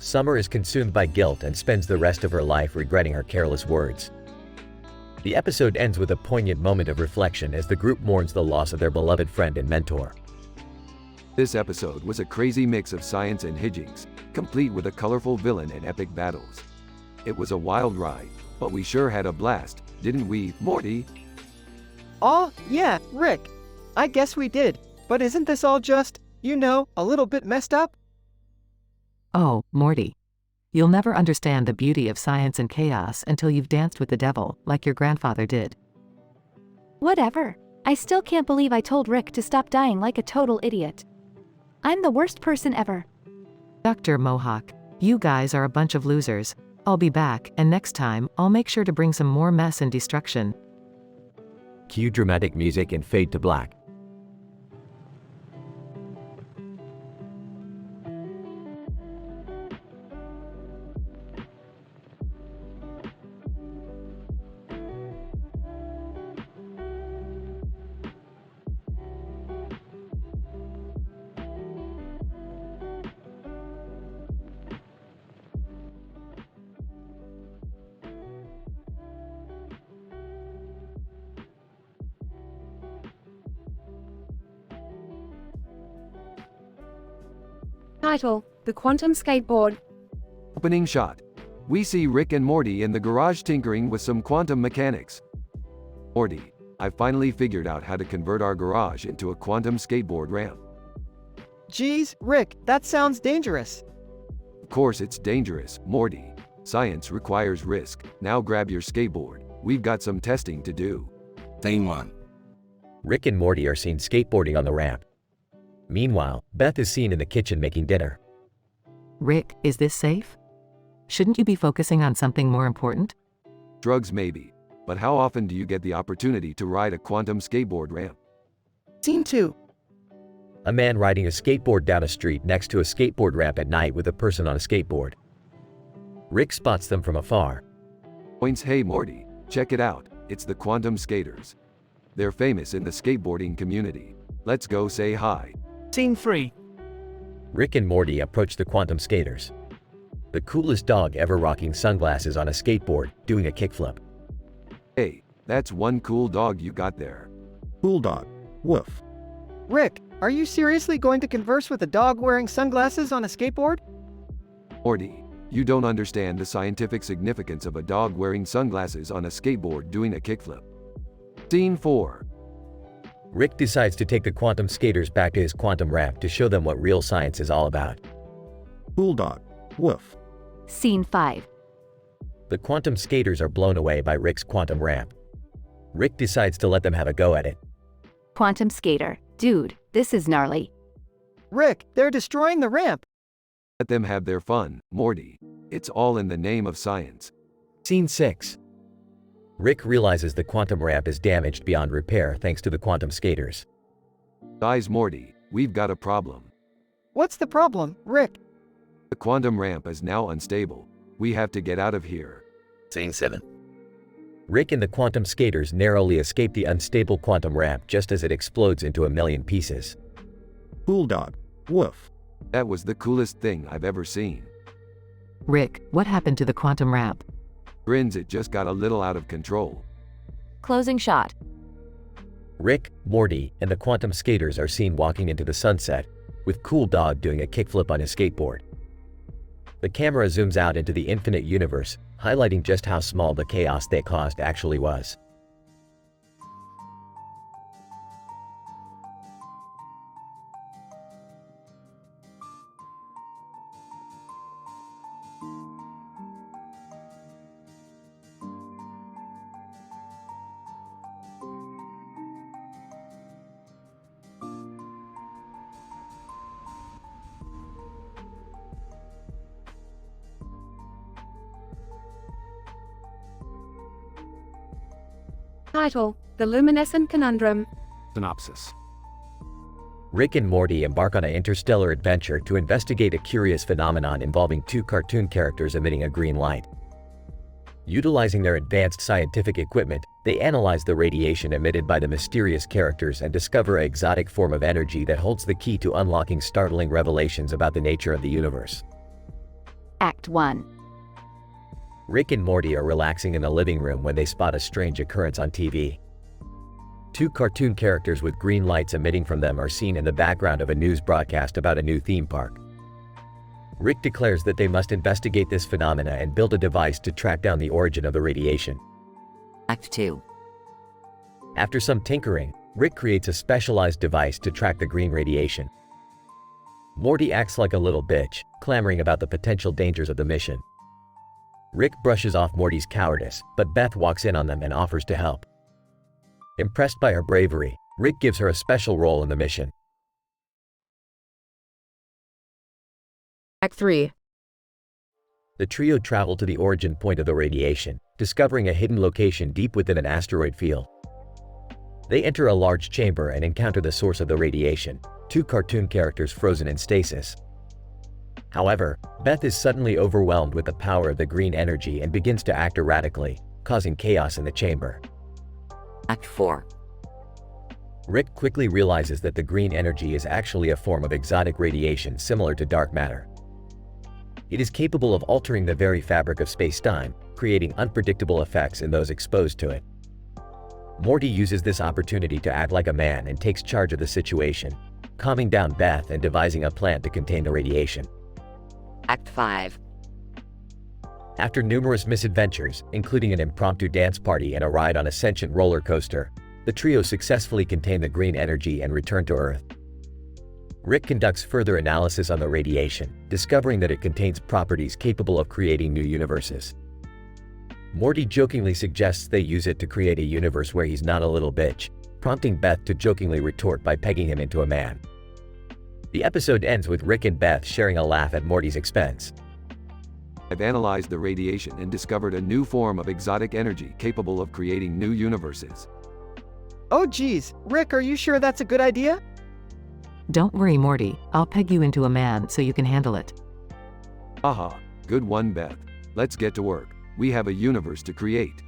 Summer is consumed by guilt and spends the rest of her life regretting her careless words. The episode ends with a poignant moment of reflection as the group mourns the loss of their beloved friend and mentor. This episode was a crazy mix of science and hijinks, complete with a colorful villain and epic battles. It was a wild ride, but we sure had a blast, didn't we, Morty? Oh, yeah, Rick. I guess we did. But isn't this all just, a little bit messed up? Oh, Morty. You'll never understand the beauty of science and chaos until you've danced with the devil, like your grandfather did. Whatever. I still can't believe I told Rick to stop dying like a total idiot. I'm the worst person ever. Dr. Mohawk, you guys are a bunch of losers. I'll be back, and next time, I'll make sure to bring some more mess and destruction. Cue dramatic music and fade to black. Title: The Quantum Skateboard. Opening shot. We see Rick and Morty in the garage tinkering with some quantum mechanics. Morty, I finally figured out how to convert our garage into a quantum skateboard ramp. Geez, Rick, that sounds dangerous. Of course it's dangerous, Morty. Science requires risk. Now grab your skateboard. We've got some testing to do. Scene 1. Rick and Morty are seen skateboarding on the ramp. Meanwhile, Beth is seen in the kitchen making dinner. Rick, is this safe? Shouldn't you be focusing on something more important? Drugs maybe, but how often do you get the opportunity to ride a quantum skateboard ramp? Scene 2. A man riding a skateboard down a street next to a skateboard ramp at night with a person on a skateboard. Rick spots them from afar. Points, hey Morty, check it out, it's the quantum skaters. They're famous in the skateboarding community. Let's go say hi. Scene 3. Rick and Morty approach the quantum skaters. The coolest dog ever rocking sunglasses on a skateboard, doing a kickflip. Hey, that's one cool dog you got there. Cool dog. Woof. Rick, are you seriously going to converse with a dog wearing sunglasses on a skateboard? Morty, you don't understand the scientific significance of a dog wearing sunglasses on a skateboard doing a kickflip. Scene 4. Rick decides to take the quantum skaters back to his quantum ramp to show them what real science is all about. Cool dog. Woof. Scene 5. The quantum skaters are blown away by Rick's quantum ramp. Rick decides to let them have a go at it. Quantum skater. Dude, this is gnarly. Rick, they're destroying the ramp. Let them have their fun, Morty. It's all in the name of science. Scene 6. Rick realizes the quantum ramp is damaged beyond repair thanks to the quantum skaters. Guys, Morty, we've got a problem. What's the problem, Rick? The quantum ramp is now unstable. We have to get out of here. Scene 7. Rick and the quantum skaters narrowly escape the unstable quantum ramp just as it explodes into a million pieces. Cool dog. Woof. That was the coolest thing I've ever seen. Rick, what happened to the quantum ramp? Grins, it just got a little out of control. Closing shot. Rick, Morty, and the quantum skaters are seen walking into the sunset, with Cool Dog doing a kickflip on his skateboard. The camera zooms out into the infinite universe, highlighting just how small the chaos they caused actually was. Title: The Luminescent Conundrum. Synopsis. Rick and Morty embark on an interstellar adventure to investigate a curious phenomenon involving two cartoon characters emitting a green light. Utilizing their advanced scientific equipment, they analyze the radiation emitted by the mysterious characters and discover an exotic form of energy that holds the key to unlocking startling revelations about the nature of the universe. Act 1. Rick and Morty are relaxing in the living room when they spot a strange occurrence on TV. Two cartoon characters with green lights emitting from them are seen in the background of a news broadcast about a new theme park. Rick declares that they must investigate this phenomena and build a device to track down the origin of the radiation. Act 2. After some tinkering, Rick creates a specialized device to track the green radiation. Morty acts like a little bitch, clamoring about the potential dangers of the mission. Rick brushes off Morty's cowardice, but Beth walks in on them and offers to help. Impressed by her bravery, Rick gives her a special role in the mission. Act 3. The trio travel to the origin point of the radiation, discovering a hidden location deep within an asteroid field. They enter a large chamber and encounter the source of the radiation, two cartoon characters frozen in stasis. However, Beth is suddenly overwhelmed with the power of the green energy and begins to act erratically, causing chaos in the chamber. Act 4. Rick quickly realizes that the green energy is actually a form of exotic radiation similar to dark matter. It is capable of altering the very fabric of space-time, creating unpredictable effects in those exposed to it. Morty uses this opportunity to act like a man and takes charge of the situation, calming down Beth and devising a plan to contain the radiation. Act 5. After numerous misadventures, including an impromptu dance party and a ride on a sentient roller coaster, the trio successfully contain the green energy and return to Earth. Rick conducts further analysis on the radiation, discovering that it contains properties capable of creating new universes. Morty jokingly suggests they use it to create a universe where he's not a little bitch, prompting Beth to jokingly retort by pegging him into a man. The episode ends with Rick and Beth sharing a laugh at Morty's expense. I've analyzed the radiation and discovered a new form of exotic energy capable of creating new universes. Oh geez, Rick, are you sure that's a good idea? Don't worry, Morty. I'll peg you into a man so you can handle it. Haha, good one, Beth. Let's get to work. We have a universe to create.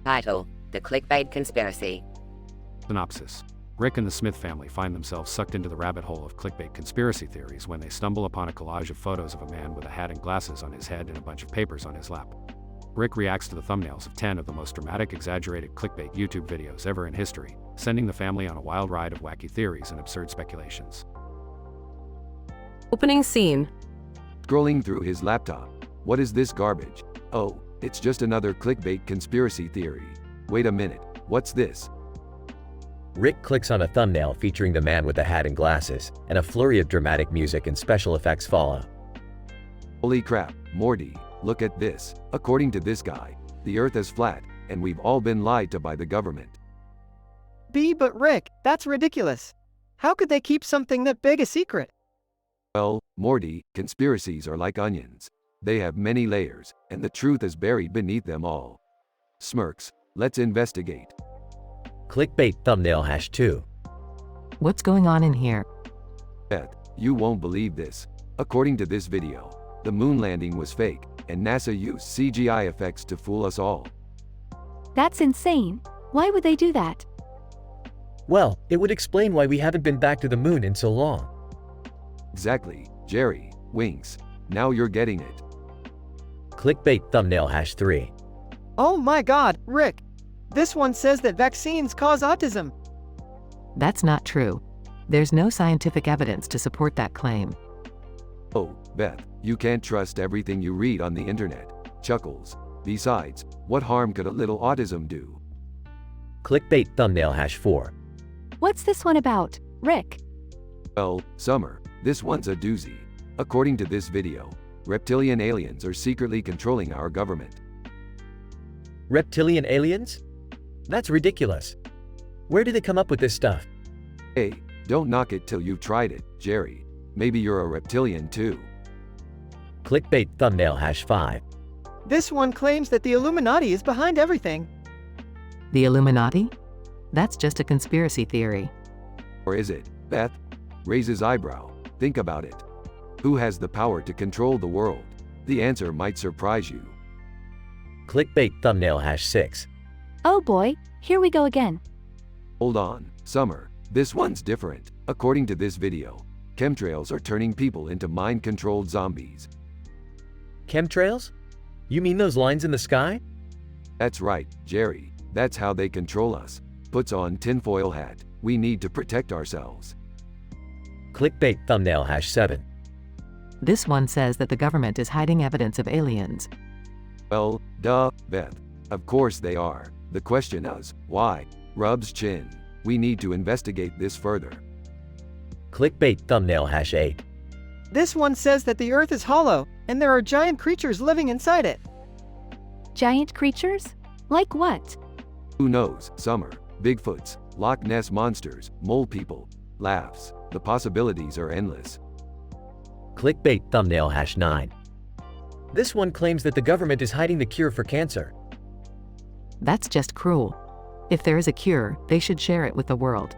Title: The Clickbait Conspiracy. Synopsis. Rick and the Smith family find themselves sucked into the rabbit hole of clickbait conspiracy theories when they stumble upon a collage of photos of a man with a hat and glasses on his head and a bunch of papers on his lap. Rick reacts to the thumbnails of 10 of the most dramatic, exaggerated clickbait YouTube videos ever in history, sending the family on a wild ride of wacky theories and absurd speculations. Opening scene. Scrolling through his laptop. What is this garbage? Oh, it's just another clickbait conspiracy theory. Wait a minute, what's this? Rick clicks on a thumbnail featuring the man with the hat and glasses, and a flurry of dramatic music and special effects follow. Holy crap, Morty, look at this. According to this guy, the Earth is flat, and we've all been lied to by the government. But Rick, that's ridiculous. How could they keep something that big a secret? Well, Morty, conspiracies are like onions. They have many layers, and the truth is buried beneath them all. Smirks, let's investigate. Clickbait thumbnail #2. What's going on in here? Beth, you won't believe this. According to this video, the moon landing was fake, and NASA used CGI effects to fool us all. That's insane. Why would they do that? Well, it would explain why we haven't been back to the moon in so long. Exactly, Jerry, winks. Now you're getting it. Clickbait thumbnail #3. Oh my god, Rick. This one says that vaccines cause autism. That's not true. There's no scientific evidence to support that claim. Oh, Beth, you can't trust everything you read on the internet. Chuckles. Besides, what harm could a little autism do? Clickbait thumbnail #4. What's this one about, Rick? Well, Summer, this one's a doozy. According to this video, reptilian aliens are secretly controlling our government. Reptilian aliens? That's ridiculous. Where do they come up with this stuff? Hey, don't knock it till you've tried it, Jerry. Maybe you're a reptilian too. Clickbait thumbnail #5. This one claims that the Illuminati is behind everything. The Illuminati? That's just a conspiracy theory. Or is it, Beth? Raises eyebrow. Think about it. Who has the power to control the world? The answer might surprise you. Clickbait thumbnail #6. Oh boy, here we go again. Hold on, Summer. This one's different. According to this video, chemtrails are turning people into mind-controlled zombies. Chemtrails? You mean those lines in the sky? That's right, Jerry. That's how they control us. Puts on tinfoil hat. We need to protect ourselves. Clickbait thumbnail #7. This one says that the government is hiding evidence of aliens. Well, duh, Beth. Of course they are. The question is, why? Rubs chin. We need to investigate this further. Clickbait thumbnail #8. This one says that the Earth is hollow, and there are giant creatures living inside it. Giant creatures? Like what? Who knows, Summer? Bigfoots, Loch Ness monsters, mole people, laughs. The possibilities are endless. Clickbait thumbnail #9. This one claims that the government is hiding the cure for cancer. That's just cruel. If there is a cure, they should share it with the world.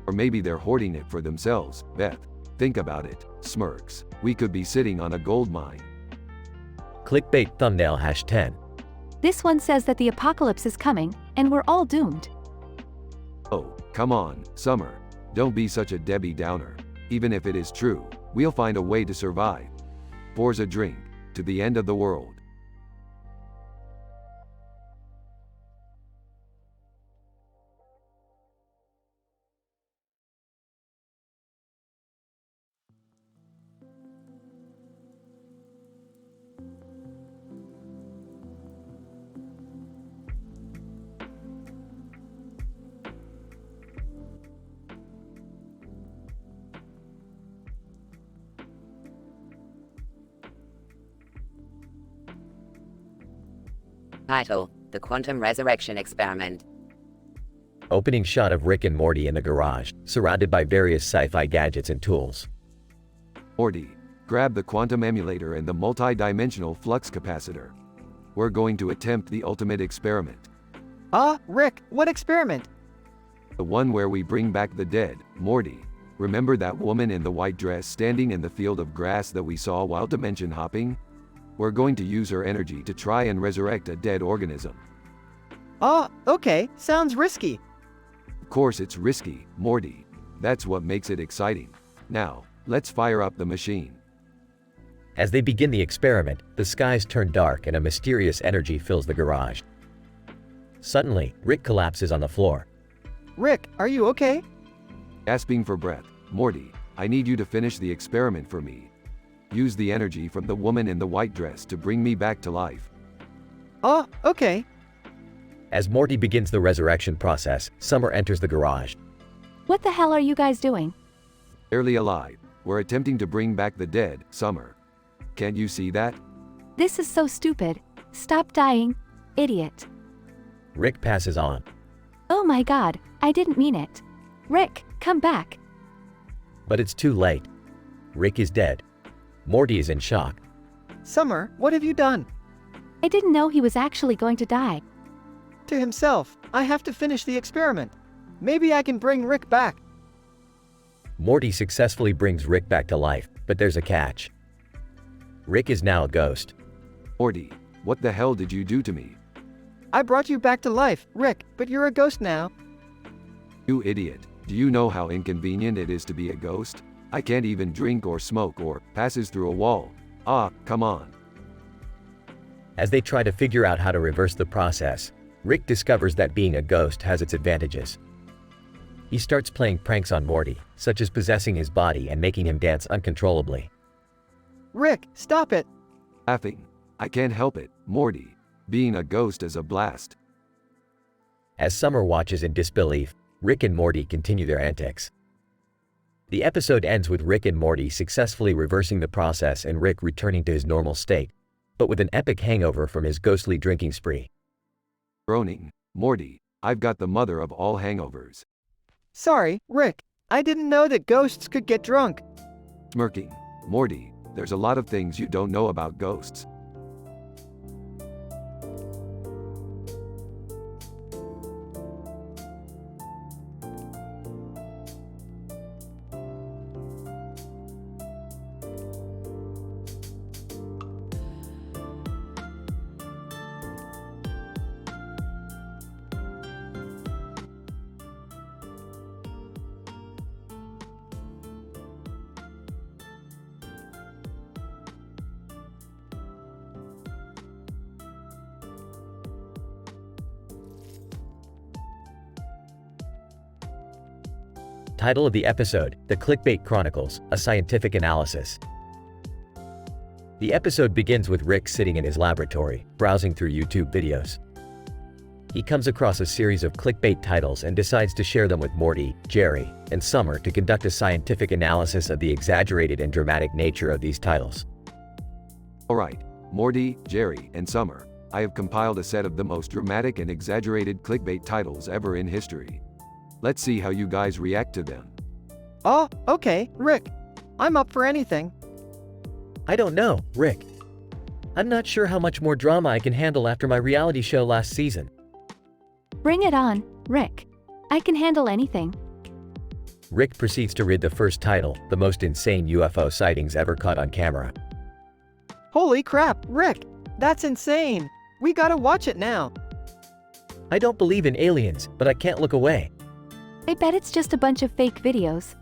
Or maybe they're hoarding it for themselves. Beth, think about it. Smirks. We could be sitting on a gold mine. Clickbait thumbnail #10. This one says that the apocalypse is coming, and we're all doomed. Oh, come on, Summer. Don't be such a Debbie Downer. Even if it is true, we'll find a way to survive. Pours a drink to the end of the world. Title: The Quantum Resurrection Experiment. Opening shot of Rick and Morty in the garage, surrounded by various sci-fi gadgets and tools. Morty, grab the quantum emulator and the multi-dimensional flux capacitor. We're going to attempt the ultimate experiment. Rick, what experiment? The one where we bring back the dead. Morty, remember that woman in the white dress standing in the field of grass that we saw while dimension hopping? We're going to use her energy to try and resurrect a dead organism. Okay, sounds risky. Of course it's risky, Morty. That's what makes it exciting. Now, let's fire up the machine. As they begin the experiment, the skies turn dark and a mysterious energy fills the garage. Suddenly, Rick collapses on the floor. Rick, are you okay? Gasping for breath, Morty, I need you to finish the experiment for me. Use the energy from the woman in the white dress to bring me back to life. Okay. As Morty begins the resurrection process, Summer enters the garage. What the hell are you guys doing? Barely alive. We're attempting to bring back the dead, Summer. Can't you see that? This is so stupid. Stop dying, idiot. Rick passes on. Oh my god, I didn't mean it. Rick, come back. But it's too late. Rick is dead. Morty is in shock. Summer, what have you done? I didn't know he was actually going to die. To himself, I have to finish the experiment. Maybe I can bring Rick back. Morty successfully brings Rick back to life, but there's a catch. Rick is now a ghost. Morty, what the hell did you do to me? I brought you back to life, Rick, but you're a ghost now. You idiot. Do you know how inconvenient it is to be a ghost? I can't even drink or smoke or passes through a wall. Come on. As they try to figure out how to reverse the process, Rick discovers that being a ghost has its advantages. He starts playing pranks on Morty, such as possessing his body and making him dance uncontrollably. Rick, stop it. Laughing. I can't help it, Morty. Being a ghost is a blast. As Summer watches in disbelief, Rick and Morty continue their antics. The episode ends with Rick and Morty successfully reversing the process and Rick returning to his normal state, but with an epic hangover from his ghostly drinking spree. Groaning, Morty, I've got the mother of all hangovers. Sorry, Rick. I didn't know that ghosts could get drunk. Smirking, Morty, there's a lot of things you don't know about ghosts. Title of the episode, The Clickbait Chronicles, a Scientific Analysis. The episode begins with Rick sitting in his laboratory, browsing through YouTube videos. He comes across a series of clickbait titles and decides to share them with Morty, Jerry, and Summer to conduct a scientific analysis of the exaggerated and dramatic nature of these titles. Alright, Morty, Jerry, and Summer, I have compiled a set of the most dramatic and exaggerated clickbait titles ever in history. Let's see how you guys react to them. Okay, Rick. I'm up for anything. I don't know, Rick. I'm not sure how much more drama I can handle after my reality show last season. Bring it on, Rick. I can handle anything. Rick proceeds to read the first title, the most insane UFO sightings ever caught on camera. Holy crap, Rick! That's insane! We gotta watch it now. I don't believe in aliens, but I can't look away. I bet it's just a bunch of fake videos.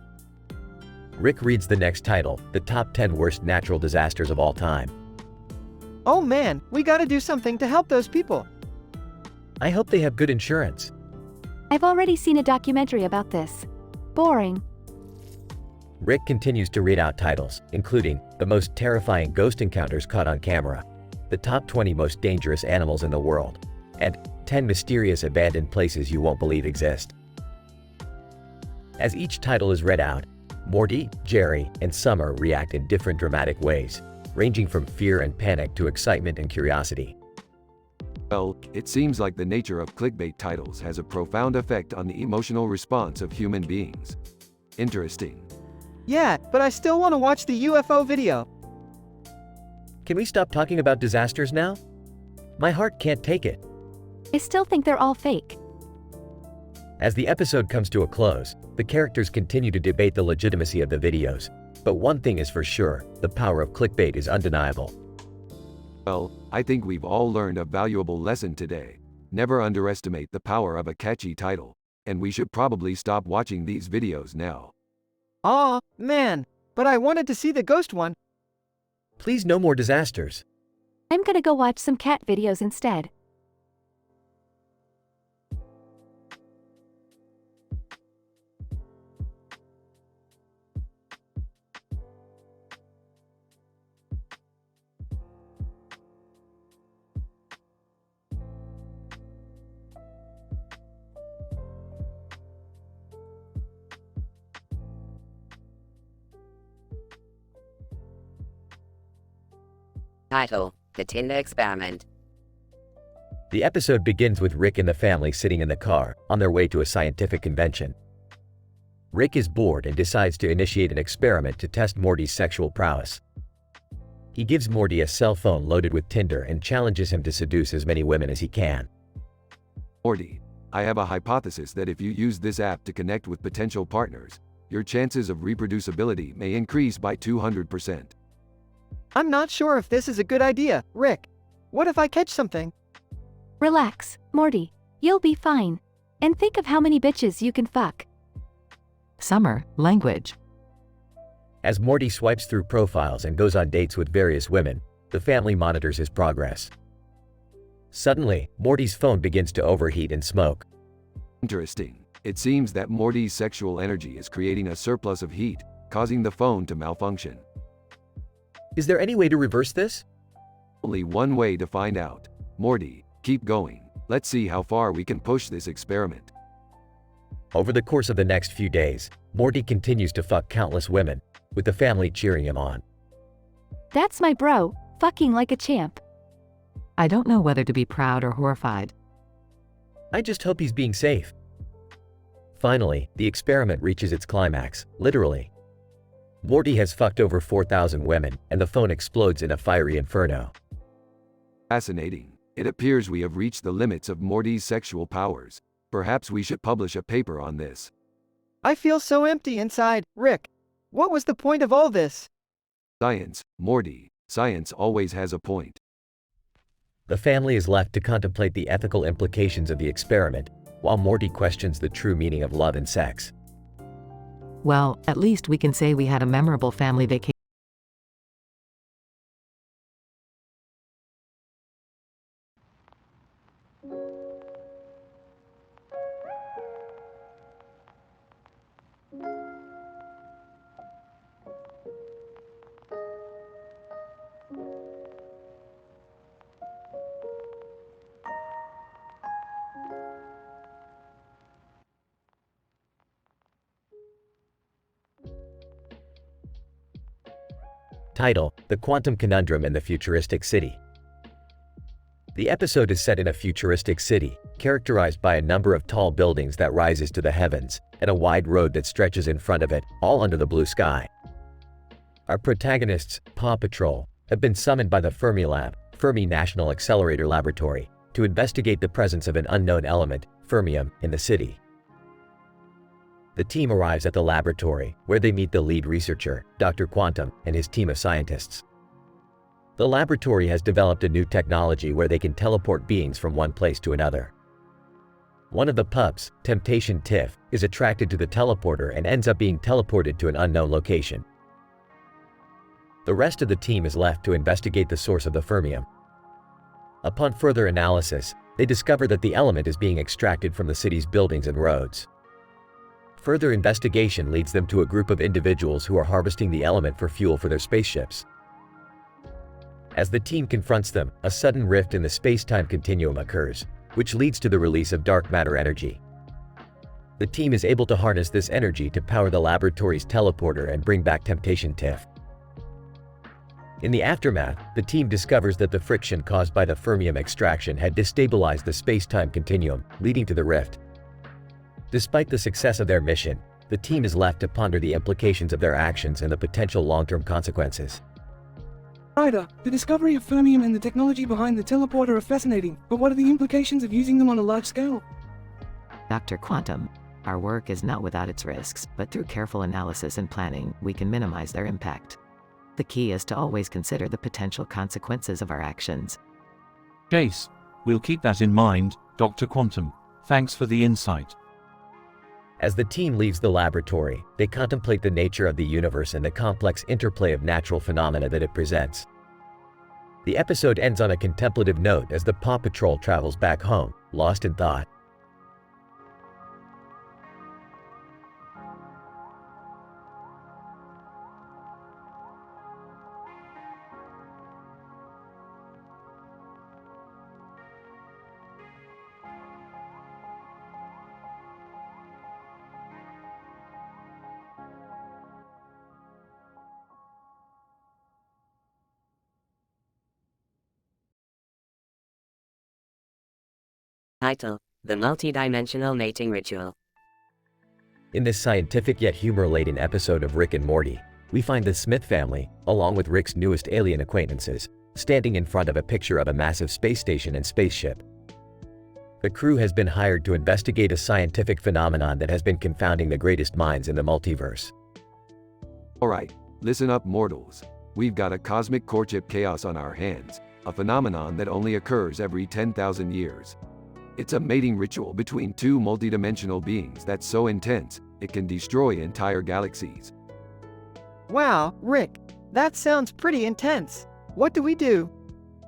Rick reads the next title, the top 10 worst natural disasters of all time. Oh man, we gotta do something to help those people. I hope they have good insurance. I've already seen a documentary about this. Boring. Rick continues to read out titles, including the most terrifying ghost encounters caught on camera, the top 20 most dangerous animals in the world, and 10 mysterious abandoned places you won't believe exist. As each title is read out, Morty, Jerry, and Summer react in different dramatic ways, ranging from fear and panic to excitement and curiosity. Well, it seems like the nature of clickbait titles has a profound effect on the emotional response of human beings. Interesting. Yeah, but I still want to watch the UFO video. Can we stop talking about disasters now? My heart can't take it. I still think they're all fake. As the episode comes to a close, the characters continue to debate the legitimacy of the videos. But one thing is for sure, the power of clickbait is undeniable. Well, I think we've all learned a valuable lesson today. Never underestimate the power of a catchy title. And we should probably stop watching these videos now. Aw, man, but I wanted to see the ghost one. Please, no more disasters. I'm gonna go watch some cat videos instead. Title: The Tinder Experiment. The episode begins with Rick and the family sitting in the car, on their way to a scientific convention. Rick is bored and decides to initiate an experiment to test Morty's sexual prowess. He gives Morty a cell phone loaded with Tinder and challenges him to seduce as many women as he can. Morty, I have a hypothesis that if you use this app to connect with potential partners, your chances of reproducibility may increase by 200%. I'm not sure if this is a good idea, Rick. What if I catch something? Relax, Morty. You'll be fine. And think of how many bitches you can fuck. Summer, language. As Morty swipes through profiles and goes on dates with various women, the family monitors his progress. Suddenly, Morty's phone begins to overheat and smoke. Interesting. It seems that Morty's sexual energy is creating a surplus of heat, causing the phone to malfunction. Is there any way to reverse this? Only one way to find out. Morty, keep going. Let's see how far we can push this experiment. Over the course of the next few days, Morty continues to fuck countless women, with the family cheering him on. That's my bro, fucking like a champ. I don't know whether to be proud or horrified. I just hope he's being safe. Finally, the experiment reaches its climax, literally. Morty has fucked over 4,000 women, and the phone explodes in a fiery inferno. Fascinating. It appears we have reached the limits of Morty's sexual powers. Perhaps we should publish a paper on this. I feel so empty inside, Rick. What was the point of all this? Science, Morty. Science always has a point. The family is left to contemplate the ethical implications of the experiment, while Morty questions the true meaning of love and sex. Well, at least we can say we had a memorable family vacation. Title: The Quantum Conundrum in the Futuristic City. The episode is set in a futuristic city, characterized by a number of tall buildings that rises to the heavens, and a wide road that stretches in front of it, all under the blue sky. Our protagonists, Paw Patrol, have been summoned by the Fermilab, Fermi National Accelerator Laboratory, to investigate the presence of an unknown element, fermium, in the city. The team arrives at the laboratory, where they meet the lead researcher, Dr. Quantum, and his team of scientists. The laboratory has developed a new technology where they can teleport beings from one place to another. One of the pups, Temptation Tiff, is attracted to the teleporter and ends up being teleported to an unknown location. The rest of the team is left to investigate the source of the fermium. Upon further analysis, they discover that the element is being extracted from the city's buildings and roads. Further investigation leads them to a group of individuals who are harvesting the element for fuel for their spaceships. As the team confronts them, a sudden rift in the space-time continuum occurs, which leads to the release of dark matter energy. The team is able to harness this energy to power the laboratory's teleporter and bring back Temptation Tiff. In the aftermath, the team discovers that the friction caused by the fermium extraction had destabilized the space-time continuum, leading to the rift. Despite the success of their mission, the team is left to ponder the implications of their actions and the potential long-term consequences. Ryder, the discovery of fermium and the technology behind the teleporter are fascinating, but what are the implications of using them on a large scale? Dr. Quantum, our work is not without its risks, but through careful analysis and planning, we can minimize their impact. The key is to always consider the potential consequences of our actions. Jace, we'll keep that in mind, Dr. Quantum. Thanks for the insight. As the team leaves the laboratory, they contemplate the nature of the universe and the complex interplay of natural phenomena that it presents. The episode ends on a contemplative note as the Paw Patrol travels back home, lost in thought. Title: The Multi-Dimensional Mating Ritual. In this scientific yet humor-laden episode of Rick and Morty, we find the Smith family, along with Rick's newest alien acquaintances, standing in front of a picture of a massive space station and spaceship. The crew has been hired to investigate a scientific phenomenon that has been confounding the greatest minds in the multiverse. Alright, listen up mortals. We've got a cosmic courtship chaos on our hands, a phenomenon that only occurs every 10,000 years. It's a mating ritual between two multidimensional beings that's so intense, it can destroy entire galaxies. Wow, Rick, that sounds pretty intense. What do we do?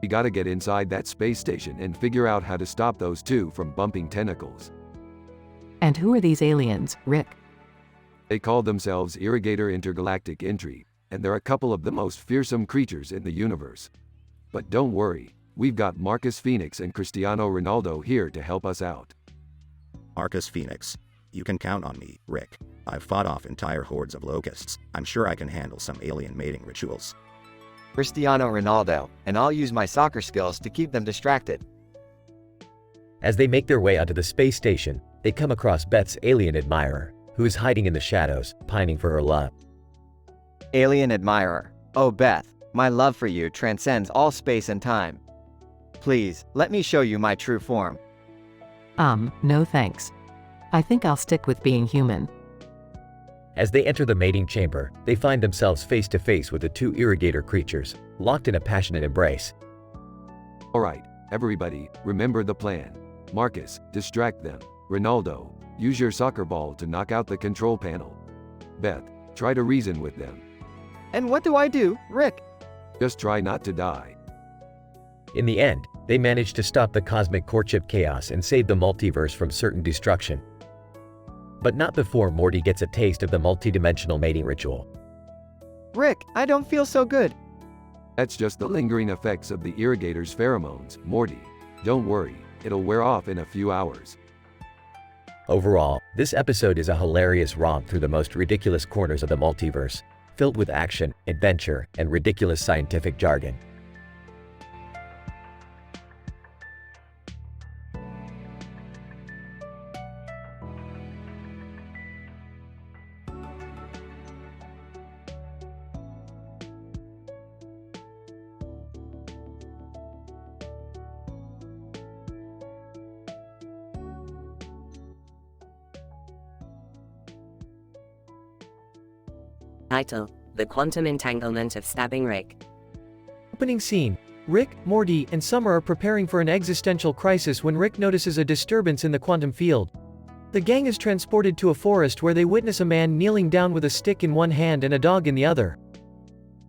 We gotta get inside that space station and figure out how to stop those two from bumping tentacles. And who are these aliens, Rick? They call themselves Irrigator Intergalactic Entry, and they're a couple of the most fearsome creatures in the universe. But don't worry. We've got Marcus Phoenix and Cristiano Ronaldo here to help us out. Marcus Phoenix. You can count on me, Rick. I've fought off entire hordes of locusts. I'm sure I can handle some alien mating rituals. Cristiano Ronaldo, and I'll use my soccer skills to keep them distracted. As they make their way onto the space station, they come across Beth's alien admirer, who is hiding in the shadows, pining for her love. Alien admirer. Oh Beth, my love for you transcends all space and time. Please, let me show you my true form. No thanks. I think I'll stick with being human. As they enter the mating chamber, they find themselves face to face with the two irrigator creatures, locked in a passionate embrace. Alright, everybody, remember the plan. Marcus, distract them. Ronaldo, use your soccer ball to knock out the control panel. Beth, try to reason with them. And what do I do, Rick? Just try not to die. In the end, they manage to stop the cosmic courtship chaos and save the multiverse from certain destruction. But not before Morty gets a taste of the multidimensional mating ritual. Rick, I don't feel so good. That's just the lingering effects of the irrigator's pheromones, Morty. Don't worry, it'll wear off in a few hours. Overall, this episode is a hilarious romp through the most ridiculous corners of the multiverse, filled with action, adventure, and ridiculous scientific jargon. Title: The Quantum Entanglement of Stabbing Rick. Opening scene. Rick, Morty, and Summer are preparing for an existential crisis when Rick notices a disturbance in the quantum field. The gang is transported to a forest where they witness a man kneeling down with a stick in one hand and a dog in the other.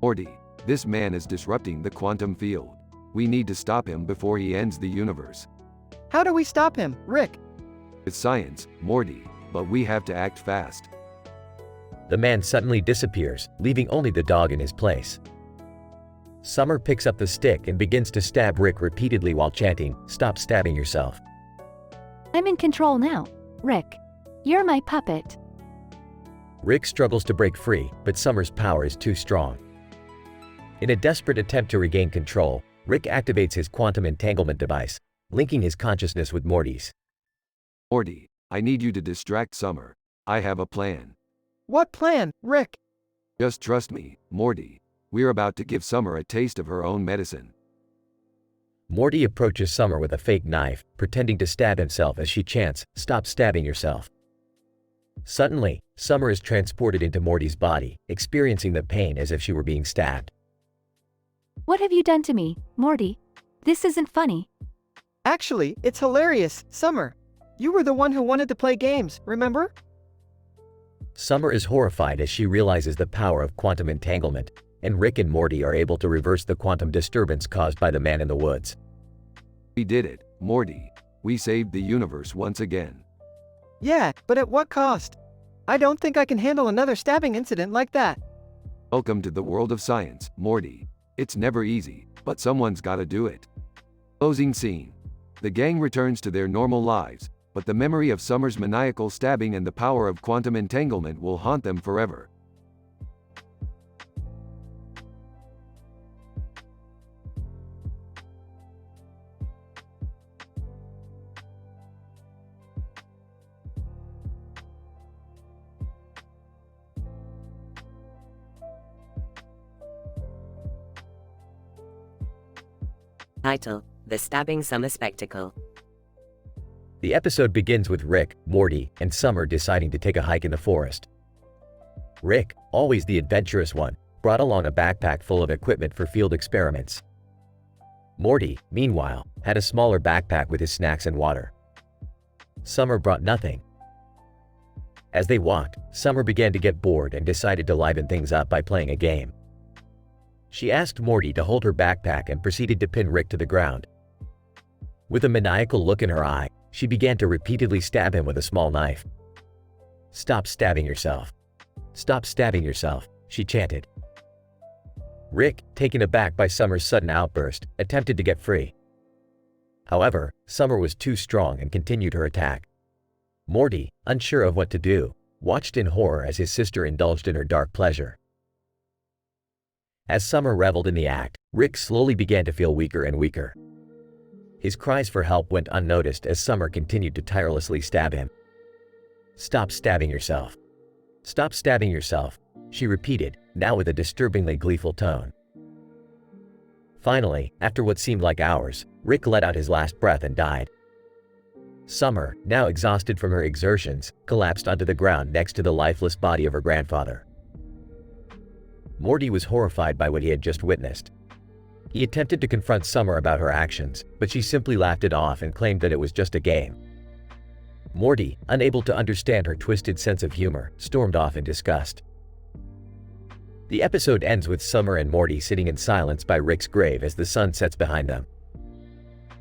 Morty, this man is disrupting the quantum field. We need to stop him before he ends the universe. How do we stop him, Rick? It's science, Morty, but we have to act fast. The man suddenly disappears, leaving only the dog in his place. Summer picks up the stick and begins to stab Rick repeatedly while chanting, "Stop stabbing yourself." I'm in control now. Rick, you're my puppet. Rick struggles to break free, but Summer's power is too strong. In a desperate attempt to regain control, Rick activates his quantum entanglement device, linking his consciousness with Morty's. Morty, I need you to distract Summer. I have a plan. What plan, Rick? Just trust me, Morty. We're about to give Summer a taste of her own medicine. Morty approaches Summer with a fake knife, pretending to stab himself as she chants, "Stop stabbing yourself." Suddenly, Summer is transported into Morty's body, experiencing the pain as if she were being stabbed. What have you done to me, Morty? This isn't funny. Actually, it's hilarious, Summer. You were the one who wanted to play games, remember? Summer is horrified as she realizes the power of quantum entanglement, and Rick and Morty are able to reverse the quantum disturbance caused by the man in the woods. We did it, Morty. We saved the universe once again. Yeah, but at what cost? I don't think I can handle another stabbing incident like that. Welcome to the world of science, Morty. It's never easy, but someone's gotta do it. Closing scene. The gang returns to their normal lives, but the memory of Summer's maniacal stabbing and the power of quantum entanglement will haunt them forever. Title: The Stabbing Summer Spectacle. The episode begins with Rick, Morty, and Summer deciding to take a hike in the forest. Rick, always the adventurous one, brought along a backpack full of equipment for field experiments. Morty, meanwhile, had a smaller backpack with his snacks and water. Summer brought nothing. As they walked, Summer began to get bored and decided to liven things up by playing a game. She asked Morty to hold her backpack and proceeded to pin Rick to the ground. With a maniacal look in her eye, she began to repeatedly stab him with a small knife. "Stop stabbing yourself. Stop stabbing yourself," she chanted. Rick, taken aback by Summer's sudden outburst, attempted to get free. However, Summer was too strong and continued her attack. Morty, unsure of what to do, watched in horror as his sister indulged in her dark pleasure. As Summer reveled in the act, Rick slowly began to feel weaker and weaker. His cries for help went unnoticed as Summer continued to tirelessly stab him. "Stop stabbing yourself. Stop stabbing yourself," she repeated, now with a disturbingly gleeful tone. Finally, after what seemed like hours, Rick let out his last breath and died. Summer, now exhausted from her exertions, collapsed onto the ground next to the lifeless body of her grandfather. Morty was horrified by what he had just witnessed. He attempted to confront Summer about her actions, but she simply laughed it off and claimed that it was just a game. Morty, unable to understand her twisted sense of humor, stormed off in disgust. The episode ends with Summer and Morty sitting in silence by Rick's grave as the sun sets behind them.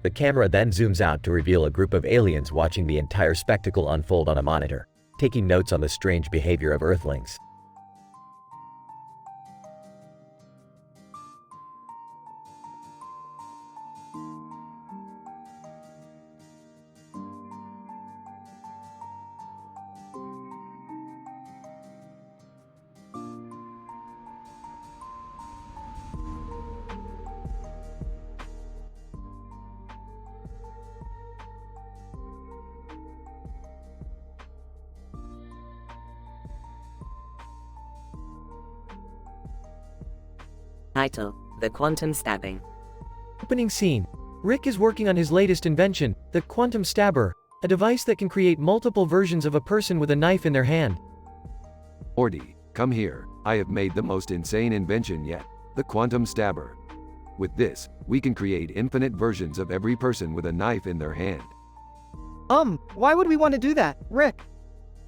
The camera then zooms out to reveal a group of aliens watching the entire spectacle unfold on a monitor, taking notes on the strange behavior of Earthlings. Title: The Quantum Stabbing. Opening scene. Rick is working on his latest invention, the Quantum Stabber, a device that can create multiple versions of a person with a knife in their hand. Morty, come here. I have made the most insane invention yet, the quantum stabber. With this, we can create infinite versions of every person with a knife in their hand. Why would we want to do that, Rick?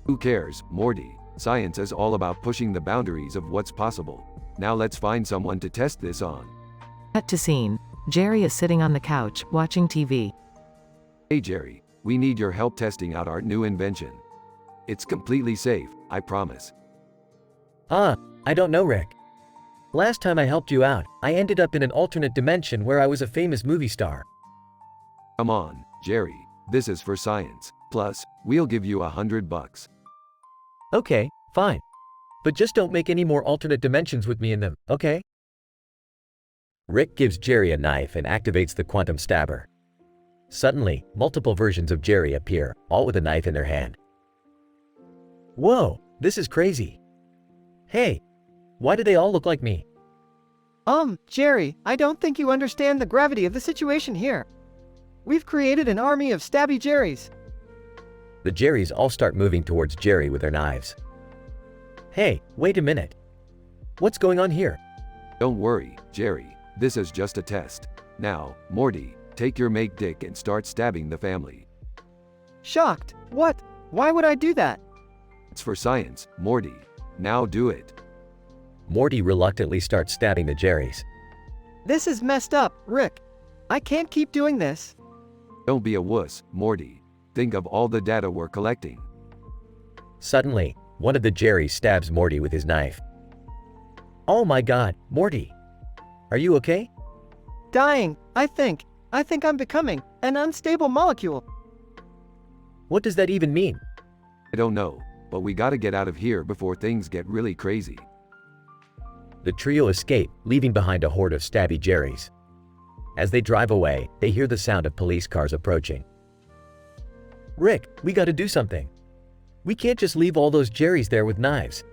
Who cares, Morty? Science is all about pushing the boundaries of what's possible. Now let's find someone to test this on. Cut to scene. Jerry is sitting on the couch, watching TV. Hey Jerry, we need your help testing out our new invention. It's completely safe, I promise. I don't know, Rick. Last time I helped you out, I ended up in an alternate dimension where I was a famous movie star. Come on, Jerry, this is for science. Plus, we'll give you $100. Okay, fine. But just don't make any more alternate dimensions with me in them, okay? Rick gives Jerry a knife and activates the quantum stabber. Suddenly, multiple versions of Jerry appear, all with a knife in their hand. Whoa, this is crazy. Hey, why do they all look like me? Jerry, I don't think you understand the gravity of the situation here. We've created an army of stabby Jerrys. The Jerrys all start moving towards Jerry with their knives. Hey, wait a minute. What's going on here? Don't worry, Jerry, this is just a test. Now, Morty, take your make dick and start stabbing the family. Shocked. What? Why would I do that? It's for science, Morty. Now do it. Morty reluctantly starts stabbing the Jerrys. This is messed up, Rick. I can't keep doing this. Don't be a wuss, Morty. Think of all the data we're collecting. Suddenly, one of the Jerrys stabs Morty with his knife. Oh my god, Morty. Are you okay? Dying, I think. I think I'm becoming an unstable molecule. What does that even mean? I don't know, but we gotta get out of here before things get really crazy. The trio escape, leaving behind a horde of stabby Jerrys. As they drive away, they hear the sound of police cars approaching. Rick, we gotta do something. We can't just leave all those Jerrys there with knives.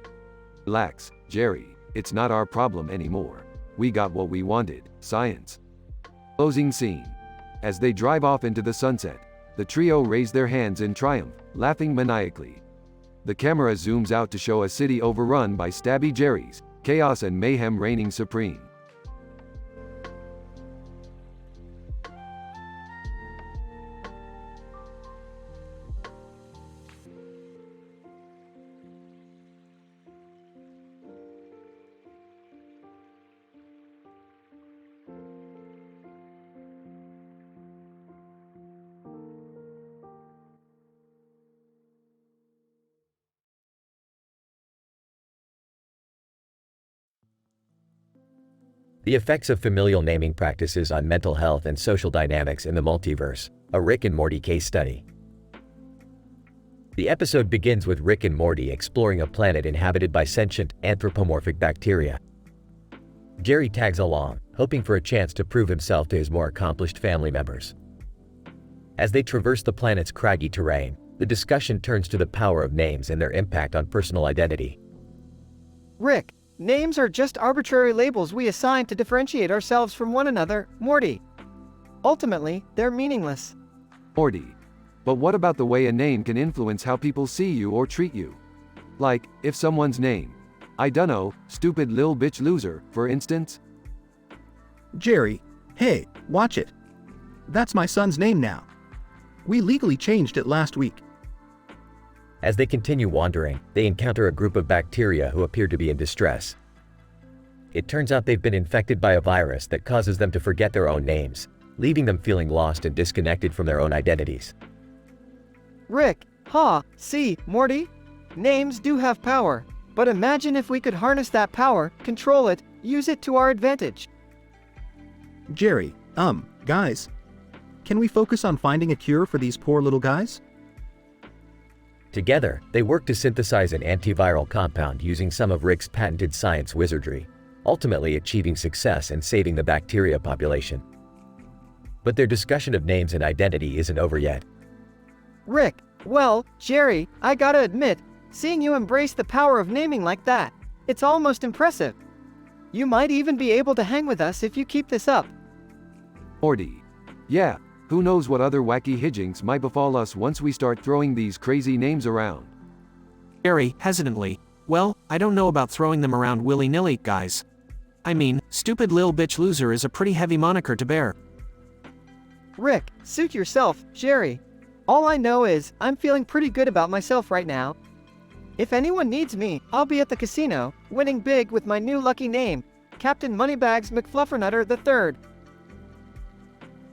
Relax, Jerry. It's not our problem anymore. We got what we wanted, science. Closing scene. As they drive off into the sunset, the trio raise their hands in triumph, laughing maniacally. The camera zooms out to show a city overrun by stabby Jerrys, chaos and mayhem reigning supreme. The effects of familial naming practices on mental health and social dynamics in the multiverse, a Rick and Morty case study. The episode begins with Rick and Morty exploring a planet inhabited by sentient, anthropomorphic bacteria. Jerry tags along, hoping for a chance to prove himself to his more accomplished family members. As they traverse the planet's craggy terrain, the discussion turns to the power of names and their impact on personal identity. Rick, names are just arbitrary labels we assign to differentiate ourselves from one another, Morty. Ultimately, they're meaningless. Morty. But what about the way a name can influence how people see you or treat you? Like, if someone's name, I dunno, stupid lil bitch loser, for instance? Jerry, hey, watch it. That's my son's name now. We legally changed it last week. As they continue wandering, they encounter a group of bacteria who appear to be in distress. It turns out they've been infected by a virus that causes them to forget their own names, leaving them feeling lost and disconnected from their own identities. Rick, see, Morty? Names do have power, but imagine if we could harness that power, control it, use it to our advantage. Jerry, guys. Can we focus on finding a cure for these poor little guys? Together, they work to synthesize an antiviral compound using some of Rick's patented science wizardry, ultimately achieving success and saving the bacteria population. But their discussion of names and identity isn't over yet. Rick, well, Jerry, I gotta admit, seeing you embrace the power of naming like that, it's almost impressive. You might even be able to hang with us if you keep this up. Morty. Yeah, who knows what other wacky hijinks might befall us once we start throwing these crazy names around. Jerry, hesitantly, Well, I don't know about throwing them around willy-nilly, guys. I mean, stupid lil bitch loser is a pretty heavy moniker to bear. Rick, suit yourself, Jerry. All I know is, I'm feeling pretty good about myself right now. If anyone needs me, I'll be at the casino, winning big with my new lucky name, Captain Moneybags McFluffernutter III.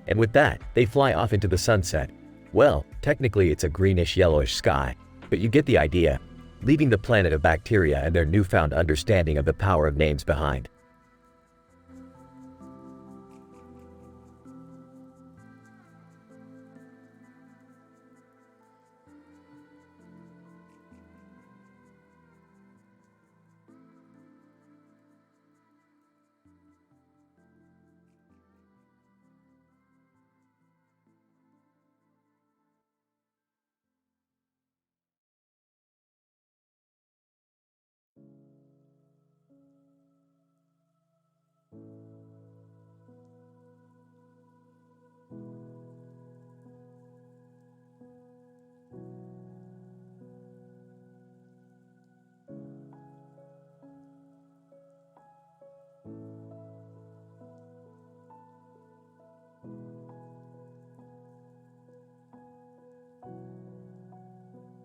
And with that, they fly off into the sunset. Well, technically it's a greenish-yellowish sky, but you get the idea, leaving the planet of bacteria and their newfound understanding of the power of names behind.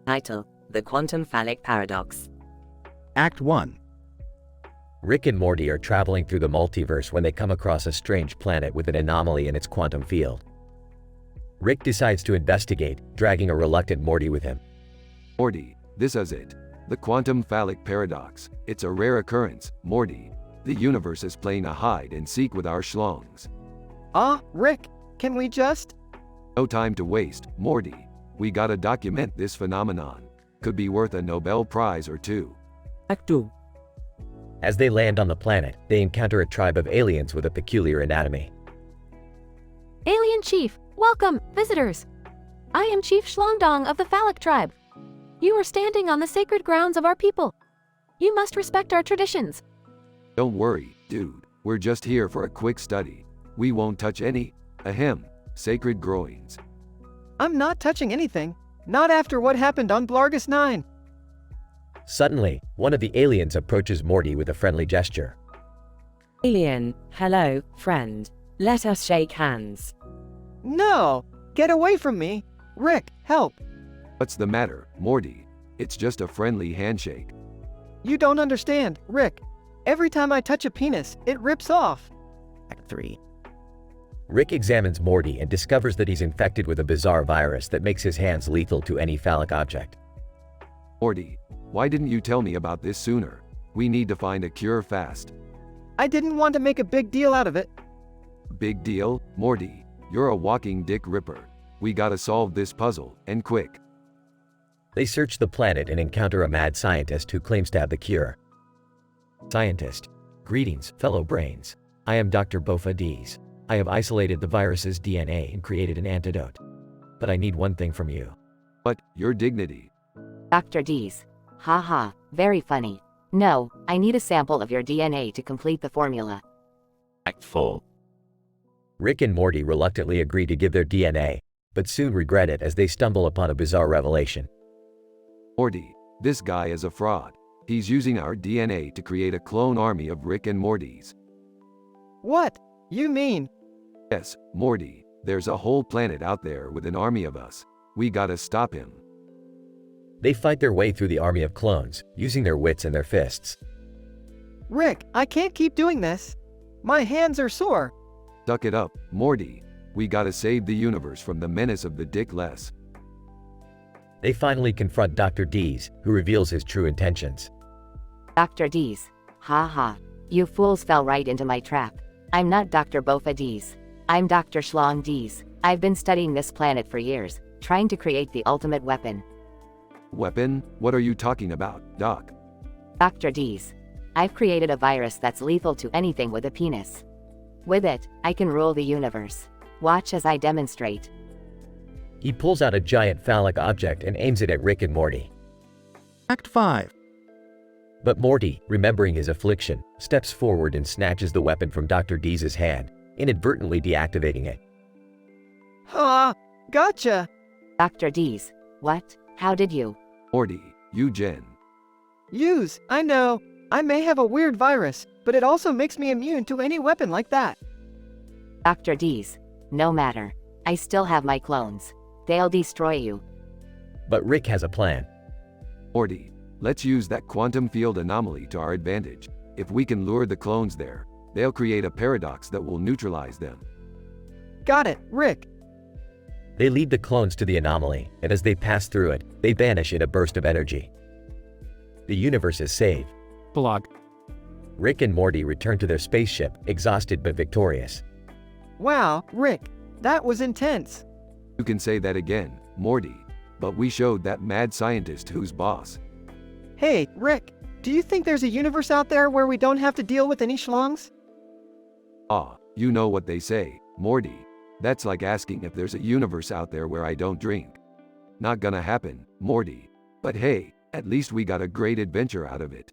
Title: The Quantum Phallic Paradox. Act 1. Rick and Morty are traveling through the multiverse when they come across a strange planet with an anomaly in its quantum field. Rick decides to investigate, dragging a reluctant Morty with him. Morty, this is it. The quantum phallic paradox. It's a rare occurrence, Morty. The universe is playing a hide and seek with our schlongs. Rick, can we just? No time to waste, Morty. We gotta document this phenomenon. Could be worth a Nobel Prize or two. Act 2. As they land on the planet, they encounter a tribe of aliens with a peculiar anatomy. Alien Chief, welcome, visitors. I am Chief Schlongdong of the Phallic tribe. You are standing on the sacred grounds of our people. You must respect our traditions. Don't worry, dude. We're just here for a quick study. We won't touch any, sacred groins. I'm not touching anything. Not after what happened on Blargus 9. Suddenly, one of the aliens approaches Morty with a friendly gesture. Alien, hello, friend. Let us shake hands. No! Get away from me! Rick, help! What's the matter, Morty? It's just a friendly handshake. You don't understand, Rick. Every time I touch a penis, it rips off. Act 3. Rick examines Morty and discovers that he's infected with a bizarre virus that makes his hands lethal to any phallic object. Morty, why didn't you tell me about this sooner? We need to find a cure fast. I didn't want to make a big deal out of it. Big deal, Morty. You're a walking dick ripper. We gotta solve this puzzle, and quick. They search the planet and encounter a mad scientist who claims to have the cure. Scientist. Greetings, fellow brains. I am Dr. Bofa Dees. I have isolated the virus's DNA and created an antidote. But I need one thing from you. But, your dignity. Dr. Dees. Haha, very funny. No, I need a sample of your DNA to complete the formula. Act 4. Rick and Morty reluctantly agree to give their DNA, but soon regret it as they stumble upon a bizarre revelation. Morty, this guy is a fraud. He's using our DNA to create a clone army of Rick and Mortys. What? You mean? Yes, Morty, there's a whole planet out there with an army of us. We gotta stop him. They fight their way through the army of clones, using their wits and their fists. Rick, I can't keep doing this. My hands are sore. Suck it up, Morty. We gotta save the universe from the menace of the Dickless. They finally confront Dr. Dees, who reveals his true intentions. Dr. Dees. Haha. You fools fell right into my trap. I'm not Dr. Bofa Dees. I'm Dr. Schlong Dees. I've been studying this planet for years, trying to create the ultimate weapon. Weapon? What are you talking about, Doc? Dr. Dees. I've created a virus that's lethal to anything with a penis. With it, I can rule the universe. Watch as I demonstrate. He pulls out a giant phallic object and aims it at Rick and Morty. Act 5. But Morty, remembering his affliction, steps forward and snatches the weapon from Dr. Dees' hand, inadvertently deactivating it. Gotcha! Dr. Dees. What? How did you? Morty, you Jen. Use, I know. I may have a weird virus, but it also makes me immune to any weapon like that. Dr. D's. No matter. I still have my clones. They'll destroy you. But Rick has a plan. Morty, let's use that quantum field anomaly to our advantage. If we can lure the clones there, they'll create a paradox that will neutralize them. Got it, Rick. They lead the clones to the anomaly, and as they pass through it, they vanish in a burst of energy. The universe is saved. Blog. Rick and Morty return to their spaceship, exhausted but victorious. Wow, Rick, that was intense. You can say that again, Morty. But we showed that mad scientist who's boss. Hey, Rick, do you think there's a universe out there where we don't have to deal with any schlongs? Ah, you know what they say, Morty. That's like asking if there's a universe out there where I don't drink. Not gonna happen, Morty. But hey, at least we got a great adventure out of it.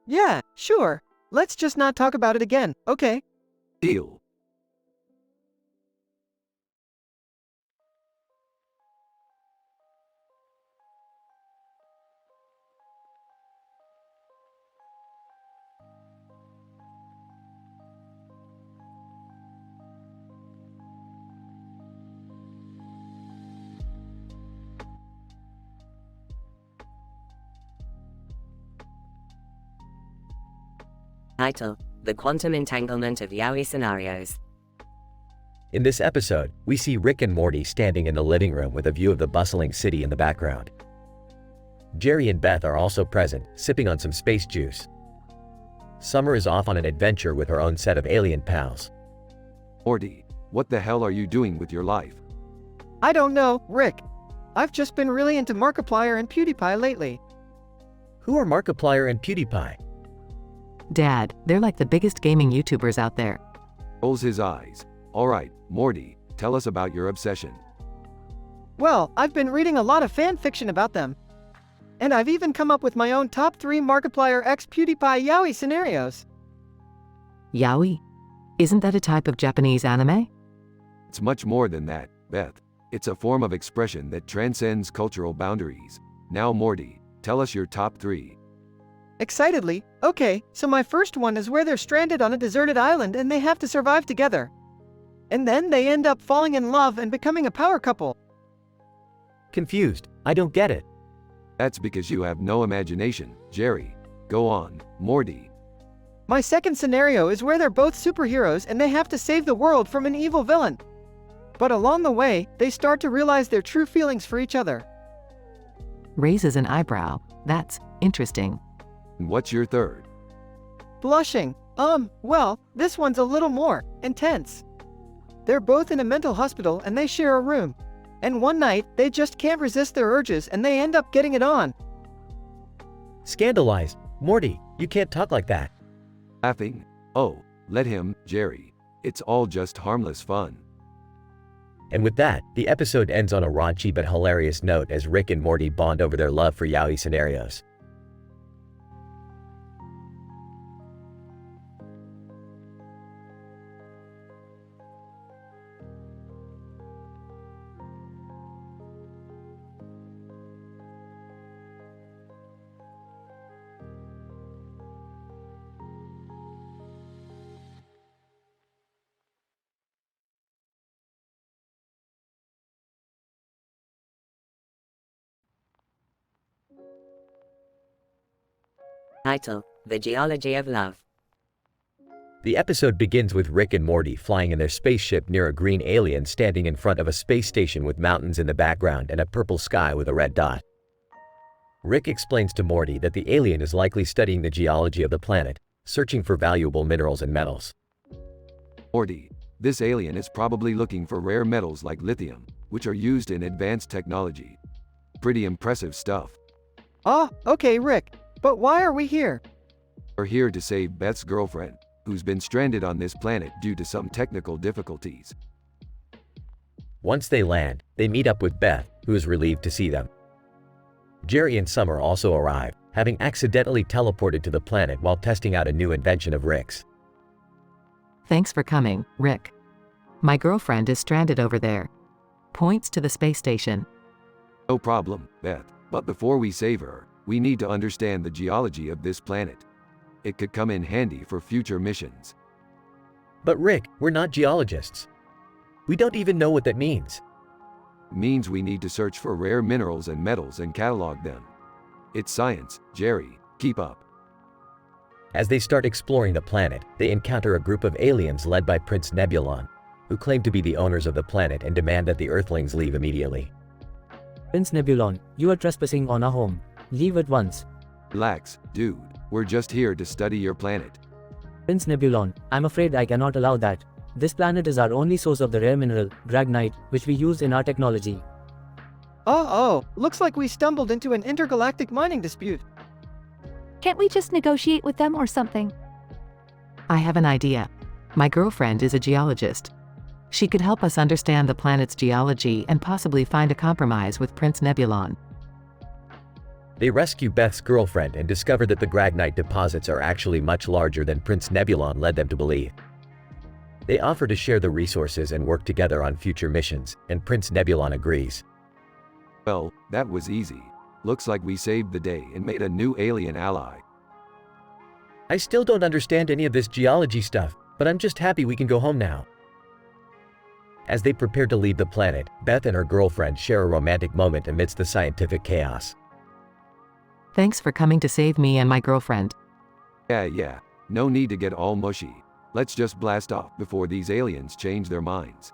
Yeah, sure. Let's just not talk about it again, okay? Deal. Title: The Quantum Entanglement of Yaoi Scenarios. In this episode, we see Rick and Morty standing in the living room with a view of the bustling city in the background. Jerry and Beth are also present, sipping on some space juice. Summer is off on an adventure with her own set of alien pals. Morty, what the hell are you doing with your life? I don't know, Rick. I've just been really into Markiplier and PewDiePie lately. Who are Markiplier and PewDiePie? Dad, they're like the biggest gaming YouTubers out there. Rolls his eyes. Alright, Morty, tell us about your obsession. Well, I've been reading a lot of fan fiction about them. And I've even come up with my own top 3 Markiplier x PewDiePie yaoi scenarios. Yaoi? Isn't that a type of Japanese anime? It's much more than that, Beth. It's a form of expression that transcends cultural boundaries. Now Morty, tell us your top 3. Excitedly, okay, so my first one is where they're stranded on a deserted island and they have to survive together. And then they end up falling in love and becoming a power couple. Confused. I don't get it. That's because you have no imagination, Jerry. Go on, Morty. My second scenario is where they're both superheroes and they have to save the world from an evil villain. But along the way, they start to realize their true feelings for each other. Raises an eyebrow. That's interesting. And what's your third? Blushing. Well, this one's a little more intense. They're both in a mental hospital and they share a room. And one night, they just can't resist their urges and they end up getting it on. Scandalized. Morty, you can't talk like that. Laughing. Oh, let him, Jerry. It's all just harmless fun. And with that, the episode ends on a raunchy but hilarious note as Rick and Morty bond over their love for yaoi scenarios. Title: The Geology of Love. The episode begins with Rick and Morty flying in their spaceship near a green alien standing in front of a space station with mountains in the background and a purple sky with a red dot. Rick explains to Morty that the alien is likely studying the geology of the planet, searching for valuable minerals and metals. Morty, this alien is probably looking for rare metals like lithium, which are used in advanced technology. Pretty impressive stuff. Ah, okay, Rick. But why are we here? We're here to save Beth's girlfriend, who's been stranded on this planet due to some technical difficulties. Once they land, they meet up with Beth, who is relieved to see them. Jerry and Summer also arrive, having accidentally teleported to the planet while testing out a new invention of Rick's. Thanks for coming, Rick. My girlfriend is stranded over there. Points to the space station. No problem, Beth. But before we save her, We need to understand the geology of this planet. It could come in handy for future missions. But Rick, we're not geologists. We don't even know what that means. Means we need to search for rare minerals and metals and catalog them. It's science, Jerry. Keep up. As they start exploring the planet, they encounter a group of aliens led by Prince Nebulon, who claim to be the owners of the planet and demand that the Earthlings leave immediately. Prince Nebulon, you are trespassing on our home. Leave at once. Relax, dude. We're just here to study your planet. Prince Nebulon, I'm afraid I cannot allow that. This planet is our only source of the rare mineral, Gragnite, which we use in our technology. Oh, looks like we stumbled into an intergalactic mining dispute. Can't we just negotiate with them or something? I have an idea. My girlfriend is a geologist. She could help us understand the planet's geology and possibly find a compromise with Prince Nebulon. They rescue Beth's girlfriend and discover that the Gragnite deposits are actually much larger than Prince Nebulon led them to believe. They offer to share the resources and work together on future missions, and Prince Nebulon agrees. Well, that was easy. Looks like we saved the day and made a new alien ally. I still don't understand any of this geology stuff, but I'm just happy we can go home now. As they prepare to leave the planet, Beth and her girlfriend share a romantic moment amidst the scientific chaos. Thanks for coming to save me and my girlfriend. Yeah. No need to get all mushy. Let's just blast off before these aliens change their minds.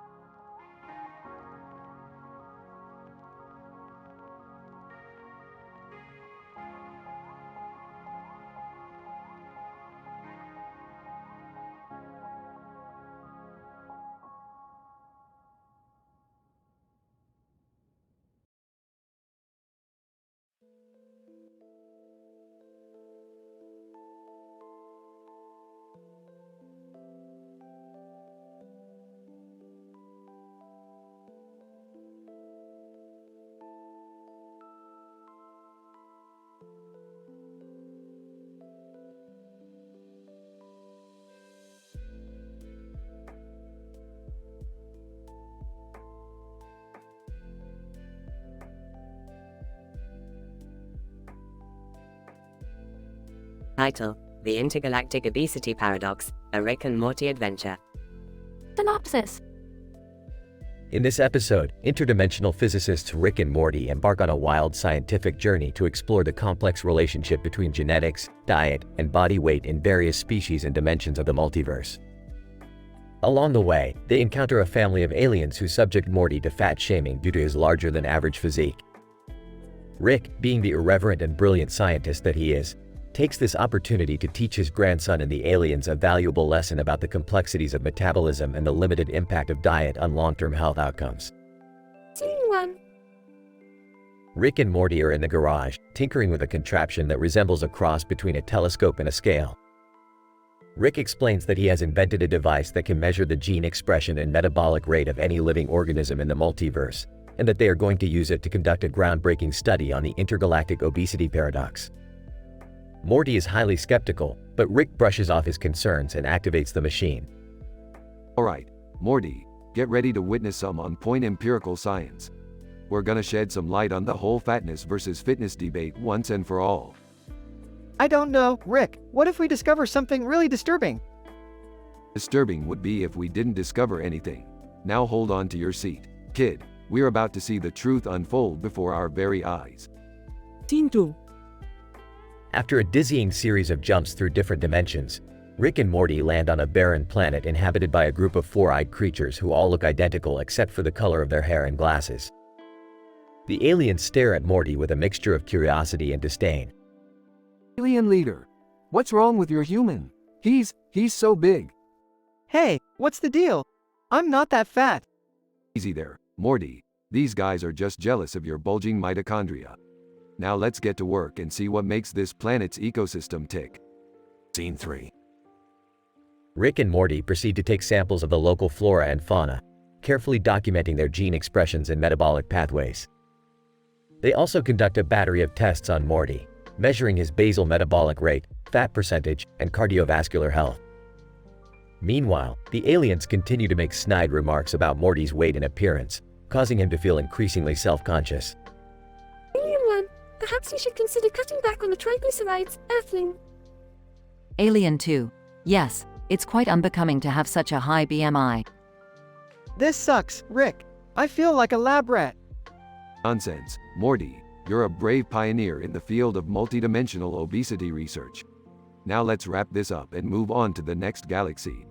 Title: The Intergalactic Obesity Paradox, a Rick and Morty adventure. Synopsis. In this episode, interdimensional physicists Rick and Morty embark on a wild scientific journey to explore the complex relationship between genetics, diet, and body weight in various species and dimensions of the multiverse. Along the way, they encounter a family of aliens who subject Morty to fat shaming due to his larger-than-average physique. Rick, being the irreverent and brilliant scientist that he is, takes this opportunity to teach his grandson and the aliens a valuable lesson about the complexities of metabolism and the limited impact of diet on long-term health outcomes. Scene 1. Rick and Morty are in the garage, tinkering with a contraption that resembles a cross between a telescope and a scale. Rick explains that he has invented a device that can measure the gene expression and metabolic rate of any living organism in the multiverse, and that they are going to use it to conduct a groundbreaking study on the intergalactic obesity paradox. Morty is highly skeptical, but Rick brushes off his concerns and activates the machine. Alright, Morty, get ready to witness some on-point empirical science. We're gonna shed some light on the whole fatness versus fitness debate once and for all. I don't know, Rick, what if we discover something really disturbing? Disturbing would be if we didn't discover anything. Now hold on to your seat. Kid, we're about to see the truth unfold before our very eyes. Scene 2. After a dizzying series of jumps through different dimensions, Rick and Morty land on a barren planet inhabited by a group of four-eyed creatures who all look identical except for the color of their hair and glasses. The aliens stare at Morty with a mixture of curiosity and disdain. Alien leader, what's wrong with your human? He's so big. Hey, what's the deal? I'm not that fat. Easy there, Morty. These guys are just jealous of your bulging mitochondria. Now let's get to work and see what makes this planet's ecosystem tick. Scene 3. Rick and Morty proceed to take samples of the local flora and fauna, carefully documenting their gene expressions and metabolic pathways. They also conduct a battery of tests on Morty, measuring his basal metabolic rate, fat percentage, and cardiovascular health. Meanwhile, the aliens continue to make snide remarks about Morty's weight and appearance, causing him to feel increasingly self-conscious. Perhaps you should consider cutting back on the triglycerides, Earthling. Alien 2. Yes, it's quite unbecoming to have such a high BMI. This sucks, Rick. I feel like a lab rat. Nonsense, Morty. You're a brave pioneer in the field of multidimensional obesity research. Now let's wrap this up and move on to the next galaxy.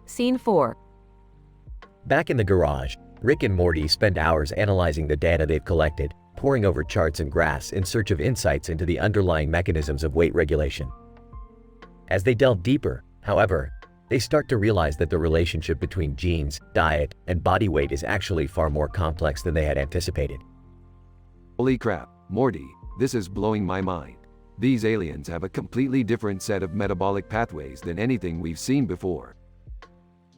Scene 4. Back in the garage, Rick and Morty spend hours analyzing the data they've collected, poring over charts and graphs in search of insights into the underlying mechanisms of weight regulation. As they delve deeper, however, they start to realize that the relationship between genes, diet, and body weight is actually far more complex than they had anticipated. Holy crap, Morty, this is blowing my mind. These aliens have a completely different set of metabolic pathways than anything we've seen before.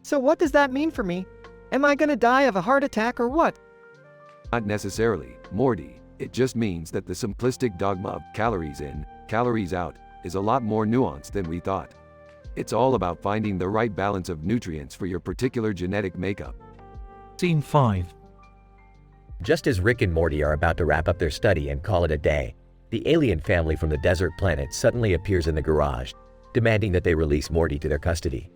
So what does that mean for me? Am I gonna die of a heart attack or what? Not necessarily, Morty. It just means that the simplistic dogma of calories in, calories out is a lot more nuanced than we thought. It's all about finding the right balance of nutrients for your particular genetic makeup. Scene 5. Just as Rick and Morty are about to wrap up their study and call it a day, the alien family from the desert planet suddenly appears in the garage, demanding that they release Morty to their custody.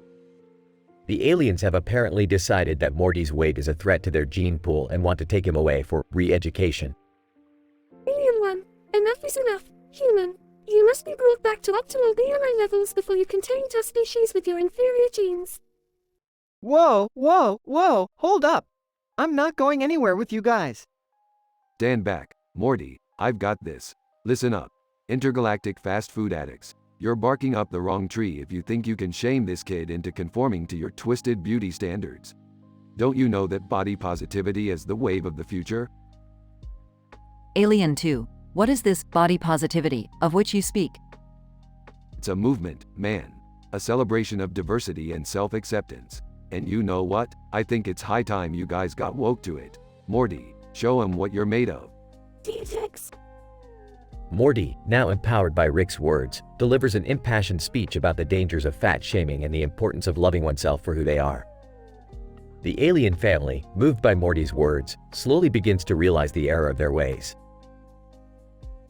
The aliens have apparently decided that Morty's weight is a threat to their gene pool and want to take him away for re-education. Alien 1, enough is enough. Human, you must be brought back to optimal BMI levels before you can taint our species with your inferior genes. Whoa, whoa, whoa, hold up. I'm not going anywhere with you guys. Stand back, Morty, I've got this. Listen up, intergalactic fast food addicts. You're barking up the wrong tree if you think you can shame this kid into conforming to your twisted beauty standards. Don't you know that body positivity is the wave of the future? Alien 2. What is this body positivity of which you speak? It's a movement, man. A celebration of diversity and self-acceptance. And you know what? I think it's high time you guys got woke to it. Morty, show him what you're made of. Detox. Morty, now empowered by Rick's words, delivers an impassioned speech about the dangers of fat shaming and the importance of loving oneself for who they are. The alien family, moved by Morty's words, slowly begins to realize the error of their ways.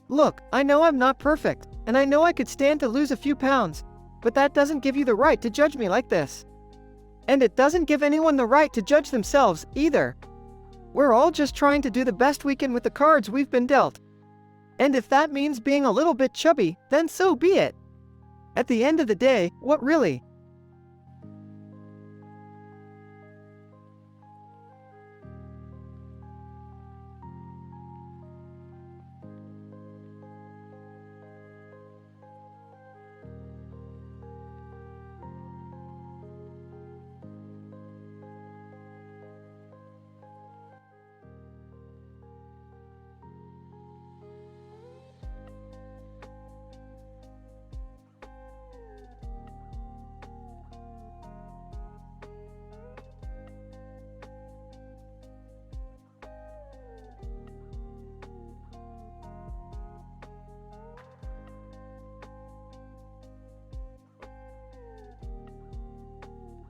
Look, I know I'm not perfect, and I know I could stand to lose a few pounds, but that doesn't give you the right to judge me like this. And it doesn't give anyone the right to judge themselves, either. We're all just trying to do the best we can with the cards we've been dealt. And if that means being a little bit chubby, then so be it. At the end of the day, what really?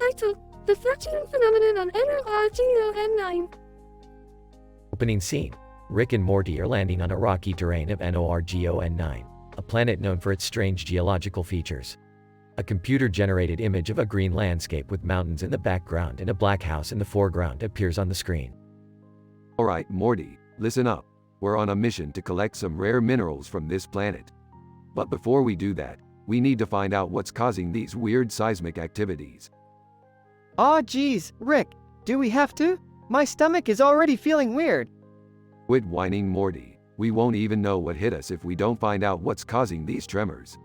Title: The Flatulent Phenomenon on NORGON9. Opening scene. Rick and Morty are landing on a rocky terrain of NORGON9, a planet known for its strange geological features. A computer-generated image of a green landscape with mountains in the background and a black house in the foreground appears on the screen. Alright, Morty, listen up. We're on a mission to collect some rare minerals from this planet. But before we do that, we need to find out what's causing these weird seismic activities. Aw geez, Rick, do we have to? My stomach is already feeling weird. Quit whining, Morty. We won't even know what hit us if we don't find out what's causing these tremors.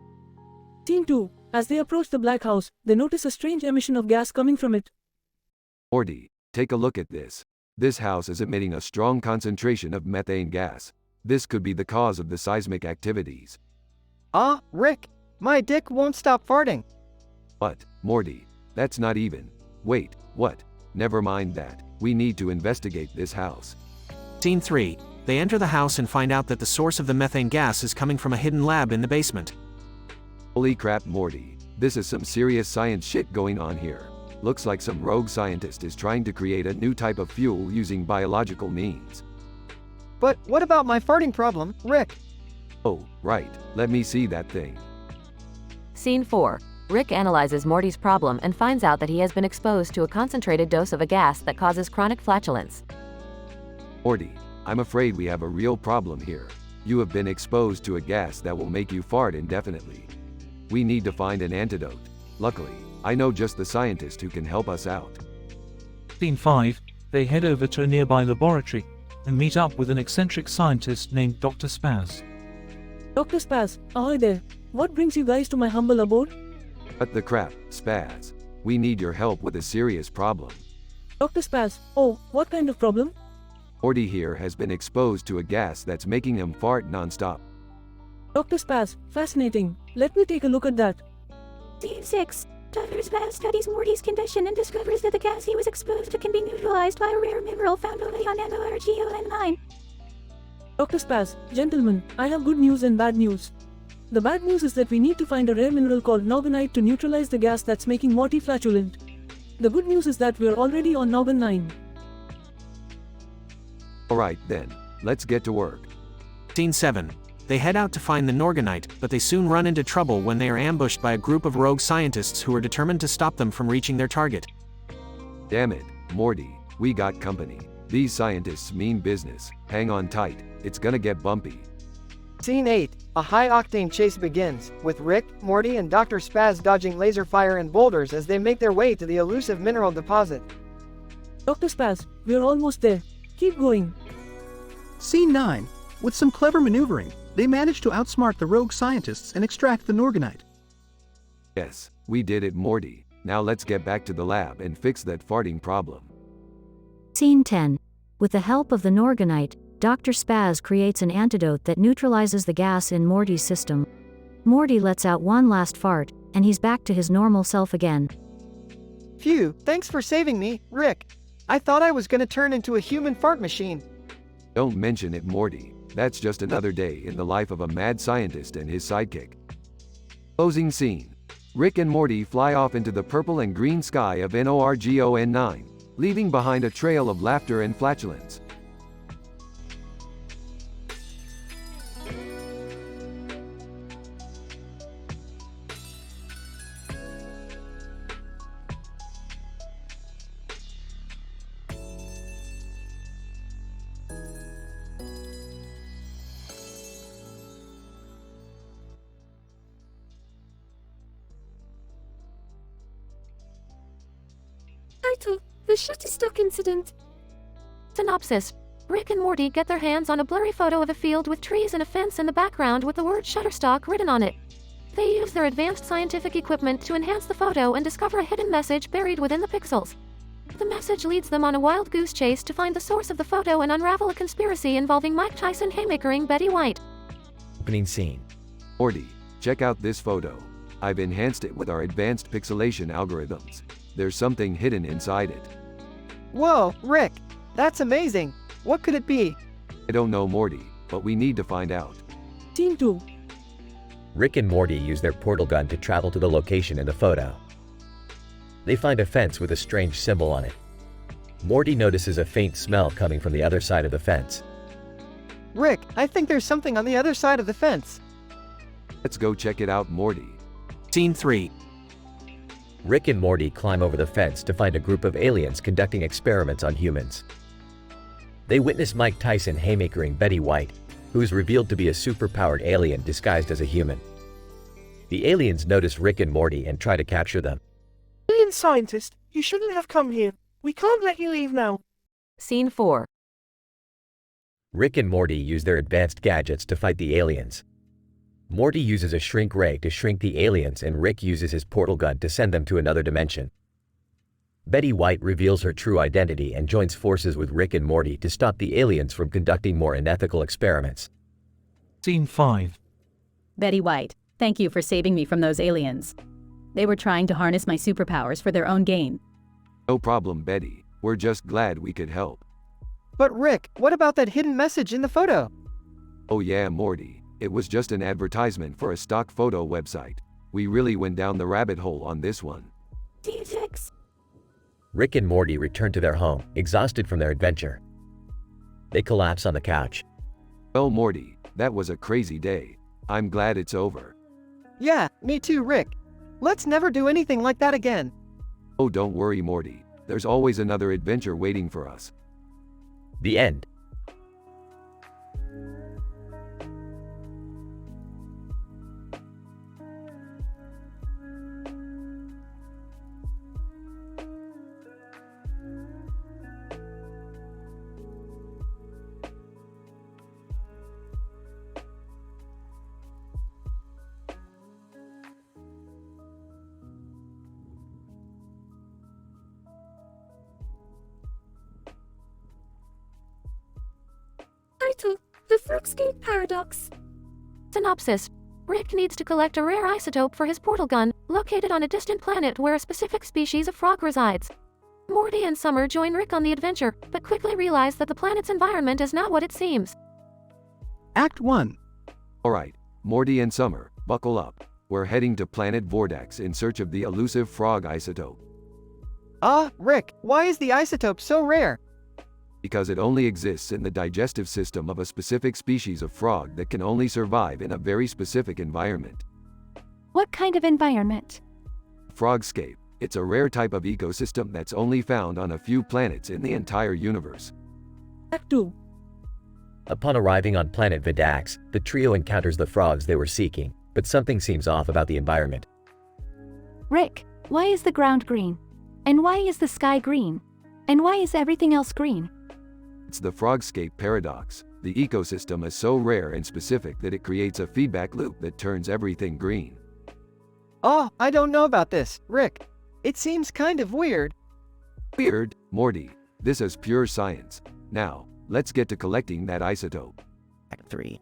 Scene 2. As they approach the black house, they notice a strange emission of gas coming from it. Morty, take a look at this. This house is emitting a strong concentration of methane gas. This could be the cause of the seismic activities. Ah, Rick, my dick won't stop farting. What, Morty? That's not even. Wait, what? Never mind that. We need to investigate this house. Scene 3. They enter the house and find out that the source of the methane gas is coming from a hidden lab in the basement. Holy crap, Morty. This is some serious science shit going on here. Looks like some rogue scientist is trying to create a new type of fuel using biological means. But what about my farting problem, Rick? Oh, right, let me see that thing. Scene 4. Rick analyzes Morty's problem and finds out that he has been exposed to a concentrated dose of a gas that causes chronic flatulence. Morty, I'm afraid we have a real problem here. You have been exposed to a gas that will make you fart indefinitely. We need to find an antidote. Luckily, I know just the scientist who can help us out. Scene 5. They head over to a nearby laboratory and meet up with an eccentric scientist named Dr. Spaz. Dr. Spaz, ahoy there. What brings you guys to my humble abode? Cut the crap, Spaz. We need your help with a serious problem. Dr. Spaz, oh, what kind of problem? Morty here has been exposed to a gas that's making him fart non-stop. Dr. Spaz, fascinating. Let me take a look at that. Scene 6. Dr. Spaz studies Morty's condition and discovers that the gas he was exposed to can be neutralized by a rare mineral found only on MORGON9. Dr. Spaz, gentlemen, I have good news and bad news. The bad news is that we need to find a rare mineral called Norgonite to neutralize the gas that's making Morty flatulent. The good news is that we're already on Norgon9. Alright then, let's get to work. Scene 7. They head out to find the Norgonite, but they soon run into trouble when they are ambushed by a group of rogue scientists who are determined to stop them from reaching their target. Damn it, Morty, we got company. These scientists mean business. Hang on tight, it's gonna get bumpy. Scene 8. A high-octane chase begins, with Rick, Morty, and Dr. Spaz dodging laser fire and boulders as they make their way to the elusive mineral deposit. Dr. Spaz, we're almost there. Keep going. Scene 9. With some clever maneuvering, they manage to outsmart the rogue scientists and extract the Norgonite. Yes, we did it, Morty. Now let's get back to the lab and fix that farting problem. Scene 10. With the help of the Norgonite, Dr. Spaz creates an antidote that neutralizes the gas in Morty's system. Morty lets out one last fart, and he's back to his normal self again. Phew, thanks for saving me, Rick. I thought I was gonna turn into a human fart machine. Don't mention it, Morty. That's just another day in the life of a mad scientist and his sidekick. Closing scene. Rick and Morty fly off into the purple and green sky of NORGON9, leaving behind a trail of laughter and flatulence. Title: The Shutterstock Incident. Synopsis. Rick and Morty get their hands on a blurry photo of a field with trees and a fence in the background with the word Shutterstock written on it. They use their advanced scientific equipment to enhance the photo and discover a hidden message buried within the pixels. The message leads them on a wild goose chase to find the source of the photo and unravel a conspiracy involving Mike Tyson haymakering Betty White. Opening scene. Morty, check out this photo. I've enhanced it with our advanced pixelation algorithms. There's something hidden inside it. Whoa, Rick, that's amazing. What could it be? I don't know, Morty, but we need to find out. Scene 2. Rick and Morty use their portal gun to travel to the location in the photo. They find a fence with a strange symbol on it. Morty notices a faint smell coming from the other side of the fence. Rick, I think there's something on the other side of the fence. Let's go check it out, Morty. Scene 3. Rick and Morty climb over the fence to find a group of aliens conducting experiments on humans. They witness Mike Tyson haymakering Betty White, who is revealed to be a superpowered alien disguised as a human. The aliens notice Rick and Morty and try to capture them. Alien scientist, you shouldn't have come here. We can't let you leave now. Scene 4. Rick and Morty use their advanced gadgets to fight the aliens. Morty uses a shrink ray to shrink the aliens, and Rick uses his portal gun to send them to another dimension. Betty White reveals her true identity and joins forces with Rick and Morty to stop the aliens from conducting more unethical experiments. Scene 5. Betty White, thank you for saving me from those aliens. They were trying to harness my superpowers for their own gain. No problem, Betty. We're just glad we could help. But Rick, what about that hidden message in the photo? Oh yeah, Morty. It was just an advertisement for a stock photo website. We really went down the rabbit hole on this one. Scene 6. Rick and Morty return to their home, exhausted from their adventure. They collapse on the couch. Well, Morty, That was a crazy day. I'm glad it's over. Yeah, me too, Rick. Let's never do anything like that again. Oh, don't worry, Morty. There's always another adventure waiting for us. The end. Title: The Frogscape Paradox. Synopsis: Rick needs to collect a rare isotope for his portal gun, located on a distant planet where a specific species of frog resides. Morty and Summer join Rick on the adventure, but quickly realize that the planet's environment is not what it seems. Act 1. Alright, Morty and Summer, buckle up. We're heading to planet Vortex in search of the elusive frog isotope. Rick, why is the isotope so rare? Because it only exists in the digestive system of a specific species of frog that can only survive in a very specific environment. What kind of environment? Frogscape. It's a rare type of ecosystem that's only found on a few planets in the entire universe. Act 2. Upon arriving on planet Vidax, the trio encounters the frogs they were seeking, but something seems off about the environment. Rick, why is the ground green? And why is the sky green? And why is everything else green? It's the Frogscape paradox. The ecosystem is so rare and specific that it creates a feedback loop that turns everything green. I don't know about this, Rick. It seems kind of weird. Weird, Morty. This is pure science. Now, let's get to collecting that isotope. Act 3.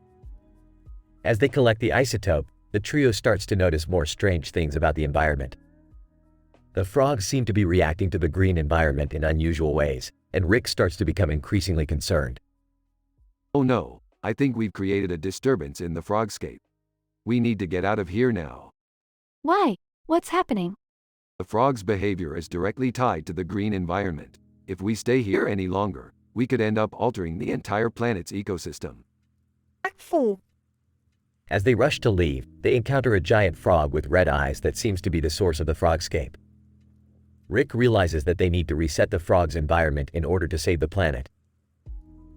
As they collect the isotope, the trio starts to notice more strange things about the environment. The frogs seem to be reacting to the green environment in unusual ways, and Rick starts to become increasingly concerned. Oh no, I think we've created a disturbance in the Frogscape. We need to get out of here now. Why? What's happening? The frog's behavior is directly tied to the green environment. If we stay here any longer, we could end up altering the entire planet's ecosystem. Act 4. As they rush to leave, they encounter a giant frog with red eyes that seems to be the source of the Frogscape. Rick realizes that they need to reset the frog's environment in order to save the planet.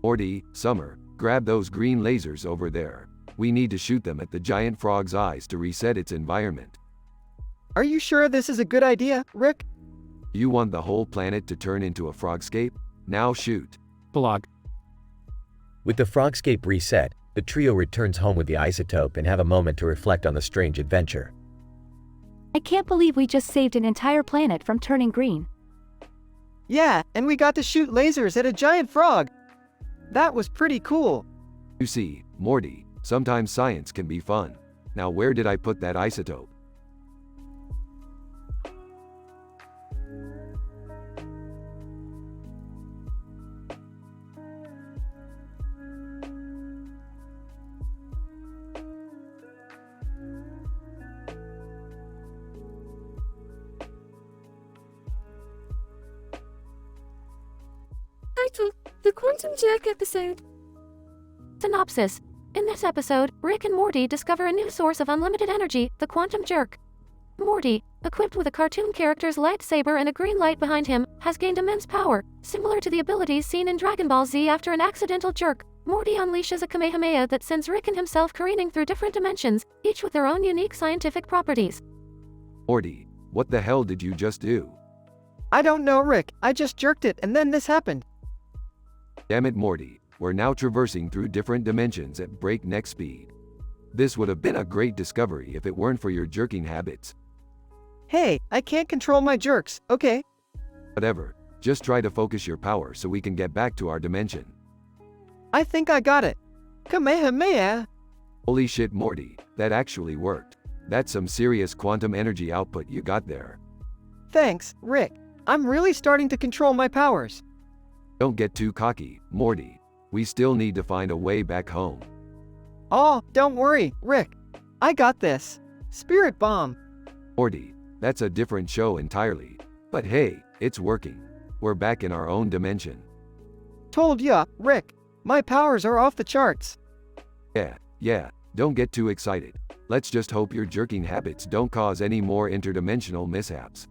Morty, Summer, grab those green lasers over there. We need to shoot them at the giant frog's eyes to reset its environment. Are you sure this is a good idea, Rick? You want the whole planet to turn into a Frogscape? Now shoot. Blog. With the Frogscape reset, the trio returns home with the isotope and have a moment to reflect on the strange adventure. I can't believe we just saved an entire planet from turning green. Yeah, and we got to shoot lasers at a giant frog. That was pretty cool. You see, Morty, sometimes science can be fun. Now where did I put that isotope? Title: The Quantum Jerk Episode. Synopsis: In this episode, Rick and Morty discover a new source of unlimited energy, the quantum jerk. Morty, equipped with a cartoon character's lightsaber and a green light behind him, has gained immense power, similar to the abilities seen in Dragon Ball Z after an accidental jerk. Morty unleashes a Kamehameha that sends Rick and himself careening through different dimensions, each with their own unique scientific properties. Morty, what the hell did you just do? I don't know, Rick. I just jerked it and then this happened. Damn it, Morty. We're now traversing through different dimensions at breakneck speed. This would have been a great discovery if it weren't for your jerking habits. Hey, I can't control my jerks, okay? Whatever. Just try to focus your power so we can get back to our dimension. I think I got it. Kamehameha! Holy shit, Morty. That actually worked. That's some serious quantum energy output you got there. Thanks, Rick. I'm really starting to control my powers. Don't get too cocky, Morty. We still need to find a way back home. Oh, don't worry, Rick. I got this. Spirit Bomb. Morty, that's a different show entirely. But hey, it's working. We're back in our own dimension. Told ya, Rick. My powers are off the charts. Yeah, Yeah, don't get too excited. Let's just hope your jerking habits don't cause any more interdimensional mishaps.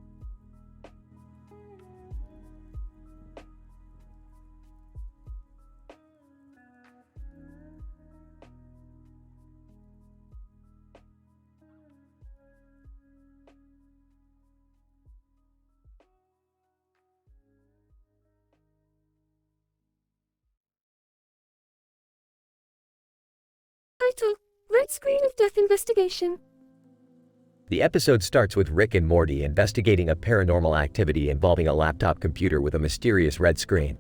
Title: Red Screen of Death Investigation. The episode starts with Rick and Morty investigating a paranormal activity involving a laptop computer with a mysterious red screen.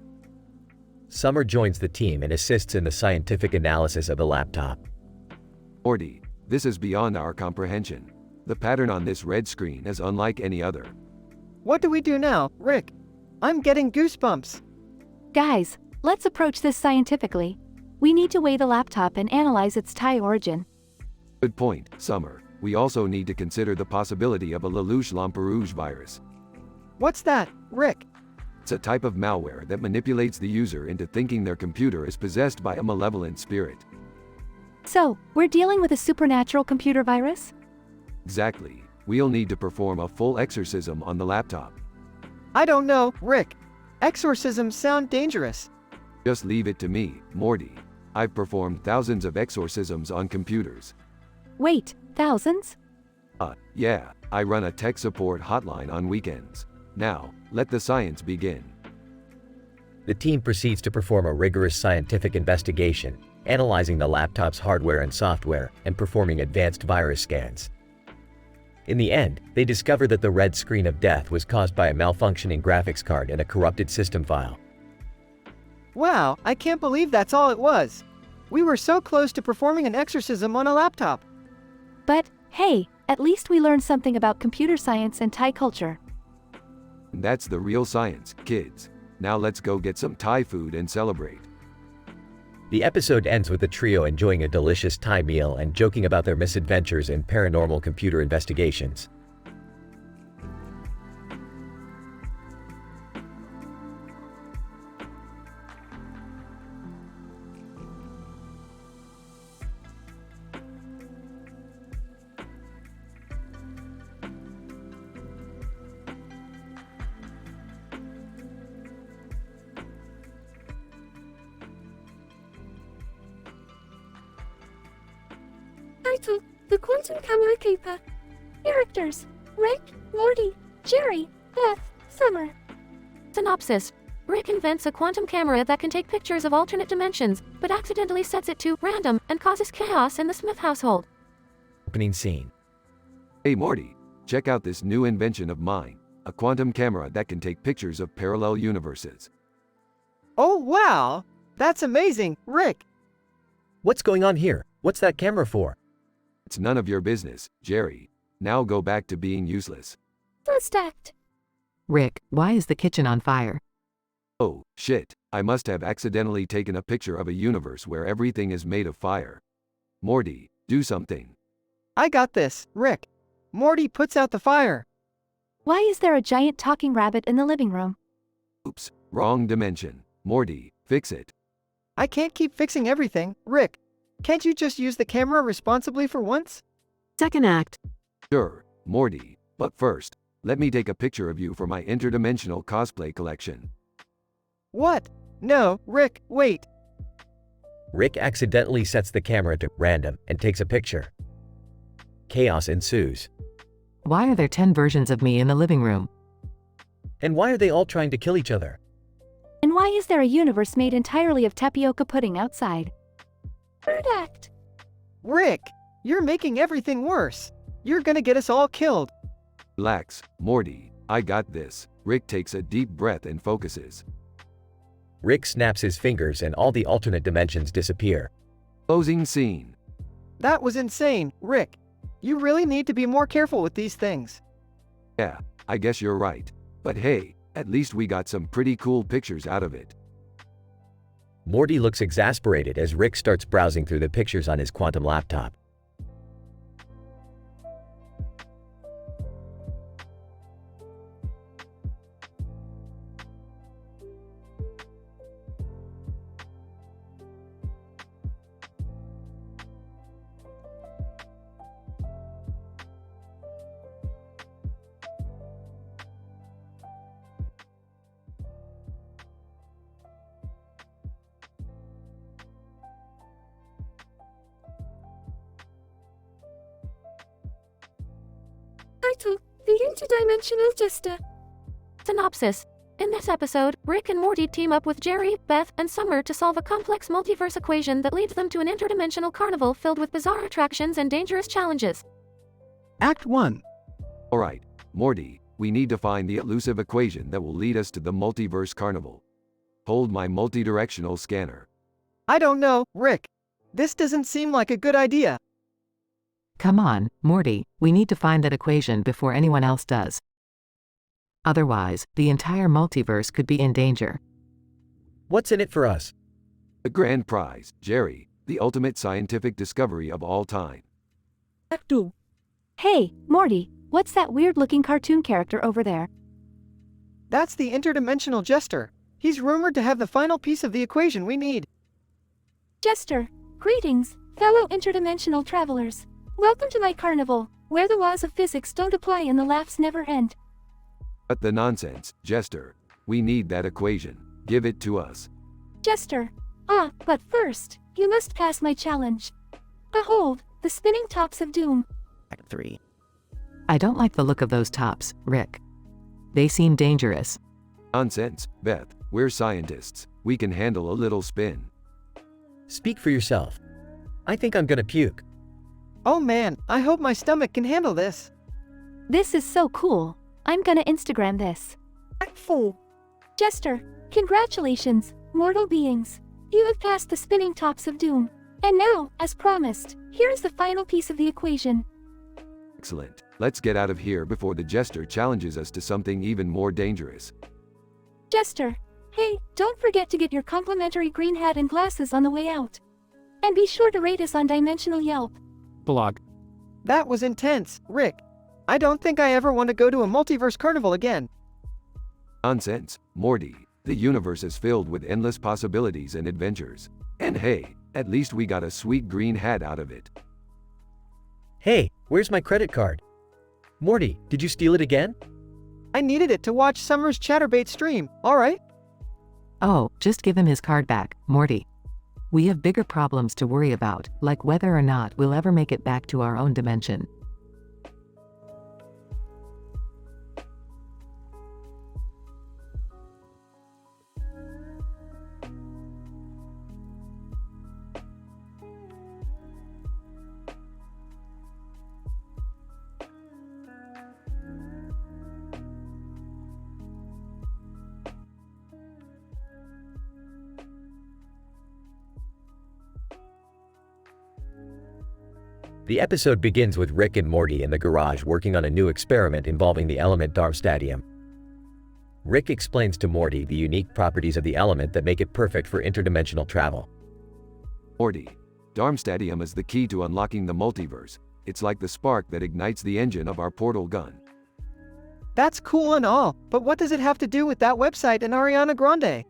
Summer joins the team and assists in the scientific analysis of the laptop. Morty, this is beyond our comprehension. The pattern on this red screen is unlike any other. What do we do now, Rick? I'm getting goosebumps. Guys, let's approach this scientifically. We need to weigh the laptop and analyze its Thai origin. Good point, Summer. We also need to consider the possibility of a Lelouch Lamperouge virus. What's that, Rick? It's a type of malware that manipulates the user into thinking their computer is possessed by a malevolent spirit. So, we're dealing with a supernatural computer virus? Exactly. We'll need to perform a full exorcism on the laptop. I don't know, Rick. Exorcisms sound dangerous. Just leave it to me, Morty. I've performed thousands of exorcisms on computers. Wait, thousands? Yeah, I run a tech support hotline on weekends. Now, let the science begin. The team proceeds to perform a rigorous scientific investigation, analyzing the laptop's hardware and software, and performing advanced virus scans. In the end, they discover that the red screen of death was caused by a malfunctioning graphics card and a corrupted system file. Wow, I can't believe that's all it was. We were so close to performing an exorcism on a laptop. But, hey, at least we learned something about computer science and Thai culture. That's the real science, kids. Now let's go get some Thai food and celebrate. The episode ends with the trio enjoying a delicious Thai meal and joking about their misadventures in paranormal computer investigations. Title: The Quantum Camera Caper. Characters: Rick, Morty, Jerry, Beth, Summer. Synopsis: Rick invents a quantum camera that can take pictures of alternate dimensions, but accidentally sets it to random and causes chaos in the Smith household. Opening scene. Hey Morty, check out this new invention of mine, a quantum camera that can take pictures of parallel universes. Oh wow! That's amazing, Rick! What's going on here? What's that camera for? It's none of your business, Jerry. Now go back to being useless. First act. Rick, why is the kitchen on fire? Oh, shit. I must have accidentally taken a picture of a universe where everything is made of fire. Morty, do something. I got this, Rick. Morty puts out the fire. Why is there a giant talking rabbit in the living room? Oops, wrong dimension. Morty, fix it. I can't keep fixing everything, Rick. Can't you just use the camera responsibly for once? Second act. Sure, Morty, but first, let me take a picture of you for my interdimensional cosplay collection. What? No, Rick, wait. Rick accidentally sets the camera to random and takes a picture. Chaos ensues. Why are there 10 versions of me in the living room? And why are they all trying to kill each other? And why is there a universe made entirely of tapioca pudding outside? Third act. Rick, you're making everything worse. You're gonna get us all killed. Relax, Morty, I got this. Rick takes a deep breath and focuses. Rick snaps his fingers and all the alternate dimensions disappear. Closing scene. That was insane, Rick. You really need to be more careful with these things. Yeah, I guess you're right. But hey, at least we got some pretty cool pictures out of it. Morty looks exasperated as Rick starts browsing through the pictures on his quantum laptop. Title: The Interdimensional Jester. Synopsis. In this episode, Rick and Morty team up with Jerry, Beth, and Summer to solve a complex multiverse equation that leads them to an interdimensional carnival filled with bizarre attractions and dangerous challenges. Act 1. Alright, Morty, we need to find the elusive equation that will lead us to the multiverse carnival. Hold my multidirectional scanner. I don't know, Rick. This doesn't seem like a good idea. Come on, Morty, we need to find that equation before anyone else does. Otherwise, the entire multiverse could be in danger. What's in it for us? The grand prize, Jerry, the ultimate scientific discovery of all time. Act 2. Hey, Morty, what's that weird-looking cartoon character over there? That's the interdimensional jester. He's rumored to have the final piece of the equation we need. Jester, greetings, fellow interdimensional travelers. Welcome to my carnival, where the laws of physics don't apply and the laughs never end. But the nonsense, Jester. We need that equation. Give it to us. Jester. But first, you must pass my challenge. Behold, the spinning tops of doom. Act 3. I don't like the look of those tops, Rick. They seem dangerous. Nonsense, Beth. We're scientists. We can handle a little spin. Speak for yourself. I think I'm gonna puke. Oh man, I hope my stomach can handle this. This is so cool. I'm gonna Instagram this. Act 4. Jester, congratulations, mortal beings. You have passed the spinning tops of doom. And now, as promised, here is the final piece of the equation. Excellent. Let's get out of here before the Jester challenges us to something even more dangerous. Jester, hey, don't forget to get your complimentary green hat and glasses on the way out. And be sure to rate us on Dimensional Yelp. Blog. That was intense, Rick. I don't think I ever want to go to a multiverse carnival again. Nonsense, Morty. The universe is filled with endless possibilities and adventures. And hey, at least we got a sweet green hat out of it. Hey, where's my credit card? Morty, did you steal it again? I needed it to watch Summer's Chatterbait stream, alright? Oh, just give him his card back, Morty. We have bigger problems to worry about, like whether or not we'll ever make it back to our own dimension. The episode begins with Rick and Morty in the garage working on a new experiment involving the element Darmstadium. Rick explains to Morty the unique properties of the element that make it perfect for interdimensional travel. Morty, Darmstadium is the key to unlocking the multiverse. It's like the spark that ignites the engine of our portal gun. That's cool and all, but what does it have to do with that website and Ariana Grande?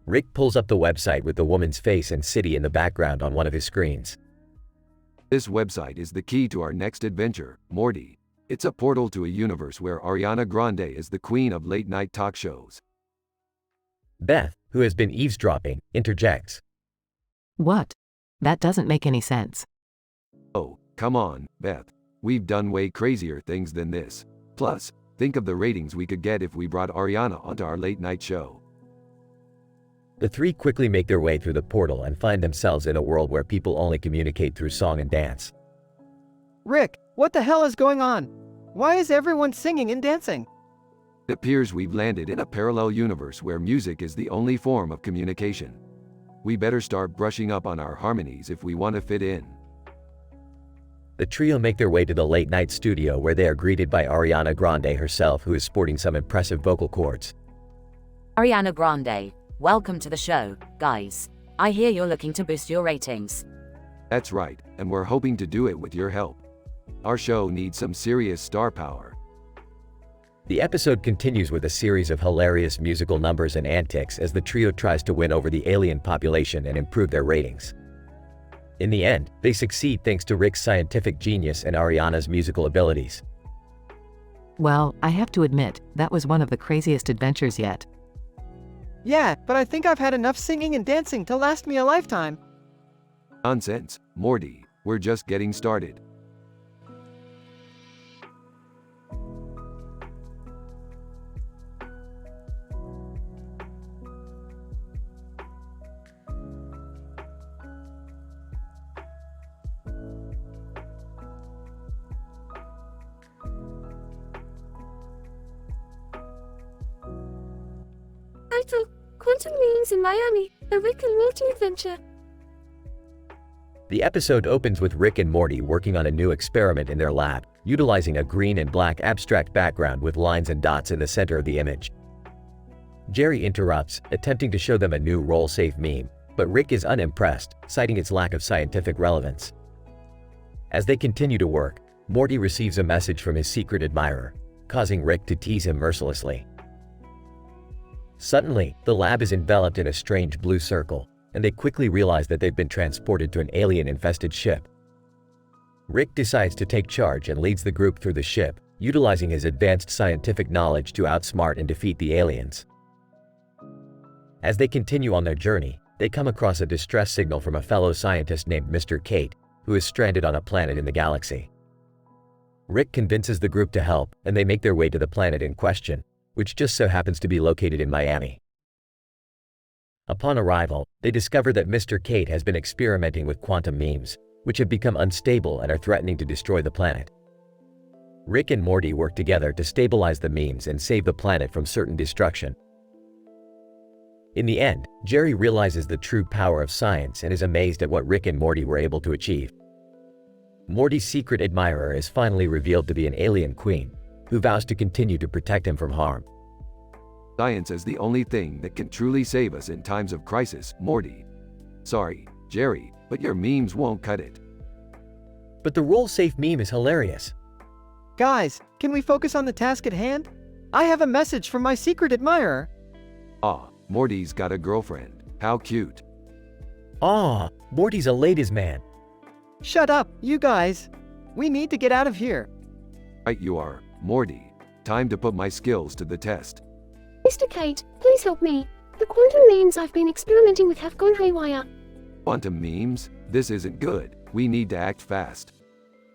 Rick pulls up the website with the woman's face and city in the background on one of his screens. This website is the key to our next adventure, Morty. It's a portal to a universe where Ariana Grande is the queen of late-night talk shows. Beth, who has been eavesdropping, interjects. What? That doesn't make any sense. Oh, come on, Beth. We've done way crazier things than this. Plus, think of the ratings we could get if we brought Ariana onto our late-night show. The three quickly make their way through the portal and find themselves in a world where people only communicate through song and dance. Rick, what the hell is going on? Why is everyone singing and dancing? It appears we've landed in a parallel universe where music is the only form of communication. We better start brushing up on our harmonies if we want to fit in. The trio make their way to the late-night studio where they are greeted by Ariana Grande herself, who is sporting some impressive vocal cords. Ariana Grande, welcome to the show, guys. I hear you're looking to boost your ratings. That's right, and we're hoping to do it with your help. Our show needs some serious star power. The episode continues with a series of hilarious musical numbers and antics as the trio tries to win over the alien population and improve their ratings. In the end, they succeed thanks to Rick's scientific genius and Ariana's musical abilities. Well, I have to admit, that was one of the craziest adventures yet. Yeah, but I think I've had enough singing and dancing to last me a lifetime. Nonsense, Morty. We're just getting started. Title: Quantum Memes in Miami, a Rick and Morty adventure. The episode opens with Rick and Morty working on a new experiment in their lab, utilizing a green and black abstract background with lines and dots in the center of the image. Jerry interrupts, attempting to show them a new roll-safe meme, but Rick is unimpressed, citing its lack of scientific relevance. As they continue to work, Morty receives a message from his secret admirer, causing Rick to tease him mercilessly. Suddenly, the lab is enveloped in a strange blue circle, and they quickly realize that they've been transported to an alien-infested ship. Rick decides to take charge and leads the group through the ship, utilizing his advanced scientific knowledge to outsmart and defeat the aliens. As they continue on their journey, they come across a distress signal from a fellow scientist named Mr. Kate, who is stranded on a planet in the galaxy. Rick convinces the group to help, and they make their way to the planet in question, which just so happens to be located in Miami. Upon arrival, they discover that Mr. Kate has been experimenting with quantum memes, which have become unstable and are threatening to destroy the planet. Rick and Morty work together to stabilize the memes and save the planet from certain destruction. In the end, Jerry realizes the true power of science and is amazed at what Rick and Morty were able to achieve. Morty's secret admirer is finally revealed to be an alien queen, who vows to continue to protect him from harm. Science is the only thing that can truly save us in times of crisis, Morty. Sorry, Jerry, but your memes won't cut it. But the roll-safe meme is hilarious. Guys, can we focus on the task at hand? I have a message from my secret admirer. Aw, Morty's got a girlfriend. How cute. Aw, Morty's a ladies' man. Shut up, you guys. We need to get out of here. Right you are, Morty. Time to put my skills to the test. Mr. Kate, please help me. The quantum memes I've been experimenting with have gone haywire. Quantum memes? This isn't good. We need to act fast.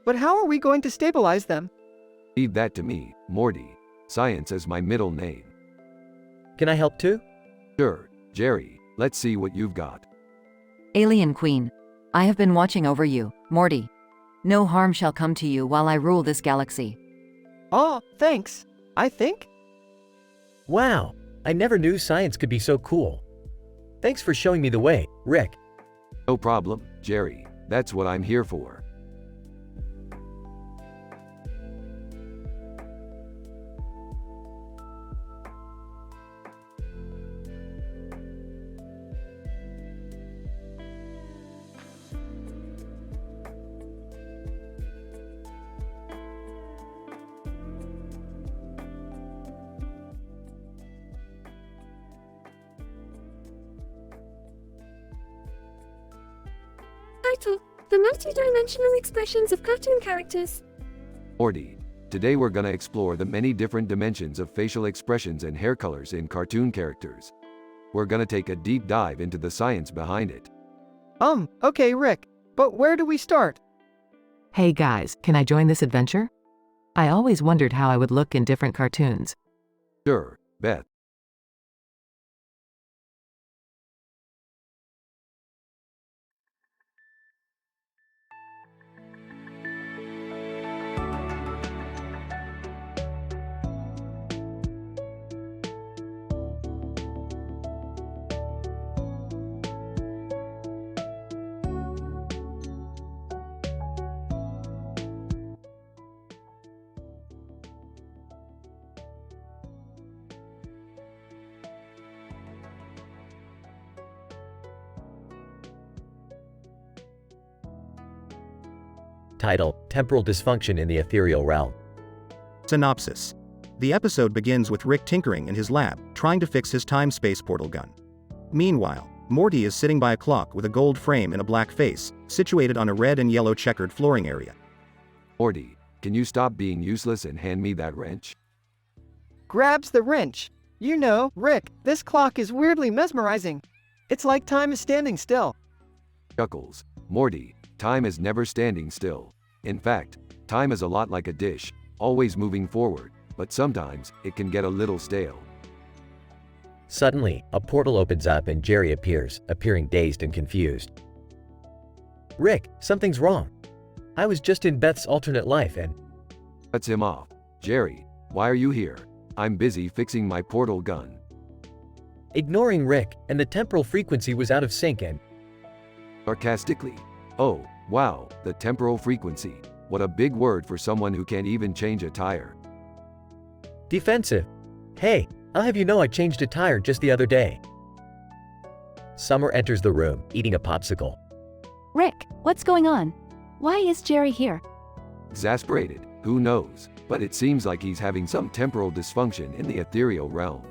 But how are we going to stabilize them? Leave that to me, Morty. Science is my middle name. Can I help too? Sure, Jerry. Let's see what you've got. Alien Queen, I have been watching over you, Morty. No harm shall come to you while I rule this galaxy. Aw, thanks. I think? Wow, I never knew science could be so cool. Thanks for showing me the way, Rick. No problem, Jerry. That's what I'm here for. Title: The Multi-Dimensional Expressions of Cartoon Characters. Morty, today we're gonna explore the many different dimensions of facial expressions and hair colors in cartoon characters. We're gonna take a deep dive into the science behind it. Okay, Rick, but where do we start? Hey guys, can I join this adventure? I always wondered how I would look in different cartoons. Sure, Beth. Title: Temporal Dysfunction in the Ethereal Realm. Synopsis. The episode begins with Rick tinkering in his lab, trying to fix his time-space portal gun. Meanwhile, Morty is sitting by a clock with a gold frame and a black face, situated on a red and yellow checkered flooring area. Morty, can you stop being useless and hand me that wrench? Grabs the wrench. You know, Rick, this clock is weirdly mesmerizing. It's like time is standing still. Chuckles. Morty, time is never standing still. In fact, time is a lot like a dish, always moving forward, but sometimes it can get a little stale. Suddenly, a portal opens up and Jerry appears, appearing dazed and confused. Rick, something's wrong. I was just in Beth's alternate life and… Cuts him off. Jerry, why are you here? I'm busy fixing my portal gun. ignoring Rick, and the temporal frequency was out of sync and Sarcastically. Oh, wow, the temporal frequency. What a big word for someone who can't even change a tire. defensive. Hey, I'll have you know I changed a tire just the other day. Summer enters the room, eating a popsicle. Rick, what's going on? Why is Jerry here? Exasperated, who knows, but it seems like he's having some temporal dysfunction in the ethereal realm.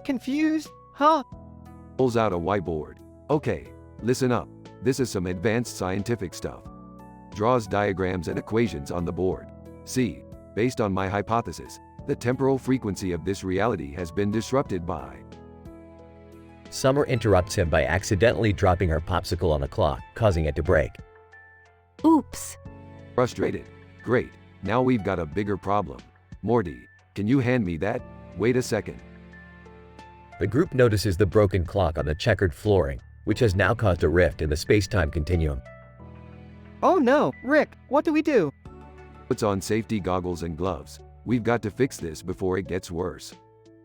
Confused? Huh? Pulls out a whiteboard. Okay, listen up, this is some advanced scientific stuff. Draws diagrams and equations on the board. See, based on my hypothesis, the temporal frequency of this reality has been disrupted by. Summer interrupts him by accidentally dropping her popsicle on the clock, causing it to break. Oops. Frustrated. Great, now we've got a bigger problem. Morty, can you hand me that? Wait a second. The group notices the broken clock on the checkered flooring, which has now caused a rift in the space-time continuum. Oh no, Rick, what do we do? Puts on safety goggles and gloves. We've got to fix this before it gets worse.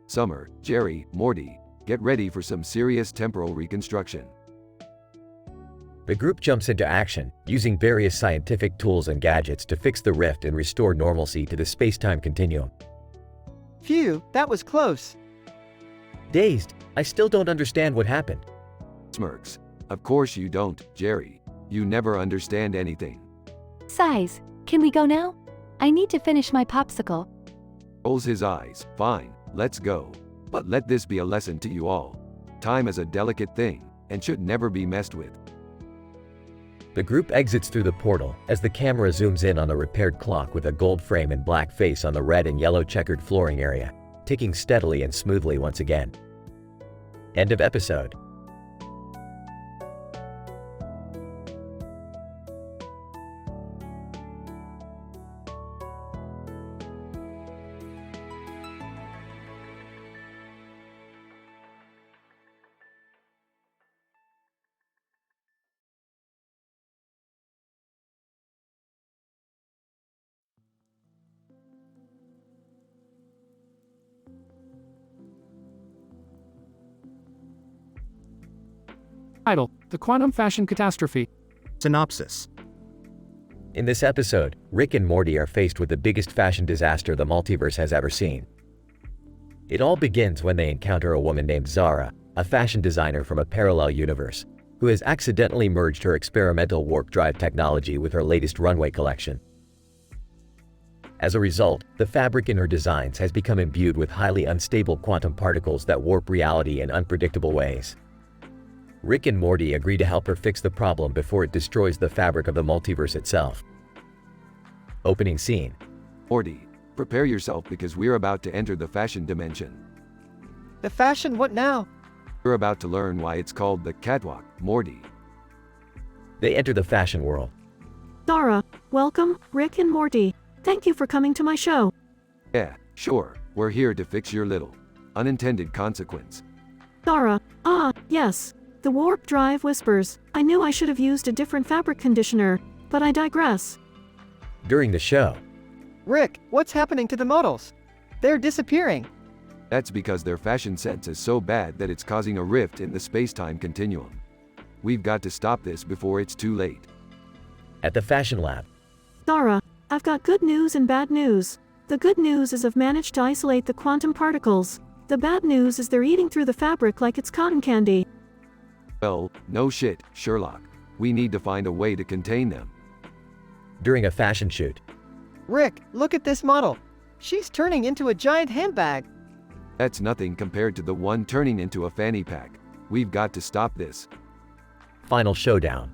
Summer, Jerry, Morty, get ready for some serious temporal reconstruction. The group jumps into action, using various scientific tools and gadgets to fix the rift and restore normalcy to the space-time continuum. Phew, that was close. Dazed, I still don't understand what happened. Smirks. Of course you don't, Jerry. You never understand anything. Size, can we go now? I need to finish my popsicle. Rolls his eyes. Fine, let's go. But let this be a lesson to you all. Time is a delicate thing, and should never be messed with. The group exits through the portal as the camera zooms in on a repaired clock with a gold frame and black face on the red and yellow checkered flooring area, ticking steadily and smoothly once again. End of episode. Title: The Quantum Fashion Catastrophe. Synopsis. In this episode, Rick and Morty are faced with the biggest fashion disaster the multiverse has ever seen. It all begins when they encounter a woman named Zara, a fashion designer from a parallel universe, who has accidentally merged her experimental warp drive technology with her latest runway collection. As a result, the fabric in her designs has become imbued with highly unstable quantum particles that warp reality in unpredictable ways. Rick and Morty agree to help her fix the problem before it destroys the fabric of the multiverse itself. Opening scene. Morty, prepare yourself because we're about to enter the fashion dimension. The fashion what now? You're about to learn why it's called the catwalk, Morty. They enter the fashion world. Zara, welcome, Rick and Morty. Thank you for coming to my show. Yeah, sure, we're here to fix your little unintended consequence. Zara, yes. The warp drive whispers. I knew I should have used a different fabric conditioner, but I digress. During the show. Rick, what's happening to the models? They're disappearing. That's because their fashion sense is so bad that it's causing a rift in the space-time continuum. We've got to stop this before it's too late. At the fashion lab. Zara, I've got good news and bad news. The good news is I've managed to isolate the quantum particles. The bad news is they're eating through the fabric like it's cotton candy. Well, no shit, Sherlock. We need to find a way to contain them. During a fashion shoot. Rick, look at this model. She's turning into a giant handbag. That's nothing compared to the one turning into a fanny pack. We've got to stop this. Final showdown.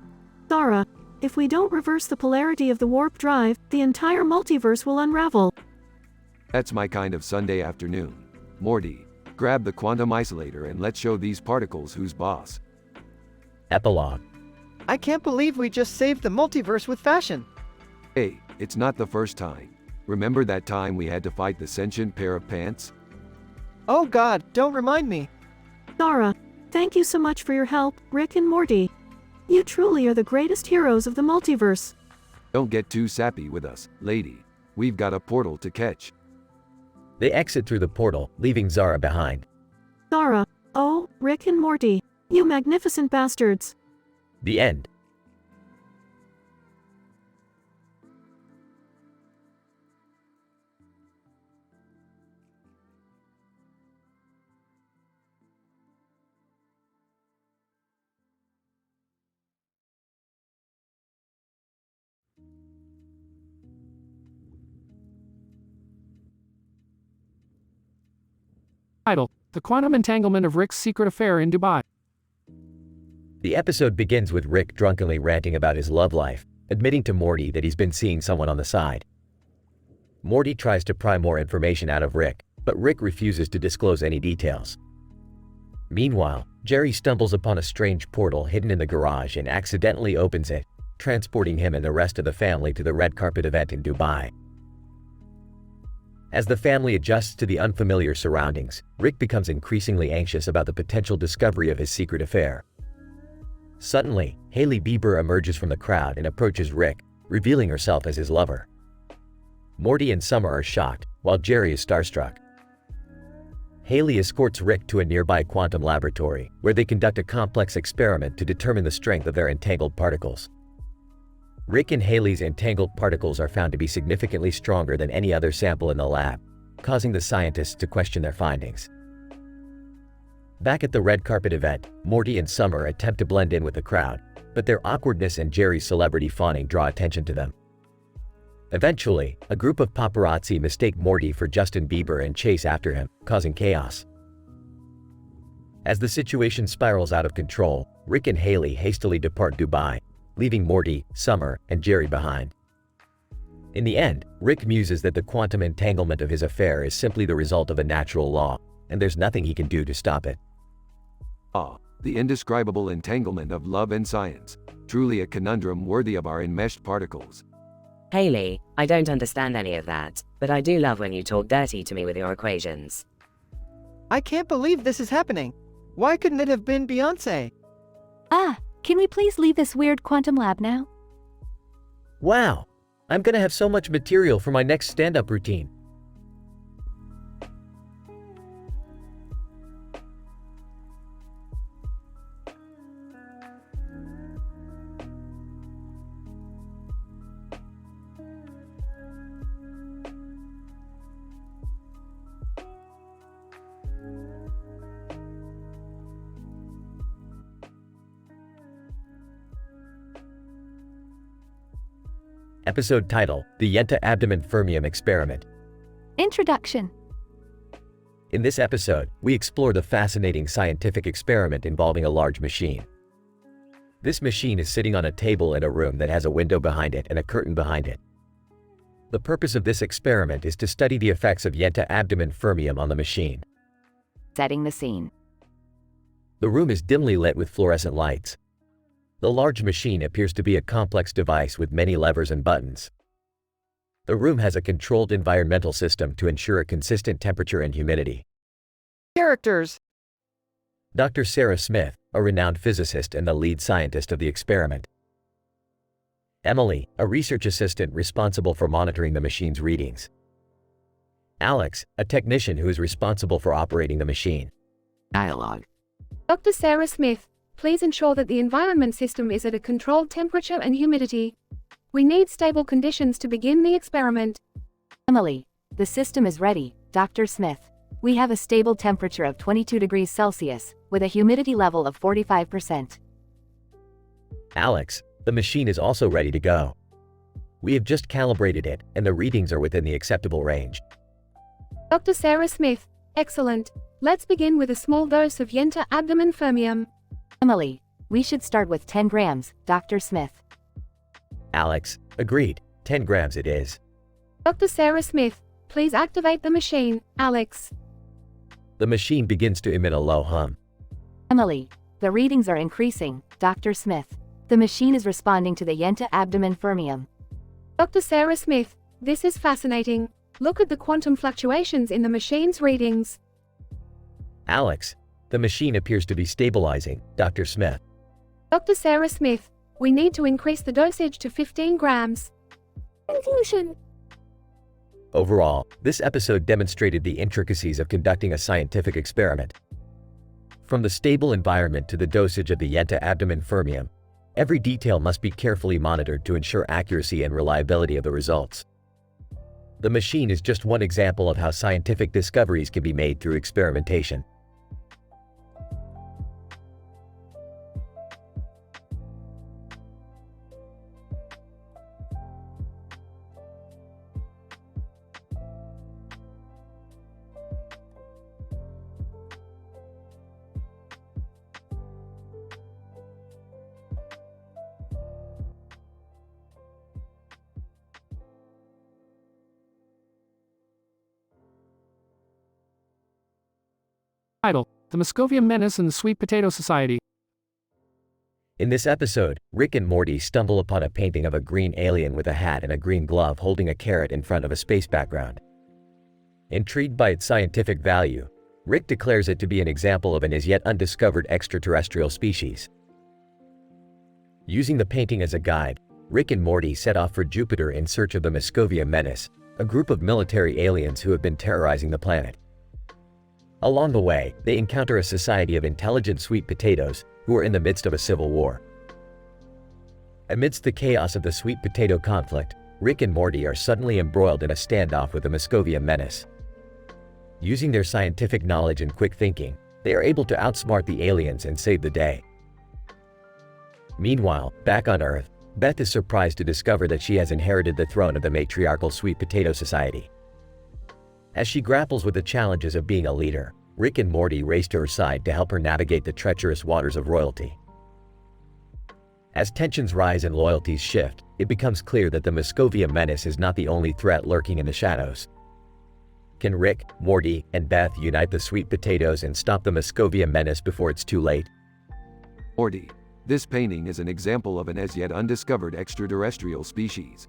Zara, if we don't reverse the polarity of the warp drive, the entire multiverse will unravel. That's my kind of Sunday afternoon. Morty, grab the quantum isolator and let's show these particles who's boss. Epilogue. I can't believe we just saved the multiverse with fashion. Hey, it's not the first time. Remember that time we had to fight the sentient pair of pants? Oh God, don't remind me. Zara, thank you so much for your help, Rick and Morty. You truly are the greatest heroes of the multiverse. Don't get too sappy with us, lady. We've got a portal to catch. They exit through the portal, leaving Zara behind. Zara, Oh, Rick and Morty, you magnificent bastards. The end. Title: The Quantum Entanglement of Rick's Secret Affair in Dubai. The episode begins with Rick drunkenly ranting about his love life, admitting to Morty that he's been seeing someone on the side. Morty tries to pry more information out of Rick, but Rick refuses to disclose any details. Meanwhile, Jerry stumbles upon a strange portal hidden in the garage and accidentally opens it, transporting him and the rest of the family to the red carpet event in Dubai. As the family adjusts to the unfamiliar surroundings, Rick becomes increasingly anxious about the potential discovery of his secret affair. Suddenly, Hailey Bieber emerges from the crowd and approaches Rick, revealing herself as his lover. Morty and Summer are shocked, while Jerry is starstruck. Hailey escorts Rick to a nearby quantum laboratory, where they conduct a complex experiment to determine the strength of their entangled particles. Rick and Hailey's entangled particles are found to be significantly stronger than any other sample in the lab, causing the scientists to question their findings. Back at the red carpet event, Morty and Summer attempt to blend in with the crowd, but their awkwardness and Jerry's celebrity fawning draw attention to them. Eventually, a group of paparazzi mistake Morty for Justin Bieber and chase after him, causing chaos. As the situation spirals out of control, Rick and Hailey hastily depart Dubai, leaving Morty, Summer, and Jerry behind. In the end, Rick muses that the quantum entanglement of his affair is simply the result of a natural law, and there's nothing he can do to stop it. Ah, the indescribable entanglement of love and science. Truly a conundrum worthy of our enmeshed particles. Hailey, I don't understand any of that, but I do love when you talk dirty to me with your equations. I can't believe this is happening. Why couldn't it have been Beyoncé? Ah, can we please leave this weird quantum lab now? Wow! I'm gonna have so much material for my next stand-up routine. Episode title: The Yenta Abdomen Fermium Experiment. Introduction. In this episode, we explore the fascinating scientific experiment involving a large machine. This machine is sitting on a table in a room that has a window behind it and a curtain behind it. The purpose of this experiment is to study the effects of Yenta Abdomen Fermium on the machine. Setting the scene. The room is dimly lit with fluorescent lights. The large machine appears to be a complex device with many levers and buttons. The room has a controlled environmental system to ensure a consistent temperature and humidity. Characters. Dr. Sarah Smith, a renowned physicist and the lead scientist of the experiment. Emily, a research assistant responsible for monitoring the machine's readings. Alex, a technician who is responsible for operating the machine. Dialogue. Dr. Sarah Smith, please ensure that the environment system is at a controlled temperature and humidity. We need stable conditions to begin the experiment. Emily, the system is ready, Dr. Smith. We have a stable temperature of 22 degrees Celsius, with a humidity level of 45%. Alex, the machine is also ready to go. We have just calibrated it, and the readings are within the acceptable range. Dr. Sarah Smith, excellent. Let's begin with a small dose of Yenta Abdomen Fermium. Emily, we should start with 10 grams, Dr. Smith. Alex, agreed. 10 grams it is. Dr. Sarah Smith, please activate the machine, Alex. The machine begins to emit a low hum. Emily, the readings are increasing, Dr. Smith. The machine is responding to the Yenta Abdomen Fermium. Dr. Sarah Smith, this is fascinating. Look at the quantum fluctuations in the machine's readings. Alex, the machine appears to be stabilizing, Dr. Smith. Dr. Sarah Smith, we need to increase the dosage to 15 grams. Conclusion. Overall, this episode demonstrated the intricacies of conducting a scientific experiment. From the stable environment to the dosage of the Yenta abdomen fermium, every detail must be carefully monitored to ensure accuracy and reliability of the results. The machine is just one example of how scientific discoveries can be made through experimentation. Title: The Moscovian Menace and the Sweet Potato Society. In this episode, Rick and Morty stumble upon a painting of a green alien with a hat and a green glove holding a carrot in front of a space background. Intrigued by its scientific value, Rick declares it to be an example of an as yet undiscovered extraterrestrial species. Using the painting as a guide, Rick and Morty set off for Jupiter in search of the Moscovian Menace, a group of military aliens who have been terrorizing the planet. Along the way, they encounter a society of intelligent sweet potatoes who are in the midst of a civil war. Amidst the chaos of the sweet potato conflict, Rick and Morty are suddenly embroiled in a standoff with the Moscovian Menace. Using their scientific knowledge and quick thinking, they are able to outsmart the aliens and save the day. Meanwhile, back on Earth, Beth is surprised to discover that she has inherited the throne of the matriarchal Sweet Potato Society. As she grapples with the challenges of being a leader, Rick and Morty race to her side to help her navigate the treacherous waters of royalty. As tensions rise and loyalties shift, it becomes clear that the Moscovian Menace is not the only threat lurking in the shadows. Can Rick, Morty, and Beth unite the sweet potatoes and stop the Moscovian Menace before it's too late? Morty, this painting is an example of an as yet undiscovered extraterrestrial species.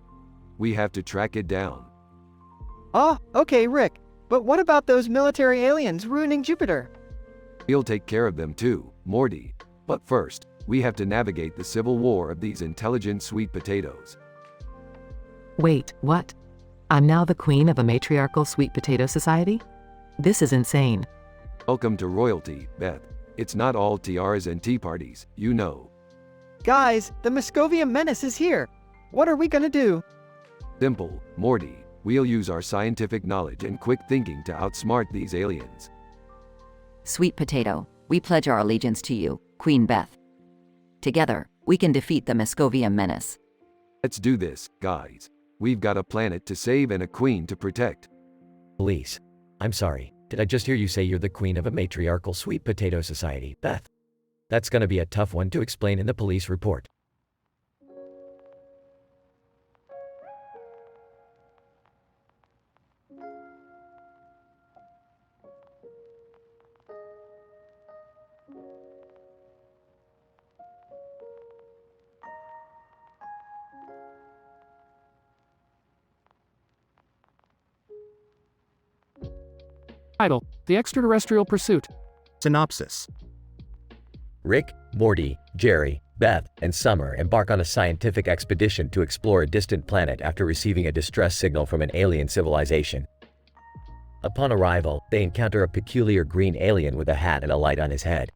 We have to track it down. Ah, okay, Rick. But what about those military aliens ruining Jupiter? We'll take care of them too, Morty. But first, we have to navigate the civil war of these intelligent sweet potatoes. Wait, what? I'm now the queen of a matriarchal sweet potato society? This is insane. Welcome to royalty, Beth. It's not all tiaras and tea parties, you know. Guys, the Moscovian Menace is here. What are we gonna do? Simple, Morty. We'll use our scientific knowledge and quick thinking to outsmart these aliens. Sweet potato, we pledge our allegiance to you, Queen Beth. Together, we can defeat the Moscovian Menace. Let's do this, guys. We've got a planet to save and a queen to protect. Police. I'm sorry, did I just hear you say you're the queen of a matriarchal sweet potato society, Beth? That's gonna be a tough one to explain in the police report. Title: The Extraterrestrial Pursuit. Synopsis. Rick, Morty, Jerry, Beth, and Summer embark on a scientific expedition to explore a distant planet after receiving a distress signal from an alien civilization. Upon arrival, they encounter a peculiar green alien with a hat and a light on his head.